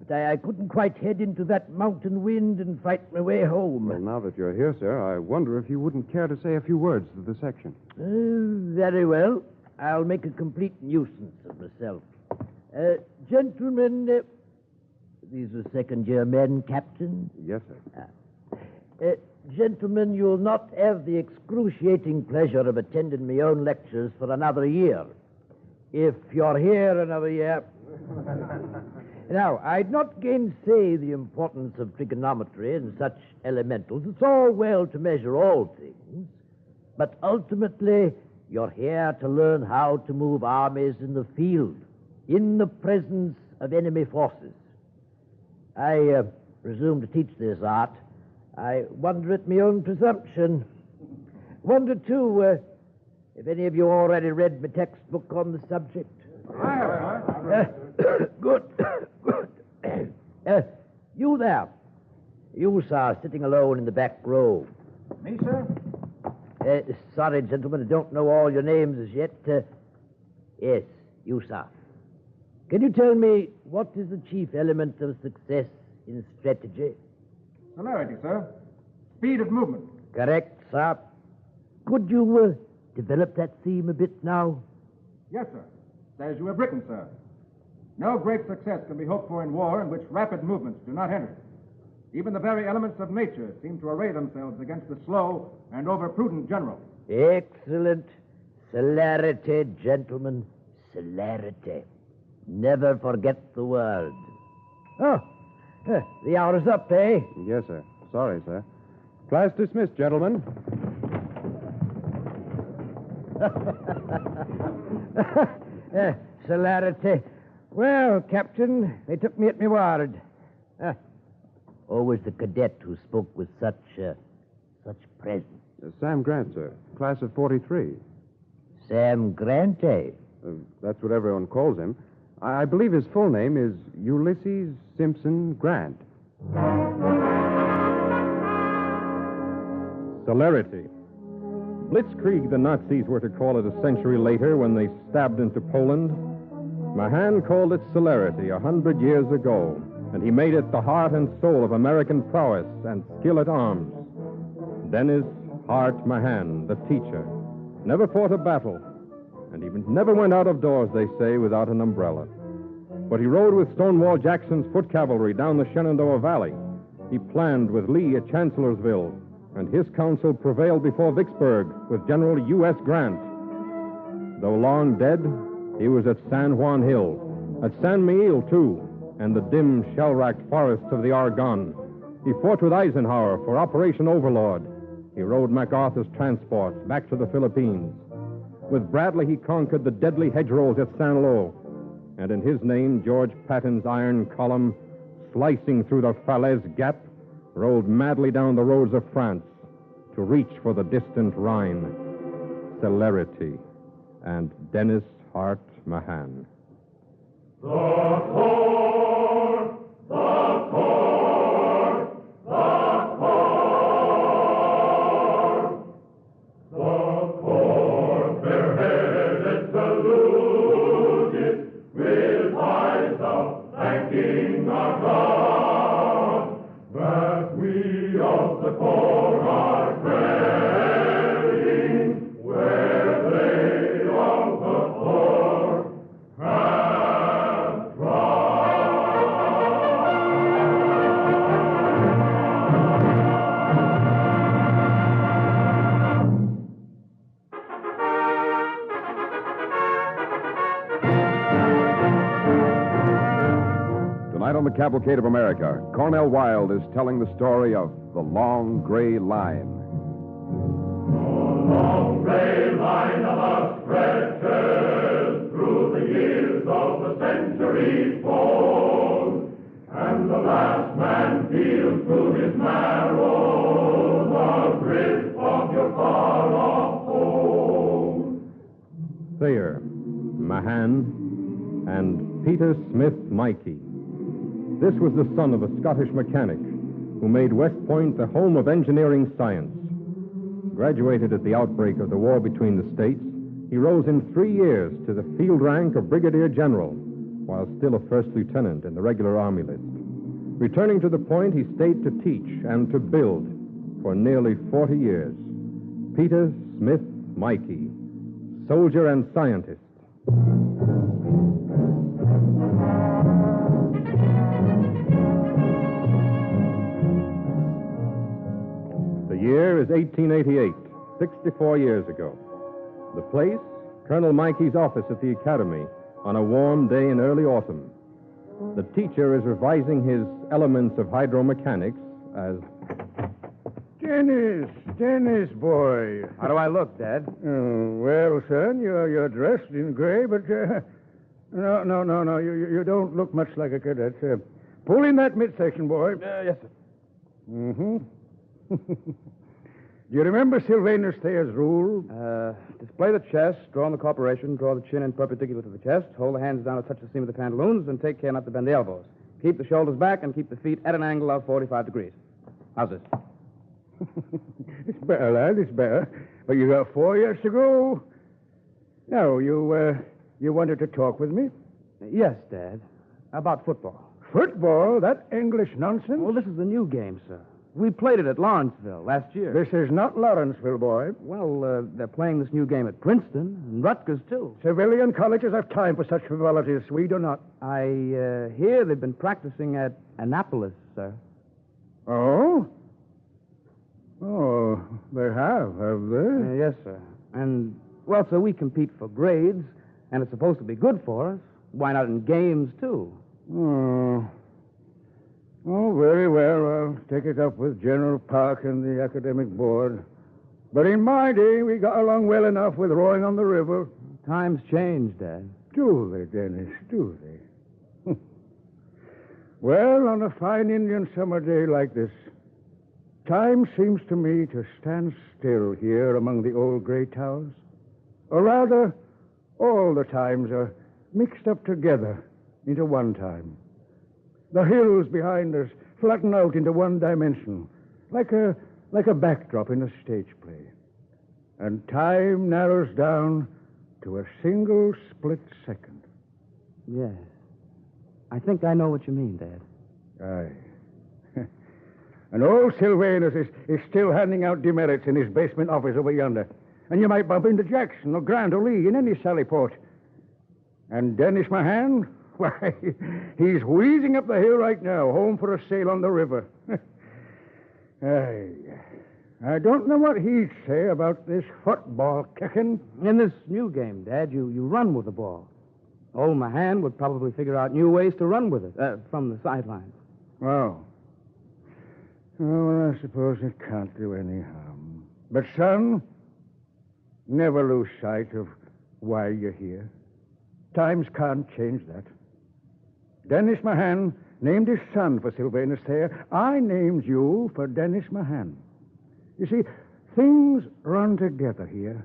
Speaker 14: but I couldn't quite head into that mountain wind and fight my way home.
Speaker 4: Well, now that you're here, sir, I wonder if you wouldn't care to say a few words to the section.
Speaker 14: Very well. I'll make a complete nuisance of myself. Gentlemen, these are second-year men, Captain?
Speaker 4: Yes, sir.
Speaker 14: Gentlemen, you'll not have the excruciating pleasure of attending my own lectures for another year. If you're here another year... Now, I'd not gainsay the importance of trigonometry and such elementals. It's all well to measure all things, but ultimately, you're here to learn how to move armies in the field, in the presence of enemy forces. I presume to teach this art. I wonder at my own presumption. Wonder, too, if any of you already read my textbook on the subject. Good. You there. You, sir, sitting alone in the back row.
Speaker 11: Me, sir?
Speaker 14: Sorry, gentlemen, I don't know all your names as yet. Yes, you, sir. Can you tell me what is the chief element of success in strategy?
Speaker 11: Celerity, sir. Speed of movement.
Speaker 14: Correct, sir. Could you develop that theme a bit now?
Speaker 11: Yes, sir. As you have written, sir. No great success can be hoped for in war in which rapid movements do not enter. Even the very elements of nature seem to array themselves against the slow and over-prudent general.
Speaker 14: Excellent. Celerity, gentlemen. Celerity. Never forget the word. Oh, the hour is up, eh?
Speaker 23: Yes, sir. Sorry, sir. Class dismissed, gentlemen.
Speaker 14: Celerity. Well, Captain, they took me at my word. Always the cadet who spoke with such presence.
Speaker 23: Sam Grant, sir. Class of 43.
Speaker 14: Sam Grant, eh?
Speaker 23: That's what everyone calls him. I believe his full name is Ulysses Simpson Grant. Celerity. Blitzkrieg, the Nazis were to call it a century later when they stabbed into Poland. Mahan called it celerity 100 years ago, and he made it the heart and soul of American prowess and skill at arms. Dennis Hart Mahan, the teacher, never fought a battle, and he never went out of doors, they say, without an umbrella. But he rode with Stonewall Jackson's foot cavalry down the Shenandoah Valley. He planned with Lee at Chancellorsville, and his counsel prevailed before Vicksburg with General U.S. Grant. Though long dead, he was at San Juan Hill, at San Miguel, too, and the dim, shell-racked forests of the Argonne. He fought with Eisenhower for Operation Overlord. He rode MacArthur's transports back to the Philippines. With Bradley, he conquered the deadly hedgerows at Saint Lo. And in his name, George Patton's iron column, slicing through the Falaise Gap, rolled madly down the roads of France to reach for the distant Rhine. Celerity and Dennis Hart Mahan.
Speaker 6: The Corps, the Corps, the Corps. The Corps, bareheaded, saluted, with eyes of thanking our God, that we of the Corps are praying where they of the Corps have
Speaker 21: Tonight on the Cavalcade of America, Cornell Wilde is telling the story of the Long Gray Line.
Speaker 6: long gray line of us stretches through the years of the centuries told, and the last man feels through his marrow the grip of your far-off home.
Speaker 23: Thayer, Mahan, and Peter Smith Mikey. This was the son of a Scottish mechanic who made West Point the home of engineering science. Graduated at the outbreak of the war between the states, he rose in 3 years to the field rank of brigadier general, while still a first lieutenant in the regular army list. Returning to the point, he stayed to teach and to build for nearly 40 years. Peter Smith Mikey, soldier and scientist. The year is 1888, 64 years ago. The place, Colonel Mikey's office at the academy on a warm day in early autumn. The teacher is revising his elements of hydromechanics as...
Speaker 5: Dennis, boy.
Speaker 23: How do I look, Dad?
Speaker 5: Well, son, you're dressed in gray, but no. You don't look much like a cadet. Pull in that midsection, boy.
Speaker 23: Yes, sir.
Speaker 5: Mm-hmm. Do you remember Sylvanus Thayer's rule?
Speaker 9: Display the chest, draw on the corporation, draw the chin in perpendicular to the chest, hold the hands down to touch the seam of the pantaloons, and take care not to bend the elbows. Keep the shoulders back and keep the feet at an angle of 45 degrees. How's this?
Speaker 5: It's better, lad, it's better. But you got 4 years to go. Now, you wanted to talk with me?
Speaker 9: Yes, Dad. About football.
Speaker 5: Football? That English nonsense?
Speaker 9: Well, this is a new game, sir. We played it at Lawrenceville last year.
Speaker 5: This is not Lawrenceville, boy.
Speaker 9: Well, they're playing this new game at Princeton and Rutgers, too.
Speaker 5: Civilian colleges have time for such frivolities. We do not.
Speaker 9: I hear they've been practicing at Annapolis, sir.
Speaker 5: Oh? Oh, they have they?
Speaker 9: Yes, sir. And, well, sir, we compete for grades, and it's supposed to be good for us. Why not in games, too?
Speaker 5: Oh. Oh, very well. I'll take it up with General Park and the academic board. But in my day, we got along well enough with rowing on the river.
Speaker 9: Times change, Dad.
Speaker 5: Do they, Dennis? Do they? Well, on a fine Indian summer day like this, time seems to me to stand still here among the old gray towers. Or rather, all the times are mixed up together into one time. The hills behind us flatten out into one dimension, like a backdrop in a stage play. And time narrows down to a single split second.
Speaker 9: Yes. I think I know what you mean, Dad.
Speaker 5: Aye. And old Sylvanus is still handing out demerits in his basement office over yonder. And you might bump into Jackson or Grant or Lee in any sally port. And Dennis Mahan? Why, he's wheezing up the hill right now, home for a sail on the river. I don't know what he'd say about this football kicking.
Speaker 9: In this new game, Dad, you run with the ball. Old Mahan would probably figure out new ways to run with it from the sidelines.
Speaker 5: Oh. Well, I suppose it can't do any harm. But, son, never lose sight of why you're here. Times can't change that. Dennis Mahan named his son for Sylvanus Thayer. I named you for Dennis Mahan. You see, things run together here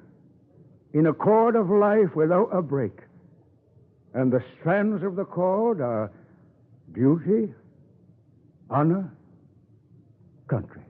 Speaker 5: in a cord of life without a break. And the strands of the cord are duty, honor, country.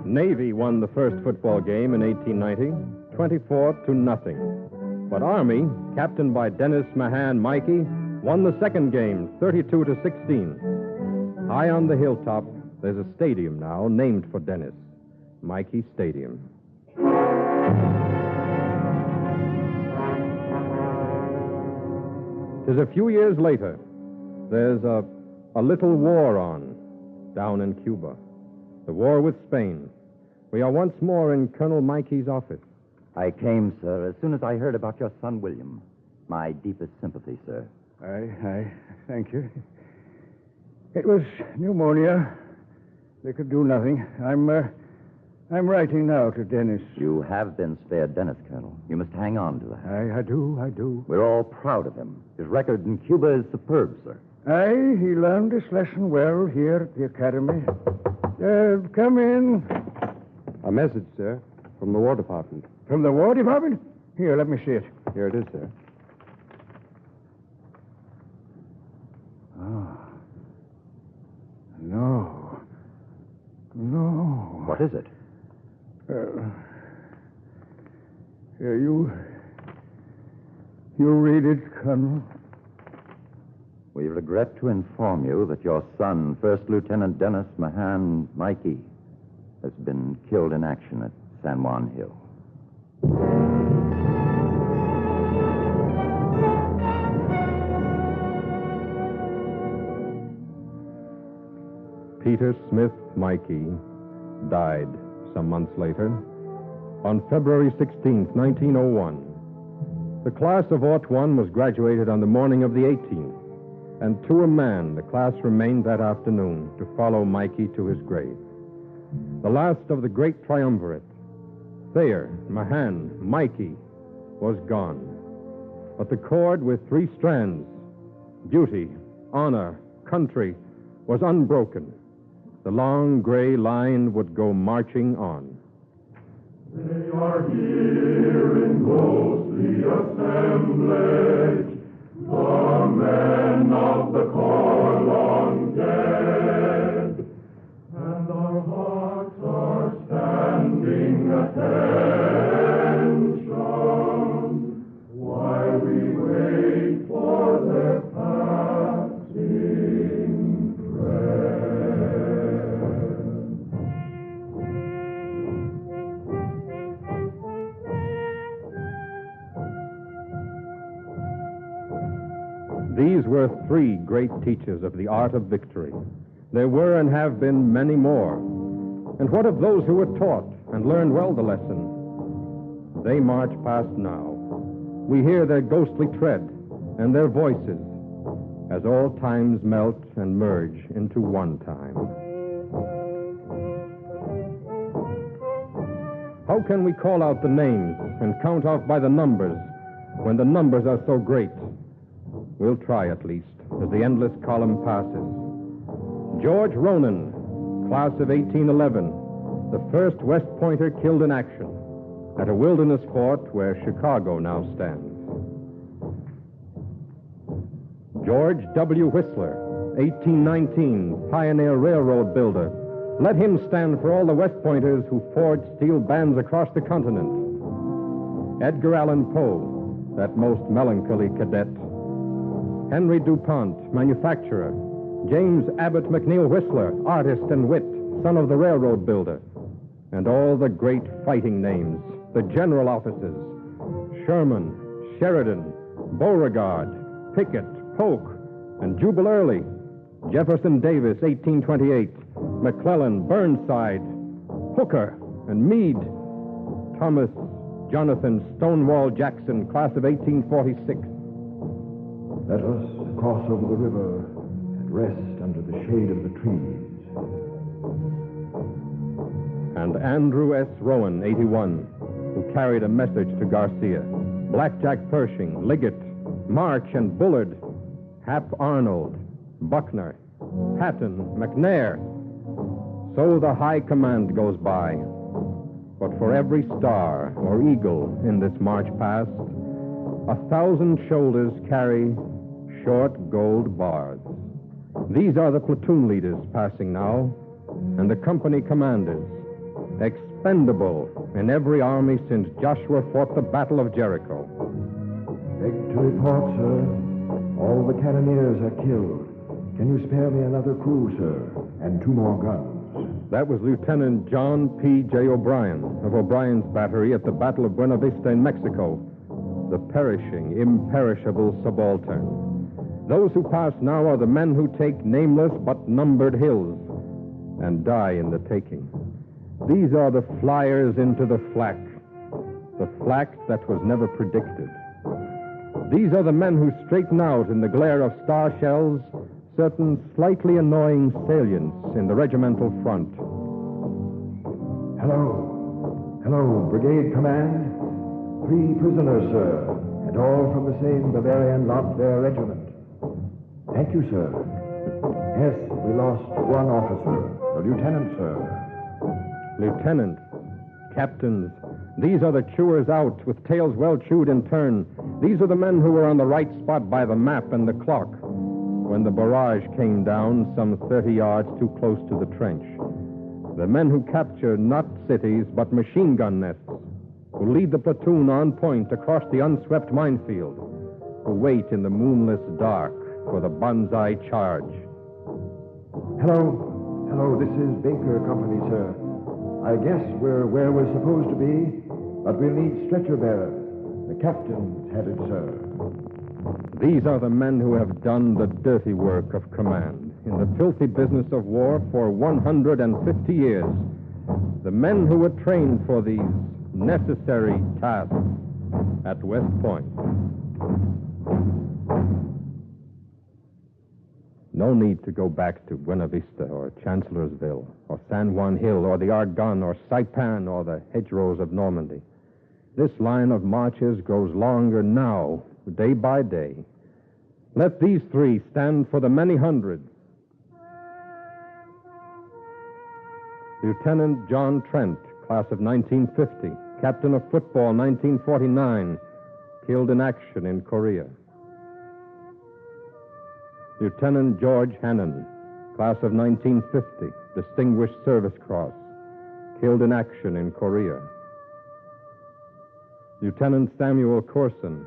Speaker 23: Navy won the first football game in 1890, 24-0. But Army, captained by Dennis Mahan Mikey, won the second game, 32-16. High on the hilltop, there's a stadium now named for Dennis, Mikey Stadium. 'Tis a few years later. There's a little war on down in Cuba. The war with Spain. We are once more in Colonel Mikey's office.
Speaker 8: I came, sir, as soon as I heard about your son, William. My deepest sympathy, sir.
Speaker 5: Aye. Thank you. It was pneumonia. They could do nothing. I'm writing now to Dennis.
Speaker 8: You have been spared Dennis, Colonel. You must hang on to that.
Speaker 5: I do.
Speaker 8: We're all proud of him. His record in Cuba is superb, sir.
Speaker 5: Aye, he learned his lesson well here at the academy. Come in.
Speaker 23: A message, sir, from the War Department.
Speaker 5: From the War Department? Here, let me see it.
Speaker 23: Here it is, sir.
Speaker 5: Oh. No.
Speaker 8: What is it?
Speaker 5: Here, you read it, Colonel.
Speaker 8: We regret to inform you that your son, First Lieutenant Dennis Mahan Mikey, has been killed in action at San Juan Hill.
Speaker 23: Peter Smith Mikey died some months later on February 16th, 1901. The class of '01 was graduated on the morning of the 18th, and to a man the class remained that afternoon to follow Mikey to his grave. The last of the great triumvirate, Thayer, Mahan, Mikey, was gone. But the cord with three strands, duty, honor, country, was unbroken. The long gray line would go marching on.
Speaker 6: They are here in ghostly assemblage, the men of the corps long dead.
Speaker 23: three great teachers of the art of victory. There were and have been many more. And what of those who were taught and learned well the lesson? They march past now. We hear their ghostly tread and their voices as all times melt and merge into one time. How can we call out the names and count out by the numbers when the numbers are so great? We'll try at least as the endless column passes. George Ronan, class of 1811, the first West Pointer killed in action at a wilderness fort where Chicago now stands. George W. Whistler, 1819, pioneer railroad builder. Let him stand for all the West Pointers who forged steel bands across the continent. Edgar Allan Poe, that most melancholy cadet. Henry DuPont, manufacturer. James Abbott McNeill Whistler, artist and wit, son of the railroad builder. And all the great fighting names, the general officers. Sherman, Sheridan, Beauregard, Pickett, Polk, and Jubal Early. Jefferson Davis, 1828. McClellan, Burnside, Hooker, and Meade. Thomas Jonathan Stonewall Jackson, class of 1846.
Speaker 4: Let us cross over the river and rest under the shade of the trees.
Speaker 23: And Andrew S. Rowan, 81, who carried a message to Garcia. Blackjack Pershing, Liggett, March and Bullard, Hap Arnold, Buckner, Patton, McNair. So the high command goes by. But for every star or eagle in this march past, 1,000 shoulders carry short gold bars. These are the platoon leaders passing now, and the company commanders, expendable in every army since Joshua fought the Battle of Jericho.
Speaker 4: Beg to report, sir. All the cannoneers are killed. Can you spare me another crew, sir, and 2 more guns?
Speaker 23: That was Lieutenant John P. J. O'Brien of O'Brien's battery at the Battle of Buena Vista in Mexico, the perishing, imperishable subaltern. Those who pass now are the men who take nameless but numbered hills and die in the taking. These are the flyers into the flak that was never predicted. These are the men who straighten out in the glare of star shells certain slightly annoying salients in the regimental front.
Speaker 4: Hello. Hello, Brigade Command. 3 prisoners, sir, and all from the same Bavarian Landwehr regiment. Thank you, sir. Yes, we lost 1 officer, a lieutenant, sir.
Speaker 23: Lieutenant, captains, these are the chewers out with tails well chewed in turn. These are the men who were on the right spot by the map and the clock when the barrage came down some 30 yards too close to the trench. The men who capture not cities but machine gun nests, who lead the platoon on point across the unswept minefield, who wait in the moonless dark for the banzai charge.
Speaker 4: Hello, this is Baker Company, sir. I guess we're where we're supposed to be, but we'll need stretcher bearers. The captain's headed, sir.
Speaker 23: These are the men who have done the dirty work of command in the filthy business of war for 150 years. The men who were trained for these necessary tasks at West Point. No need to go back to Buena Vista or Chancellorsville or San Juan Hill or the Argonne or Saipan or the hedgerows of Normandy. This line of marches grows longer now, day by day. Let these 3 stand for the many hundreds. Lieutenant John Trent, class of 1950, captain of football 1949, killed in action in Korea. Lieutenant George Hannon, class of 1950, Distinguished Service Cross, killed in action in Korea. Lieutenant Samuel Corson,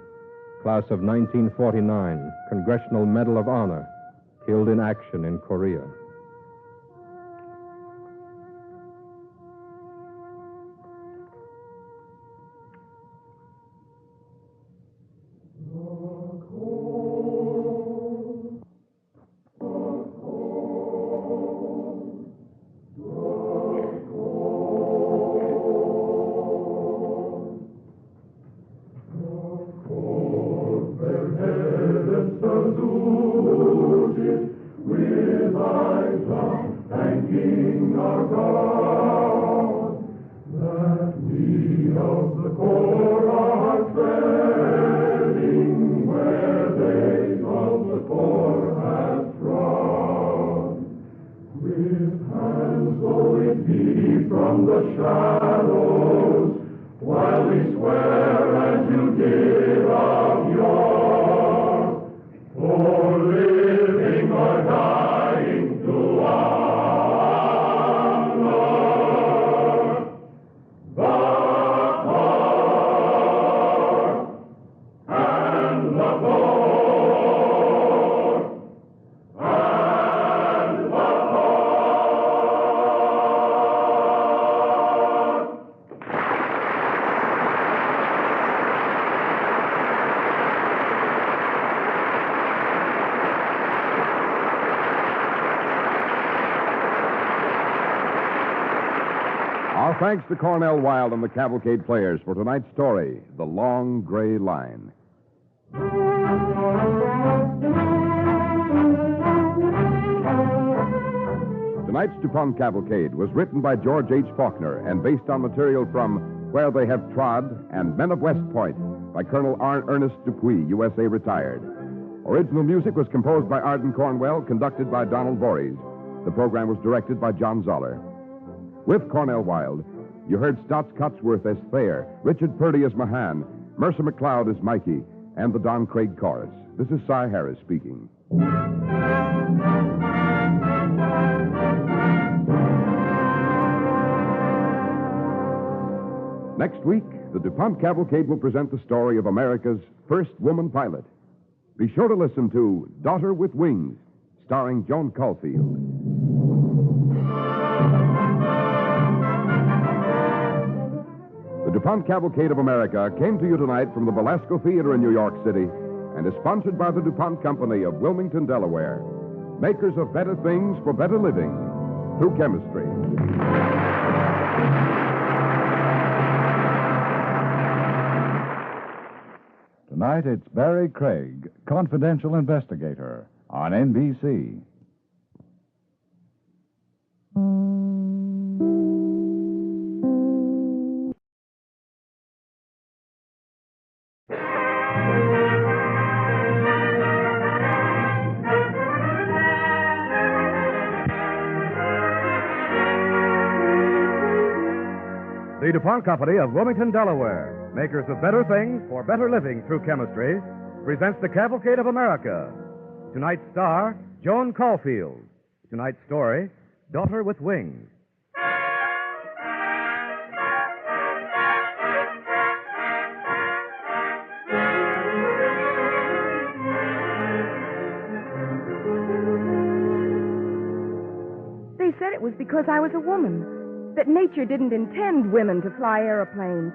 Speaker 23: class of 1949, Congressional Medal of Honor, killed in action in Korea.
Speaker 6: our God, that we of the corps are treading where they of the corps have trod. With hands though it be from the shadows, while we swear as you did of yore, for living or dying to honor the corps and the corps and the
Speaker 21: Our thanks to Cornell Wilde and the Cavalcade Players for tonight's story, The Long Gray Line. Tonight's DuPont Cavalcade was written by George H. Faulkner and based on material from Where They Have Trod and Men of West Point by Colonel Ernest Dupuy, USA retired. Original music was composed by Arden Cornwell, conducted by Donald Voorhees. The program was directed by John Zoller. With Cornell Wilde, you heard Stotts Cotsworth as Thayer, Richard Purdy as Mahan, Mercer McLeod as Mikey, and the Don Craig Chorus. This is Cy Harris speaking. Next week, the DuPont Cavalcade will present the story of America's first woman pilot. Be sure to listen to Daughter with Wings, starring Joan Caulfield. The DuPont Cavalcade of America came to you tonight from the Belasco Theater in New York City and is sponsored by the DuPont Company of Wilmington, Delaware, makers of better things for better living through chemistry.
Speaker 3: Tonight it's Barry Craig, confidential investigator, on NBC.
Speaker 12: The DuPont Company of Wilmington, Delaware, makers of better things for better living through chemistry, presents the Cavalcade of America. Tonight's star, Joan Caulfield. Tonight's story, Daughter with Wings.
Speaker 13: They said it was because I was a woman, that nature didn't intend women to fly airplanes.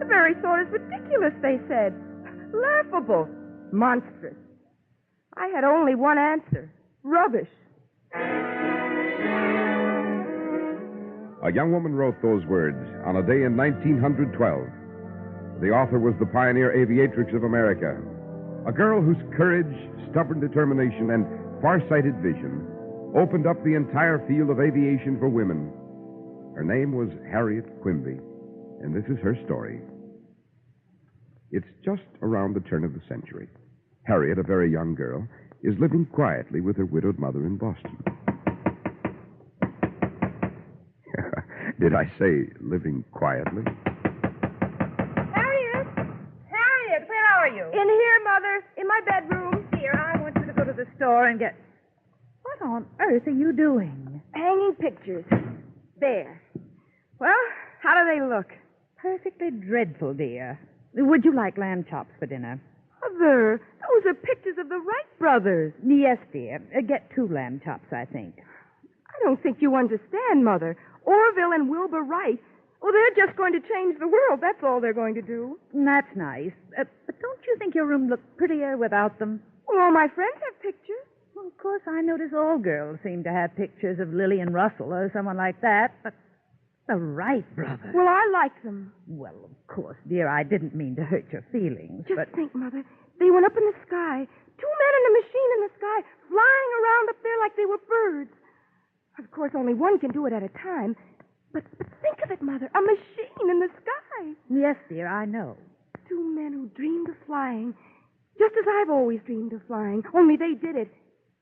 Speaker 13: The very thought is ridiculous, they said. Laughable. Monstrous. I had only one answer. Rubbish.
Speaker 21: A young woman wrote those words on a day in 1912. The author was the pioneer aviatrix of America, a girl whose courage, stubborn determination, and far-sighted vision opened up the entire field of aviation for women. Her name was Harriet Quimby, and this is her story. It's just around the turn of the century. Harriet, a very young girl, is living quietly with her widowed mother in Boston. Did I say living quietly?
Speaker 13: Harriet! Harriet, where are you? In here, Mother. In my bedroom.
Speaker 17: Dear, I want you to go to the store and get... What on earth are you doing?
Speaker 13: Hanging pictures. There. Well, how do they look?
Speaker 17: Perfectly dreadful, dear. Would you like lamb chops for dinner?
Speaker 13: Mother, those are pictures of the Wright brothers.
Speaker 17: Yes, dear. Get 2 lamb chops, I think.
Speaker 13: I don't think you understand, Mother. Orville and Wilbur Wright, well, they're just going to change the world. That's all they're going to do.
Speaker 17: That's nice. But don't you think your room looked prettier without them?
Speaker 13: Well, all my friends have pictures.
Speaker 17: Well, of course, I notice all girls seem to have pictures of Lillian Russell or someone like that, but the Wright brothers.
Speaker 13: Well, I like them.
Speaker 17: Well, of course, dear, I didn't mean to hurt your feelings,
Speaker 13: Just
Speaker 17: but...
Speaker 13: think, Mother. They went up in the sky. 2 men in a machine in the sky, flying around up there like they were birds. Of course, only one can do it at a time. But think of it, Mother. A machine in the sky.
Speaker 17: Yes, dear, I know.
Speaker 13: Two men who dreamed of flying. Just as I've always dreamed of flying. Only they did it.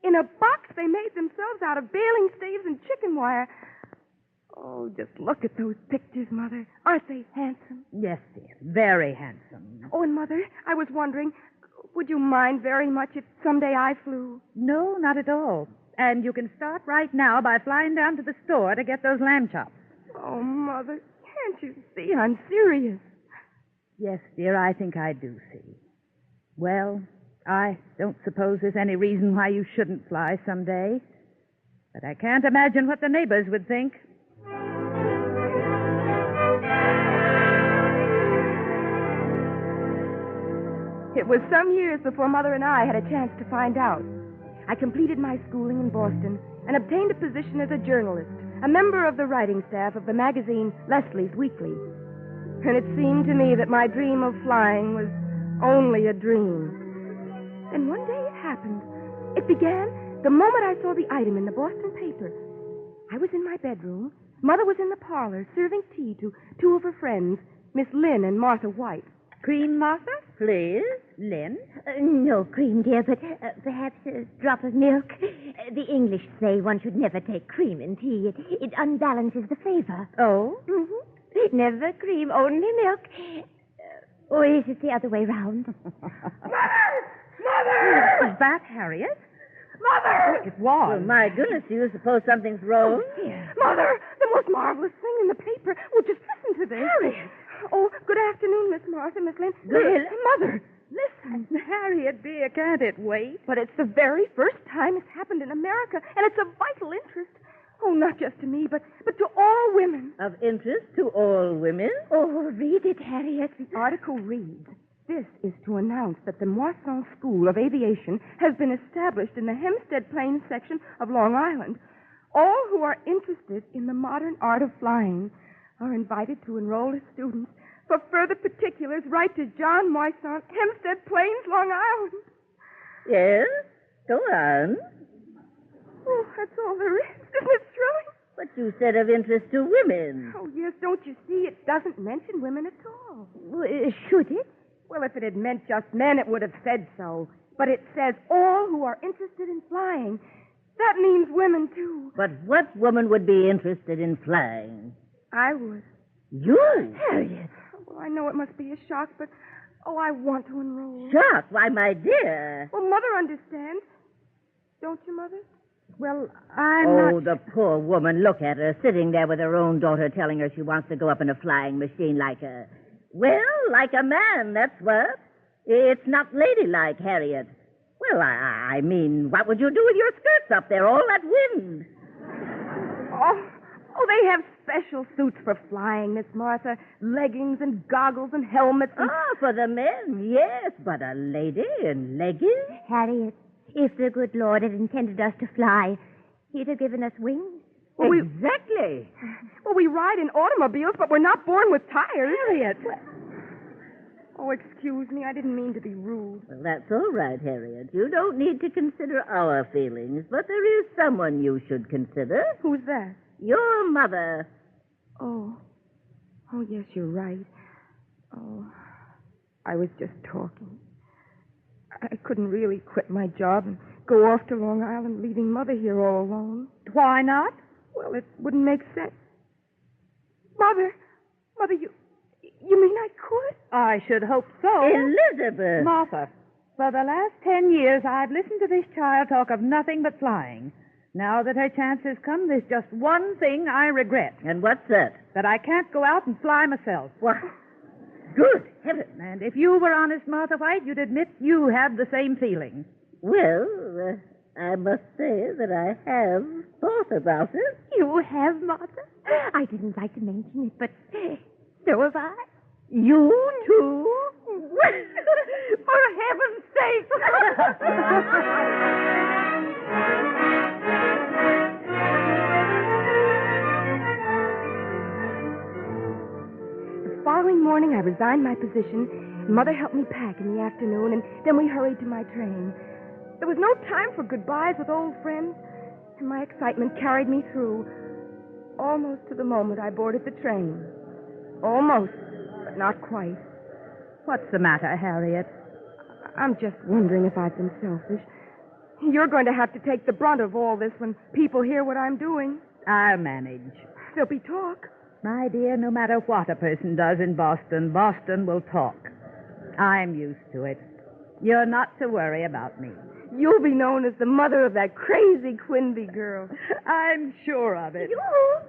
Speaker 13: In a box they made themselves out of baling staves and chicken wire. Oh, just look at those pictures, Mother. Aren't they handsome?
Speaker 17: Yes, dear, very handsome.
Speaker 13: Oh, and Mother, I was wondering, would you mind very much if someday I flew?
Speaker 17: No, not at all. And you can start right now by flying down to the store to get those lamb chops.
Speaker 13: Oh, Mother, can't you see I'm serious?
Speaker 17: Yes, dear, I think I do see. Well, I don't suppose there's any reason why you shouldn't fly someday. But I can't imagine what the neighbors would think.
Speaker 13: It was some years before Mother and I had a chance to find out. I completed my schooling in Boston and obtained a position as a journalist, a member of the writing staff of the magazine Leslie's Weekly. And it seemed to me that my dream of flying was only a dream. Then one day it happened. It began the moment I saw the item in the Boston paper. I was in my bedroom. Mother was in the parlor serving tea to two of her friends, Miss Lynn and Martha White.
Speaker 17: Cream, Martha? Please. Lynn?
Speaker 1: No cream, dear, but perhaps a drop of milk. The English say one should never take cream in tea. It unbalances the flavor.
Speaker 17: Oh?
Speaker 1: Mm-hmm. Never cream, only milk. Or is it the other way round?
Speaker 17: Mother! Was that Harriet?
Speaker 13: Mother!
Speaker 17: Oh, it was.
Speaker 15: Well, my goodness, do you suppose something's wrong?
Speaker 13: Oh, dear. Mother, the most marvelous thing in the paper. Well, just listen to this.
Speaker 15: Harriet!
Speaker 13: Oh, good afternoon, Miss Martha, Miss Lynn.
Speaker 15: Well,
Speaker 13: Mother, listen.
Speaker 17: Harriet, dear, can't it wait?
Speaker 13: But it's the very first time it's happened in America, and it's of vital interest. Oh, not just to me, but to all women.
Speaker 15: Of interest to all women?
Speaker 1: Oh, read it, Harriet.
Speaker 13: The article reads, "This is to announce that the Moisson School of Aviation has been established in the Hempstead Plains section of Long Island. All who are interested in the modern art of flying are invited to enroll as students. For further particulars, write to John Moisson, Hempstead Plains, Long Island."
Speaker 15: Yes? Go on.
Speaker 13: Oh, that's all there is. Isn't it thrilling?
Speaker 15: But you said of interest to women.
Speaker 13: Oh, yes, don't you see? It doesn't mention women at all.
Speaker 1: Should it?
Speaker 13: Well, if it had meant just men, it would have said so. But it says all who are interested in flying. That means women, too.
Speaker 15: But what woman would be interested in flying?
Speaker 13: I would.
Speaker 15: You? Harriet.
Speaker 13: Well, I know it must be a shock, but, I want to enroll.
Speaker 15: Shock? Why, my dear.
Speaker 13: Well, Mother understands. Don't you, Mother?
Speaker 17: Well, I'm not...
Speaker 15: the poor woman. Look at her, sitting there with her own daughter telling her she wants to go up in a flying machine like a... Well, like a man, that's what. It's not ladylike, Harriet. Well, I mean, what would you do with your skirts up there, all that wind?
Speaker 13: Oh, they have special suits for flying, Miss Martha. Leggings and goggles and helmets and...
Speaker 15: Oh, for the men, yes. But a lady in leggings?
Speaker 1: Harriet, if the good Lord had intended us to fly, he'd have given us wings.
Speaker 13: Well,
Speaker 15: exactly.
Speaker 13: Well, we ride in automobiles, but we're not born with tires.
Speaker 17: Harriet.
Speaker 13: Oh, excuse me. I didn't mean to be rude.
Speaker 15: Well, that's all right, Harriet. You don't need to consider our feelings, but there is someone you should consider.
Speaker 13: Who's that?
Speaker 15: Your mother.
Speaker 13: Oh, yes, you're right. Oh, I was just talking. I couldn't really quit my job and go off to Long Island, leaving Mother here all alone.
Speaker 17: Why not?
Speaker 13: Well, it wouldn't make sense. Mother, you mean I could?
Speaker 17: I should hope so.
Speaker 15: Elizabeth!
Speaker 17: Martha, for the last 10 years, I've listened to this child talk of nothing but flying. Now that her chance has come, there's just one thing I regret.
Speaker 15: And what's that?
Speaker 17: That I can't go out and fly myself.
Speaker 15: What? Good heavens.
Speaker 17: And if you were honest, Martha White, you'd admit you had the same feeling.
Speaker 15: Well, I must say that I have thought about it.
Speaker 1: You have, Martha? I didn't like to mention it, but so have I.
Speaker 15: You, too?
Speaker 17: For heaven's sake!
Speaker 13: The following morning, I resigned my position. Mother helped me pack in the afternoon, and then we hurried to my train. There was no time for goodbyes with old friends. and my excitement carried me through, almost to the moment I boarded the train. Almost, but not quite.
Speaker 17: What's the matter, Harriet?
Speaker 13: I'm just wondering if I've been selfish. You're going to have to take the brunt of all this when people hear what I'm doing.
Speaker 17: I'll manage.
Speaker 13: There'll be talk.
Speaker 17: My dear, no matter what a person does in Boston, Boston will talk. I'm used to it. You're not to worry about me.
Speaker 13: You'll be known as the mother of that crazy Quinby girl.
Speaker 17: I'm sure of it.
Speaker 13: Oh,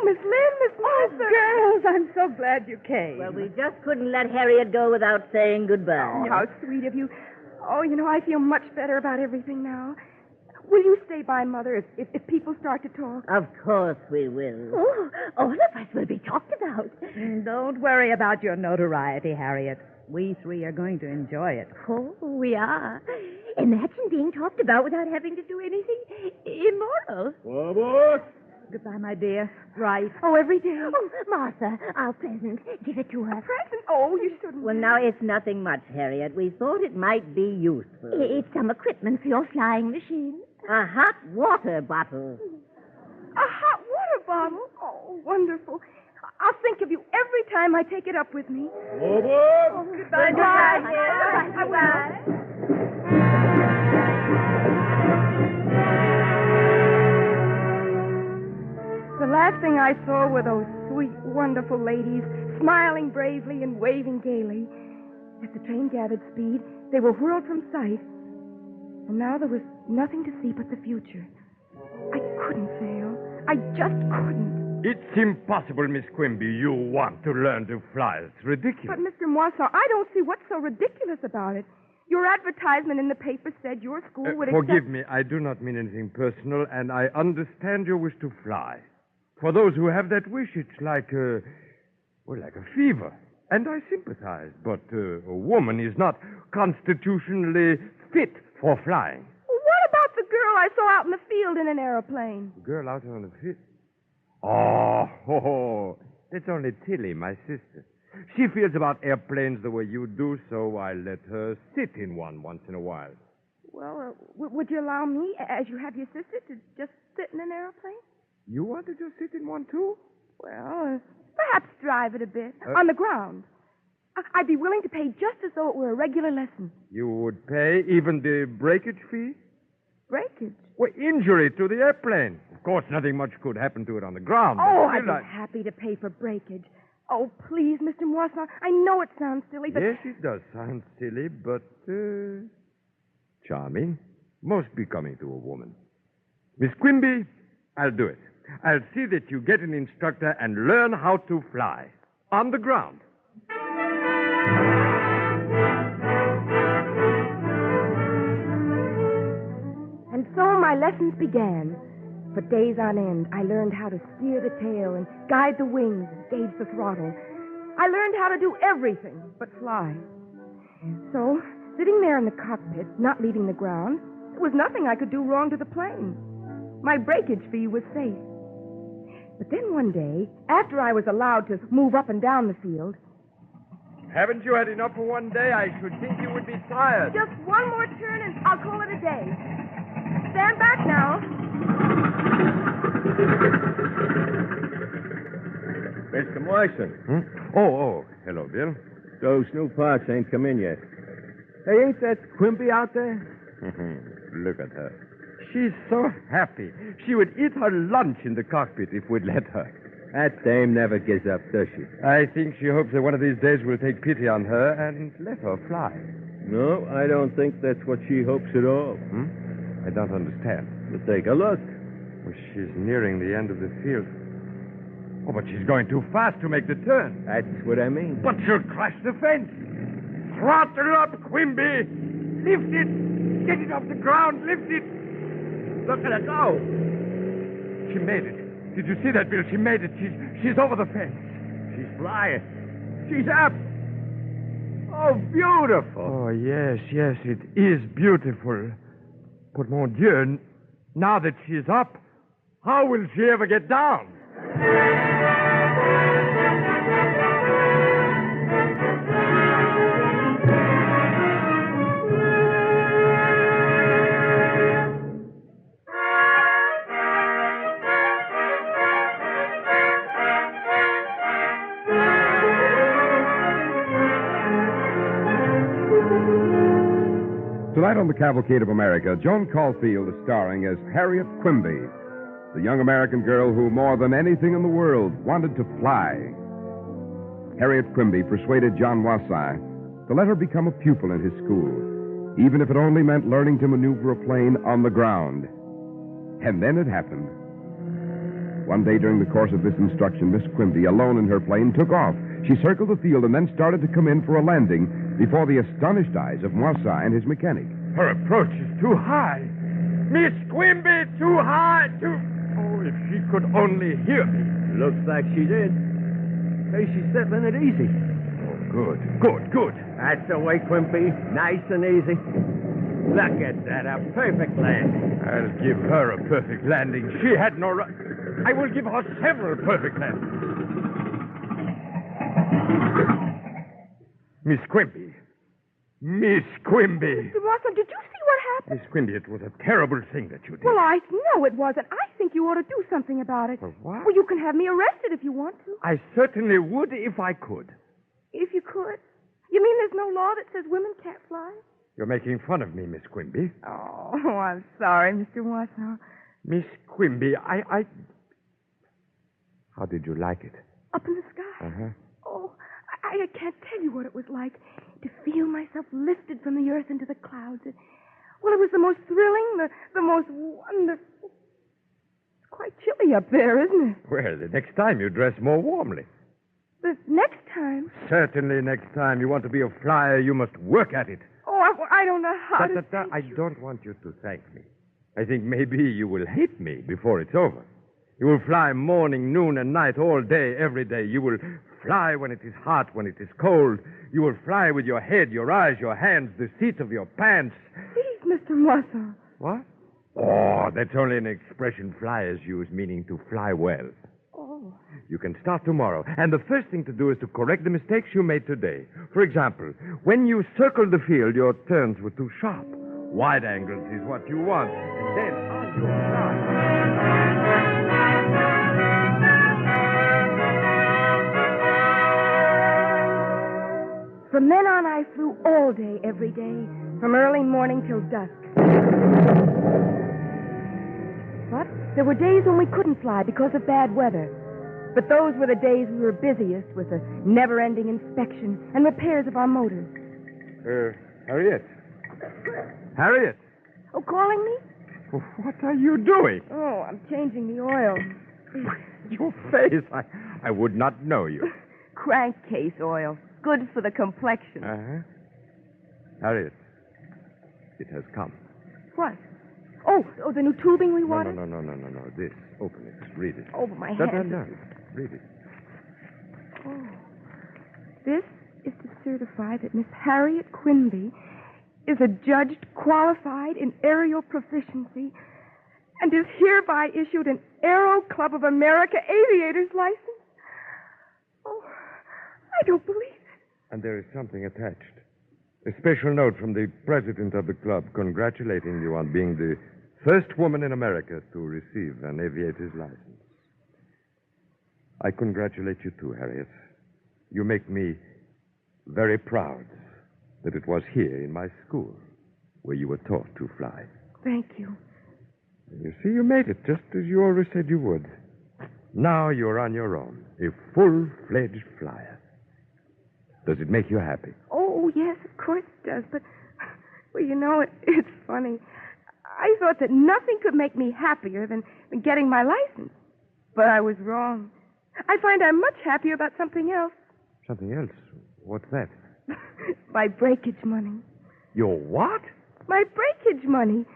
Speaker 13: Miss Lynn, Miss Martha.
Speaker 17: Girls, I'm so glad you came.
Speaker 15: Well, we just couldn't let Harriet go without saying goodbye.
Speaker 13: Oh, how sweet of you. Oh, I feel much better about everything now. Will you stay by, Mother, if people start to talk?
Speaker 15: Of course we will.
Speaker 1: Oh, all of us will be talked about.
Speaker 17: Don't worry about your notoriety, Harriet. We three are going to enjoy it.
Speaker 1: Oh, we are. Imagine being talked about without having to do anything immoral.
Speaker 5: Forward!
Speaker 17: Goodbye, my dear. Right.
Speaker 13: Oh, every day.
Speaker 1: Oh, Martha, our present. Give it to her.
Speaker 13: Present? Oh, you shouldn't.
Speaker 15: Well, now, it's nothing much, Harriet. We thought it might be useful.
Speaker 1: It's some equipment for your flying machine.
Speaker 15: A hot water bottle.
Speaker 13: A hot water bottle? Oh, wonderful. I'll think of you every time I take it up with me.
Speaker 5: Forward!
Speaker 13: Oh, goodbye.
Speaker 15: Goodbye,
Speaker 13: Goodbye.
Speaker 15: dear.
Speaker 13: Goodbye. The last thing I saw were those sweet, wonderful ladies smiling bravely and waving gaily. As the train gathered speed, they were whirled from sight. And now there was nothing to see but the future. I couldn't fail. I just couldn't.
Speaker 5: It's impossible, Miss Quimby. You want to learn to fly. It's ridiculous.
Speaker 13: But, Mr. Moisson, I don't see what's so ridiculous about it. Your advertisement in the paper said your school would
Speaker 5: Forgive me. I do not mean anything personal, and I understand your wish to fly. For those who have that wish, it's like a fever. And I sympathize. But a woman is not constitutionally fit for flying.
Speaker 13: What about the girl I saw out in the field in an airplane?
Speaker 5: The girl out on the field? Oh, it's only Tilly, my sister. She feels about airplanes the way you do, so I let her sit in one once in a while.
Speaker 13: Well, would you allow me, as you have your sister, to just sit in an airplane?
Speaker 5: You want to just sit in one, too?
Speaker 13: Well, perhaps drive it a bit, on the ground. I'd be willing to pay just as though it were a regular lesson.
Speaker 5: You would pay even the breakage fee?
Speaker 13: Breakage?
Speaker 5: Well, injury to the airplane. Of course, nothing much could happen to it on the ground.
Speaker 13: Oh, I'd be happy to pay for breakage. Oh, please, Mr. Moisson, I know it sounds silly, but...
Speaker 5: Yes, it does sound silly, but, charming. Most becoming to a woman. Miss Quimby, I'll do it. I'll see that you get an instructor and learn how to fly. On the ground.
Speaker 13: And so my lessons began. For days on end, I learned how to steer the tail and guide the wings and gauge the throttle. I learned how to do everything but fly. So, sitting there in the cockpit, not leaving the ground, there was nothing I could do wrong to the plane. My breakage fee was safe. But then one day, after I was allowed to move up and down the field...
Speaker 5: Haven't you had enough for one day? I should think you would be tired.
Speaker 13: Just one more turn and I'll call it a day. Stand back now.
Speaker 2: Mr. Moisson.
Speaker 5: Oh, hello, Bill.
Speaker 2: Those new parts ain't come in yet. Hey, ain't that Quimby out there?
Speaker 5: Look at her. She's so happy. She would eat her lunch in the cockpit if we'd let her.
Speaker 2: That dame never gives up, does she?
Speaker 5: I think she hopes that one of these days we'll take pity on her and let her fly.
Speaker 2: No, I don't think that's what she hopes at all.
Speaker 5: I don't understand.
Speaker 2: But take a look.
Speaker 5: Well, she's nearing the end of the field. Oh, but she's going too fast to make the turn.
Speaker 2: That's what I mean.
Speaker 5: But she'll crash the fence. Throttle up, Quimby. Lift it. Get it off the ground. Lift it. Look at her go. She made it. Did you see that, Bill? She made it. She's over the fence.
Speaker 2: She's flying. She's up. Oh, beautiful.
Speaker 5: Oh, yes, it is beautiful. But, mon Dieu, now that she's up, how will she ever get down?
Speaker 21: Tonight on the Cavalcade of America, Joan Caulfield is starring as Harriet Quimby, the young American girl who, more than anything in the world, wanted to fly. Harriet Quimby persuaded John Wasai to let her become a pupil in his school, even if it only meant learning to maneuver a plane on the ground. And then it happened. One day during the course of this instruction, Miss Quimby, alone in her plane, took off. She circled the field and then started to come in for a landing before the astonished eyes of Moissai and his mechanic.
Speaker 10: Her approach is too high. Miss Quimby, too high, too... Oh, if she could only hear me.
Speaker 2: Looks like she did. Hey, she's settling it easy.
Speaker 10: Oh, good.
Speaker 2: That's the way, Quimby. Nice and easy. Look at that, a perfect landing.
Speaker 10: I'll give her a perfect landing. She had no right. I will give her several perfect landings. Miss Quimby.
Speaker 13: Mr. Watson, did you see what happened?
Speaker 10: Miss Quimby, it was a terrible thing that you did.
Speaker 13: Well, I know it wasn't. I think you ought to do something about it.
Speaker 10: What?
Speaker 13: Well, you can have me arrested if you want to.
Speaker 10: I certainly would if I could.
Speaker 13: If you could. You mean there's no law that says women can't fly?
Speaker 10: You're making fun of me, Miss Quimby.
Speaker 13: Oh, I'm sorry, Mr. Watson.
Speaker 10: Miss Quimby, I... How did you like it?
Speaker 13: Up in the sky.
Speaker 10: Uh-huh.
Speaker 13: Oh, I can't tell you what it was like to feel myself lifted from the earth into the clouds. It was the most thrilling, the most wonderful. It's quite chilly up there, isn't it?
Speaker 10: Well, the next time you dress more warmly.
Speaker 13: The next time?
Speaker 10: Certainly next time you want to be a flyer, you must work at it.
Speaker 13: Oh, I don't know how to thank
Speaker 10: I
Speaker 13: you.
Speaker 10: don't want you to thank me. I think maybe you will hate me before it's over. You will fly morning, noon, and night all day, every day. You will fly when it is hot, when it is cold. You will fly with your head, your eyes, your hands, the seat of your pants.
Speaker 13: Please, Mr. Watson.
Speaker 10: What? Oh, that's only an expression flyers use, meaning to fly well.
Speaker 13: Oh.
Speaker 10: You can start tomorrow, and the first thing to do is to correct the mistakes you made today. For example, when you circled the field, your turns were too sharp. Wide angles is what you want. And then on your side.
Speaker 13: From then on, I flew all day, every day, from early morning till dusk. But there were days when we couldn't fly because of bad weather. But those were the days we were busiest with the never-ending inspection and repairs of our motors.
Speaker 10: Harriet. Harriet.
Speaker 13: Oh, calling me?
Speaker 10: What are you doing?
Speaker 13: Oh, I'm changing the oil.
Speaker 10: Your face. I would not know you.
Speaker 13: Crankcase oil. Good for the complexion.
Speaker 10: Uh-huh. Harriet, it has come.
Speaker 13: What? Oh, the new tubing we wanted?
Speaker 10: No. This. Open it. Read it.
Speaker 13: Oh, my hand.
Speaker 10: No. Read it.
Speaker 13: Oh. This is to certify that Miss Harriet Quimby is adjudged qualified in aerial proficiency and is hereby issued an Aero Club of America aviator's license. Oh, I don't believe it.
Speaker 10: And there is something attached. A special note from the president of the club congratulating you on being the first woman in America to receive an aviator's license. I congratulate you too, Harriet. You make me very proud that it was here in my school where you were taught to fly.
Speaker 13: Thank you.
Speaker 10: You see, you made it just as you always said you would. Now you're on your own, a full-fledged flyer. Does it make you happy?
Speaker 13: Oh, yes, of course it does. But, well, you know, it's funny. I thought that nothing could make me happier than getting my license. But I was wrong. I find I'm much happier about something else.
Speaker 10: Something else? What's that?
Speaker 13: My breakage money.
Speaker 10: Your what?
Speaker 13: My breakage money.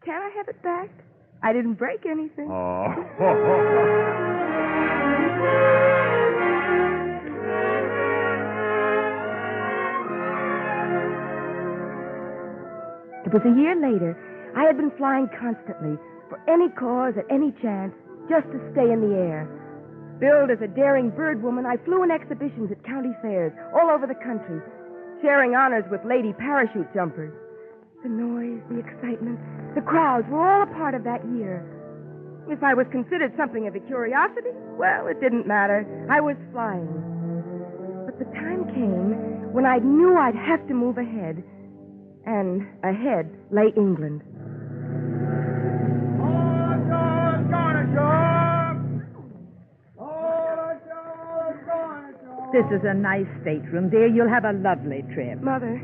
Speaker 13: Can I have it back? I didn't break anything.
Speaker 10: Oh.
Speaker 13: It was a year later. I had been flying constantly, for any cause, at any chance, just to stay in the air. Billed as a daring bird woman, I flew in exhibitions at county fairs all over the country, sharing honors with lady parachute jumpers. The noise, the excitement, the crowds were all a part of that year. If I was considered something of a curiosity, well, it didn't matter. I was flying. But the time came when I knew I'd have to move ahead. And ahead lay England.
Speaker 17: This is a nice stateroom, dear. You'll have a lovely trip.
Speaker 13: Mother,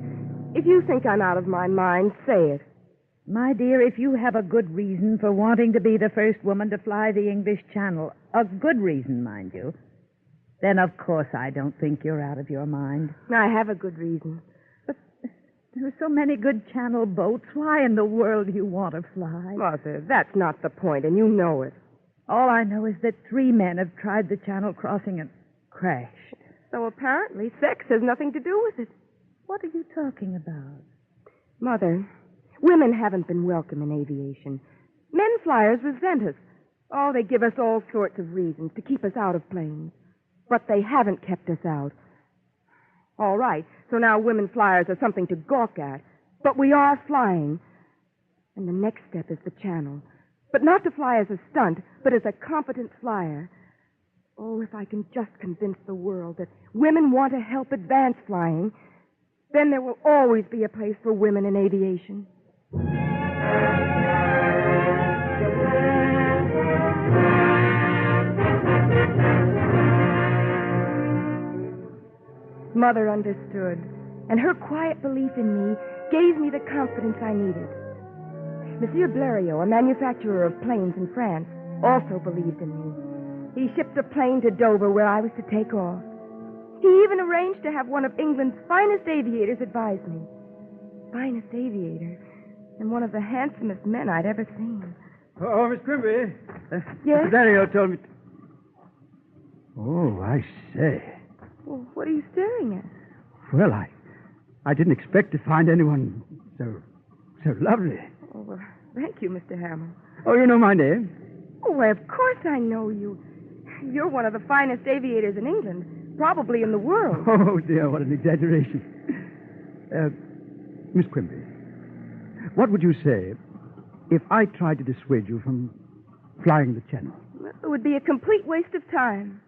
Speaker 13: if you think I'm out of my mind, say it.
Speaker 17: My dear, if you have a good reason for wanting to be the first woman to fly the English Channel, a good reason, mind you, then of course I don't think you're out of your mind.
Speaker 13: I have a good reason.
Speaker 17: But there are so many good Channel boats. Why in the world do you want to fly?
Speaker 13: Mother, that's not the point, and you know it.
Speaker 17: All I know is that 3 men have tried the Channel crossing and crashed.
Speaker 13: So apparently sex has nothing to do with it.
Speaker 17: What are you talking about?
Speaker 13: Mother, women haven't been welcome in aviation. Men flyers resent us. Oh, they give us all sorts of reasons to keep us out of planes. But they haven't kept us out. All right, so now women flyers are something to gawk at. But we are flying. And the next step is the Channel. But not to fly as a stunt, but as a competent flyer. Oh, if I can just convince the world that women want to help advance flying, then there will always be a place for women in aviation. Mother understood, and her quiet belief in me gave me the confidence I needed. Monsieur Blériot, a manufacturer of planes in France, also believed in me. He shipped a plane to Dover where I was to take off. He even arranged to have one of England's finest aviators advise me. Finest aviator, and one of the handsomest men I'd ever seen.
Speaker 7: Oh, Miss Quimby.
Speaker 13: Yes?
Speaker 7: Mr. Blériot told me... Oh, I say.
Speaker 13: Well, what are you staring at?
Speaker 7: Well, I didn't expect to find anyone so lovely.
Speaker 13: Oh, well, thank you, Mr. Hamill.
Speaker 7: Oh, you know my name?
Speaker 13: Oh, why, of course I know you. You're one of the finest aviators in England, probably in the world.
Speaker 7: Oh, dear, what an exaggeration. Miss Quimby, what would you say if I tried to dissuade you from flying the Channel?
Speaker 13: It would be a complete waste of time.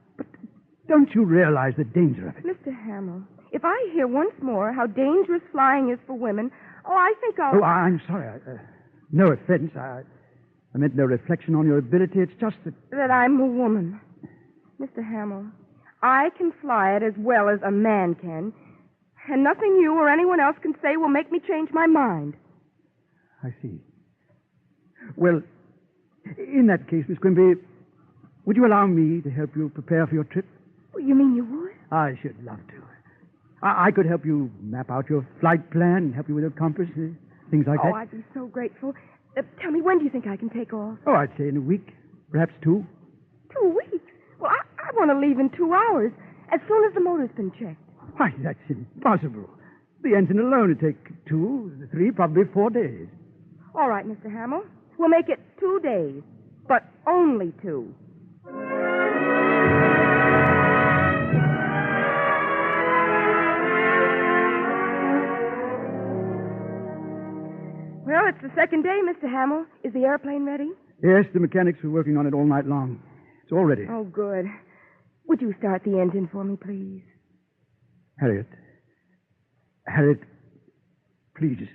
Speaker 7: Don't you realize the danger of it?
Speaker 13: Mr. Hamill, if I hear once more how dangerous flying is for women, I think I'll...
Speaker 7: Oh, I'm sorry. No offense. I meant no reflection on your ability. It's just that...
Speaker 13: That I'm a woman. Mr. Hamill, I can fly it as well as a man can, and nothing you or anyone else can say will make me change my mind.
Speaker 7: I see. Well, in that case, Miss Quimby, would you allow me to help you prepare for your trip?
Speaker 13: You mean you would?
Speaker 7: I should love to. I could help you map out your flight plan, help you with your compass, things like that.
Speaker 13: Oh, I'd be so grateful. Tell me, when do you think I can take off?
Speaker 7: Oh, I'd say in a week, perhaps 2.
Speaker 13: 2 weeks? Well, I want to leave in 2 hours, as soon as the motor's been checked.
Speaker 7: Why, that's impossible. The engine alone would take 2, 3, probably 4 days.
Speaker 13: All right, Mr. Hamill. We'll make it 2 days, but only 2. Well, it's the second day, Mr. Hamill. Is the airplane ready?
Speaker 7: Yes, the mechanics were working on it all night long. It's all ready.
Speaker 13: Oh, good. Would you start the engine for me, please?
Speaker 7: Harriet, please,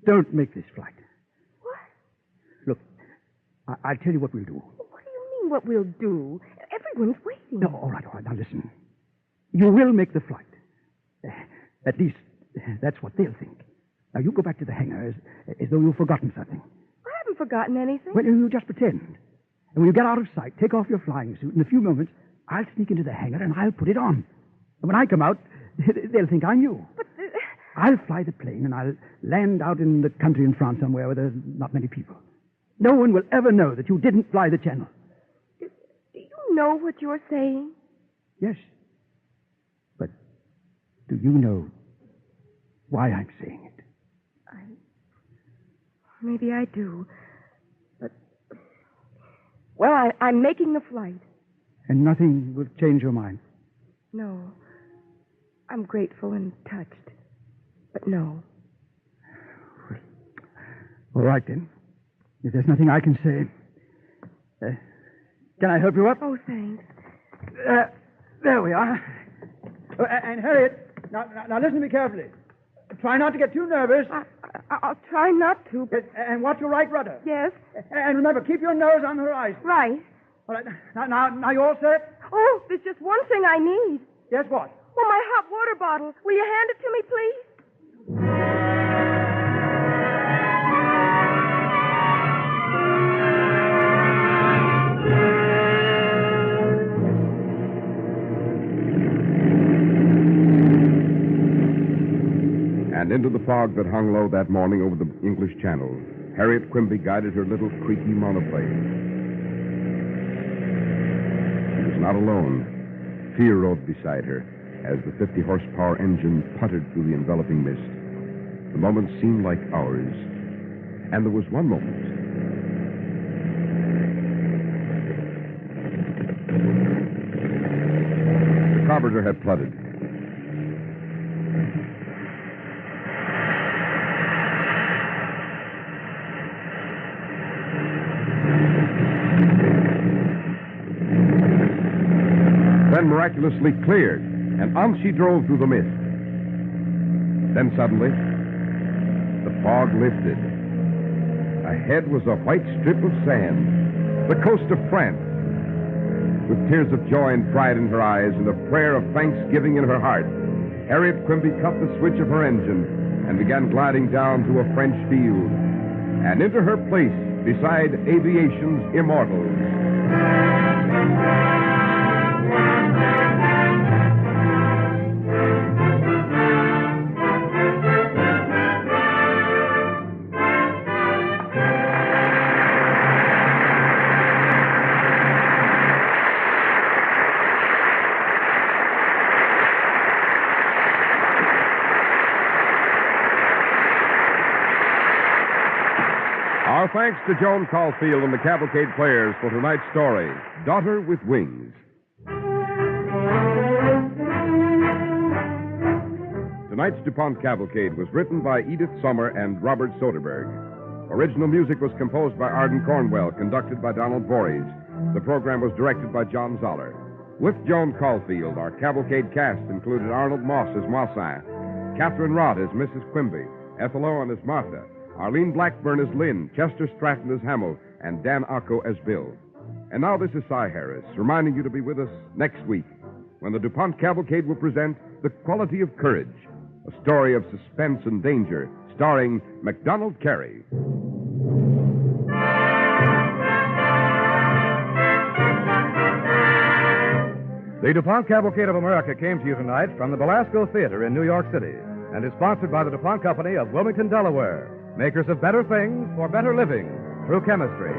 Speaker 7: don't make this flight.
Speaker 13: What?
Speaker 7: Look, I'll tell you what we'll do.
Speaker 13: What do you mean, what we'll do? Everyone's waiting.
Speaker 7: No, all right. Now listen. You will make the flight. At least, that's what they'll think. Now, you go back to the hangar as though you've forgotten something.
Speaker 13: I haven't forgotten anything.
Speaker 7: Well, you just pretend. And when you get out of sight, take off your flying suit. In a few moments, I'll sneak into the hangar and I'll put it on. And when I come out, they'll think I'm you.
Speaker 13: But...
Speaker 7: I'll fly the plane and I'll land out in the country in France somewhere where there's not many people. No one will ever know that you didn't fly the Channel.
Speaker 13: Do you know what you're saying?
Speaker 7: Yes. But do you know why I'm saying it?
Speaker 13: Maybe I do. But... Well, I'm making the flight.
Speaker 7: And nothing will change your mind?
Speaker 13: No. I'm grateful and touched. But no.
Speaker 7: Well, all right, then. If there's nothing I can say... can I help you up?
Speaker 13: Oh, thanks.
Speaker 7: There we are. And Harriet, now listen to me carefully. Try not to get too nervous.
Speaker 13: I'll try not to.
Speaker 7: And watch your right rudder.
Speaker 13: Yes.
Speaker 7: And remember, keep your nose on the horizon.
Speaker 13: Right.
Speaker 7: All right. Now you all set?
Speaker 13: Oh, there's just one thing I need.
Speaker 7: Yes, what?
Speaker 13: Oh, my hot water bottle. Will you hand it to me, please?
Speaker 21: And into the fog that hung low that morning over the English Channel, Harriet Quimby guided her little creaky monoplane. She was not alone. Fear rode beside her as the 50-horsepower engine puttered through the enveloping mist. The moments seemed like hours. And there was one moment. The carburetor had flooded. Then miraculously cleared, and on she drove through the mist. Then suddenly, the fog lifted. Ahead was a white strip of sand, the coast of France. With tears of joy and pride in her eyes and a prayer of thanksgiving in her heart, Harriet Quimby cut the switch of her engine and began gliding down to a French field and into her place beside aviation's immortals. Our thanks to Joan Caulfield and the Cavalcade players for tonight's story, Daughter with Wings. Tonight's DuPont Cavalcade was written by Edith Sommer and Robert Soderberg. Original music was composed by Arden Cornwell, conducted by Donald Voorhees. The program was directed by John Zoller. With Joan Caulfield, our Cavalcade cast included Arnold Moss as Moissin, Catherine Rod as Mrs. Quimby, Ethel Owen as Martha, Arlene Blackburn as Lynn, Chester Stratton as Hamill, and Dan Acco as Bill. And now this is Cy Harris, reminding you to be with us next week when the DuPont Cavalcade will present The Quality of Courage, a story of suspense and danger, starring MacDonald Carey.
Speaker 12: The DuPont Cavalcade of America came to you tonight from the Belasco Theater in New York City and is sponsored by the DuPont Company of Wilmington, Delaware, makers of better things for better living through chemistry.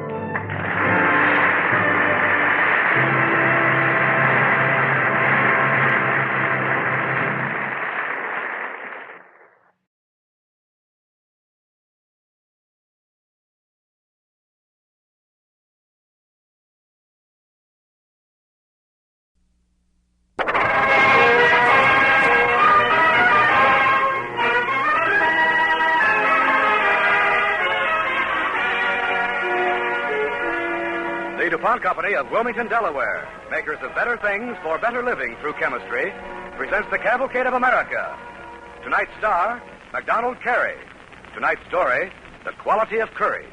Speaker 12: The DuPont Company of Wilmington, Delaware, makers of better things for better living through chemistry, presents the Cavalcade of America. Tonight's star, MacDonald Carey. Tonight's story, The Quality of Courage.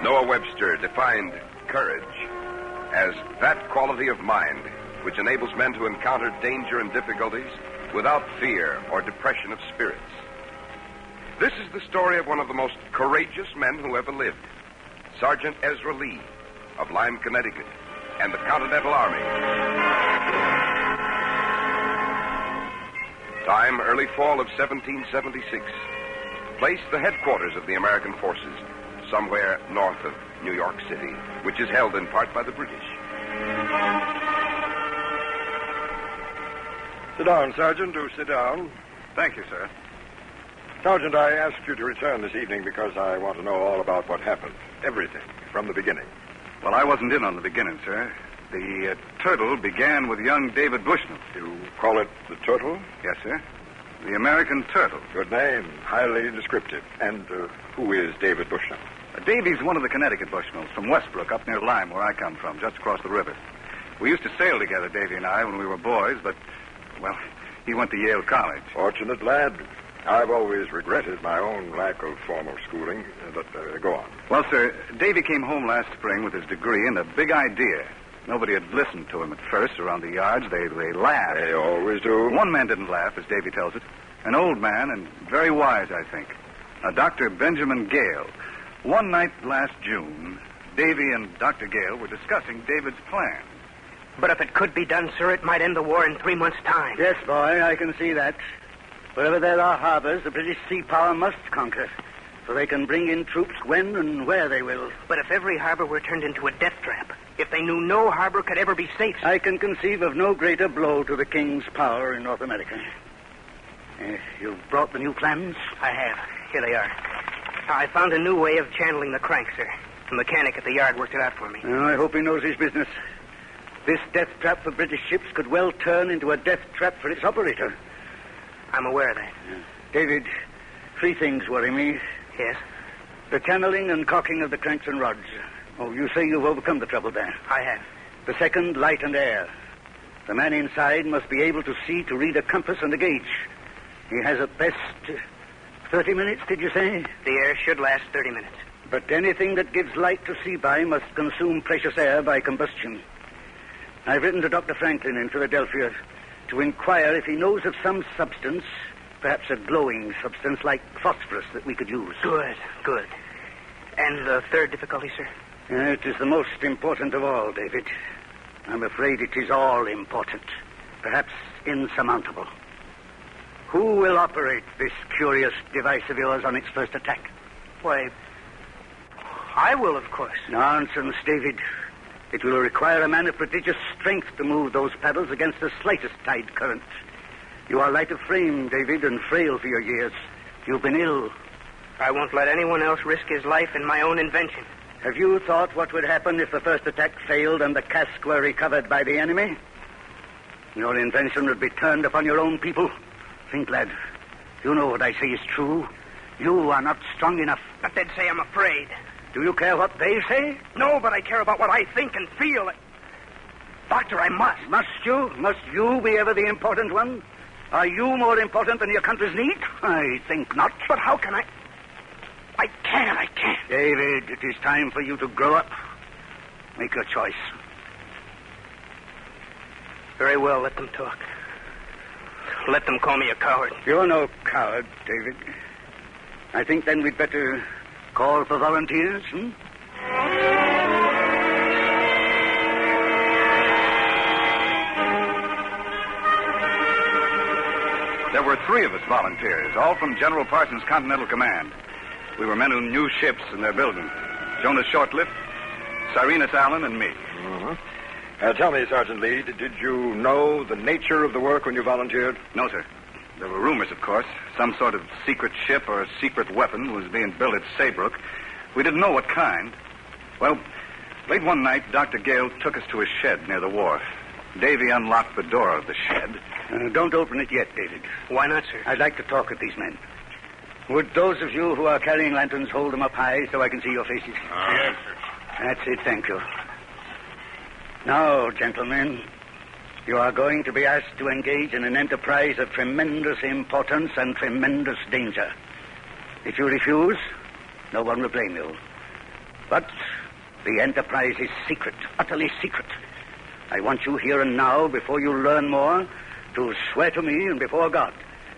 Speaker 21: Noah Webster defined courage as that quality of mind which enables men to encounter danger and difficulties without fear or depression of spirits. This is the story of one of the most courageous men who ever lived, Sergeant Ezra Lee of Lyme, Connecticut, and the Continental Army. Time, early fall of 1776. Place, the headquarters of the American forces, somewhere north of New York City, which is held in part by the British.
Speaker 10: Sit down, Sergeant. Do sit down.
Speaker 12: Thank you, sir.
Speaker 10: Sergeant, I asked you to return this evening because I want to know all about what happened. Everything, from the beginning.
Speaker 12: Well, I wasn't in on the beginning, sir. The turtle began with young David Bushnell.
Speaker 10: You call it the Turtle?
Speaker 12: Yes, sir. The American Turtle.
Speaker 10: Good name. Highly descriptive. And who is David Bushnell?
Speaker 16: Davy's one of the Connecticut Bushmills from Westbrook, up near Lyme, where I come from, just across the river. We used to sail together, Davy and I, when we were boys, but, well, he went to Yale College.
Speaker 18: Fortunate lad. I've always regretted my own lack of formal schooling, but go on.
Speaker 16: Well, sir, Davy came home last spring with his degree and a big idea. Nobody had listened to him at first around the yards. They laughed.
Speaker 18: They always do.
Speaker 16: One man didn't laugh, as Davy tells it. An old man and very wise, I think. Dr. Benjamin Gale. One night last June, Davy and Dr. Gale were discussing David's plan.
Speaker 19: But if it could be done, sir, it might end the war in 3 months' time.
Speaker 20: Yes, boy, I can see that. Wherever there are harbors, the British sea power must conquer, so they can bring in troops when and where they will.
Speaker 19: But if every harbor were turned into a death trap, if they knew no harbor could ever be safe...
Speaker 20: I can conceive of no greater blow to the king's power in North America. You've brought the new plans?
Speaker 19: I have. Here they are. I found a new way of channeling the crank, sir. The mechanic at the yard worked it out for me.
Speaker 20: I hope he knows his business. This death trap for British ships could well turn into a death trap for its operator.
Speaker 19: I'm aware of that.
Speaker 20: David, 3 things worry me.
Speaker 19: Yes?
Speaker 20: The channeling and cocking of the cranks and rods. Oh, you say you've overcome the trouble there.
Speaker 19: I have.
Speaker 20: The second, light and air. The man inside must be able to see to read a compass and a gauge. He has at best 30 minutes, did you say?
Speaker 19: The air should last 30 minutes.
Speaker 20: But anything that gives light to see by must consume precious air by combustion. I've written to Dr. Franklin in Philadelphia to inquire if he knows of some substance, perhaps a glowing substance like phosphorus that we could use.
Speaker 19: Good. And the third difficulty, sir?
Speaker 20: It is the most important of all, David. I'm afraid it is all important, perhaps insurmountable. Who will operate this curious device of yours on its first attack?
Speaker 19: Why, I will, of course.
Speaker 20: Nonsense, David. It will require a man of prodigious strength to move those paddles against the slightest tide current. You are light of frame, David, and frail for your years. You've been ill.
Speaker 19: I won't let anyone else risk his life in my own invention.
Speaker 20: Have you thought what would happen if the first attack failed and the cask were recovered by the enemy? Your invention would be turned upon your own people. Think, lad. You know what I say is true. You are not strong enough.
Speaker 19: But they'd say I'm afraid.
Speaker 20: Do you care what they say?
Speaker 19: No, but I care about what I think and feel. Doctor, I must.
Speaker 20: Must you? Must you be ever the important one? Are you more important than your country's need? I think not.
Speaker 19: But how can I can't.
Speaker 20: David, it is time for you to grow up. Make your choice.
Speaker 19: Very well, let them talk. Let them call me a coward.
Speaker 20: You're no coward, David. I think then we'd better call for volunteers,
Speaker 16: There were 3 of us volunteers, all from General Parsons' Continental Command. We were men who knew ships and their building. Jonas Shortlift, Cyrenus Allen, and me.
Speaker 18: Tell me, Sergeant Lee, did you know the nature of the work when you volunteered?
Speaker 16: No, sir. There were rumors, of course. Some sort of secret ship or a secret weapon was being built at Saybrook. We didn't know what kind. Well, late one night, Dr. Gale took us to a shed near the wharf. Davy unlocked the door of the shed.
Speaker 20: Don't open it yet, David.
Speaker 19: Why not, sir?
Speaker 20: I'd like to talk with these men. Would those of you who are carrying lanterns hold them up high so I can see your faces?
Speaker 19: Yes, sir.
Speaker 20: That's it, thank you. Now, gentlemen, you are going to be asked to engage in an enterprise of tremendous importance and tremendous danger. If you refuse, no one will blame you. But the enterprise is secret, utterly secret. I want you here and now, before you learn more, to swear to me and before God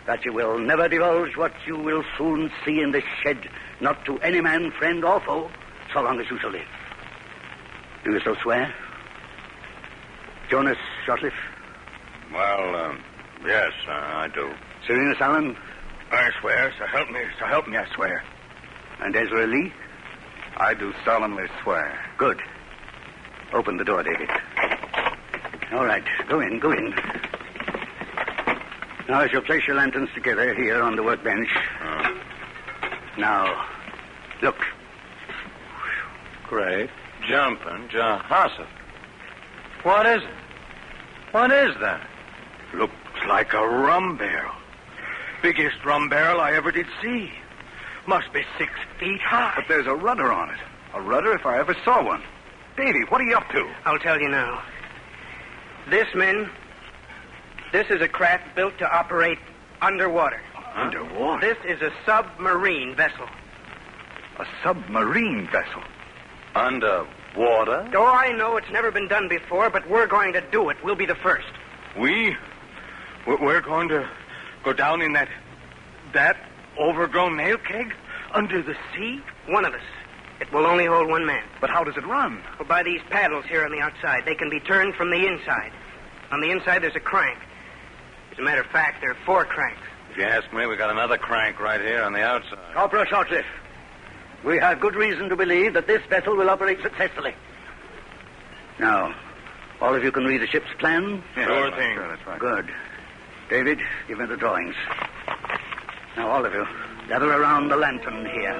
Speaker 20: that you will never divulge what you will soon see in this shed, not to any man, friend, or foe, so long as you shall live. Do you so swear? Jonas Shortlift?
Speaker 18: Well, yes, I do.
Speaker 20: Cyrenus Allen?
Speaker 19: I swear, so help me, I swear.
Speaker 20: And Ezra Lee?
Speaker 16: I do solemnly swear.
Speaker 20: Good. Open the door, David. All right, go in. Now, as you place your lanterns together here on the workbench. Now, look.
Speaker 18: Great jumping Jehoshaphat. What is it? What is that?
Speaker 19: Looks like a rum barrel. Biggest rum barrel I ever did see. must be 6 feet high.
Speaker 16: But there's a rudder on it. A rudder if I ever saw one. Davy, what are you up to?
Speaker 19: I'll tell you now. This is a craft built to operate underwater.
Speaker 16: Underwater?
Speaker 19: This is a submarine vessel.
Speaker 16: A submarine vessel?
Speaker 18: Underwater?
Speaker 19: Oh, I know it's never been done before, but we're going to do it. We'll be the first.
Speaker 18: We're going to go down in that overgrown nail keg under the sea?
Speaker 19: One of us. It will only hold one man.
Speaker 16: But how does it run?
Speaker 19: Well, by these paddles here on the outside. They can be turned from the inside. On the inside, there's a crank. As a matter of fact, there are 4 cranks.
Speaker 18: If you ask me, we got another crank right here on the outside.
Speaker 20: Corporal Shortcliffe, we have good reason to believe that this vessel will operate successfully. Now, all of you can read the ship's plan?
Speaker 18: Yeah, sure thing.
Speaker 16: Sure, that's right.
Speaker 20: Good. David, give me the drawings. Now, all of you, gather around the lantern here.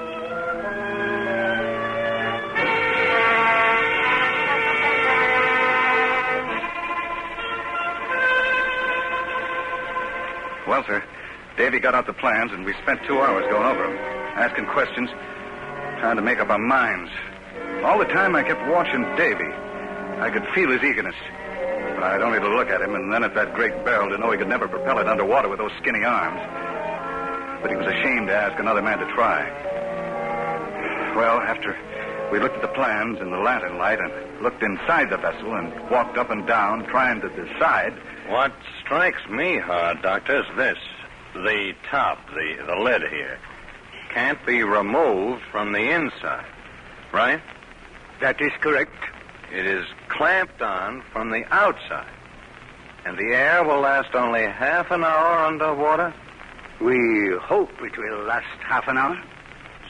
Speaker 16: Well, sir, Davy got out the plans, and we spent 2 hours going over them, asking questions, trying to make up our minds. All the time I kept watching Davy. I could feel his eagerness. But I had only to look at him, and then at that great barrel to know he could never propel it underwater with those skinny arms. But he was ashamed to ask another man to try. Well, after we looked at the plans in the lantern light and looked inside the vessel and walked up and down trying to decide...
Speaker 18: What strikes me hard, Doctor, is this. The top, the lid here, can't be removed from the inside, right?
Speaker 20: That is correct.
Speaker 18: It is clamped on from the outside. And the air will last only half an hour underwater?
Speaker 20: We hope it will last half an hour.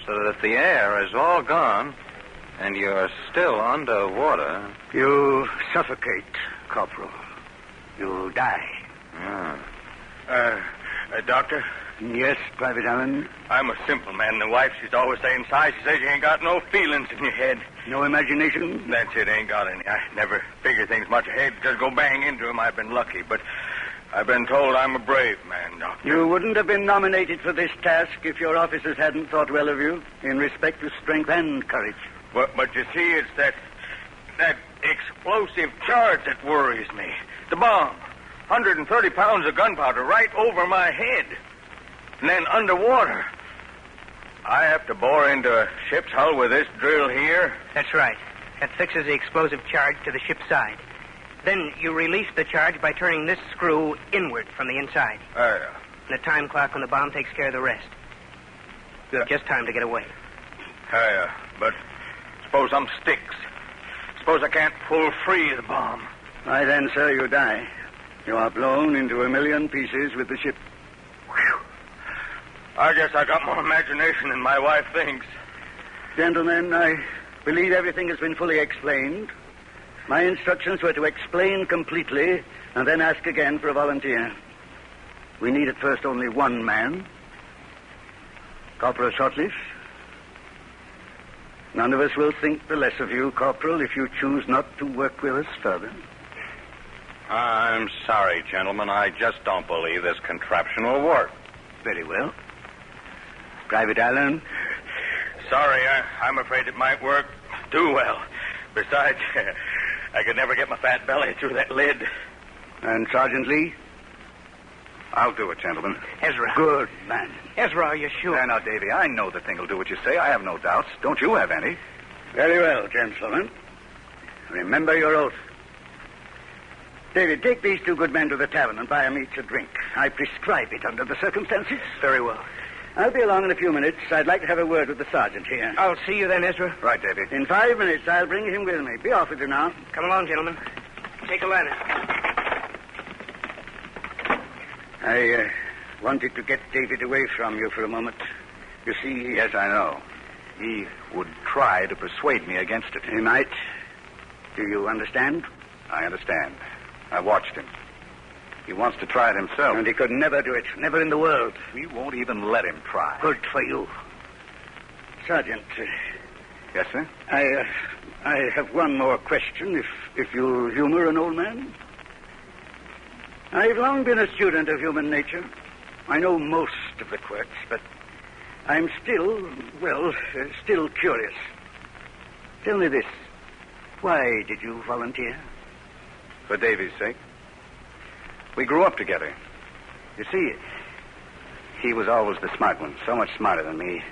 Speaker 18: So that if the air is all gone and you're still underwater...
Speaker 20: You suffocate, Corporal. You die.
Speaker 18: Doctor?
Speaker 20: Yes, Private Allen?
Speaker 18: I'm a simple man. The wife, she's always saying, she says you ain't got no feelings in your head.
Speaker 20: No imagination?
Speaker 18: That's it, ain't got any. I never figure things much ahead. Just go bang into them. I've been lucky, but I've been told I'm a brave man, Doctor.
Speaker 20: You wouldn't have been nominated for this task if your officers hadn't thought well of you in respect to strength and courage.
Speaker 18: But you see, it's that explosive charge that worries me. The bomb. 130 pounds of gunpowder right over my head. And then underwater. I have to bore into a ship's hull with this drill here?
Speaker 19: That's right. That fixes the explosive charge to the ship's side. Then you release the charge by turning this screw inward from the inside. And the time clock on the bomb takes care of the rest. You have just time to get away.
Speaker 18: But suppose I'm sticks. Suppose I can't pull free of the bomb.
Speaker 20: Why then, sir, you die. You are blown into a million pieces with the ship.
Speaker 18: Whew. I guess I got more imagination than my wife thinks.
Speaker 20: Gentlemen, I believe everything has been fully explained. My instructions were to explain completely and then ask again for a volunteer. We need at first only one man. Corporal Shortcliffe. None of us will think the less of you, Corporal, if you choose not to work with us further.
Speaker 18: I'm sorry, gentlemen. I just don't believe this contraption will work.
Speaker 20: Very well. Private Allen?
Speaker 18: Sorry, I'm afraid it might work too well. Besides, I could never get my fat belly through that lid.
Speaker 20: And Sergeant Lee?
Speaker 16: I'll do it, gentlemen.
Speaker 19: Ezra.
Speaker 20: Good man.
Speaker 19: Ezra, are you sure?
Speaker 16: Now, Davy, I know the thing will do what you say. I have no doubts. Don't you have any?
Speaker 20: Very well, gentlemen. Remember your oath. David, take these 2 good men to the tavern and buy them each a drink. I prescribe it under the circumstances.
Speaker 19: Very well.
Speaker 20: I'll be along in a few minutes. I'd like to have a word with the sergeant here.
Speaker 19: I'll see you then, Ezra.
Speaker 16: Right, Davy.
Speaker 20: In 5 minutes, I'll bring him with me. Be off with you now.
Speaker 19: Come along, gentlemen. Take a ladder.
Speaker 20: I wanted to get David away from you for a moment. You see...
Speaker 16: Yes, I know. He would try to persuade me against it.
Speaker 20: He might. Do you understand?
Speaker 16: I understand. I watched him. He wants to try it himself.
Speaker 20: And he could never do it. Never in the world.
Speaker 16: We won't even let him try.
Speaker 20: Good for you. Sergeant.
Speaker 16: Yes, sir?
Speaker 20: I have one more question, if you'll humor an old man. I've long been a student of human nature. I know most of the quirks, but I'm still curious. Tell me this. Why did you volunteer?
Speaker 16: For Davy's sake. We grew up together. You see, he was always the smart one, so much smarter than me.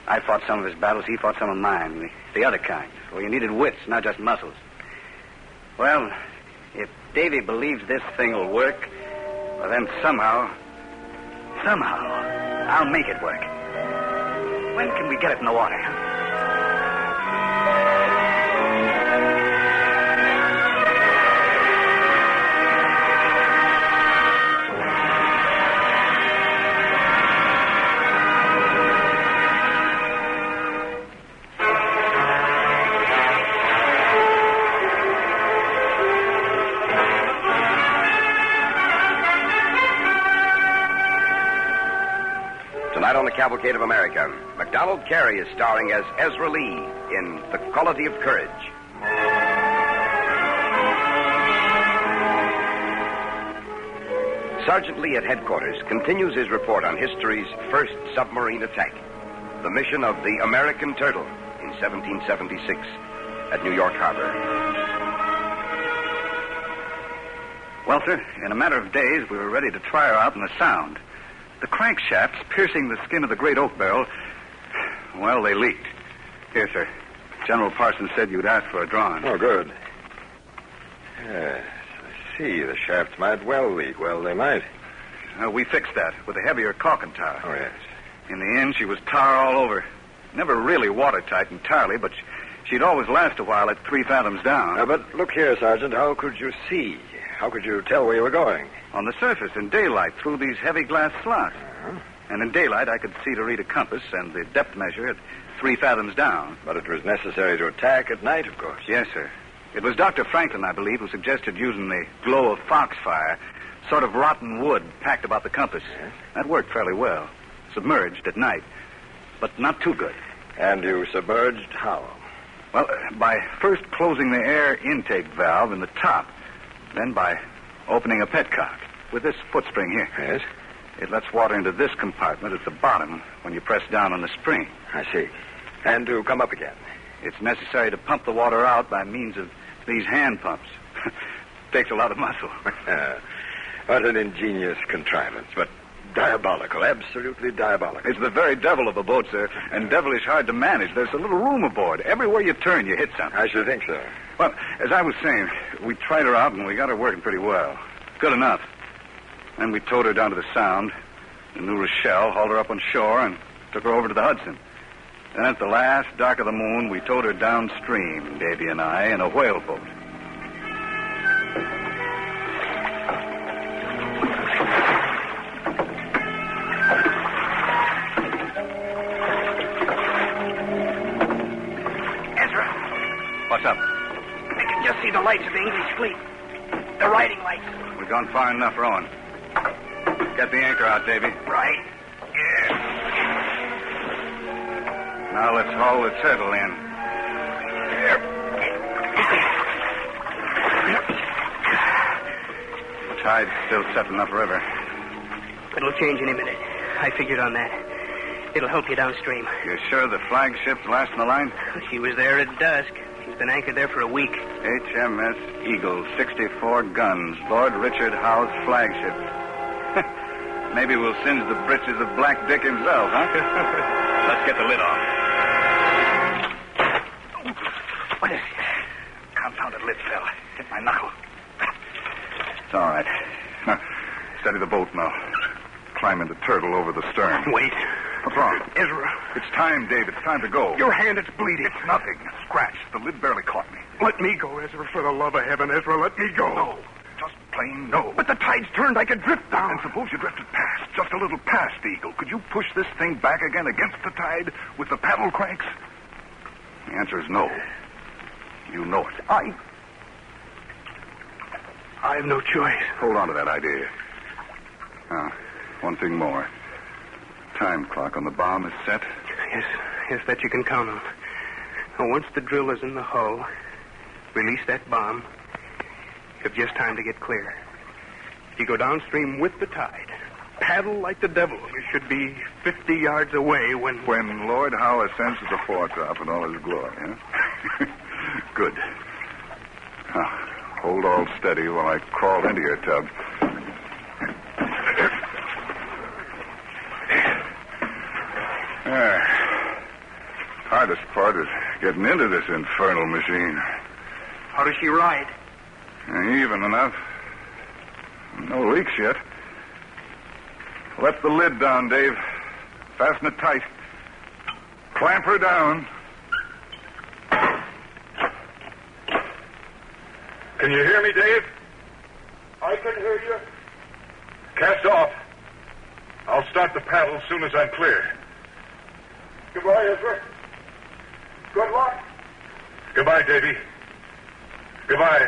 Speaker 16: I fought some of his battles, he fought some of mine, the other kind, where you needed wits, not just muscles. Well, if Davy believes this thing will work, well, then somehow, I'll make it work. When can we get it in the water?
Speaker 11: Tonight on the Cavalcade of America, MacDonald Carey is starring as Ezra Lee in The Quality of Courage. Sergeant Lee at headquarters continues his report on history's first submarine attack, the mission of the American Turtle in 1776 at New York Harbor.
Speaker 16: Well, sir, in a matter of days, we were ready to try her out in the Sound. The crankshafts piercing the skin of the great oak barrel, well, they leaked. Here, sir. General Parsons said you'd ask for a drawing.
Speaker 10: Oh, good. Yes, I see. The shafts might well leak. Well, they might.
Speaker 16: We fixed that with a heavier caulking tar.
Speaker 10: Oh, yes.
Speaker 16: In the end, she was tar all over. Never really watertight entirely, but she'd always last a while at 3 fathoms down.
Speaker 10: But look here, Sergeant. How could you see? How could you tell where you were going?
Speaker 16: On the surface, in daylight, through these heavy glass slots.
Speaker 10: Uh-huh.
Speaker 16: And in daylight, I could see to read a compass and the depth measure at 3 fathoms down.
Speaker 10: But it was necessary to attack at night, of course.
Speaker 16: Yes, sir. It was Dr. Franklin, I believe, who suggested using the glow of foxfire, sort of rotten wood packed about the compass.
Speaker 10: Yes.
Speaker 16: That worked fairly well. Submerged at night. But not too good.
Speaker 10: And you submerged how?
Speaker 16: Well, by first closing the air intake valve in the top. Then by opening a petcock with this foot spring here.
Speaker 10: Yes?
Speaker 16: It lets water into this compartment at the bottom when you press down on the spring.
Speaker 10: I see. And to come up again?
Speaker 16: It's necessary to pump the water out by means of these hand pumps. Takes a lot of muscle.
Speaker 10: What an ingenious contrivance, but diabolical, absolutely diabolical.
Speaker 16: It's the very devil of a boat, sir, and devilish hard to manage. There's a little room aboard. Everywhere you turn, you hit something.
Speaker 10: I should think so.
Speaker 16: Well, as I was saying, we tried her out and we got her working pretty well. Good enough. Then we towed her down to the Sound, in New Rochelle, hauled her up on shore, and took her over to the Hudson. Then at the last dark of the moon, we towed her downstream, Davy and I, in a whale boat.
Speaker 19: Ezra.
Speaker 16: What's up?
Speaker 19: I can just see the lights of the English fleet. The riding lights.
Speaker 16: We've gone far enough, rowing. Get the anchor out, Davy.
Speaker 19: Right. Yeah.
Speaker 16: Now let's haul the turtle in. The tide's still setting upriver.
Speaker 19: It'll change any minute. I figured on that. It'll help you downstream.
Speaker 16: You're sure the flagship's last in the line?
Speaker 19: She was there at dusk. She's been anchored there for a week.
Speaker 16: HMS Eagle, 64 guns, Lord Richard Howe's flagship. Maybe we'll singe the britches of Black Dick himself, huh? Let's get the lid off. What is it? Confounded lid fell. Hit my knuckle. It's all right. Steady the boat now. Climbing the turtle over the stern.
Speaker 19: Wait.
Speaker 16: What's wrong?
Speaker 19: Ezra.
Speaker 16: It's time, Dave. It's time to go.
Speaker 19: Your hand, it's bleeding.
Speaker 16: It's nothing. Scratched. The lid barely caught me.
Speaker 6: Let me go, Ezra, for the love of heaven, Ezra. Let me go.
Speaker 16: No. Just plain no.
Speaker 6: But the tide's turned. I could drift down.
Speaker 16: And suppose you drifted past, just a little past the Eagle. Could you push this thing back again against the tide with the paddle cranks? The answer is no. You know it.
Speaker 6: I have no choice.
Speaker 16: Hold on to that idea. Now, one thing more. Time clock on the bomb is set.
Speaker 19: Yes, that you can count on. Now, once the drill is in the hull, release that bomb. You have just time to get clear. If you go downstream with the tide,
Speaker 16: paddle like the devil. We should be 50 yards away when
Speaker 9: Lord Howe ascends to the foretop in all his glory, huh? Good. Now, hold all steady while I crawl into your tub. Hardest part is getting into this infernal machine.
Speaker 16: How does she ride?
Speaker 9: Even enough. No leaks yet. Let the lid down, Dave. Fasten it tight. Clamp her down.
Speaker 6: Can you hear me, Dave? I can hear you. Cast off. I'll start the paddle as soon as I'm clear. Goodbye, Ezra. Good luck. Goodbye, Davy. Goodbye.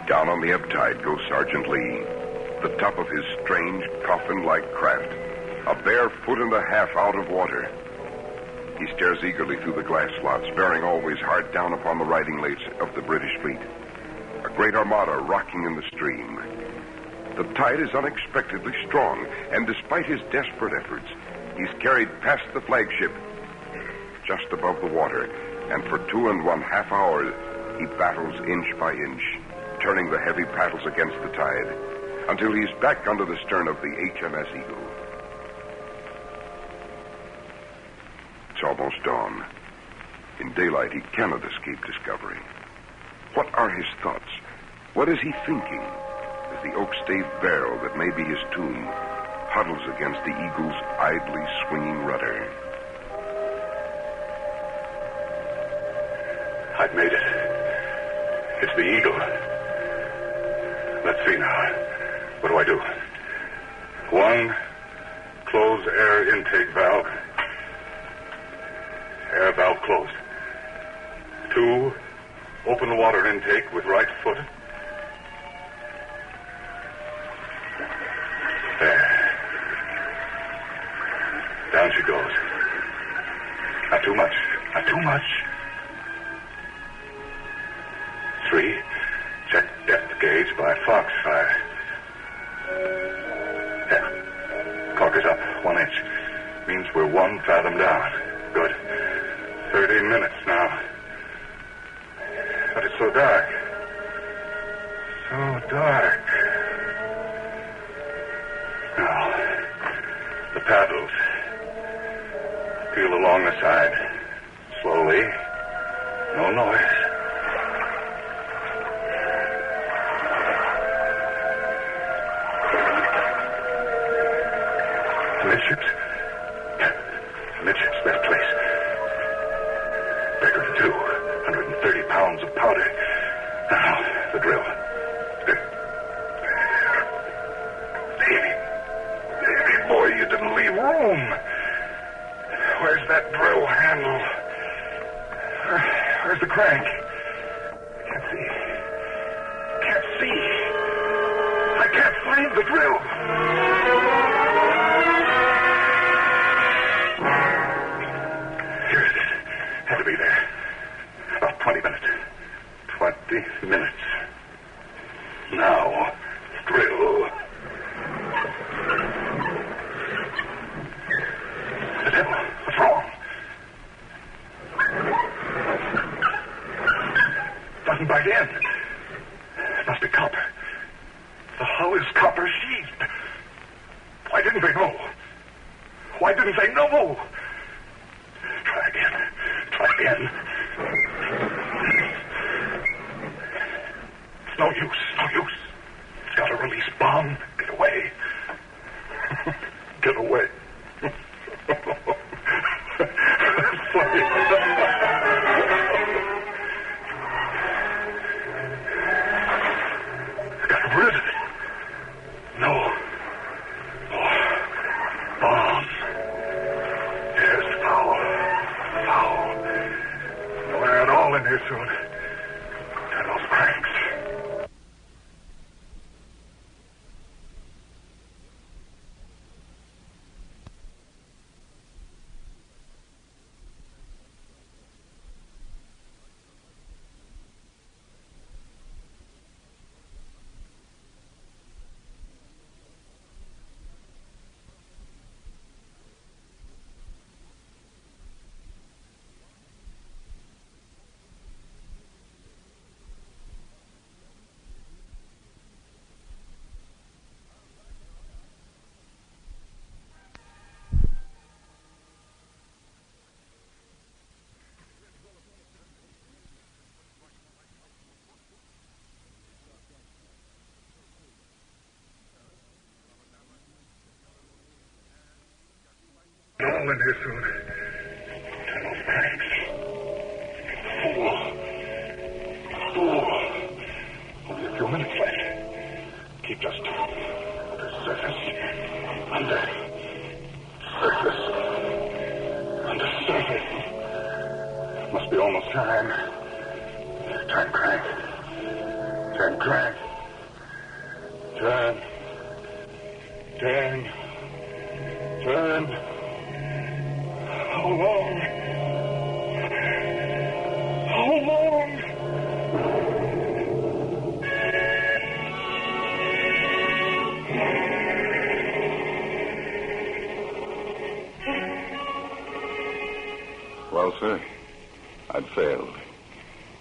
Speaker 3: Down on the ebb tide goes Sergeant Lee, the top of his strange, coffin-like craft, a bare foot and a half out of water. He stares eagerly through the glass slots, bearing always hard down upon the riding lates of the British fleet. A great armada rocking in the stream. The tide is unexpectedly strong, and despite his desperate efforts, he's carried past the flagship, just above the water, and for 2.5 hours, he battles inch by inch, turning the heavy paddles against the tide, until he's back under the stern of the HMS Eagle. It's almost dawn. In daylight, he cannot escape discovery. What are his thoughts? What is he thinking as the oak-staved barrel that may be his tomb huddles against the Eagle's idly swinging rudder?
Speaker 6: I've made it. It's the Eagle. Let's see now. What do I do? 1, close air intake valve. Air valve closed. 2, open water intake with right foot. There. Down she goes. Not too much. Not too much. 3, check depth gauge by fox fire. Yeah. Cork is up 1 inch. Means we're 1 fathom down. Good. 30 minutes now. But it's so dark. So dark. Now, the paddles. Feel along the side. Slowly. No noise. Midships. Midships, that place. Becker to 2. 130 pounds of powder. Now, the drill. Davy, boy, you didn't leave room. Where's that drill handle? Where's the crank? Can't see. Can't see. I can't find the drill. Here it is. Had to be there. About 20 minutes. 20 minutes. Now, drill. The devil. What's wrong? Doesn't bite in. It must be copper. The hull is copper sheathed. Why didn't they know? Why didn't they know? Try again. Try again. It's no use. No use. It's got a release bomb. Get away. Get away. Got rid of it. No. More. Bomb. There's foul. Foul. No air at all in here soon. Turn those cranks.
Speaker 9: all in here soon. Turn off cranks. Fool. Only a few minutes left. Keep just under surface. Under surface. Must be almost time. Turn crank. Turn. How long? Well, sir, I'd failed.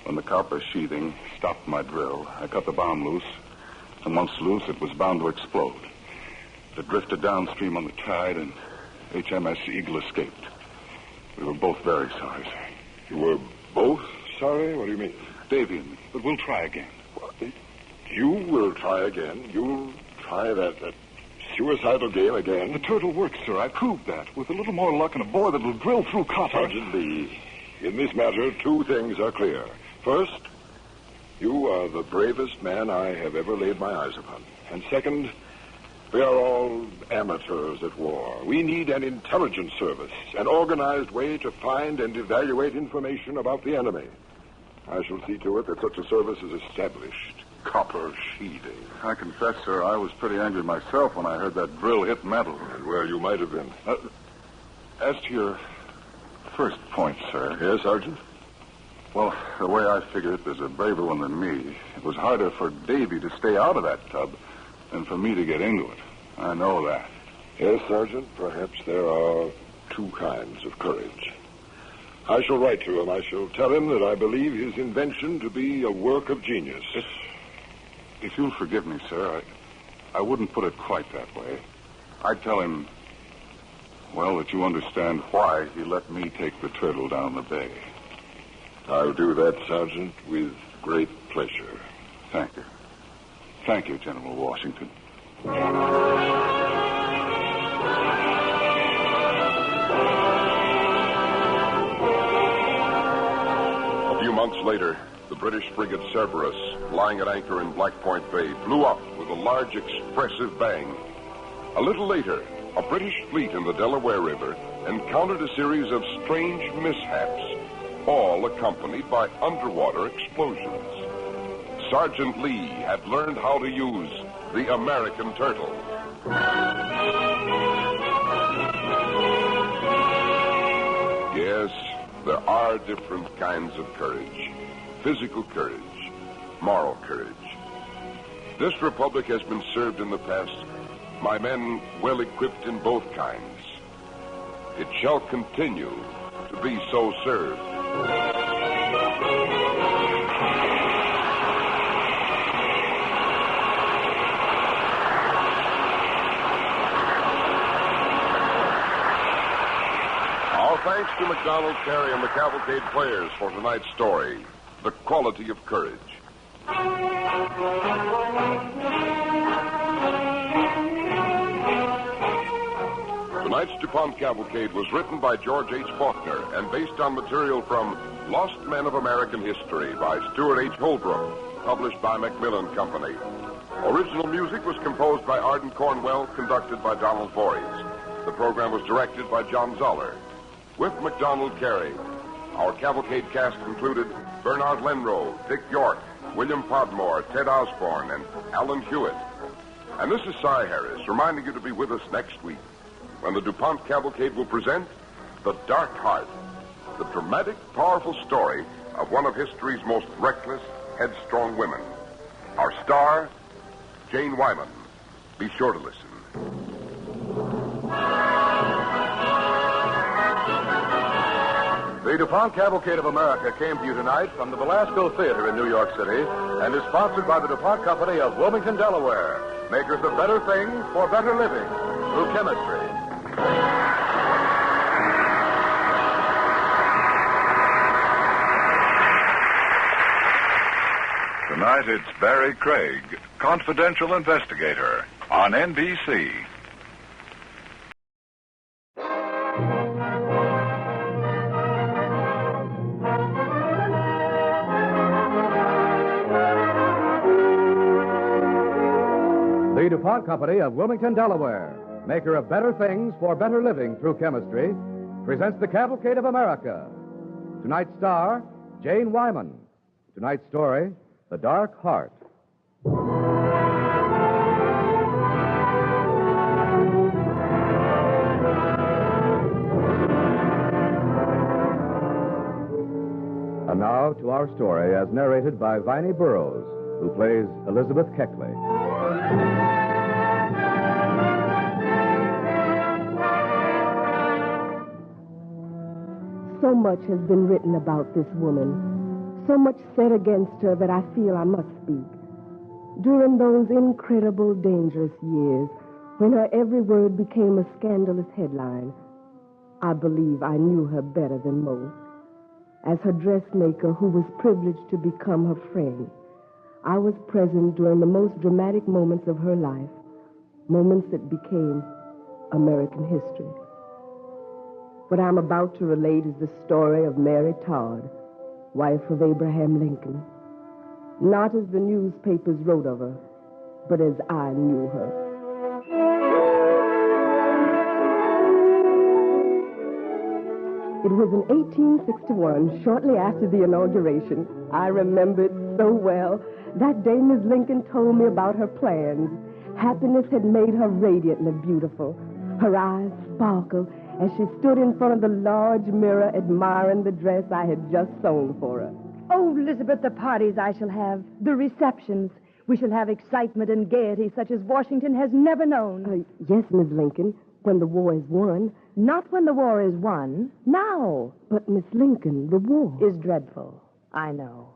Speaker 9: When the copper sheathing stopped my drill, I cut the bomb loose. And once loose, it was bound to explode. It drifted downstream on the tide, and HMS Eagle escaped. We were both very sorry, sir.
Speaker 8: You were both sorry? What do you mean?
Speaker 9: Davy and me, but we'll try again.
Speaker 8: What? You will try again? You'll try that suicidal game again?
Speaker 9: The turtle works, sir. I proved that. With a little more luck and a bore that'll drill through copper.
Speaker 8: Sergeant Lee, in this matter, two things are clear. First, you are the bravest man I have ever laid my eyes upon. And second, we are all amateurs at war. We need an intelligence service, an organized way to find and evaluate information about the enemy. I shall see to it that such a service is established. Copper sheathing.
Speaker 9: I confess, sir, I was pretty angry myself when I heard that drill hit metal.
Speaker 8: And well, you might have been.
Speaker 9: As to your first point, sir.
Speaker 8: Yes, Sergeant?
Speaker 9: Well, the way I figure it, there's a braver one than me. It was harder for Davy to stay out of that tub than for me to get into it. I know that.
Speaker 8: Yes, Sergeant, perhaps there are two kinds of courage. I shall write to him. I shall tell him that I believe his invention to be a work of genius.
Speaker 9: If you'll forgive me, sir, I wouldn't put it quite that way. I'd tell him, well, that you understand why he let me take the turtle down the bay.
Speaker 8: I'll do that, Sergeant, with great pleasure.
Speaker 9: Thank you. Thank you, General Washington.
Speaker 8: A few months later, the British frigate Cerberus, lying at anchor in Black Point Bay, blew up with a large, expressive bang. A little later, a British fleet in the Delaware River encountered a series of strange mishaps, all accompanied by underwater explosions. Sergeant Lee had learned how to use the American turtle. Yes, there are different kinds of courage. Physical courage, moral courage. This republic has been served in the past, my men well equipped in both kinds. It shall continue to be so served. Our thanks to MacDonald, Carey, and the Cavalcade players for tonight's story, The Quality of Courage. Tonight's DuPont Cavalcade was written by George H. Faulkner and based on material from Lost Men of American History by Stuart H. Holbrook, published by Macmillan Company. Original music was composed by Arden Cornwell, conducted by Donald Voorhees. The program was directed by John Zoller. With MacDonald Carey, our Cavalcade cast included Bernard Lenrow, Dick York, William Podmore, Ted Osborne, and Alan Hewitt. And this is Cy Harris, reminding you to be with us next week when the DuPont Cavalcade will present The Dark Heart, the dramatic, powerful story of one of history's most reckless, headstrong women. Our star, Jane Wyman. Be sure to listen.
Speaker 12: The DuPont Cavalcade of America came to you tonight from the Belasco Theater in New York City and is sponsored by the DuPont Company of Wilmington, Delaware, makers of better things for better living through chemistry.
Speaker 9: Tonight it's Barry Craig, confidential investigator, on NBC.
Speaker 12: DuPont Company of Wilmington, Delaware, maker of better things for better living through chemistry, presents the Cavalcade of America. Tonight's star, Jane Wyman. Tonight's story, The Dark Heart. And now to our story as narrated by Viney Burroughs, who plays Elizabeth Keckley.
Speaker 13: So much has been written about this woman, so much said against her that I feel I must speak. During those incredible, dangerous years, when her every word became a scandalous headline, I believe I knew her better than most. As her dressmaker, who was privileged to become her friend, I was present during the most dramatic moments of her life, moments that became American history. What I'm about to relate is the story of Mary Todd, wife of Abraham Lincoln. Not as the newspapers wrote of her, but as I knew her. It was in 1861, shortly after the inauguration. I remember it so well. That day, Miss Lincoln told me about her plans. Happiness had made her radiantly beautiful. Her eyes sparkled as she stood in front of the large mirror admiring the dress I had just sewn for her.
Speaker 17: Oh, Elizabeth, the parties I shall have, the receptions. We shall have excitement and gaiety such as Washington has never known.
Speaker 13: Yes, Miss Lincoln, when the war is won.
Speaker 17: Not when the war is won. Now.
Speaker 13: But, Miss Lincoln, the war
Speaker 17: is dreadful. I know.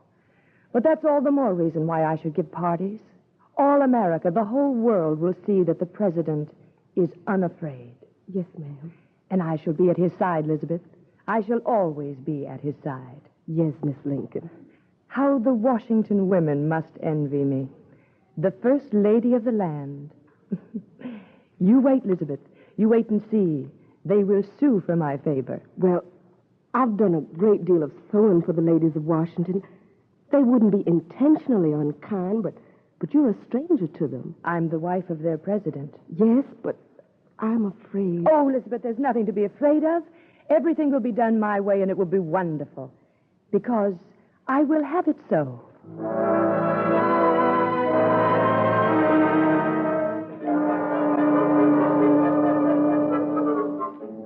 Speaker 17: But that's all the more reason why I should give parties. All America, the whole world, will see that the president is unafraid.
Speaker 13: Yes, ma'am.
Speaker 17: And I shall be at his side, Elizabeth. I shall always be at his side.
Speaker 13: Yes, Miss Lincoln.
Speaker 17: How the Washington women must envy me. The first lady of the land. You wait, Elizabeth. You wait and see. They will sue for my favor.
Speaker 13: Well, I've done a great deal of sewing for the ladies of Washington. They wouldn't be intentionally unkind, but you're a stranger to them.
Speaker 17: I'm the wife of their president.
Speaker 13: Yes, but I'm afraid.
Speaker 17: Oh, Elizabeth, there's nothing to be afraid of. Everything will be done my way, and it will be wonderful. Because I will have it so.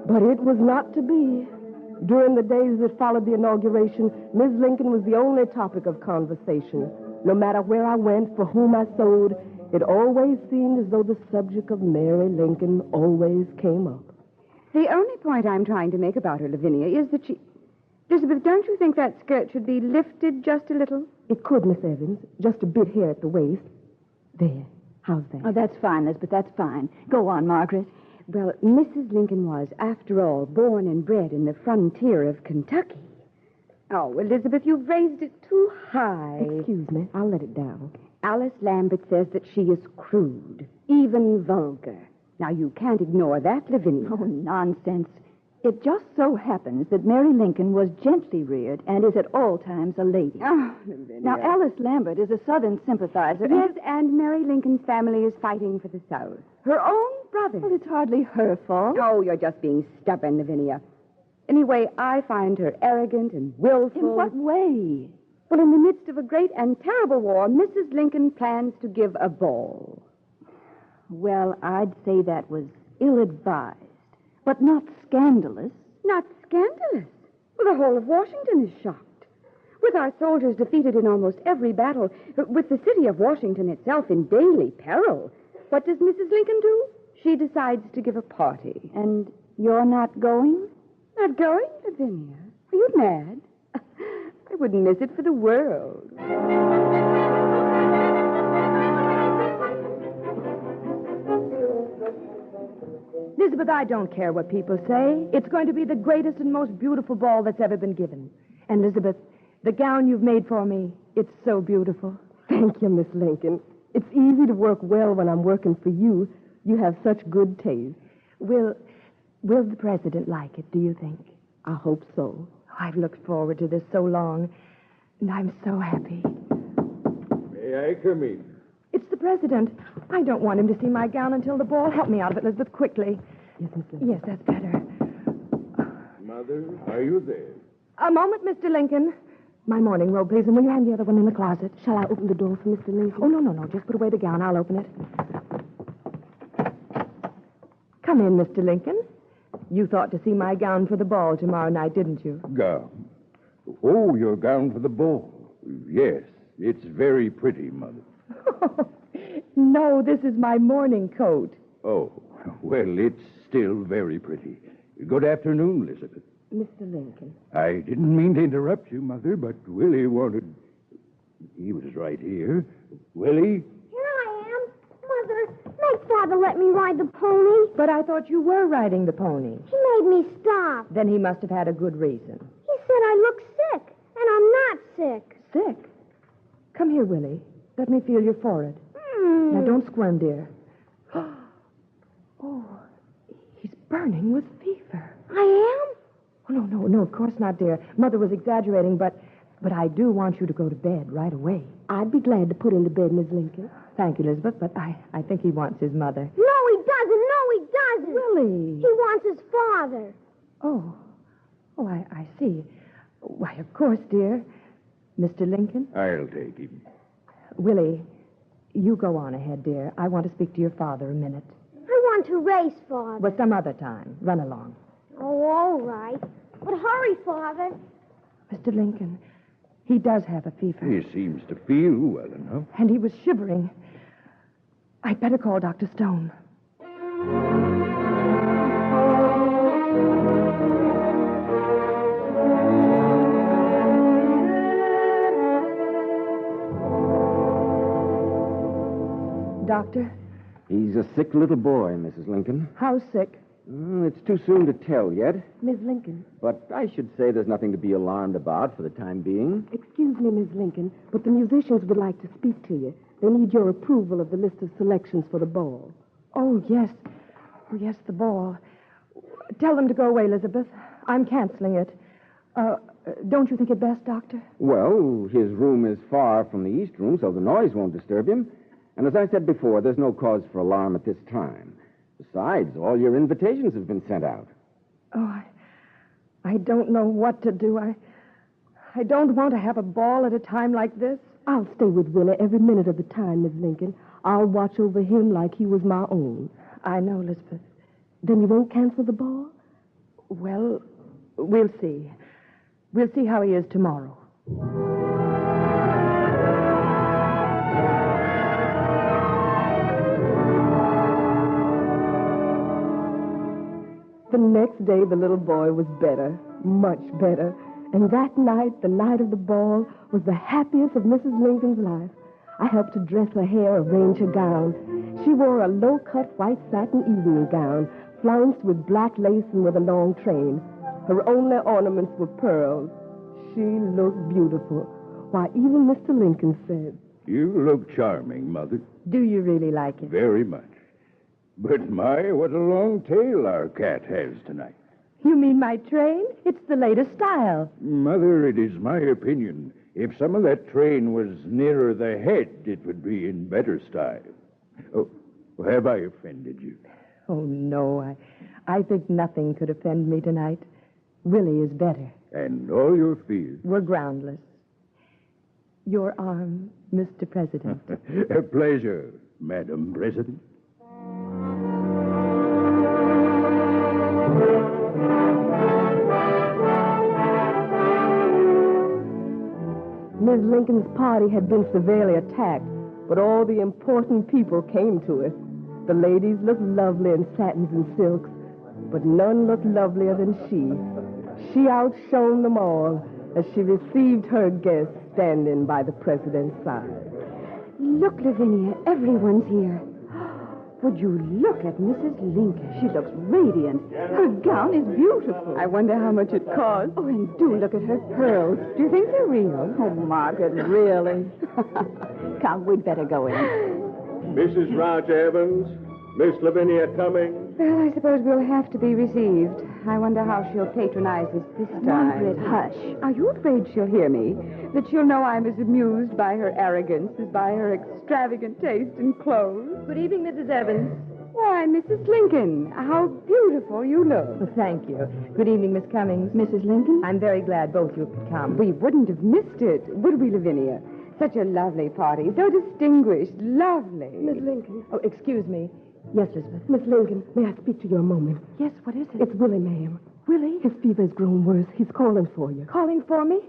Speaker 13: But it was not to be. During the days that followed the inauguration, Ms. Lincoln was the only topic of conversation. No matter where I went, for whom I sewed, it always seemed as though the subject of Mary Lincoln always came up.
Speaker 4: The only point I'm trying to make about her, Lavinia, is that she... Elizabeth, don't you think that skirt should be lifted just a little?
Speaker 13: It could, Miss Evans. Just a bit here at the waist. There. How's that?
Speaker 4: Oh, that's fine, Elizabeth, that's fine. Go on, Margaret.
Speaker 14: Well, Mrs. Lincoln was, after all, born and bred in the frontier of Kentucky.
Speaker 4: Oh, Elizabeth, you've raised it too high.
Speaker 13: Excuse me. I'll let it down.
Speaker 14: Alice Lambert says that she is crude, even vulgar. Now, you can't ignore that, Lavinia.
Speaker 4: Oh, nonsense. It just so happens that Mary Lincoln was gently reared and is at all times a lady.
Speaker 14: Oh, Lavinia.
Speaker 4: Now, Alice Lambert is a Southern sympathizer.
Speaker 14: Yes, and Mary Lincoln's family is fighting for the South.
Speaker 4: Her own brother. Well, it's hardly her fault.
Speaker 14: Oh, you're just being stubborn, Lavinia. Anyway, I find her arrogant and willful.
Speaker 4: In what way?
Speaker 14: Well, in the midst of a great and terrible war, Mrs. Lincoln plans to give a ball.
Speaker 4: Well, I'd say that was ill-advised, but not scandalous.
Speaker 14: Not scandalous? Well, the whole of Washington is shocked. With our soldiers defeated in almost every battle, with the city of Washington itself in daily peril, what does Mrs. Lincoln do? She decides to give a party.
Speaker 4: And you're not going?
Speaker 14: Not going, Lavinia? Are you mad? I wouldn't miss it for the world.
Speaker 17: Elizabeth, I don't care what people say. It's going to be the greatest and most beautiful ball that's ever been given. And, Elizabeth, the gown you've made for me, it's so beautiful.
Speaker 13: Thank you, Miss Lincoln. It's easy to work well when I'm working for you. You have such good taste.
Speaker 17: Will the president like it, do you think?
Speaker 13: I hope so.
Speaker 17: I've looked forward to this so long, and I'm so happy.
Speaker 5: May I come in?
Speaker 17: It's the president.
Speaker 13: I don't want him to see my gown until the ball. Help me out of it, Elizabeth, quickly.
Speaker 14: Yes, Miss Lincoln.
Speaker 13: Yes, that's better.
Speaker 5: Mother, are you there?
Speaker 13: A moment, Mr. Lincoln. My morning robe, please, and will you hang the other one in the closet?
Speaker 14: Shall I open the door for Mr. Lincoln?
Speaker 13: Oh, no. Just put away the gown. I'll open it. Come in, Mr. Lincoln. You thought to see my gown for the ball tomorrow night, didn't you?
Speaker 5: Gown? Oh, your gown for the ball. Yes, it's very pretty, Mother.
Speaker 13: No, this is my morning coat.
Speaker 5: Oh, well, it's still very pretty. Good afternoon, Elizabeth.
Speaker 14: Mr. Lincoln.
Speaker 5: I didn't mean to interrupt you, Mother, but Willie wanted... He was right here. Willie?
Speaker 1: Here I am. Mother, make Father let me ride the pony.
Speaker 13: But I thought you were riding the pony.
Speaker 1: He made me stop.
Speaker 13: Then he must have had a good reason.
Speaker 1: He said I look sick, and I'm not sick.
Speaker 13: Sick? Come here, Willie. Let me feel your forehead. Now, don't squirm, dear. Oh, he's burning with fever.
Speaker 1: I am?
Speaker 13: Oh, no, of course not, dear. Mother was exaggerating, but I do want you to go to bed right away.
Speaker 14: I'd be glad to put him to bed, Miss Lincoln.
Speaker 13: Thank you, Elizabeth, but I think he wants his mother.
Speaker 1: No, he doesn't.
Speaker 13: Willie.
Speaker 1: He wants his father.
Speaker 13: Oh, I see. Why, of course, dear. Mr. Lincoln?
Speaker 5: I'll take him.
Speaker 13: Willie, you go on ahead, dear. I want to speak to your father a minute.
Speaker 1: I want to race, Father.
Speaker 13: Well, some other time. Run along.
Speaker 1: Oh, all right. But hurry, Father.
Speaker 13: Mr. Lincoln, he does have a fever.
Speaker 5: He seems to feel well enough.
Speaker 13: And he was shivering. I'd better call Dr. Stone. Doctor?
Speaker 22: He's a sick little boy, Mrs. Lincoln.
Speaker 13: How sick?
Speaker 22: It's too soon to tell yet,
Speaker 14: Miss Lincoln.
Speaker 22: but I should say there's nothing to be alarmed about for the time being.
Speaker 14: Excuse me, Miss Lincoln, but the musicians would like to speak to you. They need your approval of the list of selections for the ball.
Speaker 13: Oh, yes. Oh, yes, the ball. Tell them to go away, Elizabeth. I'm canceling it. Don't you think it best, Doctor?
Speaker 22: Well, his room is far from the East Room, so the noise won't disturb him. And as I said before, there's no cause for alarm at this time. Besides, all your invitations have been sent out.
Speaker 13: Oh, I don't know what to do. I don't want to have a ball at a time like this.
Speaker 14: I'll stay with Willie every minute of the time, Miss Lincoln. I'll watch over him like he was my own.
Speaker 13: I know, Elizabeth.
Speaker 14: Then you won't cancel the ball?
Speaker 13: Well, we'll see. We'll see how he is tomorrow.
Speaker 14: The next day, the little boy was better, much better. And that night, the night of the ball, was the happiest of Mrs. Lincoln's life. I helped her dress her hair, arrange her gown. She wore a low-cut white satin evening gown, flounced with black lace and with a long train. Her only ornaments were pearls. She looked beautiful. Why, even Mr. Lincoln said,
Speaker 5: You look charming, Mother.
Speaker 13: Do you really like it?
Speaker 5: Very much. But my, what a long tail our cat has tonight.
Speaker 13: You mean my train? It's the latest style.
Speaker 5: Mother, it is my opinion. If some of that train was nearer the head, it would be in better style. Oh, have I offended you?
Speaker 13: Oh, no. I think nothing could offend me tonight. Willie is better.
Speaker 5: And all your fears?
Speaker 13: Were groundless. Your arm, Mr. President.
Speaker 5: A pleasure, Madam President.
Speaker 14: Miss Lincoln's party had been severely attacked, but all the important people came to it. The ladies looked lovely in satins and silks, but none looked lovelier than she. She outshone them all as she received her guests standing by the president's side.
Speaker 4: Look, Lavinia, everyone's here. Would you look at Mrs. Lincoln?
Speaker 14: She looks radiant. Her gown is beautiful.
Speaker 4: I wonder how much it cost. Oh, and do look at her pearls. Do you think they're real?
Speaker 14: Oh, Margaret, really? Come, we'd better go in.
Speaker 23: Mrs. Raj Evans,
Speaker 2: Miss Lavinia Cummings?
Speaker 4: Well, I suppose we'll have to be received. I wonder how she'll patronize us this time.
Speaker 14: Margaret, hush.
Speaker 4: Are you afraid she'll hear me? That she'll know I'm as amused by her arrogance as by her extravagant taste in clothes?
Speaker 13: Good evening, Mrs. Evans.
Speaker 4: Why, Mrs. Lincoln, how beautiful you look.
Speaker 13: Well, thank you. Good evening, Miss Cummings.
Speaker 4: Mrs. Lincoln?
Speaker 13: I'm very glad both of you could come.
Speaker 4: We wouldn't have missed it, would we, Lavinia? Such a lovely party, so distinguished, lovely.
Speaker 13: Miss Lincoln. Oh, excuse me. Yes, Elizabeth. Miss Lincoln, may I speak to you a moment?
Speaker 4: Yes, what is it?
Speaker 13: It's Willie, ma'am.
Speaker 4: Willie?
Speaker 13: His fever's grown worse. He's calling for you.
Speaker 4: Calling for me?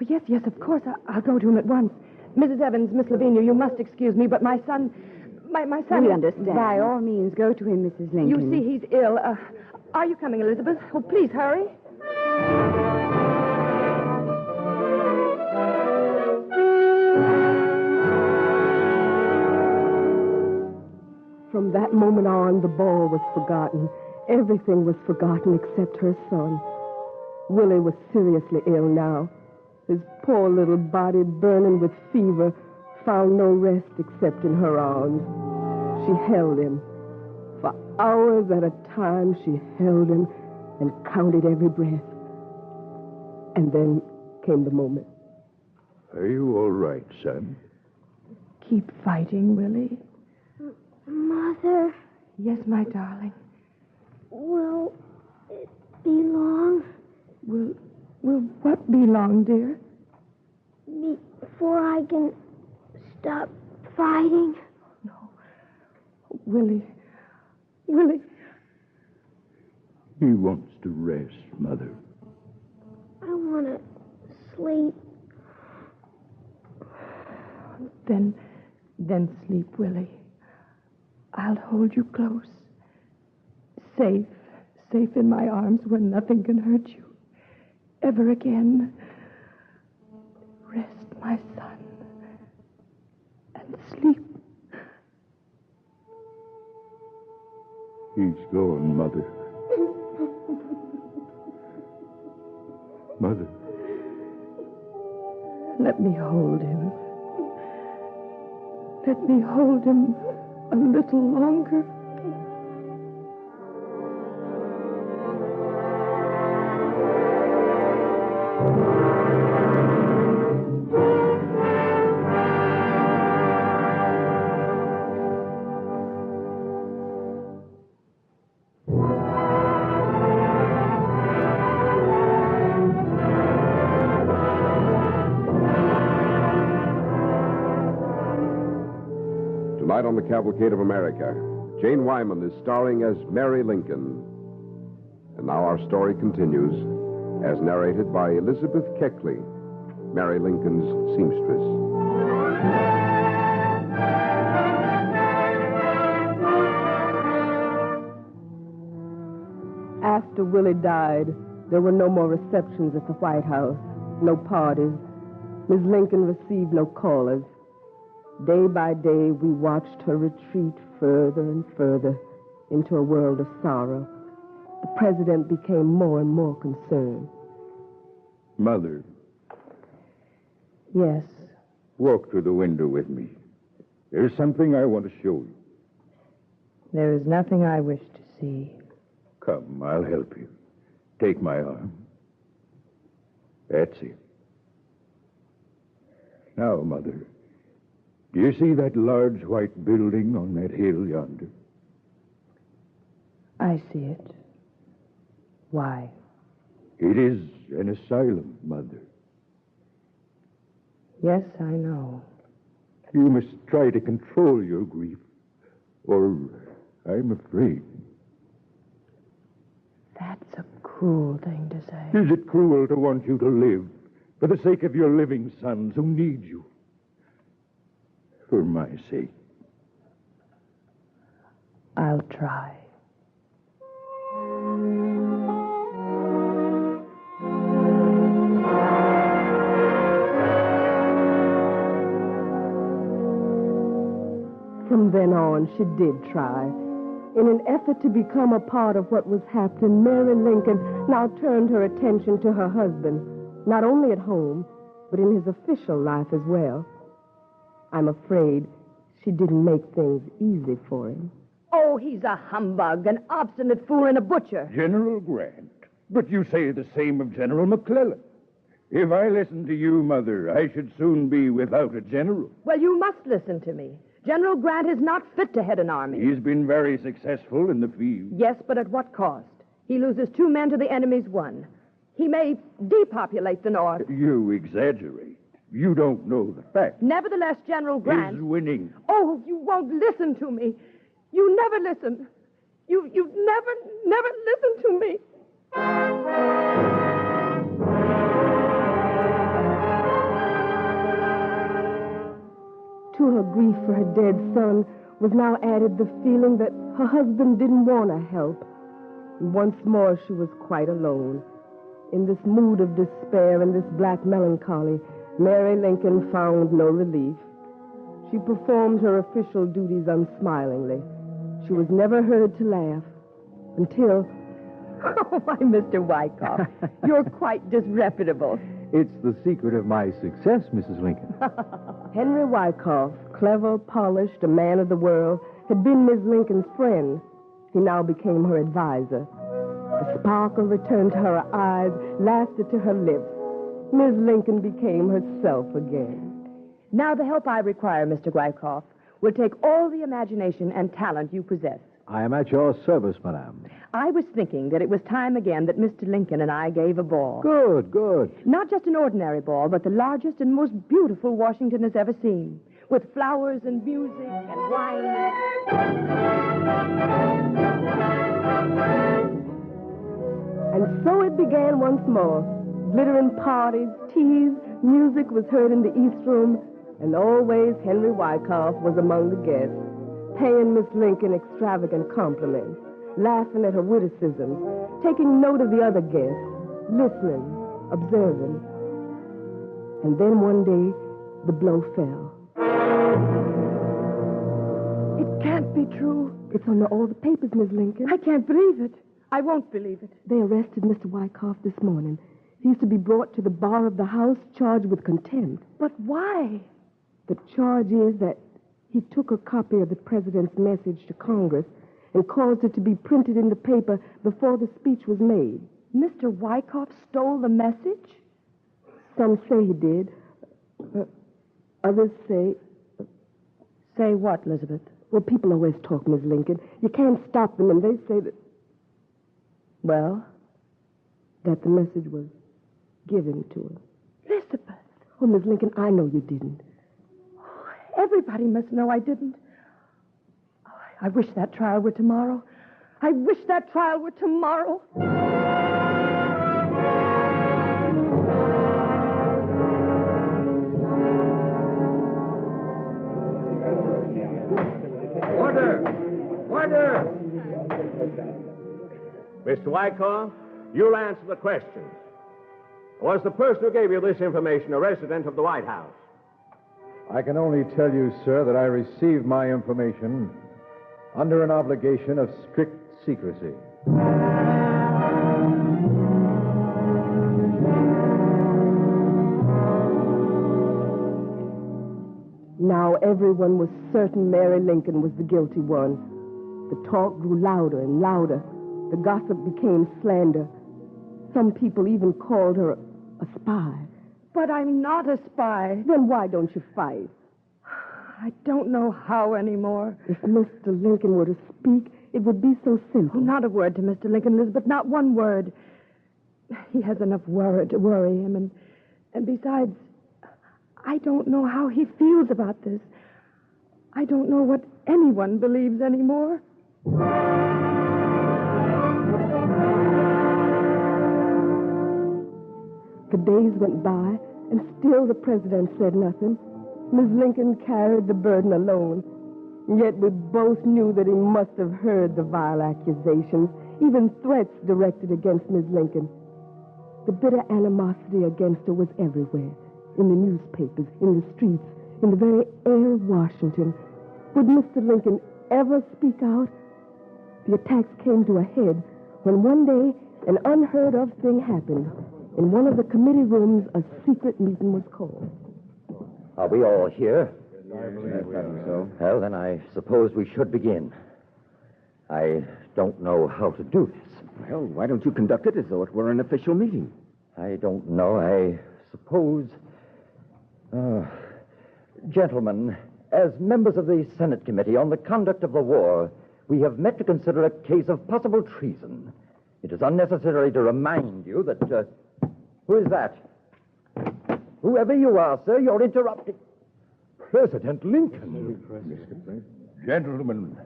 Speaker 13: Oh, yes, of course. I'll go to him at once. Mrs. Evans, Miss Lavinia, you must excuse me, but my son... My son...
Speaker 4: We understand. By all means, go to him, Mrs. Lincoln.
Speaker 13: You see, he's ill. Are you coming, Elizabeth? Oh, please, hurry. From that moment on, the ball was forgotten. Everything was forgotten except her son. Willie was seriously ill now. His poor little body, burning with fever, found no rest except in her arms. She held him. For hours at a time, she held him and counted every breath. And then came the moment.
Speaker 2: Are you all right, son?
Speaker 13: Keep fighting, Willie.
Speaker 1: Mother,
Speaker 13: Yes, my darling.
Speaker 1: will it be long
Speaker 13: Will what be long, dear?
Speaker 1: before I can stop fighting?
Speaker 13: Willie.
Speaker 2: He wants to rest, Mother.
Speaker 1: I want to sleep.
Speaker 13: Then sleep, Willie. I'll hold you close. Safe in my arms where nothing can hurt you. Ever again. Rest, my son. And sleep.
Speaker 2: He's gone, Mother. Mother.
Speaker 13: Let me hold him. Let me hold him a little longer.
Speaker 21: Tonight on the Cavalcade of America, Jane Wyman is starring as Mary Lincoln. And now our story continues, as narrated by Elizabeth Keckley, Mary Lincoln's seamstress.
Speaker 13: After Willie died, there were no more receptions at the White House, no parties. Miss Lincoln received no callers. Day by day, we watched her retreat further and further into a world of sorrow. The president became more and more concerned.
Speaker 2: Mother,
Speaker 13: Yes,
Speaker 2: walk through the window with me. There's something I want to show you.
Speaker 13: there is nothing I wish to see.
Speaker 2: Come, I'll help you. Take my arm. That's it. Now, Mother, do you see that large white building on that hill yonder?
Speaker 13: I see it. Why?
Speaker 2: It is an asylum, Mother.
Speaker 13: Yes, I know.
Speaker 2: You must try to control your grief, or I'm afraid.
Speaker 13: That's a cruel thing to say.
Speaker 2: Is it cruel to want you to live for the sake of your living sons who need you? For my sake.
Speaker 13: I'll try. From then on, she did try. In an effort to become a part of what was happening, Mary Lincoln now turned her attention to her husband, not only at home, but in his official life as well. I'm afraid she didn't make things easy for him.
Speaker 7: Oh, he's a humbug, an obstinate fool and a butcher.
Speaker 2: General Grant. But you say the same of General McClellan. If I listened to you, Mother, I should soon be without a general.
Speaker 7: Well, you must listen to me. General Grant is not fit to head an army.
Speaker 2: He's been very successful in the field.
Speaker 7: Yes, but at what cost? He loses 2 men to the enemy's 1. He may depopulate the North.
Speaker 2: You exaggerate. You don't know the facts.
Speaker 7: Nevertheless, General Grant...
Speaker 2: Is winning.
Speaker 7: Oh, you won't listen to me. You never listen. You've never listened to me.
Speaker 15: To her grief for her dead son was now added the feeling that her husband didn't want to help. And once more she was quite alone. In this mood of despair and this black melancholy, Mary Lincoln found no relief. She performed her official duties unsmilingly. She was never heard to laugh until...
Speaker 7: Oh, my Mr. Wyckoff, you're quite disreputable.
Speaker 23: It's the secret of my success, Mrs. Lincoln.
Speaker 15: Henry Wyckoff, clever, polished, a man of the world, had been Miss Lincoln's friend. He now became her advisor. The sparkle returned to her eyes, lasted to her lips. Miss Lincoln became herself again.
Speaker 7: Now the help I require, Mr. Wyckoff, will take all the imagination and talent you possess.
Speaker 23: I am at your service, madame.
Speaker 7: I was thinking that it was time again that Mr. Lincoln and I gave a ball.
Speaker 23: Good.
Speaker 7: Not just an ordinary ball, but the largest and most beautiful Washington has ever seen, with flowers and music and wine.
Speaker 15: And so it began once more. Glittering parties, teas, music was heard in the East Room, and always Henry Wyckoff was among the guests, paying Miss Lincoln extravagant compliments, laughing at her witticisms, taking note of the other guests, listening, observing. And then one day, the blow fell.
Speaker 7: It can't be true.
Speaker 15: It's on all the papers, Miss Lincoln.
Speaker 7: I can't believe it. I won't believe it.
Speaker 15: They arrested Mr. Wyckoff this morning. He's to be brought to the bar of the House, charged with contempt.
Speaker 7: But why?
Speaker 15: The charge is that he took a copy of the president's message to Congress and caused it to be printed in the paper before the speech was made.
Speaker 7: Mr. Wyckoff stole the message?
Speaker 15: Some say he did. Others say...
Speaker 7: Say what, Elizabeth?
Speaker 15: Well, people always talk, Miss Lincoln. You can't stop them, and they say that...
Speaker 7: Well?
Speaker 15: That the message was given to him.
Speaker 7: Elizabeth!
Speaker 15: Oh, Miss Lincoln, I know you didn't.
Speaker 7: Everybody must know I didn't. Oh, I wish that trial were tomorrow. I wish that trial were tomorrow.
Speaker 24: Order! Mr. Wyckoff, you'll answer the questions. Was the person who gave you this information a resident of the White House?
Speaker 23: I can only tell you, sir, that I received my information under an obligation of strict secrecy.
Speaker 15: Now everyone was certain Mary Lincoln was the guilty one. The talk grew louder and louder. The gossip became slander. Some people even called her a spy.
Speaker 7: But I'm not a spy.
Speaker 15: Then why don't you fight?
Speaker 7: I don't know how anymore.
Speaker 15: If Mr. Lincoln were to speak, it would be so simple.
Speaker 7: Oh, not a word to Mr. Lincoln, Elizabeth, not one word. He has enough to worry him, and besides, I don't know how he feels about this. I don't know what anyone believes anymore.
Speaker 15: The days went by, and still the president said nothing. Miss Lincoln carried the burden alone. Yet we both knew that he must have heard the vile accusations, even threats directed against Miss Lincoln. The bitter animosity against her was everywhere, in the newspapers, in the streets, in the very air of Washington. Would Mr. Lincoln ever speak out? The attacks came to a head when one day an unheard-of thing happened. In one of the committee rooms, a secret meeting was called.
Speaker 25: Are we all here?
Speaker 22: So.
Speaker 25: Well, then I suppose we should begin.
Speaker 10: I don't know how to do this.
Speaker 22: Well, why don't you conduct it as though it were an official meeting?
Speaker 10: I don't know. I suppose... Gentlemen, as members of the Senate Committee on the Conduct of the War, we have met to consider a case of possible treason. It is unnecessary to remind you that... who is that? Whoever you are, sir, you're interrupting.
Speaker 2: President Lincoln. Gentlemen,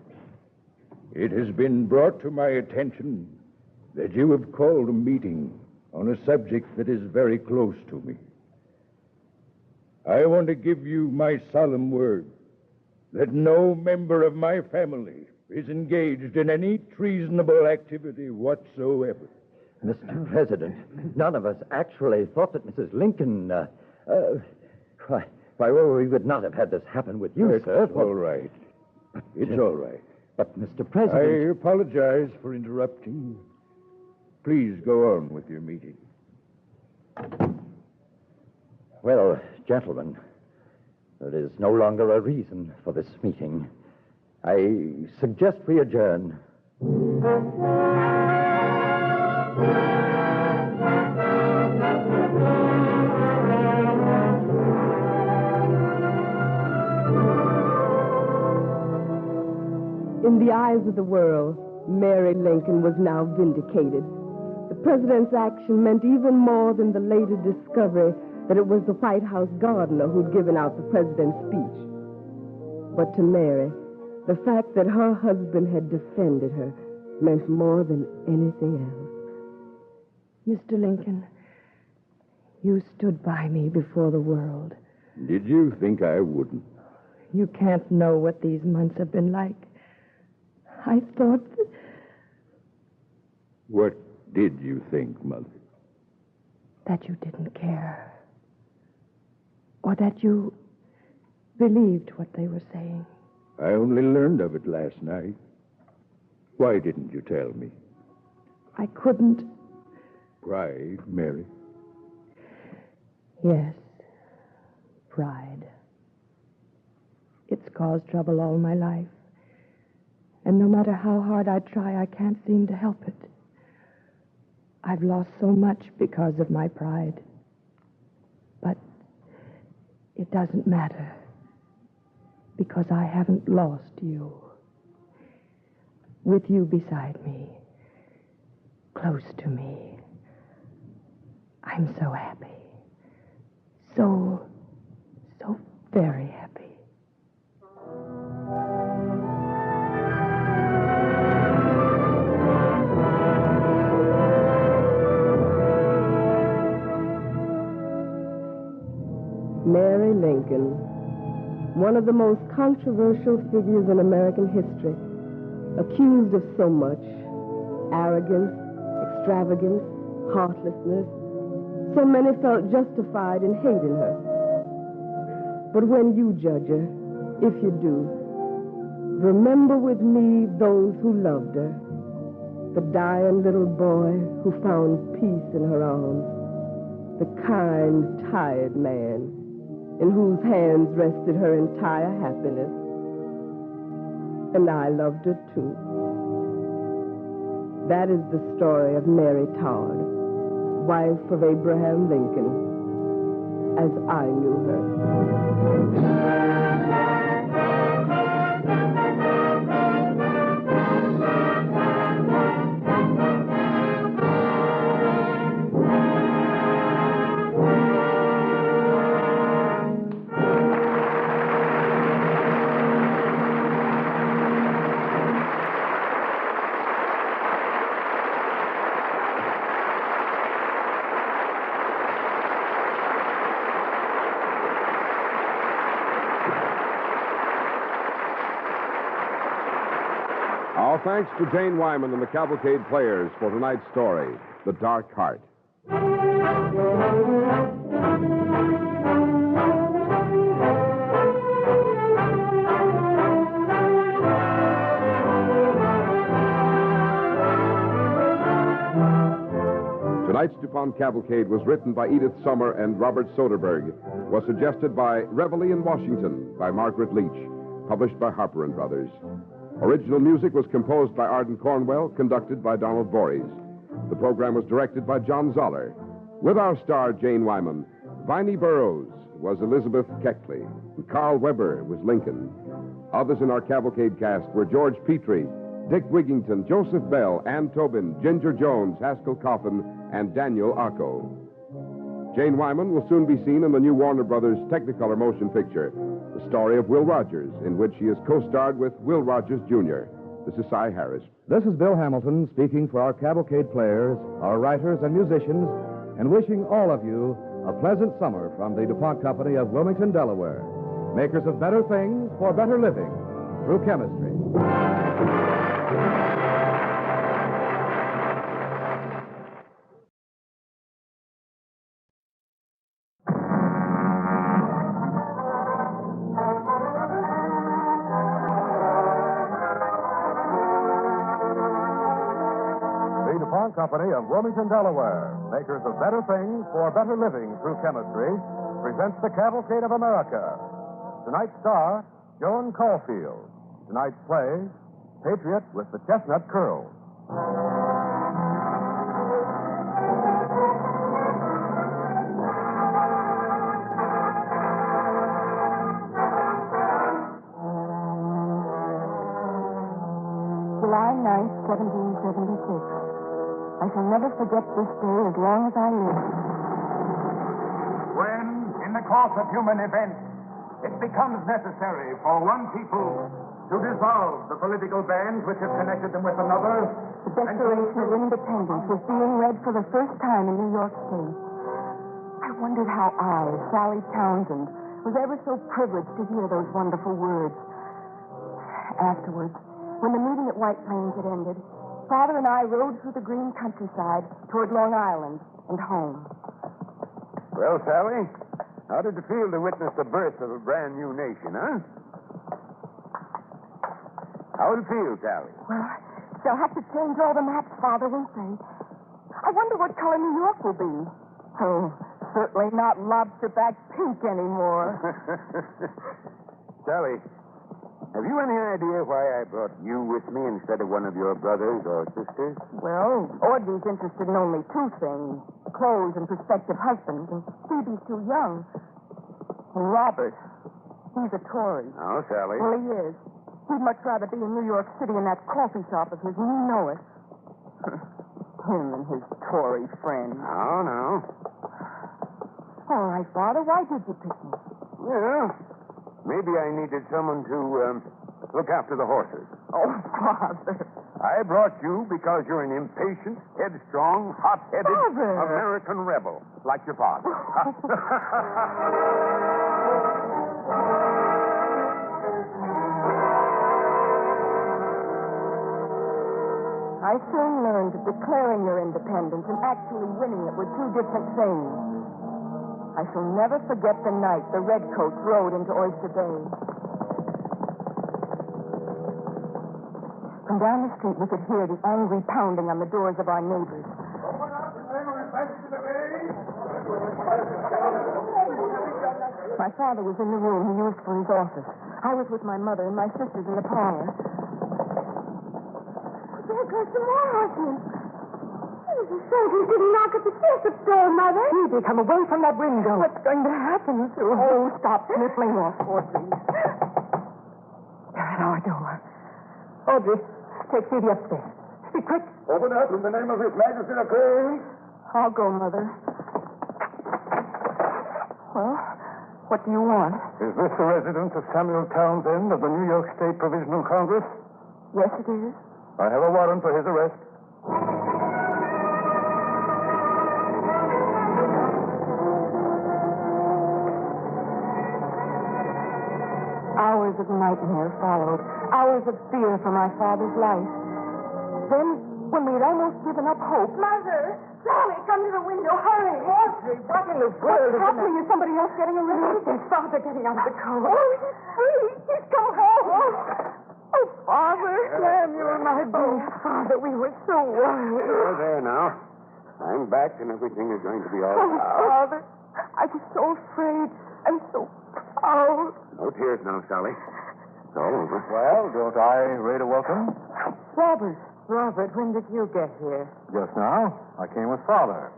Speaker 2: it has been brought to my attention that you have called a meeting on a subject that is very close to me. I want to give you my solemn word that no member of my family is engaged in any treasonable activity whatsoever.
Speaker 10: Mr. President, none of us actually thought that Mrs. Lincoln... why, we would not have had this happen with you, sir.
Speaker 2: It's all right. It's all right.
Speaker 10: But, Mr. President...
Speaker 2: I apologize for interrupting. Please go on with your meeting.
Speaker 10: Well, gentlemen, there is no longer a reason for this meeting. I suggest we adjourn.
Speaker 15: In the eyes of the world, Mary Lincoln was now vindicated. The president's action meant even more than the later discovery that it was the White House gardener who'd given out the president's speech. But to Mary, the fact that her husband had defended her meant more than anything else.
Speaker 7: Mr. Lincoln, you stood by me before the world.
Speaker 2: Did you think I wouldn't?
Speaker 7: You can't know what these months have been like. I thought...
Speaker 2: What did you think, Mother?
Speaker 7: That you didn't care. Or that you believed what they were saying.
Speaker 2: I only learned of it last night. Why didn't you tell me?
Speaker 7: I couldn't.
Speaker 2: Pride, Mary?
Speaker 7: Yes. Pride. It's caused trouble all my life. And no matter how hard I try, I can't seem to help it. I've lost so much because of my pride. But it doesn't matter, because I haven't lost you. With you beside me, close to me, I'm so happy. So very happy.
Speaker 15: Mary Lincoln, one of the most controversial figures in American history, accused of so much: arrogance, extravagance, heartlessness. So many felt justified in hating her. But when you judge her, if you do, remember with me those who loved her. The dying little boy who found peace in her arms. The kind, tired man in whose hands rested her entire happiness. And I loved her, too. That is the story of Mary Todd, wife of Abraham Lincoln, as I knew her.
Speaker 11: Our thanks to Jane Wyman and the Cavalcade Players for tonight's story, The Dark Heart. Tonight's DuPont Cavalcade was written by Edith Sommer and Robert Soderberg, was suggested by Reveille in Washington by Margaret Leach, published by Harper & Brothers. Original music was composed by Arden Cornwell, conducted by Donald Voorhees. The program was directed by John Zoller. With our star, Jane Wyman, Viney Burroughs was Elizabeth Keckley, and Carl Weber was Lincoln. Others in our Cavalcade cast were George Petrie, Dick Wigington, Joseph Bell, Ann Tobin, Ginger Jones, Haskell Coffin, and Daniel Acco. Jane Wyman will soon be seen in the new Warner Brothers Technicolor motion picture, the story of Will Rogers, in which she is co-starred with Will Rogers, Jr. This is Cy Harris.
Speaker 12: This is Bill Hamilton speaking for our Cavalcade players, our writers and musicians, and wishing all of you a pleasant summer from the DuPont Company of Wilmington, Delaware. Makers of better things for better living through chemistry.
Speaker 16: The DuPont Company of Wilmington, Delaware, makers of better things for better living through chemistry, presents the Cavalcade of America. Tonight's star, Joan Caulfield. Tonight's play, Patriot with the Chestnut Curls.
Speaker 18: July 9th, 1776. I shall never forget this day as long as I live.
Speaker 19: When, in the course of human events, it becomes necessary for one people to dissolve the political bands which have connected them with another.
Speaker 18: The Declaration of Independence was being read for the first time in New York State. I wondered how I, Sally Townsend, was ever so privileged to hear those wonderful words. Afterwards, when the meeting at White Plains had ended, Father and I rode through the green countryside toward Long Island and home.
Speaker 2: Well, Sally, how did it feel to witness the birth of a brand new nation, huh? How did it feel, Sally?
Speaker 18: Well, they'll have to change all the maps, Father, won't they? I wonder what color New York will be. Oh, certainly not lobster-back pink anymore.
Speaker 2: Sally, have you any idea why I brought you with me instead of one of your brothers or sisters?
Speaker 18: Well, Audrey's interested in only two things, clothes and prospective husbands, and Phoebe's too young. And Robert, he's a Tory.
Speaker 2: Oh, Sally.
Speaker 18: Well, he is. He'd much rather be in New York City in that coffee shop of his, and you know it. Him and his Tory friend.
Speaker 2: Oh, no.
Speaker 18: All right, Father, why did you pick me?
Speaker 2: Well, maybe I needed someone to look after the horses.
Speaker 18: Oh, Father.
Speaker 2: I brought you because you're an impatient, headstrong, hot-headed
Speaker 18: Father.
Speaker 2: American rebel, like your father.
Speaker 18: I soon learned that declaring your independence and actually winning it were two different things. I shall never forget the night the Redcoats rode into Oyster Bay. From down the street, we could hear the angry pounding on the doors of our neighbors. My father was in the room he used for his office. I was with my mother and my sisters in the parlor.
Speaker 1: There goes some more horses. The soldiers didn't knock at the Jessup door, Mother.
Speaker 18: Phoebe, come away from that window. What's going to happen to her? Oh, stop sniffling off, Audrey. They're at our door. Audrey, take Phoebe upstairs. Be quick.
Speaker 2: Open up in the name of His Majesty the King.
Speaker 18: I'll go, Mother. Well, what do you want?
Speaker 2: Is this the residence of Samuel Townsend of the New York State Provisional Congress?
Speaker 18: Yes, it is.
Speaker 2: I have a warrant for his arrest.
Speaker 18: Hours of nightmare followed. Hours of fear for my father's life. Then, when we'd almost given up hope...
Speaker 1: Mother! Sally, come to the window. Hurry.
Speaker 18: Audrey, what in the world is happening? Is somebody else getting arrested? Is Father getting out of the car? Oh, he's free. He's come home. Oh, Father. Samuel, my dear Father, we were so worried.
Speaker 2: You're there now. I'm back and everything is going to be all
Speaker 18: Oh,
Speaker 2: right.
Speaker 18: Father, I was so afraid and so proud.
Speaker 2: No tears now, Sally.
Speaker 3: So, well, don't I rate a welcome?
Speaker 18: Robert, when did you get here?
Speaker 3: Just now. I came with Father.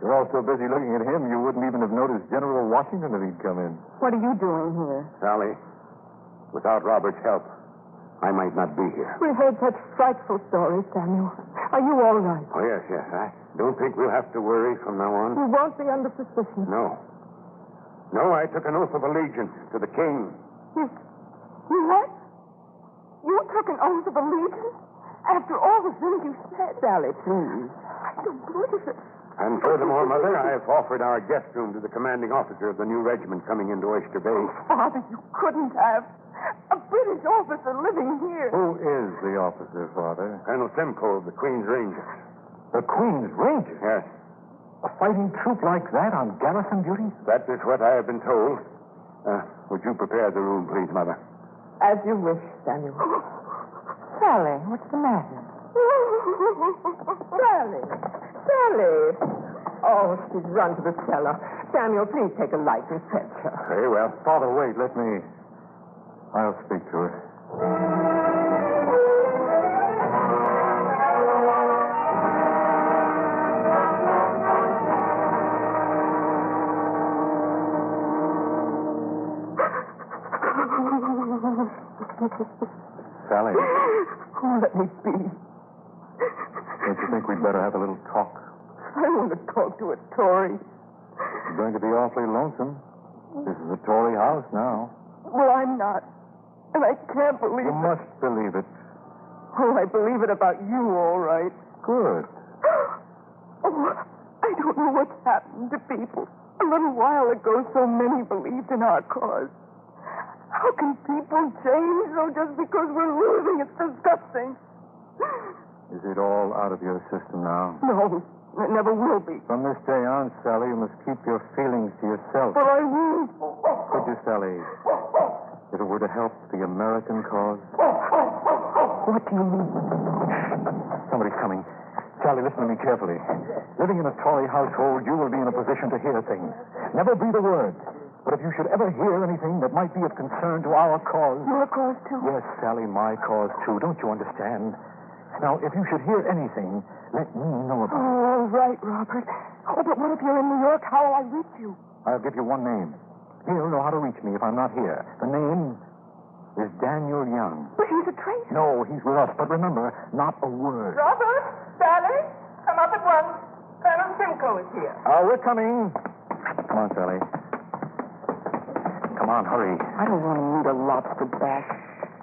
Speaker 3: You're all so busy looking at him, you wouldn't even have noticed General Washington if he'd come in.
Speaker 18: What are you doing here?
Speaker 3: Sally, without Robert's help, I might not be here.
Speaker 18: We've heard such frightful stories, Samuel. Are you all right?
Speaker 3: Oh, yes. I don't think we'll have to worry from now on.
Speaker 18: You won't be under suspicion.
Speaker 3: No, I took an oath of allegiance to the king.
Speaker 18: You what? You took an oath of allegiance? After all the things you said? Sally, please. I don't believe it.
Speaker 3: And furthermore, Mother, I've offered our guest room to the commanding officer of the new regiment coming into Oyster Bay.
Speaker 18: Father, you couldn't have. A British officer living here.
Speaker 3: Who is the officer, Father? Colonel Simcoe of the Queen's Rangers. The Queen's Rangers? Yes. A fighting troop like that on garrison duty? That is what I have been told. Would you prepare the room, please, Mother?
Speaker 18: As you wish, Samuel. Sally, what's the matter? Sally. Oh, she's run to the cellar. Samuel, please take a light and fetch her.
Speaker 3: Very well. Father, wait. I'll speak to her. Sally.
Speaker 18: Oh, let me be.
Speaker 3: Don't you think we'd better have a little talk?
Speaker 18: I want to talk to a Tory.
Speaker 3: You're going to be awfully lonesome. This is a Tory house now.
Speaker 18: Well, I'm not. And I can't believe
Speaker 3: You must believe it.
Speaker 18: Oh, I believe it about you, all right.
Speaker 3: Good.
Speaker 18: Oh, I don't know what's happened to people. A little while ago, so many believed in our cause. How can people change, though, just because we're losing? It's disgusting.
Speaker 3: Is it all out of your system now?
Speaker 18: No, it never will be.
Speaker 3: From this day on, Sally, you must keep your feelings to yourself.
Speaker 18: But I won't.
Speaker 3: Could you, Sally? If it were to help the American cause?
Speaker 18: What do you mean?
Speaker 3: Somebody's coming. Sally, listen to me carefully. Living in a Tory household, you will be in a position to hear things. Never breathe a word. But if you should ever hear anything that might be of concern to our cause...
Speaker 18: Your cause, too?
Speaker 3: Yes, Sally, my cause, too. Don't you understand? Now, if you should hear anything, let me know about it.
Speaker 18: Oh, all right, Robert. Oh, but what if you're in New York? How will I reach you?
Speaker 3: I'll give you one name. He'll know how to reach me if I'm not here. The name is Daniel Young.
Speaker 18: But he's a traitor.
Speaker 3: No, he's with us. But remember, not a word.
Speaker 18: Robert, Sally, come up at once. Colonel Simcoe is here.
Speaker 3: We're coming. Come on, Sally. Come on, hurry.
Speaker 18: I don't want to meet a lobster back.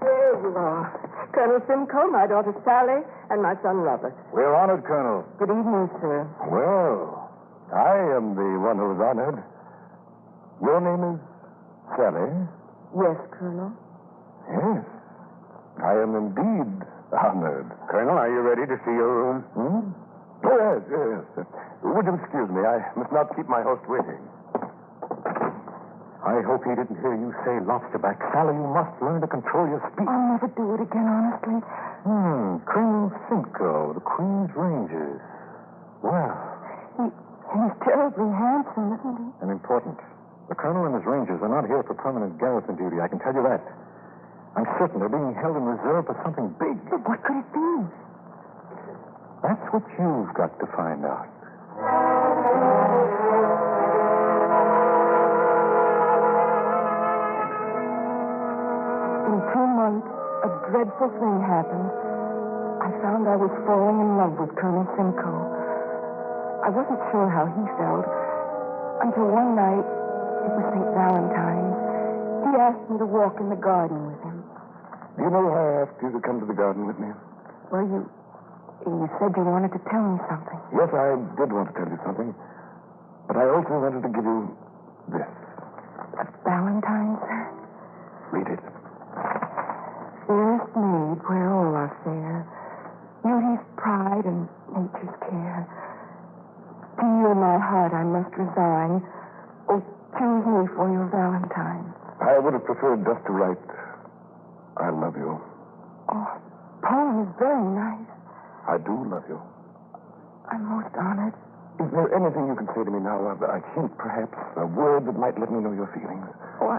Speaker 18: There you are. Colonel Simcoe, my daughter Sally, and my son Robert.
Speaker 3: We're honored, Colonel.
Speaker 18: Good evening, sir.
Speaker 3: Well, I am the one who's honored. Your name is Sally?
Speaker 18: Yes, Colonel.
Speaker 3: Yes. I am indeed honored. Colonel, are you ready to see your room? Oh, yes. Would you excuse me? I must not keep my host waiting. I hope he didn't hear you say lobsterback. Sally, you must learn to control your speech.
Speaker 18: I'll never do it again, honestly.
Speaker 3: Colonel Simcoe, the Queen's Rangers. Well.
Speaker 18: He's terribly handsome, isn't he?
Speaker 3: And important. The Colonel and his Rangers are not here for permanent garrison duty, I can tell you that. I'm certain they're being held in reserve for something big.
Speaker 18: But what could it be?
Speaker 3: That's what you've got to find out.
Speaker 18: In 2 months, a dreadful thing happened. I found I was falling in love with Colonel Simcoe. I wasn't sure how he felt until one night, it was St. Valentine's, he asked me to walk in the garden with him.
Speaker 3: Do you know why I asked you to come to the garden with me?
Speaker 18: Well, you said you wanted to tell me something.
Speaker 3: Yes, I did want to tell you something. But I also wanted to give you this.
Speaker 18: A Valentine's?
Speaker 3: Read it.
Speaker 18: Fairest maid, where all are fair, beauty's pride and nature's care. To you, my heart, I must resign. Oh, choose me for your Valentine.
Speaker 3: I would have preferred just to write, I love you.
Speaker 18: Oh, poem is very nice.
Speaker 3: I do love you.
Speaker 18: I'm most honored.
Speaker 3: Is there anything you can say to me now? A hint, perhaps? A word that might let me know your feelings?
Speaker 18: Oh,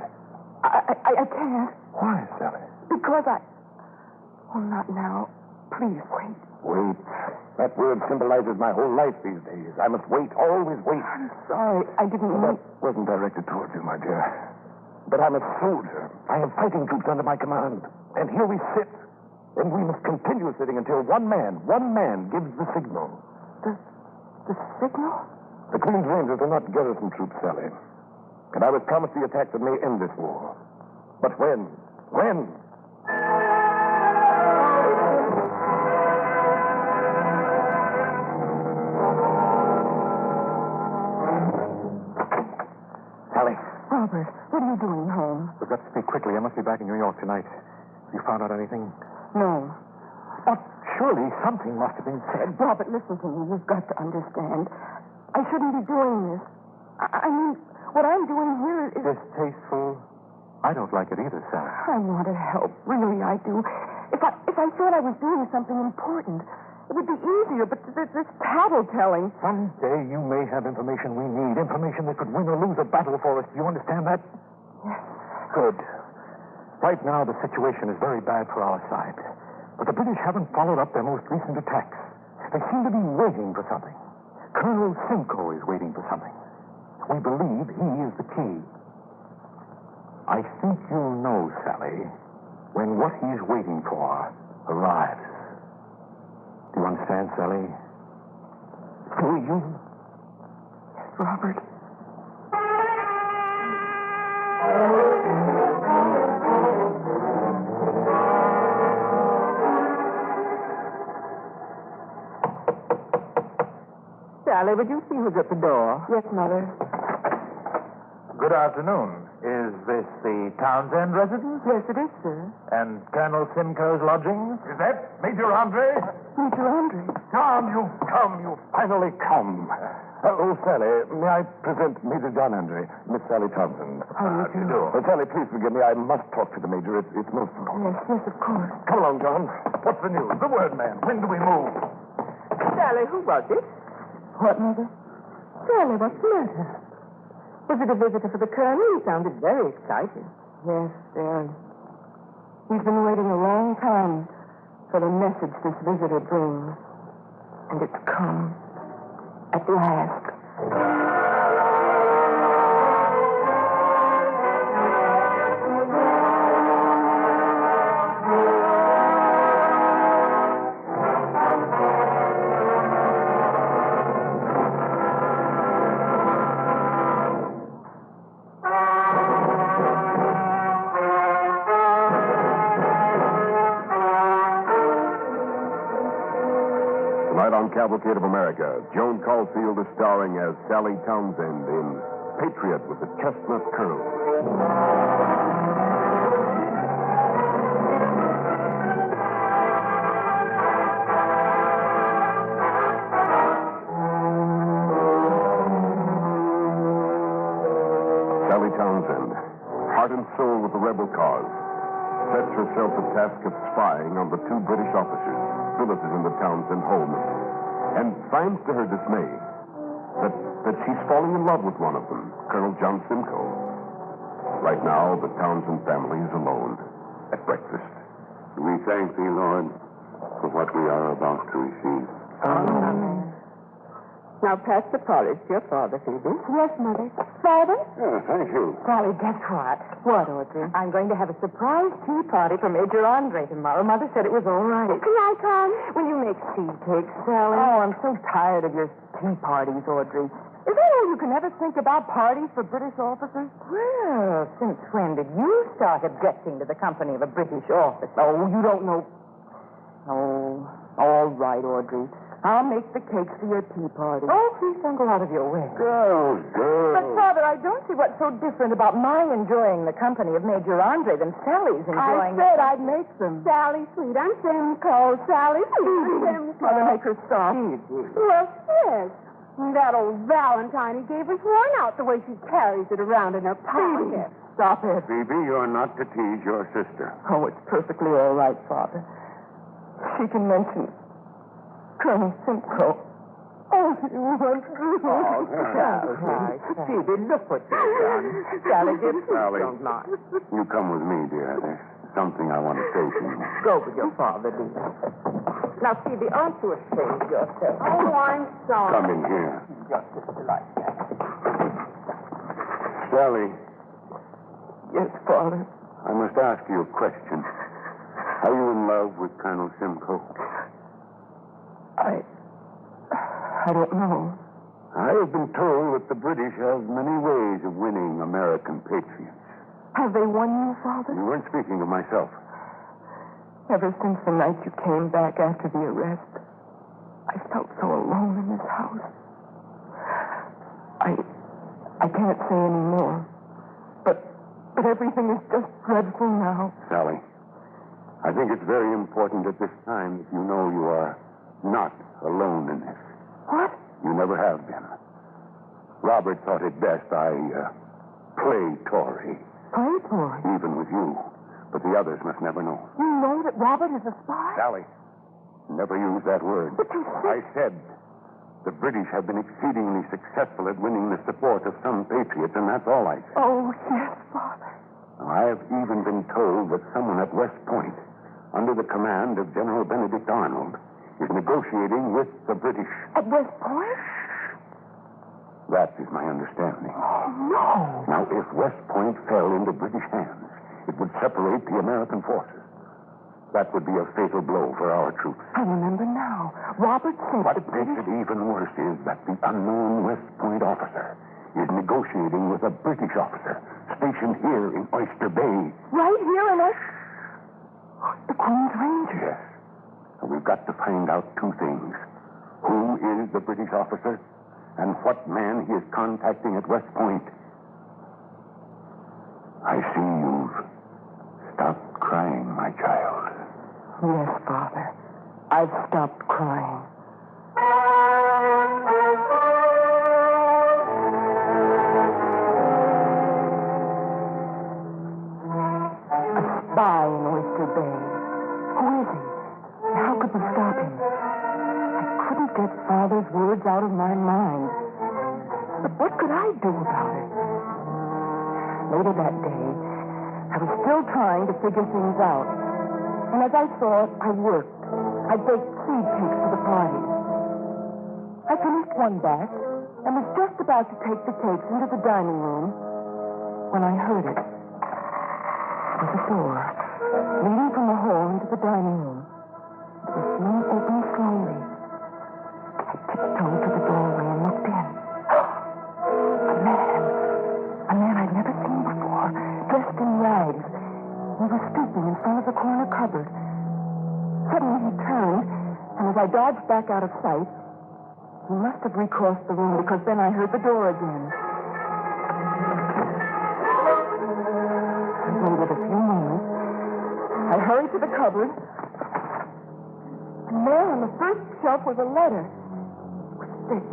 Speaker 18: I can't.
Speaker 3: Why, Sally?
Speaker 18: Because I... Oh, not now. Please wait.
Speaker 3: Wait. That word symbolizes my whole life these days. I must wait, always wait.
Speaker 18: I'm sorry. I didn't
Speaker 3: That
Speaker 18: mean...
Speaker 3: wasn't directed towards you, my dear. But I'm a soldier. I have fighting troops under my command. And here we sit. And we must continue sitting until one man gives the signal.
Speaker 18: The signal?
Speaker 3: The Queen's Rangers are not garrison troops, Sally. And I was promised the attack that may end this war. But when? When? Sally.
Speaker 18: Robert, what are you doing home?
Speaker 3: We've got to speak quickly. I must be back in New York tonight. You found out anything?
Speaker 18: No.
Speaker 3: But surely something must have been said.
Speaker 18: Robert, listen to me. You've got to understand. I shouldn't be doing this. I mean, what I'm doing here is...
Speaker 3: Distasteful? I don't like it either, Sally.
Speaker 18: I want to help. Really, I do. If I thought I was doing something important, it would be easier, but this tattletelling...
Speaker 3: Someday you may have information we need, information that could win or lose a battle for us. Do you understand that?
Speaker 18: Yes.
Speaker 3: Good. Right now, the situation is very bad for our side. But the British haven't followed up their most recent attacks. They seem to be waiting for something. Colonel Simcoe is waiting for something. We believe he is the key. I think you'll know, Sally, when what he's waiting for arrives. Do you understand, Sally? Do you?
Speaker 18: Yes, Robert.
Speaker 6: Sally, would you see who's at the door?
Speaker 18: Yes, Mother.
Speaker 6: Good afternoon. Is this the Townsend residence?
Speaker 18: Yes, it is, sir.
Speaker 6: And Colonel Simcoe's lodgings? Is that Major Andre?
Speaker 18: Major Andre.
Speaker 3: Tom, you've come. You've finally come. Oh, Sally, may I present Major John Andre, Miss Sally Townsend.
Speaker 18: How do you do?
Speaker 3: Sally, please forgive me. I must talk to the Major. It's most important.
Speaker 18: Yes, of course.
Speaker 3: Come along, John. What's the news? The word, man. When do we move?
Speaker 6: Sally, who was it?
Speaker 18: What, Mother?
Speaker 6: Sally, what's the matter? Was it a visitor for the Colonel? He sounded very excited.
Speaker 18: Yes, very. He's been waiting a long time for the message this visitor brings. And it's come. At last.
Speaker 11: Cavalcade of America, Joan Caulfield is starring as Sally Townsend in Patriot with the Chestnut Curls. Sally Townsend, heart and soul with the rebel cause, sets herself the task of spying on the two British officers billeted in the Townsend home, and finds to her dismay that she's falling in love with one of them, Colonel John Simcoe. Right now, the Townsend family is alone at breakfast.
Speaker 8: We thank thee, Lord, for what we are about to receive.
Speaker 6: Amen. Now pass the polish to your father, Phoebe.
Speaker 18: Yes, Mother. Father?
Speaker 8: Thank you.
Speaker 6: Sally, guess what?
Speaker 18: What, Audrey?
Speaker 6: I'm going to have a surprise tea party for Major Andre tomorrow. Mother said it was all right.
Speaker 18: Can I come?
Speaker 6: Will you make seed cakes, Sally? Oh, I'm so tired of your tea parties, Audrey. Is that all you can ever think about, parties for British officers? Well, since when did you start objecting to the company of a British officer? Oh, you don't know. Oh, all right, Audrey. I'll make the cakes for your tea party. Oh, please don't go out of your way.
Speaker 8: Go.
Speaker 6: But, Father, I don't see what's so different about my enjoying the company of Major Andre than Sally's enjoying
Speaker 18: I said I'd make them. Sally, sweet, I'm Simcoe. Sally, sweet, I'm Simcoe.
Speaker 6: Mother, make her stop.
Speaker 18: Well, yes. That old Valentine he gave was worn out the way she carries it around in her pocket.
Speaker 6: Stop it.
Speaker 8: Phoebe, you're not to tease your sister.
Speaker 6: Oh, it's perfectly all right, Father. She can mention Colonel Simcoe. Oh, Oh, Phoebe, look what you've done. Sally, dear, please
Speaker 8: Sally.
Speaker 6: don't mind.
Speaker 8: You come with me, dear. There's something I want to say to you.
Speaker 6: Go with your father, dear. Now, Phoebe, aren't you ashamed yourself? Oh, I'm sorry.
Speaker 8: Come in here.
Speaker 6: Just as delightful.
Speaker 8: Sally,
Speaker 6: Yes, Father.
Speaker 8: I must ask you a question. Are you in love with Colonel Simcoe?
Speaker 6: I don't know.
Speaker 8: I have been told that the British have many ways of winning American patriots.
Speaker 6: Have they won you, Father?
Speaker 8: You weren't speaking of myself.
Speaker 6: Ever since the night you came back after the arrest, I felt so alone in this house. I can't say any more. But everything is just dreadful now.
Speaker 8: Sally, I think it's very important at this time that you know you are not alone in this.
Speaker 6: What?
Speaker 8: You never have been. Robert thought it best I play Tory.
Speaker 6: Play Tory?
Speaker 8: Even with you. But the others must never know.
Speaker 6: You know that Robert is a spy?
Speaker 8: Sally, never use that word.
Speaker 6: But you said...
Speaker 8: I said the British have been exceedingly successful at winning the support of some patriots, and that's all I said.
Speaker 6: Oh, yes, Father.
Speaker 8: I have even been told that someone at West Point, under the command of General Benedict Arnold, is negotiating with the British.
Speaker 6: At West Point?
Speaker 8: That is my understanding.
Speaker 6: Oh, no.
Speaker 8: Now, if West Point fell into British hands, it would separate the American forces. That would be a fatal blow for our troops.
Speaker 6: I remember now. Robert said
Speaker 8: What
Speaker 6: the British...
Speaker 8: makes it even worse is that the unknown West Point officer is negotiating with a British officer stationed here in Oyster Bay.
Speaker 6: Right here in the Queen's Rangers.
Speaker 8: Yes. So we've got to find out two things. Who is the British officer, and what man he is contacting at West Point. I see you've stopped crying, my child.
Speaker 6: Yes, Father. I've stopped crying. A spy in Oyster Bay. Who is he? And how could we stop him? I couldn't get Father's words out of my mind. But what could I do about it? Later that day, I was still trying to figure things out. And as I thought, I worked. I baked seed cakes for the party. I finished one batch and was just about to take the cakes into the dining room when I heard it. It was a door leading from the hall into the dining room. It was soon opened slowly. I tiptoed to the doorway and looked in. A man I'd never seen before, dressed in rags. He was stooping in front of the corner cupboard. Suddenly he turned, and as I dodged back out of sight, he must have recrossed the room because then I heard the door again. I waited a few moments. I hurried to the cupboard, and there on the first shelf was a letter. It was thick,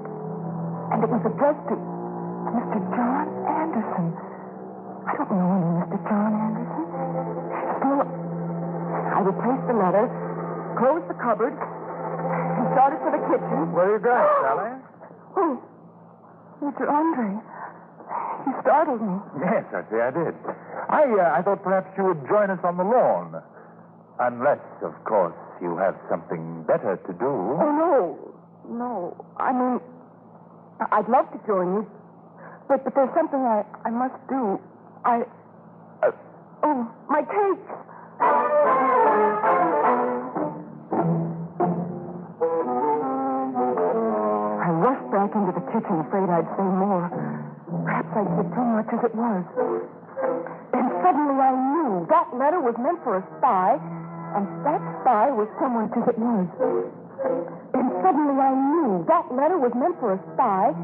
Speaker 6: and it was addressed to Mr. John Anderson. I don't know any Mr. John Anderson. Still, I replaced the letter, closed the cupboard, and started for the kitchen.
Speaker 3: Where are you going, Sally?
Speaker 6: Oh, Mr. Andre. You startled me.
Speaker 3: Yes, I see I did. I thought perhaps you would join us on the lawn. Unless, of course, you have something better to do.
Speaker 6: Oh, no. No. I mean, I'd love to join you. But there's something I must do. Oh, my cakes. I rushed back into the kitchen, afraid I'd say more. Perhaps I'd said too much as it was. Then suddenly I knew that letter was meant for a spy, and that spy was someone as it was. Then suddenly I knew that letter was meant for a spy,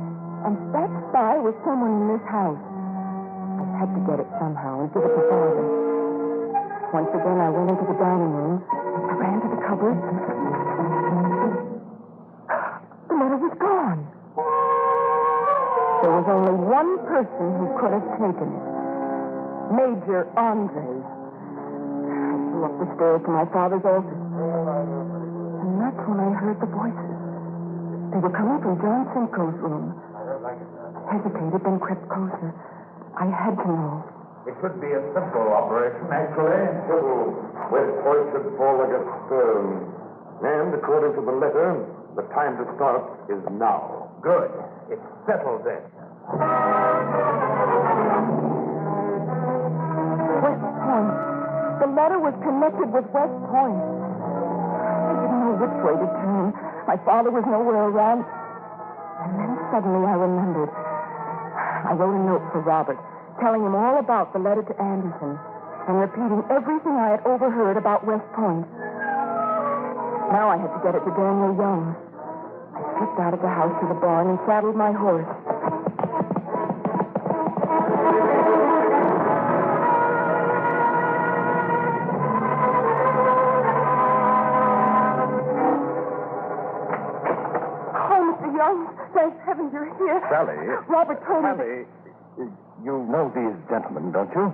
Speaker 6: and that spy was someone in this house. I had to get it somehow and give it to Father. Once again, I went into the dining room. I ran to the cupboard. The letter was gone. There was only one person who could have taken it. Major Andre. I flew up the stairs to my father's office. And that's when I heard the voices.
Speaker 18: They were coming from John Simcoe's room. Hesitated, then crept closer. I had to know.
Speaker 3: It could be a simple operation, actually. Simple. West Point should fall like a stone. And according to the letter, the time to start is now. Good. It's settled then.
Speaker 18: West Point. The letter was connected with West Point. I didn't know which way to turn. My father was nowhere around. And then suddenly I remembered. I wrote a note for Robert, telling him all about the letter to Anderson and repeating everything I had overheard about West Point. Now I had to get it to Daniel Young. I slipped out of the house to the barn and saddled my horse. Thank heaven you're here.
Speaker 3: Sally.
Speaker 18: Robert told me
Speaker 3: Sally, you know these gentlemen, don't you?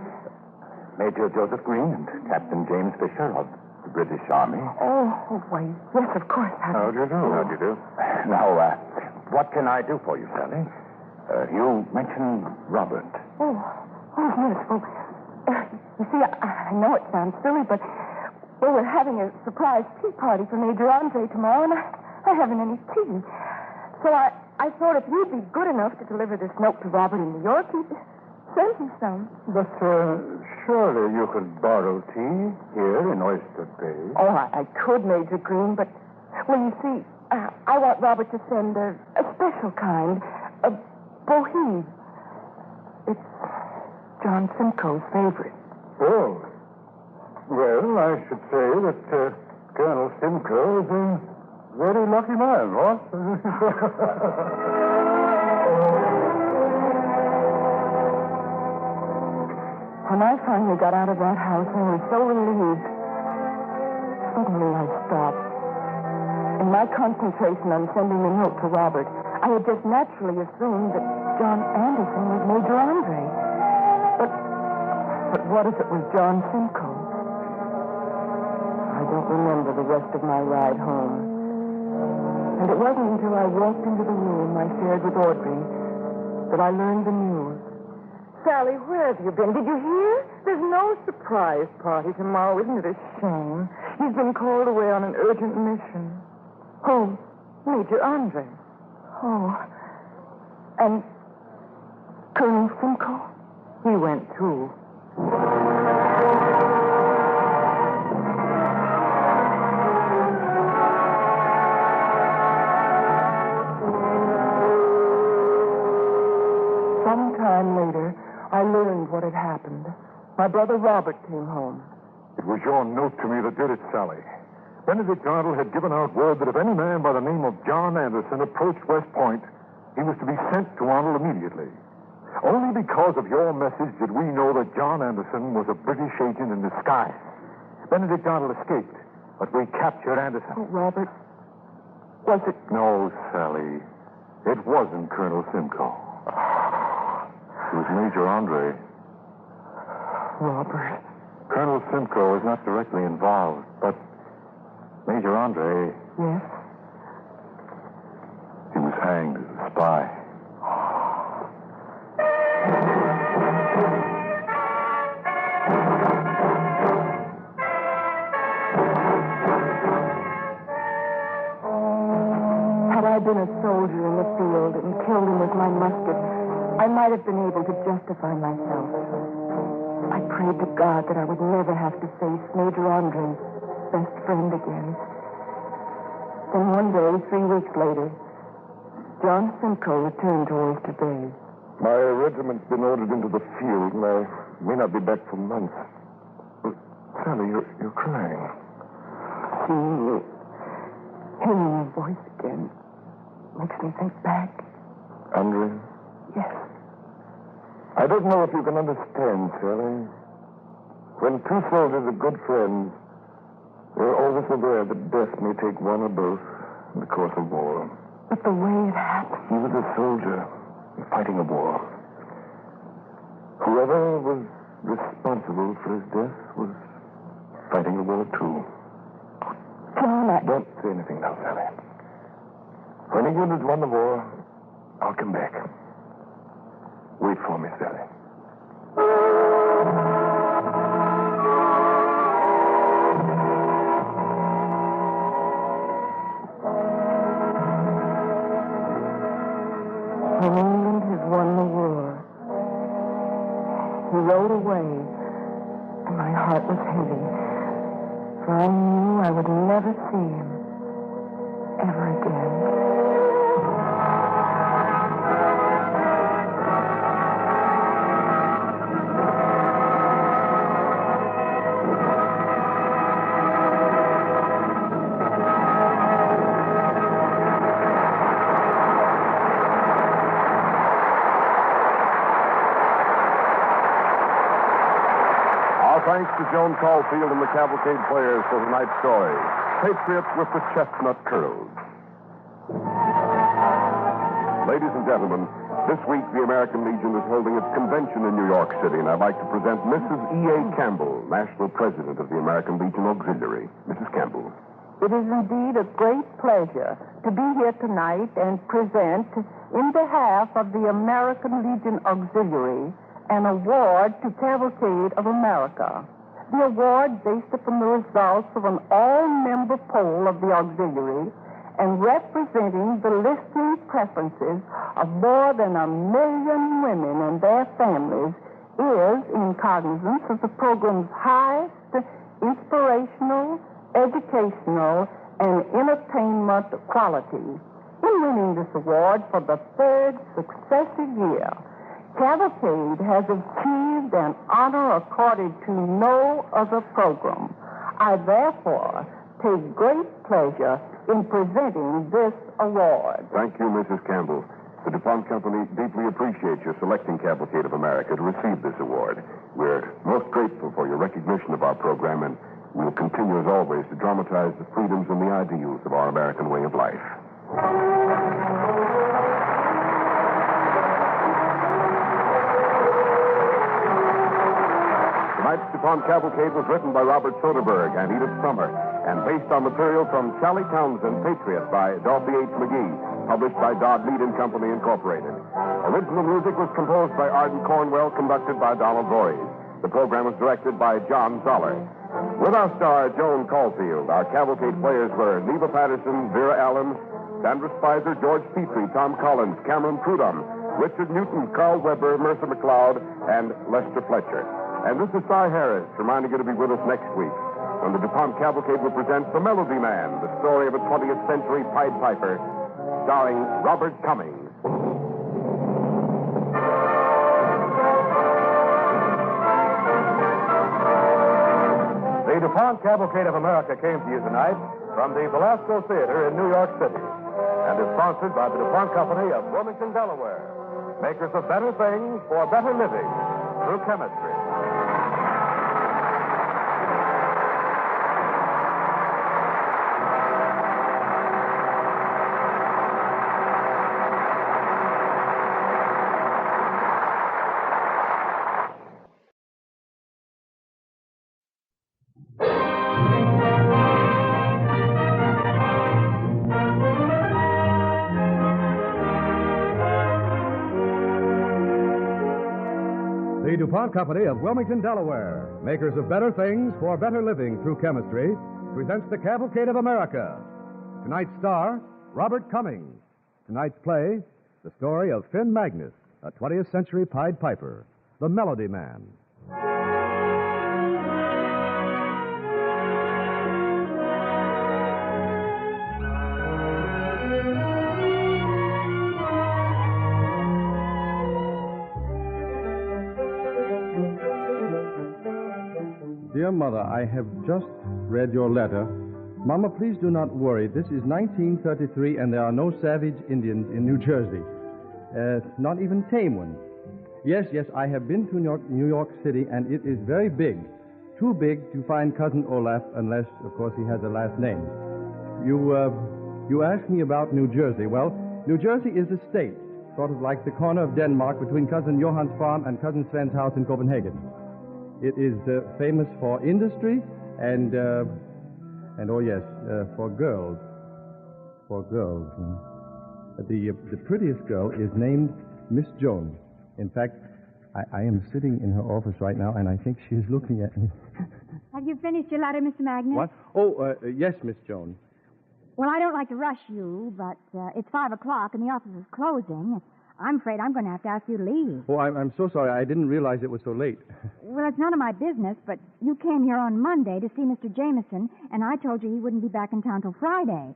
Speaker 3: Major Joseph Green and Captain James Fisher of the British Army.
Speaker 18: Oh, why, yes, of course.
Speaker 3: How do you do? How do you do? Now, what can I do for you, Sally? You mentioned Robert.
Speaker 18: Oh, yes. Well, you see, I know it sounds silly, but we're having a surprise tea party for Major Andre tomorrow, and I haven't any tea. So I thought if you'd be good enough to deliver this note to Robert in New York, he'd send me some.
Speaker 3: But surely you could borrow tea here in Oyster Bay.
Speaker 18: Oh, I could, Major Green, but, well, you see, I want Robert to send a special kind, a boheme. It's John Simcoe's favorite.
Speaker 3: Oh. Well, I should say that Colonel Simcoe is a very lucky man, what?
Speaker 18: When I finally got out of that house, I was so relieved. Suddenly I stopped. In my concentration on sending the note to Robert, I had just naturally assumed that John Anderson was Major Andre. But what if it was John Simcoe? I don't remember the rest of my ride home. And it wasn't until I walked into the room I shared with Audrey that I learned the news.
Speaker 6: Sally, where have you been? Did you hear? There's no surprise party tomorrow. Isn't it a shame? He's been called away on an urgent mission.
Speaker 18: Who?
Speaker 6: Major Andre.
Speaker 18: Oh. And Colonel Simcoe?
Speaker 6: He went, too.
Speaker 18: Sometime later, I learned what had happened. My brother Robert came home.
Speaker 3: It was your note to me that did it, Sally. Benedict Arnold had given out word that if any man by the name of John Anderson approached West Point, he was to be sent to Arnold immediately. Only because of your message did we know that John Anderson was a British agent in disguise. Benedict Arnold escaped, but we captured Anderson.
Speaker 18: Oh, Robert, was it...
Speaker 3: No, Sally. It wasn't Colonel Simcoe. It was Major Andre.
Speaker 18: Robert.
Speaker 3: Colonel Simcoe was not directly involved, but Major Andre...
Speaker 18: Yes?
Speaker 3: He was hanged as a spy.
Speaker 18: Had I been a soldier in the field and killed him with my musket, I might have been able to justify myself. I prayed to God that I would never have to face Major Andre's best friend again. Then one day, 3 weeks later, John Simcoe returned to Oyster Bay.
Speaker 3: My regiment's been ordered into the field, and I may not be back for months. But, Sally, you're crying.
Speaker 18: Seeing you, hearing your voice again, makes me think back.
Speaker 3: Andre?
Speaker 18: Yes.
Speaker 3: I don't know if you can understand, Sally. When two soldiers are good friends, they're always aware that death may take one or both in the course of war.
Speaker 18: But the way it happened...
Speaker 3: He was a soldier fighting a war. Whoever was responsible for his death was fighting a war, too.
Speaker 18: John,
Speaker 3: Don't say anything now, Sally. When he England has won the war. I'll come back. Wait for me, Sally.
Speaker 6: England has won the war. He rode away, and my heart was heavy, for I knew I would never see him ever again.
Speaker 11: Thanks to Joan Caulfield and the Cavalcade players for tonight's story. Patriot with the Chestnut curls. Ladies and gentlemen, this week the American Legion is holding its convention in New York City, and I'd like to present Mrs. E.A. Campbell, National President of the American Legion Auxiliary. Mrs. Campbell.
Speaker 6: It is indeed a great pleasure to be here tonight and present, in behalf of the American Legion Auxiliary, an award to Cavalcade of America. The award based upon the results of an all-member poll of the auxiliary and representing the listening preferences of more than 1 million women and their families is in cognizance of the program's highest inspirational, educational, and entertainment quality. In winning this award for the 3rd successive year, Cavalcade has achieved an honor accorded to no other program. I therefore take great pleasure in presenting this award.
Speaker 11: Thank you, Mrs. Campbell. The DuPont Company deeply appreciates your selecting Cavalcade of America to receive this award. We're most grateful for your recognition of our program, and we'll continue, as always, to dramatize the freedoms and the ideals of our American way of life. Tonight's DuPont Cavalcade was written by Robert Soderbergh and Edith Summer, and based on material from Sally Townsend, Patriot by Dorothy H. McGee, published by Dodd Mead and Company, Incorporated. Original music was composed by Arden Cornwell, conducted by Donald Voorhees. The program was directed by John Zoller. With our star, Joan Caulfield, our Cavalcade players were Neva Patterson, Vera Allen, Sandra Spicer, George Petrie, Tom Collins, Cameron Prudhomme, Richard Newton, Carl Weber, Mercer McLeod, and Lester Fletcher. And this is Cy Harris, reminding you to be with us next week when the DuPont Cavalcade will present The Melody Man, the story of a 20th century Pied Piper, starring Robert Cummings.
Speaker 16: The DuPont Cavalcade of America came to you tonight from the Belasco Theater in New York City and is sponsored by the DuPont Company of Wilmington, Delaware, makers of better things for better living through chemistry.
Speaker 12: The DuPont Company of Wilmington, Delaware, makers of better things for better living through chemistry, presents the Cavalcade of America. Tonight's star, Robert Cummings. Tonight's play, the story of Finn Magnus, a 20th century Pied Piper, the Melody Man.
Speaker 5: Dear Mother, I have just read your letter. Mama, please do not worry. This is 1933, and there are no savage Indians in New Jersey. Not even tame ones. Yes, I have been to New York City, and it is very big. Too big to find Cousin Olaf, unless, of course, he has a last name. You asked me about New Jersey. Well, New Jersey is a state, sort of like the corner of Denmark between Cousin Johann's farm and Cousin Sven's house in Copenhagen. It is famous for industry and oh yes, for girls. For girls. The prettiest girl is named Miss Jones. In fact, I am sitting in her office right now, and I think she is looking at me.
Speaker 9: Have you finished your letter, Mr. Magnus?
Speaker 5: What? Oh, yes, Miss Jones.
Speaker 9: Well, I don't like to rush you, but it's 5 o'clock and the office is closing. I'm afraid I'm going to have to ask you to leave.
Speaker 5: Oh, I'm so sorry. I didn't realize it was so late.
Speaker 9: Well, it's none of my business, but you came here on Monday to see Mr. Jameson, and I told you he wouldn't be back in town till Friday.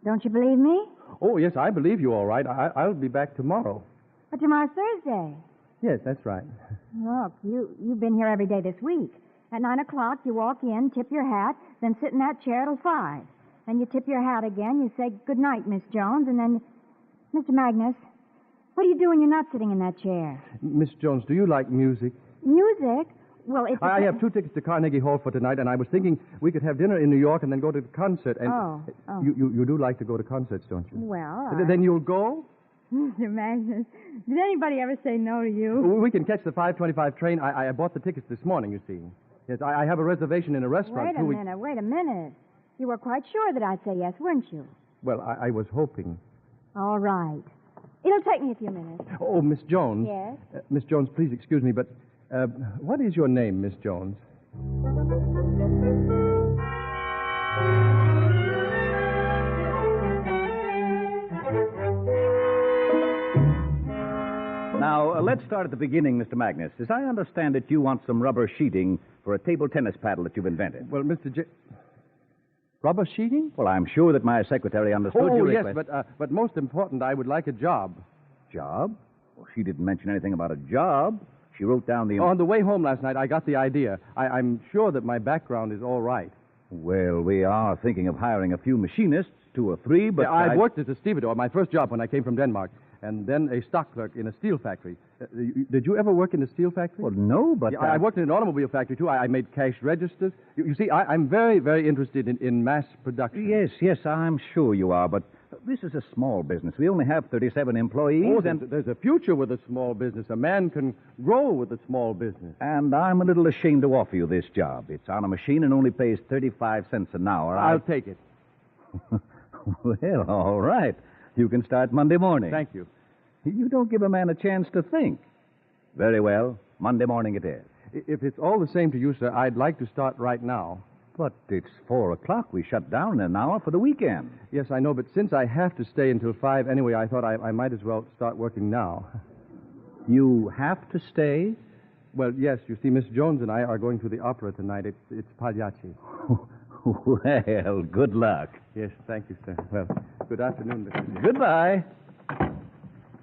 Speaker 9: Don't you believe me?
Speaker 5: Oh, yes, I believe you all right. I'll be back tomorrow.
Speaker 9: But tomorrow's Thursday.
Speaker 5: Yes, that's right.
Speaker 9: Look, you've been here every day this week. At 9 o'clock, you walk in, tip your hat, then sit in that chair till 5. Then you tip your hat again, you say, "Good night, Miss Jones," and then... Mr. Magnus, what do you do when you're not sitting in that chair?
Speaker 5: Miss Jones, do you like music?
Speaker 9: Music? Well, it's...
Speaker 5: I have 2 tickets to Carnegie Hall for tonight, and I was thinking we could have dinner in New York and then go to the concert. And
Speaker 9: Oh.
Speaker 5: You do like to go to concerts, don't you?
Speaker 9: Well,
Speaker 5: Then you'll go?
Speaker 9: Mr. Magnus, did anybody ever say no to you?
Speaker 5: We can catch the 5:25 train. I bought the tickets this morning, you see. Yes, I have a reservation in a restaurant.
Speaker 9: Wait a minute. You were quite sure that I'd say yes, weren't you?
Speaker 5: Well, I was hoping.
Speaker 9: All right. It'll take me a few minutes.
Speaker 5: Oh, Miss Jones.
Speaker 9: Yes?
Speaker 5: Miss Jones, please excuse me, but what is your name, Miss Jones?
Speaker 14: Now, let's start at the beginning, Mr. Magnus. As I understand it, you want some rubber sheeting for a table tennis paddle that you've invented.
Speaker 5: Well, rubber sheeting?
Speaker 14: Well, I'm sure that my secretary understood your request.
Speaker 5: Yes, but most important, I would like a job.
Speaker 14: Job? Well, she didn't mention anything about a job. She wrote down the...
Speaker 5: On the way home last night, I got the idea. I'm sure that my background is all right.
Speaker 14: Well, we are thinking of hiring a few machinists, 2 or 3, but...
Speaker 5: Yeah, I've worked as a stevedore, my first job when I came from Denmark, and then a stock clerk in a steel factory. Did you ever work in a steel factory?
Speaker 14: Well, no, but...
Speaker 5: Yeah, I worked in an automobile factory, too. I made cash registers. You see, I'm very, very interested in mass production.
Speaker 14: Yes, I'm sure you are, but this is a small business. We only have 37 employees,
Speaker 5: Oh, and there's a future with a small business. A man can grow with a small business.
Speaker 14: And I'm a little ashamed to offer you this job. It's on a machine and only pays 35 cents an hour.
Speaker 5: I'll take it.
Speaker 14: Well, all right. You can start Monday morning.
Speaker 5: Thank you.
Speaker 14: You don't give a man a chance to think. Very well. Monday morning it is.
Speaker 5: If it's all the same to you, sir, I'd like to start right now.
Speaker 14: But it's 4 o'clock. We shut down in an hour for the weekend.
Speaker 5: Yes, I know, but since I have to stay until 5 anyway, I thought I might as well start working now.
Speaker 14: You have to stay?
Speaker 5: Well, yes. You see, Miss Jones and I are going to the opera tonight. It's Pagliacci.
Speaker 14: Well, good luck.
Speaker 5: Yes, thank you, sir. Well, good afternoon, Mr.
Speaker 14: Goodbye.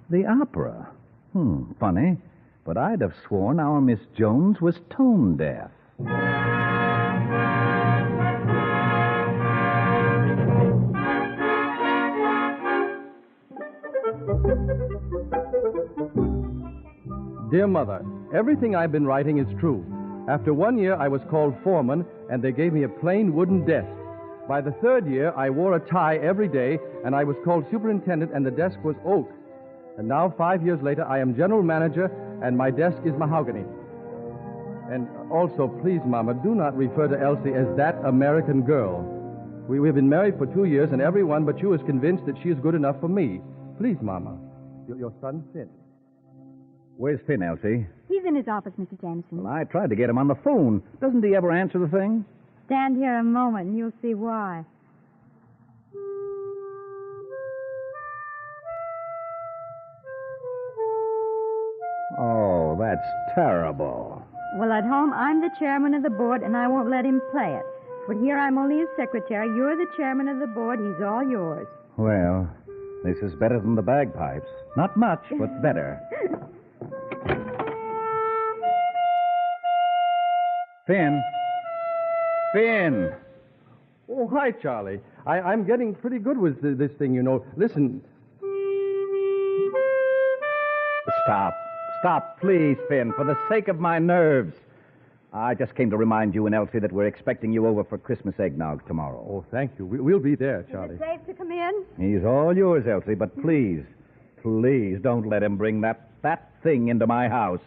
Speaker 14: The opera? Funny. But I'd have sworn our Miss Jones was tone deaf.
Speaker 5: Dear Mother, everything I've been writing is true. After 1 year, I was called foreman, and they gave me a plain wooden desk. By the 3rd year, I wore a tie every day, and I was called superintendent, and the desk was oak. And now, 5 years later, I am general manager, and my desk is mahogany. And also, please, Mama, do not refer to Elsie as that American girl. We've been married for 2 years, and everyone but you is convinced that she is good enough for me. Please, Mama. Your son, Finn.
Speaker 14: Where's Finn, Elsie?
Speaker 9: He's in his office, Mr. Jameson.
Speaker 14: Well, I tried to get him on the phone. Doesn't he ever answer the thing?
Speaker 9: Stand here a moment and you'll see why.
Speaker 14: Oh, that's terrible.
Speaker 9: Well, at home, I'm the chairman of the board, and I won't let him play it. But here, I'm only his secretary. You're the chairman of the board. He's all yours.
Speaker 14: Well, this is better than the bagpipes. Not much, but better. Finn. Finn.
Speaker 5: Oh, hi, Charlie. I'm getting pretty good with this thing, you know. Listen.
Speaker 14: Stop, please, Finn, for the sake of my nerves. I just came to remind you and Elsie that we're expecting you over for Christmas eggnog tomorrow.
Speaker 5: Oh, thank you. We'll be there, Charlie.
Speaker 9: Is it safe to come in?
Speaker 14: He's all yours, Elsie, but please don't let him bring that thing into my house.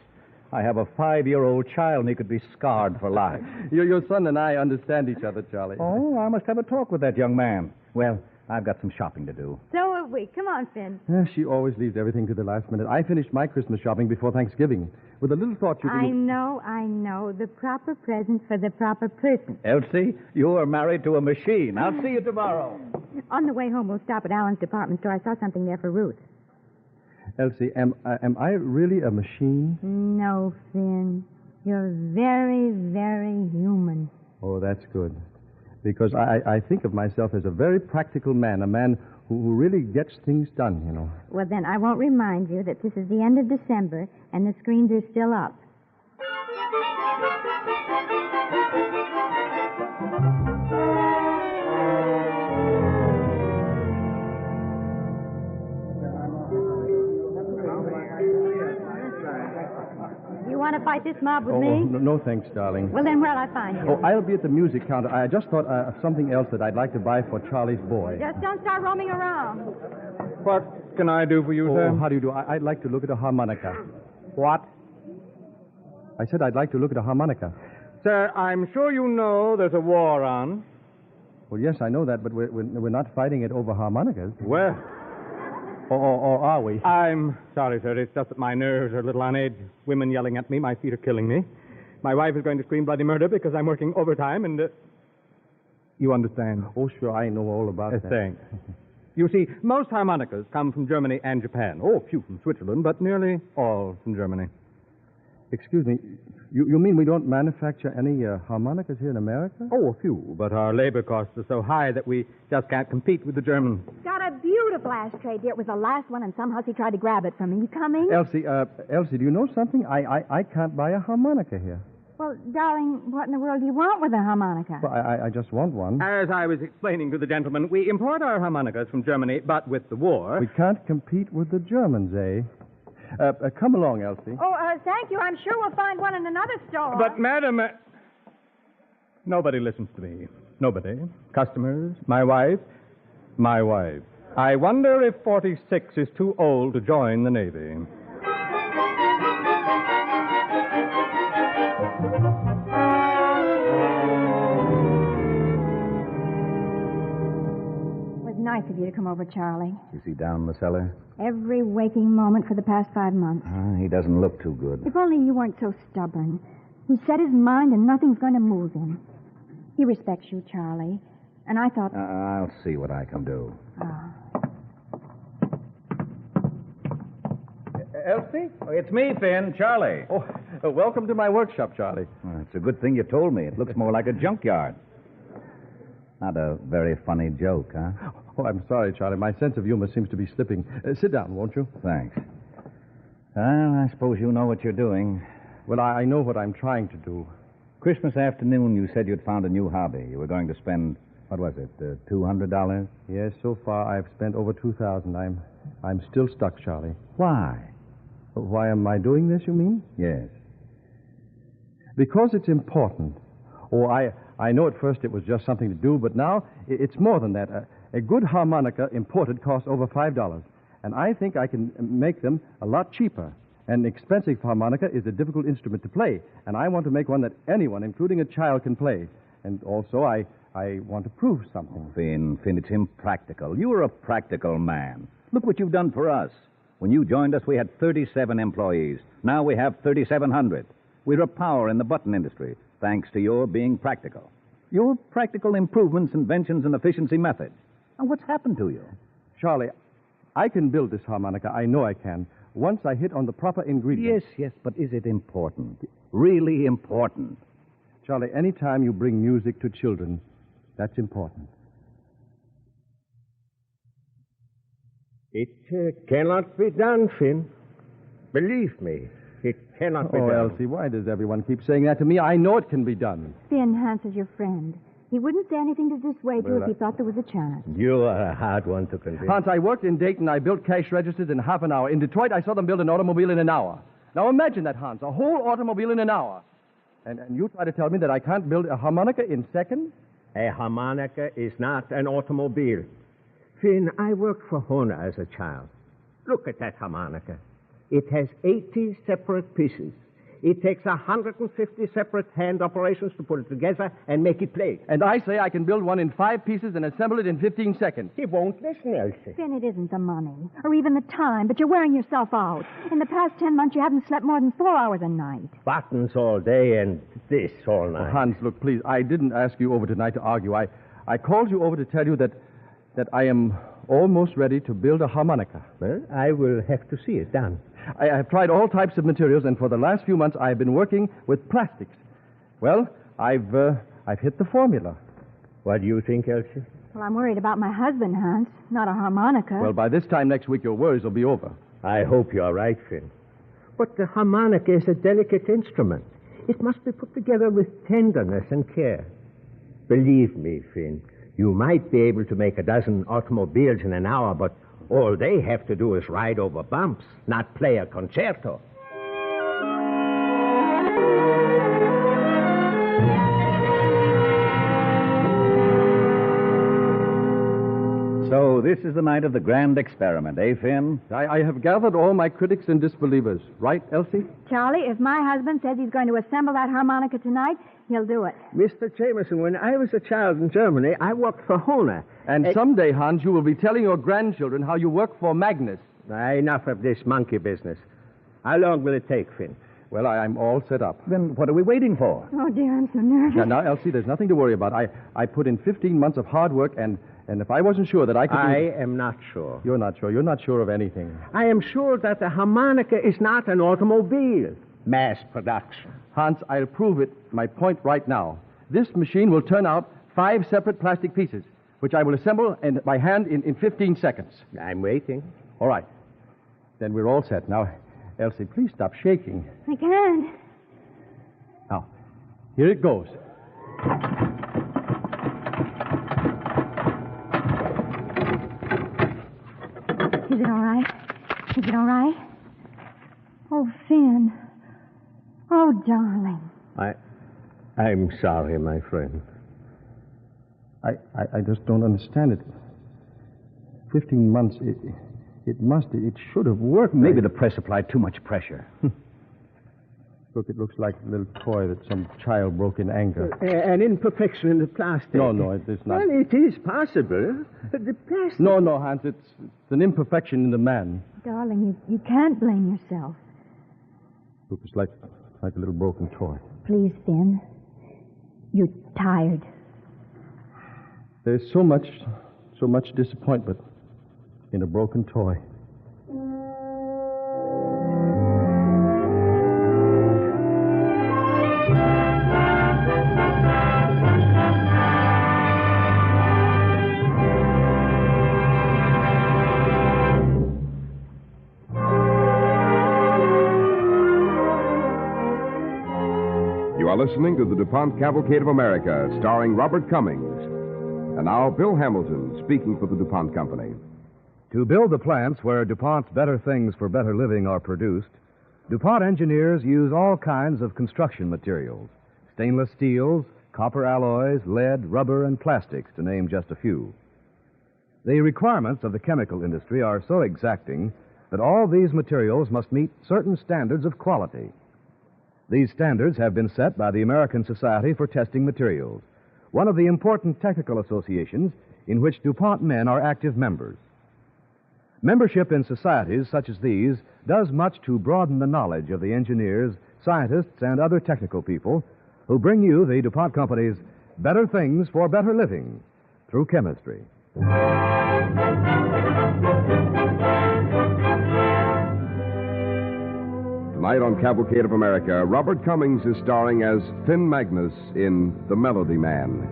Speaker 14: I have a 5-year-old child, and he could be scarred for life.
Speaker 5: Your son and I understand each other, Charlie.
Speaker 14: Oh, I must have a talk with that young man. Well, I've got some shopping to do.
Speaker 9: So have we. Come on, Finn.
Speaker 5: She always leaves everything to the last minute. I finished my Christmas shopping before Thanksgiving. With a little thought you
Speaker 9: I know. The proper present for the proper person.
Speaker 14: Elsie, you are married to a machine. I'll see you tomorrow.
Speaker 9: On the way home, we'll stop at Alan's department store. I saw something there for Ruth.
Speaker 5: Elsie, am I really a machine?
Speaker 9: No, Finn. You're very, very human.
Speaker 5: Oh, that's good. Because I think of myself as a very practical man, a man who really gets things done, you know.
Speaker 9: Well, then I won't remind you that this is the end of December and the screens are still up. You want to fight this mob with me?
Speaker 5: No, thanks, darling.
Speaker 9: Well, then where'll I find you?
Speaker 5: Oh, I'll be at the music counter. I just thought of something else that I'd like to buy for Charlie's boy.
Speaker 9: Just don't start roaming around.
Speaker 5: What can I do for you, sir? How do you do? I'd like to look at a harmonica. What? I said I'd like to look at a harmonica.
Speaker 4: Sir, I'm sure you know there's a war on.
Speaker 5: Well, yes, I know that, but we're not fighting it over harmonicas.
Speaker 4: Well...
Speaker 5: Or are we?
Speaker 4: I'm sorry, sir. It's just that my nerves are a little on edge. Women yelling at me. My feet are killing me. My wife is going to scream bloody murder because I'm working overtime and... You understand?
Speaker 5: Oh, sure. I know all about that.
Speaker 4: Thanks. You see, most harmonicas come from Germany and Japan. Oh, a few from Switzerland, but nearly all from Germany.
Speaker 5: Excuse me. You mean we don't manufacture any harmonicas here in America?
Speaker 4: Oh, a few, but our labor costs are so high that we just can't compete with the Germans.
Speaker 9: Got a beautiful ashtray, dear. It was the last one, and some hussy tried to grab it from me. You coming?
Speaker 5: Elsie, do you know something? I can't buy a harmonica here.
Speaker 9: Well, darling, what in the world do you want with a harmonica?
Speaker 5: Well, I just want one.
Speaker 4: As I was explaining to the gentleman, we import our harmonicas from Germany, but with the war...
Speaker 5: We can't compete with the Germans, eh? Come along, Elsie.
Speaker 9: Oh, thank you. I'm sure we'll find one in another store.
Speaker 4: But, madam, nobody listens to me. Nobody. Customers, my wife. I wonder if 46 is too old to join the Navy.
Speaker 9: Nice of you to come over, Charlie.
Speaker 14: Is he down in the cellar?
Speaker 9: Every waking moment for the past 5 months.
Speaker 14: He doesn't look too good.
Speaker 9: If only you weren't so stubborn. He set his mind and nothing's going to move him. He respects you, Charlie. And I thought...
Speaker 14: I'll see what I can do.
Speaker 5: Elsie?
Speaker 14: It's me, Finn. Charlie.
Speaker 5: Welcome to my workshop, Charlie.
Speaker 14: It's a good thing you told me. It looks more like a junkyard. Not a very funny joke, huh?
Speaker 5: Oh, I'm sorry, Charlie. My sense of humor seems to be slipping. Sit down, won't you?
Speaker 14: Thanks. Well, I suppose you know what you're doing.
Speaker 5: Well, I know what I'm trying to do.
Speaker 14: Christmas afternoon, you said you'd found a new hobby. You were going to spend, what was it, $200?
Speaker 5: Yes, so far I've spent over $2,000. I'm still stuck, Charlie.
Speaker 14: Why?
Speaker 5: Why am I doing this, you mean?
Speaker 14: Yes.
Speaker 5: Because it's important. Oh, I know at first it was just something to do, but now it's more than that. A good harmonica imported costs over $5, and I think I can make them a lot cheaper. An expensive harmonica is a difficult instrument to play, and I want to make one that anyone, including a child, can play. And also, I want to prove something.
Speaker 14: Finn, it's impractical. You are a practical man. Look what you've done for us. When you joined us, we had 37 employees. Now we have 3,700. We're a power in the button industry, thanks to your being practical. Your practical improvements, inventions, and efficiency methods. Now, what's happened to you?
Speaker 5: Charlie, I can build this harmonica. I know I can. Once I hit on the proper ingredients.
Speaker 14: Yes, but is it important? Really important?
Speaker 5: Charlie, any time you bring music to children, that's important.
Speaker 24: It cannot be done, Finn. Believe me, it cannot be done.
Speaker 5: Oh, Elsie, why does everyone keep saying that to me? I know it can be done.
Speaker 9: Finn, Hans is your friend. He wouldn't say anything to dissuade you if he thought there was a chance.
Speaker 24: You are a hard one to convince.
Speaker 5: Hans, I worked in Dayton. I built cash registers in half an hour. In Detroit, I saw them build an automobile in an hour. Now imagine that, Hans, a whole automobile in an hour. And you try to tell me that I can't build a harmonica in seconds?
Speaker 24: A harmonica is not an automobile. Finn, I worked for Honor as a child. Look at that harmonica. It has 80 separate pieces.
Speaker 13: It takes 150 separate hand operations to put it together and make it play.
Speaker 5: And I say I can build one in 5 pieces and assemble it in 15 seconds.
Speaker 13: He won't listen, Elsie.
Speaker 9: Finn, it isn't the money or even the time, but you're wearing yourself out. In the past 10 months, you haven't slept more than 4 hours a night.
Speaker 13: Buttons all day and this all night.
Speaker 5: Hans, look, please, I didn't ask you over tonight to argue. I called you over to tell you that I am almost ready to build a harmonica.
Speaker 13: Well, I will have to see it done.
Speaker 5: I have tried all types of materials, and for the last few months I've been working with plastics. Well, I've hit the formula.
Speaker 13: What do you think, Elsie?
Speaker 9: Well, I'm worried about my husband, Hans, not a harmonica.
Speaker 5: Well, by this time next week, your worries will be over.
Speaker 13: I hope you're right, Finn. But the harmonica is a delicate instrument. It must be put together with tenderness and care. Believe me, Finn, you might be able to make a dozen automobiles in an hour, but all they have to do is ride over bumps, not play a concerto.
Speaker 14: So this is the night of the grand experiment, eh, Finn?
Speaker 5: I have gathered all my critics and disbelievers. Right, Elsie?
Speaker 9: Charlie, if my husband says he's going to assemble that harmonica tonight, he'll do it.
Speaker 13: Mr. Jameson, when I was a child in Germany, I worked for Hohner.
Speaker 5: And someday, Hans, you will be telling your grandchildren how you work for Magnus.
Speaker 13: Enough of this monkey business. How long will it take, Finn?
Speaker 5: Well, I'm all set up.
Speaker 14: Then what are we waiting for?
Speaker 9: Oh, dear, I'm so nervous.
Speaker 5: Now, Elsie, there's nothing to worry about. I put in 15 months of hard work, and if I wasn't sure that I could...
Speaker 13: I am not sure.
Speaker 5: You're not sure. You're not sure of anything.
Speaker 13: I am sure that the harmonica is not an automobile. Mass production.
Speaker 5: Hans, I'll prove it, my point right now. This machine will turn out 5 separate plastic pieces, which I will assemble by hand in 15 seconds.
Speaker 13: I'm waiting.
Speaker 5: All right. Then we're all set. Now, Elsie, please stop shaking.
Speaker 9: I can't.
Speaker 5: Now, here it goes.
Speaker 9: Is it all right? Is it all right? Oh, Finn. Oh, darling.
Speaker 13: I'm sorry, my friend.
Speaker 5: I just don't understand it. 15 months, it should have worked.
Speaker 14: Maybe the press applied too much pressure.
Speaker 5: Look, it looks like a little toy that some child broke in anger.
Speaker 13: An imperfection in the plastic.
Speaker 5: No, it is not.
Speaker 13: Well, it is possible. But the plastic...
Speaker 5: No, Hans, it's an imperfection in the man.
Speaker 9: Darling, you can't blame yourself.
Speaker 5: Look, it's like a little broken toy.
Speaker 9: Please, Finn. You're tired.
Speaker 5: There's so much disappointment in a broken toy.
Speaker 11: You are listening to the DuPont Cavalcade of America, starring Robert Cummings. And now, Bill Hamilton, speaking for the DuPont Company.
Speaker 12: To build the plants where DuPont's better things for better living are produced, DuPont engineers use all kinds of construction materials: stainless steels, copper alloys, lead, rubber, and plastics, to name just a few. The requirements of the chemical industry are so exacting that all these materials must meet certain standards of quality. These standards have been set by the American Society for Testing Materials, one of the important technical associations in which DuPont men are active members. Membership in societies such as these does much to broaden the knowledge of the engineers, scientists, and other technical people who bring you the DuPont Company's better things for better living through chemistry.
Speaker 11: Tonight on Cavalcade of America, Robert Cummings is starring as Finn Magnus in The Melody Man.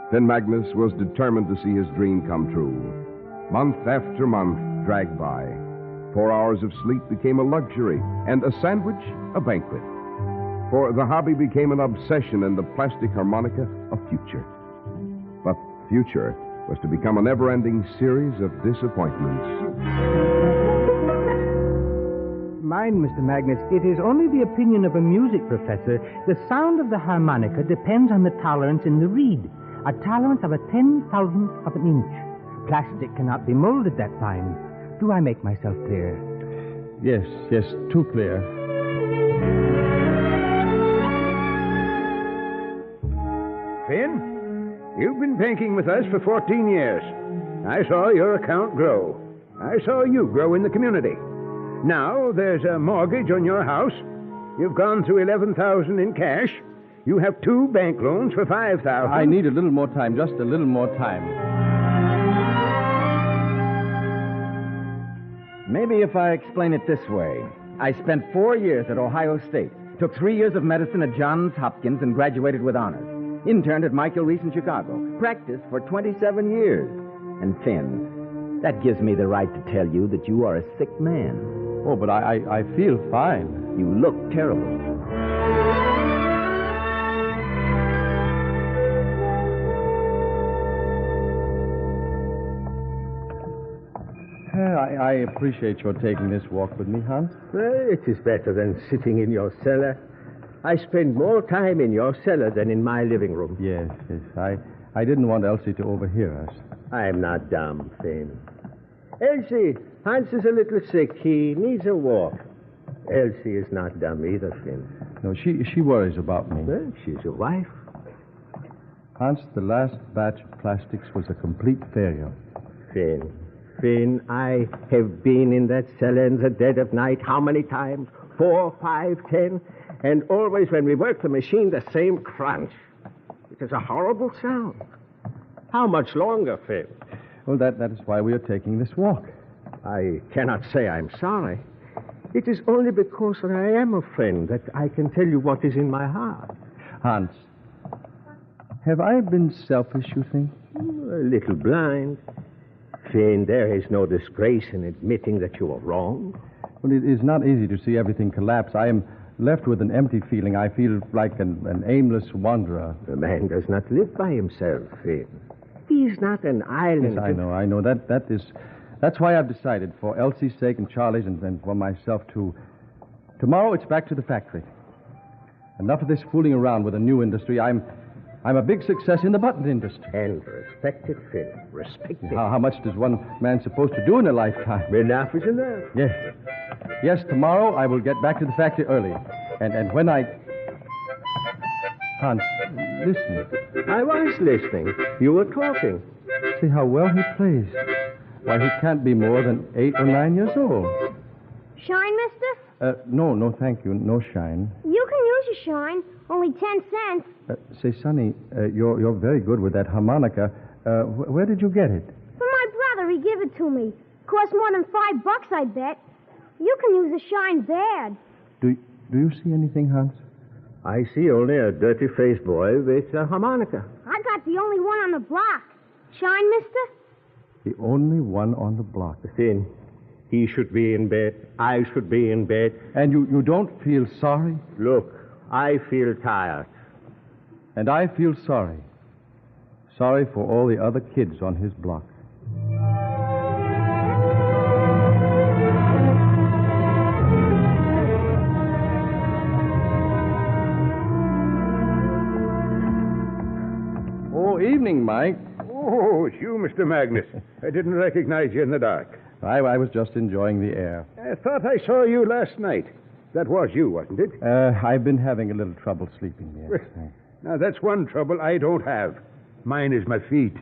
Speaker 11: Finn Magnus was determined to see his dream come true. Month after month dragged by. 4 hours of sleep became a luxury, and a sandwich a banquet. For the hobby became an obsession, and the plastic harmonica a future. But future was to become a never-ending series of disappointments.
Speaker 13: My mind, Mr. Magnus. It is only the opinion of a music professor. The sound of the harmonica depends on the tolerance in the reed. A tolerance of a 10,000th of an inch. Plastic cannot be molded that fine. Do I make myself clear?
Speaker 5: Yes, too clear.
Speaker 2: Finn, you've been banking with us for 14 years. I saw your account grow. I saw you grow in the community. Now there's a mortgage on your house. You've gone through $11,000 in cash. You have 2 bank loans for $5,000.
Speaker 5: I need a little more time, just a little more time.
Speaker 22: Maybe if I explain it this way. I spent 4 years at Ohio State, took 3 years of medicine at Johns Hopkins, and graduated with honors. Interned at Michael Reese in Chicago. Practiced for 27 years. And Finn, that gives me the right to tell you that you are a sick man.
Speaker 5: Oh, but I feel fine.
Speaker 22: You look terrible.
Speaker 5: I appreciate your taking this walk with me, Hans.
Speaker 13: Well, it is better than sitting in your cellar. I spend more time in your cellar than in my living room.
Speaker 5: Yes. I didn't want Elsie to overhear us.
Speaker 13: I'm not dumb, Finn. Elsie, Hans is a little sick. He needs a walk. Elsie is not dumb either, Finn.
Speaker 5: No, she worries about me.
Speaker 13: Well, she's your wife.
Speaker 5: Hans, the last batch of plastics was a complete failure.
Speaker 13: Finn, I have been in that cellar in the dead of night. How many times? 4, 5, 10? And always when we work the machine, the same crunch. It is a horrible sound. How much longer, Finn?
Speaker 5: Well, that is why we are taking this walk.
Speaker 13: I cannot say I'm sorry. It is only because I am a friend that I can tell you what is in my heart.
Speaker 5: Hans, have I been selfish, you think?
Speaker 13: A little blind. Finn, there is no disgrace in admitting that you are wrong.
Speaker 5: Well, it is not easy to see everything collapse. I am left with an empty feeling. I feel like an aimless wanderer.
Speaker 13: A man does not live by himself, Finn. He is not an island.
Speaker 5: Yes, I know. That's why I've decided, for Elsie's sake and Charlie's and for myself, too. Tomorrow it's back to the factory. Enough of this fooling around with a new industry. I'm a big success in the button industry.
Speaker 13: And respected, Finn. Respected.
Speaker 5: How much does one man supposed to do in a lifetime?
Speaker 13: Enough is enough.
Speaker 5: Yes, tomorrow I will get back to the factory early. And when I... Hans, listen.
Speaker 13: I was listening. You were talking.
Speaker 5: See how well he plays. Why, he can't be more than 8 or 9 years old.
Speaker 1: Shine, mister?
Speaker 5: No, thank you. No shine.
Speaker 1: You can use your shine. Only 10 cents.
Speaker 5: Say, Sonny, you're very good with that harmonica. Where did you get it?
Speaker 1: From my brother. He gave it to me. Cost more than $5, I bet. You can use a shine bad.
Speaker 5: Do you see anything, Hans?
Speaker 13: I see only a dirty-faced boy with a harmonica.
Speaker 1: I got the only one on the block. Shine, mister?
Speaker 5: The only one on the block.
Speaker 13: Finn, he should be in bed. I should be in bed.
Speaker 5: And you don't feel sorry?
Speaker 13: Look, I feel tired.
Speaker 5: And I feel sorry. Sorry for all the other kids on his block. Evening, Mike.
Speaker 2: Oh, it's you, Mr. Magnus. I didn't recognize you in the dark.
Speaker 5: I was just enjoying the air.
Speaker 2: I thought I saw you last night. That was you, wasn't it?
Speaker 5: I've been having a little trouble sleeping, yes.
Speaker 2: Now, that's one trouble I don't have. Mine is my feet.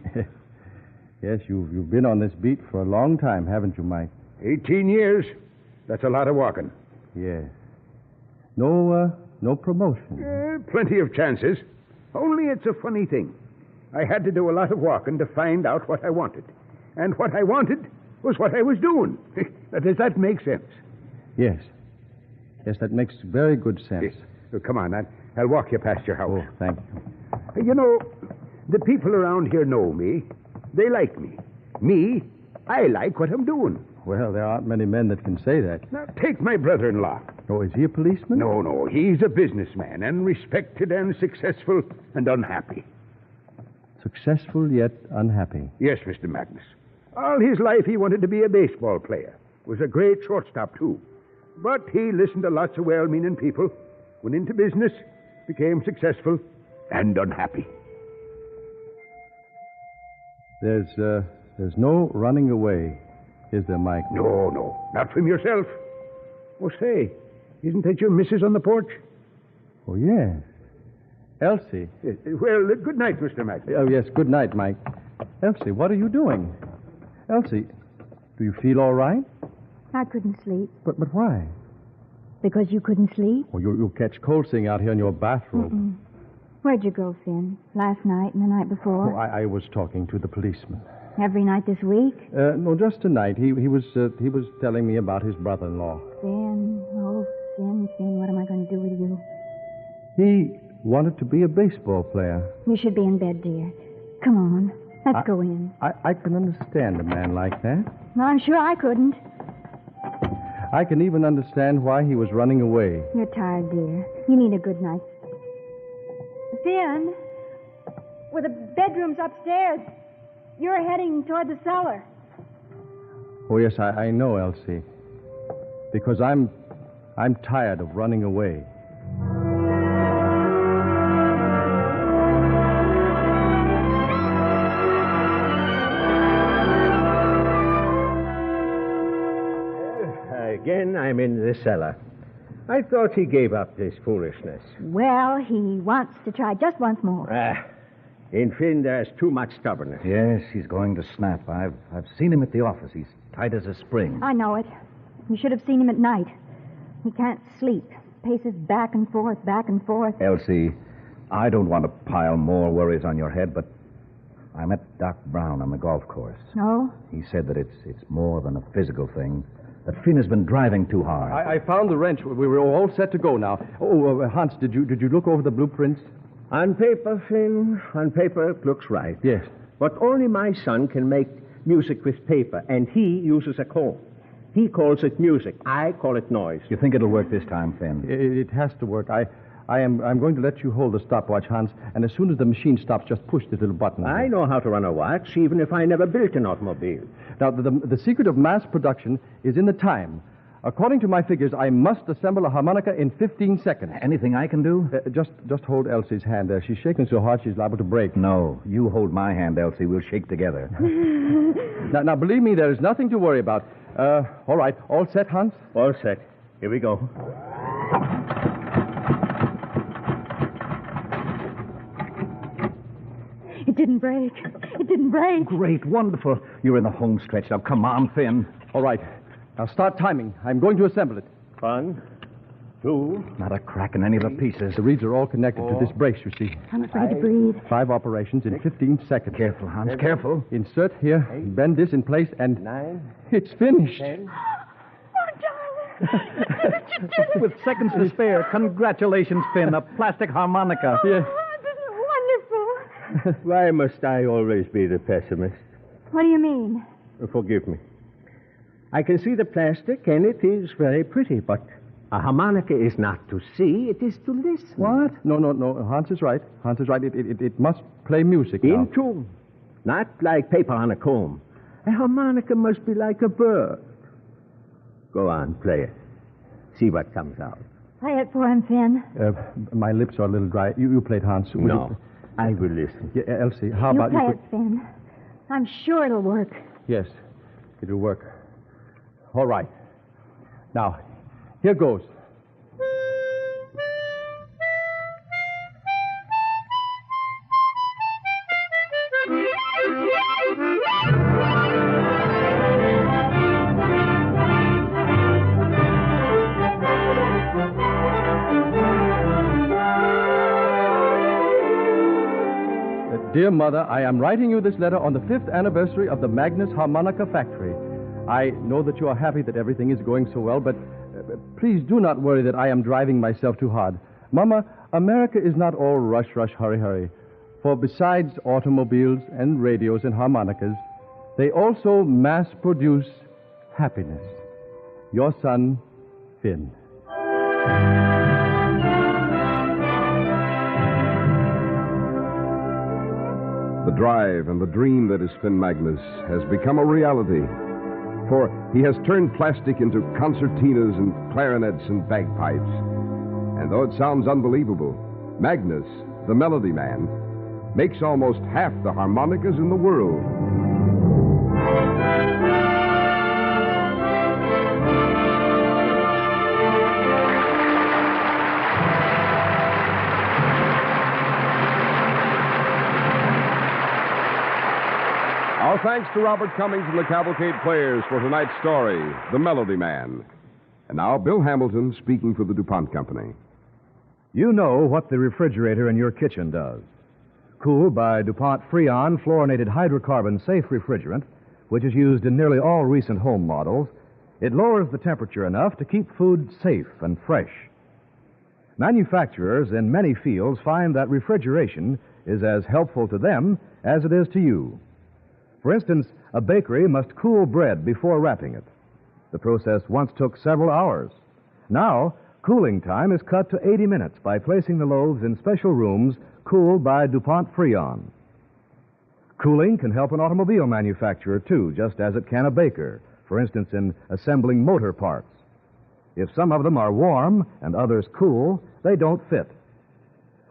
Speaker 5: Yes, you've been on this beat for a long time, haven't you, Mike?
Speaker 2: 18 years. That's a lot of walking.
Speaker 5: Yes. No promotion.
Speaker 2: Plenty of chances. Only it's a funny thing. I had to do a lot of walking to find out what I wanted. And what I wanted was what I was doing. Does that make sense?
Speaker 5: Yes. Yes, that makes very good sense.
Speaker 2: Yes. Well, come on, I'll walk you past your house.
Speaker 5: Oh, thank you.
Speaker 2: You know, the people around here know me. They like me. Me, I like what I'm doing.
Speaker 5: Well, there aren't many men that can say that.
Speaker 2: Now, take my brother-in-law.
Speaker 5: Oh, is he a policeman?
Speaker 2: No, he's a businessman and respected and successful and unhappy.
Speaker 5: Successful yet unhappy.
Speaker 2: Yes, Mr. Magnus. All his life he wanted to be a baseball player. Was a great shortstop, too.
Speaker 13: But he listened to lots of well-meaning people, went into business, became successful, and unhappy.
Speaker 5: There's no running away, is there, Mike?
Speaker 13: No, not from yourself. Oh, say, isn't that your missus on the porch?
Speaker 5: Oh, yes. Elsie.
Speaker 13: Well, good night, Mr. Mack.
Speaker 5: Oh, yes, good night, Mike. Elsie, what are you doing? Elsie, do you feel all right?
Speaker 9: I couldn't sleep.
Speaker 5: But why?
Speaker 9: Because you couldn't sleep?
Speaker 5: Oh, you'll catch cold sitting out here in your bathrobe.
Speaker 9: Mm-mm. Where'd you go, Finn? Last night and the night before?
Speaker 5: Oh, I was talking to the policeman.
Speaker 9: Every night this week?
Speaker 5: No, just tonight. He was telling me about his brother-in-law.
Speaker 9: Finn, oh, Finn, what am I going to do with you?
Speaker 5: He wanted to be a baseball player.
Speaker 9: You should be in bed, dear. Come on, let's go in.
Speaker 5: I can understand a man like that.
Speaker 9: No, I'm sure I couldn't.
Speaker 5: I can even understand why he was running away.
Speaker 9: You're tired, dear. You need a good night. Finn, with the bedrooms upstairs, you're heading toward the cellar.
Speaker 5: Oh, yes, I know, Elsie. Because I'm tired of running away.
Speaker 13: Again, I'm in the cellar. I thought he gave up this foolishness.
Speaker 9: Well, he wants to try just once more.
Speaker 13: In Finn, there's too much stubbornness.
Speaker 14: Yes, he's going to snap. I've seen him at the office. He's tight as a spring.
Speaker 9: I know it. You should have seen him at night. He can't sleep. Paces back and forth, back and forth.
Speaker 14: Elsie, I don't want to pile more worries on your head, but I met Doc Brown on the golf course.
Speaker 9: Oh?
Speaker 14: He said that it's more than a physical thing. That Finn has been driving too hard.
Speaker 5: I found the wrench. We were all set to go now. Oh, Hans, did you look over the blueprints?
Speaker 13: On paper, Finn, on paper it looks right.
Speaker 5: Yes.
Speaker 13: But only my son can make music with paper, and he uses a comb. He calls it music. I call it noise.
Speaker 14: You think it'll work this time, Finn?
Speaker 5: It has to work. I'm going to let you hold the stopwatch, Hans, and as soon as the machine stops, just push the little button.
Speaker 13: I know how to run a watch, even if I never built an automobile.
Speaker 5: Now, the secret of mass production is in the time. According to my figures, I must assemble a harmonica in 15 seconds.
Speaker 14: Anything I can do?
Speaker 5: Just hold Elsie's hand. She's shaking so hard she's liable to break.
Speaker 14: No, you hold my hand, Elsie. We'll shake together.
Speaker 5: Now, believe me, there is nothing to worry about. All right. All set, Hans?
Speaker 13: All set. Here we go.
Speaker 9: It didn't break. It didn't break.
Speaker 14: Great, wonderful. You're in the home stretch now. Come on, Finn.
Speaker 5: All right. Now start timing. I'm going to assemble it.
Speaker 13: 1, 2.
Speaker 14: Not a crack in any of the pieces.
Speaker 5: The reeds are all connected to this brace, you see.
Speaker 9: I'm afraid to breathe.
Speaker 5: 5 operations in 15 seconds.
Speaker 14: Careful, Hans, careful.
Speaker 5: Insert here, bend this in place, and
Speaker 13: 9.
Speaker 5: It's finished.
Speaker 13: 10.
Speaker 9: Oh, darling.
Speaker 14: With seconds to spare, congratulations, Finn. A plastic harmonica.
Speaker 5: Yeah.
Speaker 9: Wonderful.
Speaker 13: Why must I always be the pessimist?
Speaker 9: What do you mean?
Speaker 13: Forgive me. I can see the plastic, and it is very pretty, but a harmonica is not to see, it is to listen.
Speaker 5: What? No. Hans is right. It must play music now.
Speaker 13: In tune. Not like paper on a comb. A harmonica must be like a bird. Go on, play it. See what comes out.
Speaker 9: Play it for him, Finn.
Speaker 5: My lips are a little dry. You played, Hans.
Speaker 13: No, I will listen.
Speaker 5: Yeah, Elsie, how about
Speaker 9: you?
Speaker 5: You
Speaker 9: play it, Finn. I'm sure it'll work.
Speaker 5: Yes, it'll work. All right. Now, here goes. Dear Mother, I am writing you this letter on the 5th anniversary of the Magnus Harmonica Factory. I know that you are happy that everything is going so well, but please do not worry that I am driving myself too hard. Mama, America is not all rush, hurry. For besides automobiles and radios and harmonicas, they also mass produce happiness. Your son, Finn.
Speaker 11: The drive and the dream that is Finn Magnus has become a reality. for he has turned plastic into concertinas and clarinets and bagpipes. And though it sounds unbelievable, Magnus, the Melody Man, makes almost half the harmonicas in the world. Our thanks to Robert Cummings and the Cavalcade Players for tonight's story, The Melody Man. And now, Bill Hamilton speaking for the DuPont Company.
Speaker 5: You know what the refrigerator in your kitchen does. Cooled by DuPont Freon fluorinated hydrocarbon safe refrigerant, which is used in nearly all recent home models, it lowers the temperature enough to keep food safe and fresh. Manufacturers in many fields find that refrigeration is as helpful to them as it is to you. For instance, a bakery must cool bread before wrapping it. The process once took several hours. Now, cooling time is cut to 80 minutes by placing the loaves in special rooms cooled by DuPont Freon. Cooling can help an automobile manufacturer, too, just as it can a baker, for instance, in assembling motor parts. If some of them are warm and others cool, they don't fit.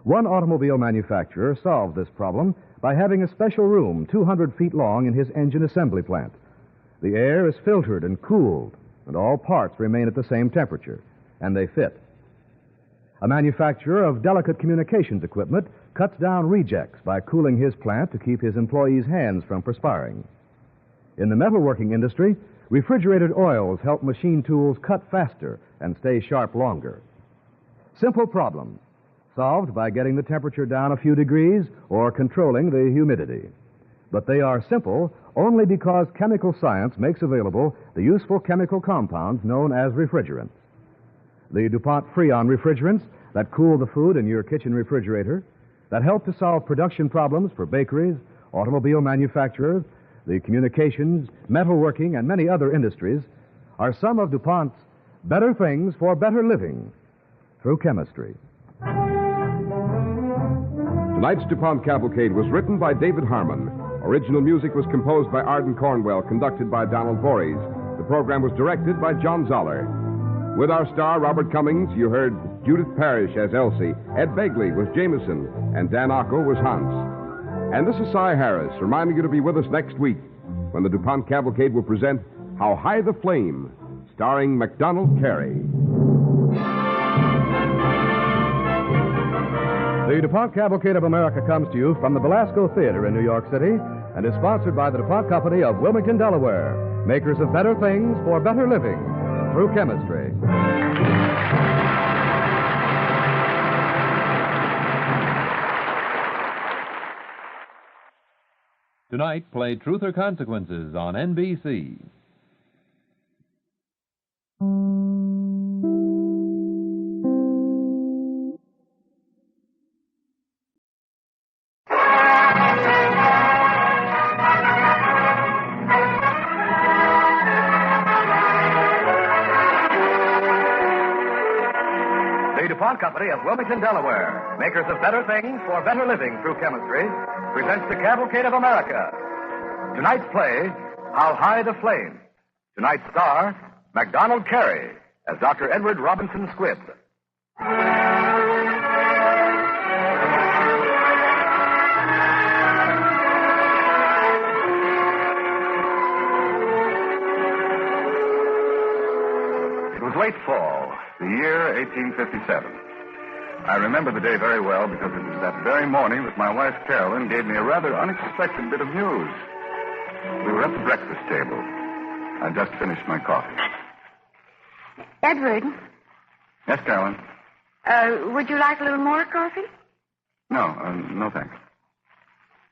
Speaker 5: One automobile manufacturer solved this problem by having a special room 200 feet long in his engine assembly plant. The air is filtered and cooled, and all parts remain at the same temperature, and they fit. A manufacturer of delicate communications equipment cuts down rejects by cooling his plant to keep his employees' hands from perspiring. In the metalworking industry, refrigerated oils help machine tools cut faster and stay sharp longer. Simple problems, solved by getting the temperature down a few degrees or controlling the humidity. But they are simple only because chemical science makes available the useful chemical compounds known as refrigerants. The DuPont Freon refrigerants that cool the food in your kitchen refrigerator, that help to solve production problems for bakeries, automobile manufacturers, the communications, metalworking, and many other industries, are some of DuPont's better things for better living through chemistry.
Speaker 11: Tonight's DuPont Cavalcade was written by David Harmon. Original music was composed by Arden Cornwell, conducted by Donald Voorhees. The program was directed by John Zoller. With our star, Robert Cummings, you heard Judith Parrish as Elsie, Ed Begley was Jameson, and Dan Ocko was Hans. And this is Cy Harris, reminding you to be with us next week when the DuPont Cavalcade will present How High the Flame, starring MacDonald Carey.
Speaker 5: The DuPont Cavalcade of America comes to you from the Belasco Theater in New York City and is sponsored by the DuPont Company of Wilmington, Delaware, makers of better things for better living through chemistry.
Speaker 17: Tonight, play Truth or Consequences on NBC.
Speaker 12: The DuPont Company of Wilmington, Delaware, makers of better things for better living through chemistry, presents the Cavalcade of America. Tonight's play, How High the Flame. Tonight's star, MacDonald Carey as Dr. Edward Robinson Squibb.
Speaker 20: It was late fall, the year 1857. I remember the day very well because it was that very morning that my wife Carolyn gave me a rather unexpected bit of news. We were at the breakfast table. I just finished my coffee.
Speaker 18: Edward,
Speaker 20: Yes, Carolyn?
Speaker 18: would you like a little more coffee?
Speaker 20: No, no thanks.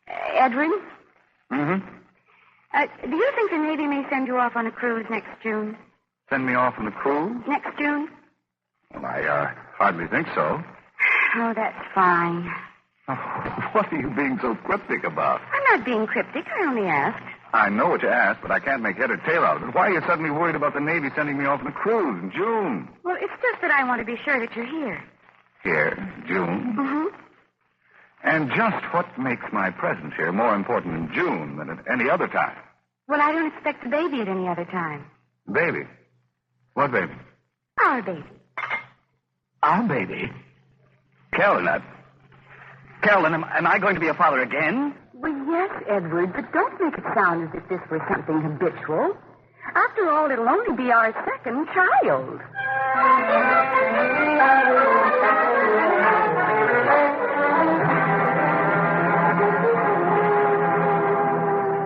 Speaker 18: Edward,
Speaker 20: Mm-hmm.
Speaker 18: do you think the Navy may send you off on a cruise next June?
Speaker 20: Send me off on a cruise?
Speaker 18: Next June?
Speaker 20: Well, I hardly think so.
Speaker 18: Oh, that's fine.
Speaker 20: Oh, what are you being so cryptic about?
Speaker 18: I'm not being cryptic. I only asked.
Speaker 20: I know what you asked, but I can't make head or tail out of it. Why are you suddenly worried about the Navy sending me off on a cruise in June?
Speaker 18: Well, it's just that I want to be sure that you're here.
Speaker 20: Here, June?
Speaker 18: Mm-hmm.
Speaker 20: And just what makes my presence here more important in June than at any other time?
Speaker 18: Well, I don't expect the baby at any other time.
Speaker 20: Baby? What baby?
Speaker 18: Our baby.
Speaker 20: Our baby? Carolyn, am I going to be a father again?
Speaker 18: Well, yes, Edward, but don't make it sound as if this were something habitual. After all, it'll only be our second child.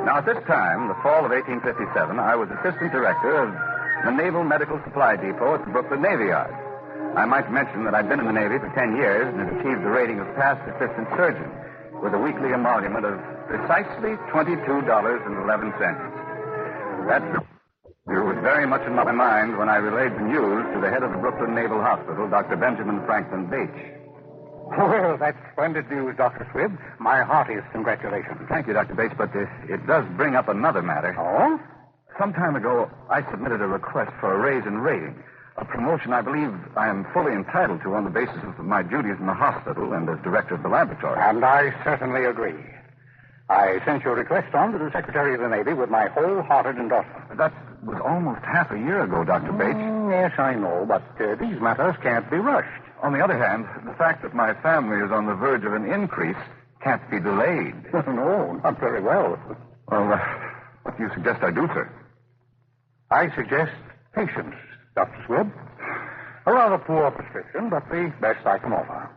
Speaker 20: Now, at this time, the fall of 1857, I was assistant director of the Naval Medical Supply Depot at the Brooklyn Navy Yard. I might mention that I'd been in the Navy for 10 years and had achieved the rating of Past Assistant Surgeon with a weekly emolument of precisely $22.11. That was very much in my mind when I relayed the news to the head of the Brooklyn Naval Hospital, Dr. Benjamin Franklin Bache.
Speaker 19: Well, that's splendid news, Dr. Squibb. My heartiest congratulations.
Speaker 20: Thank you, Dr. Bache, but it does bring up another matter.
Speaker 19: Oh?
Speaker 20: Some time ago, I submitted a request for a raise in rating, a promotion I believe I am fully entitled to on the basis of my duties in the hospital and as director of the laboratory.
Speaker 19: And I certainly agree. I sent your request on to the Secretary of the Navy with my wholehearted endorsement.
Speaker 20: That was almost half a year ago, Dr. Bache.
Speaker 19: Yes, I know, but these matters can't be rushed.
Speaker 20: On the other hand, the fact that my family is on the verge of an increase can't be delayed.
Speaker 19: No, not very well.
Speaker 20: Well, what do you suggest I do, sir?
Speaker 19: I suggest patience, Dr. Squibb. A rather poor prescription, but the best I can offer.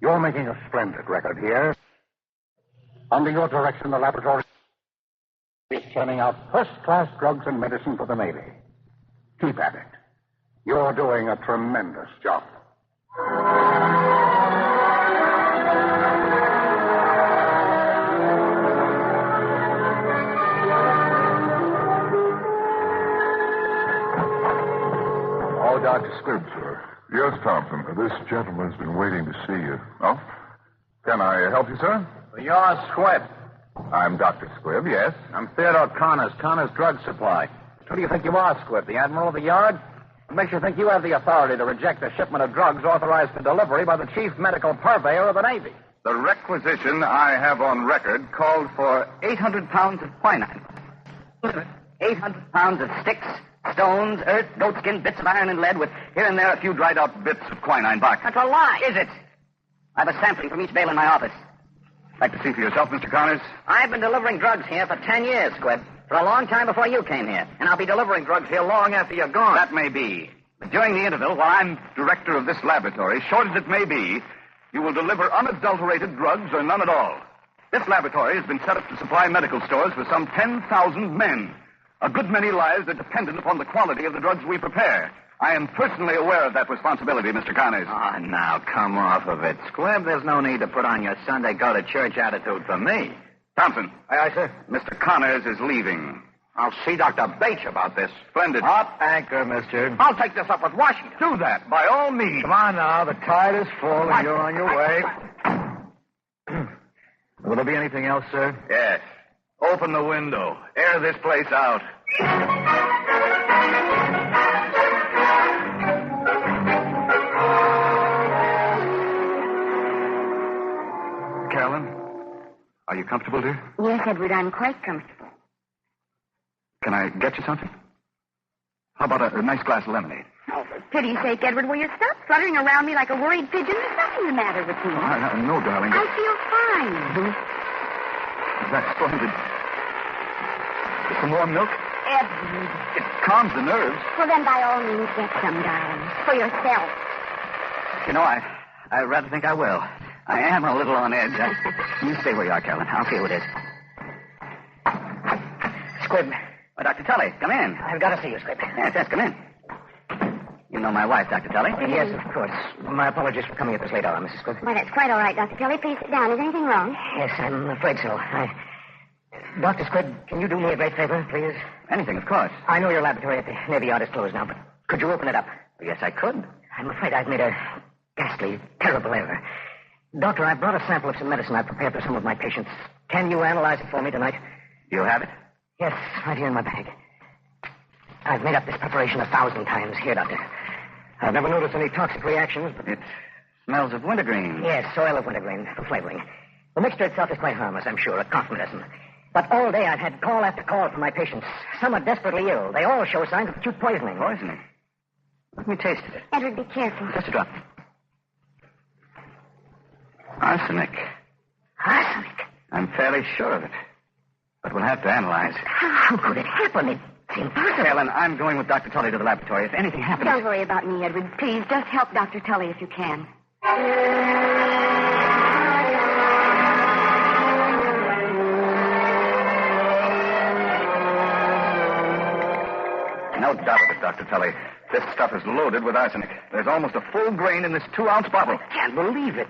Speaker 19: You're making a splendid record here. Under your direction, the laboratory is turning out first-class drugs and medicine for the Navy. Keep at it. You're doing a tremendous job.
Speaker 20: Oh, Dr. Squibb, sir.
Speaker 7: Yes, Thompson. This gentleman's been waiting to see you. Oh? Can I help you, sir?
Speaker 20: You're Squibb. I'm Dr. Squibb, yes. I'm Theodore Connors Drug Supply. Who do you think you are, Squibb? The Admiral of the Yard? What makes you think you have the authority to reject a shipment of drugs authorized for delivery by the chief medical purveyor of the Navy? The requisition I have on record called for 800 pounds of quinine. 800 pounds of sticks, stones, earth, goatskin, bits of iron and lead, with here and there a few dried out bits of quinine bark.
Speaker 10: That's a lie. Is it? I have a sampling from each bale in my office.
Speaker 20: Like to see for yourself, Mr. Connors?
Speaker 10: I've been delivering drugs here for 10 years, Squibb. For a long time before you came here. And I'll be delivering drugs here long after you're gone.
Speaker 20: That may be. But during the interval, while I'm director of this laboratory, short as it may be, you will deliver unadulterated drugs or none at all. This laboratory has been set up to supply medical stores for some 10,000 men. A good many lives are dependent upon the quality of the drugs we prepare. I am personally aware of that responsibility, Mr. Connors.
Speaker 10: Oh, now, come off of it, Squibb. There's no need to put on your Sunday go-to-church attitude for me.
Speaker 20: Thompson.
Speaker 10: Aye, aye, sir.
Speaker 20: Mr. Connors is leaving.
Speaker 10: I'll see Dr. Bache about this.
Speaker 20: Splendid.
Speaker 10: Up anchor, mister. I'll take this up with Washington.
Speaker 20: Do that, by all means.
Speaker 10: Come on now. The tide is full and you're on your way.
Speaker 20: Will there be anything else, sir? Yes. Open the window. Air this place out. Carolyn, are you comfortable, dear?
Speaker 18: Yes, Edward, I'm quite comfortable.
Speaker 20: Can I get you something? How about a nice glass of lemonade?
Speaker 18: Oh, for pity's sake, Edward, will you stop fluttering around me like a worried pigeon? There's nothing the matter with me.
Speaker 20: No, darling.
Speaker 18: I feel fine.
Speaker 20: That's splendid. Some warm milk?
Speaker 18: Edward.
Speaker 20: It calms the nerves.
Speaker 18: Well, then, by all means, get some, darling. For yourself.
Speaker 10: You know, I rather think I will. I am a little on edge. You stay where you are, Carolyn. I'll see who it is. Squibb. Oh, Dr. Tully, come in. I've got to see you, Squibb. Yes, come in. You know my wife, Dr. Tully.
Speaker 18: Yes,
Speaker 10: of course. My apologies for coming at this late hour, Mrs. Squibb.
Speaker 18: Why, that's quite all right, Dr. Kelly. Please sit down. Is anything wrong?
Speaker 10: Yes, I'm afraid so. Dr. Squibb, can you do me a great favor, please? Anything, of course. I know your laboratory at the Navy Yard is closed now, but could you open it up? Yes, I could. I'm afraid I've made a ghastly, terrible error. Doctor, I brought a sample of some medicine I've prepared for some of my patients. Can you analyze it for me tonight? You have it? Yes, right here in my bag. I've made up this preparation 1,000 times. Here, Doctor. I've never noticed any toxic reactions, but... It smells of wintergreen. Yes, soil of wintergreen for flavoring. The mixture itself is quite harmless, I'm sure, a cough medicine. But all day I've had call after call from my patients. Some are desperately ill. They all show signs of acute poisoning.
Speaker 14: Poisoning? Let me taste it.
Speaker 1: Edward, be careful.
Speaker 14: Just a drop. Arsenic.
Speaker 10: Arsenic?
Speaker 14: I'm fairly sure of it. But we'll have to analyze.
Speaker 10: How could it happen? It's impossible.
Speaker 14: Helen, I'm going with Dr. Tully to the laboratory. If anything happens...
Speaker 1: Don't worry about me, Edward. Please, just help Dr. Tully if you can.
Speaker 14: No doubt of it, Dr. Tully. This stuff is loaded with arsenic. There's almost a full grain in this 2-ounce bottle.
Speaker 10: I can't believe it.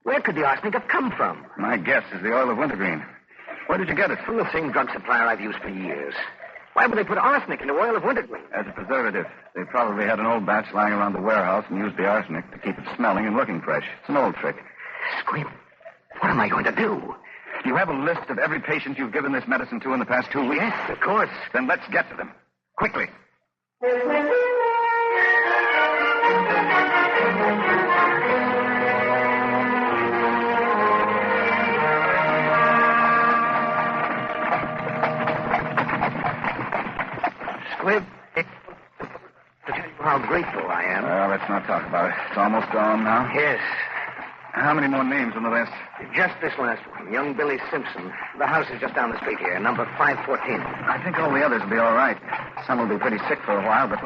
Speaker 10: Where could the arsenic have come from?
Speaker 14: My guess is the oil of wintergreen. Where did you get it?
Speaker 10: From the same drug supplier I've used for years. Why would they put arsenic in the oil of wintergreen?
Speaker 14: As a preservative. They probably had an old batch lying around the warehouse and used the arsenic to keep it smelling and looking fresh. It's an old trick.
Speaker 10: Squib, what am I going to do?
Speaker 14: Do you have a list of every patient you've given this medicine to in the past 2 weeks?
Speaker 10: Yes, of course.
Speaker 14: Then let's get to them. Quickly.
Speaker 10: Squib, to tell you how grateful I am.
Speaker 14: Well, let's not talk about it. It's almost gone now.
Speaker 10: Yes.
Speaker 14: How many more names on the list?
Speaker 10: Just this last one, young Billy Simpson. The house is just down the street here, number 514.
Speaker 14: I think all the others will be all right. Some will be pretty sick for a while, but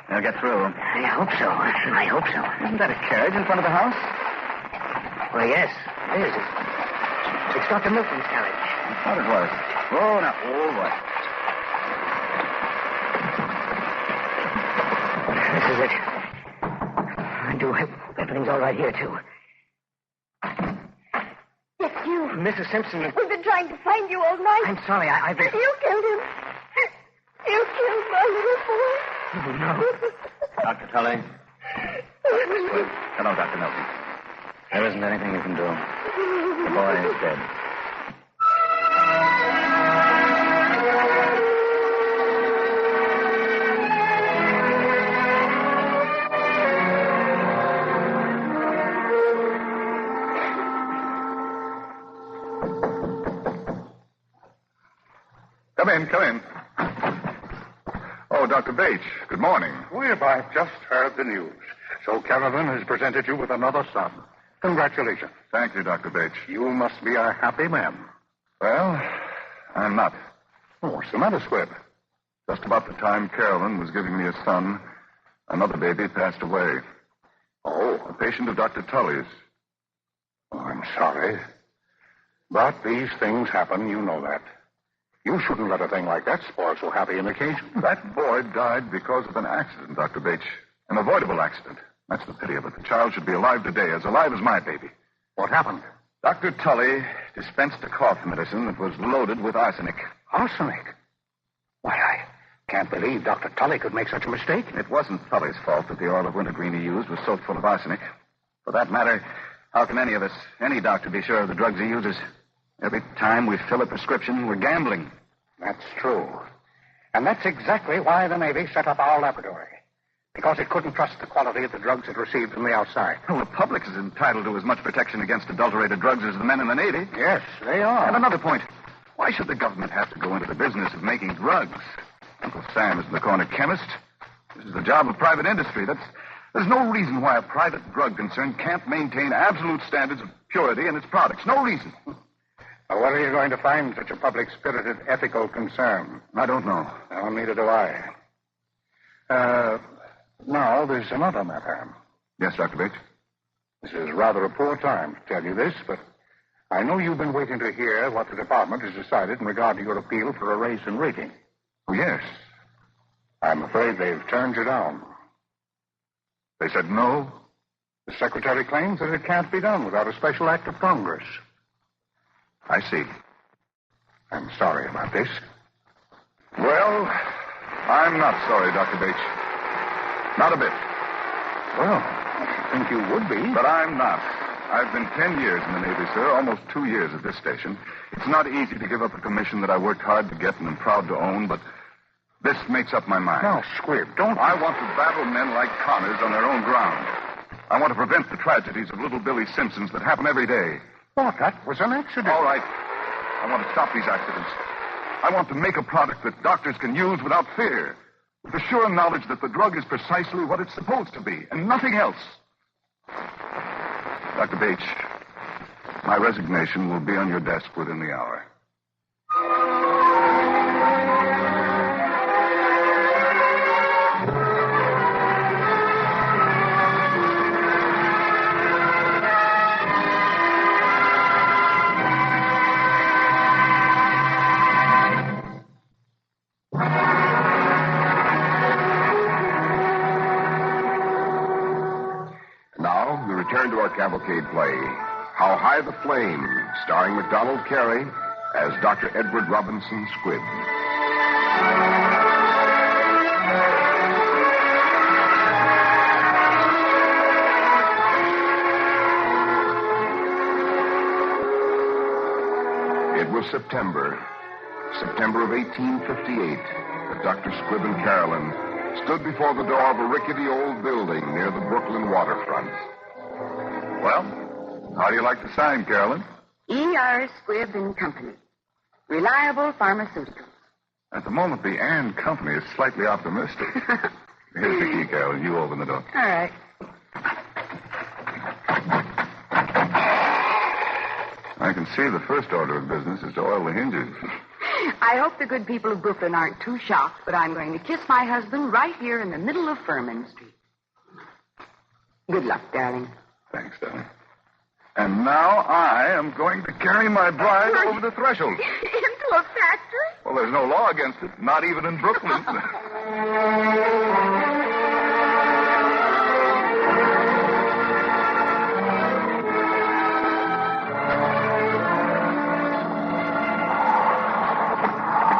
Speaker 14: they'll get through.
Speaker 10: I hope so. I hope so.
Speaker 14: Isn't that a carriage in front of the house?
Speaker 10: Well, yes, it is. It's Dr. Milton's carriage.
Speaker 14: I thought it was. Oh, no. Oh, boy.
Speaker 10: This is it. I do hope everything's all right here, too.
Speaker 1: It's you.
Speaker 10: Mrs. Simpson.
Speaker 1: We've been trying to find you all night.
Speaker 10: I'm sorry, I've been...
Speaker 1: You killed him. You killed my little boy.
Speaker 10: Oh, no.
Speaker 14: Dr. Tully. Hello, Dr. Milton. There isn't anything you can do. The boy is dead.
Speaker 7: Come in. Oh, Dr. Bates, good morning.
Speaker 19: I've just heard the news. So Caravan has presented you with another son. Congratulations.
Speaker 7: Thank you, Dr. Bates.
Speaker 19: You must be a happy man.
Speaker 7: Well, I'm not.
Speaker 19: Oh, what's the matter, Squib?
Speaker 7: Just about the time Carolyn was giving me a son, another baby passed away.
Speaker 19: Oh.
Speaker 7: A patient of Dr. Tully's.
Speaker 19: Oh, I'm sorry. But these things happen, you know that. You shouldn't let a thing like that spoil so happy an occasion.
Speaker 7: That boy died because of an accident, Dr. Bates. An avoidable accident. That's the pity of it. The child should be alive today, as alive as my baby.
Speaker 19: What happened?
Speaker 7: Dr. Tully dispensed a cough medicine that was loaded with arsenic.
Speaker 19: Arsenic? Why, I can't believe Dr. Tully could make such a mistake.
Speaker 7: It wasn't Tully's fault that the oil of wintergreen he used was soaked full of arsenic. For that matter, how can any of us, any doctor, be sure of the drugs he uses? Every time we fill a prescription, we're gambling.
Speaker 19: That's true. And that's exactly why the Navy set up our laboratory. Because it couldn't trust the quality of the drugs it received from the outside.
Speaker 7: Well, the public is entitled to as much protection against adulterated drugs as the men in the Navy.
Speaker 19: Yes, they are.
Speaker 7: And another point. Why should the government have to go into the business of making drugs? Uncle Sam isn't the corner chemist. This is the job of private industry. There's no reason why a private drug concern can't maintain absolute standards of purity in its products. No reason.
Speaker 19: Now, where are you going to find such a public-spirited ethical concern?
Speaker 7: I don't know.
Speaker 19: Well, neither do I. Now, there's another matter.
Speaker 7: Yes, Dr. Bates?
Speaker 19: This is rather a poor time to tell you this, but I know you've been waiting to hear what the department has decided in regard to your appeal for a raise in rating.
Speaker 7: Oh, yes.
Speaker 19: I'm afraid they've turned you down.
Speaker 7: They said no?
Speaker 19: The secretary claims that it can't be done without a special act of Congress.
Speaker 7: I see.
Speaker 19: I'm sorry about this.
Speaker 7: Well, I'm not sorry, Dr. Bates. Not a bit.
Speaker 19: Well, I should think you would be.
Speaker 7: But I'm not. I've been 10 years in the Navy, sir, almost 2 years at this station. It's not easy to give up a commission that I worked hard to get and am proud to own, but this makes up my mind.
Speaker 19: Now, Squib, don't...
Speaker 7: I want to battle men like Connors on their own ground. I want to prevent the tragedies of little Billy Simpsons that happen every day.
Speaker 19: What? That was an accident.
Speaker 7: All right. I want to stop these accidents. I want to make a product that doctors can use without fear, with the sure knowledge that the drug is precisely what it's supposed to be, and nothing else. Dr. Bates, my resignation will be on your desk within the hour. Return to our Cavalcade play, How High the Flame, starring MacDonald Carey as Dr. Edward Robinson Squibb. It was September of 1858, that Dr. Squibb and Carolyn stood before the door of a rickety old building near the Brooklyn waterfront. Well, how do you like the sign, Carolyn?
Speaker 8: E.R. Squibb and Company. Reliable pharmaceuticals.
Speaker 7: At the moment, the and Company is slightly optimistic. Here's the key, Carolyn. You open the door.
Speaker 8: All right.
Speaker 7: I can see the first order of business is to oil the hinges.
Speaker 8: I hope the good people of Brooklyn aren't too shocked, but I'm going to kiss my husband right here in the middle of Furman Street. Good luck, darling.
Speaker 7: Thanks, darling. And now I am going to carry my bride over the threshold.
Speaker 8: Into a factory?
Speaker 7: Well, there's no law against it, not even in Brooklyn.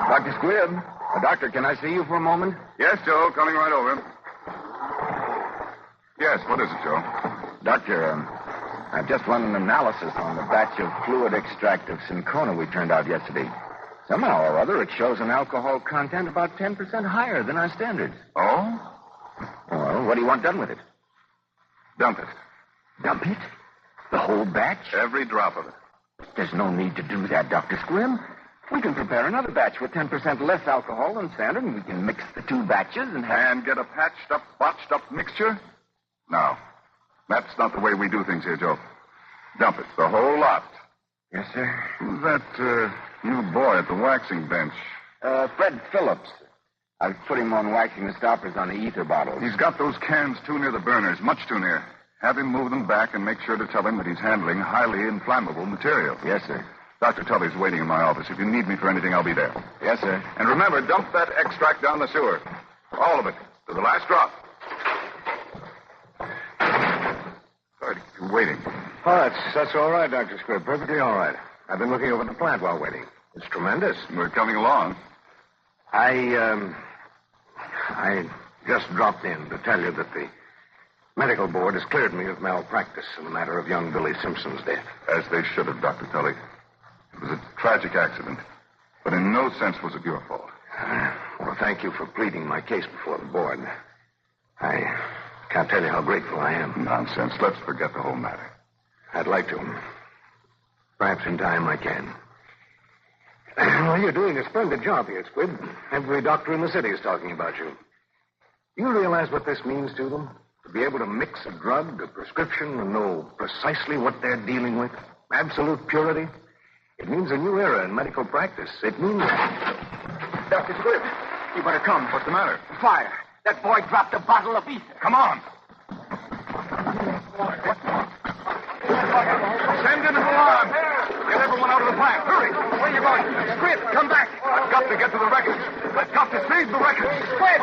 Speaker 22: Dr. Squibb. Doctor, can I see you for a moment?
Speaker 7: Yes, Joe, coming right over. Yes, what is it, Joe?
Speaker 22: Doctor, I've just run an analysis on the batch of fluid extract of Syncona we turned out yesterday. Somehow or other, it shows an alcohol content about 10% higher than our standards.
Speaker 7: Oh?
Speaker 22: Well, what do you want done with it?
Speaker 7: Dump it.
Speaker 22: Dump it? The whole batch?
Speaker 7: Every drop of it.
Speaker 22: There's no need to do that, Dr. Squibb. We can prepare another batch with 10% less alcohol than standard, and we can mix the two batches and have...
Speaker 7: And get a patched-up, botched-up mixture? No. That's not the way we do things here, Joe. Dump it, the whole lot.
Speaker 22: Yes, sir.
Speaker 7: Who's that new boy at the waxing bench?
Speaker 22: Fred Phillips. I've put him on waxing the stoppers on the ether bottles.
Speaker 7: He's got those cans too near the burners, much too near. Have him move them back and make sure to tell him that he's handling highly inflammable material.
Speaker 22: Yes, sir.
Speaker 7: Dr. Tully's waiting in my office. If you need me for anything, I'll be there.
Speaker 22: Yes, sir.
Speaker 7: And remember, dump that extract down the sewer. All of it, to the last drop. Sorry to keep you waiting.
Speaker 19: Oh, that's all right, Dr. Squibb. Perfectly all right. I've been looking over the plant while waiting. It's tremendous.
Speaker 7: We're coming along.
Speaker 19: I just dropped in to tell you that the medical board has cleared me of malpractice in the matter of young Billy Simpson's death.
Speaker 7: As they should have, Dr. Tully. It was a tragic accident, but in no sense was it your fault.
Speaker 19: Well, thank you for pleading my case before the board. I can't tell you how grateful I am.
Speaker 7: Nonsense. Let's forget the whole matter.
Speaker 19: I'd like to. Perhaps in time I can. Well, you're doing a splendid job here, Squibb. Every doctor in the city is talking about you. You realize what this means to them? To be able to mix a drug, a prescription, and know precisely what they're dealing with? Absolute purity? It means a new era in medical practice. It means...
Speaker 7: Dr. Squibb, you better come. What's the matter?
Speaker 10: Fire. That boy dropped a bottle of ether.
Speaker 7: Come on. Send in an alarm. Get everyone out of the plant. Hurry. Where are you going?
Speaker 10: Squibb, come back.
Speaker 7: I've got to get to the records. I've got to save the records.
Speaker 10: Squibb!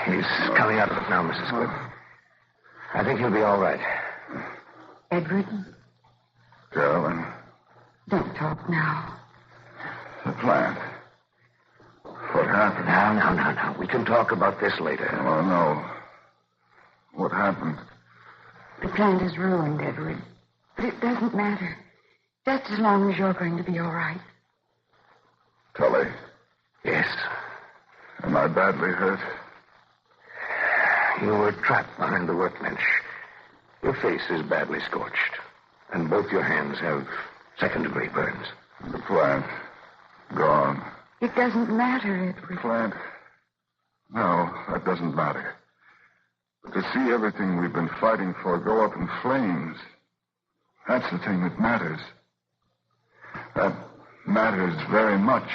Speaker 19: He's coming out of it now, Mrs. Squibb. I think he'll be all right.
Speaker 8: Edward,
Speaker 7: Carolyn,
Speaker 8: don't talk now.
Speaker 7: the plant. What happened?
Speaker 19: Now. We can talk about this later.
Speaker 7: Oh, no. What happened?
Speaker 8: The plant is ruined, Edward. But it doesn't matter. Just as long as you're going to be all right.
Speaker 20: Tully.
Speaker 19: Yes.
Speaker 20: Am I badly hurt?
Speaker 19: You were trapped behind the workbench. Your face is badly scorched, and both your hands have second-degree burns.
Speaker 20: The plant. Gone.
Speaker 8: It doesn't matter, Edward.
Speaker 20: Plant. No, that doesn't matter. But to see everything we've been fighting for go up in flames, that's the thing that matters. That matters very much.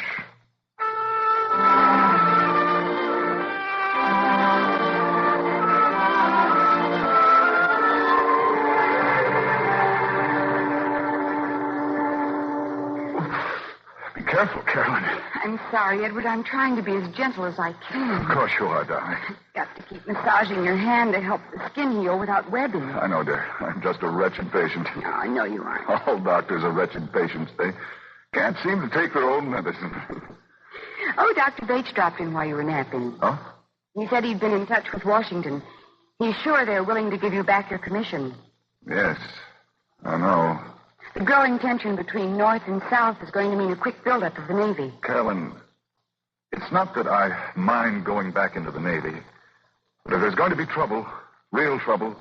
Speaker 20: Be careful, Carolyn.
Speaker 8: I'm sorry, Edward. I'm trying to be as gentle as I can.
Speaker 20: Of course you are, darling.
Speaker 8: Got to keep massaging your hand to help the skin heal without webbing.
Speaker 20: I know, dear. I'm just a wretched patient.
Speaker 8: No, I know you aren't.
Speaker 20: All doctors are wretched patients. They can't seem to take their own medicine.
Speaker 8: Oh, Dr. Bates dropped in while you were napping.
Speaker 20: Oh?
Speaker 8: He said he'd been in touch with Washington. He's sure they're willing to give you back your commission.
Speaker 20: Yes, I know.
Speaker 8: The growing tension between North and South is going to mean a quick buildup of the Navy.
Speaker 20: Carolyn, it's not that I mind going back into the Navy. But if there's going to be trouble, real trouble,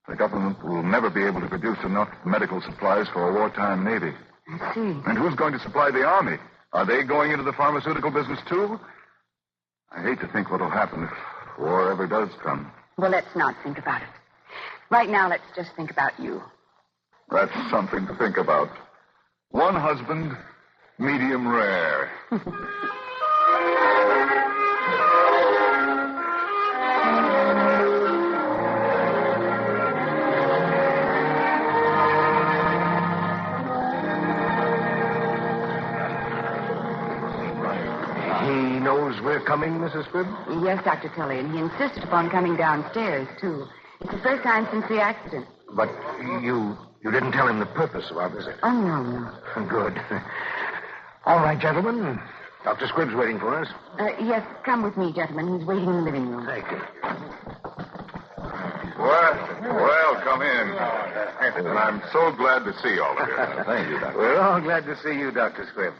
Speaker 20: the government will never be able to produce enough medical supplies for a wartime Navy.
Speaker 8: I see.
Speaker 20: And who's going to supply the Army? Are they going into the pharmaceutical business, too? I hate to think what'll happen if war ever does come.
Speaker 8: Well, let's not think about it. Right now, let's just think about you.
Speaker 20: That's something to think about. One husband, medium rare.
Speaker 19: He knows we're coming, Mrs. Squibb?
Speaker 8: Yes, Dr. Tully, and he insisted upon coming downstairs, too. It's the first time since the accident.
Speaker 19: But you didn't tell him the purpose of our visit.
Speaker 8: Oh, no.
Speaker 19: Good. All right, gentlemen. Dr. Squibb's waiting for us.
Speaker 8: Yes, come with me, gentlemen. He's waiting in the living room.
Speaker 19: Thank you.
Speaker 20: Well, come in. And I'm so glad to see all of you.
Speaker 19: Thank you, Doctor. We're all glad to see you, Dr. Squibb.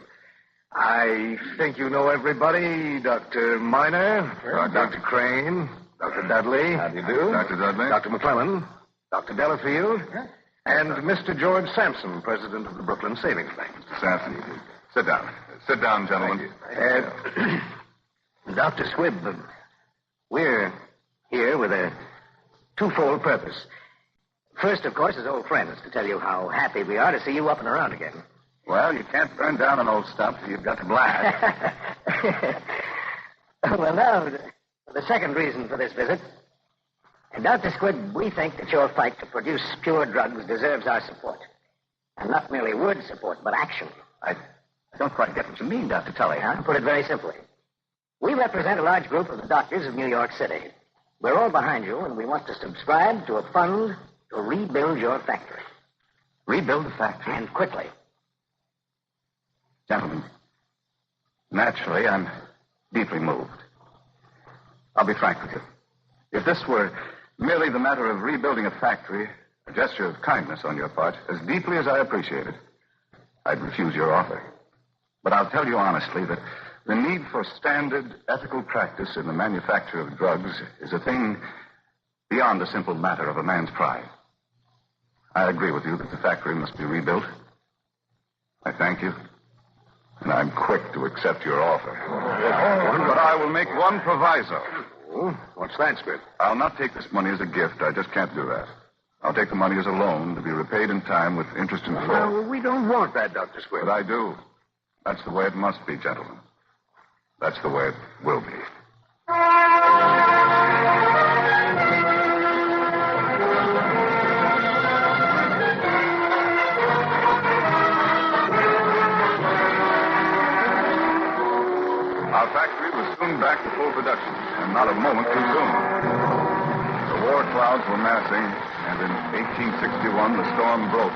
Speaker 19: I think you know everybody. Dr. Miner, Dr. Crane, Dr. Dudley. How do you do?
Speaker 20: Dr. Dudley.
Speaker 19: Dr. McClellan, Dr. Delafield, and Mr. George Sampson, president of the Brooklyn Savings Bank.
Speaker 20: Sampson, sit down. Sit down, gentlemen.
Speaker 19: Dr. Squibb, we're here with a twofold purpose. First, of course, as old friends, to tell you how happy we are to see you up and around again.
Speaker 20: Well, you can't burn down an old stump till you've got the blast.
Speaker 10: Well, now, the second reason for this visit. And Dr. Squibb, we think that your fight to produce pure drugs deserves our support. And not merely word support, but action.
Speaker 20: I don't quite get what you mean, Dr. Tully.
Speaker 10: I'll put it very simply. We represent a large group of the doctors of New York City. We're all behind you, and we want to subscribe to a fund to rebuild your factory.
Speaker 20: Rebuild the factory?
Speaker 10: And quickly.
Speaker 20: Gentlemen, naturally, I'm deeply moved. I'll be frank with you. If this were merely the matter of rebuilding a factory, a gesture of kindness on your part, as deeply as I appreciate it, I'd refuse your offer. But I'll tell you honestly that the need for standard ethical practice in the manufacture of drugs is a thing beyond the simple matter of a man's pride. I agree with you that the factory must be rebuilt. I thank you. And I'm quick to accept your offer. But I will make one proviso.
Speaker 19: Oh, what's that, Squibb?
Speaker 20: I'll not take this money as a gift. I just can't do that. I'll take the money as a loan to be repaid in time with interest and full.
Speaker 19: No, we don't want that, Dr. Squibb.
Speaker 20: But I do. That's the way it must be, gentlemen. That's the way it will be. Our factory was soon back to full production, and not a moment too soon. The war clouds were massing, and in 1861 the storm broke.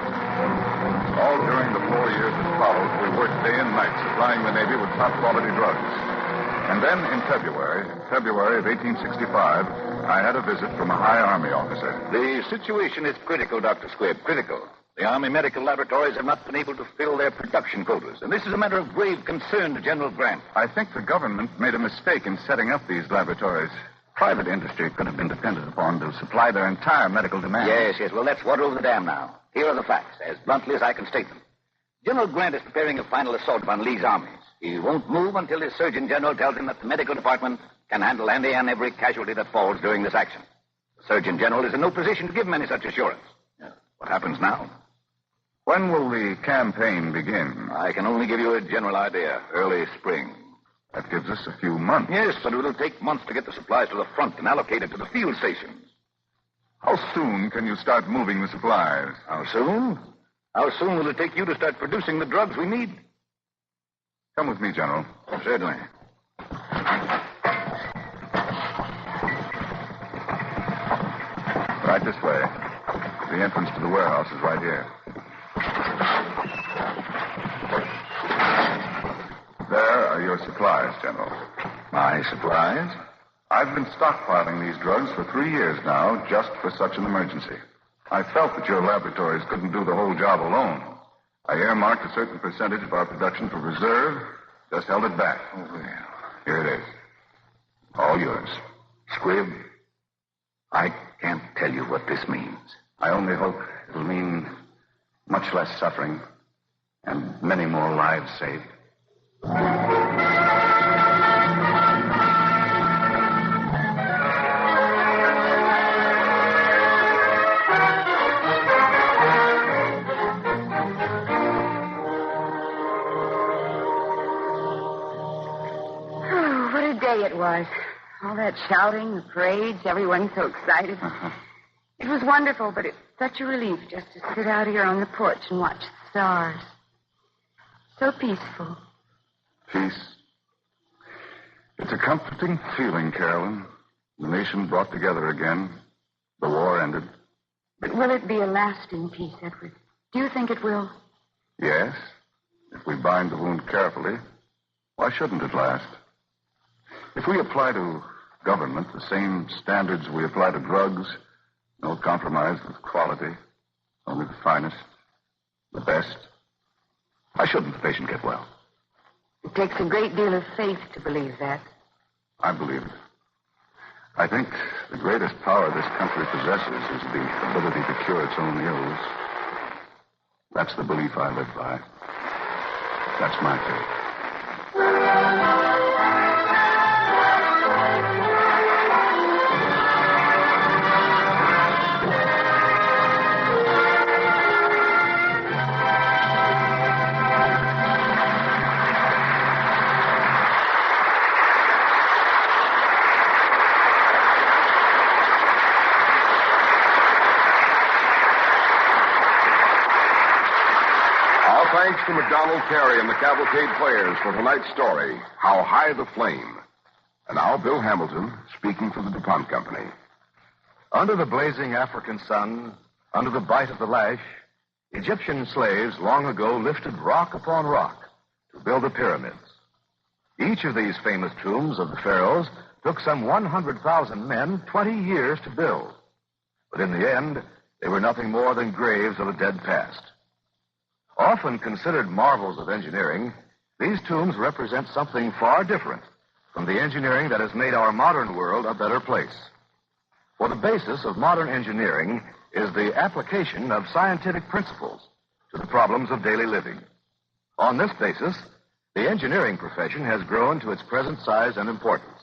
Speaker 20: All during the 4 years that followed, we worked day and night supplying the Navy with top-quality drugs. And then in February of 1865, I had a visit from a high Army officer.
Speaker 3: The situation is critical, Dr. Squibb, critical. The Army medical laboratories have not been able to fill their production quotas, and this is a matter of grave concern to General Grant.
Speaker 20: I think the government made a mistake in setting up these laboratories. Private industry could have been depended upon to supply their entire medical demand.
Speaker 3: Yes. Well, that's water over the dam now. Here are the facts, as bluntly as I can state them. General Grant is preparing a final assault upon Lee's armies. He won't move until his Surgeon General tells him that the medical department can handle any and every casualty that falls during this action. The Surgeon General is in no position to give him any such assurance.
Speaker 20: What happens now? When will the campaign begin?
Speaker 3: I can only give you a general idea. Early spring.
Speaker 20: That gives us a few months.
Speaker 3: Yes, but it will take months to get the supplies to the front and allocate it to the field stations.
Speaker 20: How soon can you start moving the supplies?
Speaker 3: How soon? How soon will it take you to start producing the drugs we need?
Speaker 20: Come with me, General.
Speaker 3: Certainly.
Speaker 20: Right this way. The entrance to the warehouse is right here. There are your supplies, General.
Speaker 3: My supplies?
Speaker 20: I've been stockpiling these drugs for 3 years now, just for such an emergency. I felt that your laboratories couldn't do the whole job alone. I earmarked a certain percentage of our production for reserve, just held it back.
Speaker 3: Oh, well.
Speaker 20: Here it is. All yours.
Speaker 3: Squibb, I can't tell you what this means.
Speaker 20: I only hope it'll mean much less suffering and many more lives saved.
Speaker 8: Oh, what a day it was. All that shouting, the parades, everyone so excited. It was wonderful, but it's such a relief just to sit out here on the porch and watch the stars. So peaceful.
Speaker 20: Peace. It's a comforting feeling, Carolyn. The nation brought together again. The war ended.
Speaker 8: But will it be a lasting peace, Edward? Do you think it will?
Speaker 20: Yes. If we bind the wound carefully, why shouldn't it last? If we apply to government the same standards we apply to drugs, no compromise with quality, only the finest, the best, why shouldn't the patient get well?
Speaker 8: It takes a great deal of faith to believe that.
Speaker 20: I believe it. I think the greatest power this country possesses is the ability to cure its own ills. That's the belief I live by. That's my faith.
Speaker 11: Thanks to McDonald, Carey, and the Cavalcade players for tonight's story, How High the Flame. And now, Bill Hamilton, speaking for the DuPont Company.
Speaker 12: Under the blazing African sun, under the bite of the lash, Egyptian slaves long ago lifted rock upon rock to build the pyramids. Each of these famous tombs of the pharaohs took some 100,000 men 20 years to build. But in the end, they were nothing more than graves of a dead past. Often considered marvels of engineering, these tombs represent something far different from the engineering that has made our modern world a better place. For the basis of modern engineering is the application of scientific principles to the problems of daily living. On this basis, the engineering profession has grown to its present size and importance.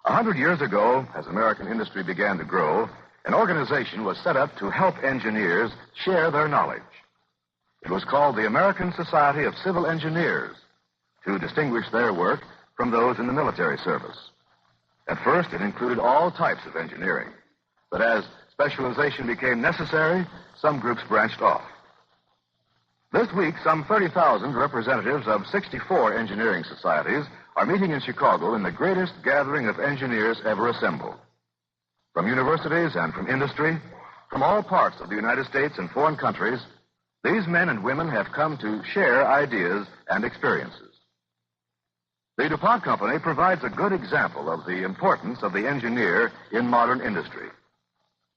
Speaker 12: 100 years ago, as American industry began to grow, an organization was set up to help engineers share their knowledge. It was called the American Society of Civil Engineers, to distinguish their work from those in the military service. At first, it included all types of engineering. But as specialization became necessary, some groups branched off. This week, some 30,000 representatives of 64 engineering societies are meeting in Chicago in the greatest gathering of engineers ever assembled. From universities and from industry, from all parts of the United States and foreign countries, these men and women have come to share ideas and experiences.
Speaker 20: The DuPont Company provides a good example of the importance of the engineer in modern industry.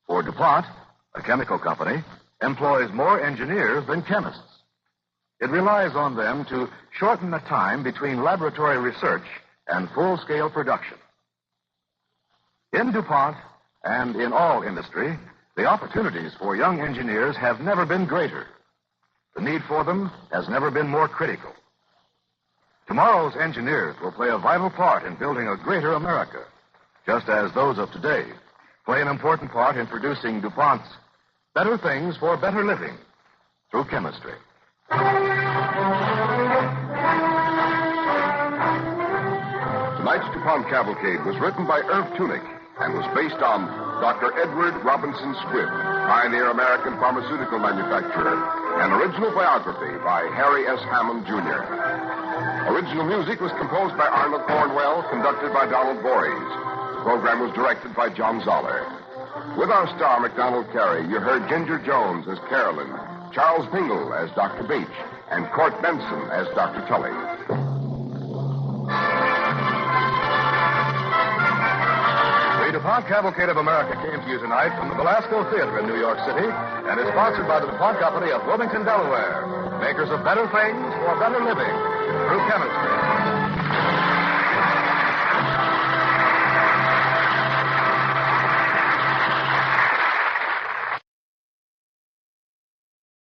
Speaker 20: For DuPont, a chemical company, employs more engineers than chemists. It relies on them to shorten the time between laboratory research and full-scale production. In DuPont and in all industry, the opportunities for young engineers have never been greater. The need for them has never been more critical. Tomorrow's engineers will play a vital part in building a greater America, just as those of today play an important part in producing DuPont's better things for better living through chemistry.
Speaker 11: Tonight's DuPont Cavalcade was written by Irv Tunick and was based on Dr. Edward Robinson Squibb, pioneer American pharmaceutical manufacturer, an original biography by Harry S. Hammond, Jr. Original music was composed by Arnold Cornwell, conducted by Donald Voorhees. The program was directed by John Zoller. With our star, MacDonald Carey, you heard Ginger Jones as Carolyn, Charles Bingle as Dr. Beach, and Court Benson as Dr. Tully.
Speaker 20: The DuPont Cavalcade of America came to you tonight from the Belasco Theater in New York City and is sponsored by the DuPont Company of Wilmington, Delaware, makers of better things for better living through chemistry.